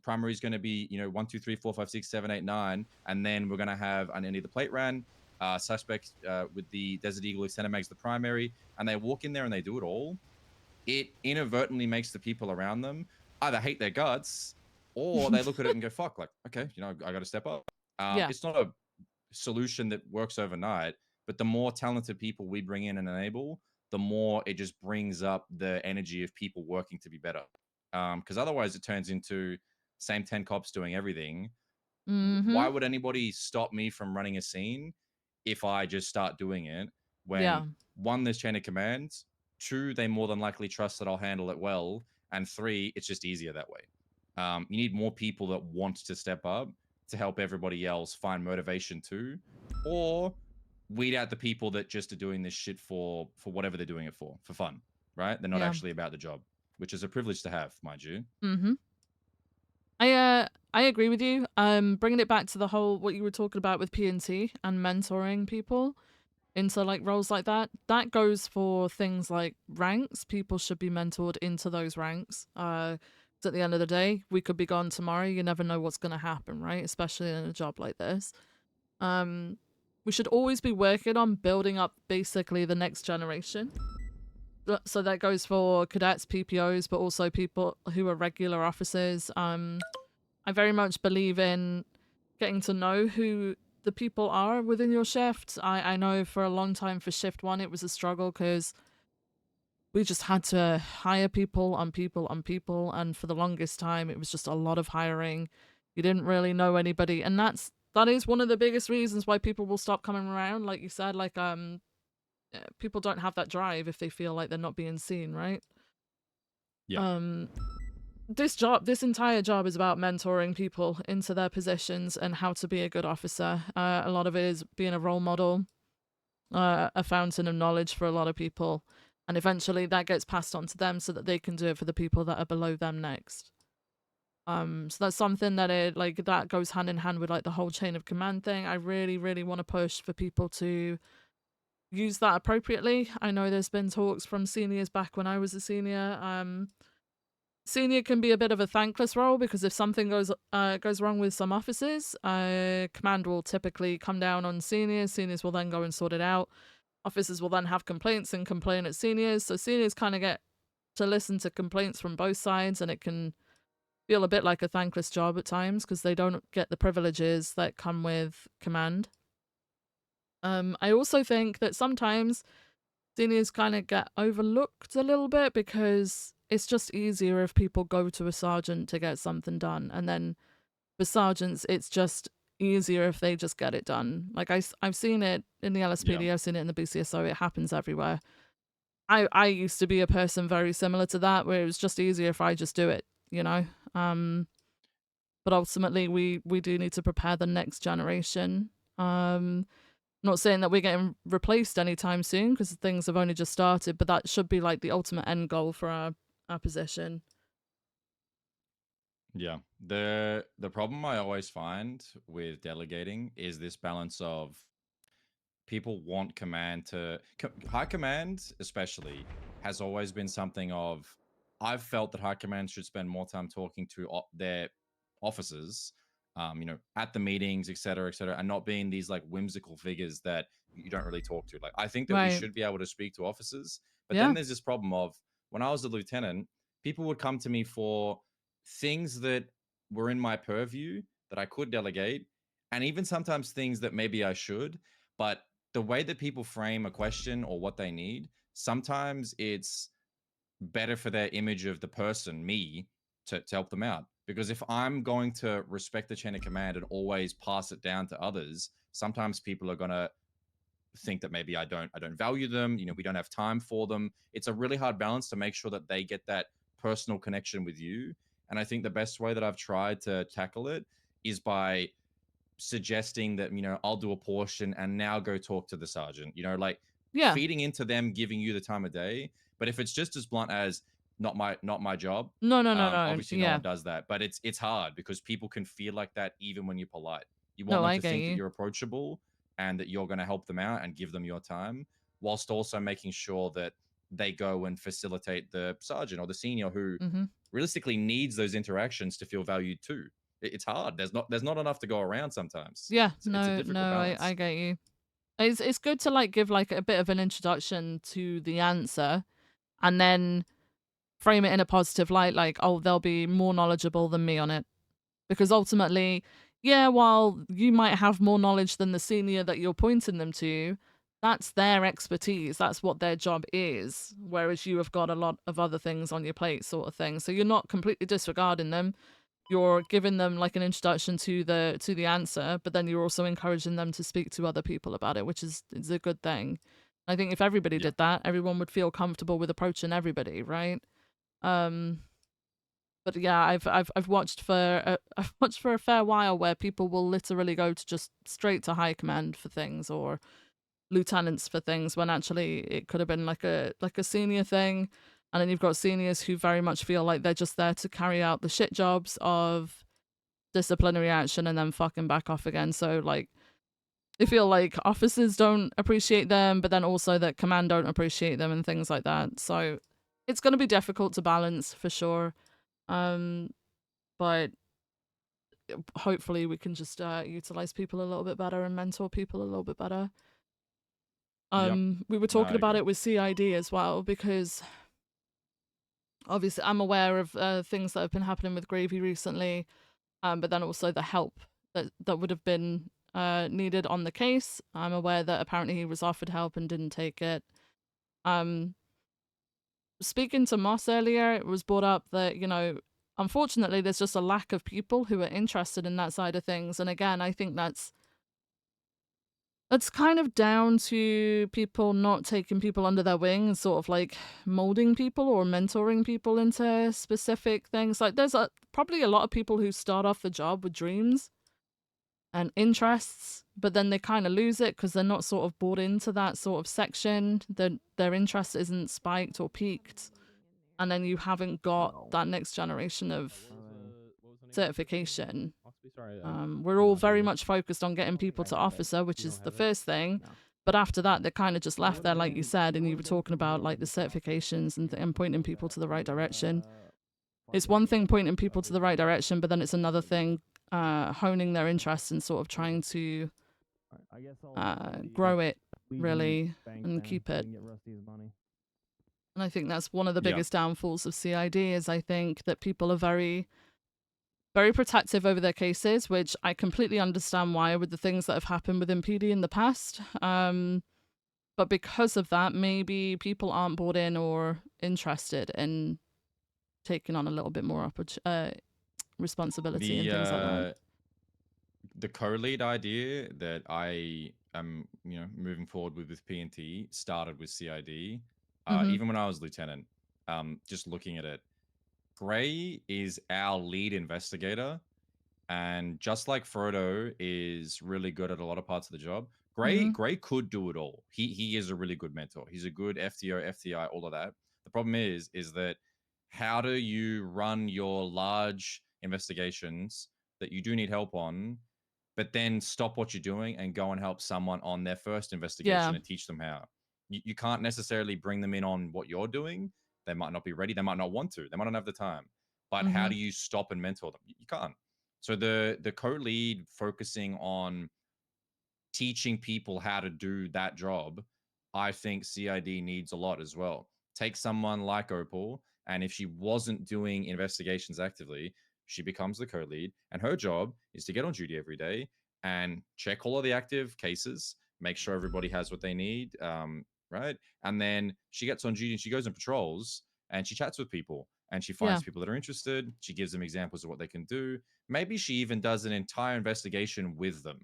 primary is going to be, 1, 2, 3, 4, 5, 6, 7, 8, 9. And then we're going to have an end of the plate ran, suspect with the Desert Eagle extended mags the primary. And they walk in there and they do it all. It inadvertently makes the people around them either hate their guts or they look at it and go, fuck, like, okay, I got to step up. It's not a solution that works overnight, but the more talented people we bring in and enable, the more it just brings up the energy of people working to be better. Because otherwise it turns into same 10 cops doing everything. Why would anybody stop me from running a scene if I just start doing it? When 1, there's chain of command, 2, they more than likely trust that I'll handle it well, and 3, it's just easier that way. You need more people that want to step up to help everybody else find motivation too, or weed out the people that just are doing this shit for whatever they're doing it for fun, right? They're not actually about the job, which is a privilege to have, mind you. Mm-hmm. I agree with you. Bringing it back to the whole what you were talking about with P&T and mentoring people into like roles like that goes for things like ranks. People should be mentored into those ranks. At the end of the day, we could be gone tomorrow. You never know what's going to happen, right? Especially in a job like this. We should always be working on building up basically the next generation. So that goes for cadets, PPOs, but also people who are regular officers. I very much believe in getting to know who the people are within your shift. I know for a long time for shift 1 it was a struggle because we just had to hire people on people on people, and for the longest time it was just a lot of hiring. You didn't really know anybody, and that is one of the biggest reasons why people will stop coming around. Like you said, like people don't have that drive if they feel like they're not being seen, right? Yeah. This entire job is about mentoring people into their positions and how to be a good officer. A lot of it is being a role model, a fountain of knowledge for a lot of people, and eventually that gets passed on to them so that they can do it for the people that are below them next. So that's something that that goes hand in hand with like the whole chain of command thing. I really, really want to push for people to use that appropriately. I know there's been talks from seniors back when I was a senior. Senior can be a bit of a thankless role because if something goes wrong with some officers, command will typically come down on seniors. Seniors will then go and sort it out. Officers will then have complaints and complain at seniors. So seniors kind of get to listen to complaints from both sides, and it can feel a bit like a thankless job at times because they don't get the privileges that come with command. I also think that sometimes seniors kind of get overlooked a little bit because it's just easier if people go to a sergeant to get something done. And then for sergeants, it's just easier if they just get it done. Like I've seen it in the LSPD, I've seen it in the BCSO, it happens everywhere. I used to be a person very similar to that, where it was just easier if I just do it, you know? But ultimately we do need to prepare the next generation. Not saying that we're getting replaced anytime soon because things have only just started, but that should be like the ultimate end goal for our position. Yeah. The problem I always find with delegating is this balance of people want command to high command especially has always been something of I've felt that high command should spend more time talking to their officers, at the meetings, etc., and not being these like whimsical figures that you don't really talk to. Like I think that we should be able to speak to officers, but then there's this problem of when I was a lieutenant, people would come to me for things that were in my purview that I could delegate, and even sometimes things that maybe I should, but the way that people frame a question or what they need, sometimes it's better for their image of the person, me, to help them out. Because if I'm going to respect the chain of command and always pass it down to others, sometimes people are going to think that maybe I don't value them, we don't have time for them. It's a really hard balance to make sure that they get that personal connection with you. And I think the best way that I've tried to tackle it is by suggesting that I'll do a portion and now go talk to the sergeant, feeding into them, giving you the time of day. But if it's just as blunt as not my job, no, obviously no yeah. one does that, but it's hard because people can feel like that even when you're polite. You No, want them I to get think that you. you're approachable and that you're going to help them out and give them your time, whilst also making sure that they go and facilitate the sergeant or the senior who realistically needs those interactions to feel valued too. It's hard. There's not enough to go around sometimes. Yeah, It's a difficult balance. I get you. It's good to like give like a bit of an introduction to the answer and then frame it in a positive light, like, oh, they'll be more knowledgeable than me on it. Because ultimately, yeah, while you might have more knowledge than the senior that you're pointing them to, that's their expertise. That's what their job is. Whereas you have got a lot of other things on your plate, sort of thing. So you're not completely disregarding them. You're giving them like an introduction to the answer, but then you're also encouraging them to speak to other people about it, which is a good thing. I think if everybody did that, everyone would feel comfortable with approaching everybody, right? But yeah, I've watched for a fair while where people will literally go to just straight to high command for things or lieutenants for things when actually it could have been like a senior thing. And then you've got seniors who very much feel like they're just there to carry out the shit jobs of disciplinary action and then fucking back off again. So like they feel like officers don't appreciate them, but then also that command don't appreciate them and things like that. So it's going to be difficult to balance for sure. But hopefully we can just utilize people a little bit better and mentor people a little bit better. We were talking about it with CID as well, because obviously I'm aware of things that have been happening with Gravy recently, but then also the help that would have been needed on the case. I'm aware that apparently he was offered help and didn't take it. Speaking to Moss earlier, it was brought up that, you know, unfortunately, there's just a lack of people who are interested in that side of things. And again, I think that's kind of down to people not taking people under their wing and sort of like molding people or mentoring people into specific things. Like there's probably a lot of people who start off the job with dreams and interests, but then they kind of lose it because they're not sort of bought into that sort of section. Their interest isn't spiked or peaked. And then you haven't got that next generation of certification. We're all very much focused on getting people to officer, which is the first thing. But after that, they're kind of just left there, like you said, and you were talking about like the certifications and pointing people to the right direction. It's one thing pointing people to the right direction, but then it's another thing honing their interests and sort of trying to grow it really and keep it. And I think that's one of the biggest downfalls of CID is I think that people are very, very protective over their cases, which I completely understand why with the things that have happened within PD in the past. But because of that, maybe people aren't bought in or interested in taking on a little bit more responsibility and things like that. The co-lead idea that I am, moving forward with P&T started with CID. Even when I was lieutenant, just looking at it, Gray is our lead investigator, and just like Frodo is really good at a lot of parts of the job, Gray could do it all. He is a really good mentor. He's a good FTO, FTI, all of that. The problem is that how do you run your large investigations that you do need help on, but then stop what you're doing and go and help someone on their first investigation and teach them how? You can't necessarily bring them in on what you're doing. They might not be ready. They might not want to. They might not have the time. But how do you stop and mentor them? You can't. So the co-lead focusing on teaching people how to do that job, I think CID needs a lot as well. Take someone like Opal, and if she wasn't doing investigations actively, she becomes the co-lead, and her job is to get on duty every day and check all of the active cases, make sure everybody has what they need, right? And then she gets on duty and she goes and patrols and she chats with people and she finds people that are interested. She gives them examples of what they can do. Maybe she even does an entire investigation with them,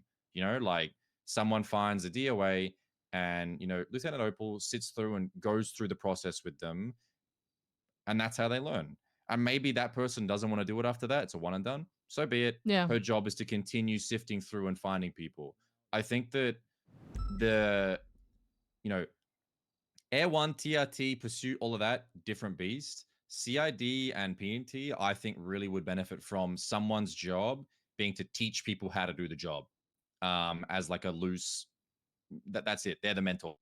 like someone finds a DOA and, Lieutenant Opal sits through and goes through the process with them. And that's how they learn. And maybe that person doesn't want to do it after that. It's a one and done. So be it. Yeah. Her job is to continue sifting through and finding people. I think that the, Air 1, TRT, Pursuit, all of that, different beast. CID and PNT, I think really would benefit from someone's job being to teach people how to do the job. As like a loose, that's it. They're the mentor.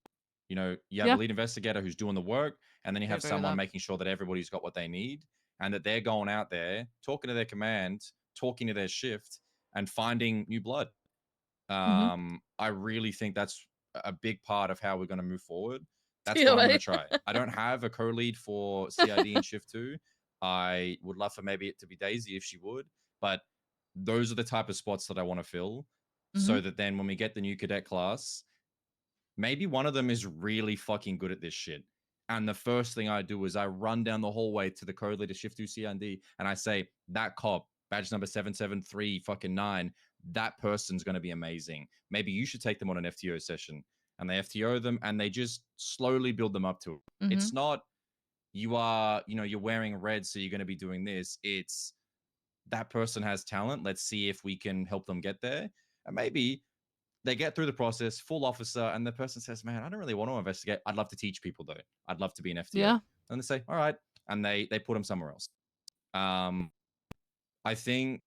You have a lead investigator who's doing the work, and then you have someone making sure that everybody's got what they need and that they're going out there, talking to their command, talking to their shift, and finding new blood. I really think that's a big part of how we're going to move forward. That's what I'm going to try. I don't have a co-lead for CID in Shift 2. I would love for maybe it to be Daisy if she would, but those are the type of spots that I want to fill so that then when we get the new cadet class, maybe one of them is really fucking good at this shit. And the first thing I do is I run down the hallway to the code leader Shift 2 CND and I say, that cop, badge number 773-9, that person's going to be amazing. Maybe you should take them on an FTO session. And they FTO them and they just slowly build them up to it. It's not you're wearing red, so you're going to be doing this. It's that person has talent. Let's see if we can help them get there. And maybe they get through the process, full officer, and the person says, man, I don't really want to investigate. I'd love to teach people, though. I'd love to be an FTO. Yeah. And they say, all right. And they put them somewhere else. I think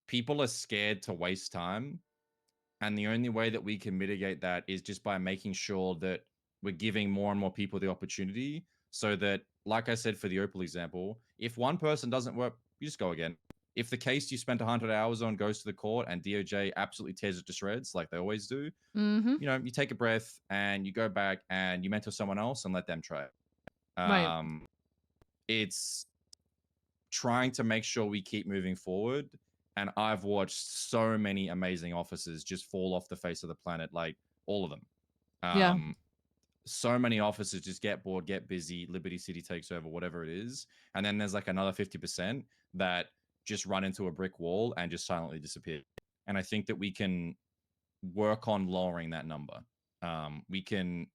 people are scared to waste time. And the only way that we can mitigate that is just by making sure that we're giving more and more people the opportunity so that, like I said, for the Opal example, if one person doesn't work, you just go again. If the case you spent 100 hours on goes to the court and DOJ absolutely tears it to shreds like they always do, you take a breath and you go back and you mentor someone else and let them try it. It's trying to make sure we keep moving forward and I've watched so many amazing officers just fall off the face of the planet, like all of them. Yeah. So many officers just get bored, get busy, Liberty City takes over, whatever it is. And then there's like another 50% that just run into a brick wall and just silently disappear. And I think that we can work on lowering that number. We can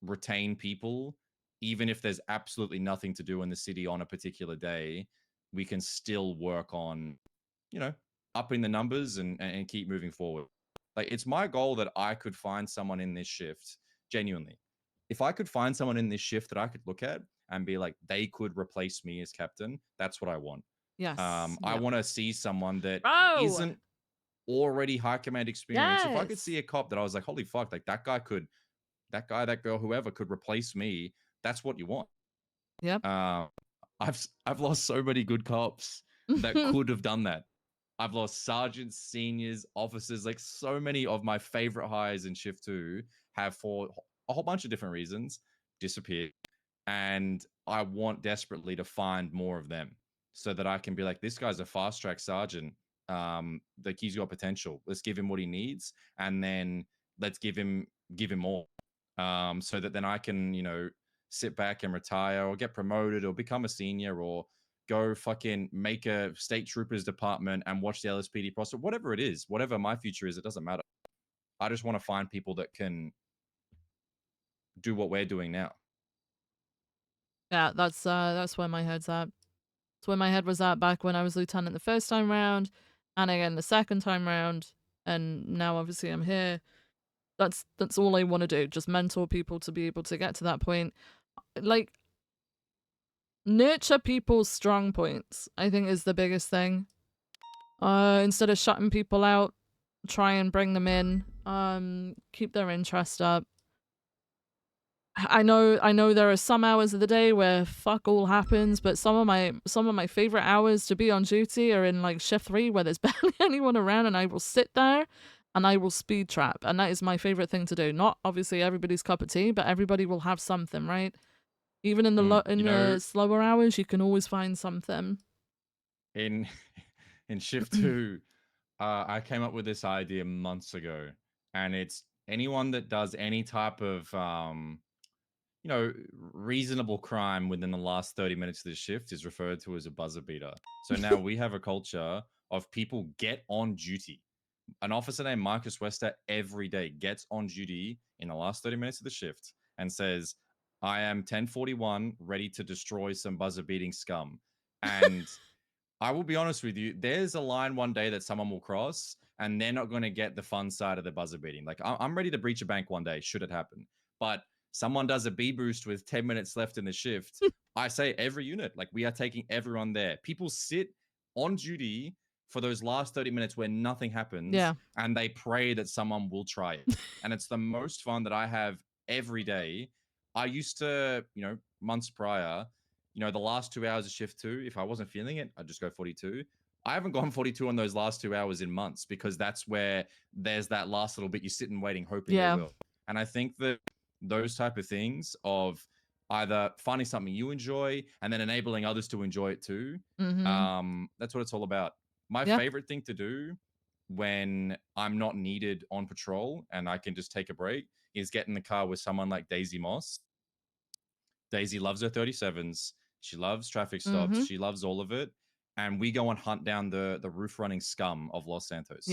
retain people, even if there's absolutely nothing to do in the city on a particular day. We can still work on, you know, upping the numbers and keep moving forward. Like, it's my goal that I could find someone in this shift, genuinely. If I could find someone in this shift that I could look at and be like, they could replace me as captain, that's what I want. Yes. I want to see someone that Bro. isn't already high command experience. If I could Yes. see a cop that I was like, holy fuck, like that guy, that girl, whoever could replace me, that's what you want. Yep. I've lost so many good cops that could have done that. I've lost sergeants, seniors, officers, like so many of my favorite hires in shift 2 have, for a whole bunch of different reasons, disappeared. And I want desperately to find more of them so that I can be like, this guy's a fast track sergeant. Like, he's got potential. Let's give him what he needs, and then let's give him more. So that then I can, you know, sit back and retire or get promoted or become a senior or go fucking make a state troopers department and watch the LSPD process, whatever it is, whatever my future is, it doesn't matter. I just want to find people that can do what we're doing now. Yeah, that's where my head's at. That's where my head was at back when I was lieutenant the first time round, and again the second time round, and now obviously I'm here. That's all I want to do. Just mentor people to be able to get to that point. Like, nurture people's strong points, I think, is the biggest thing. Instead of shutting people out, try and bring them in. Keep their interest up. I know there are some hours of the day where fuck all happens, but some of my favorite hours to be on duty are in like shift 3 where there's barely anyone around, and I will sit there and I will speed trap, and that is my favorite thing to do. Not obviously everybody's cup of tea, but everybody will have something, right? Even in the slower hours, you can always find something. In shift 2, I came up with this idea months ago, and it's anyone that does any type of you know, reasonable crime within the last 30 minutes of the shift is referred to as a buzzer beater. So now we have a culture of people get on duty. An officer named Marcus Wester every day gets on duty in the last 30 minutes of the shift and says, I am 1041, ready to destroy some buzzer beating scum. And I will be honest with you, there's a line one day that someone will cross and they're not going to get the fun side of the buzzer beating. Like, I'm ready to breach a bank one day, should it happen. But someone does a B boost with 10 minutes left in the shift. I say every unit, like, we are taking everyone there. People sit on duty for those last 30 minutes where nothing happens, and they pray that someone will try it. And it's the most fun that I have every day. I used to, you know, months prior, you know, the last 2 hours of shift 2, if I wasn't feeling it, I'd just go 42. I haven't gone 42 on those last 2 hours in months, because that's where there's that last little bit you're sitting waiting, hoping they will. And I think that those type of things of either finding something you enjoy and then enabling others to enjoy it too, that's what it's all about. My favorite thing to do when I'm not needed on patrol and I can just take a break is get in the car with someone like Daisy Moss. Daisy loves her 37s. She loves traffic stops. She loves all of it. And we go and hunt down the roof running scum of Los Santos.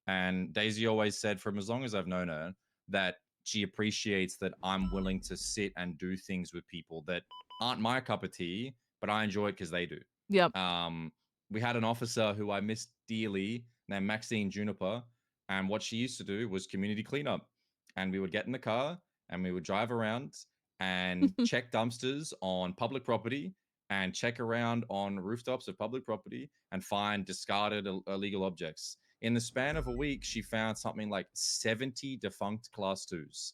And Daisy always said, from as long as I've known her, that she appreciates that I'm willing to sit and do things with people that aren't my cup of tea, but I enjoy it because they do. We had an officer who I missed dearly named Maxine Juniper, and what she used to do was community cleanup. And we would get in the car and we would drive around and check dumpsters on public property and check around on rooftops of public property and find discarded illegal objects. In the span of a week, she found something like 70 defunct class 2s.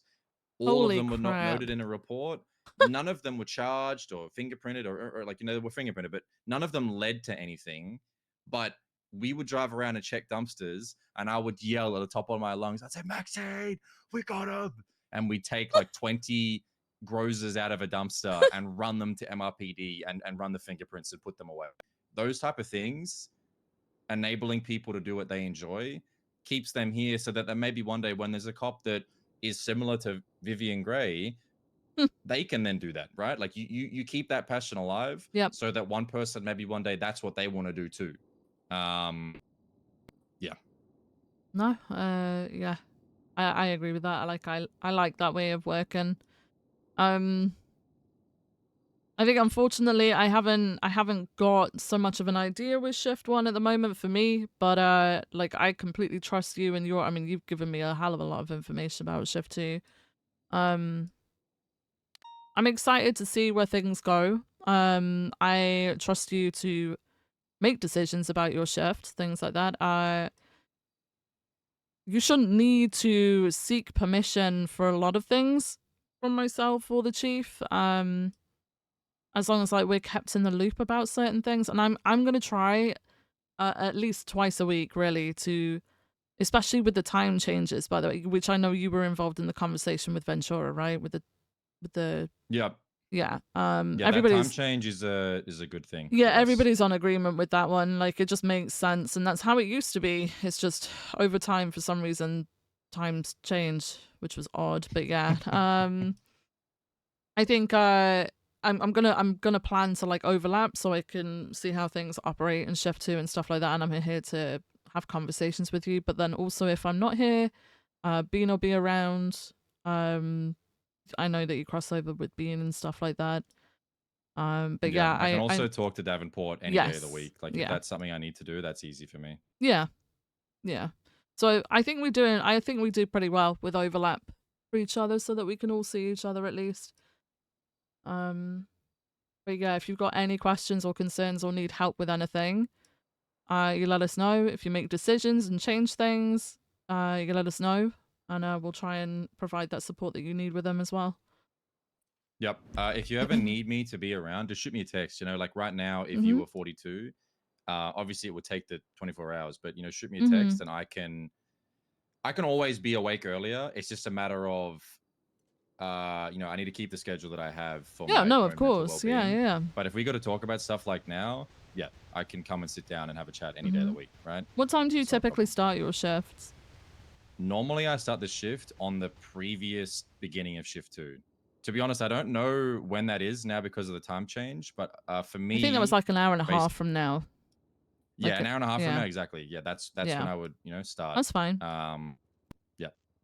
All of them were not noted in a report. None of them were charged or fingerprinted or like, you know, they were fingerprinted, but none of them led to anything. But we would drive around and check dumpsters, and I would yell at the top of my lungs. I'd say, Maxine, we got him. And we take like 20 grozers out of a dumpster and run them to MRPD and run the fingerprints and put them away. Those type of things enabling people to do what they enjoy keeps them here, so that maybe one day when there's a cop that is similar to Vivian Gray, they can then do that, right? Like you keep that passion alive, so that one person maybe one day that's what they want to do too. Yeah. No, yeah, I agree with that. I like that way of working. I think unfortunately I haven't got so much of an idea with Shift 1 at the moment for me, but like I completely trust you and I mean you've given me a hell of a lot of information about Shift 2. I'm excited to see where things go. I trust you to make decisions about your shift, things like that. You shouldn't need to seek permission for a lot of things from myself or the chief. As long as like we're kept in the loop about certain things, and I'm gonna try at least twice a week, really, to, especially with the time changes, by the way, which I know you were involved in the conversation with Ventura, right? With the Yeah. Yeah. Everybody's that time change is a good thing. Yeah, everybody's on agreement with that one. Like, it just makes sense, and that's how it used to be. It's just over time, for some reason, times change, which was odd, but yeah. I think I'm gonna plan to like overlap so I can see how things operate in Shift 2 and stuff like that, and I'm here to have conversations with you. But then also, if I'm not here, Bean will be around. I know that you cross over with Bean and stuff like that. But yeah, I can also talk to Davenport any day of the week. Like, if yeah. that's something I need to do, that's easy for me. Yeah. So I think we do pretty well with overlap for each other, so that we can all see each other at least. But yeah, if you've got any questions or concerns or need help with anything, you let us know. If you make decisions and change things, you let us know, and we'll try and provide that support that you need with them as well. Yep. If you ever need me to be around, just shoot me a text. You know, like right now, if you were 42, obviously it would take the 24 hours, but, you know, shoot me a text and I can always be awake earlier. It's just a matter of, you know, I need to keep the schedule that I have for my no, own of course. mental well-being. Yeah. But if we got to talk about stuff like now, yeah, I can come and sit down and have a chat any day of the week, right? What time do you typically start your shifts? Normally, I start the shift on the previous beginning of shift 2. To be honest, I don't know when that is now because of the time change, but for me, I think that was like an hour and a half from now. Yeah, Like an hour and a half from now, exactly. Yeah, that's when I would, you know, start. That's fine.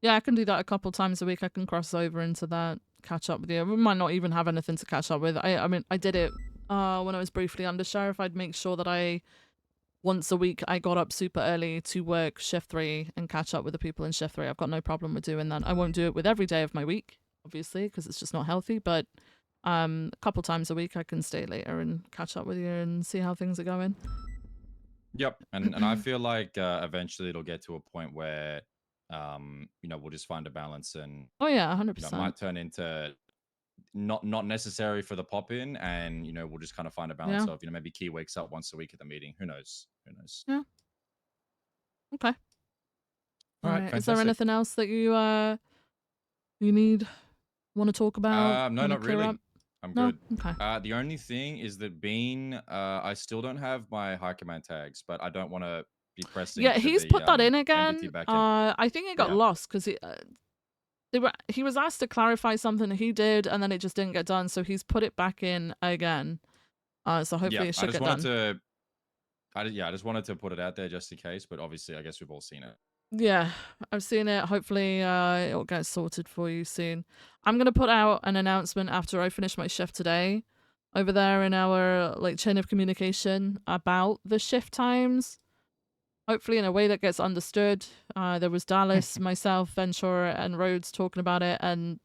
Yeah, I can do that a couple times a week. I can cross over into that, catch up with you. We might not even have anything to catch up with. I mean, I did it when I was briefly under sheriff. I'd make sure that once a week, I got up super early to work shift 3 and catch up with the people in shift 3. I've got no problem with doing that. I won't do it with every day of my week, obviously, because it's just not healthy. But a couple times a week, I can stay later and catch up with you and see how things are going. Yep, and I feel like eventually it'll get to a point where, you know, we'll just find a balance, and oh yeah, 100%. You know, it might turn into not necessary for the pop in, and, you know, we'll just kind of find a balance of, you know, maybe Key wakes up once a week at the meeting. Who knows? Yeah. Okay. All right. Is there anything else that you want to talk about? No, not really. Up? I'm no? good. Okay. The only thing is that Bean, I still don't have my high command tags, but I don't want to be pressing. Yeah, he's put that in again. back I think it got lost because he was asked to clarify something he did, and then it just didn't get done. So he's put it back in again. So hopefully it should get done. I just wanted to put it out there just in case, but obviously I guess we've all seen it. Yeah, I've seen it. Hopefully it'll get sorted for you soon. I'm going to put out an announcement after I finish my shift today over there in our like chain of communication about the shift times. Hopefully in a way that gets understood. There was Dallas, myself, Ventura, and Rhodes talking about it, and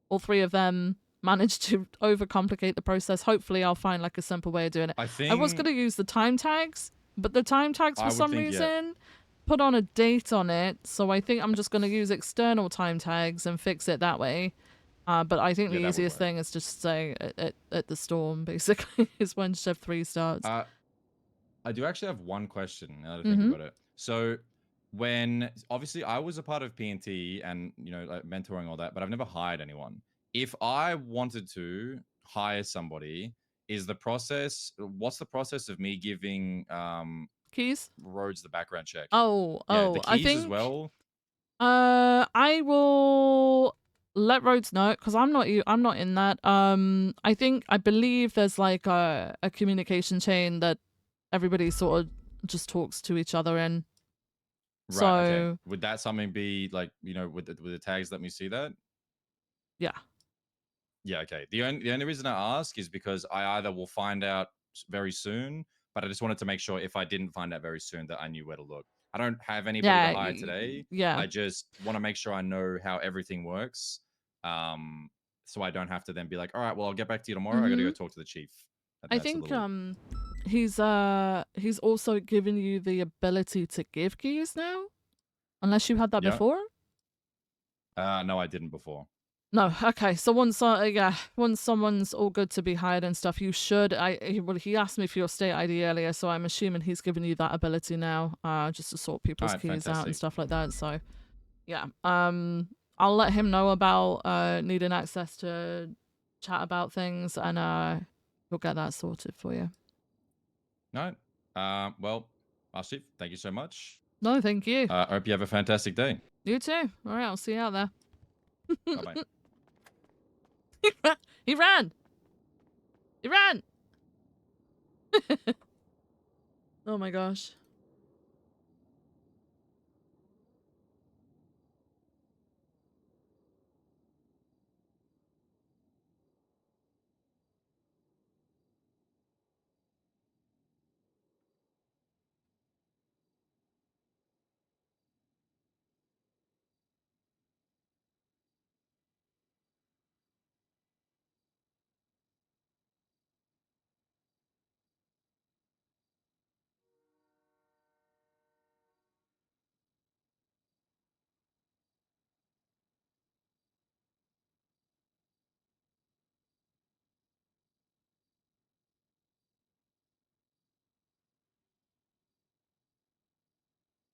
all three of them managed to overcomplicate the process. Hopefully I'll find like a simple way of doing it. I was going to use the time tags, but the time tags for some reason put on a date on it, so I think I'm just going to use external time tags and fix it that way. But I think the easiest thing is just say at the storm, basically, is when shift 3 starts. I do actually have one question now that I think about it. So when, obviously I was a part of PNT and, you know, like mentoring all that, but I've never hired anyone. If I wanted to hire somebody, what's the process of me giving keys? Rhodes the background check. Oh, Yeah, the oh, I keys as think. well. I will let Rhodes know because I'm not in that. I believe there's like a communication chain that everybody sort of just talks to each other in. Right. So Okay. Would that something be like, you know, with the tags? Let me see that. yeah. Yeah. Okay. The only reason I ask is because I either will find out very soon, but I just wanted to make sure if I didn't find out very soon that I knew where to look. I don't have anybody Yeah, to hire today. yeah. I just want to make sure I know how everything works. So I don't have to then be like, all right, well, I'll get back to you tomorrow. I got to go Mhm. talk to the chief. And I that's a think little- he's also given you the ability to give keys now, unless you had that Yeah. before. No, I didn't before. No, okay. So once once someone's all good to be hired and stuff, you should. He asked me for your state ID earlier, so I'm assuming he's given you that ability now, just to sort people's Alright, keys out and fantastic. stuff like that. So, yeah. I'll let him know about needing access to chat about things, and we'll get that sorted for you. All right. Well, Chief, thank you so much. No, thank you. I hope you have a fantastic day. You too. All right, I'll see you out there. Bye-bye. He ran. He ran. Oh my gosh.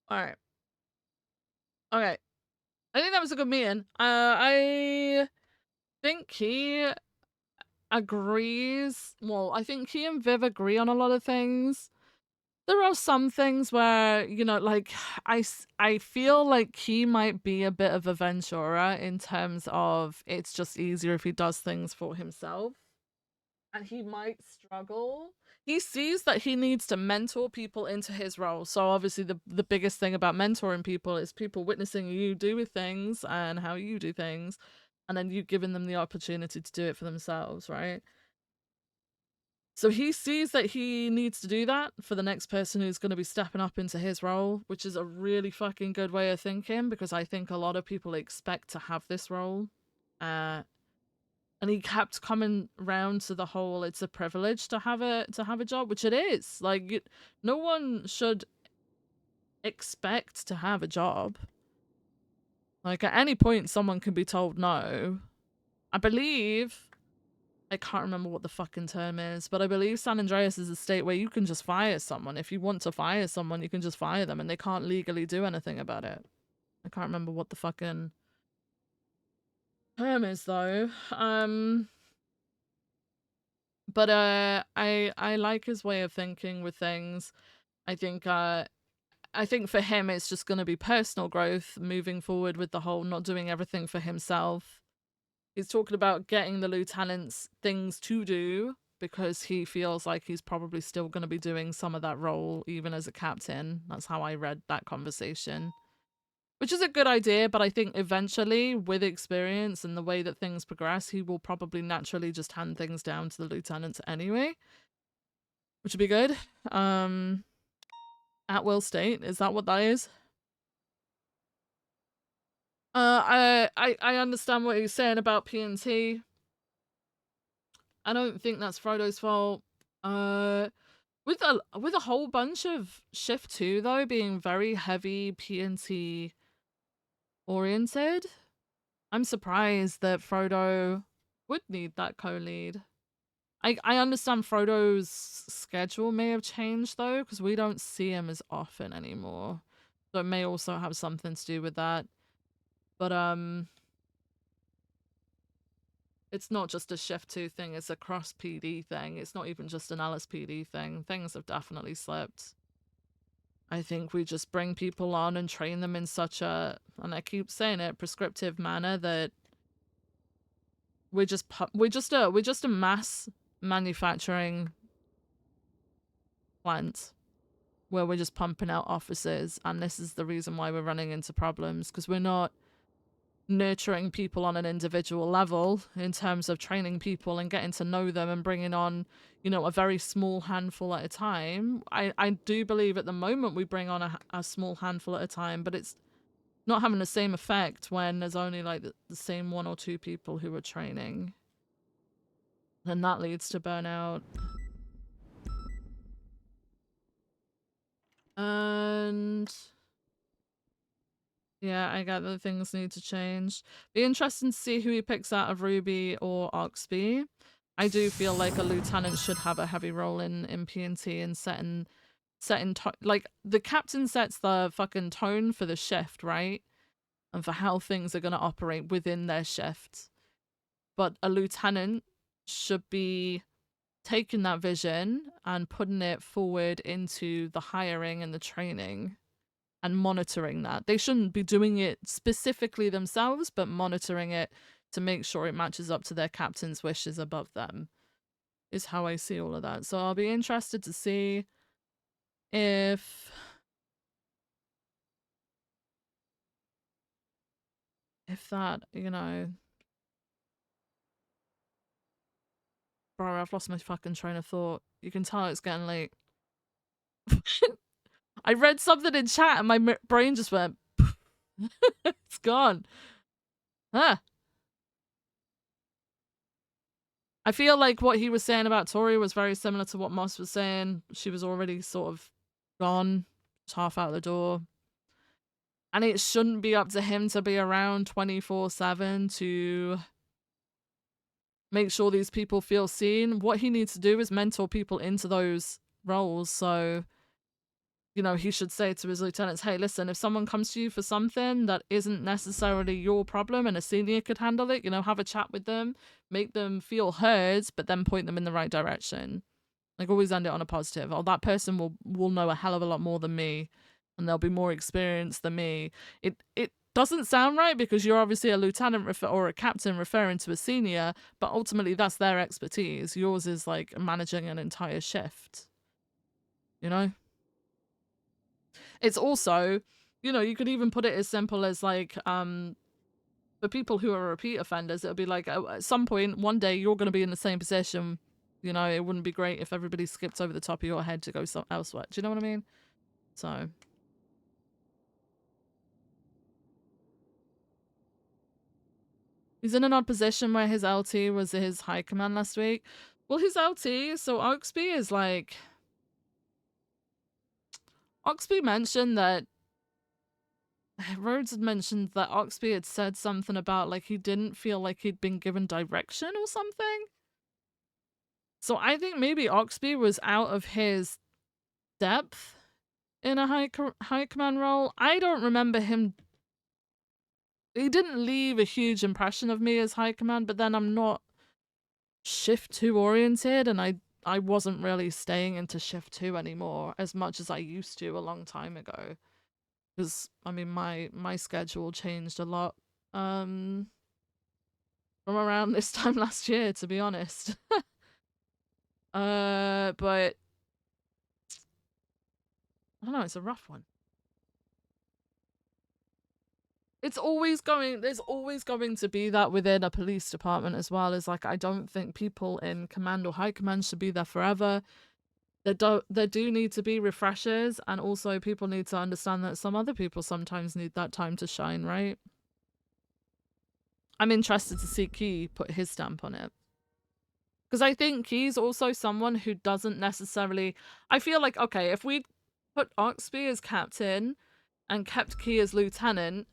All right. Okay. I think that was a good meeting. I think he agrees. Well, I think he and Viv agree on a lot of things. There are some things where, you know, like, I feel like he might be a bit of a Ventura in terms of it's just easier if he does things for himself. And he might struggle. He sees that he needs to mentor people into his role. So obviously the biggest thing about mentoring people is people witnessing you do things and how you do things, and then you giving them the opportunity to do it for themselves, right? So he sees that he needs to do that for the next person who's going to be stepping up into his role, which is a really fucking good way of thinking, because I think a lot of people expect to have this role. And he kept coming round to the whole it's a privilege to have a job, which it is. Like, no one should expect to have a job. Like, at any point someone can be told no. I believe, I can't remember what the fucking term is, but I believe San Andreas is a state where you can just fire someone. If you want to fire someone, you can just fire them and they can't legally do anything about it. I can't remember what the fucking term is though. But I like his way of thinking with things. I think for him it's just going to be personal growth moving forward with the whole not doing everything for himself. He's talking about getting the lieutenants things to do because he feels like he's probably still going to be doing some of that role even as a captain. That's how I read that conversation. Which is a good idea, but I think eventually, with experience and the way that things progress, he will probably naturally just hand things down to the lieutenants anyway. Which would be good. At will state, is that what that is? I understand what he's saying about PNT. I don't think that's Frodo's fault. With a whole bunch of Shift 2 though being very heavy PNT oriented, I'm surprised that Frodo would need that co-lead. I understand Frodo's schedule may have changed though, because we don't see him as often anymore. So it may also have something to do with that. But it's not just a Shift 2 thing, it's a cross PD thing. It's not even just an LSPD thing. Things have definitely slipped. I think we just bring people on and train them in such a, and I keep saying it, prescriptive manner that we're just a mass manufacturing plant where we're just pumping out officers, and this is the reason why we're running into problems, because we're not nurturing people on an individual level in terms of training people and getting to know them and bringing on, you know, a very small handful at a time. I do believe at the moment we bring on a small handful at a time, but it's not having the same effect when there's only like the same 1 or 2 people who are training. And that leads to burnout. And yeah, I get that things need to change. Be interesting to see who he picks out of Ruby or Oxby. I do feel like a lieutenant should have a heavy role in P&T and setting like the captain sets the fucking tone for the shift, right? And for how things are going to operate within their shift. But a lieutenant should be taking that vision and putting it forward into the hiring and the training and monitoring that. They shouldn't be doing it specifically themselves, but monitoring it to make sure it matches up to their captain's wishes above them is how I see all of that. So I'll be interested to see if that, you know... Bro, I've lost my fucking train of thought. You can tell it's getting late. I read something in chat and my brain just went... It's gone. Huh. I feel like what he was saying about Tori was very similar to what Moss was saying. She was already sort of gone. Just half out the door. And it shouldn't be up to him to be around 24/7 to make sure these people feel seen. What he needs to do is mentor people into those roles. So, you know, he should say to his lieutenants, hey, listen, if someone comes to you for something that isn't necessarily your problem and a senior could handle it, you know, have a chat with them, make them feel heard, but then point them in the right direction. Like, always end it on a positive. Oh, that person will know a hell of a lot more than me, and they'll be more experienced than me. It doesn't sound right because you're obviously a lieutenant or a captain referring to a senior, but ultimately that's their expertise. Yours is like managing an entire shift. You know? It's also, you know, you could even put it as simple as like, for people who are repeat offenders, it'll be like, at some point, one day, you're going to be in the same position. You know, it wouldn't be great if everybody skipped over the top of your head to go elsewhere. Do you know what I mean? So... He's in an odd position where his LT was his high command last week. Well, his LT, so Oxby is like... Oxby mentioned that... Rhodes had mentioned that Oxby had said something about, like, he didn't feel like he'd been given direction or something. So I think maybe Oxby was out of his depth in a high command role. I don't remember him... He didn't leave a huge impression of me as high command, but then I'm not shift 2 oriented, and I wasn't really staying into shift 2 anymore as much as I used to a long time ago. Because, I mean, my schedule changed a lot from around this time last year, to be honest. But I don't know, it's a rough one. There's always going to be that within a police department as well. Is like, I don't think people in command or high command should be there forever. There do need to be refreshers, and also people need to understand that some other people sometimes need that time to shine, right? I'm interested to see Key put his stamp on it. Because I think Key's also someone who doesn't necessarily... I feel like, okay, if we put Oxby as captain and kept Key as lieutenant,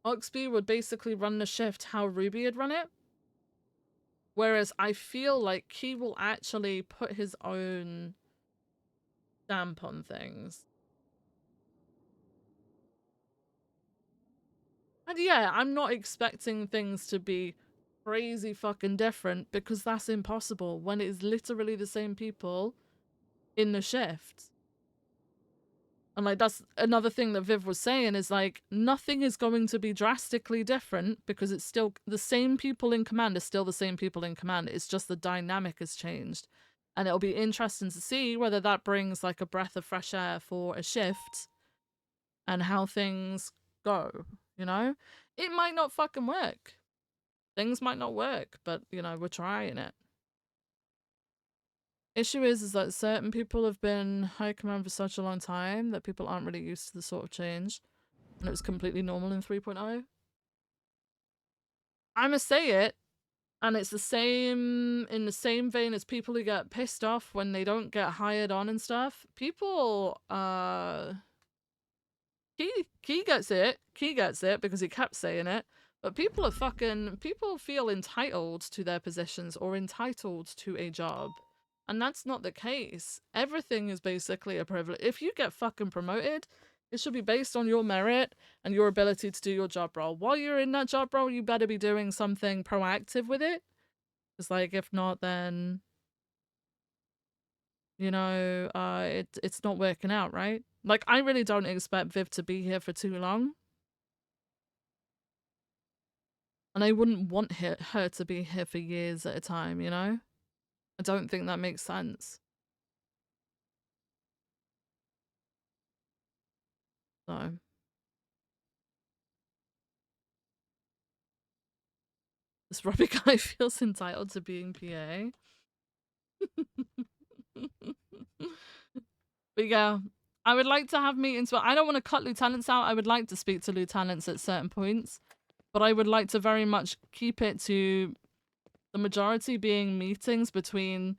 Oxby would basically run the shift how Ruby had run it. Whereas I feel like Key will actually put his own stamp on things. And yeah, I'm not expecting things to be crazy fucking different, because that's impossible when it is literally the same people in the shift. And like that's another thing that Viv was saying is like nothing is going to be drastically different because it's still the same people in command are still the same people in command. It's just the dynamic has changed. And it'll be interesting to see whether that brings like a breath of fresh air for a shift and how things go, you know? It might not fucking work. Things might not work, but you know, we're trying it. Issue is that certain people have been high command for such a long time that people aren't really used to the sort of change. And it was completely normal in 3.0. I must say it, and it's the same in the same vein as people who get pissed off when they don't get hired on and stuff. People Key gets it because he kept saying it. But people feel entitled to their positions or entitled to a job. And that's not the case. Everything is basically a privilege. If you get fucking promoted, it should be based on your merit and your ability to do your job role. While you're in that job role, you better be doing something proactive with it. It's like, if not, then, you know, it's not working out, right? Like, I really don't expect Viv to be here for too long. And I wouldn't want her to be here for years at a time, you know? I don't think that makes sense. So. This Robbie guy feels entitled to being PA. But yeah, I would like to have meetings, but I don't want to cut lieutenants out. I would like to speak to lieutenants at certain points, but I would like to very much keep it to the majority being meetings between,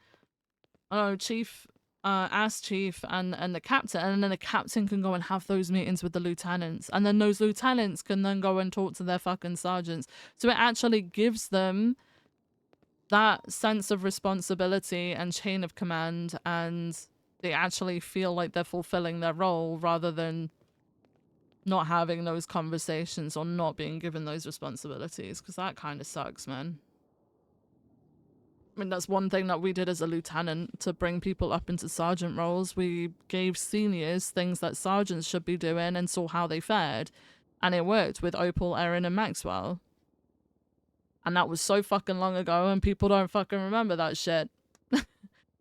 I don't know, chief, chief and the captain, and then the captain can go and have those meetings with the lieutenants, and then those lieutenants can then go and talk to their fucking sergeants. So it actually gives them that sense of responsibility and chain of command, and they actually feel like they're fulfilling their role rather than not having those conversations or not being given those responsibilities, because that kind of sucks, man. I mean, that's one thing that we did as a lieutenant to bring people up into sergeant roles. We gave seniors things that sergeants should be doing and saw how they fared. And it worked with Opal, Erin, and Maxwell. And that was so fucking long ago, and people don't fucking remember that shit.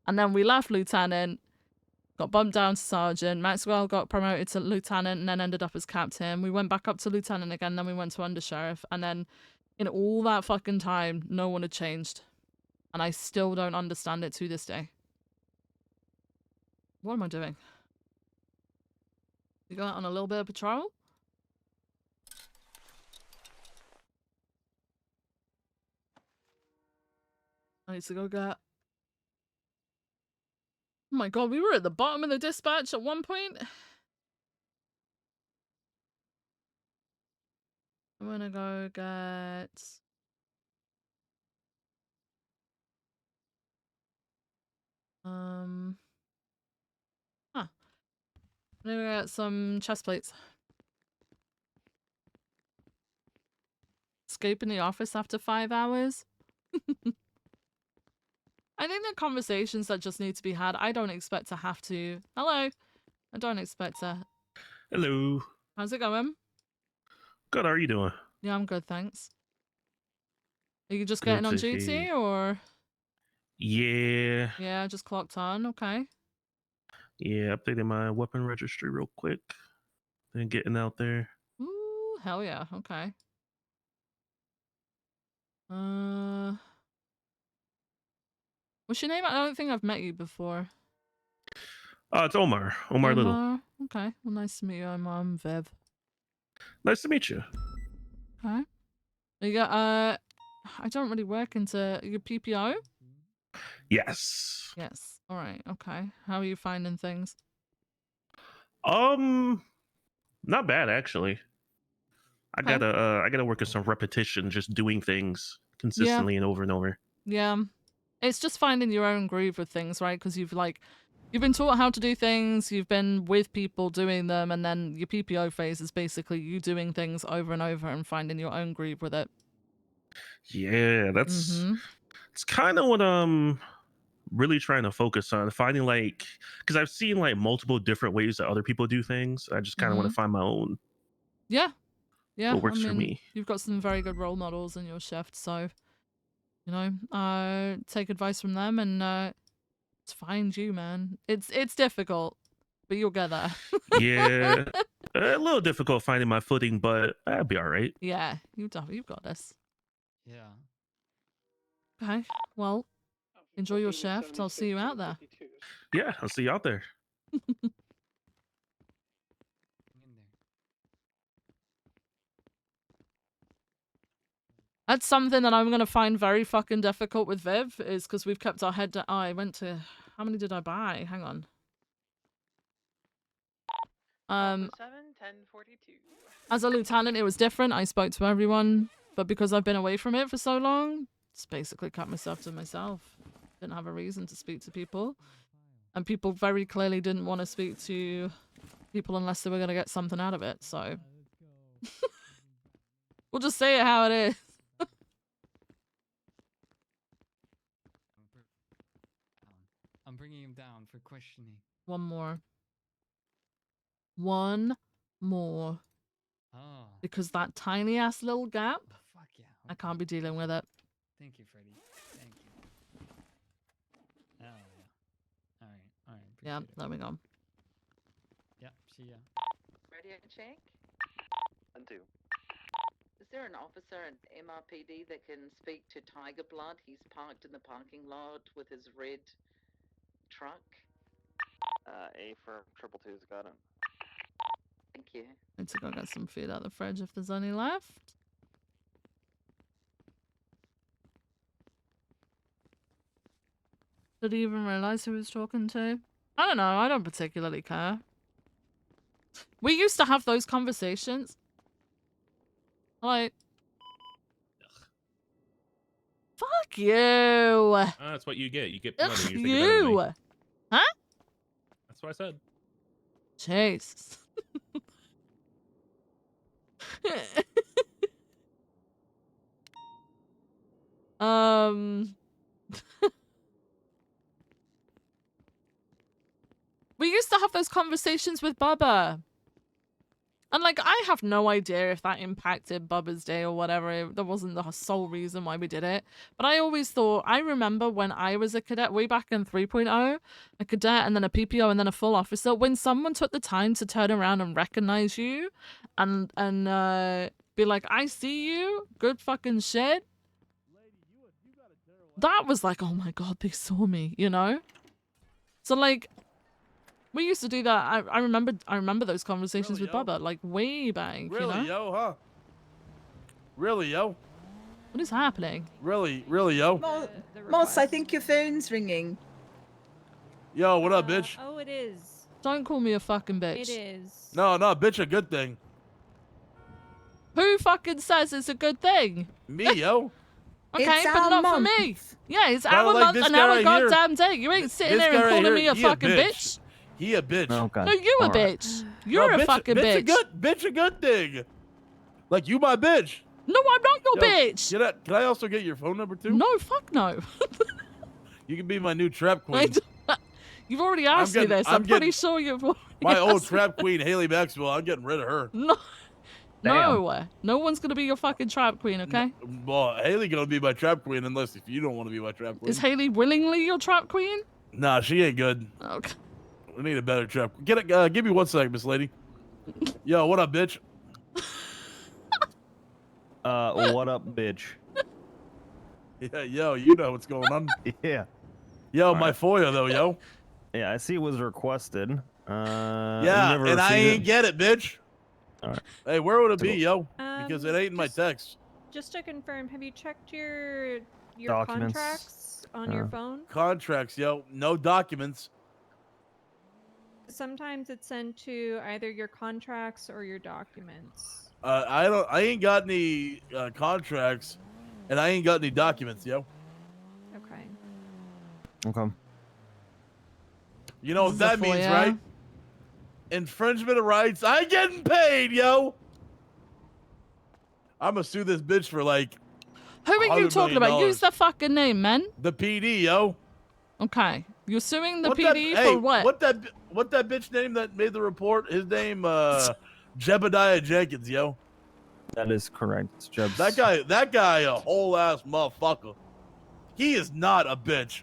And then we left lieutenant, got bumped down to sergeant. Maxwell got promoted to lieutenant and then ended up as captain. We went back up to lieutenant again, then we went to undersheriff. And then in all that fucking time, no one had changed. And I still don't understand it to this day. What am I doing? You go out on a little bit of patrol? I need to go get... Oh my god, we were at the bottom of the dispatch at one point. I'm gonna go get... Huh. I'm gonna get some chest plates. Escaping the office after 5 hours? I think they're conversations that just need to be had. I don't expect to have to... Hello! I don't expect to... Hello. How's it going? Good, how are you doing? Yeah, I'm good, thanks. Are you just Good getting on to duty, hear. or...? Yeah. Yeah, just clocked on, okay. Yeah, updating my weapon registry real quick. Then getting out there. Ooh, hell yeah, okay. What's your name? I don't think I've met you before. It's Omar. Omar Little. Okay, well, nice to meet you. I'm Viv. Nice to meet you. Okay. You got, I don't really work into your PPO? Yes. Yes. All right. Okay. How are you finding things? Not bad actually. I Okay. gotta work on some repetition, just doing things consistently and over. Yeah. It's just finding your own groove with things, right? Because you've been taught how to do things, you've been with people doing them, and then your PPO phase is basically you doing things over and over and finding your own groove with it. Yeah, that's it's kind of what really trying to focus on finding like, because I've seen like multiple different ways that other people do things. I just kind of want to find my own. Yeah. Yeah. What works I for mean, me. you've got some very good role models in your shift, so you know, take advice from them and find you, man. It's difficult, but you'll get there. Yeah, a little difficult finding my footing, but I'll be all right. Yeah, you've got this. Yeah. Okay, well, enjoy your shift. I'll see you out there. Yeah, I'll see you out there. That's something that I'm gonna find very fucking difficult with Viv, is because we've kept our head down. Oh, I went to, how many did I buy? Hang on. 1042. As a lieutenant, it was different. I spoke to everyone, but because I've been away from it for so long, just basically kept myself to myself. Didn't have a reason to speak to people, and people very clearly didn't want to speak to people unless they were gonna get something out of it. So we'll just say it how it is. I'm bringing him down for questioning. One more. One more. Oh. Because that tiny ass little gap, Fuck yeah. I can't be dealing with it. Thank you, Freddy. Thank you. Oh yeah. All right. Yeah, there we go. Yep. See ya. Radio check. And two. Is there an officer at MRPD that can speak to Tiger Blood? He's parked in the parking lot with his red truck. A for 222's got it. Thank you. Need to go get some food out of the fridge if there's any left. Did he even realize who he was talking to? I don't know. I don't particularly care. We used to have those conversations. Like, fuck you. That's what you get. You get Ugh, money. You. Huh? That's what I said. Jesus. We used to have those conversations with Bubba. And, like, I have no idea if that impacted Bubba's day or whatever. That wasn't the sole reason why we did it. But I always thought, I remember when I was a cadet, way back in 3.0, a cadet and then a PPO and then a full officer, when someone took the time to turn around and recognize you and be like, I see you, good fucking shit. That was like, oh my God, they saw me, you know? So, like, we used to do that. I remember those conversations with Bubba, like way back. Really, you know? yo, huh? Really, yo? What is happening? Really, yo? Moss, I think your phone's ringing. Yo, what up, bitch? Oh, it is. Don't call me a fucking bitch. It is. No, bitch, a good thing. Who fucking says it's a good thing? Me, yo. Okay, It's but our not month. for me. Yeah, it's Kinda our like month this and guy our right here. goddamn day. You ain't sitting This there and guy right calling here, me a he fucking bitch. He a bitch. Okay. No, you a All right. bitch. You're No, a fucking bitch. Bitch a good thing. Like, you my bitch. No, I'm not your Yo, bitch. Can I also get your phone number, too? No, fuck no. You can be my new trap queen. You've already asked me this. I'm pretty getting- sure you've already My old asked me. trap queen, Haley Maxwell, I'm getting rid of her. No. Damn. No. No one's gonna be your fucking trap queen, okay? Well, Haley gonna be my trap queen unless if you don't want to be my trap queen. Is Haley willingly your trap queen? Nah, she ain't good. Okay. We need a better trap. Get it. Give me 1 second, Miss Lady. Yo, what up, bitch? What up, bitch? Yeah, yo, you know what's going on. Yeah. Yo, my FOIA though, yo. Yeah, I see it was requested. Yeah, and I ain't get it, bitch. All right. Hey, where would it be, yo? Because it ain't in my text. Just to confirm, have you checked your Documents. contracts on your phone? Contracts, yo. No documents. Sometimes it's sent to either your contracts or your documents. I ain't got any contracts, and I ain't got any documents, yo. Okay. Okay. You know what This is that a means, FOIA. right? Infringement of rights. I getting paid, yo. I'ma sue this bitch for like. Who are you $100 talking about? million. Use the fucking name, man. The PD, yo. Okay. You're suing the What PD that, for hey, what? What that bitch name that made the report? His name, Jebediah Jenkins, yo. That is correct. It's Jeb's. That guy, a whole ass motherfucker. He is not a bitch.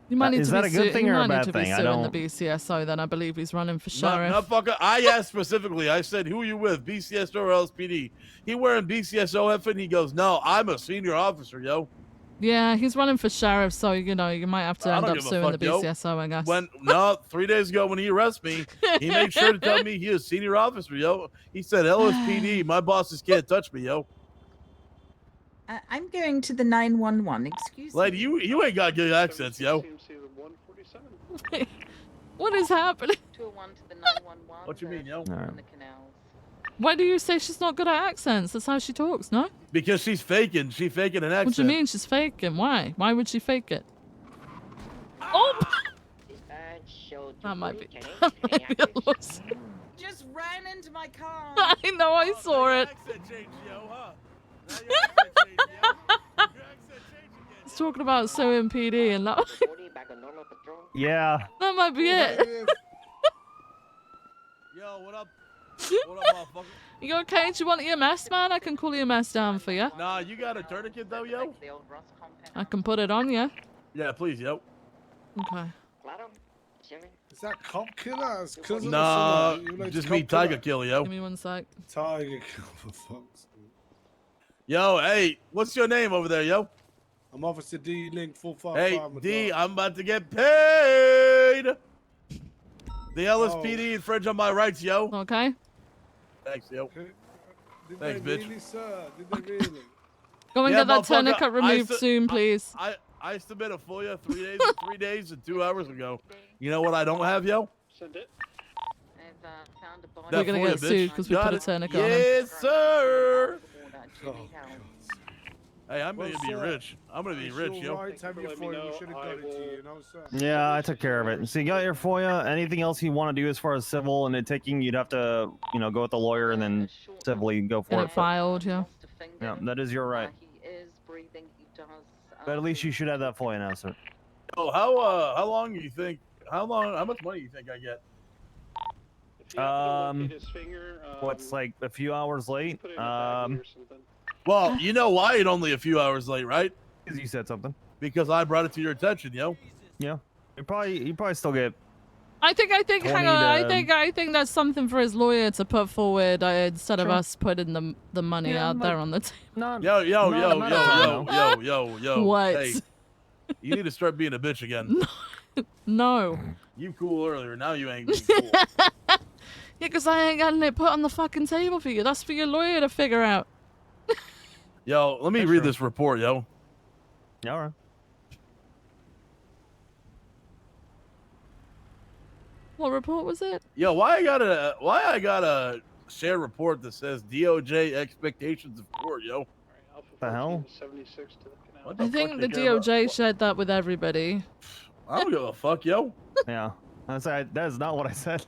You might need Is to that be a good thing you or a might need bad to be thing? I suing the don't. BCSO. Then I believe he's running for Not, sheriff. not fucker. I asked specifically. I said, "Who are you with, BCSO or LSPD?" He wearing BCSO outfit, and he goes, "No, I'm a senior officer, yo." Yeah, he's running for sheriff, so you know you might have to I end don't up give a suing the fuck, yo. BCSO, I guess. When 3 days ago when he arrested me, he made sure to tell me he is senior officer, yo. He said, "LSPD, my bosses can't touch me, yo." I'm going to the 911. Excuse Like me. you ain't got good accents, yo. What is happening? 201 to the 911. What you mean, yo? In the canals. Why do you say she's not good at accents? That's how she talks, no? Because she's faking. She's faking an accent. What do you mean she's faking? Why? Why would she fake it? Oh! That might be a loss. Just ran into my car. I know, I saw it. He's talking about suing PD and that. Yeah. That might be it. Yo, what up? What up, motherfucker? You okay? Do you want EMS, man? I can call EMS down for you. Nah, you got a tourniquet though, yo? I can put it on you. Yeah, please, yo. Okay. Is that cop killer? It's cousin Nah, or something? You like just cop me, Tiger killer? Kill, yo. Give me one sec. Tiger kill for fuck's sake. Yo, hey, what's your name over there, yo? I'm Officer D Link 455. Hey, D, I'm about to get paid. The LSPD infringe on my rights, yo. Okay. Thanks, yo. Did Thanks, they bitch. really, sir? Did they really? Go and Yeah, get that motherfucker, tourniquet removed soon, please. I submitted a FOIA 3 days and 2 hours ago. You know what I don't have, yo? Send it. I've found a body. We're gonna get sued because we put a tourniquet on him. Yes, sir. Oh, Hey, I'm gonna be rich. I'm gonna be rich, yo. Right, have your FOIA. We should have got it to you, you know, sir. Yeah, I took care of it. So you got your FOIA. Anything else you want to do as far as civil and it taking, you'd have to, go with the lawyer and then civilly go for Get it. it filed, yeah. Yeah, that is your right. He is breathing. He does. But at least you should have that FOIA now, sir. Oh, how long do you think? How much money do you think I get? What's like a few hours late? Well, you know why it's only a few hours late, right? Because you said something. Because I brought it to your attention, yo. Yeah. You probably still get. I think. Hang on. I think that's something for his lawyer to put forward instead of Sure. us putting the money out there on the table. Yo. What? Hey, you need to start being a bitch again. No. You cool earlier. Now you ain't being cool. Yeah, because I ain't getting it put on the fucking table for you. That's for your lawyer to figure out. Yo, let me read this report, yo. Yeah, all right. What report was it? Yo, why I got a shared report that says DOJ expectations of court, yo? The hell? What the I fuck think they the care about? DOJ shared that with everybody. I don't give a fuck, yo. Yeah. That is not what I said.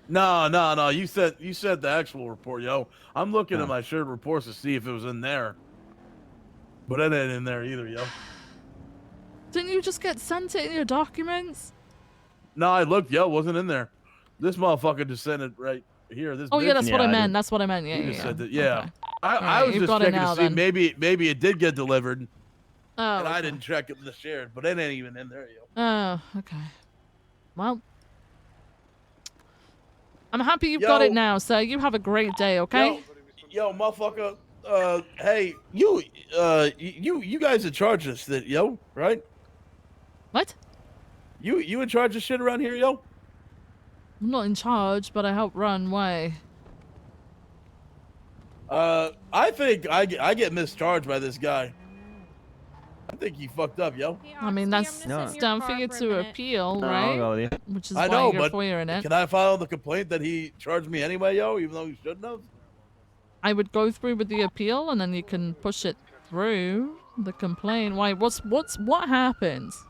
No. You said the actual report, yo. I'm looking at my shared reports to see if it was in there. But it ain't in there either, yo. Didn't you just get sent it in your documents? No, I looked, yo, it wasn't in there. This motherfucker just sent it right here. This Oh yeah, bitch. that's what I meant. That's what I meant. Yeah, He yeah. just yeah. said that, yeah. Okay. I Alright, was you've just got it checking now, to see then. maybe it did get delivered. Oh. And I okay. didn't check it in the shared, but it ain't even in there, yo. Oh, okay. Well, I'm happy you've got it now, sir. You have a great day, okay? Yo, motherfucker. Hey, you guys in charge of this shit, yo, right? What? You in charge of shit around here, yo? I'm not in charge, but I help run. Why? I think I get mischarged by this guy. I think he fucked up, yo. I mean, that's down for you to appeal, No, right? I'll go with you. Which is I why know, you're but FOIA-ing it. can I file the complaint that he charged me anyway, yo, even though he shouldn't have? I would go through with the appeal, and then you can push it through the complaint. Why? What happens?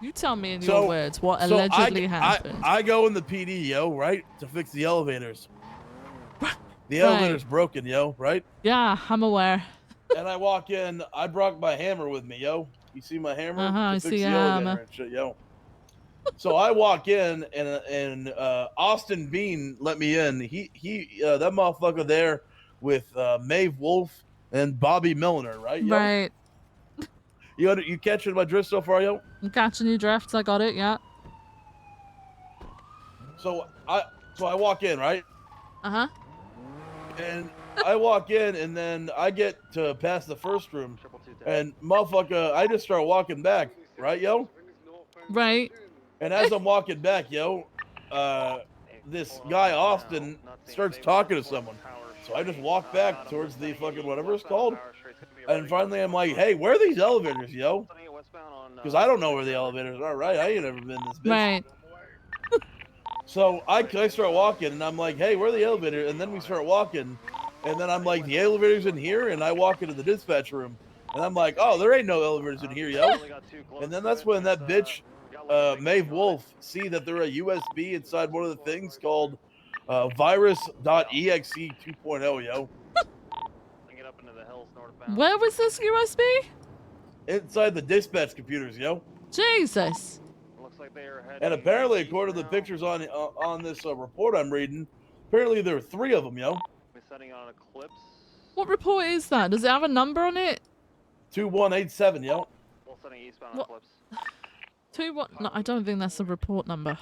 You tell me in your words what allegedly happened. I go in the PD, yo, right, to fix the elevators. The elevator's broken, yo, right? Yeah, I'm aware. And I walk in. I brought my hammer with me, yo. You see my hammer? I To see fix your the elevator hammer. and shit, yo. So I walk in and Austin Bean let me in. He that motherfucker there with Maeve Wolf and Bobby Milliner, right? Yo? Right. You catching my drift so far, yo? I'm catching you drifts. I got it. Yeah. So I walk in, right? Uh-huh. And I walk in and then I get to pass the first room and motherfucker, I just start walking back, right, yo? Right. And as I'm walking back, yo, this guy Austin starts talking to someone. So I just walk back towards the fucking whatever it's called. And finally I'm like, hey, where are these elevators, yo? Because I don't know where the elevators are, right? I ain't never been this bitch. Right. So I start walking and I'm like, hey, where are the elevators? And then we start walking. And then I'm like, the elevator's in here. And I walk into the dispatch room. And I'm like, oh, there ain't no elevators in here, yo. And then that's when that bitch, Maeve Wolf, see that there are a USB inside one of the things called virus.exe 2.0, yo. Where was this USB? Inside the dispatch computers, yo. Jesus. And apparently, according to the pictures on this report I'm reading, apparently there are 3 of them, yo. What report is that? Does it have a number on it? 2187, yo. What? 2 what? No, I don't think that's a report number.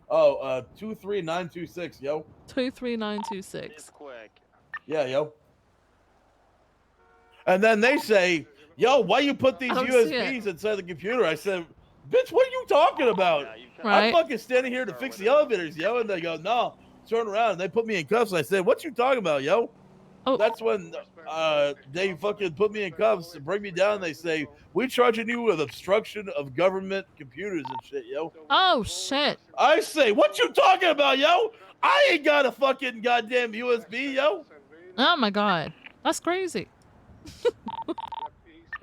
Oh, 23926, yo. 23926. Yeah, yo. And then they say, yo, why you put these I don't see it. USBs inside the computer? I said, bitch, what are you talking about? Right. I'm fucking standing here to fix the elevators, yo. And they go, no, turn around. And they put me in cuffs. I said, what you talking about, yo? Oh. That's when they fucking put me in cuffs and bring me down. They say, we charging you with obstruction of government computers and shit, yo. Oh, shit. I say, what you talking about, yo? I ain't got a fucking goddamn USB, yo. Oh, my God. That's crazy.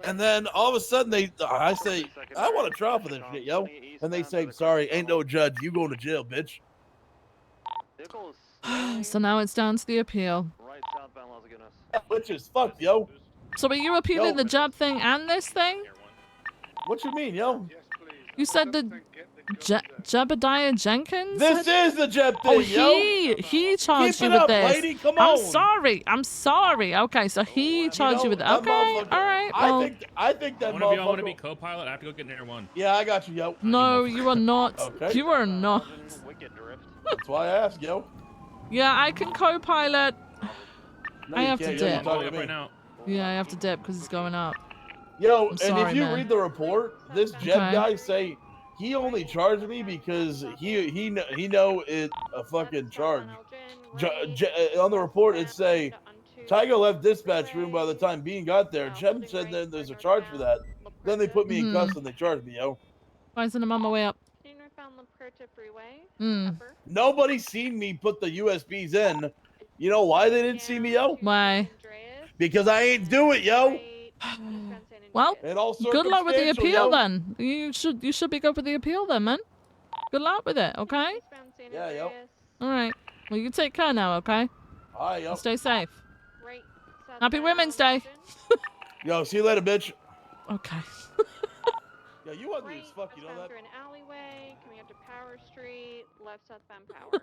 And then all of a sudden I say, I want a trial for this shit, yo. And they say, sorry, ain't no judge. You going to jail, bitch. So now it's down to the appeal. Which is fucked, yo. So are you appealing the job thing and this thing? What you mean, yo? You said the Jebediah Jenkins? This is the Jeb thing, Oh, yo. he charged Keep you it with up, this. lady. Come I'm on. sorry. Okay, so he charged you with it. that Okay, motherfucker- all right. Well, I think that One of y'all want to motherfucker. be co-pilot? I have to go get near one. Yeah, I got you, yo. no, you are not. Okay. You are not. That's why I asked, yo. Yeah, I can co-pilot. No, I you have can't, to yo. You're dip. talking to me. Right now. Yeah, I have to dip because it's going up. Yo, I'm and sorry, if you man. read the report, this Jeb Okay. guy say he only charged me because he know it a fucking charge. On the report it say Tiger left dispatch room by the time Bean got there. Jeb said that there's a charge for that. Then they put me in cuffs and they charged me, yo. Why isn't I'm on my way up? Nobody seen me put the USBs in. You know why they didn't see me, yo? Why? Because I ain't do it, yo. Well, And all good luck with the circumstantial, appeal yo. then. You should be good with the appeal then, man. Good luck with it, okay? Yeah, yo. All right. Well, you take care now, okay? All right, yo. And stay safe. Happy Women's Day. Yo, see you later, bitch. Okay. Yeah, you ugly as fuck, you know that? Through an alleyway, coming up to Power Street, left southbound Power.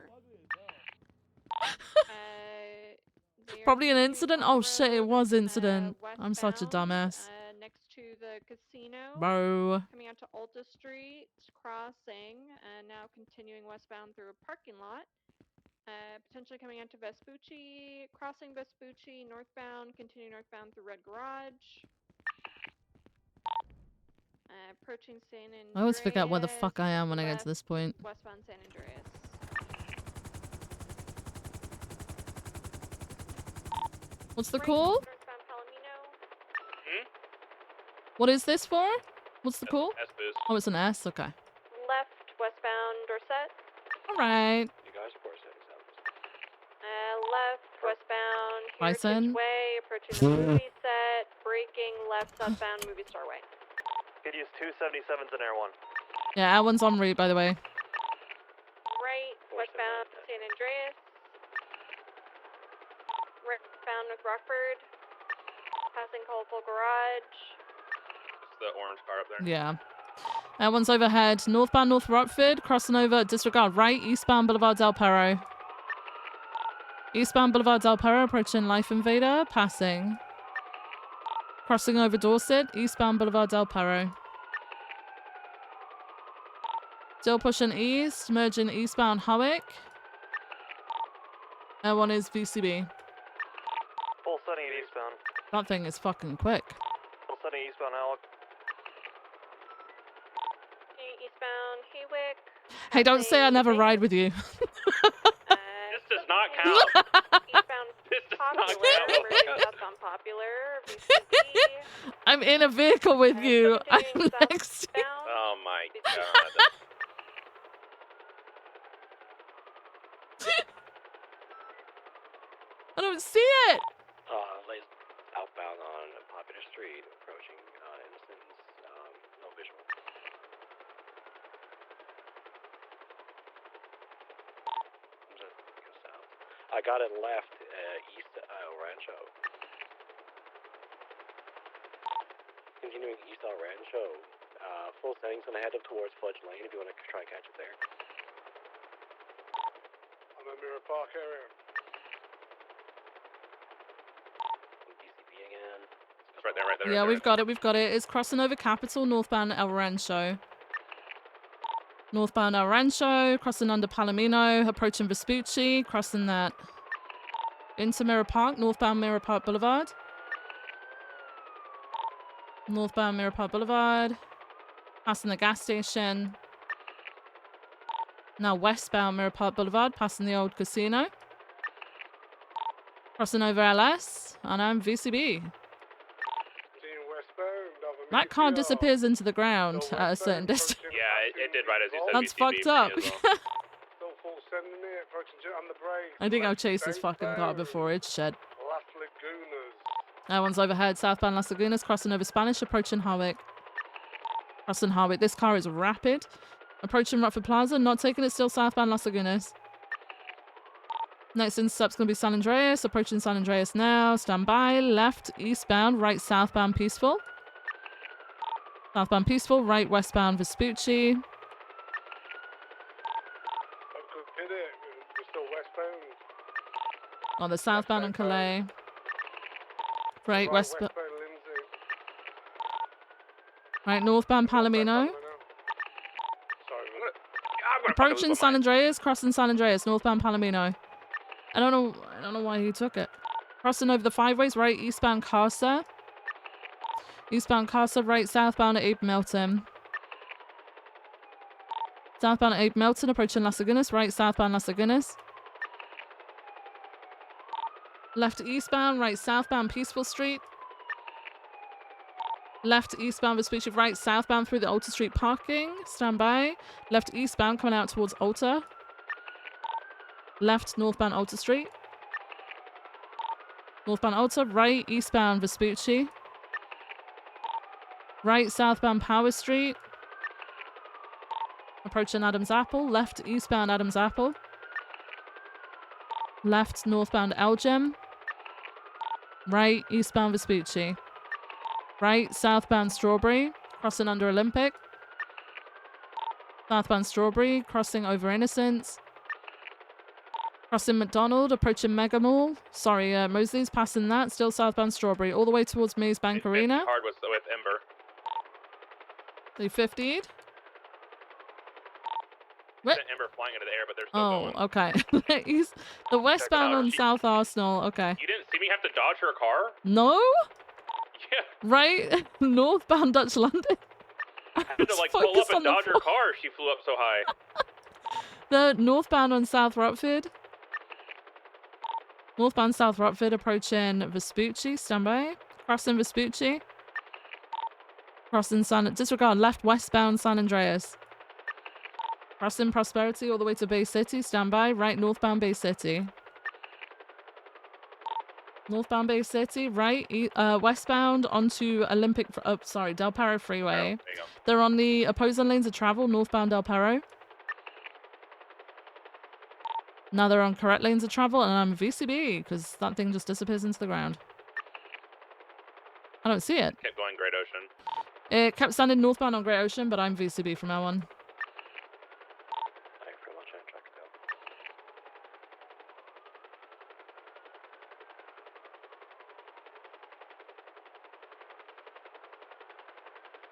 Probably an incident. Oh shit, it was incident. I'm such a dumbass. Next to the casino. Bro. Coming out to Alta Street, crossing, and now continuing westbound through a parking lot. Potentially coming out to Vespucci, crossing Vespucci, northbound, continuing northbound through Red Garage. Approaching San Andreas. I always forget where the fuck I am when I get to this point. Westbound San Andreas. What's the call? What is this for? What's the call? S-Biz. Oh, it's an S? Okay. Left westbound Dorset. Alright. You guys, of course, Left westbound Bison. Heritage Way, approaching the movie set, braking left southbound Movie Star Way. Could use 277s in Air 1. Yeah, that one's en route, by the way. Right westbound San Andreas. Westbound North Rockford. Passing Colorful Garage. the orange car up there. Yeah. That one's overhead. Northbound North Rockford, crossing over, disregard right, eastbound Boulevard Del Perro. Eastbound Boulevard Del Perro, approaching Life Invader, passing. Crossing over Dorset, eastbound Boulevard Del Perro. Still pushing east, merging eastbound Howick. That one is VCB. Full setting at eastbound. That thing is fucking quick. Full setting eastbound, Alec. Eastbound Haywick. Hey, don't say I never ride with you. This does not count. Eastbound This does not Popular. count. That's unpopular. VCB. I'm in a vehicle with you. I'm next to you. Oh my god. I don't see it. Outbound on Popular Street, approaching Innocence, no visual. I got it left east Rancho. Continuing east El Rancho, full settings gonna head up towards Fudge Lane if you want to try and catch it there. On the Mirror Park area. DCP again. It's right there, right there. Yeah, right we've got it. We've got it. It's crossing over Capitol, northbound El Rancho. Northbound El Rancho, crossing under Palomino, approaching Vespucci, crossing that into Mirror Park, northbound Mirror Park Boulevard. Northbound Mirror Park Boulevard, passing the gas station. Now westbound Mirror Park Boulevard, passing the old casino. Crossing over LS, and I'm VCB. That car disappears into the ground at a certain distance. Yeah, it did right as you said. That's VCB fucked for me up. as well. I think I've chased this fucking car before. It's shed. Las Lagunas. That one's overhead. Southbound Las Lagunas, crossing over Spanish, approaching Harwick. Crossing Harwick. This car is rapid. Approaching Rockford Plaza, not taking it, still southbound Las Lagunas. Next intercept's going to be San Andreas. Approaching San Andreas now. Stand by. Left, eastbound. Right, southbound, Peaceful. Southbound Peaceful. Right, westbound, Vespucci. We're still westbound. On the southbound on Calais. Right, westbound. Right, northbound Palomino. Approaching San Andreas, crossing San Andreas, northbound Palomino. I don't know why he took it. Crossing over the five-ways, right, eastbound Casa. Eastbound Casa, right, southbound at Abe Milton. Southbound at Abe Milton, approaching Las Lagunas, right, southbound Las Lagunas. Left eastbound, right, southbound Peaceful Street. Left eastbound Vespucci, right, southbound through the Alta Street parking. Stand by. Left eastbound coming out towards Alta. Left northbound Alta Street. Northbound Alta, right eastbound Vespucci. Right southbound Power Street. Approaching Adams Apple. Left eastbound Adams Apple. Left northbound Elgin. Right eastbound Vespucci. Right southbound Strawberry. Crossing under Olympic. Southbound Strawberry. Crossing over Innocence. Crossing McDonald. Approaching Mega Mall. Sorry, Mosley's passing that. Still southbound Strawberry. All the way towards Maze Bank Arena. Hard with Ember. They 50'd. What? Ember flying into the air, but they're still going. Okay. He's the westbound on South Arsenal. Okay. You didn't see me have to dodge her car? No? Yeah. Right? Northbound Dutch London. I had to like pull up and dodge her car. She flew up so high. The northbound on South Rockford. Northbound South Rockford approaching Vespucci. Stand by. Crossing Vespucci. Crossing disregard left westbound San Andreas. Crossing Prosperity all the way to Bay City. Stand by. Right northbound Bay City. Northbound Bay City. Right westbound onto Olympic. Del Perro Freeway. They're on the opposing lanes of travel. Northbound Del Perro. Now they're on correct lanes of travel, and I'm VCB because that thing just disappears into the ground. I don't see it. Kept going Great Ocean. It kept standing northbound on Great Ocean, but I'm VCB from now on.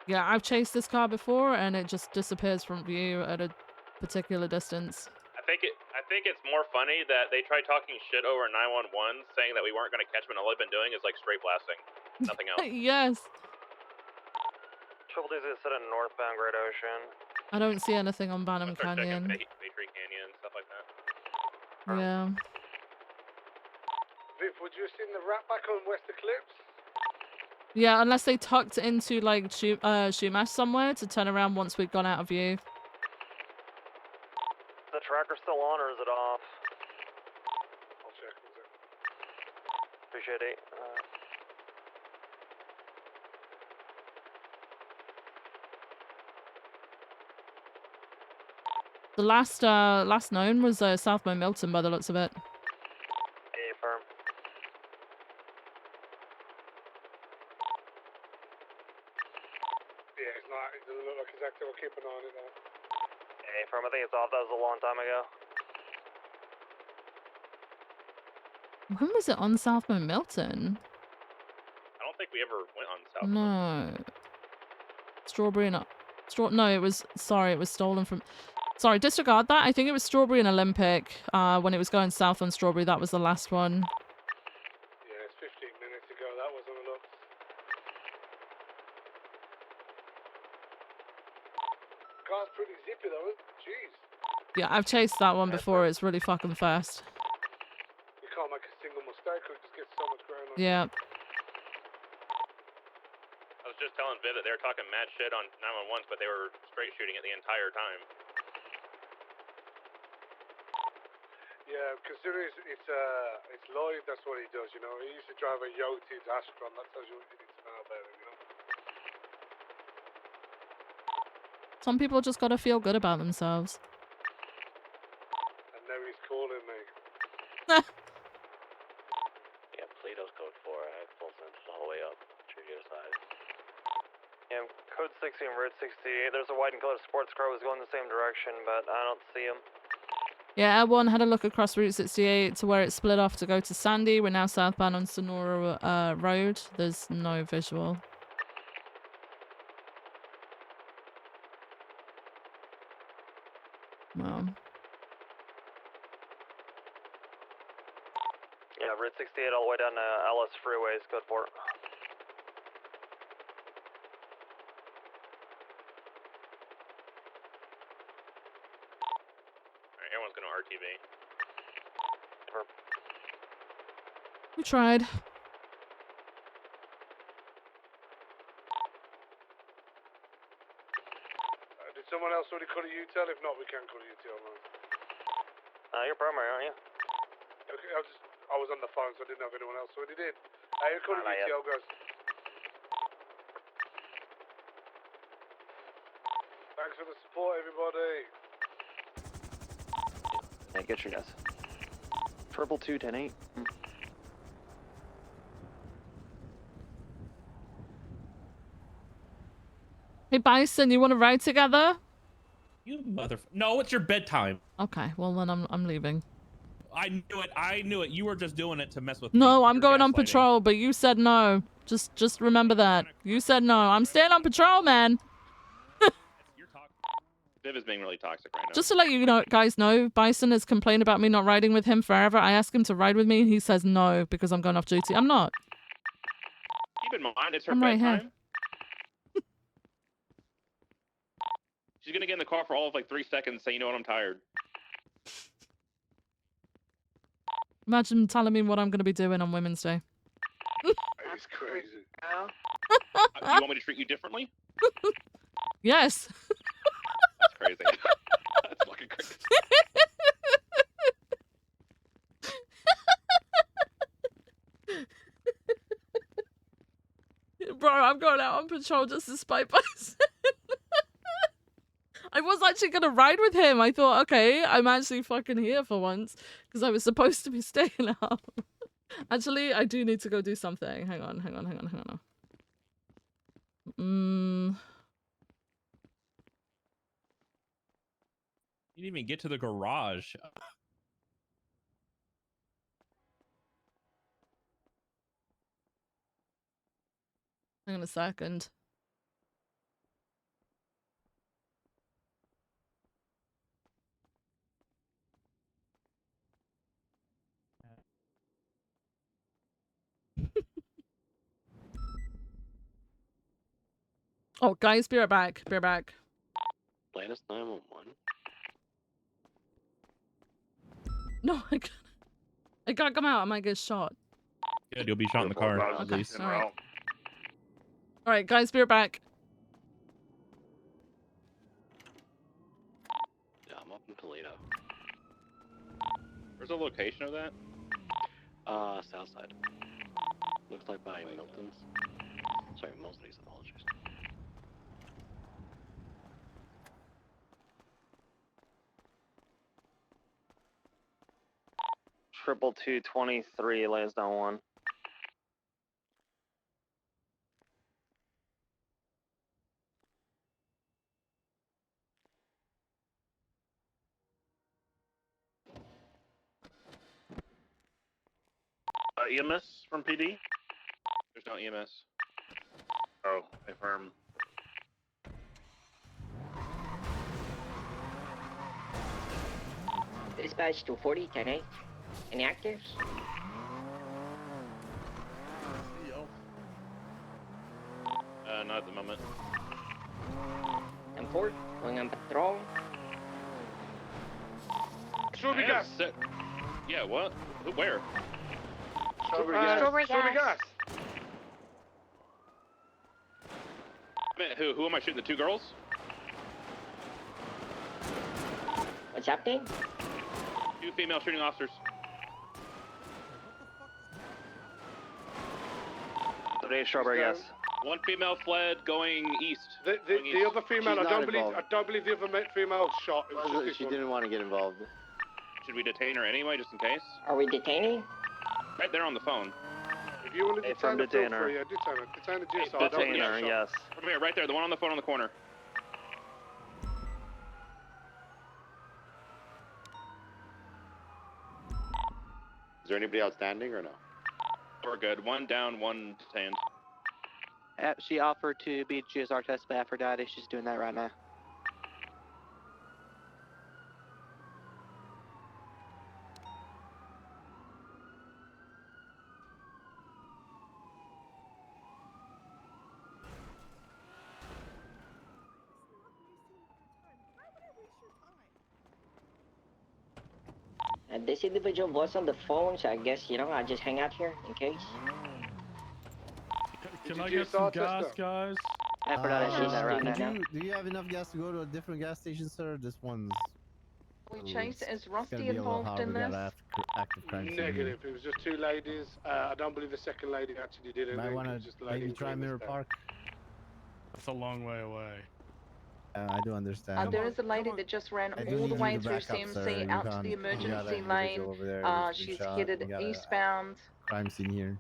Yeah, I've chased this car before, and it just disappears from view at a particular distance. I think it's more funny that they tried talking shit over 911, saying that we weren't going to catch them, and all they've been doing is like straight blasting, nothing else. Yes. Trouble is set in northbound Great Ocean. I don't see anything on Banham Start checking Canyon. Patriot Canyon, stuff like that. Yeah. Viv, would you have seen the rat back on West Eclipse? Yeah, unless they tucked into like Shumash somewhere to turn around once we'd gone out of view. Is the tracker still on or is it off? I'll check. Appreciate it. The last known was Southbound Milton by the looks of it. A firm. Yeah, it's not. It doesn't look like he's active. I'll keep an eye on it though. A firm. I think it's off. That was a long time ago. When was it on Southbound Milton? I don't think we ever went on South. No. Strawberry and no, it was stolen from. Sorry, disregard that. I think it was Strawberry and Olympic when it was going south on Strawberry. That was the last one. Yeah, it's 15 minutes ago. That was on the looks. Car's pretty zippy though. Jeez. Yeah, I've chased that one before. It's really fucking fast. You can't make a single mistake or it just gets so much ground on. Yeah. I was just telling Viv that they were talking mad shit on 911, but they were straight shooting it the entire time. Yeah, considering it's Lloyd, that's what he does, you know. He used to drive a Yoti Astron, that tells you what you need to know about him, you know. Some people just gotta feel good about themselves. And now he's calling me. Yeah, Plato's code 4. I have full sense all the way up. True to your side. Yeah, code 60 and road 68. There's a white and colored sports car was going the same direction, but I don't see him. Yeah, Airborne had a look across Route 68 to where it split off to go to Sandy. We're now southbound on Sonora Road. There's no visual. Well. Yeah, Route 68 all the way down to LS Freeways, code 4. Alright, everyone's going to RTV. We tried. Did someone else already cut a U-tail? If not, we can cut a U-tail now. You're primary, aren't you? Okay, I was on the phone, so I didn't know if anyone else already did. You cut a Not yet. U-tail, guys. Thanks for the support, everybody. Yeah, get your guess. Purple 2, 10 8. Hey, Bison, you want to ride together? You No, it's your bedtime. Okay, well then I'm leaving. I knew it. You were just doing it to mess with me. No, I'm You're going on gaslighting. patrol, but you said no. Just remember that. You said no. I'm staying on patrol, man. Viv is being really toxic right now. Just to let you guys know, Bison has complained about me not riding with him forever. I ask him to ride with me, and he says no because I'm going off duty. I'm not. Keep in mind, it's her I'm right bedtime. here. She's gonna get in the car for all of like 3 seconds and say, you know what, I'm tired. Imagine telling me what I'm going to be doing on Women's Day. It's crazy. You want me to treat you differently? Yes. That's crazy. That's fucking crazy. Bro, I'm going out on patrol just to spite Bison. I was actually going to ride with him. I thought, okay, I'm actually fucking here for once because I was supposed to be staying out. Actually, I do need to go do something. Hang on. Mm. You didn't even get to the garage. Hang on a second. Oh, guys, be right back. Be right back. Latest 911. No, I gotta come out. I might get shot. Good, you'll be shot in the car, at Okay, least. all right. All right, guys, be right back. Yeah, I'm up in Toledo. Where's the location of that? South side. Looks like by Milton's. Sorry, Mosley's, apologies. Triple 223 lays down one. EMS from PD? There's no EMS. Oh, affirm. Dispatch 240, 10-8. Any actives? Not at the moment. M4, going on patrol. Strawberry gas. Yeah, what? Where? Strawberry gas. Who am I shooting? The two girls? What's happening? Two female shooting officers. Today, strawberry gas. One female fled going east. The other female, I don't believe the other female shot. It was just this She one. didn't want to get involved. Should we detain her anyway, just in case? Are we detaining? Right there on the phone. If you want to detain her, feel free. Yeah, detain her. Detain her, GSR. Detain her, yes. From here, right there, the one on the phone on the corner. Is there anybody outstanding or no? We're good. One down, one detained. She offered to be GSR test by Aphrodite. She's doing that right now. This individual was on the phone, so I guess, I'll just hang out here in case. Can I get some gas, guys? Do you have enough gas to go to a different gas station, sir? This one's... Chase, is Rusty gonna be a little involved hard. in We got this? active crime scene here. Negative. It was just two ladies. I don't believe the second lady actually did it. Might want It to was just a lady maybe in try green Mirror this Park. That's a long way away. I do understand. There is a lady that just ran I do all the need way you to through back up, sir. CMC You out to can't- the you got an emergency individual lane. over there who's been She's shot. headed We got a eastbound. crime scene here.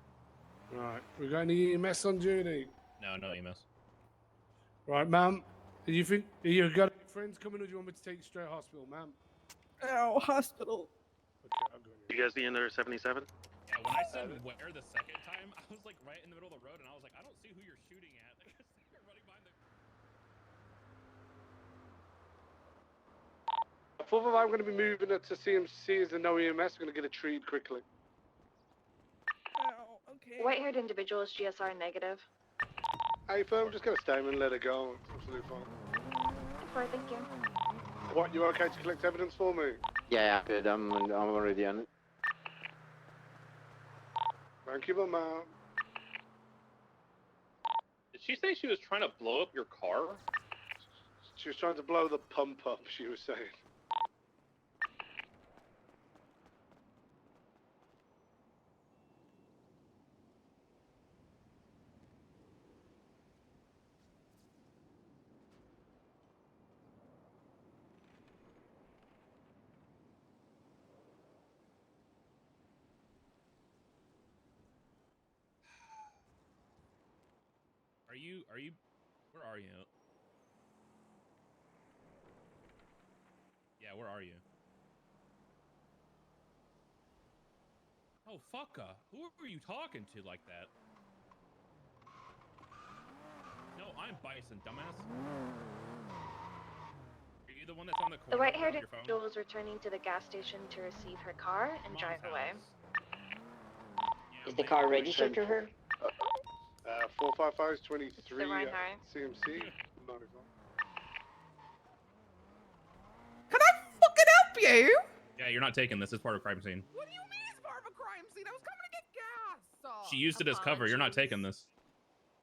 Right. We got any EMS on duty? No, no EMS. Right, ma'am. Do you think you got any friends coming, or do you want me to take you straight to hospital, ma'am? Ow, hospital. Okay, I'll go. You guys need another 77? Yeah, when I said where the second time, I was like right in the middle of the road, and I was like, I don't see who you're shooting at. You're running behind the... 4th of I'm going to be moving it to CMC as a no EMS. I'm going to get a treat quickly. Ow, okay. White-haired individual is GSR negative. Hey, firm, just get a statement and let it go. It's absolutely fine. Alright, thank you. What, you okay to collect evidence for me? Yeah, good. I'm already on it. Thank you, ma'am. Did she say she was trying to blow up your car? She was trying to blow the pump up, she was saying. Are you Where are you? Yeah, where are you? Oh, fucka. Who are you talking to like that? No, I'm Bison, dumbass. Are you the one that's on the corner? The white-haired with your phone? individual is returning to the gas station to receive her car and drive away. Is the car registered to her? 455 23 Reinhardt. CMC. 95. Can I fucking help you? Yeah, you're not taking this. It's part of crime scene. What do you mean it's part of a crime scene? I was coming to get gas. She used it as cover. You're not taking this.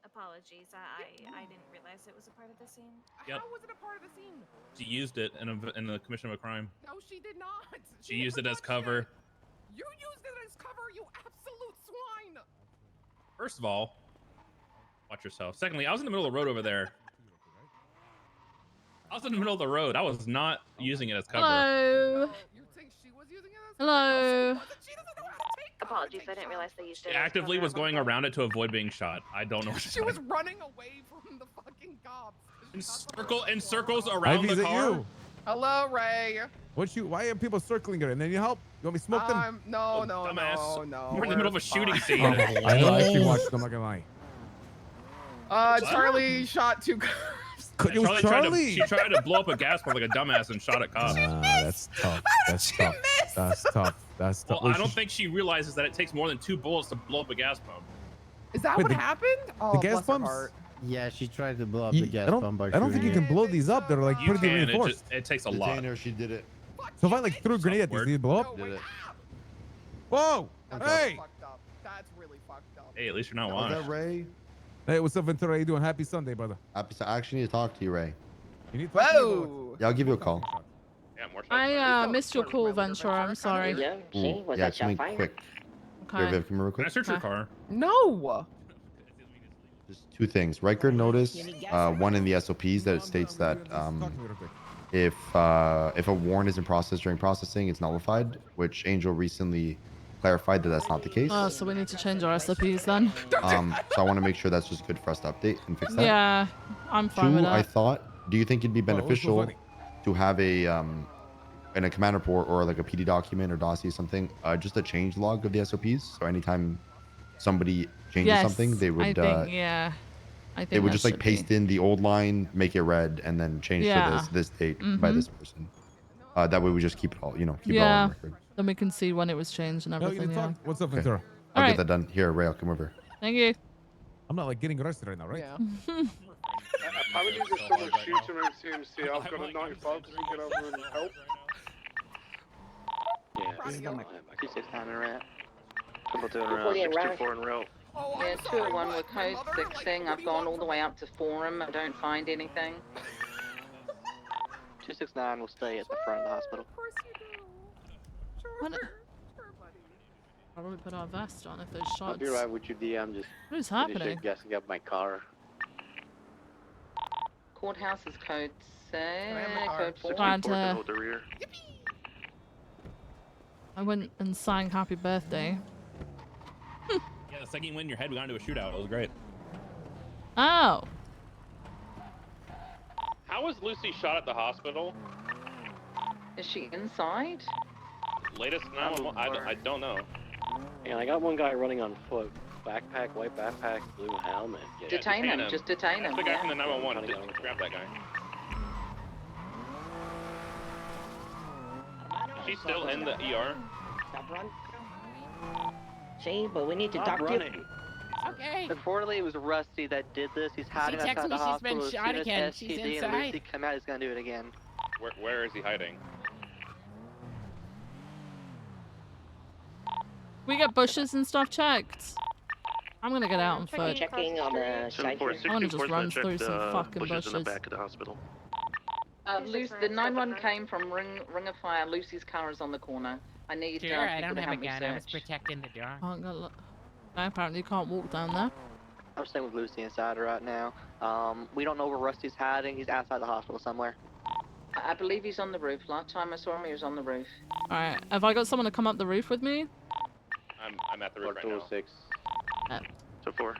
Apologies, I didn't realize it was a part of the scene. Yep. How was it a part of the scene? She used it in the commission of a crime. No, she did not. She used it as cover. You used it as cover, you absolute swine. First of all, watch yourself. Secondly, I was in the middle of the road over there. I was in the middle of the road. I was not using it as cover. Hello. You think she was using it as Hello. She doesn't know how to take Apologies, I didn't realize they used She it. actively was going around it to avoid being shot. I don't know what She was running away from the fucking cops. in circles around Ivy, the is it car. you? Hello, Ray. Why are people circling her? And then you help? You want me to smoke them? No. We're in the middle of a shooting scene. I know. I actually watched them. I'm not gonna lie. Charlie shot two cops. It was Charlie. She tried to blow up a gas pump like a dumbass and shot at cops. That's tough. That's tough. That's tough. That's tough. Well, I don't think she realizes that it takes more than 2 bullets to blow up a gas pump. Is that what happened? Oh, the gas bless her pumps? heart. Yeah, she tried to blow up the gas pump by I don't think you can blow these up. They're like You pretty can. reinforced. It takes a lot. She did it. So if I like threw a grenade at these, did it blow up? Did it. Whoa! Hey! That's really fucked up. Hey, at least you're not Was washed. that Ray? Hey, what's up, Ventura? How you doing? Happy Sunday, brother. I actually need to talk to you, Ray. You need to talk to me about Whoa! Yeah, I'll give you a call. Yeah, more I missed your call, Ventura. I'm sorry. Yeah, see? Ooh, Was yeah, that shot something fired? quick. Okay. Here, Viv, come here real Can I quick. search your car? No. Just 2 things. Riker noticed one in the SOPs that it states that if a warrant isn't processed during processing, it's nullified, which Angel recently clarified that that's not the case. Oh, so we need to change our SOPs then. So I want to make sure that's just good for us to update and fix that. Yeah, I'm fine 2, with I that. thought, do you think it'd be beneficial to have a in a command report or like a PD document or dossier something, just a change log of the SOPs? So anytime somebody changes something, they would I think, yeah. I think they would that just like should paste in the old line, make it red, and then change Yeah. to this date by this person. That way we just keep it all, keep it all Yeah. on record. Then we can see when it was changed and No, you everything. need to Yeah. talk. What's up, Okay. Ventura? I'll Alright. get that done. Here, Ray, I'll come over. Thank you. I'm not like getting arrested right now, right? Apparently there's someone shooting around CMC. I've got a 95 to get over and help. Yeah, this is my 269 in route. Triple 2 in Before route, you 624 in route. Yeah, 201 with code 16. I've gone all the way up to Forum. I don't find anything. 269 will stay at the front of the hospital. What? Probably put our vest on if there's I'll shots. be right with you, D. I'm just What is finishing happening? gassing up my car. Courthouse is code Glad code 4. to- Hold the rear. I went and sang happy birthday. Yeah, the second you went in your head, we got into a shootout. It was great. Oh. How was Lucy shot at the hospital? Is she inside? Latest 911? I don't know. And I got one guy running on foot. Backpack, white backpack, blue helmet. Yeah, Detain him. Just detain him. That's the guy Yeah. from the 911. Grab that guy. She's still in the ER. Stop running. See, but we need to Stop talk running. to. Okay. Reportedly, it was Rusty that did this. He's hiding texted outside me the she's been hospital. shot As soon again. as She's STD and inside. Lucy come out, he's gonna do it again. Where is he hiding? We get bushes and stuff checked. I'm gonna get out on foot. Checking on the side here. I wanna just run through some fucking bushes. of the hospital. The 911 came from Ring of Fire. Lucy's car is on the corner. I need Sure, I people don't to have a help me gun. I was search. protecting the door. Can't go look. No, apparently you can't walk down there. I'm staying with Lucy inside right now. We don't know where Rusty's hiding. He's outside the hospital somewhere. I believe he's on the roof. Last time I saw him, he was on the roof. Alright, have I got someone to come up the roof with me? I'm at the roof right now. 206. Oh. So 4.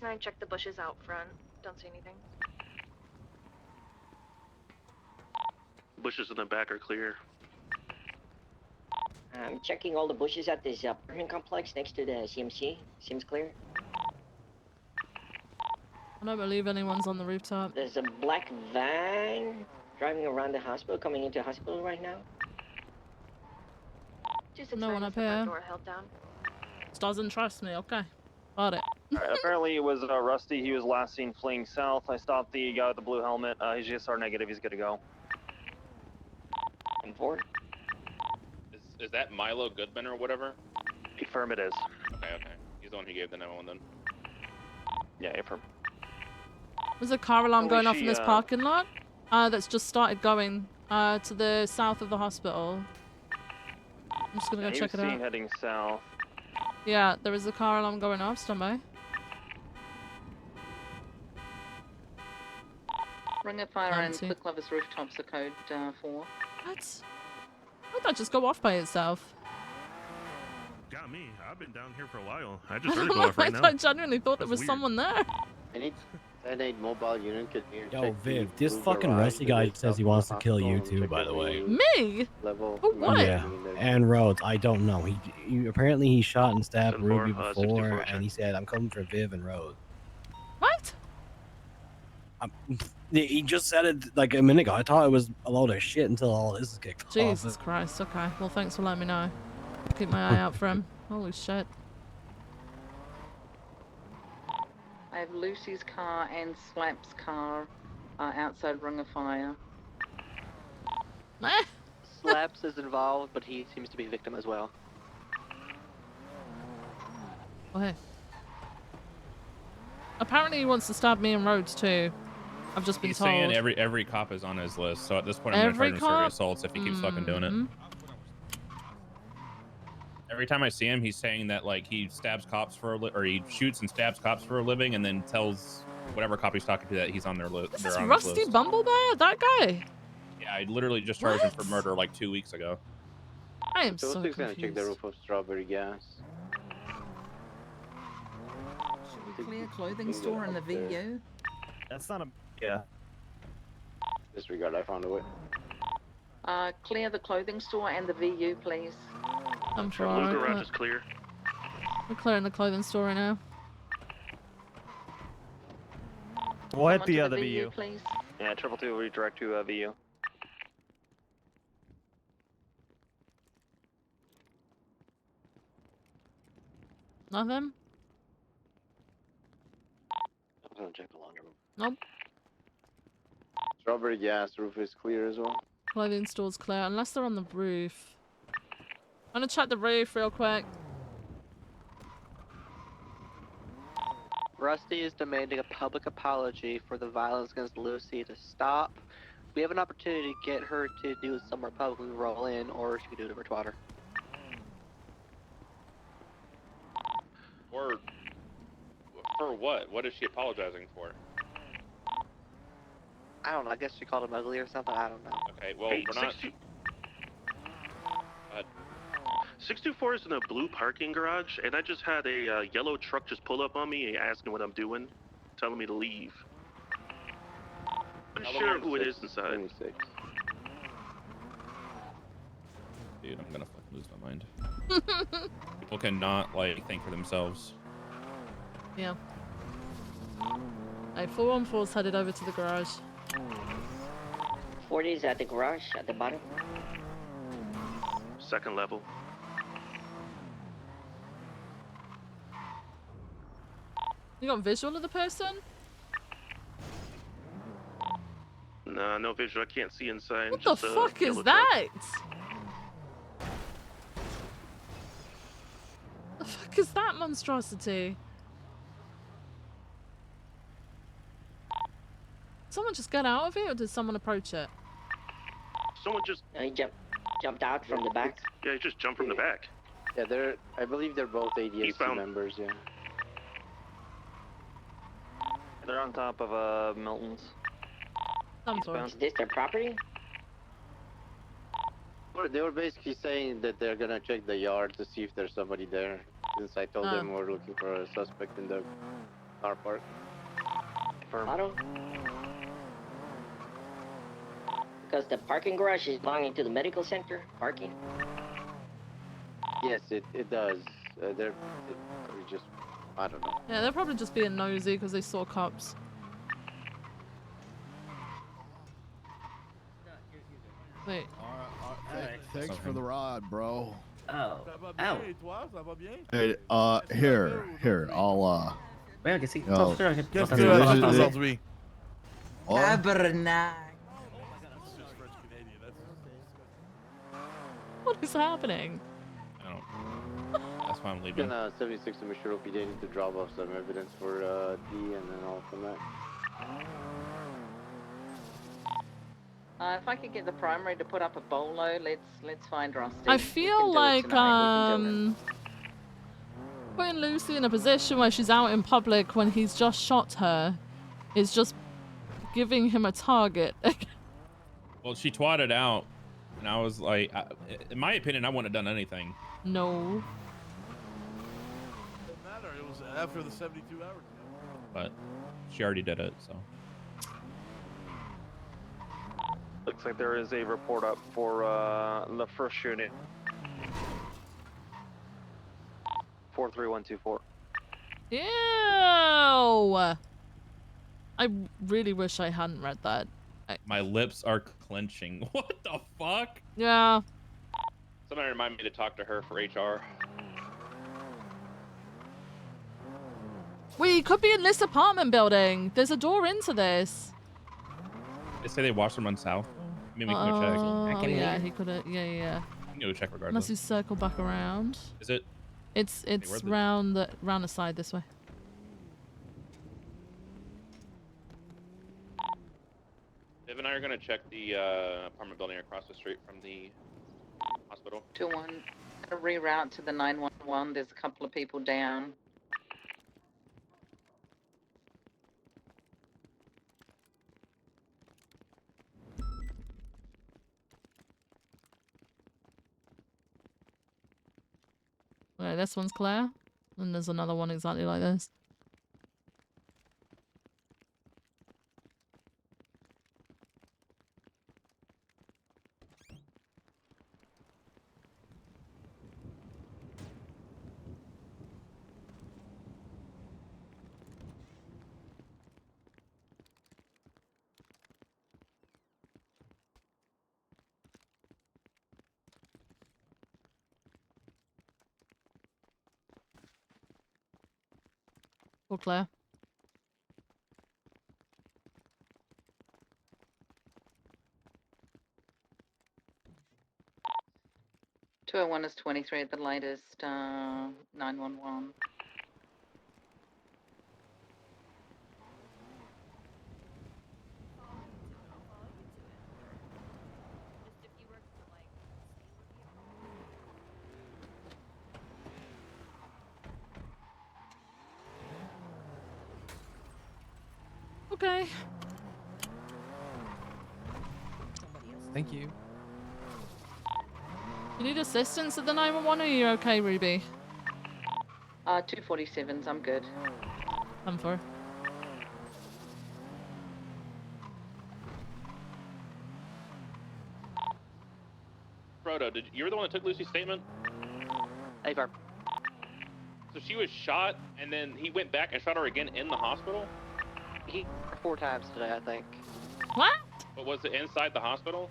6-9, check the bushes out front. Don't see anything. Bushes in the back are clear. I'm checking all the bushes at this apartment complex next to the CMC. Seems clear. I don't believe anyone's on the rooftop. There's a black van driving around the hospital, coming into the hospital right now. 269 No one is up the front here. door held down. This doesn't trust me. Okay. Got it. Alright, apparently it was Rusty. He was last seen fleeing south. I stopped the guy with the blue helmet. He's GSR negative. He's good to go. And forward. Is that Milo Goodman or whatever? Affirm it is. Okay. He's the one who gave the 911 then. Yeah, affirm. There's a car alarm going off in this she, parking lot. That's just started going to the south of the hospital. I'm just gonna go check it out. Heading south. Yeah, there is a car alarm going off. Stand by. Ring of Fire and Quick Lovers Rooftops are code 4. What? How'd that just go off by itself? Got me. I've been down here for a while. I just heard it go off right now. I genuinely thought there was someone there. I need mobile unit. Yo, Viv, this fucking Rusty guy says he wants to kill you too, by the way. Me? Level. For what? Yeah, and Rhodes, I don't know. He apparently he shot and stabbed Ruby before, and he said, I'm coming for Viv and Rhodes. What? He just said it like a minute ago. I thought it was a load of shit until all this is kicked off. Jesus Christ. Okay. Well, thanks for letting me know. Keep my eye out for him. Holy shit. I have Lucy's car and Slap's car outside Ring of Fire. Slaps is involved, but he seems to be a victim as well. Oh, hey. Apparently he wants to stab me and Rhodes too. I've just been He's told. saying every cop is on his list, so at this point I'm gonna charge him serious assaults if he keeps fucking doing it. Every time I see him, he's saying that like he stabs cops for or he shoots and stabs cops for a living, and then tells whatever cop he's talking to that he's on their list. This is Rusty Bumblebear? That guy? Yeah, I literally just charged him for murder like 2 weeks ago. I am so Gonna confused. check the roof of Strawberry Gas. Should we clear clothing store in the VU? That's not a... Yeah. Disregard, I found a way. Clear the clothing store and the VU, please. I'm Blue sorry. garage is clear. We're clearing the clothing store right now. We'll hit the Someone to other VU, VU. please. Yeah, 222 redirect to VU. Nothing? I'm gonna check the laundry room. Nope. Strawberry Gas roof is clear as well. Clothing store's clear, unless they're on the roof. I'm gonna check the roof real quick. Rusty is demanding a public apology for the violence against Lucy to stop. We have an opportunity to get her to do it somewhere publicly, roll in, or she could do it over Twitter. Or for what? What is she apologizing for? I don't know, I guess she called him ugly or something, I don't know. Okay, well, Hey, we're not... 624 is in a blue parking garage, and I just had a yellow truck just pull up on me asking what I'm doing, telling me to leave. I'm sure who it is inside. 26. Dude, I'm gonna fucking lose my mind. People cannot like think for themselves. Yeah. Alright, 414's headed over to the garage. 40 is at the garage at the bottom. Second level. You got visual of the person? Nah, no visual. I can't see inside. What the just a fuck is yellow truck. that? The fuck is that monstrosity? Someone just get out of it, or did someone approach it? Someone just... He jumped out from the back. Yeah, he just jumped from the back. Yeah, I believe they're both ADSC members, yeah. They're on top of Milton's. Is this their property? They were basically saying that they're gonna check the yard to see if there's somebody there. Since I told them we're looking for a suspect in the Car park. Confirm. Auto? Because the parking garage is belonging to the medical center. Parking? Yes, it does. I don't know. Yeah, they're probably just being nosy because they saw cops. Wait. Thanks for the rod, bro. Oh. Hey, here, I'll Well, que sí. No. Qu'est-ce que Hey, tu this as is- aujourd'hui? What? Tabarnak. What is happening? I don't. That's why I'm leaving. 76 to Mr. OPD need to drop off some evidence for D, and then I'll come back. If I could get the primary to put up a bolo, let's find Rusty. I We can feel do it like tonight, we can do it. putting Lucy in a position where she's out in public when he's just shot her is just giving him a target. Well, she twatted out, and I was like, in my opinion, I wouldn't have done anything. No. Doesn't matter. It was after the 72 hours. But she already did it, so. Looks like there is a report up for the first unit. 43124. Ew! I really wish I hadn't read that. My lips are clenching. What the fuck? Yeah. Somebody remind me to talk to her for HR. We could be in this apartment building. There's a door into this. They say they watched them run south. Maybe we can go check. Oh, yeah, he could have. Yeah. We can go check regardless. Unless he circled back around. Is it? It's where's the- round the side this way. Viv and I are gonna check the apartment building across the street from the hospital. 2-1. A reroute to the 911. There's a couple of people down. Okay, this one's clear. And there's another one exactly like this. All clear. .201 is 23 at the latest. 911. Okay. Thank you. You need assistance at the 911 or are you okay, Ruby? 247s, I'm good. I'm for. Frodo, you were the one that took Lucy's statement? Avar. So she was shot, and then he went back and shot her again in the hospital? He 4 times today, I think. What? But was it inside the hospital?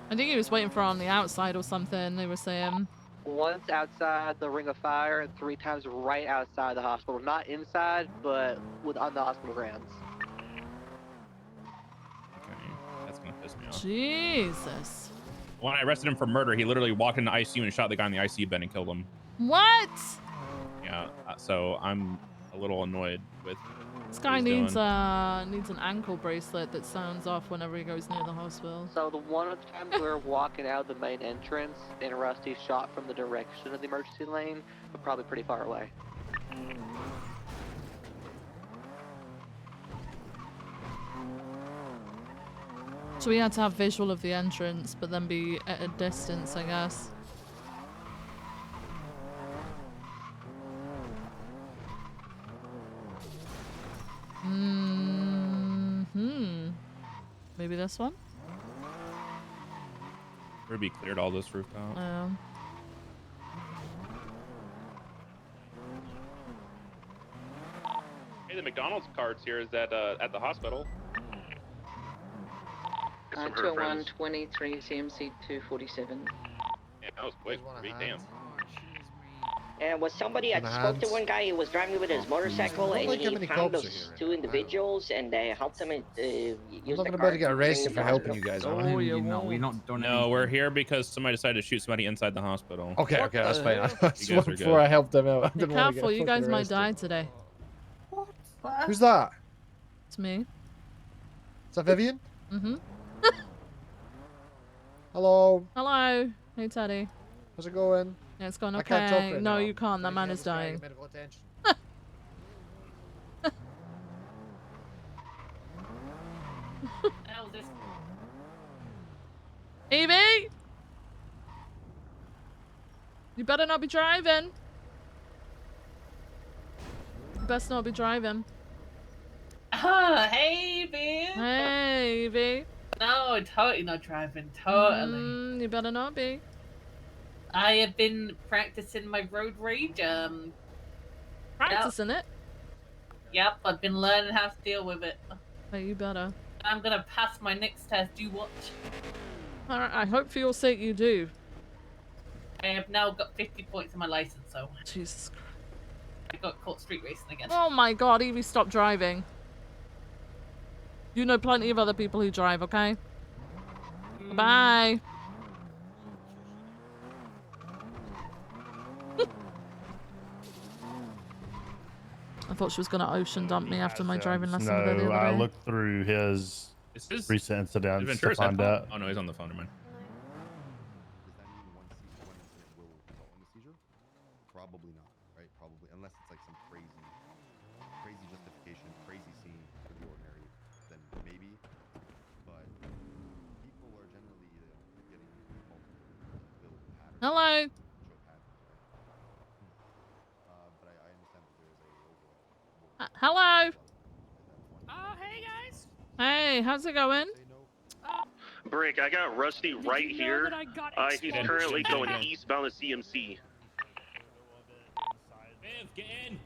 I think he was waiting for her on the outside or something, they were saying. Once outside the ring of fire and 3 times right outside the hospital. Not inside, but on the hospital grounds. That's gonna piss me off. Jesus. When I arrested him for murder, he literally walked into ICU and shot the guy in the ICU bed and killed him. What? Yeah, so I'm a little annoyed with This guy what he's needs doing. needs an ankle bracelet that sounds off whenever he goes near the hospital. So the one of the times we were walking out the main entrance and Rusty shot from the direction of the emergency lane, but probably pretty far away. So we had to have visual of the entrance, but then be at a distance, I guess. Maybe this one? Ruby cleared all this rooftop. Hey, the McDonald's cart's here. Is that at the hospital? 201 23 CMC 247. Yeah, that was quick. Ruby, damn. And was somebody, I spoke to one guy who was driving with his motorcycle, and he found those two individuals, and they helped him use I'm the not car about to get to bring arrested him for to helping hospital. you guys, Oh, you No, we're here because somebody decided to shoot somebody inside the hospital. Okay, What okay, that's the fine. hell? I You just guys went are before good. I helped them out. I Be didn't want to careful, get you guys fucking might arrested. die today. Who's that? It's me. Is that Vivian? Mm-hmm. Hello. Hello. Hey, Teddy. How's it going? Yeah, it's going I okay. can't talk right no, now. you can't. That Trying man to is get this guy dying. medical attention. Evie! You better not be driving. You best not be driving. Oh, hey, babe. Hey, Evie. No, totally not driving. Totally. You better not be. I have been practicing my road rage. Practicing it? Yep, I've been learning how to deal with it. Oh, you better. I'm gonna pass my next test. You watch. Alright, I hope for your sake you do. I have now got 50 points on my license, so Jesus Christ. I got caught street racing again. Oh my god, Evie, stop driving. You know plenty of other people who drive, okay? Bye. I thought she was gonna ocean dump me after my driving lesson with her the No, other I day. looked through his recent incidents to Ventura's find headphone? out. Oh no, he's on the phone. Never mind. Probably not, right? Probably, unless it's like some crazy justification, crazy scene for the ordinary, then maybe. But people are generally getting multiple build patterns. Hello. Show patterns, right? But I understand that there is a overall. Hello. Oh, hey guys. Hey, how's it going? Brick, I got Rusty right here. He's currently going eastbound to CMC. Get in.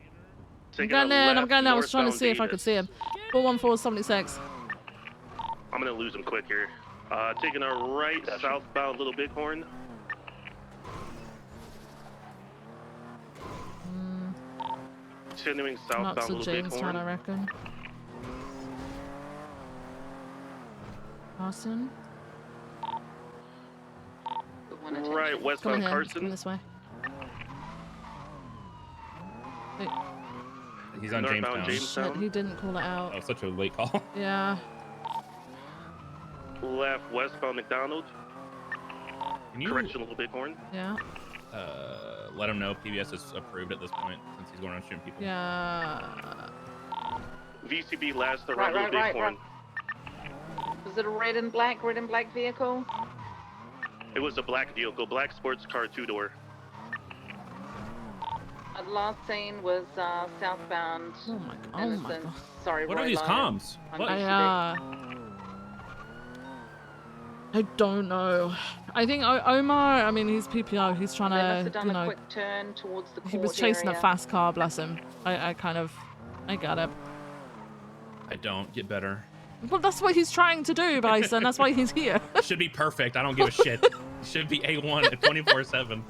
I'm going in. I'm going in. I was trying to see if I could see him. 41476. I'm gonna lose him quick here. Taking a right southbound Little Bighorn. Continuing southbound Not to Little Jamestown, Bighorn. I reckon. Carson. Right Come in westbound here. Carson. Come this way. Wait. He's on Northbound Jamestown. Shit, he didn't call it out. Oh, such a late call. Yeah. Left westbound McDonald. Can you Correction Little Bighorn. Yeah. Let him know PBS is approved at this point since he's going around shooting people. Yeah. VCB last around Little Right. Bighorn. Was it a red and black vehicle? It was a black vehicle, black sports car, 2-door. The last scene was southbound. Oh my god. Oh my Innocence. god. Sorry, What are Roy these Lyon. comms? On What? I don't know. I think Omar, I mean, he's PPO. He's trying They must have to, done you a know, quick turn towards the he was court chasing area. a fast car, bless him. I got it. I don't get better. Well, that's what he's trying to do, Bison. That's why he's here. Should be perfect. I don't give a shit. Should be A1 at 24/7.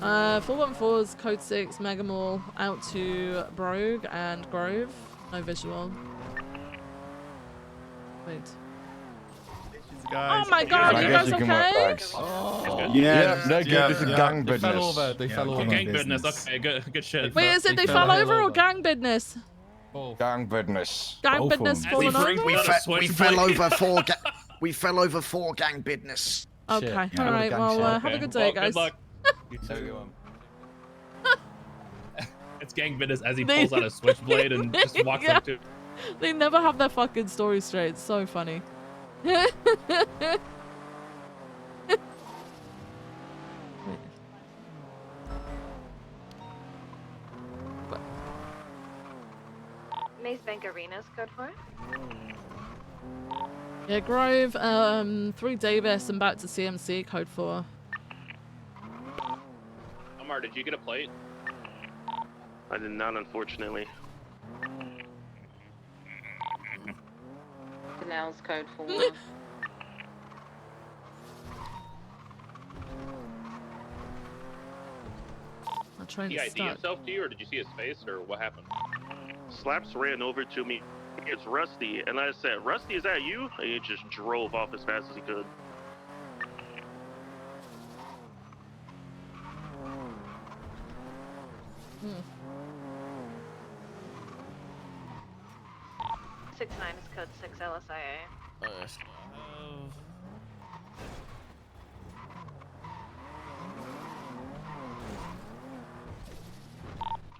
414's code 6 Mega Mall out to Brogue and Grove. No visual. Wait. Guys. Oh my god, I you guess guys you can work okay? bags. Oh. Yeah, no good. This is gang They business. fell over. They fell over. Gang business. Okay, good shit. Wait, is it they fell over or gang business? Gang business. Gang business falling over? We fell over 4 gang business. Okay, alright, well, have a good day, guys. Good luck. It's gang business as he pulls out a switchblade and just walks up to. They never have their fucking story straight. It's so funny. Chinese Bank Arenas code 4. Yeah, Grove, 3 Davis and back to CMC, code 4. Omar, did you get a plate? I did not, unfortunately. Canals code 4. I'm trying Did to he ID start. himself to you, or did you see his face, or what happened? Slaps ran over to me. It's Rusty, and I said, "Rusty, is that you?" And he just drove off as fast as he could. Hmm. 69 is code 6 LSIA.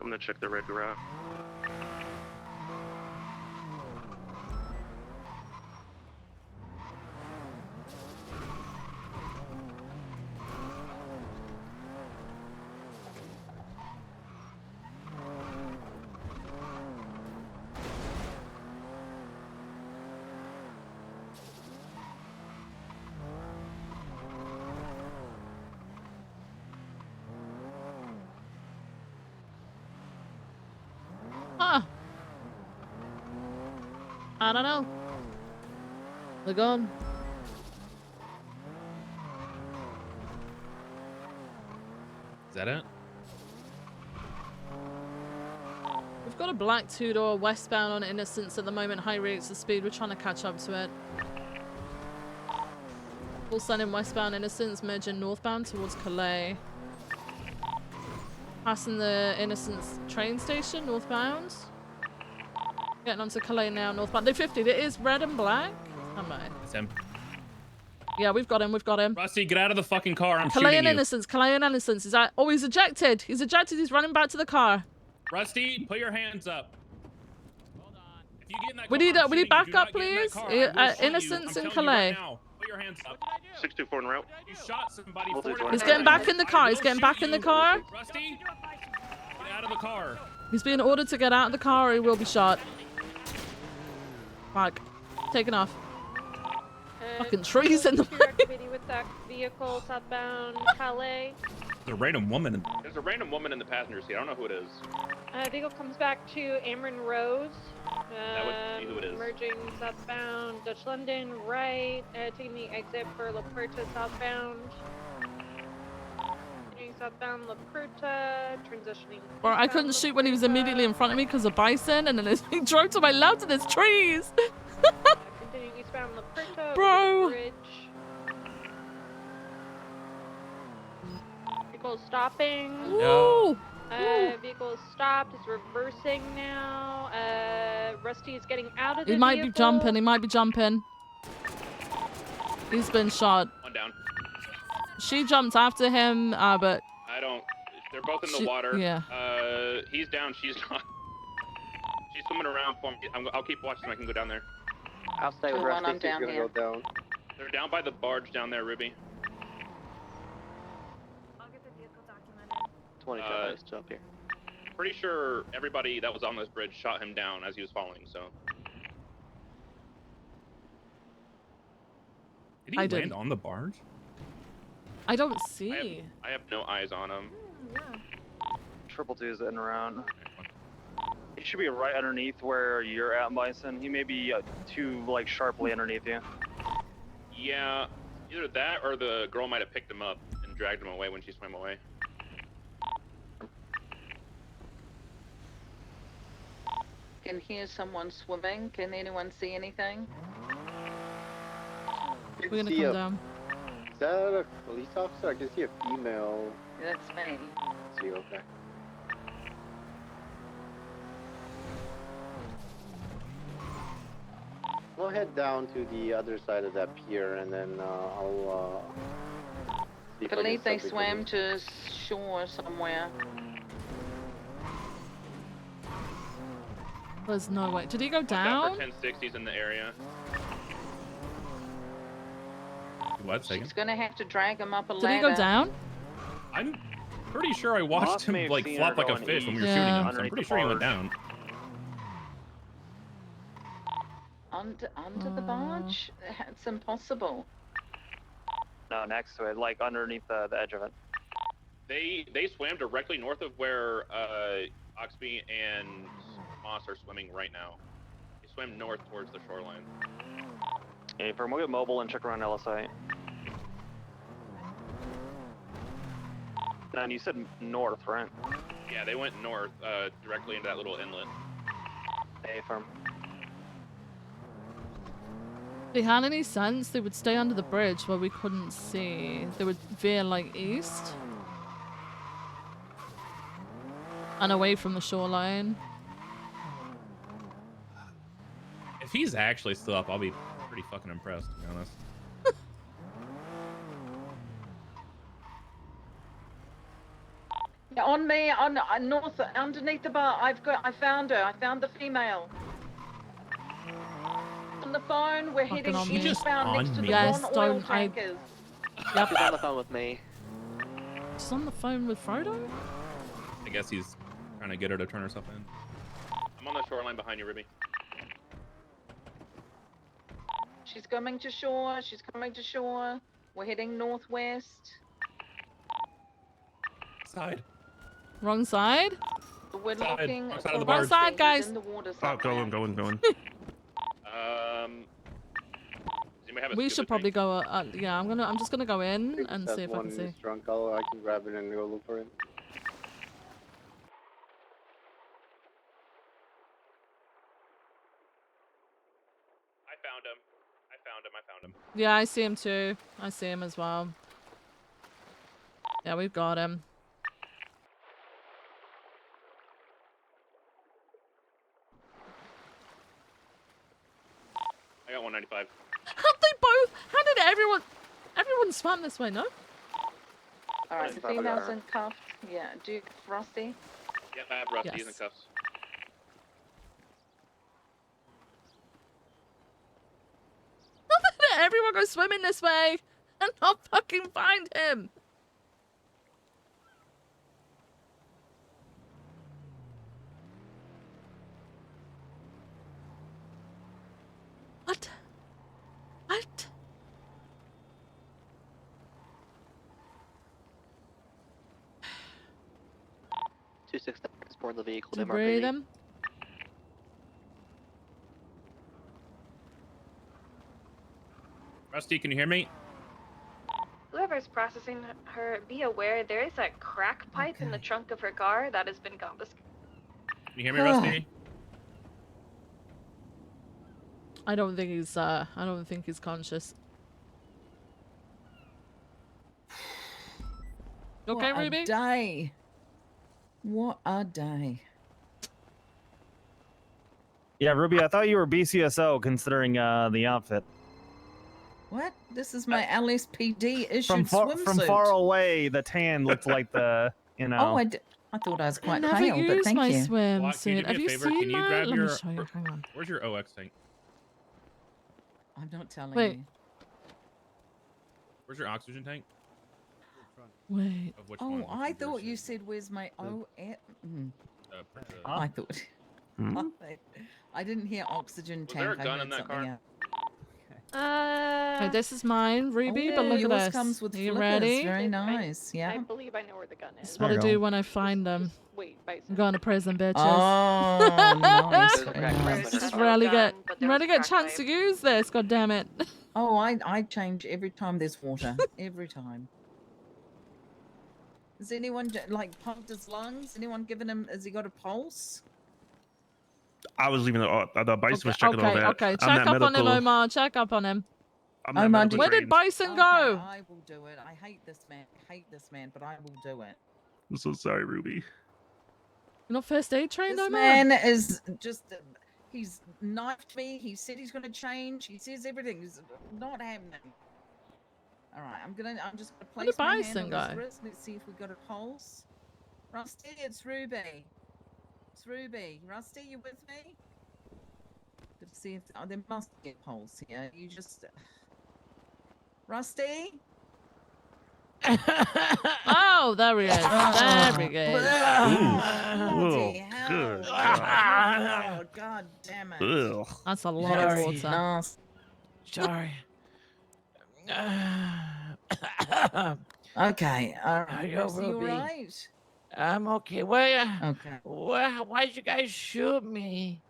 I'm gonna check the red garage. Huh. I don't know. They're gone. Is that it? We've got a black 2-door westbound on Innocence at the moment, high rates of speed. We're trying to catch up to it. Full sun in westbound Innocence, merging northbound towards Calais. Passing the Innocence train station, northbound. Getting onto Calais now, northbound. They 50'd. It is red and black. Am I? It's him. Yeah, we've got him. We've got him. Rusty, get out of the fucking car. I'm Calais shooting and you. Innocence. Calais and Innocence. Is that? Oh, he's ejected. He's ejected. He's running back to the car. Rusty, put your hands up. Hold on. If you get in that We car, need I'm we need shooting you. Do backup, not get in that please. car. I will shoot you. Innocence I'm in telling you right Calais. now. Put your hands up. 624 en route. You shot somebody. He's getting back in the car. He's getting back in the car. Rusty, get out of the car. He's being ordered to get out of the car or he will be shot. Fuck. Taking off. Fucking trees in the way. Activity with that vehicle southbound Calais. There's a random woman. There's a random woman in the passenger seat. I don't know who it is. Vehicle comes back to Amron Rose. That would be who it is. Merging southbound Dutch London, right. Taking the exit for La Puerta southbound. Continuing southbound La Puerta, transitioning. Or I couldn't shoot when he was immediately in front of me because of bison, and then he drove to my left and there's trees. Continuing eastbound La Puerta. Bro. Bridge. Vehicle stopping. Ooh. Vehicle is stopped. It's reversing now. Rusty is getting out of the He might vehicle. be jumping. He might be jumping. He's been shot. One down. She jumped after him, but I don't. They're both in the water. yeah. He's down. She's not. She's swimming around for me. I'll keep watching so I can go down there. I'll stay with Rusty. He's gonna go down. They're down by the barge down there, Ruby. 25 is up here. Pretty sure everybody that was on this bridge shot him down as he was falling, so. Did he land on the barge? I don't see. I have no eyes on him. Triple two is in around. He should be right underneath where you're at, Bison. He may be too like sharply underneath you. Yeah, either that or the girl might have picked him up and dragged him away when she swam away. Can hear someone swimming. Can anyone see anything? We're gonna come down. Is that a police officer? I can see a female. That's me. See, okay. We'll head down to the other side of that pier, and then I'll. See I if I can believe they something swam to shore somewhere. There's no way. Did he go Down down? for 1060s in the area. What? She's gonna have to drag him up a Did ladder. he go down? I'm pretty sure I watched Moss may him have like seen flop her like a going fish when we were east shooting him, so I'm underneath pretty the sure he went barge. down. under the barge? It's impossible. No, next to it, like underneath the edge of it. They swam directly north of where Oxby and Moss are swimming right now. They swam north towards the shoreline. Hey, we'll get mobile and check around LSI. And you said north, right? Yeah, they went north, directly into that little inlet. Hey, firm. If they had any sense, they would stay under the bridge where we couldn't see. They would veer like east. And away from the shoreline. If he's actually still up, I'll be pretty fucking impressed, to be honest. Yeah, on me, on north, underneath the bar. I found her. I found the female. On the phone, we're heading eastbound next to the one oil tankers. Yep. She's on the phone with me. She's on the phone with Frodo? I guess he's trying to get her to turn herself in. I'm on the shoreline behind you, Ruby. She's coming to shore. She's coming to shore. We're heading northwest. Side. Wrong side? We're looking Wrong side of the for barge. Side, guys. in the water Oh, going. Does anybody have a We scuba should probably go. Yeah, I'm just gonna go in and see if I can see. Drunk, I can grab it and go look for it. I found him. I found him. Yeah, I see him too. I see him as well. Yeah, we've got him. I got 195. How did everyone swam this way, no? Alright, the female's in cuffs. Yeah, Duke, Frosty. Yep, I have Rusty in the Yes. cuffs. How did everyone go swimming this way and not fucking find him? What? What? is board the vehicle. Debris them. Rusty, can you hear me? Whoever's processing her, be aware there is a crack pipe in the trunk of her car that has been confiscated. Can you hear me, Rusty? I don't think he's conscious. Okay, What Ruby? a day. What a day. Yeah, Ruby, I thought you were BCSO considering the outfit. What? This is my LSPD issued swimsuit. From far away, the tan looked like the, you know. Oh, I thought I was quite never pale, but used thank my you. swimsuit. Have you favor? seen Can you mine? grab Let your? me show you. Hang on. Where's your OX tank? I'm not telling Wait. you. Where's your oxygen tank? Wait. Of which Oh, one? I thought you said, "Where's my For I thought. I didn't hear oxygen Was tank. there a gun I heard in that something car? else. Wait, this is mine, Ruby, but Oh, look at yours this. comes with Are you flickers. ready? Very nice. Yeah. I believe I know where the gun is. This is what I do when I find them. Wait, Bison. I'm going to prison, bitches. Oh, nice. Just rarely get a chance to use this. God damn it. Oh, I change every time there's water. Every time. Has anyone like pumped his lungs? Anyone given him? Has he got a pulse? I was leaving the Bison was checking all that. Okay, I'm check not up on him, medical- Omar. Check up on him. I'm not Omar, medical Where did trained. Bison go? I will do it. I hate this man. But I will do it. I'm so sorry, Ruby. You're not first aid trained, This Omar? man is just. He's knifed me. He said he's going to change. He says everything is not happening. All right, I'm just gonna Where place did my hand Bison on go? his wrist. Let's see if we got a pulse. Rusty, it's Ruby. It's Ruby. Rusty, you with me? Let's see if there must be a pulse here. You just Rusty. Oh, there he is. There he is. Bloody hell, Good Oh, God. oh, God damn it. Ugh. That's a lot of water. Nasty. Sorry. Okay. Yo, Rosie, you Ruby. alright? I'm okay. Why? Okay. Why'd you guys shoot me?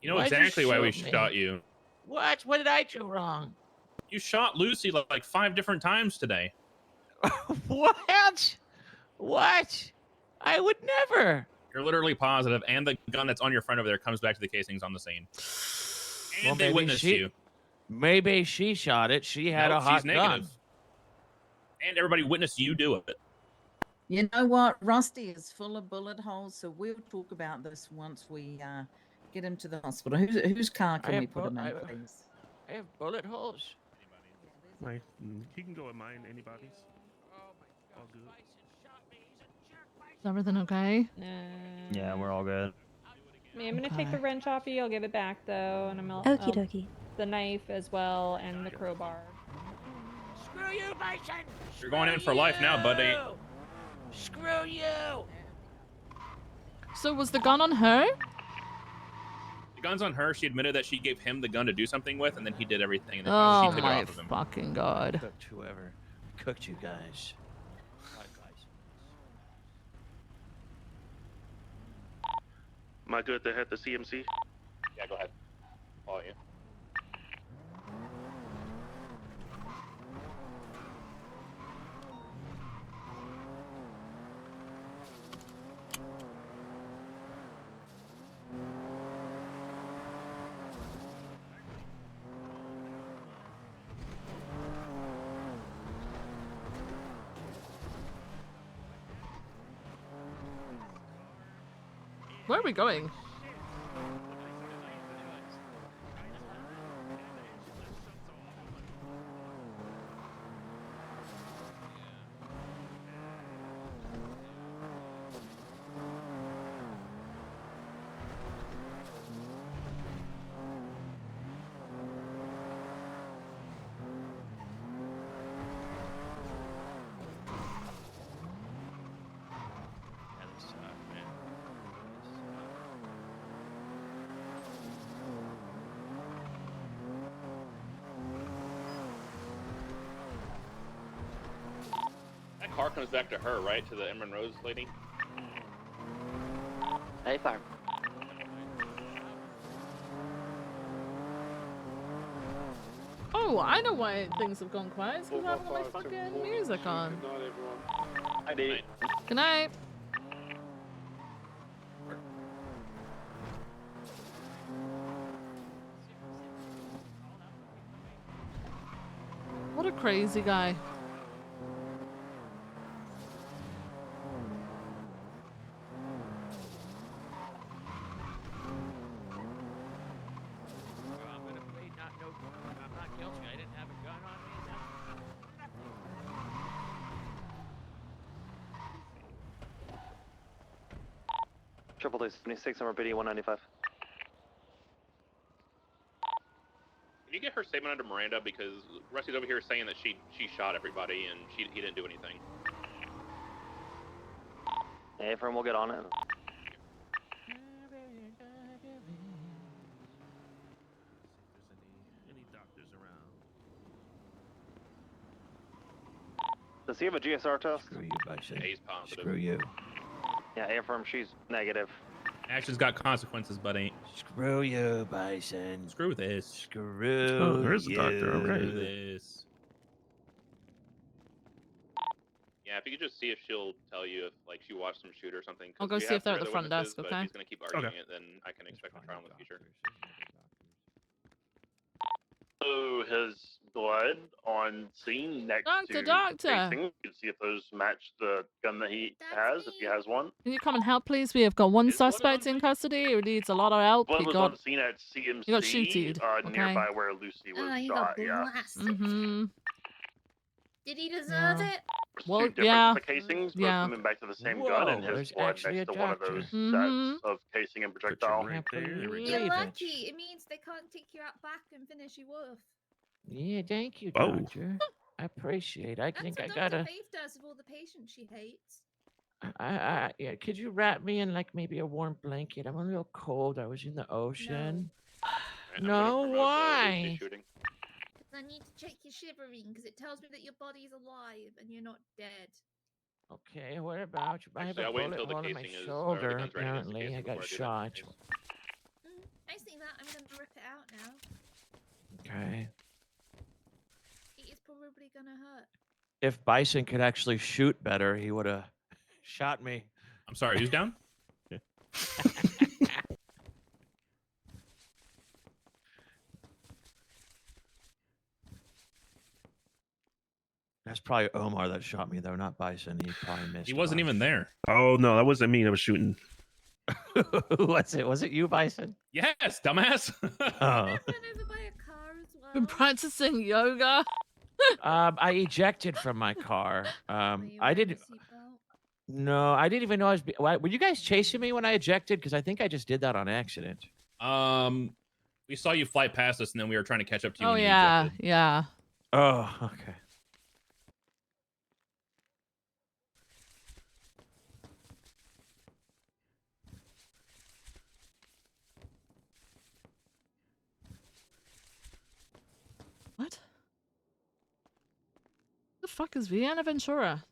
You know Why'd exactly why we shoot me? shot you. What? What did I do wrong? You shot Lucy like 5 different times today. What? What? I would never. You're literally positive, and the gun that's on your friend over there comes back to the casings on the scene. And Well, they maybe witnessed you. Maybe she shot it. She had Nope, a hot she's negative. gun. And everybody witnessed you do it. You know what? Rusty is full of bullet holes, so we'll talk about this once we get him to the hospital. Whose car can we put him in, please? I have bullet holes. He can go in mine. Anybody's. All good. Is everything okay? Yeah, we're all good. I'm gonna take the wrench off you. I'll give it back though, and Okie dokie. the knife as well and the crowbar. Screw you, Bison! You're going in for life now, buddy. Screw you! So was the gun on her? The gun's on her. She admitted that she gave him the gun to do something with, and then he did everything, and then Oh she took it my off of him. fucking god. Cooked whoever cooked you guys. Am I good to hit the CMC? Yeah, go ahead. Follow you. Where are we going? That car comes back to her, right? To the Emerald Rose lady? Hey, fire. Oh, I know why things have gone quiet. It's because I haven't got my fucking music on. Good night, everyone. I did. Good night. What a crazy guy. I'm gonna plead not guilty. I didn't have a gun on me. Triple D 76, number BD 195. Can you get her statement under Miranda? Because Rusty's over here saying that she shot everybody and he didn't do anything. Hey, firm, we'll get on it. Any doctors around? Does he have a GSR test? Screw you, Bison. Yeah, he's positive. Screw you. Yeah, A-firm, she's negative. Action's got consequences, buddy. Screw you, Bison. Screw this. Screw Oh, there's the you. doctor. Screw Okay. this. Yeah, if you could just see if she'll tell you if like she watched them shoot or something. 'cause I'll go we see have if they're at three the other front witnesses, desk, but okay? If he's gonna keep arguing it, then I can expect a trial in the future. So his blood on scene next Doctor, to doctor. casing. You can see if those match the gun that he has, if he has one. Can you come and help, please? We have got one suspect in custody who needs a lot of help. Blood He was got... on scene at CMC, He got shooted, okay? nearby where Lucy was Oh, you shot. got Yeah. blasted. Mm-hmm. Did he deserve Yeah. it? Well, Two different yeah. casings, both Yeah. coming back to the same Whoa, gun, and his there's blood actually next a to one of doctor. those Mhm. sets of casing and Put you projectile. right there. There we You're go. lucky. It means they can't take you out back and finish you off. Yeah, thank you, Whoa. doctor. I appreciate it. I That's think what I Dr. gotta. Faith does with all the patients she hates. Yeah, could you wrap me in like maybe a warm blanket? I'm a little cold. I was in the ocean. Alright, No, I'm gonna promote the why? Lucy shooting. I need to check your shivering because it tells me that your body's alive and you're not dead. Okay, what about you? I have Actually, a I'll wait bullet until the hole in my casing is, or the shoulder. gun's ready against the Apparently, I casing got before I do shot. that. I see that. I'm gonna rip it out now. Okay. It is probably gonna hurt. If Bison could actually shoot better, he would have shot me. I'm sorry, who's down? That's probably Omar that shot me, though, not Bison. He probably missed. He wasn't even there. Oh no, that wasn't me. I was shooting. Who was it? Was it you, Bison? Yes, dumbass. Oh. Been practicing yoga. I ejected from my car. I didn't. No, I didn't even know I was. Were you guys chasing me when I ejected? Because I think I just did that on accident. We saw you fly past us, and then we were trying to catch up to you. Oh when you yeah, ejected. yeah. Oh, okay. What? The fuck is Vienna Ventura?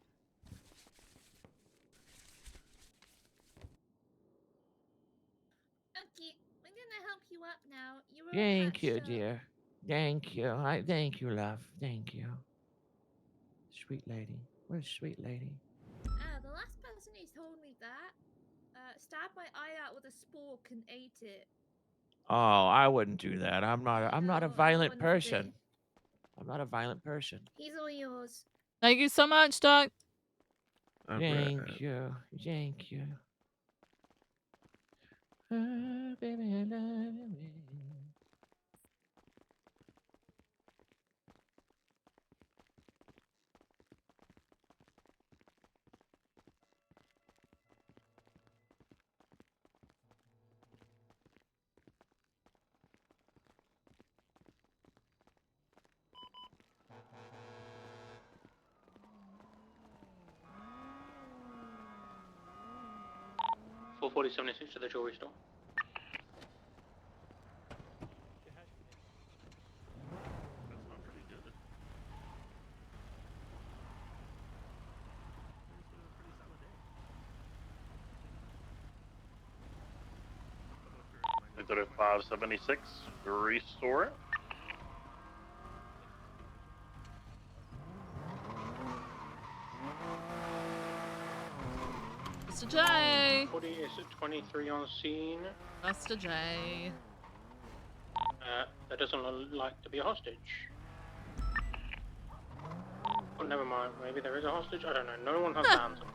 Okay, I'm gonna help you up now. You're all Thank you, patched up. dear. Thank you. Thank you, love. Thank you. Sweet lady. What a sweet lady. The last person who told me that stabbed my eye out with a spork and ate it. Oh, I wouldn't do that. I'm not a violent one person. today. I'm not a violent person. He's all yours. Thank you so much, Doc. Thank you. Thank you. Baby, I love you. $440.76 to the jewelry store. Go to 576. Restore it. Mr. J. 40 is at 23 on scene. Mr. J. That doesn't look like to be a hostage. Oh, never mind. Maybe there is a hostage. I don't know. No one has hands on me.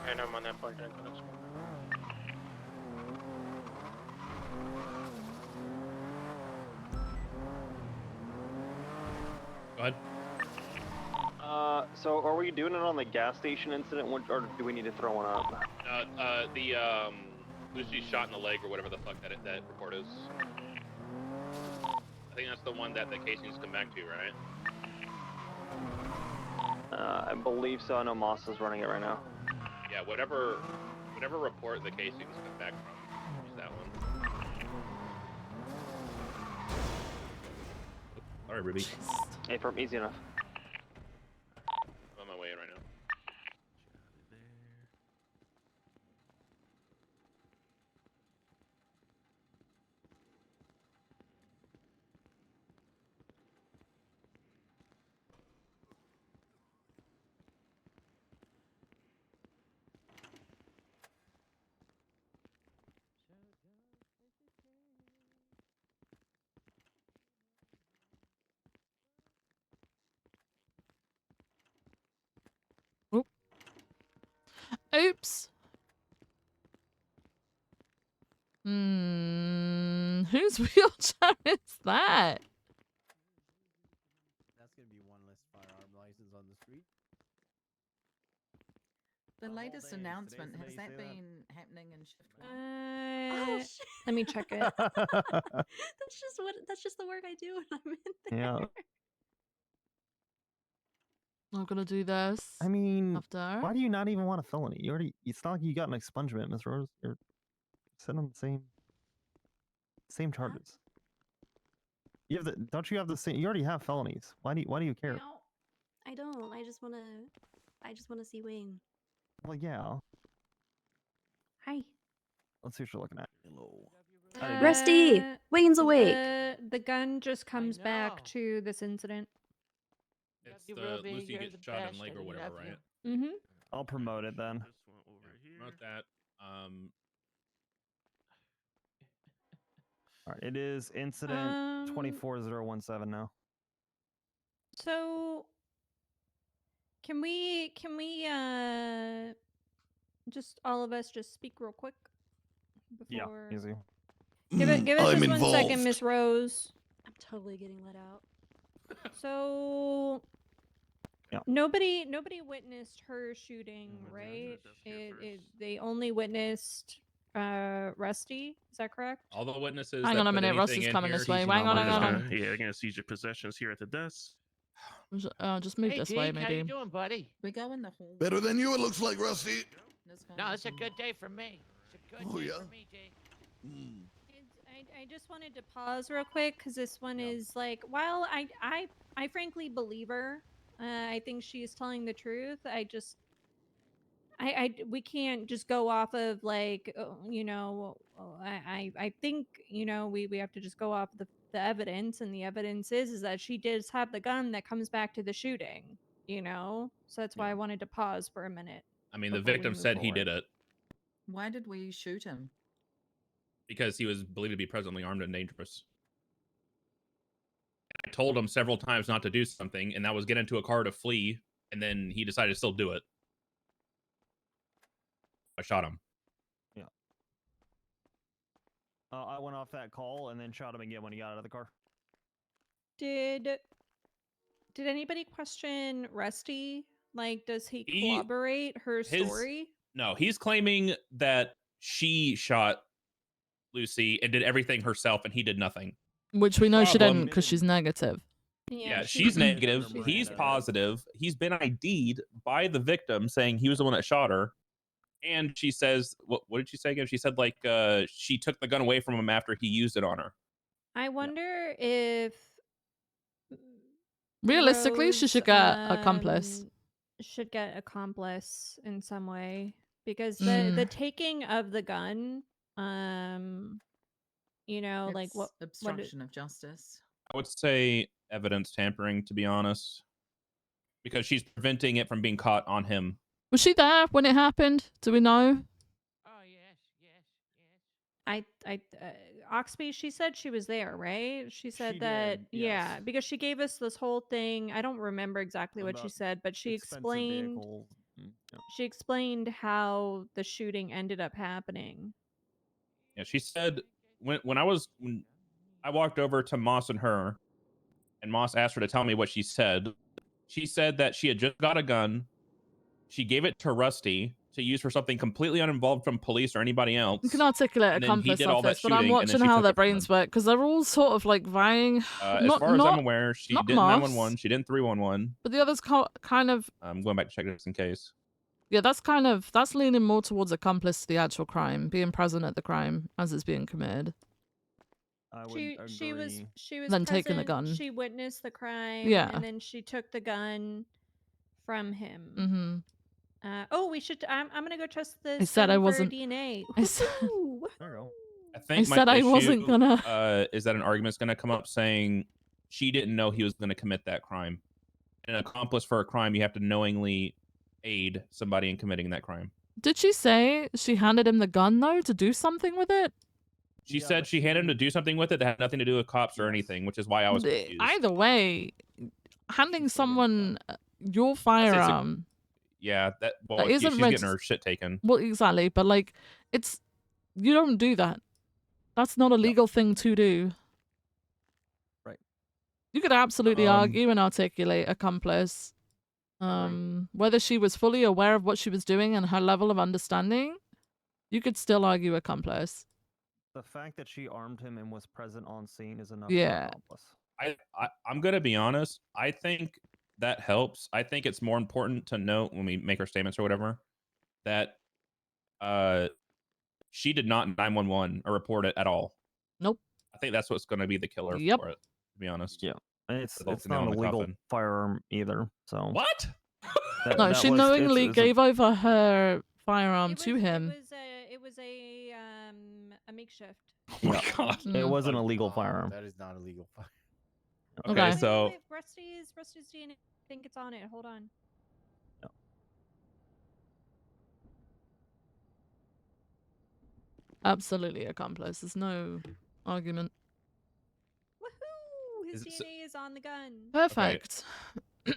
Okay, never mind. They're probably doing good. Go ahead. So are we doing it on the gas station incident, or do we need to throw one up? Lucy shot in the leg or whatever the fuck that report is. I think that's the one that the casings come back to, right? I believe so. I know Moss is running it right now. Yeah, whatever report the casings come back from, use that one. All right, Ruby. Hey, from easy enough. I'm on my way in right now. Oops. Whose wheelchair is that? That's gonna be one less firearm license on the street. The latest day. announcement, Today's has the day that you say that? been happening in shift one? Oh shit! Let me check it. That's just the work I do when I'm in there. Yeah. I'm gonna do this. I mean, after. why do you not even want a felony? You already. It's not like you got an expungement, Miss Rose. You're sitting on the same charges. You have the. Don't you have the same? You already have felonies. Why do you care? No, I don't. I just wanna see Wayne. Well, yeah. Hi. Let's see what you're looking at. Hello. Rusty, Wayne's awake. The gun just comes back to this incident. It's you, the Ruby, Lucy you're gets the shot in best, leg I or whatever, love you. right? Mm-hmm. I'll promote it then. Promote that. All right. It is incident 24017 now. So can we just all of us just speak real quick before Yeah. Easy. give us I'm just 1 second, involved. Miss Rose. I'm totally getting let out. So yeah. Nobody witnessed her shooting, right? They only witnessed Rusty. Is that correct? All the witnesses. Hang that on a put minute, anything Rusty's in coming here, this way. he's Hang on, not hang on. Yeah, they're gonna seize your possessions here at the desk. Just move Hey, this Deke, way, how maybe. you doing, buddy? We go in the hall. Better than you, it looks like, Rusty. No, it's a good day for me. It's a good Oh, day yeah? for me, Deke. I just wanted to pause real quick because this one is like, while I frankly believe her, I think she's telling the truth. We can't just go off of like, I think, we have to just go off the evidence, and the evidence is that she did have the gun that comes back to the shooting, so that's why I wanted to pause for a minute. I mean, the before we victim move said he forward. did it Why did we shoot him? because he was believed to be presently armed and dangerous. I told him several times not to do something, and that was get into a car to flee, and then he decided to still do it. I shot him. Yeah. I went off that call and then shot him again when he got out of the car. Did anybody question Rusty? Like, does he corroborate her story? No, he's claiming that she shot Lucy and did everything herself, and he did nothing. Which we know she Problem- didn't because she's negative. Yeah, she's negative. He's positive. He's been ID'd by the victim saying he was the one that shot her. And she says, what did she say again? She said, like, she took the gun away from him after he used it on her. I wonder if Realistically, she Rose, should get accomplice. should get accomplice in some way, because the taking of the gun, like what obstruction of justice. I would say evidence tampering, to be honest, because she's preventing it from being caught on him. Was she there when it happened? Do we know? Oxby, she said she was there, right? She said She that, did, yes. yeah, because she gave us this whole thing. I don't remember exactly what she About said, but she expensive explained. vehicles. Yeah. She explained how the shooting ended up happening. Yeah, she said when I walked over to Moss and her, and Moss asked her to tell me what she said. She said that she had just got a gun. She gave it to Rusty to use for something completely uninvolved from police or anybody else. You can articulate and then he accomplice did all off that this, but I'm shooting, and then watching she how took their it from him. brains work because they're all sort of like vying. As far as I'm aware, she not didn't Moss, 911. She didn't 311. but the others kind of. I'm going back to check this in case. Yeah, that's leaning more towards accomplice to the actual crime, being present at the crime as it's being committed. She was Then taking the present, gun. She witnessed the crime, Yeah. and then she took the gun from him. Mm-hmm. We should. I'm gonna go trust this. I said I gun for wasn't. DNA. I said, I think said I wasn't gonna. Is that an argument's gonna come up saying she didn't know he was gonna commit that crime? An accomplice for a crime, you have to knowingly aid somebody in committing that crime. Did she say she handed him the gun though to do something with it? She said she had him to do something with it that had nothing to do with cops or anything, which is why I was confused. Either way, handing someone your firearm. Yeah, that That isn't she's getting her shit taken. Well, exactly, but like, you don't do that. That's not a legal thing to do. Right. You could absolutely argue and articulate accomplice. Whether she was fully aware of what she was doing and her level of understanding, you could still argue accomplice. The fact that she armed him and was present on scene is enough. Yeah. For accomplice. I'm gonna be honest. I think that helps. I think it's more important to note when we make our statements or whatever that she did not 911 or report it at all. Nope. I think that's what's going to be the killer Yep. for it, to be honest. Yeah. It's The not nail an in the illegal coffin. firearm either. So What? No, she knowingly it's a- gave over her firearm to him. It was a makeshift. Oh my god. It was an illegal firearm. That is not illegal. Okay, Okay. so Wait, Rusty's DNA. I think it's on it. Hold on. Absolutely accomplice. There's no argument. Woohoo! His Is- DNA is on the gun. Perfect.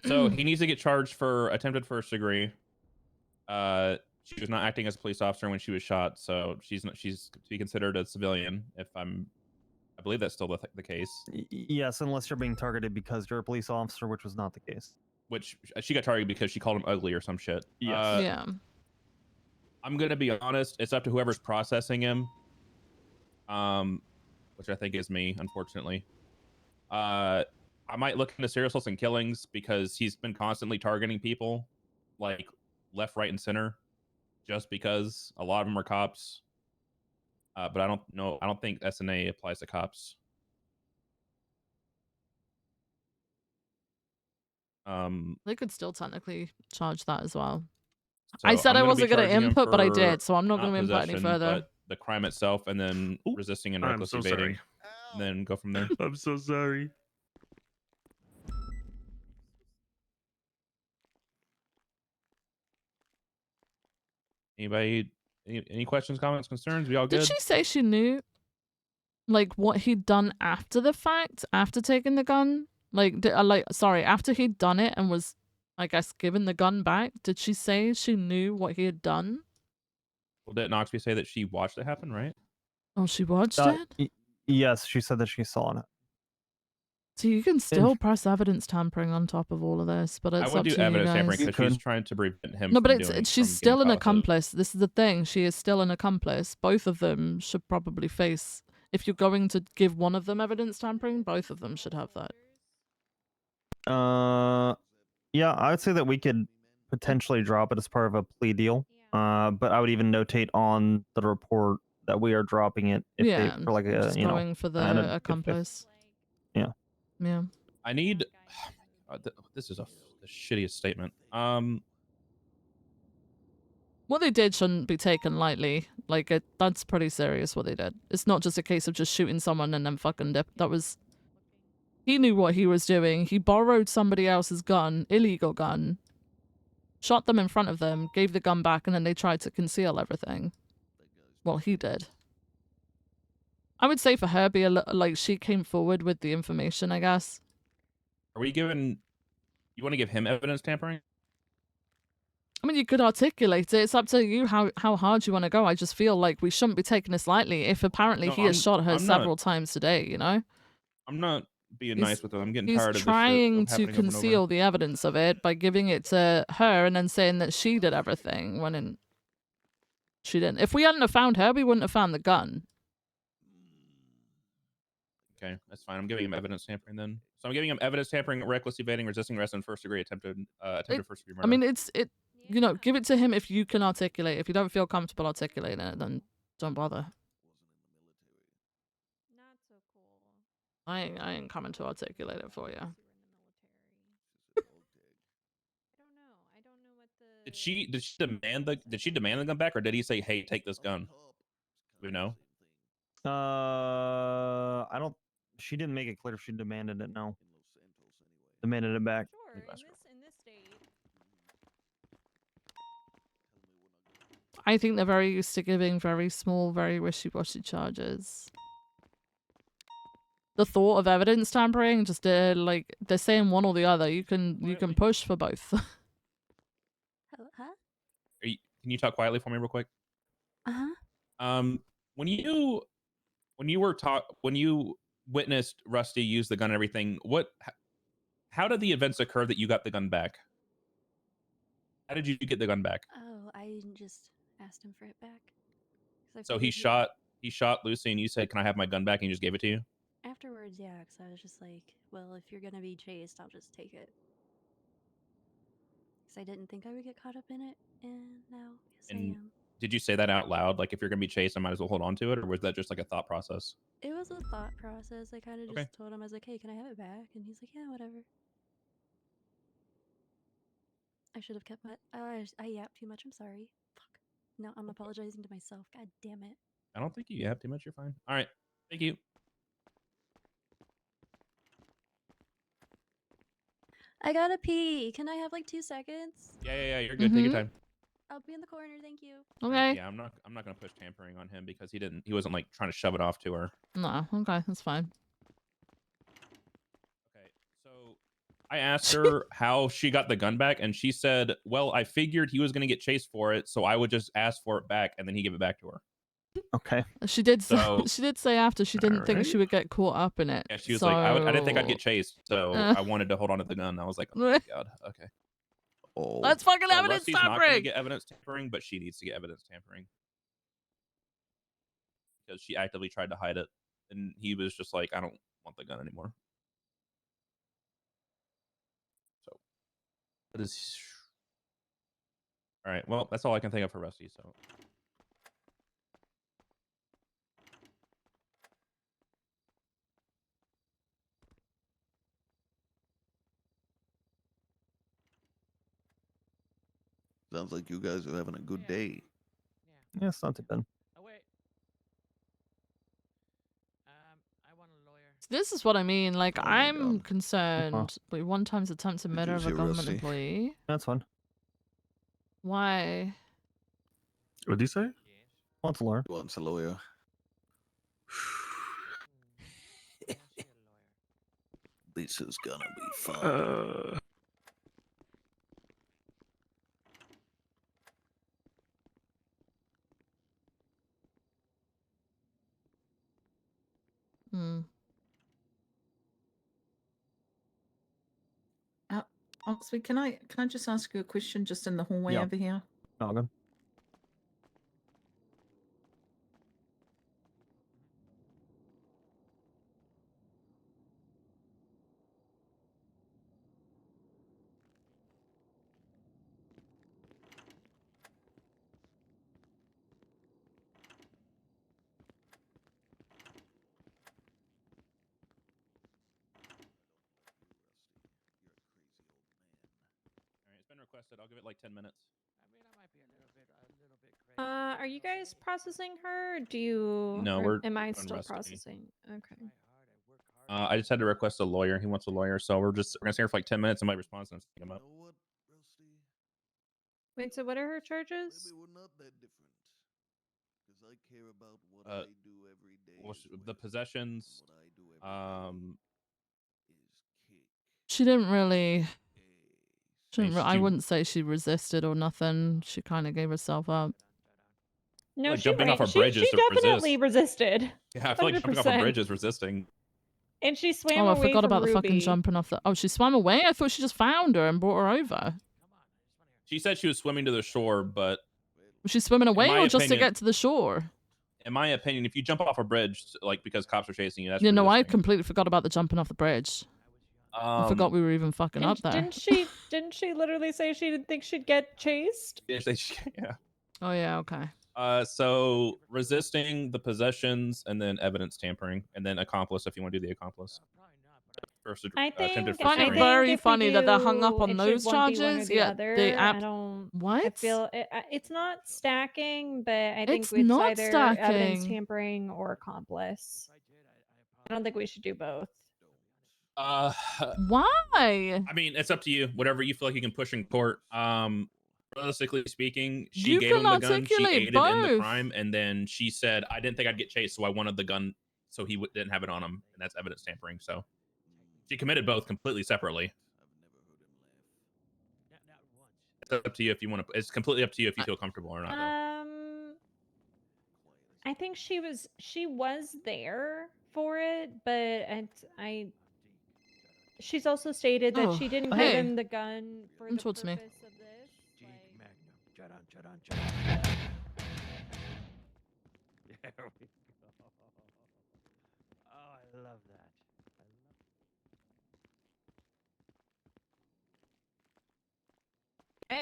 so he needs to get charged for attempted first degree. She was not acting as a police officer when she was shot, so she's to be considered a civilian. I believe that's still the case. Yes, unless you're being targeted because you're a police officer, which was not the case. Which she got targeted because she called him ugly or some shit. Yes. Yeah. I'm gonna be honest. It's up to whoever's processing him. Which I think is me, unfortunately. I might look into serial assaults and killings because he's been constantly targeting people, like left, right, and center, just because a lot of them are cops. But I don't know. I don't think SNA applies to cops. They could still technically charge that as well. So I said I'm I gonna be wasn't going to charging him input, but I for did, so I'm not going to input any possession, further. But the crime itself, and then resisting and I'm reckless so evading, sorry. and then go from there. I'm so sorry. Anybody? Any questions, comments, concerns? We all good? Did she say she knew, like, what he'd done after the fact, after taking the gun? Like, sorry, after he'd done it and was, I guess, given the gun back, did she say she knew what he had done? Well, didn't Oxby say that she watched it happen, right? Oh, she watched it? Yes, she said that she saw it. So you can still press evidence tampering on top of all of this, but I it's would up do to you evidence tampering guys. because she's trying to prevent him. No, from but doing, she's from still getting an caught with it. accomplice. This is the thing. She is still an accomplice. Both of them should probably face. If you're going to give one of them evidence tampering, both of them should have that. Yeah, I would say that we could potentially drop it as part of a plea deal. But I would even notate on the report that we are dropping it if Yeah, they for like a just going for the accomplice. Yeah. Yeah. I need. This is the shittiest statement. What they did shouldn't be taken lightly. Like, that's pretty serious what they did. It's not just a case of just shooting someone and then fucking dip. That was... He knew what he was doing. He borrowed somebody else's gun, illegal gun, shot them in front of them, gave the gun back, and then they tried to conceal everything. Well, he did. I would say for her, be a little, like, she came forward with the information, I guess. Are we giving? You want to give him evidence tampering? I mean, you could articulate it. It's up to you how hard you want to go. I just feel like we shouldn't be taking this lightly if apparently No, he has shot her I'm several not- times today, you know? I'm not being nice with him. I'm getting He's tired of this shit trying of to happening over and over. conceal the evidence of it by giving it to her and then saying that she did everything when she didn't. If we hadn't have found her, we wouldn't have found the gun. Okay, that's fine. I'm giving him evidence tampering then. So I'm giving him evidence tampering, reckless evading, resisting arrest, and first degree attempted first degree murder. I mean, you know, give it to him if you can articulate. If you don't feel comfortable articulating it, then don't bother. I ain't coming to articulate it for you. Did she demand the gun back, or did he say, "Hey, take this gun"? Do we know? I don't. She didn't make it clear if she demanded it. No. Demanded it back. Sure, in this state. I think they're very used to giving very small, very wishy-washy charges. The thought of evidence tampering, just like they're saying one or the other. You can push for both. Huh? Can you talk quietly for me real quick? Uh-huh. When you witnessed Rusty use the gun and everything, how did the events occur that you got the gun back? How did you get the gun back? Oh, I just asked him for it back. 'Cause I So he figured shot Lucy, and you said, "Can I have my gun back?" And he just gave it to you. afterwards, yeah, because I was just like, well, if you're gonna be chased, I'll just take it. Because I didn't think I would get caught up in it, and now, yes, I And am. did you say that out loud? Like, if you're gonna be chased, I might as well hold on to it, or was that just like a thought process? It was a thought process. I kind of Okay. just told him, I was like, hey, can I have it back? And he's like, yeah, whatever. I should have kept my. I yapped too much. I'm sorry. Fuck. No, I'm apologizing to myself. God damn it. I don't think you have too much. You're fine. All right. Thank you. I gotta pee. Can I have like 2 seconds? Yeah. You're good. Take your time. I'll be in the corner. Thank you. Okay. Yeah, I'm not gonna push tampering on him because he wasn't like trying to shove it off to her. No. Okay, that's fine. Okay, so I asked her how she got the gun back, and she said, "Well, I figured he was gonna get chased for it, so I would just ask for it back, and then he give it back to her." Okay. She did. So- She did say after she didn't think she Alright. would get caught up in it. Yeah, she was like, I didn't think I'd get so- chased, so I wanted to hold on to the gun. I was like, oh my god, okay. Oh. Let's fucking So evidence Rusty's not gonna tampering. get evidence tampering, but she needs to get evidence tampering because she actively tried to hide it, and he was just like, I don't want the gun anymore. So that is all right. Well, that's all I can think of for Rusty. So. Sounds like you guys are having a good day. Yeah, it's not too bad. Oh wait. I want a lawyer. This is what I mean. Like, Oh my I'm God. concerned with one time's attempted murder of a say government Rusty? employee. That's fine. Why? What did you say? Wants a lawyer. Wants a lawyer. This is gonna be fun. Hmm. Oxford, can I just ask you a question just in the hallway Yeah. over here? Not good. All right, it's been requested. I'll give it like 10 minutes. I mean, I might be a little bit crazy. Are you guys processing her? Do you? No, or we're Am I doing still Rusty. processing? Okay. I just had to request a lawyer. He wants a lawyer, so we're gonna stay here for like 10 minutes and might respond and pick him up. Wait. So what are her charges? Maybe we're not that different. Because I care about what I do every day. Well, the possessions. She didn't really. I She- wouldn't say she resisted or nothing. She kind of gave herself up. No, Like she jumping off a she bridge is to definitely resisted. Yeah, I feel like jumping off a 100%. bridge is resisting. And she swam Oh, I away forgot from about the fucking Ruby. jumping off the. Oh, she swam away. I thought she just found her and brought her over. She said she was swimming to the shore, but Was she swimming away my or just to opinion- get to the shore? in my opinion, if you jump off a bridge, like because cops are chasing you, that's You know, I resisting. completely forgot about the jumping off the bridge. I forgot we were even fucking And up there. Didn't she literally say she didn't think she'd get chased? Yeah. Oh yeah, okay. So resisting the possessions and then evidence tampering and then accomplice if you want to do the accomplice. First, I think attempted I first Funny, degree. very if we funny that they're hung up do, on it those should one be one or charges. the Yeah, other. they I don't. What? I feel it's not stacking, but I think It's it's not either evidence stacking. tampering or accomplice. I don't think we should do both. Why? I mean, it's up to you. Whatever you feel like you can push in court. Realistically speaking, she You gave him can the gun. She articulate aided in the both. crime, and then she said, "I didn't think I'd get chased, so I wanted the gun, so he didn't have it on him," and that's evidence tampering. So she committed both completely separately. It's up to you if you want to. It's completely up to you if you feel comfortable or not. Though. I think she was there for it, but she's also stated that Oh, she didn't hey. give him the gun for Come the towards me. purpose of this. There we go. Oh, I love that.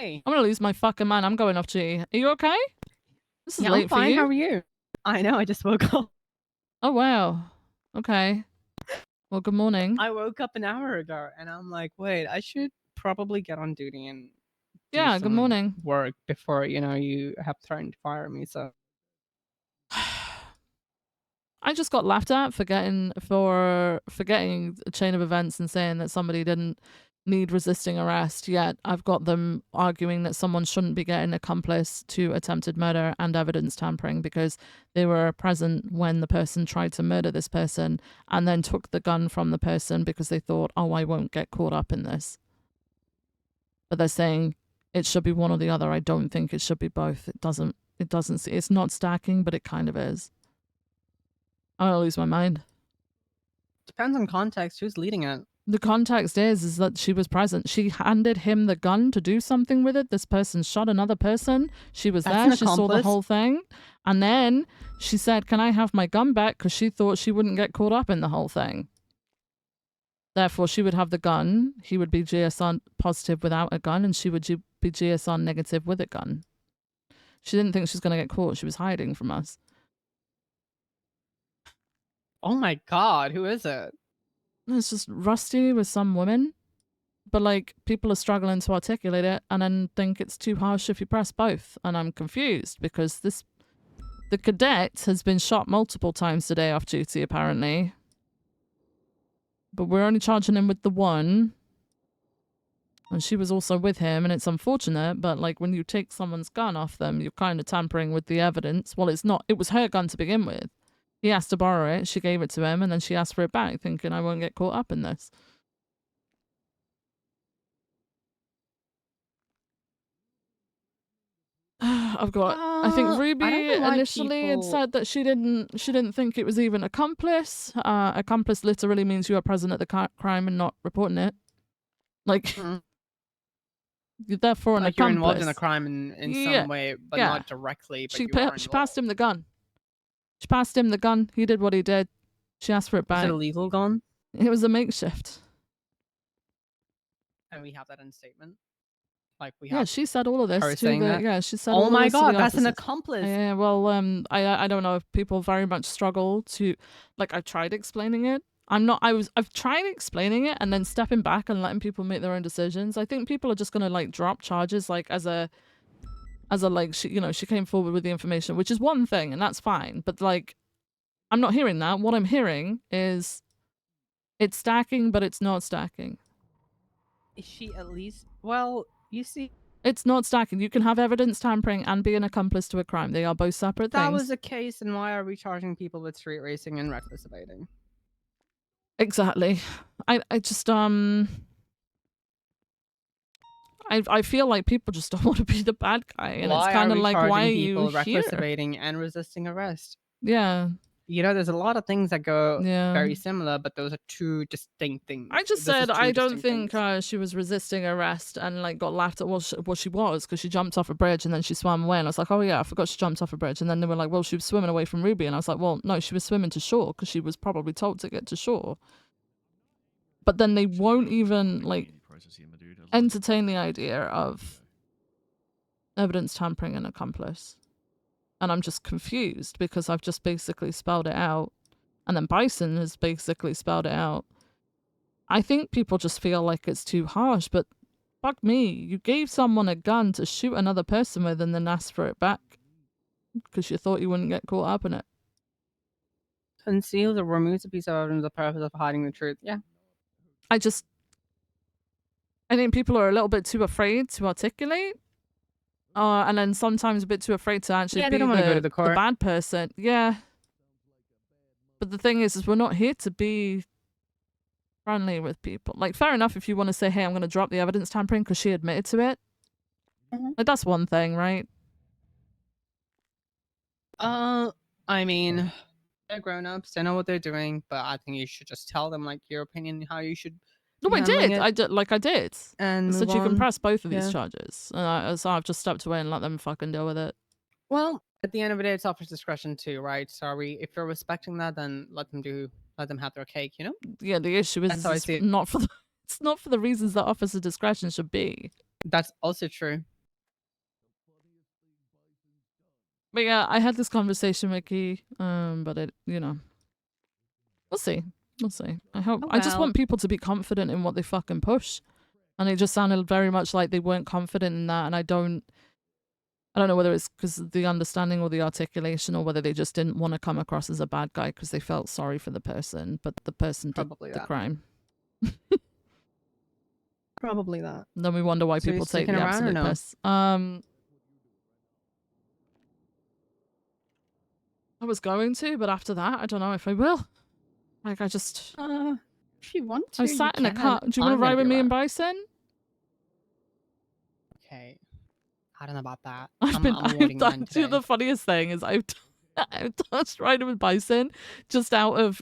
Hey. I'm gonna lose my fucking mind. I'm going off G. Are you okay? This is Yeah, late I'm fine. for you. How are you? I know. I just woke up. Oh wow. Okay. Well, good morning. I woke up an hour ago, and I'm like, wait, I should probably get on duty and do Yeah. Good some morning. work before you have threatened to fire me. So I just got laughed at for forgetting a chain of events and saying that somebody didn't need resisting arrest, yet I've got them arguing that someone shouldn't be getting accomplice to attempted murder and evidence tampering because they were present when the person tried to murder this person and then took the gun from the person because they thought, oh, I won't get caught up in this. But they're saying it should be one or the other. I don't think it should be both. It's not stacking, but it kind of is. I'm gonna lose my mind. depends on context. Who's leading it? The context is that she was present. She handed him the gun to do something with it. This person shot another person. She was That's there. an She saw the accomplice. whole thing. And then she said, can I have my gun back? Because she thought she wouldn't get caught up in the whole thing. Therefore, she would have the gun. He would be GSR positive without a gun, and she would be GSR negative with a gun. She didn't think she was going to get caught. She was hiding from us. Oh my god, who is it? It's just Rusty with some women. But, like, people are struggling to articulate it and then think it's too harsh if you press both. And I'm confused because the cadet has been shot multiple times today off duty, apparently. But we're only charging him with the one. And she was also with him, and it's unfortunate, but, like, when you take someone's gun off them, you're kind of tampering with the evidence. Well, it's not. It was her gun to begin with. He asked to borrow it. She gave it to him, and then she asked for it back, thinking, I won't get caught up in this. I've got. I think I don't Ruby know why initially had people- said that she didn't think it was even accomplice. Accomplice literally means you are present at the crime and not reporting it. Like, you're therefore an Like you're accomplice. involved in a crime in Yeah, some way, but yeah. not directly. But She you are she involved. passed him the gun. She passed him the gun. He did what he did. She asked for it Was back. it a legal gun? It was a makeshift. And we have that in statement. Like we Yeah, have. she said all of this her to saying the. that? Yeah, she said. all Oh of my this to god, the that's an officers. accomplice. Yeah, well, I don't know if people very much struggle to, like, I've tried explaining it. I've tried explaining it and then stepping back and letting people make their own decisions. I think people are just gonna, like, drop charges, like, as a like, she came forward with the information, which is one thing, and that's fine. But, like, I'm not hearing that. What I'm hearing is it's stacking, but it's not stacking. Is she at least? Well, you see, It's not stacking. You can have evidence tampering and be an accomplice to a crime. They are both separate that things. was the case, and why are we charging people with street racing and reckless evading? Exactly. I just I feel like people just don't want to be the bad guy, and Why it's kind are of we like, charging why are people you reckless here? evading and resisting arrest? Yeah. You know, there's a lot of things that go Yeah. very similar, but those are two distinct things. I just This is said two I don't distinct think she was resisting arrest and, like, got laughed at. Well, she was, because she jumped off a bridge and then she swam away, and I was like, oh yeah, I forgot she jumped off a bridge. And then they were like, well, she was swimming away from Ruby, and I was like, well, no, she was swimming to shore because she was probably told to get to shore. But then they won't even, like, entertain the idea of evidence tampering and accomplice. And I'm just confused because I've just basically spelled it out. And then Bison has basically spelled it out. I think people just feel like it's too harsh, but fuck me. You gave someone a gun to shoot another person with and then asked for it back because you thought you wouldn't get caught up in it. Conceals or removes a piece of evidence for the purpose of hiding the truth. Yeah. I think people are a little bit too afraid to articulate. And then sometimes a bit too afraid to actually Yeah, be they don't want to go to the the court. bad person. Yeah. But the thing is we're not here to be friendly with people. Like, fair enough if you want to say, hey, I'm going to drop the evidence tampering because she admitted to it. Like, that's one thing, right? I mean, they're grown-ups. They know what they're doing, but I think you should just tell them, like, your opinion, how you should. No, be I handling did. it. I did. Like, I did. And I said move you can on. press both of these Yeah. charges. So I've just stepped away and let them fucking deal with it. Well, at the end of the day, it's officer's discretion too, right? So if you're respecting that, then let them have their cake, you know? Yeah, the issue is That's how I it's see it. not for the reasons that officer discretion should be. That's also true. But yeah, I had this conversation with Key, but it, you know, we'll see. We'll see. I hope. Oh, I just well. want people to be confident in what they fucking push, and it just sounded very much like they weren't confident in that. And I don't know whether it's because of the understanding or the articulation, or whether they just didn't want to come across as a bad guy because they felt sorry for the person, but the person did Probably the that. crime. Probably that. And then we wonder why So you people take sticking the around or absolute no? piss. I was going to, but after that, I don't know if I will. Like, I just... If you want to, I sat in a car. Do you want I'm to ride gonna with be me and around. Bison? Okay. I don't know about that. I've avoiding done, men do you know today. the funniest thing is I've touched riding with Bison just out of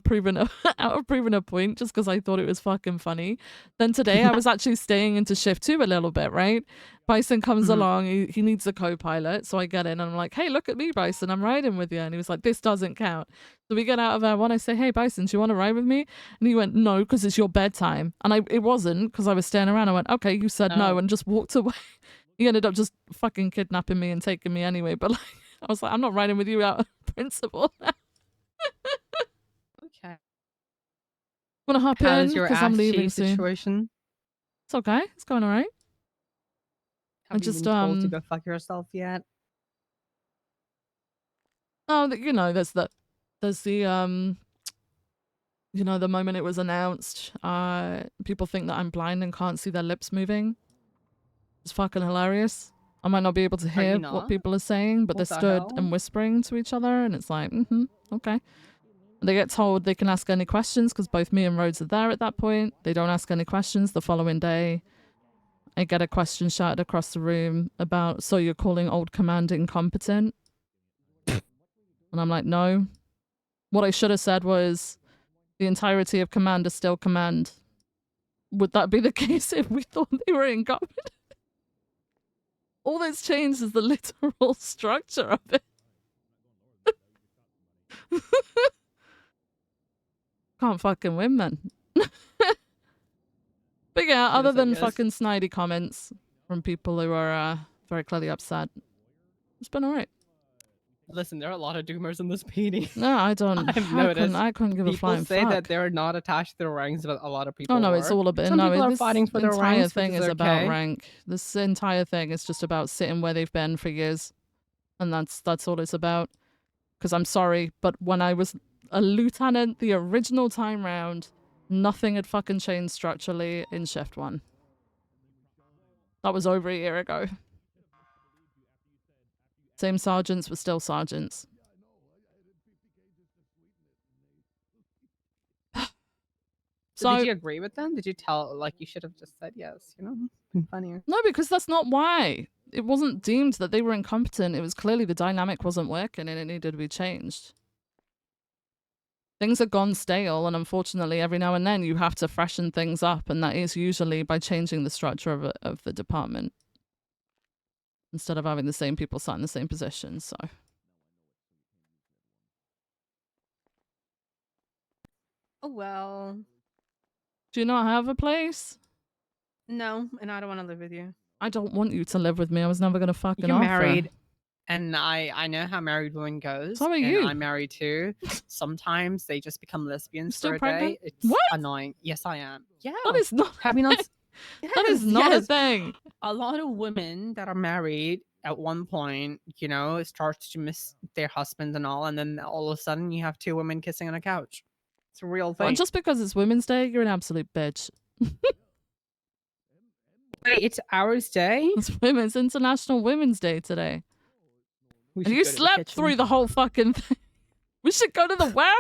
proving a point, just because I thought it was fucking funny. Then today I was actually staying into shift 2 a little bit, right? Bison comes along, he needs a co-pilot, so I get in and I'm like, hey, look at me, Bison, I'm riding with you. And he was like, this doesn't count. So we get out of our one, I say, hey, Bison, do you want to ride with me? And he went, no, because it's your bedtime. And it wasn't, because I was staying around. I went, okay, you said no, and just walked away. He ended up just fucking kidnapping me and taking me anyway. But like, I was like, I'm not riding with you out of principle. Okay. Want to hop How in? is your Because I'm ass leaving cheese soon. situation? It's okay. It's going all right. Have you been told to go fuck yourself yet? Oh, you know, there's the you know, the moment it was announced, people think that I'm blind and can't see their lips moving. It's fucking hilarious. I might not be able to Are you hear what not? people are saying, but What they're the stood hell? and whispering to each other, and it's like, okay. And they get told they can ask any questions because both me and Rhodes are there at that point. They don't ask any questions. The following day, I get a question shouted across the room about, so you're calling old command incompetent? And I'm like, no. What I should have said was, the entirety of command is still command. Would that be the case if we thought they were incompetent? All that's changed is the literal structure of it. Can't fucking win, man. But yeah, other than fucking snidey comments from people who are very clearly upset, it's been alright. Listen, there are a lot of doomers in this PD. No, I don't. I've noticed. I couldn't give a people flying say fuck. that they're not attached to their ranks, but a lot of people Oh no, are. it's all a bit. Some No, people are this fighting for their entire ranks, thing which is is about okay. rank. This entire thing is just about sitting where they've been for years, and that's all it's about. Because I'm sorry, but when I was a lieutenant, the original time round, nothing had fucking changed structurally in shift 1. That was over a year ago. Same sergeants were still sergeants. So did you agree with them? Did you tell, like, you should have just said yes, you know? Been funnier. No, because that's not why. It wasn't deemed that they were incompetent. It was clearly the dynamic wasn't working and it needed to be changed. Things have gone stale, and unfortunately, every now and then you have to freshen things up, and that is usually by changing the structure of the department instead of having the same people sat in the same position. So, Oh, well. do you not have a place? No, and I don't want to live with you. I don't want you to live with me. I was never gonna fucking You're offer. married, and I know how married women goes. So are and you. I'm married too. Sometimes they just become lesbians Still for a pregnant? day. It's What? annoying. Yes, I am. Yeah. That is not. Have you not? That is not a thing. A lot of women that are married at one point, you know, start to miss their husbands and all, and then all of a sudden you have 2 women kissing on a couch. It's a real thing. Well, just because it's Women's Day, you're an absolute bitch. Wait, it's Ours Day? It's International Women's Day today. We And should you go to the slept kitchen. through the whole fucking thing. We should go to the where?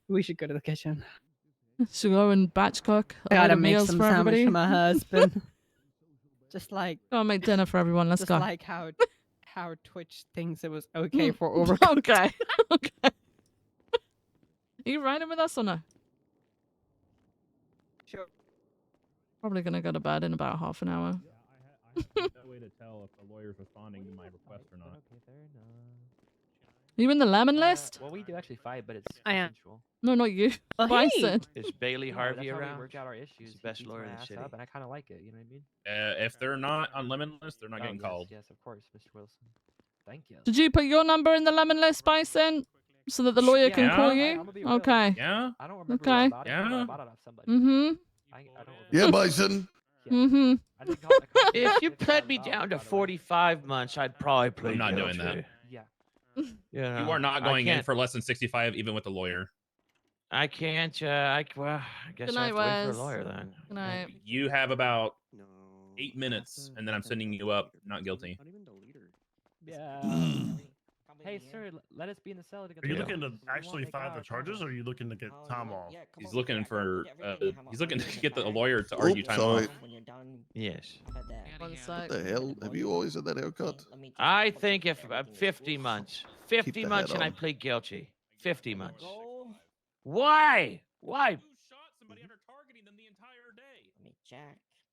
We should go to the kitchen. Should go and batch cook a I load gotta of make meals some for sandwich everybody. for my husband. Just like Go and make dinner for everyone. Let's just go. like how Twitch thinks it was okay for over. Okay. Okay. Are you riding with us or no? Sure. Probably gonna go to bed in about half an hour. No way to tell if the lawyer's responding to my request or not. Are you in the lemon list? Well, we do actually fight, but it's I am. consensual. No, not you. Well, hey! Bison. Is Bailey Yeah, Harvey that's how around? we work out our He's issues. the best He beats lawyer my in the ass city. up, and I kind of like it. You know what I mean? If they're not on lemon list, they're not getting yes, called. Yes, of course, Mr. Wilson. Thank you. Did you put your number in the lemon list, Bison? So that the lawyer can Yeah. call I'm you? gonna be real. Okay. Yeah. I don't remember where I Okay. bought it from, but I bought it off somebody. Mm-hmm. I don't remember. Yeah, Bison. Mm-hmm. I think it cost me If you pled $55, me down to by the way. 45 months, I'd probably plead I'm not doing guilty. that. Yeah. You know, You are not I going in can't- for less than 65, even with a lawyer. I can't. Well, I guess Good I night, have to wait for Wes. a lawyer then. Good night. You have about 8 minutes, and then I'm sending you up not guilty. Yeah. Hey, sir, let us be in the cell to get Are you the looking to bill. actually file the charges, or are you looking to get time off? He's looking for. He's looking to get the lawyer to argue time sorry. off. Yes. One What sec. the hell? Have you always had that haircut? I think if 50 months, 50 the months, hat and I on. plead guilty. 50 months. Why? Why?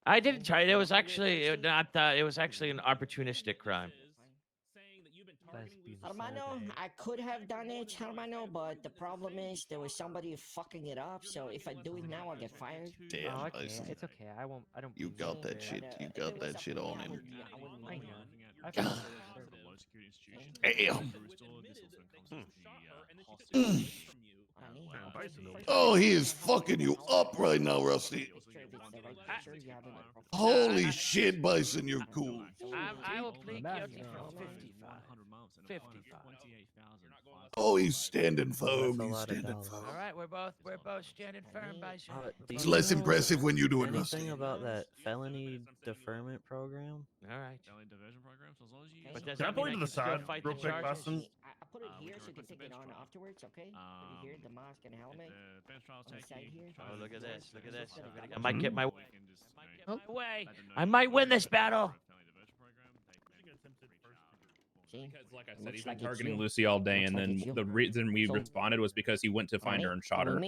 I didn't try it. It was actually not. It was actually an opportunistic crime. Hermano, I could have done it, Hermano, but the problem is there was somebody fucking it up. So if I do it now, I'll get fired. Damn, Oh, okay. Bison. It's okay. I won't. I don't. You blame got that shit. You got that shit on him. I know. I feel sorry, sir. Damn. Oh, he is fucking you up right now, Rusty. Holy shit, Bison, you're cool. I will plead guilty for 55. 55. Oh, he's standing firm. He's standing firm. All right, we're both standing firm, Bison. It's less impressive when you do it, anything Rusty. about that felony deferment program? All right. But does Can I that pull mean you to the can still side fight real the quick, charges? Bison? I put it here so you can take it on afterwards, okay? Put it here, the mask and helmet. On the side here. Oh, look at this! Look at this! I might get my way. I might win this battle. Because, like I said, he's been targeting Lucy all day, and then the reason we responded was because he went to find her and shot her.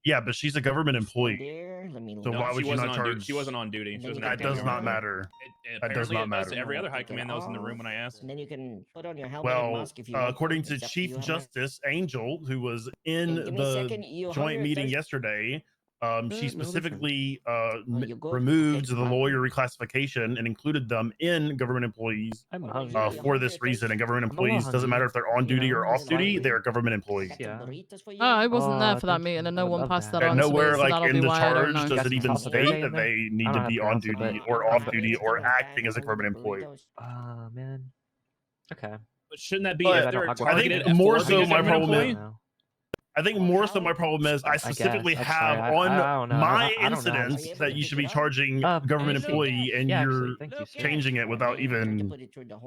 Yeah, but she's a government employee. So No, why would she you wasn't not on charge? She wasn't on duty. She wasn't That does not matter. That does Apparently not it was matter. to every other high command that was in the room when I asked. And then you can put on your helmet and Well, mask if you want. according to It's up Chief you, Hermano. Justice Angel, who was in Give me a second. the You joint hungry, meeting thirsty? yesterday, she no specifically you good? removed Okay, the fine. lawyer reclassification and included them in government employees for this reason. And government employees, doesn't matter if they're on duty or off duty, they are government employees. Oh, I wasn't there for that meeting, and no one passed that And on to nowhere, me, so like that'll in be the why I don't charge, know. does it even state that they need to be on duty or off duty or acting as a government employee. Man. Okay. But shouldn't that be But if they're I targeted think more for so being a my government problem employee? I think more so my problem is I specifically I'm have sorry, on I don't know. my I don't know. incidents that you should be charging government employee, and yeah, you're actually, thank you, sir. changing it without even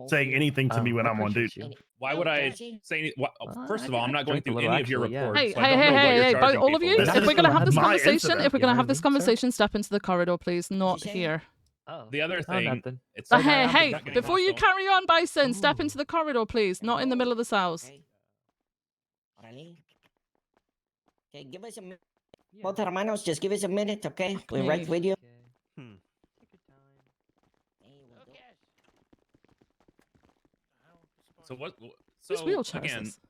saying anything to me when I I'm on appreciate duty. you. Why would I say any? First of all, I'm not going drank a through little, any of your actually, yeah. reports. Hey, so I hey, don't hey, know what hey, you're hey, both, charging all of people you, with. if we're gonna have this my conversation, incident. if we're gonna Yeah, have this sir. conversation, step into the corridor, please, not here. The other thing, nothing. it's But so hey, bad, hey, not getting before you hostile. carry on, Bison, step into the corridor, please, not in the middle of the cells. Okay, give us a minute. Both hermanos, just give us a minute, okay? We're right with you. So what? Whose So wheelchair is again, this?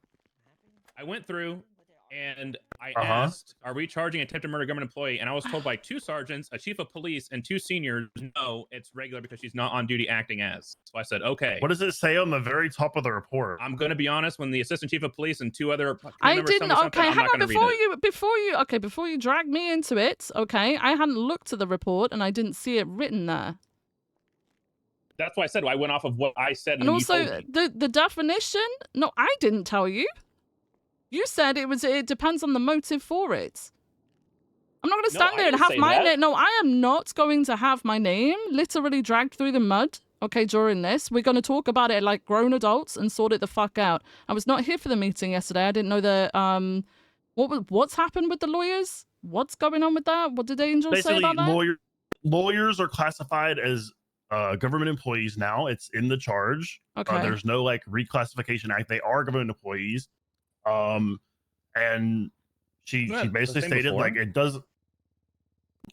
I went through and I Uh-huh. asked, "Are we charging attempted murder government employee?" And I was told by 2 sergeants, a chief of police, and 2 seniors, "No, it's regular because she's not on duty acting as." So I said, "Okay." What does it say on the very top of the report? I'm going to be honest. When the assistant chief of police and 2 other I members tell didn't. me something, Okay, I'm hang not on. going to read it. Before you drag me into it. Okay, I hadn't looked at the report and I didn't see it written there. That's why I said I went off of what I said, And and you told also, me. the definition. No, I didn't tell you. You said it was. It depends on the motive for it. I'm not going to No, stand I there and didn't have say my that. name. No, I am not going to have my name literally dragged through the mud. Okay, during this, we're going to talk about it like grown adults and sort it the fuck out. I was not here for the meeting yesterday. I didn't know the what's happened with the lawyers. What's going on with that? What did Angel say Basically, about that? lawyers are classified as government employees now. It's in the charge. Okay. There's no like reclassification act. They are government employees. And she Yeah, the basically thing stated before. like it does.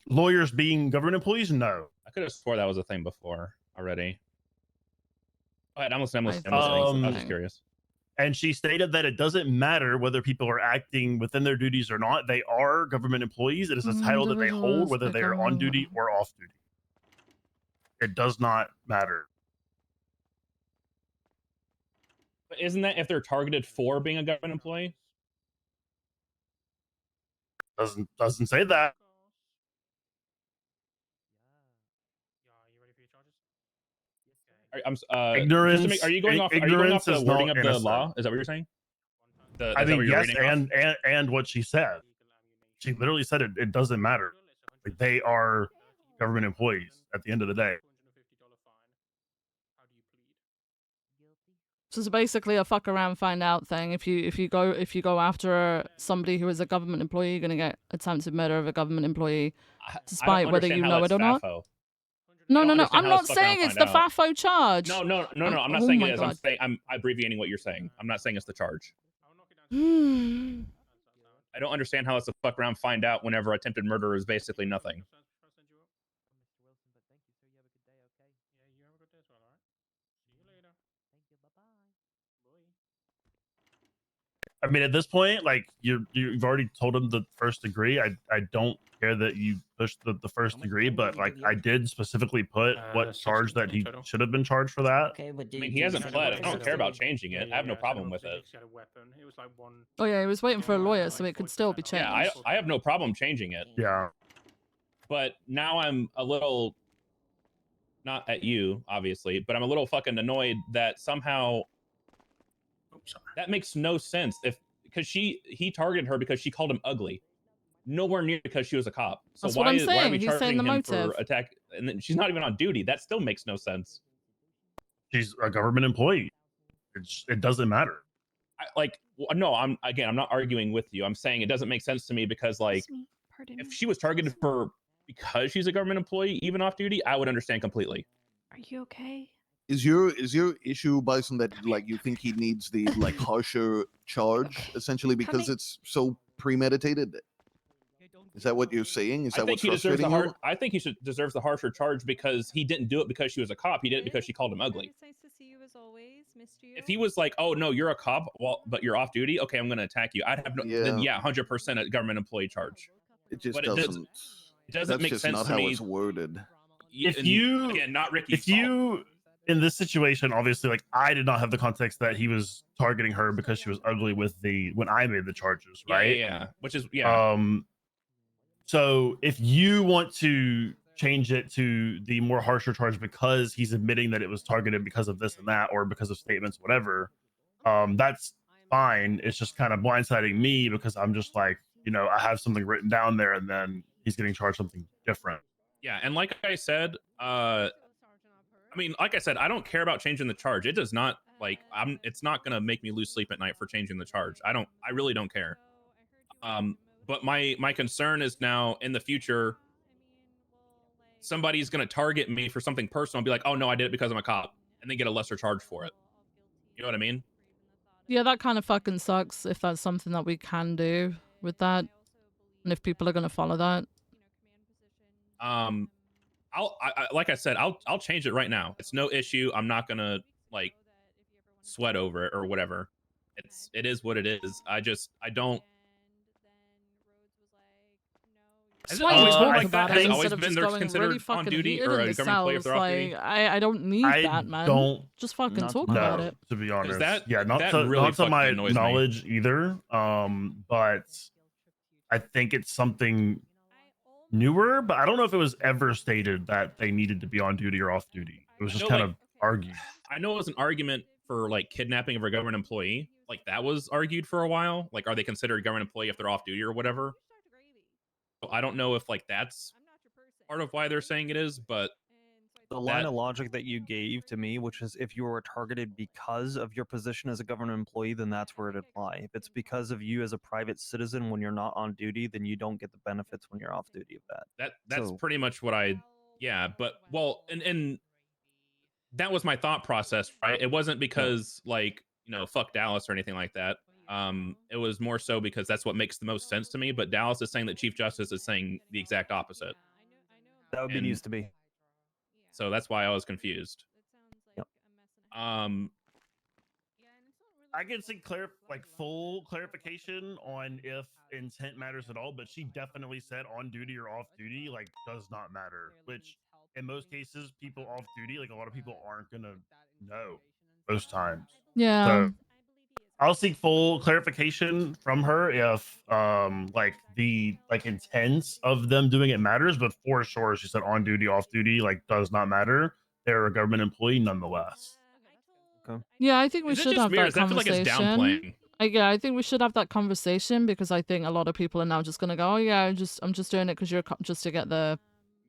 Lawyers being government employees, no. I could have swore that was a thing before already. Go ahead, I'm listening. I'm listening. I- I was Um, just curious. And she stated that it doesn't matter whether people are acting within their duties or not. They are government employees. It is a title that they hold, whether they are on duty or off duty. It does not matter. But isn't that if they're targeted for being a government employee? Doesn't say that. Ignorance. Just to make, are you going off? Are you going off the wording of the law? Is that what you're saying? I mean, yes, and what she said. She literally said it doesn't matter. Like, they are government employees at the end of the day. So it's basically a fuck around, find out thing. If you go after somebody who is a government employee, you're gonna get attempted murder of a government employee, despite whether you know it or not. No. I'm not saying it's the FAFO charge. No. I'm not saying it is. I'm abbreviating what you're saying. I'm not saying it's the charge. I don't understand how it's a fuck around, find out whenever attempted murder is basically nothing. I mean, at this point, like you've already told him the first degree. I don't care that you pushed the first degree, but like I did specifically put what charge that he should have been charged for that. Okay, but I mean, he hasn't pled. I don't care about changing it. I have no problem with it. Oh yeah, he was waiting for a lawyer, so it could still be changed. Yeah, I have no problem changing it. Yeah. But now I'm a little, not at you, obviously, but I'm a little fucking annoyed that somehow that makes no sense. Because he targeted her because she called him ugly, nowhere near because she was a cop. So That's what I'm why are saying. we He's charging saying the him motive. for attack? And then she's not even on duty. That still makes no sense. She's a government employee. It doesn't matter. No, I'm not arguing with you. I'm saying it doesn't make sense to me because like if she was targeted for because she's a government employee, even off duty, I would understand completely. Are you okay? Is your issue, Bison, that like you think he needs the like harsher charge essentially because it's so premeditated? Is that what you're saying? Is that what's frustrating you? I think he deserves the harsher charge because he didn't do it because she was a cop. He did it because she called him ugly. It's nice to see you as always. Missed you. If he was like, "Oh no, you're a cop, well, but you're off duty. Okay, I'm going to attack you." I'd have no. Then yeah, 100% a government employee charge. It just but doesn't. It doesn't make just sense not to how me. it's worded. If you again, not Ricky's if you in this situation, obviously, like I did not have the context that he was targeting her because she was ugly when I made the charges, right? Yeah. Which is So if you want to change it to the more harsher charge because he's admitting that it was targeted because of this and that or because of statements, whatever, that's fine. It's just kind of blindsiding me because I'm just like, I have something written down there and then he's getting charged something different. Yeah, and like I said, I don't care about changing the charge. It does not it's not gonna make me lose sleep at night for changing the charge. I really don't care. But my concern is now in the future, somebody's gonna target me for something personal and be like, "Oh no, I did it because I'm a cop," and then get a lesser charge for it. You know what I mean? Yeah, that kind of fucking sucks if that's something that we can do with that, and if people are gonna follow that. Like I said, I'll change it right now. It's no issue. I'm not gonna sweat over it or whatever. It is what it is. I don't. That's why you talk about it Has always instead of been just they're going considered really on fucking duty heated or in a the government employee if cells. they're off duty. I don't need that, man. Don't just fucking talk know, about it. to be honest. that not really to my fucking annoys me. knowledge either. But I think it's something newer, but I don't know if it was ever stated that they needed to be on duty or off duty. It was just kind of argued. I know it was an argument for kidnapping of a government employee. That was argued for a while. Are they considered a government employee if they're off duty or whatever? So I don't know if that's part of why they're saying it is, but the line of logic that you gave to me, which is if you were targeted because of your position as a government employee, then that's where it apply. If it's because of you as a private citizen when you're not on duty, then you don't get the benefits when you're off duty of that. That's pretty much what but and that was my thought process, right? It wasn't because fuck Dallas or anything like that. It was more so because that's what makes the most sense to me. But Dallas is saying that Chief Justice is saying the exact opposite. That would be news to me. So that's why I was confused. Yep. I can see full clarification on if intent matters at all, but she definitely said on duty or off duty does not matter. Which in most cases, people off duty, a lot of people aren't gonna know most times. Yeah. So I'll seek full clarification from her if the intents of them doing it matters, but for sure she said on duty, off duty does not matter. They're a government employee nonetheless. Okay. Yeah, I think we Is it should just have weird? that Does that feel like it's conversation. downplaying? Yeah, I think we should have that conversation because I think a lot of people are now just gonna go, oh yeah, I'm just doing it because you're just to get the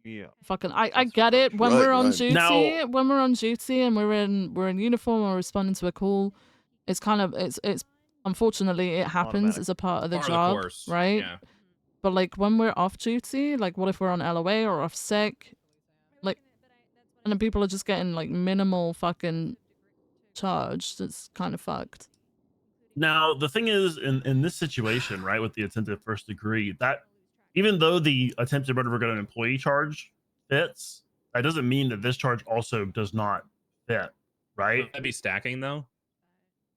Yeah. fucking. I get it when Right, we're on right. duty, Now- when we're on duty and we're in uniform or responding to a call, it's kind of it's unfortunately it happens Automatic. as a part of the Part of the job, course, right? yeah. But when we're off duty, what if we're on LOA or off sick, and then people are just getting minimal fucking charged. It's kind of fucked. Now, the thing is, in this situation, right, with the attempted first degree, that even though the attempted murder of an employee charge fits, that doesn't mean that this charge also does not fit, right? Would that be stacking though?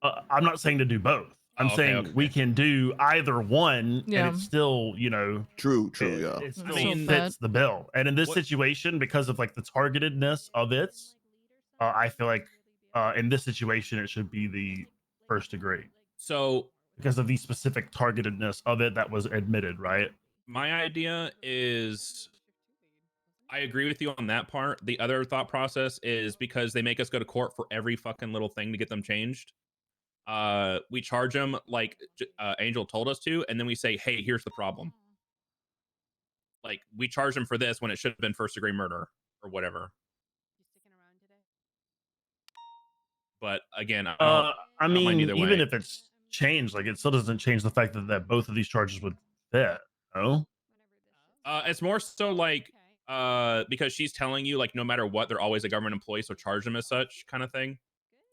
I'm not saying to do both. I'm Oh, okay, saying okay. we can do either one, Yeah. and it's still, True, it It's still so fits bad. the bill. And in this What- situation, because of the targetedness of it, I feel like in this situation it should be the first degree. So Because of the specific targetedness of it that was admitted, right? my idea is, I agree with you on that part. The other thought process is because they make us go to court for every fucking little thing to get them changed. We charge them like Angel told us to, and then we say, hey, here's the problem. We charge them for this when it should have been first degree murder or whatever. But again, I don't mind mean, either even way. if it's changed, it still doesn't change the fact that both of these charges would fit. No? It's more so because she's telling you no matter what, they're always a government employee, so charge them as such kind of thing.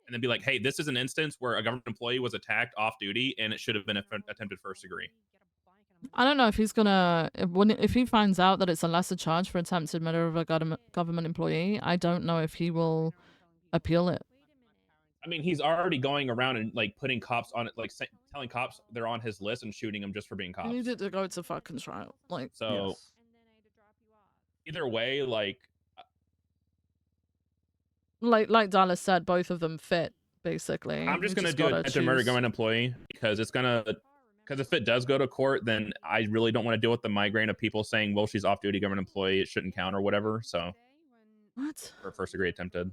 And then be like, hey, this is an instance where a government employee was attacked off duty and it should have been attempted first degree. I don't know if he's gonna if he finds out that it's a lesser charge for attempted murder of a government employee. I don't know if he will appeal it. I mean, he's already going around and putting cops on it, telling cops they're on his list and shooting them just for being He cops. needed to go to fucking trial. So Yes. either way, like Dallas said, both of them fit basically. I'm just You gonna do gotta attempted murder choose. government employee because if it does go to court, then I really don't want to deal with the migraine of people saying, well, she's off duty government employee, it shouldn't count or whatever. So What? for first degree attempted,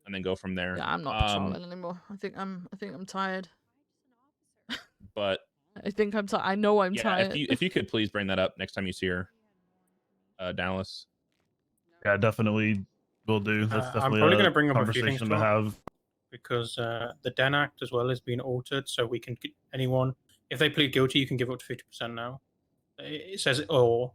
and then go from there. Yeah, I'm not patrolling anymore. I think I'm tired. But I think I'm tired. I know I'm yeah, tired. if you could please bring that up next time you see her, Dallas. Yeah, definitely will do. That's I'm definitely probably a going to bring up a few things conversation to to have. because the Den Act as well has been altered, so we can anyone if they plead guilty, you can give up to 50% now. It says or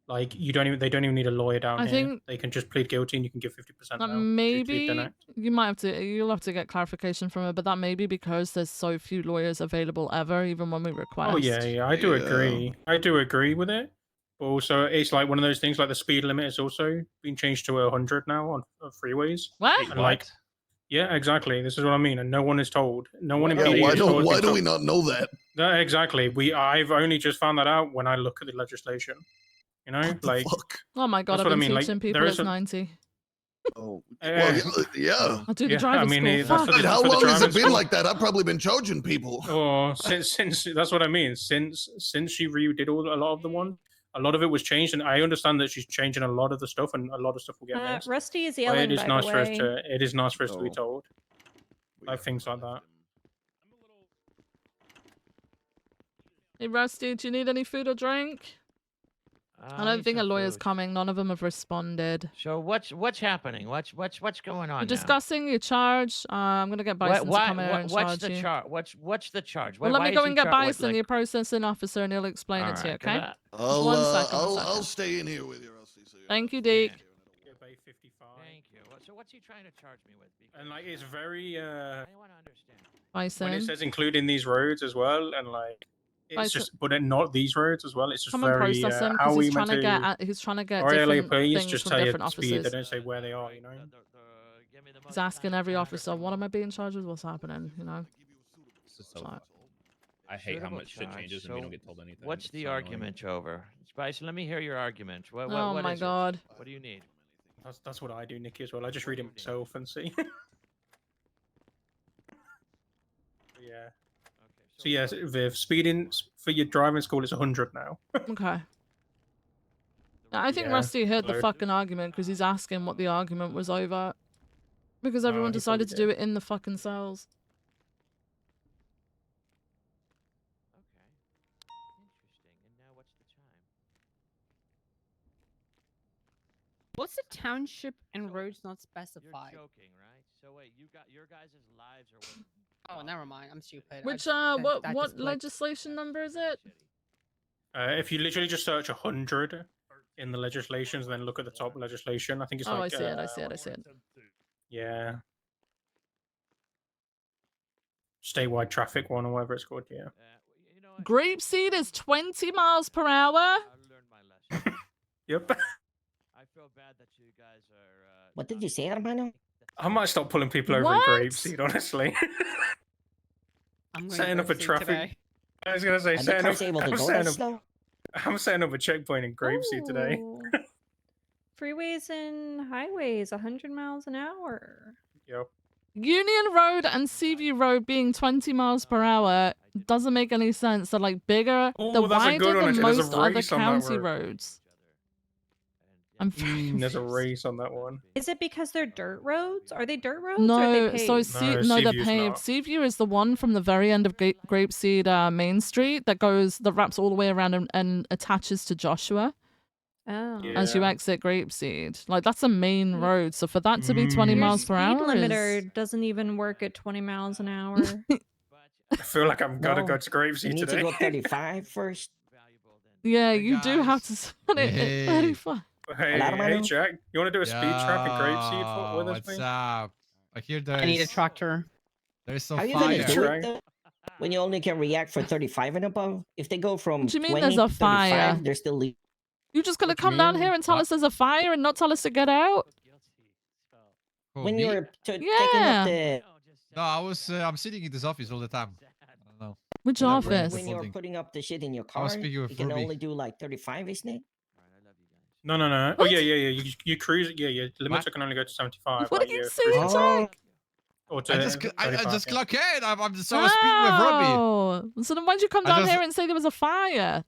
they don't even need a lawyer down I here. think- They can just plead guilty and you can give 50% now. due to the Den Maybe Act. you'll have to get clarification from her, but that may be because there's so few lawyers available ever, even when we request. Oh yeah, I do agree. I do agree with it. But also, it's like one of those things. Like the speed limit has also been changed to 100 now on freeways. What? And like, yeah, exactly. This is what I mean, and no one is told. No one in Yeah, PD why is told. why do we not know that? Exactly. I've only just found that out when I look at the legislation. You know, like. Oh my god, That's I've what I been mean, like, teaching people there it's is a- 90. Oh, well, yeah. I do the Yeah, driving I mean, school. that's Fuck. for the- How for the long has it driving been school. like that? I've probably been charging people. Oh, since that's what I mean. Since she redid a lot of the one, a lot of it was changed, and I understand that she's changing a lot of the stuff, and a lot of stuff will get missed. Rusty is But yelling, it is by nice the for us way. to. It is nice for us to be Oh. told, like things like that. Hey Rusty, do you need any food or drink? I don't think a lawyer's coming. None of them have responded. So what's happening? What's going on We're now? discussing your charge. I'm gonna get Bison to come here and what's charge the you. charge? What's the charge? Well, Why let me is go he and get char- what, Bison, like- your processing officer, and he'll explain it to you. Alright, 'cause Okay? I'll, One second. I'll stay in here with you, Rusty. So Thank you, Deke. Thank you. So what's he trying to charge me with? And like, it's very. I want to understand. Bison. When it says including these roads as well, and like. It's Bison. just, but not these roads as well. It's just Come and very. process them How because we he's trying to get different RLAPs things just from tell you different the speed. They offices. don't say where they are. You know. He's asking every officer, what am I being charged with? What's happening? You know? This is so. So- I hate how Suitable much shit charge. changes and we So don't get told anything. What's It's the so annoying. argument over? Spice, let me hear your argument. What Oh what my is God. it? What do you need? That's what I do, Nikki, as well. I just read it myself and see. Yeah. So yes, Viv, speeding for your driving school is 100 now. Okay. I think Yeah, Rusty heard the loaded. fucking argument because he's asking what the argument was over. Because everyone he decided to probably do it in the fucking cells. What's the township and roads not specified? You're joking, right? So wait, you got your guys' lives are what? Oh, never mind. I'm stupid. Which that what just clicked. legislation number is it? If you literally just search 100 in the legislations, then look at the top legislation. I think it's Oh, like. I see it. I see it. I see it. Yeah. Statewide traffic one or whatever it's called. Yeah. Grapeseed is 20 miles per hour. Yep. I feel bad that you guys are. What did you say, hermano? I might stop pulling people over in What? Grapeseed, honestly. I'm going Setting up a Grapeseed traffic. today. I was gonna say Are the setting cars up. able to I'm go setting that up. slow? I'm setting up a checkpoint in Grapeseed today. Ooh. Freeways and highways, 100 miles an hour. Yep. Union Road and Seaview Road being 20 miles per hour doesn't make any sense. They're like bigger, Oh, they're that's a wider good one, than actually. There's a most other race on that county road. roads. I'm very There's a race on that one. Is it because they're dirt roads? Are they dirt roads? or are they No, paved? no, they're Seaview's paved. not. Seaview is the one from the very end of Grapeseed Main Street that wraps all the way around and attaches to Joshua Oh. as you Yeah. exit Grapeseed. Like that's a main road, so for that to be 20 Your miles speed per hour limiter doesn't even work at 20 miles an hour. I feel like I'm gotta No, go to You Grapeseed need today. to go 35 first. Yeah, you do have to set it Hey. at 35. Hey, Hola, hey, hermano. Jack. You want to do a speed trap in Grapeseed with us, What's mate? up? I hear I need a there's tractor. some How are you gonna fire. do Try. it though, when you only can react for 35 and above? If they go from What do you mean 20 there's a to 35, fire? they're still legal. You just gonna What do you come down mean? here and tell What? us there's a fire and not tell us to get out? Who, When me? you're taking Yeah. up the No, I'm sitting in this office all the time. I don't know. Which Whatever, office? when you're building. putting up the shit in your I car, was speaking with you can Ruby. only do like 35, isn't it? No. Oh What? yeah. You cruise. Yeah. Your limiter can only go to 75. What like are you your saying, cruising Jack? speed. Or to I just 35, yeah. clock in. I'm just so I was speaking with Ruby. Oh, so then why'd you come I down just- here and say there was a fire?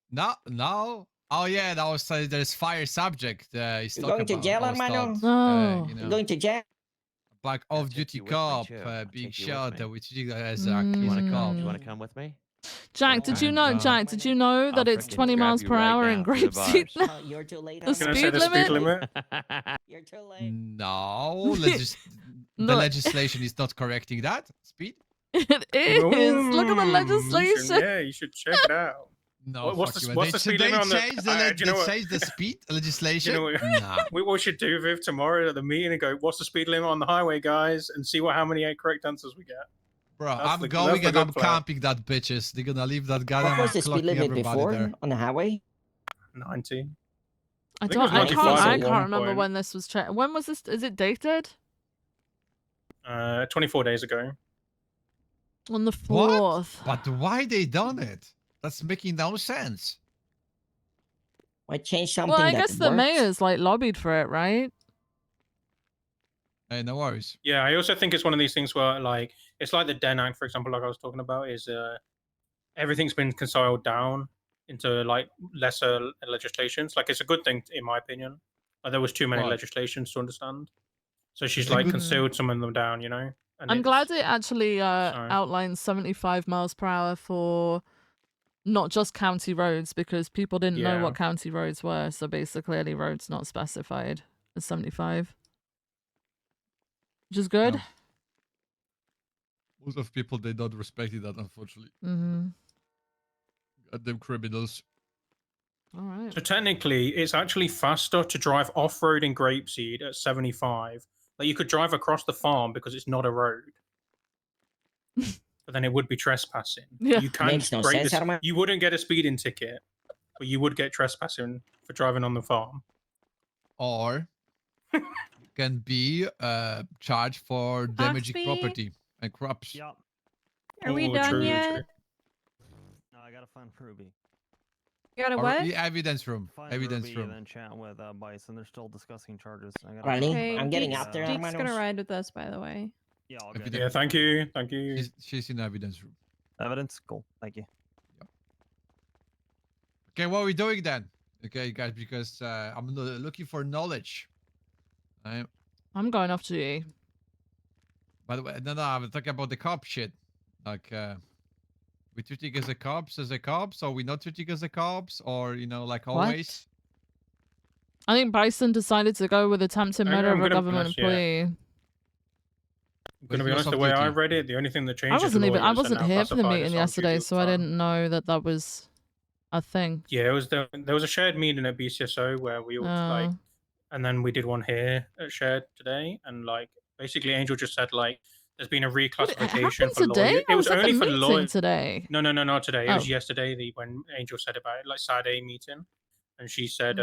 No. Oh yeah, that was there's fire subject. He's You're talking going to about. jail, I was hermano? told, Oh. you You're know, going to jail? like off-duty you with me, cop too. I'll being take you with shot, me. which you guys You accused want a to come? cop. You want to come with me? Jack, did you know? No. Jack, did you know that I'll it's frickin' 20 grab miles you per right hour in now to the Grapeseed? bars. now? You're too late. The I was gonna say speed the speed limit? limit. You're too late. No, the No. legislation is not correcting that speed. It is. Look at the legislation. Yeah, you should check it out. No, What's fuck the you. what's They the speed they limit on the? changed the do you know they what? changed the speed legislation. You know what? Nah. What we should do, Viv, tomorrow at the meeting and go, what's the speed limit on the highway, guys, and see how many correct answers we get. Bro, That's I'm the- going that's the and I'm good plan. camping that bitches. They're gonna leave that guy What and was I'm the speed clocking limit everybody before there. on the highway? 90. I think it was don't. I 95 can't. at I one can't remember point. when this was. When was this? Is it dated? 24 days ago. On the What? 4th. But why they done it? That's making no sense. Why change something Well, I that guess the works? mayor's like lobbied for it, right? Hey, no worries. Yeah, I also think it's one of these things where, like, it's like the Den Act, for example, like I was talking about, is everything's been consoled down into, like, lesser legislations. Like, it's a good thing, in my opinion. Like, there was too many Right. legislations to understand. So she's, It's a like, good- concealed some of them down, you know? And I'm it's- glad it actually Sorry. outlines 75 miles per hour for not just county roads because people didn't know Yeah. what county roads were. So basically, any roads not specified as 75, which is good. No. Most of people they don't respect that, unfortunately. Mm-hmm. Goddamn criminals. All right. So technically, it's actually faster to drive off-road in Grapeseed at 75. Like, you could drive across the farm because it's not a road. But then it would be trespassing. Yeah. You can Makes no break sense, this. Herman. You wouldn't get a speeding ticket, but you would get trespassing for driving on the farm. Or can be charged for damaging Oxby? property and crops. Yup. Are we Ooh, done true, yet? true. No, I gotta find Ruby. You got a Or what? the evidence room. Find Evidence Ruby room. and then chat with Bison. They're still discussing charges. I gotta Riley, Okay, I'm getting Geek's, out there, Geek's gonna hermanos. ride with us, by the way. Yeah, all good. Evidence. Yeah, thank you, thank you. She's in the evidence room. Evidence? Cool. Thank you. Okay, what are we doing then? Okay, guys, because I'm looking for knowledge. I'm going off to you. By the way, no, I'm talking about the cop shit. Like, we treating as a cops, or we not treating as a cops, or you know, like always. I think Bryson decided to go with attempted murder I'm of a gonna be government honest, yeah. employee. I'm gonna be honest, the way I read it, the only thing that I changes wasn't the even. I lawyers are wasn't now here for the classified meeting as armed duty yesterday, all so the I time. didn't know that that was a thing. Yeah, it was there was a shared meeting at BCSO where we all like, and then we did one here at shared today, and like basically Angel just said like there's been a reclassification happened for today? lawyers. I It was was at the only for meeting lawyers today. No, not today. It Oh. was yesterday when Angel said about it, like Saturday meeting, and she said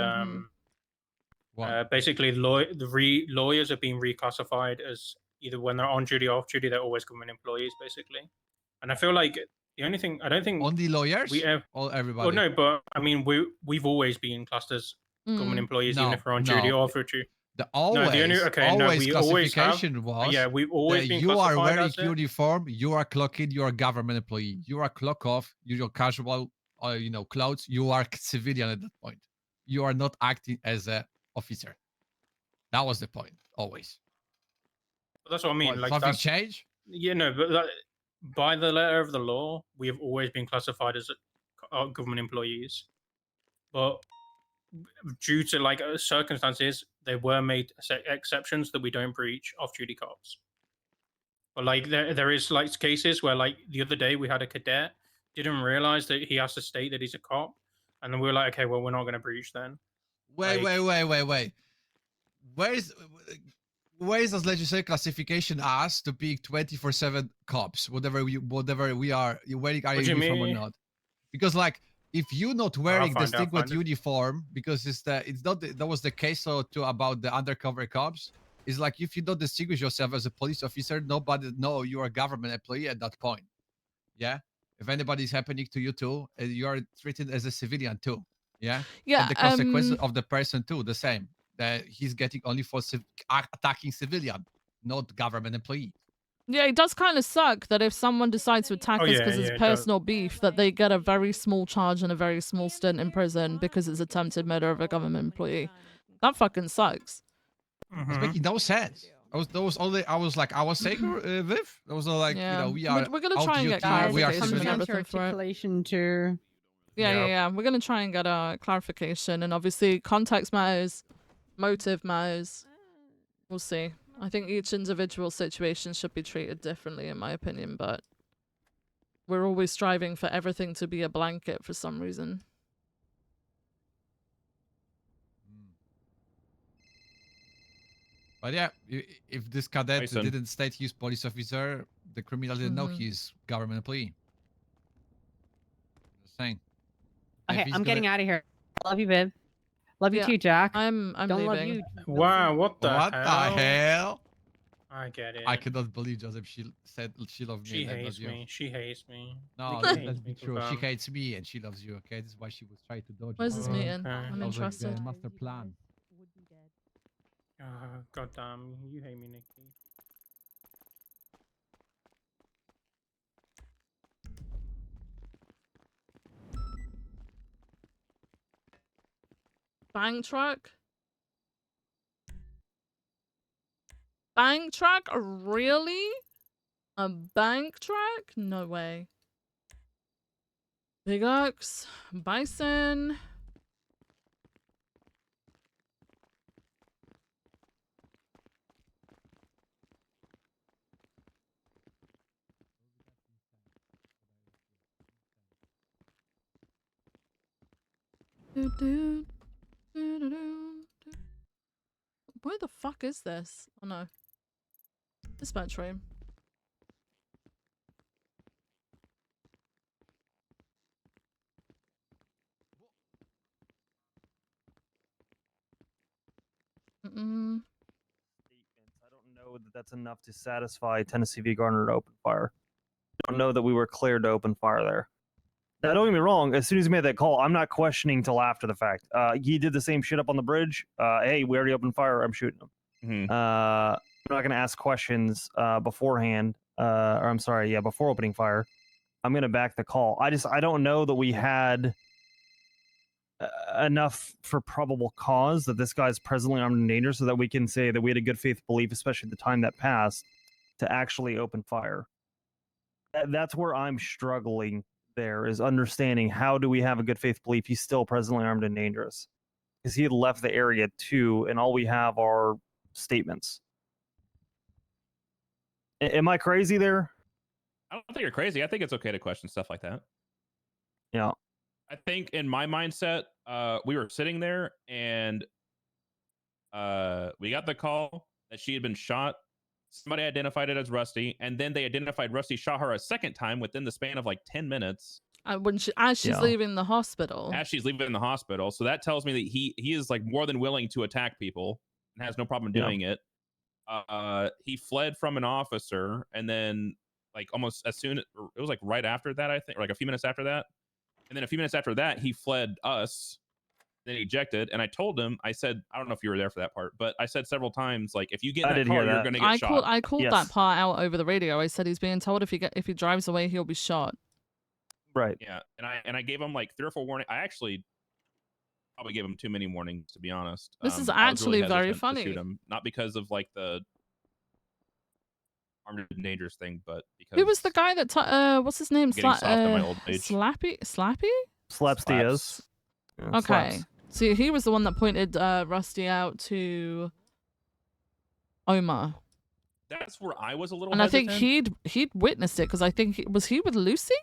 basically lawyers have been reclassified as either when they're on duty or off duty, they're always government employees basically. And I feel like the only thing I don't think only lawyers we have all everybody. Well, no, but I mean we've always been classed as government employees, even if we're on duty or off duty. The always, we always have. classification was Yeah, we've always that been you are classified wearing as it. uniform, you are clocking, you are a government employee. You are clock off, you're casual, you know, clothes. You are civilian at that point. You are not acting as a officer. That was the point, always. But that's what I mean. What, like something that's, changed? Yeah, no, but by the letter of the law, we have always been classified as government employees. But due to like circumstances, there were made exceptions that we don't breach off-duty cops. But like there is like cases where like the other day we had a cadet didn't realize that he has to state that he's a cop, and then we were like, okay, well we're not going to breach then. Wait. Where is this legislative classification us to being 24/7 cops, whatever we are, wearing our What do you uniform or mean? not? Because like if you not wearing find it, I'll distinguished find it. uniform, because it's not that was the case about the undercover cops. It's like if you don't distinguish yourself as a police officer, nobody know you are a government employee at that point. Yeah. If anybody's happening to you too, you are treated as a civilian too. Yeah. Yeah, And the consequences of the person too, the same. That he's getting only for attacking civilian, not government employee. Yeah, it does kind of suck that if someone decides to attack us yeah, because yeah, it's it does. personal beef, that they get a very small charge and a very small stint in prison because it's attempted murder of a government employee. That fucking sucks. It's making no sense. I was saying, Viv. I was like, Yeah. you know, we are. We're gonna out try and duty, get we are clarification and civilian. everything for it. Articulation too. Yeah. We're gonna try and get a clarification, and obviously context matters, motive matters. We'll see. I think each individual situation should be treated differently, in my opinion, but we're always striving for everything to be a blanket for some reason. But yeah, if this cadet Mason. didn't state he's police officer, the criminal didn't know he's government employee. Just saying. And if Okay, he's I'm getting gonna- out of here. Love you, Viv. Love you Yeah, too, Jack. I'm Don't love leaving. you. Wow, what the What hell? the hell? I get it. I cannot believe Joseph. She said she loved me. She and I hates love you. me. She hates me. No, She let's hates be me, true. She confirmed. hates me and she loves you. Okay, this is why she was trying to dodge. Where's you. this meeting? Okay. I'm That was like the interested. master plan. God damn, you hate me, Nikki. Bang truck? Bang truck? Really? A bank truck? No way. Big Ox, Bison. Where the fuck is this? Oh no. Dispatch room. that that's enough to satisfy Tennessee v. Garner to open fire. I don't know that we were cleared to open fire there. Now, don't get me wrong. As soon as he made that call, I'm not questioning till after the fact. He did the same shit up on the bridge. Hey, we already opened fire. I'm shooting him. I'm not going to ask questions beforehand. Or I'm sorry, yeah, before opening fire. I'm going to back the call. I don't know that we had enough for probable cause that this guy's presently armed and dangerous so that we can say that we had a good faith belief, especially at the time that passed, to actually open fire. That's where I'm struggling there, is understanding how do we have a good faith belief he's still presently armed and dangerous. Because he had left the area too, and all we have are statements. Am I crazy there? I don't think you're crazy. I think it's okay to question stuff like that. Yeah. I think in my mindset, we were sitting there and we got the call that she had been shot. Somebody identified it as Rusty, and then they identified Rusty shot her a second time within the span of like 10 minutes. As she's leaving the hospital. As she's leaving the hospital. So that tells me that he is like more than willing to attack people and has no problem doing it. He fled from an officer, and then like almost as soon, it was like right after that, I think, or like a few minutes after that. And then a few minutes after that, he fled us, then ejected. And I told him, I said, I don't know if you were there for that part, but I said several times, like, if you get in that car, you're going to get shot. I called that part out over the radio. I said he's being told if he drives away, he'll be shot. Right. Yeah. And I gave him like 3 or 4 warnings. I actually probably gave him too many warnings, to be honest. This is I was really actually very hesitant to funny. shoot him, not because of like the armed and dangerous thing, but because Who was the guy that what's his name? getting soft at my old age. Slappy? Slaps Diaz. Yeah, Okay. Slaps. See, he was the one that pointed Rusty out to Omar. That's where I was a little And hesitant. I think he'd witnessed it because I think was he with Lucy?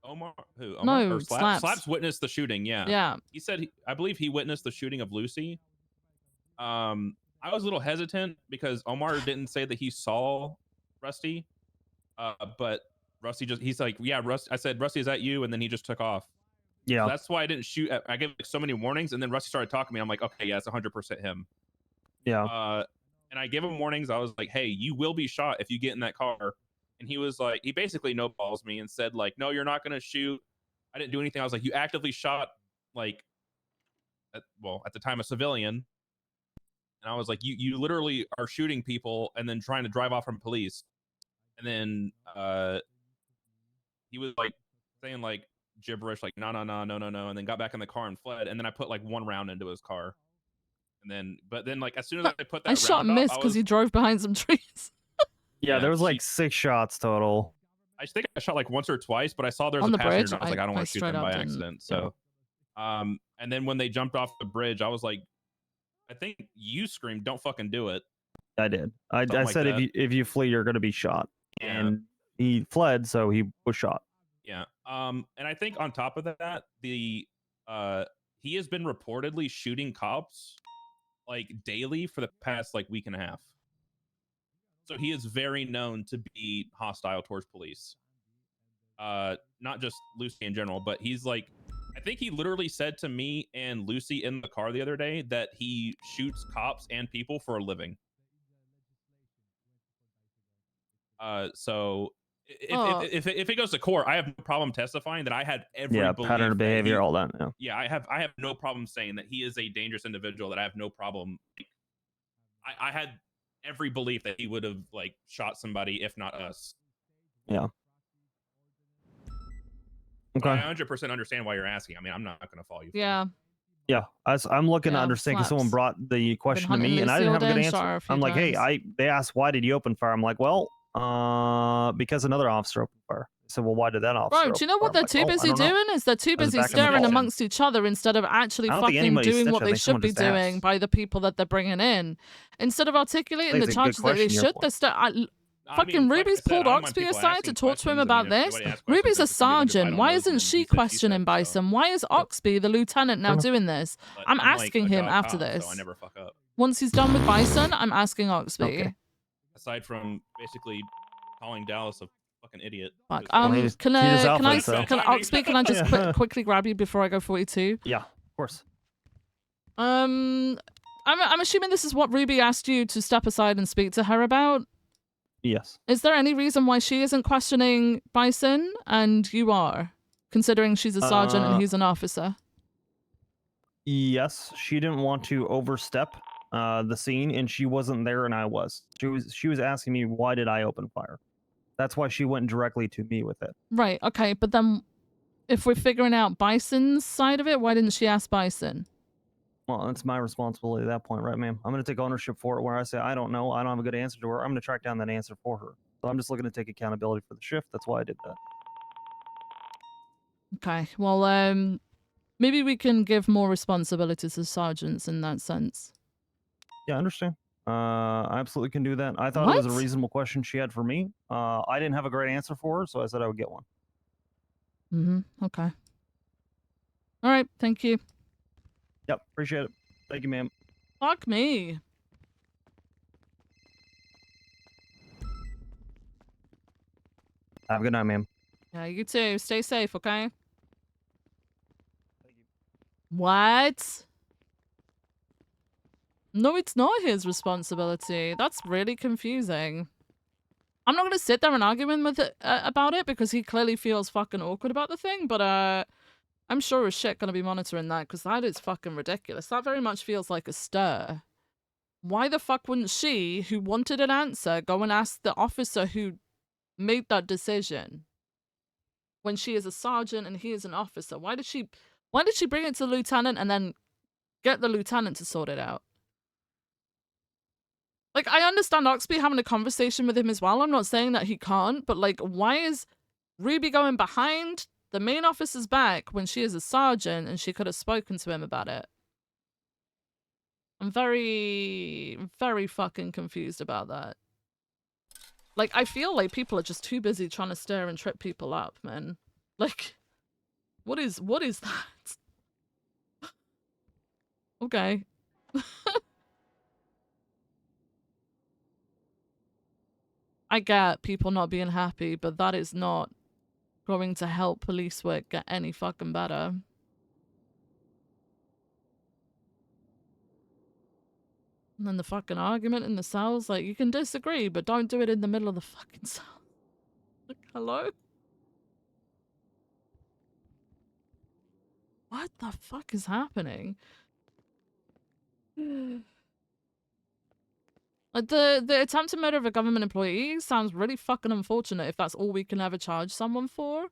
Omar, who? No, Omar? Or Slaps. Slaps witnessed the shooting. Yeah. Yeah. He said, I believe he witnessed the shooting of Lucy. I was a little hesitant because Omar didn't say that he saw Rusty. But Rusty he's like, yeah, Rusty. I said, Rusty, is that you? And then he just took off. Yeah. So that's why I didn't shoot. I gave like so many warnings, and then Rusty started talking to me. I'm like, okay, yeah, it's 100% him. Yeah. And I gave him warnings. I was like, hey, you will be shot if you get in that car. And he was like, he basically no balls me and said like, no, you're not going to shoot. I didn't do anything. I was like, you actively shot like, at the time, a civilian. And I was like, you literally are shooting people and then trying to drive off from police. And then he was like saying like gibberish, like no, and then got back in the car and fled. And then I put like 1 round into his car. And then, but then like as soon as I put that I shot round miss off, because he drove behind some trees. Yeah, there was like 6 shots total. I think I shot like once or twice, but I saw there was On a the passenger, bridge, and I was like, I don't I want to shoot straight them up by didn't. accident. So, and then when they jumped off the bridge, I was like, I think you screamed, "Don't fucking do it." I did. I Something like said that. if you flee, you're going to be shot. Yeah. And he fled, so he was shot. Yeah. And I think on top of that, he has been reportedly shooting cops like daily for the past like week and a half. So he is very known to be hostile towards police. Not just Lucy in general, but he's like, I think he literally said to me and Lucy in the car the other day that he shoots cops and people for a living. So if it goes to court, I have no problem testifying that I had every belief pattern of that behavior, all that. Yeah. Yeah, I have no problem saying that he is a dangerous individual. That I have no problem. I had every belief that he would have like shot somebody, if not us. Yeah. But Okay. I 100% understand why you're asking. I mean, I'm not going to follow you. Yeah. Yeah, I'm looking to Yeah, understand because someone slaps. brought the question to hunting me and I Lucy didn't all have a good day and shot her a answer. few I'm like, hey, times. they asked why did you open fire? I'm like, well, because another officer opened fire. I said, well, why did that officer? Bro, do you know what open they're fire? too I'm like, busy "Oh, I don't know." doing? Is they're too I was busy back in the staring kitchen. amongst each other instead of actually I don't think fucking anybody's doing what snitching. I they think should someone be just doing asked. by the people that they're bringing in. Instead of articulating That's the a good charges that they question, your should, point. I fucking mean, like I Ruby's said, I pulled don't mind Oxby people aside to asking talk to him questions. I about mean, if this. somebody asks Ruby's questions, a it's gonna be like, I sergeant. don't Why know, isn't then she he said, she questioning said, Bison? Why is Oxby, the lieutenant, now doing this? But I'm like asking a him dog after cop, this. So I never fuck up. Once he's done with Bison, I'm asking Oxby. Okay. Aside from basically calling Dallas a fucking idiot. Fuck. Well, he just alpha, so. Oxby, can I just quickly grab you before I go 42? Yeah, of course. I'm assuming this is what Ruby asked you to step aside and speak to her about. Yes. Is there any reason why she isn't questioning Bison and you are, considering she's a sergeant and he's an officer? Yes, she didn't want to overstep the scene, and she wasn't there, and I was. She was asking me why did I open fire. That's why she went directly to me with it. Right. Okay. But then, if we're figuring out Bison's side of it, why didn't she ask Bison? Well, it's my responsibility at that point, right, ma'am? I'm going to take ownership for it where I say, I don't know, I don't have a good answer to her. I'm going to track down that answer for her. So I'm just looking to take accountability for the shift. That's why I did that. Okay. Well, maybe we can give more responsibility to sergeants in that sense. Yeah, I understand. I absolutely can do that. I thought it was a What? reasonable question she had for me. I didn't have a great answer for her, so I said I would get one. Okay. All right. Thank you. Yep, appreciate it. Thank you, ma'am. Fuck me. Have a good night, ma'am. Yeah, you too. Stay safe, okay? What? No, it's not his responsibility. That's really confusing. I'm not going to sit there and argue with it, about it because he clearly feels fucking awkward about the thing, but I'm sure as shit going to be monitoring that because that is fucking ridiculous. That very much feels like a stir. Why the fuck wouldn't she, who wanted an answer, go and ask the officer who made that decision when she is a sergeant and he is an officer? Why did she bring it to the lieutenant and then get the lieutenant to sort it out? Like, I understand Oxby having a conversation with him as well. I'm not saying that he can't, but like, why is Ruby going behind the main officer's back when she is a sergeant and she could have spoken to him about it? I'm very, very fucking confused about that. Like, I feel like people are just too busy trying to stir and trip people up, man. Like, what is that? Okay. I get people not being happy, but that is not going to help police work get any fucking better. And then the fucking argument in the cells, like, you can disagree, but don't do it in the middle of the fucking cell. Like, hello? What the fuck is happening? Like, the attempted murder of a government employee sounds really fucking unfortunate if that's all we can ever charge someone for.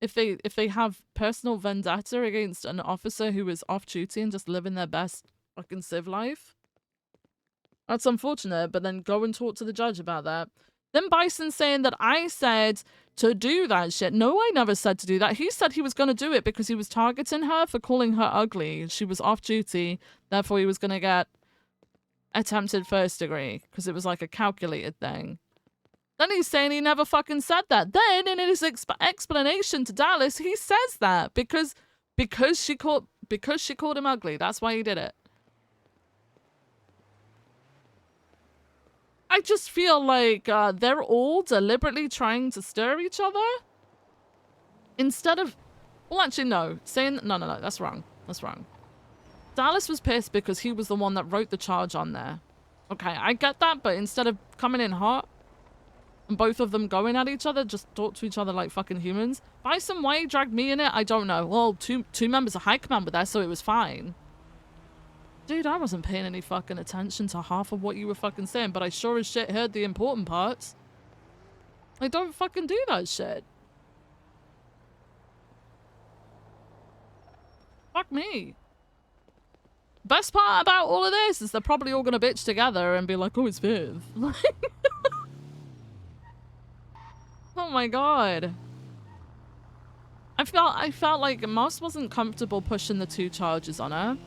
If they have personal vendetta against an officer who is off duty and just living their best fucking civ life. That's unfortunate, but then go and talk to the judge about that. Then Bison saying that I said to do that shit. No, I never said to do that. He said he was going to do it because he was targeting her for calling her ugly. She was off duty, therefore he was going to get attempted first degree because it was like a calculated thing. Then he's saying he never fucking said that. Then in his explanation to Dallas, he says that because she called him ugly. That's why he did it. I just feel like they're all deliberately trying to stir each other instead of, well, actually no, saying no, that's wrong. That's wrong. Dallas was pissed because he was the one that wrote the charge on there. Okay, I get that, but instead of coming in hot and both of them going at each other, just talk to each other like fucking humans. Bison, why you dragged me in it? I don't know. Well, two members of High Command were there, so it was fine. Dude, I wasn't paying any fucking attention to half of what you were fucking saying, but I sure as shit heard the important parts. I don't fucking do that shit. Fuck me. Best part about all of this is they're probably all gonna bitch together and be like, oh, it's Viv. Oh my god. I felt like Moss wasn't comfortable pushing the 2 charges on her.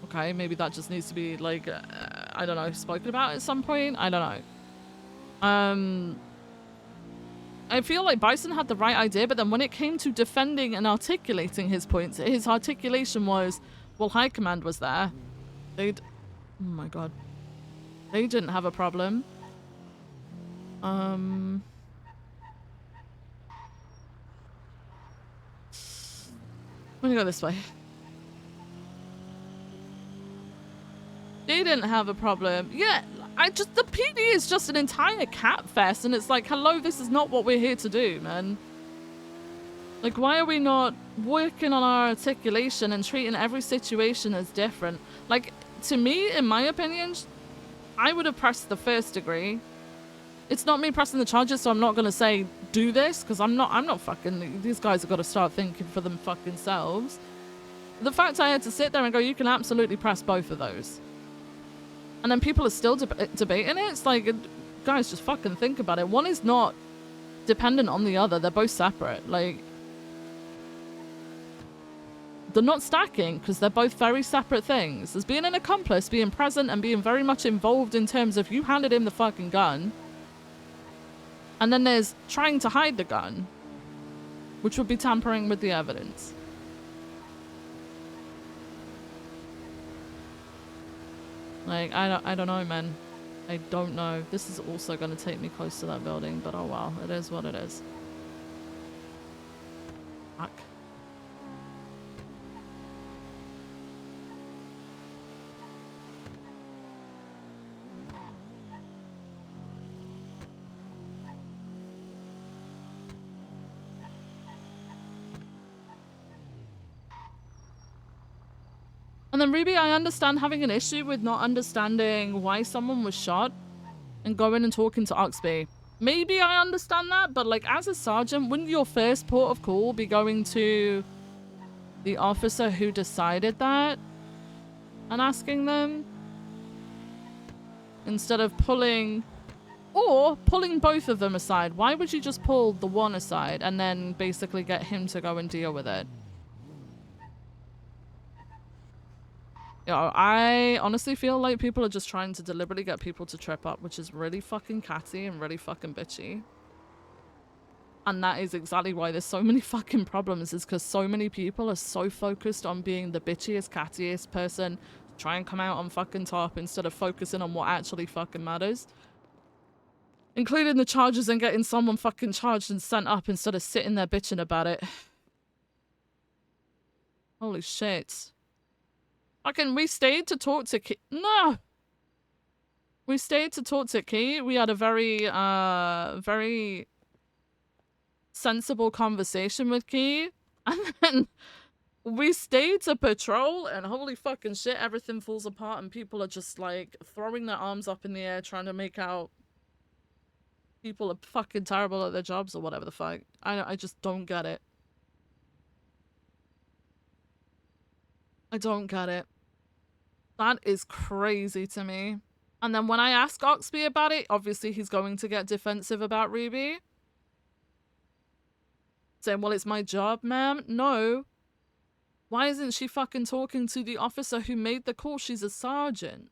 Okay, maybe that just needs to be like, I don't know, spoken about at some point. I don't know. I feel like Bison had the right idea, but then when it came to defending and articulating his points, his articulation was, well, High Command was there. Oh my god. They didn't have a problem. I'm gonna go this way. they didn't have a problem. Yeah, the PD is just an entire cat fest, and it's like, hello, this is not what we're here to do, man. Like, why are we not working on our articulation and treating every situation as different? Like, to me, in my opinion, I would have pressed the first degree. It's not me pressing the charges, so I'm not gonna say do this, because I'm not fucking, these guys have got to start thinking for them fucking selves. The fact I had to sit there and go, you can absolutely press both of those. And then people are still debating it. It's like, guys, just fucking think about it. One is not dependent on the other. They're both separate. Like, they're not stacking because they're both very separate things. There's being an accomplice, being present, and being very much involved in terms of you handed him the fucking gun. And then there's trying to hide the gun, which would be tampering with the evidence. Like, I don't know, man. I don't know. This is also going to take me close to that building, but oh well. It is what it is. Fuck. And then Ruby, I understand having an issue with not understanding why someone was shot and going and talking to Oxby. Maybe I understand that, but like as a sergeant, wouldn't your first port of call be going to the officer who decided that and asking them? Instead of pulling both of them aside. Why would you just pull the one aside and then basically get him to go and deal with it? Yo, I honestly feel like people are just trying to deliberately get people to trip up, which is really fucking catty and really fucking bitchy. And that is exactly why there's so many fucking problems, is because so many people are so focused on being the bitchiest, cattiest person, try and come out on fucking top instead of focusing on what actually fucking matters. Including the charges and getting someone fucking charged and sent up instead of sitting there bitching about it. Holy shit. Fucking, we stayed to talk to Key. No! We stayed to talk to Key. We had a very sensible conversation with Key. And then we stayed to patrol, and holy fucking shit, everything falls apart and people are just like throwing their arms up in the air trying to make out people are fucking terrible at their jobs or whatever the fuck. I just don't get it. I don't get it. That is crazy to me. And then when I ask Oxby about it, obviously he's going to get defensive about Ruby. Saying, well, it's my job, ma'am. No. Why isn't she fucking talking to the officer who made the call? She's a sergeant.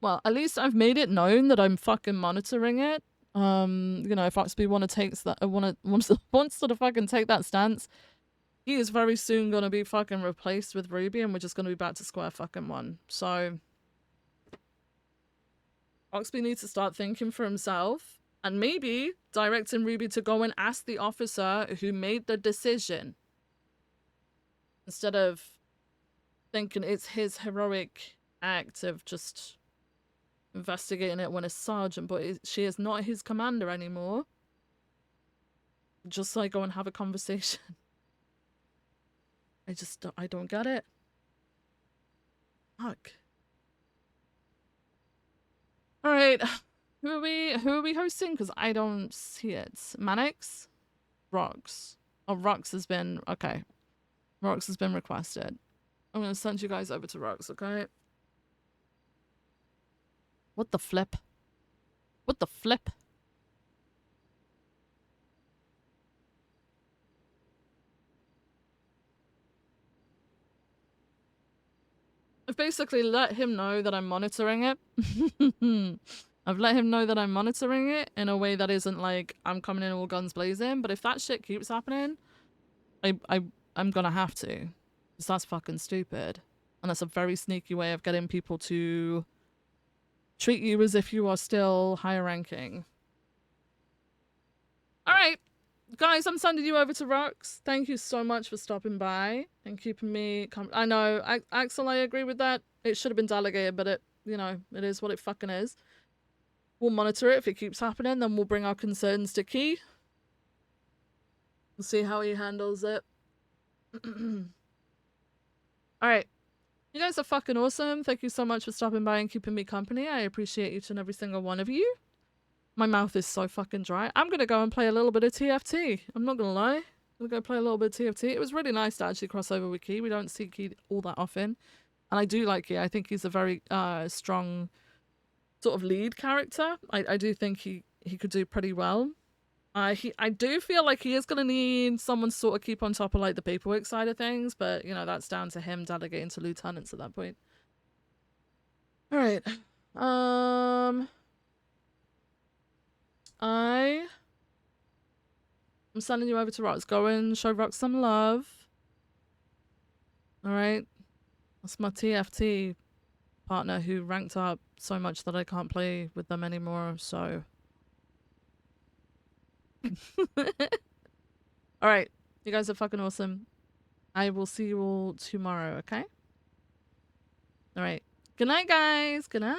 Well, at least I've made it known that I'm fucking monitoring it. You know, if Oxby wants to fucking take that stance, he is very soon gonna be fucking replaced with Ruby, and we're just gonna be back to square fucking one. So Oxby needs to start thinking for himself and maybe directing Ruby to go and ask the officer who made the decision instead of thinking it's his heroic act of just investigating it when a sergeant, but she is not his commander anymore. Just like go and have a conversation. I don't get it. Fuck. All right, who are we hosting? Because I don't see it. Manix, Rox. Oh, Rox has been okay. Rox has been requested. I'm gonna send you guys over to Rox, okay? What the flip? What the flip? I've basically let him know that I'm monitoring it. I've let him know that I'm monitoring it in a way that isn't like I'm coming in all guns blazing, but if that shit keeps happening, I'm gonna have to. Because that's fucking stupid. And that's a very sneaky way of getting people to treat you as if you are still higher ranking. Alright. guys, I'm sending you over to Rux. Thank you so much for stopping by and keeping me. I know, Axel, I agree with that. It should have been delegated, but it, you know, it is what it fucking is. We'll monitor it. If it keeps happening, then we'll bring our concerns to Key. We'll see how he handles it. Alright. You guys are fucking awesome. Thank you so much for stopping by and keeping me company. I appreciate each and every single one of you. My mouth is so fucking dry. I'm gonna go and play a little bit of TFT. I'm not gonna lie. I'm gonna go play a little bit of TFT. It was really nice to actually cross over with Key. We don't see Key all that often. And I do like Key. I think he's a very strong sort of lead character. I do think he could do pretty well. I do feel like he is going to need someone to sort of keep on top of like the paperwork side of things, but you know, that's down to him delegating to lieutenants at that point. All right. I'm sending you over to Rox. Go and show Rox some love. All right. That's my TFT partner who ranked up so much that I can't play with them anymore, so... Alright, you guys are fucking awesome. I will see you all tomorrow, okay? Alright. Good night, guys. Good night.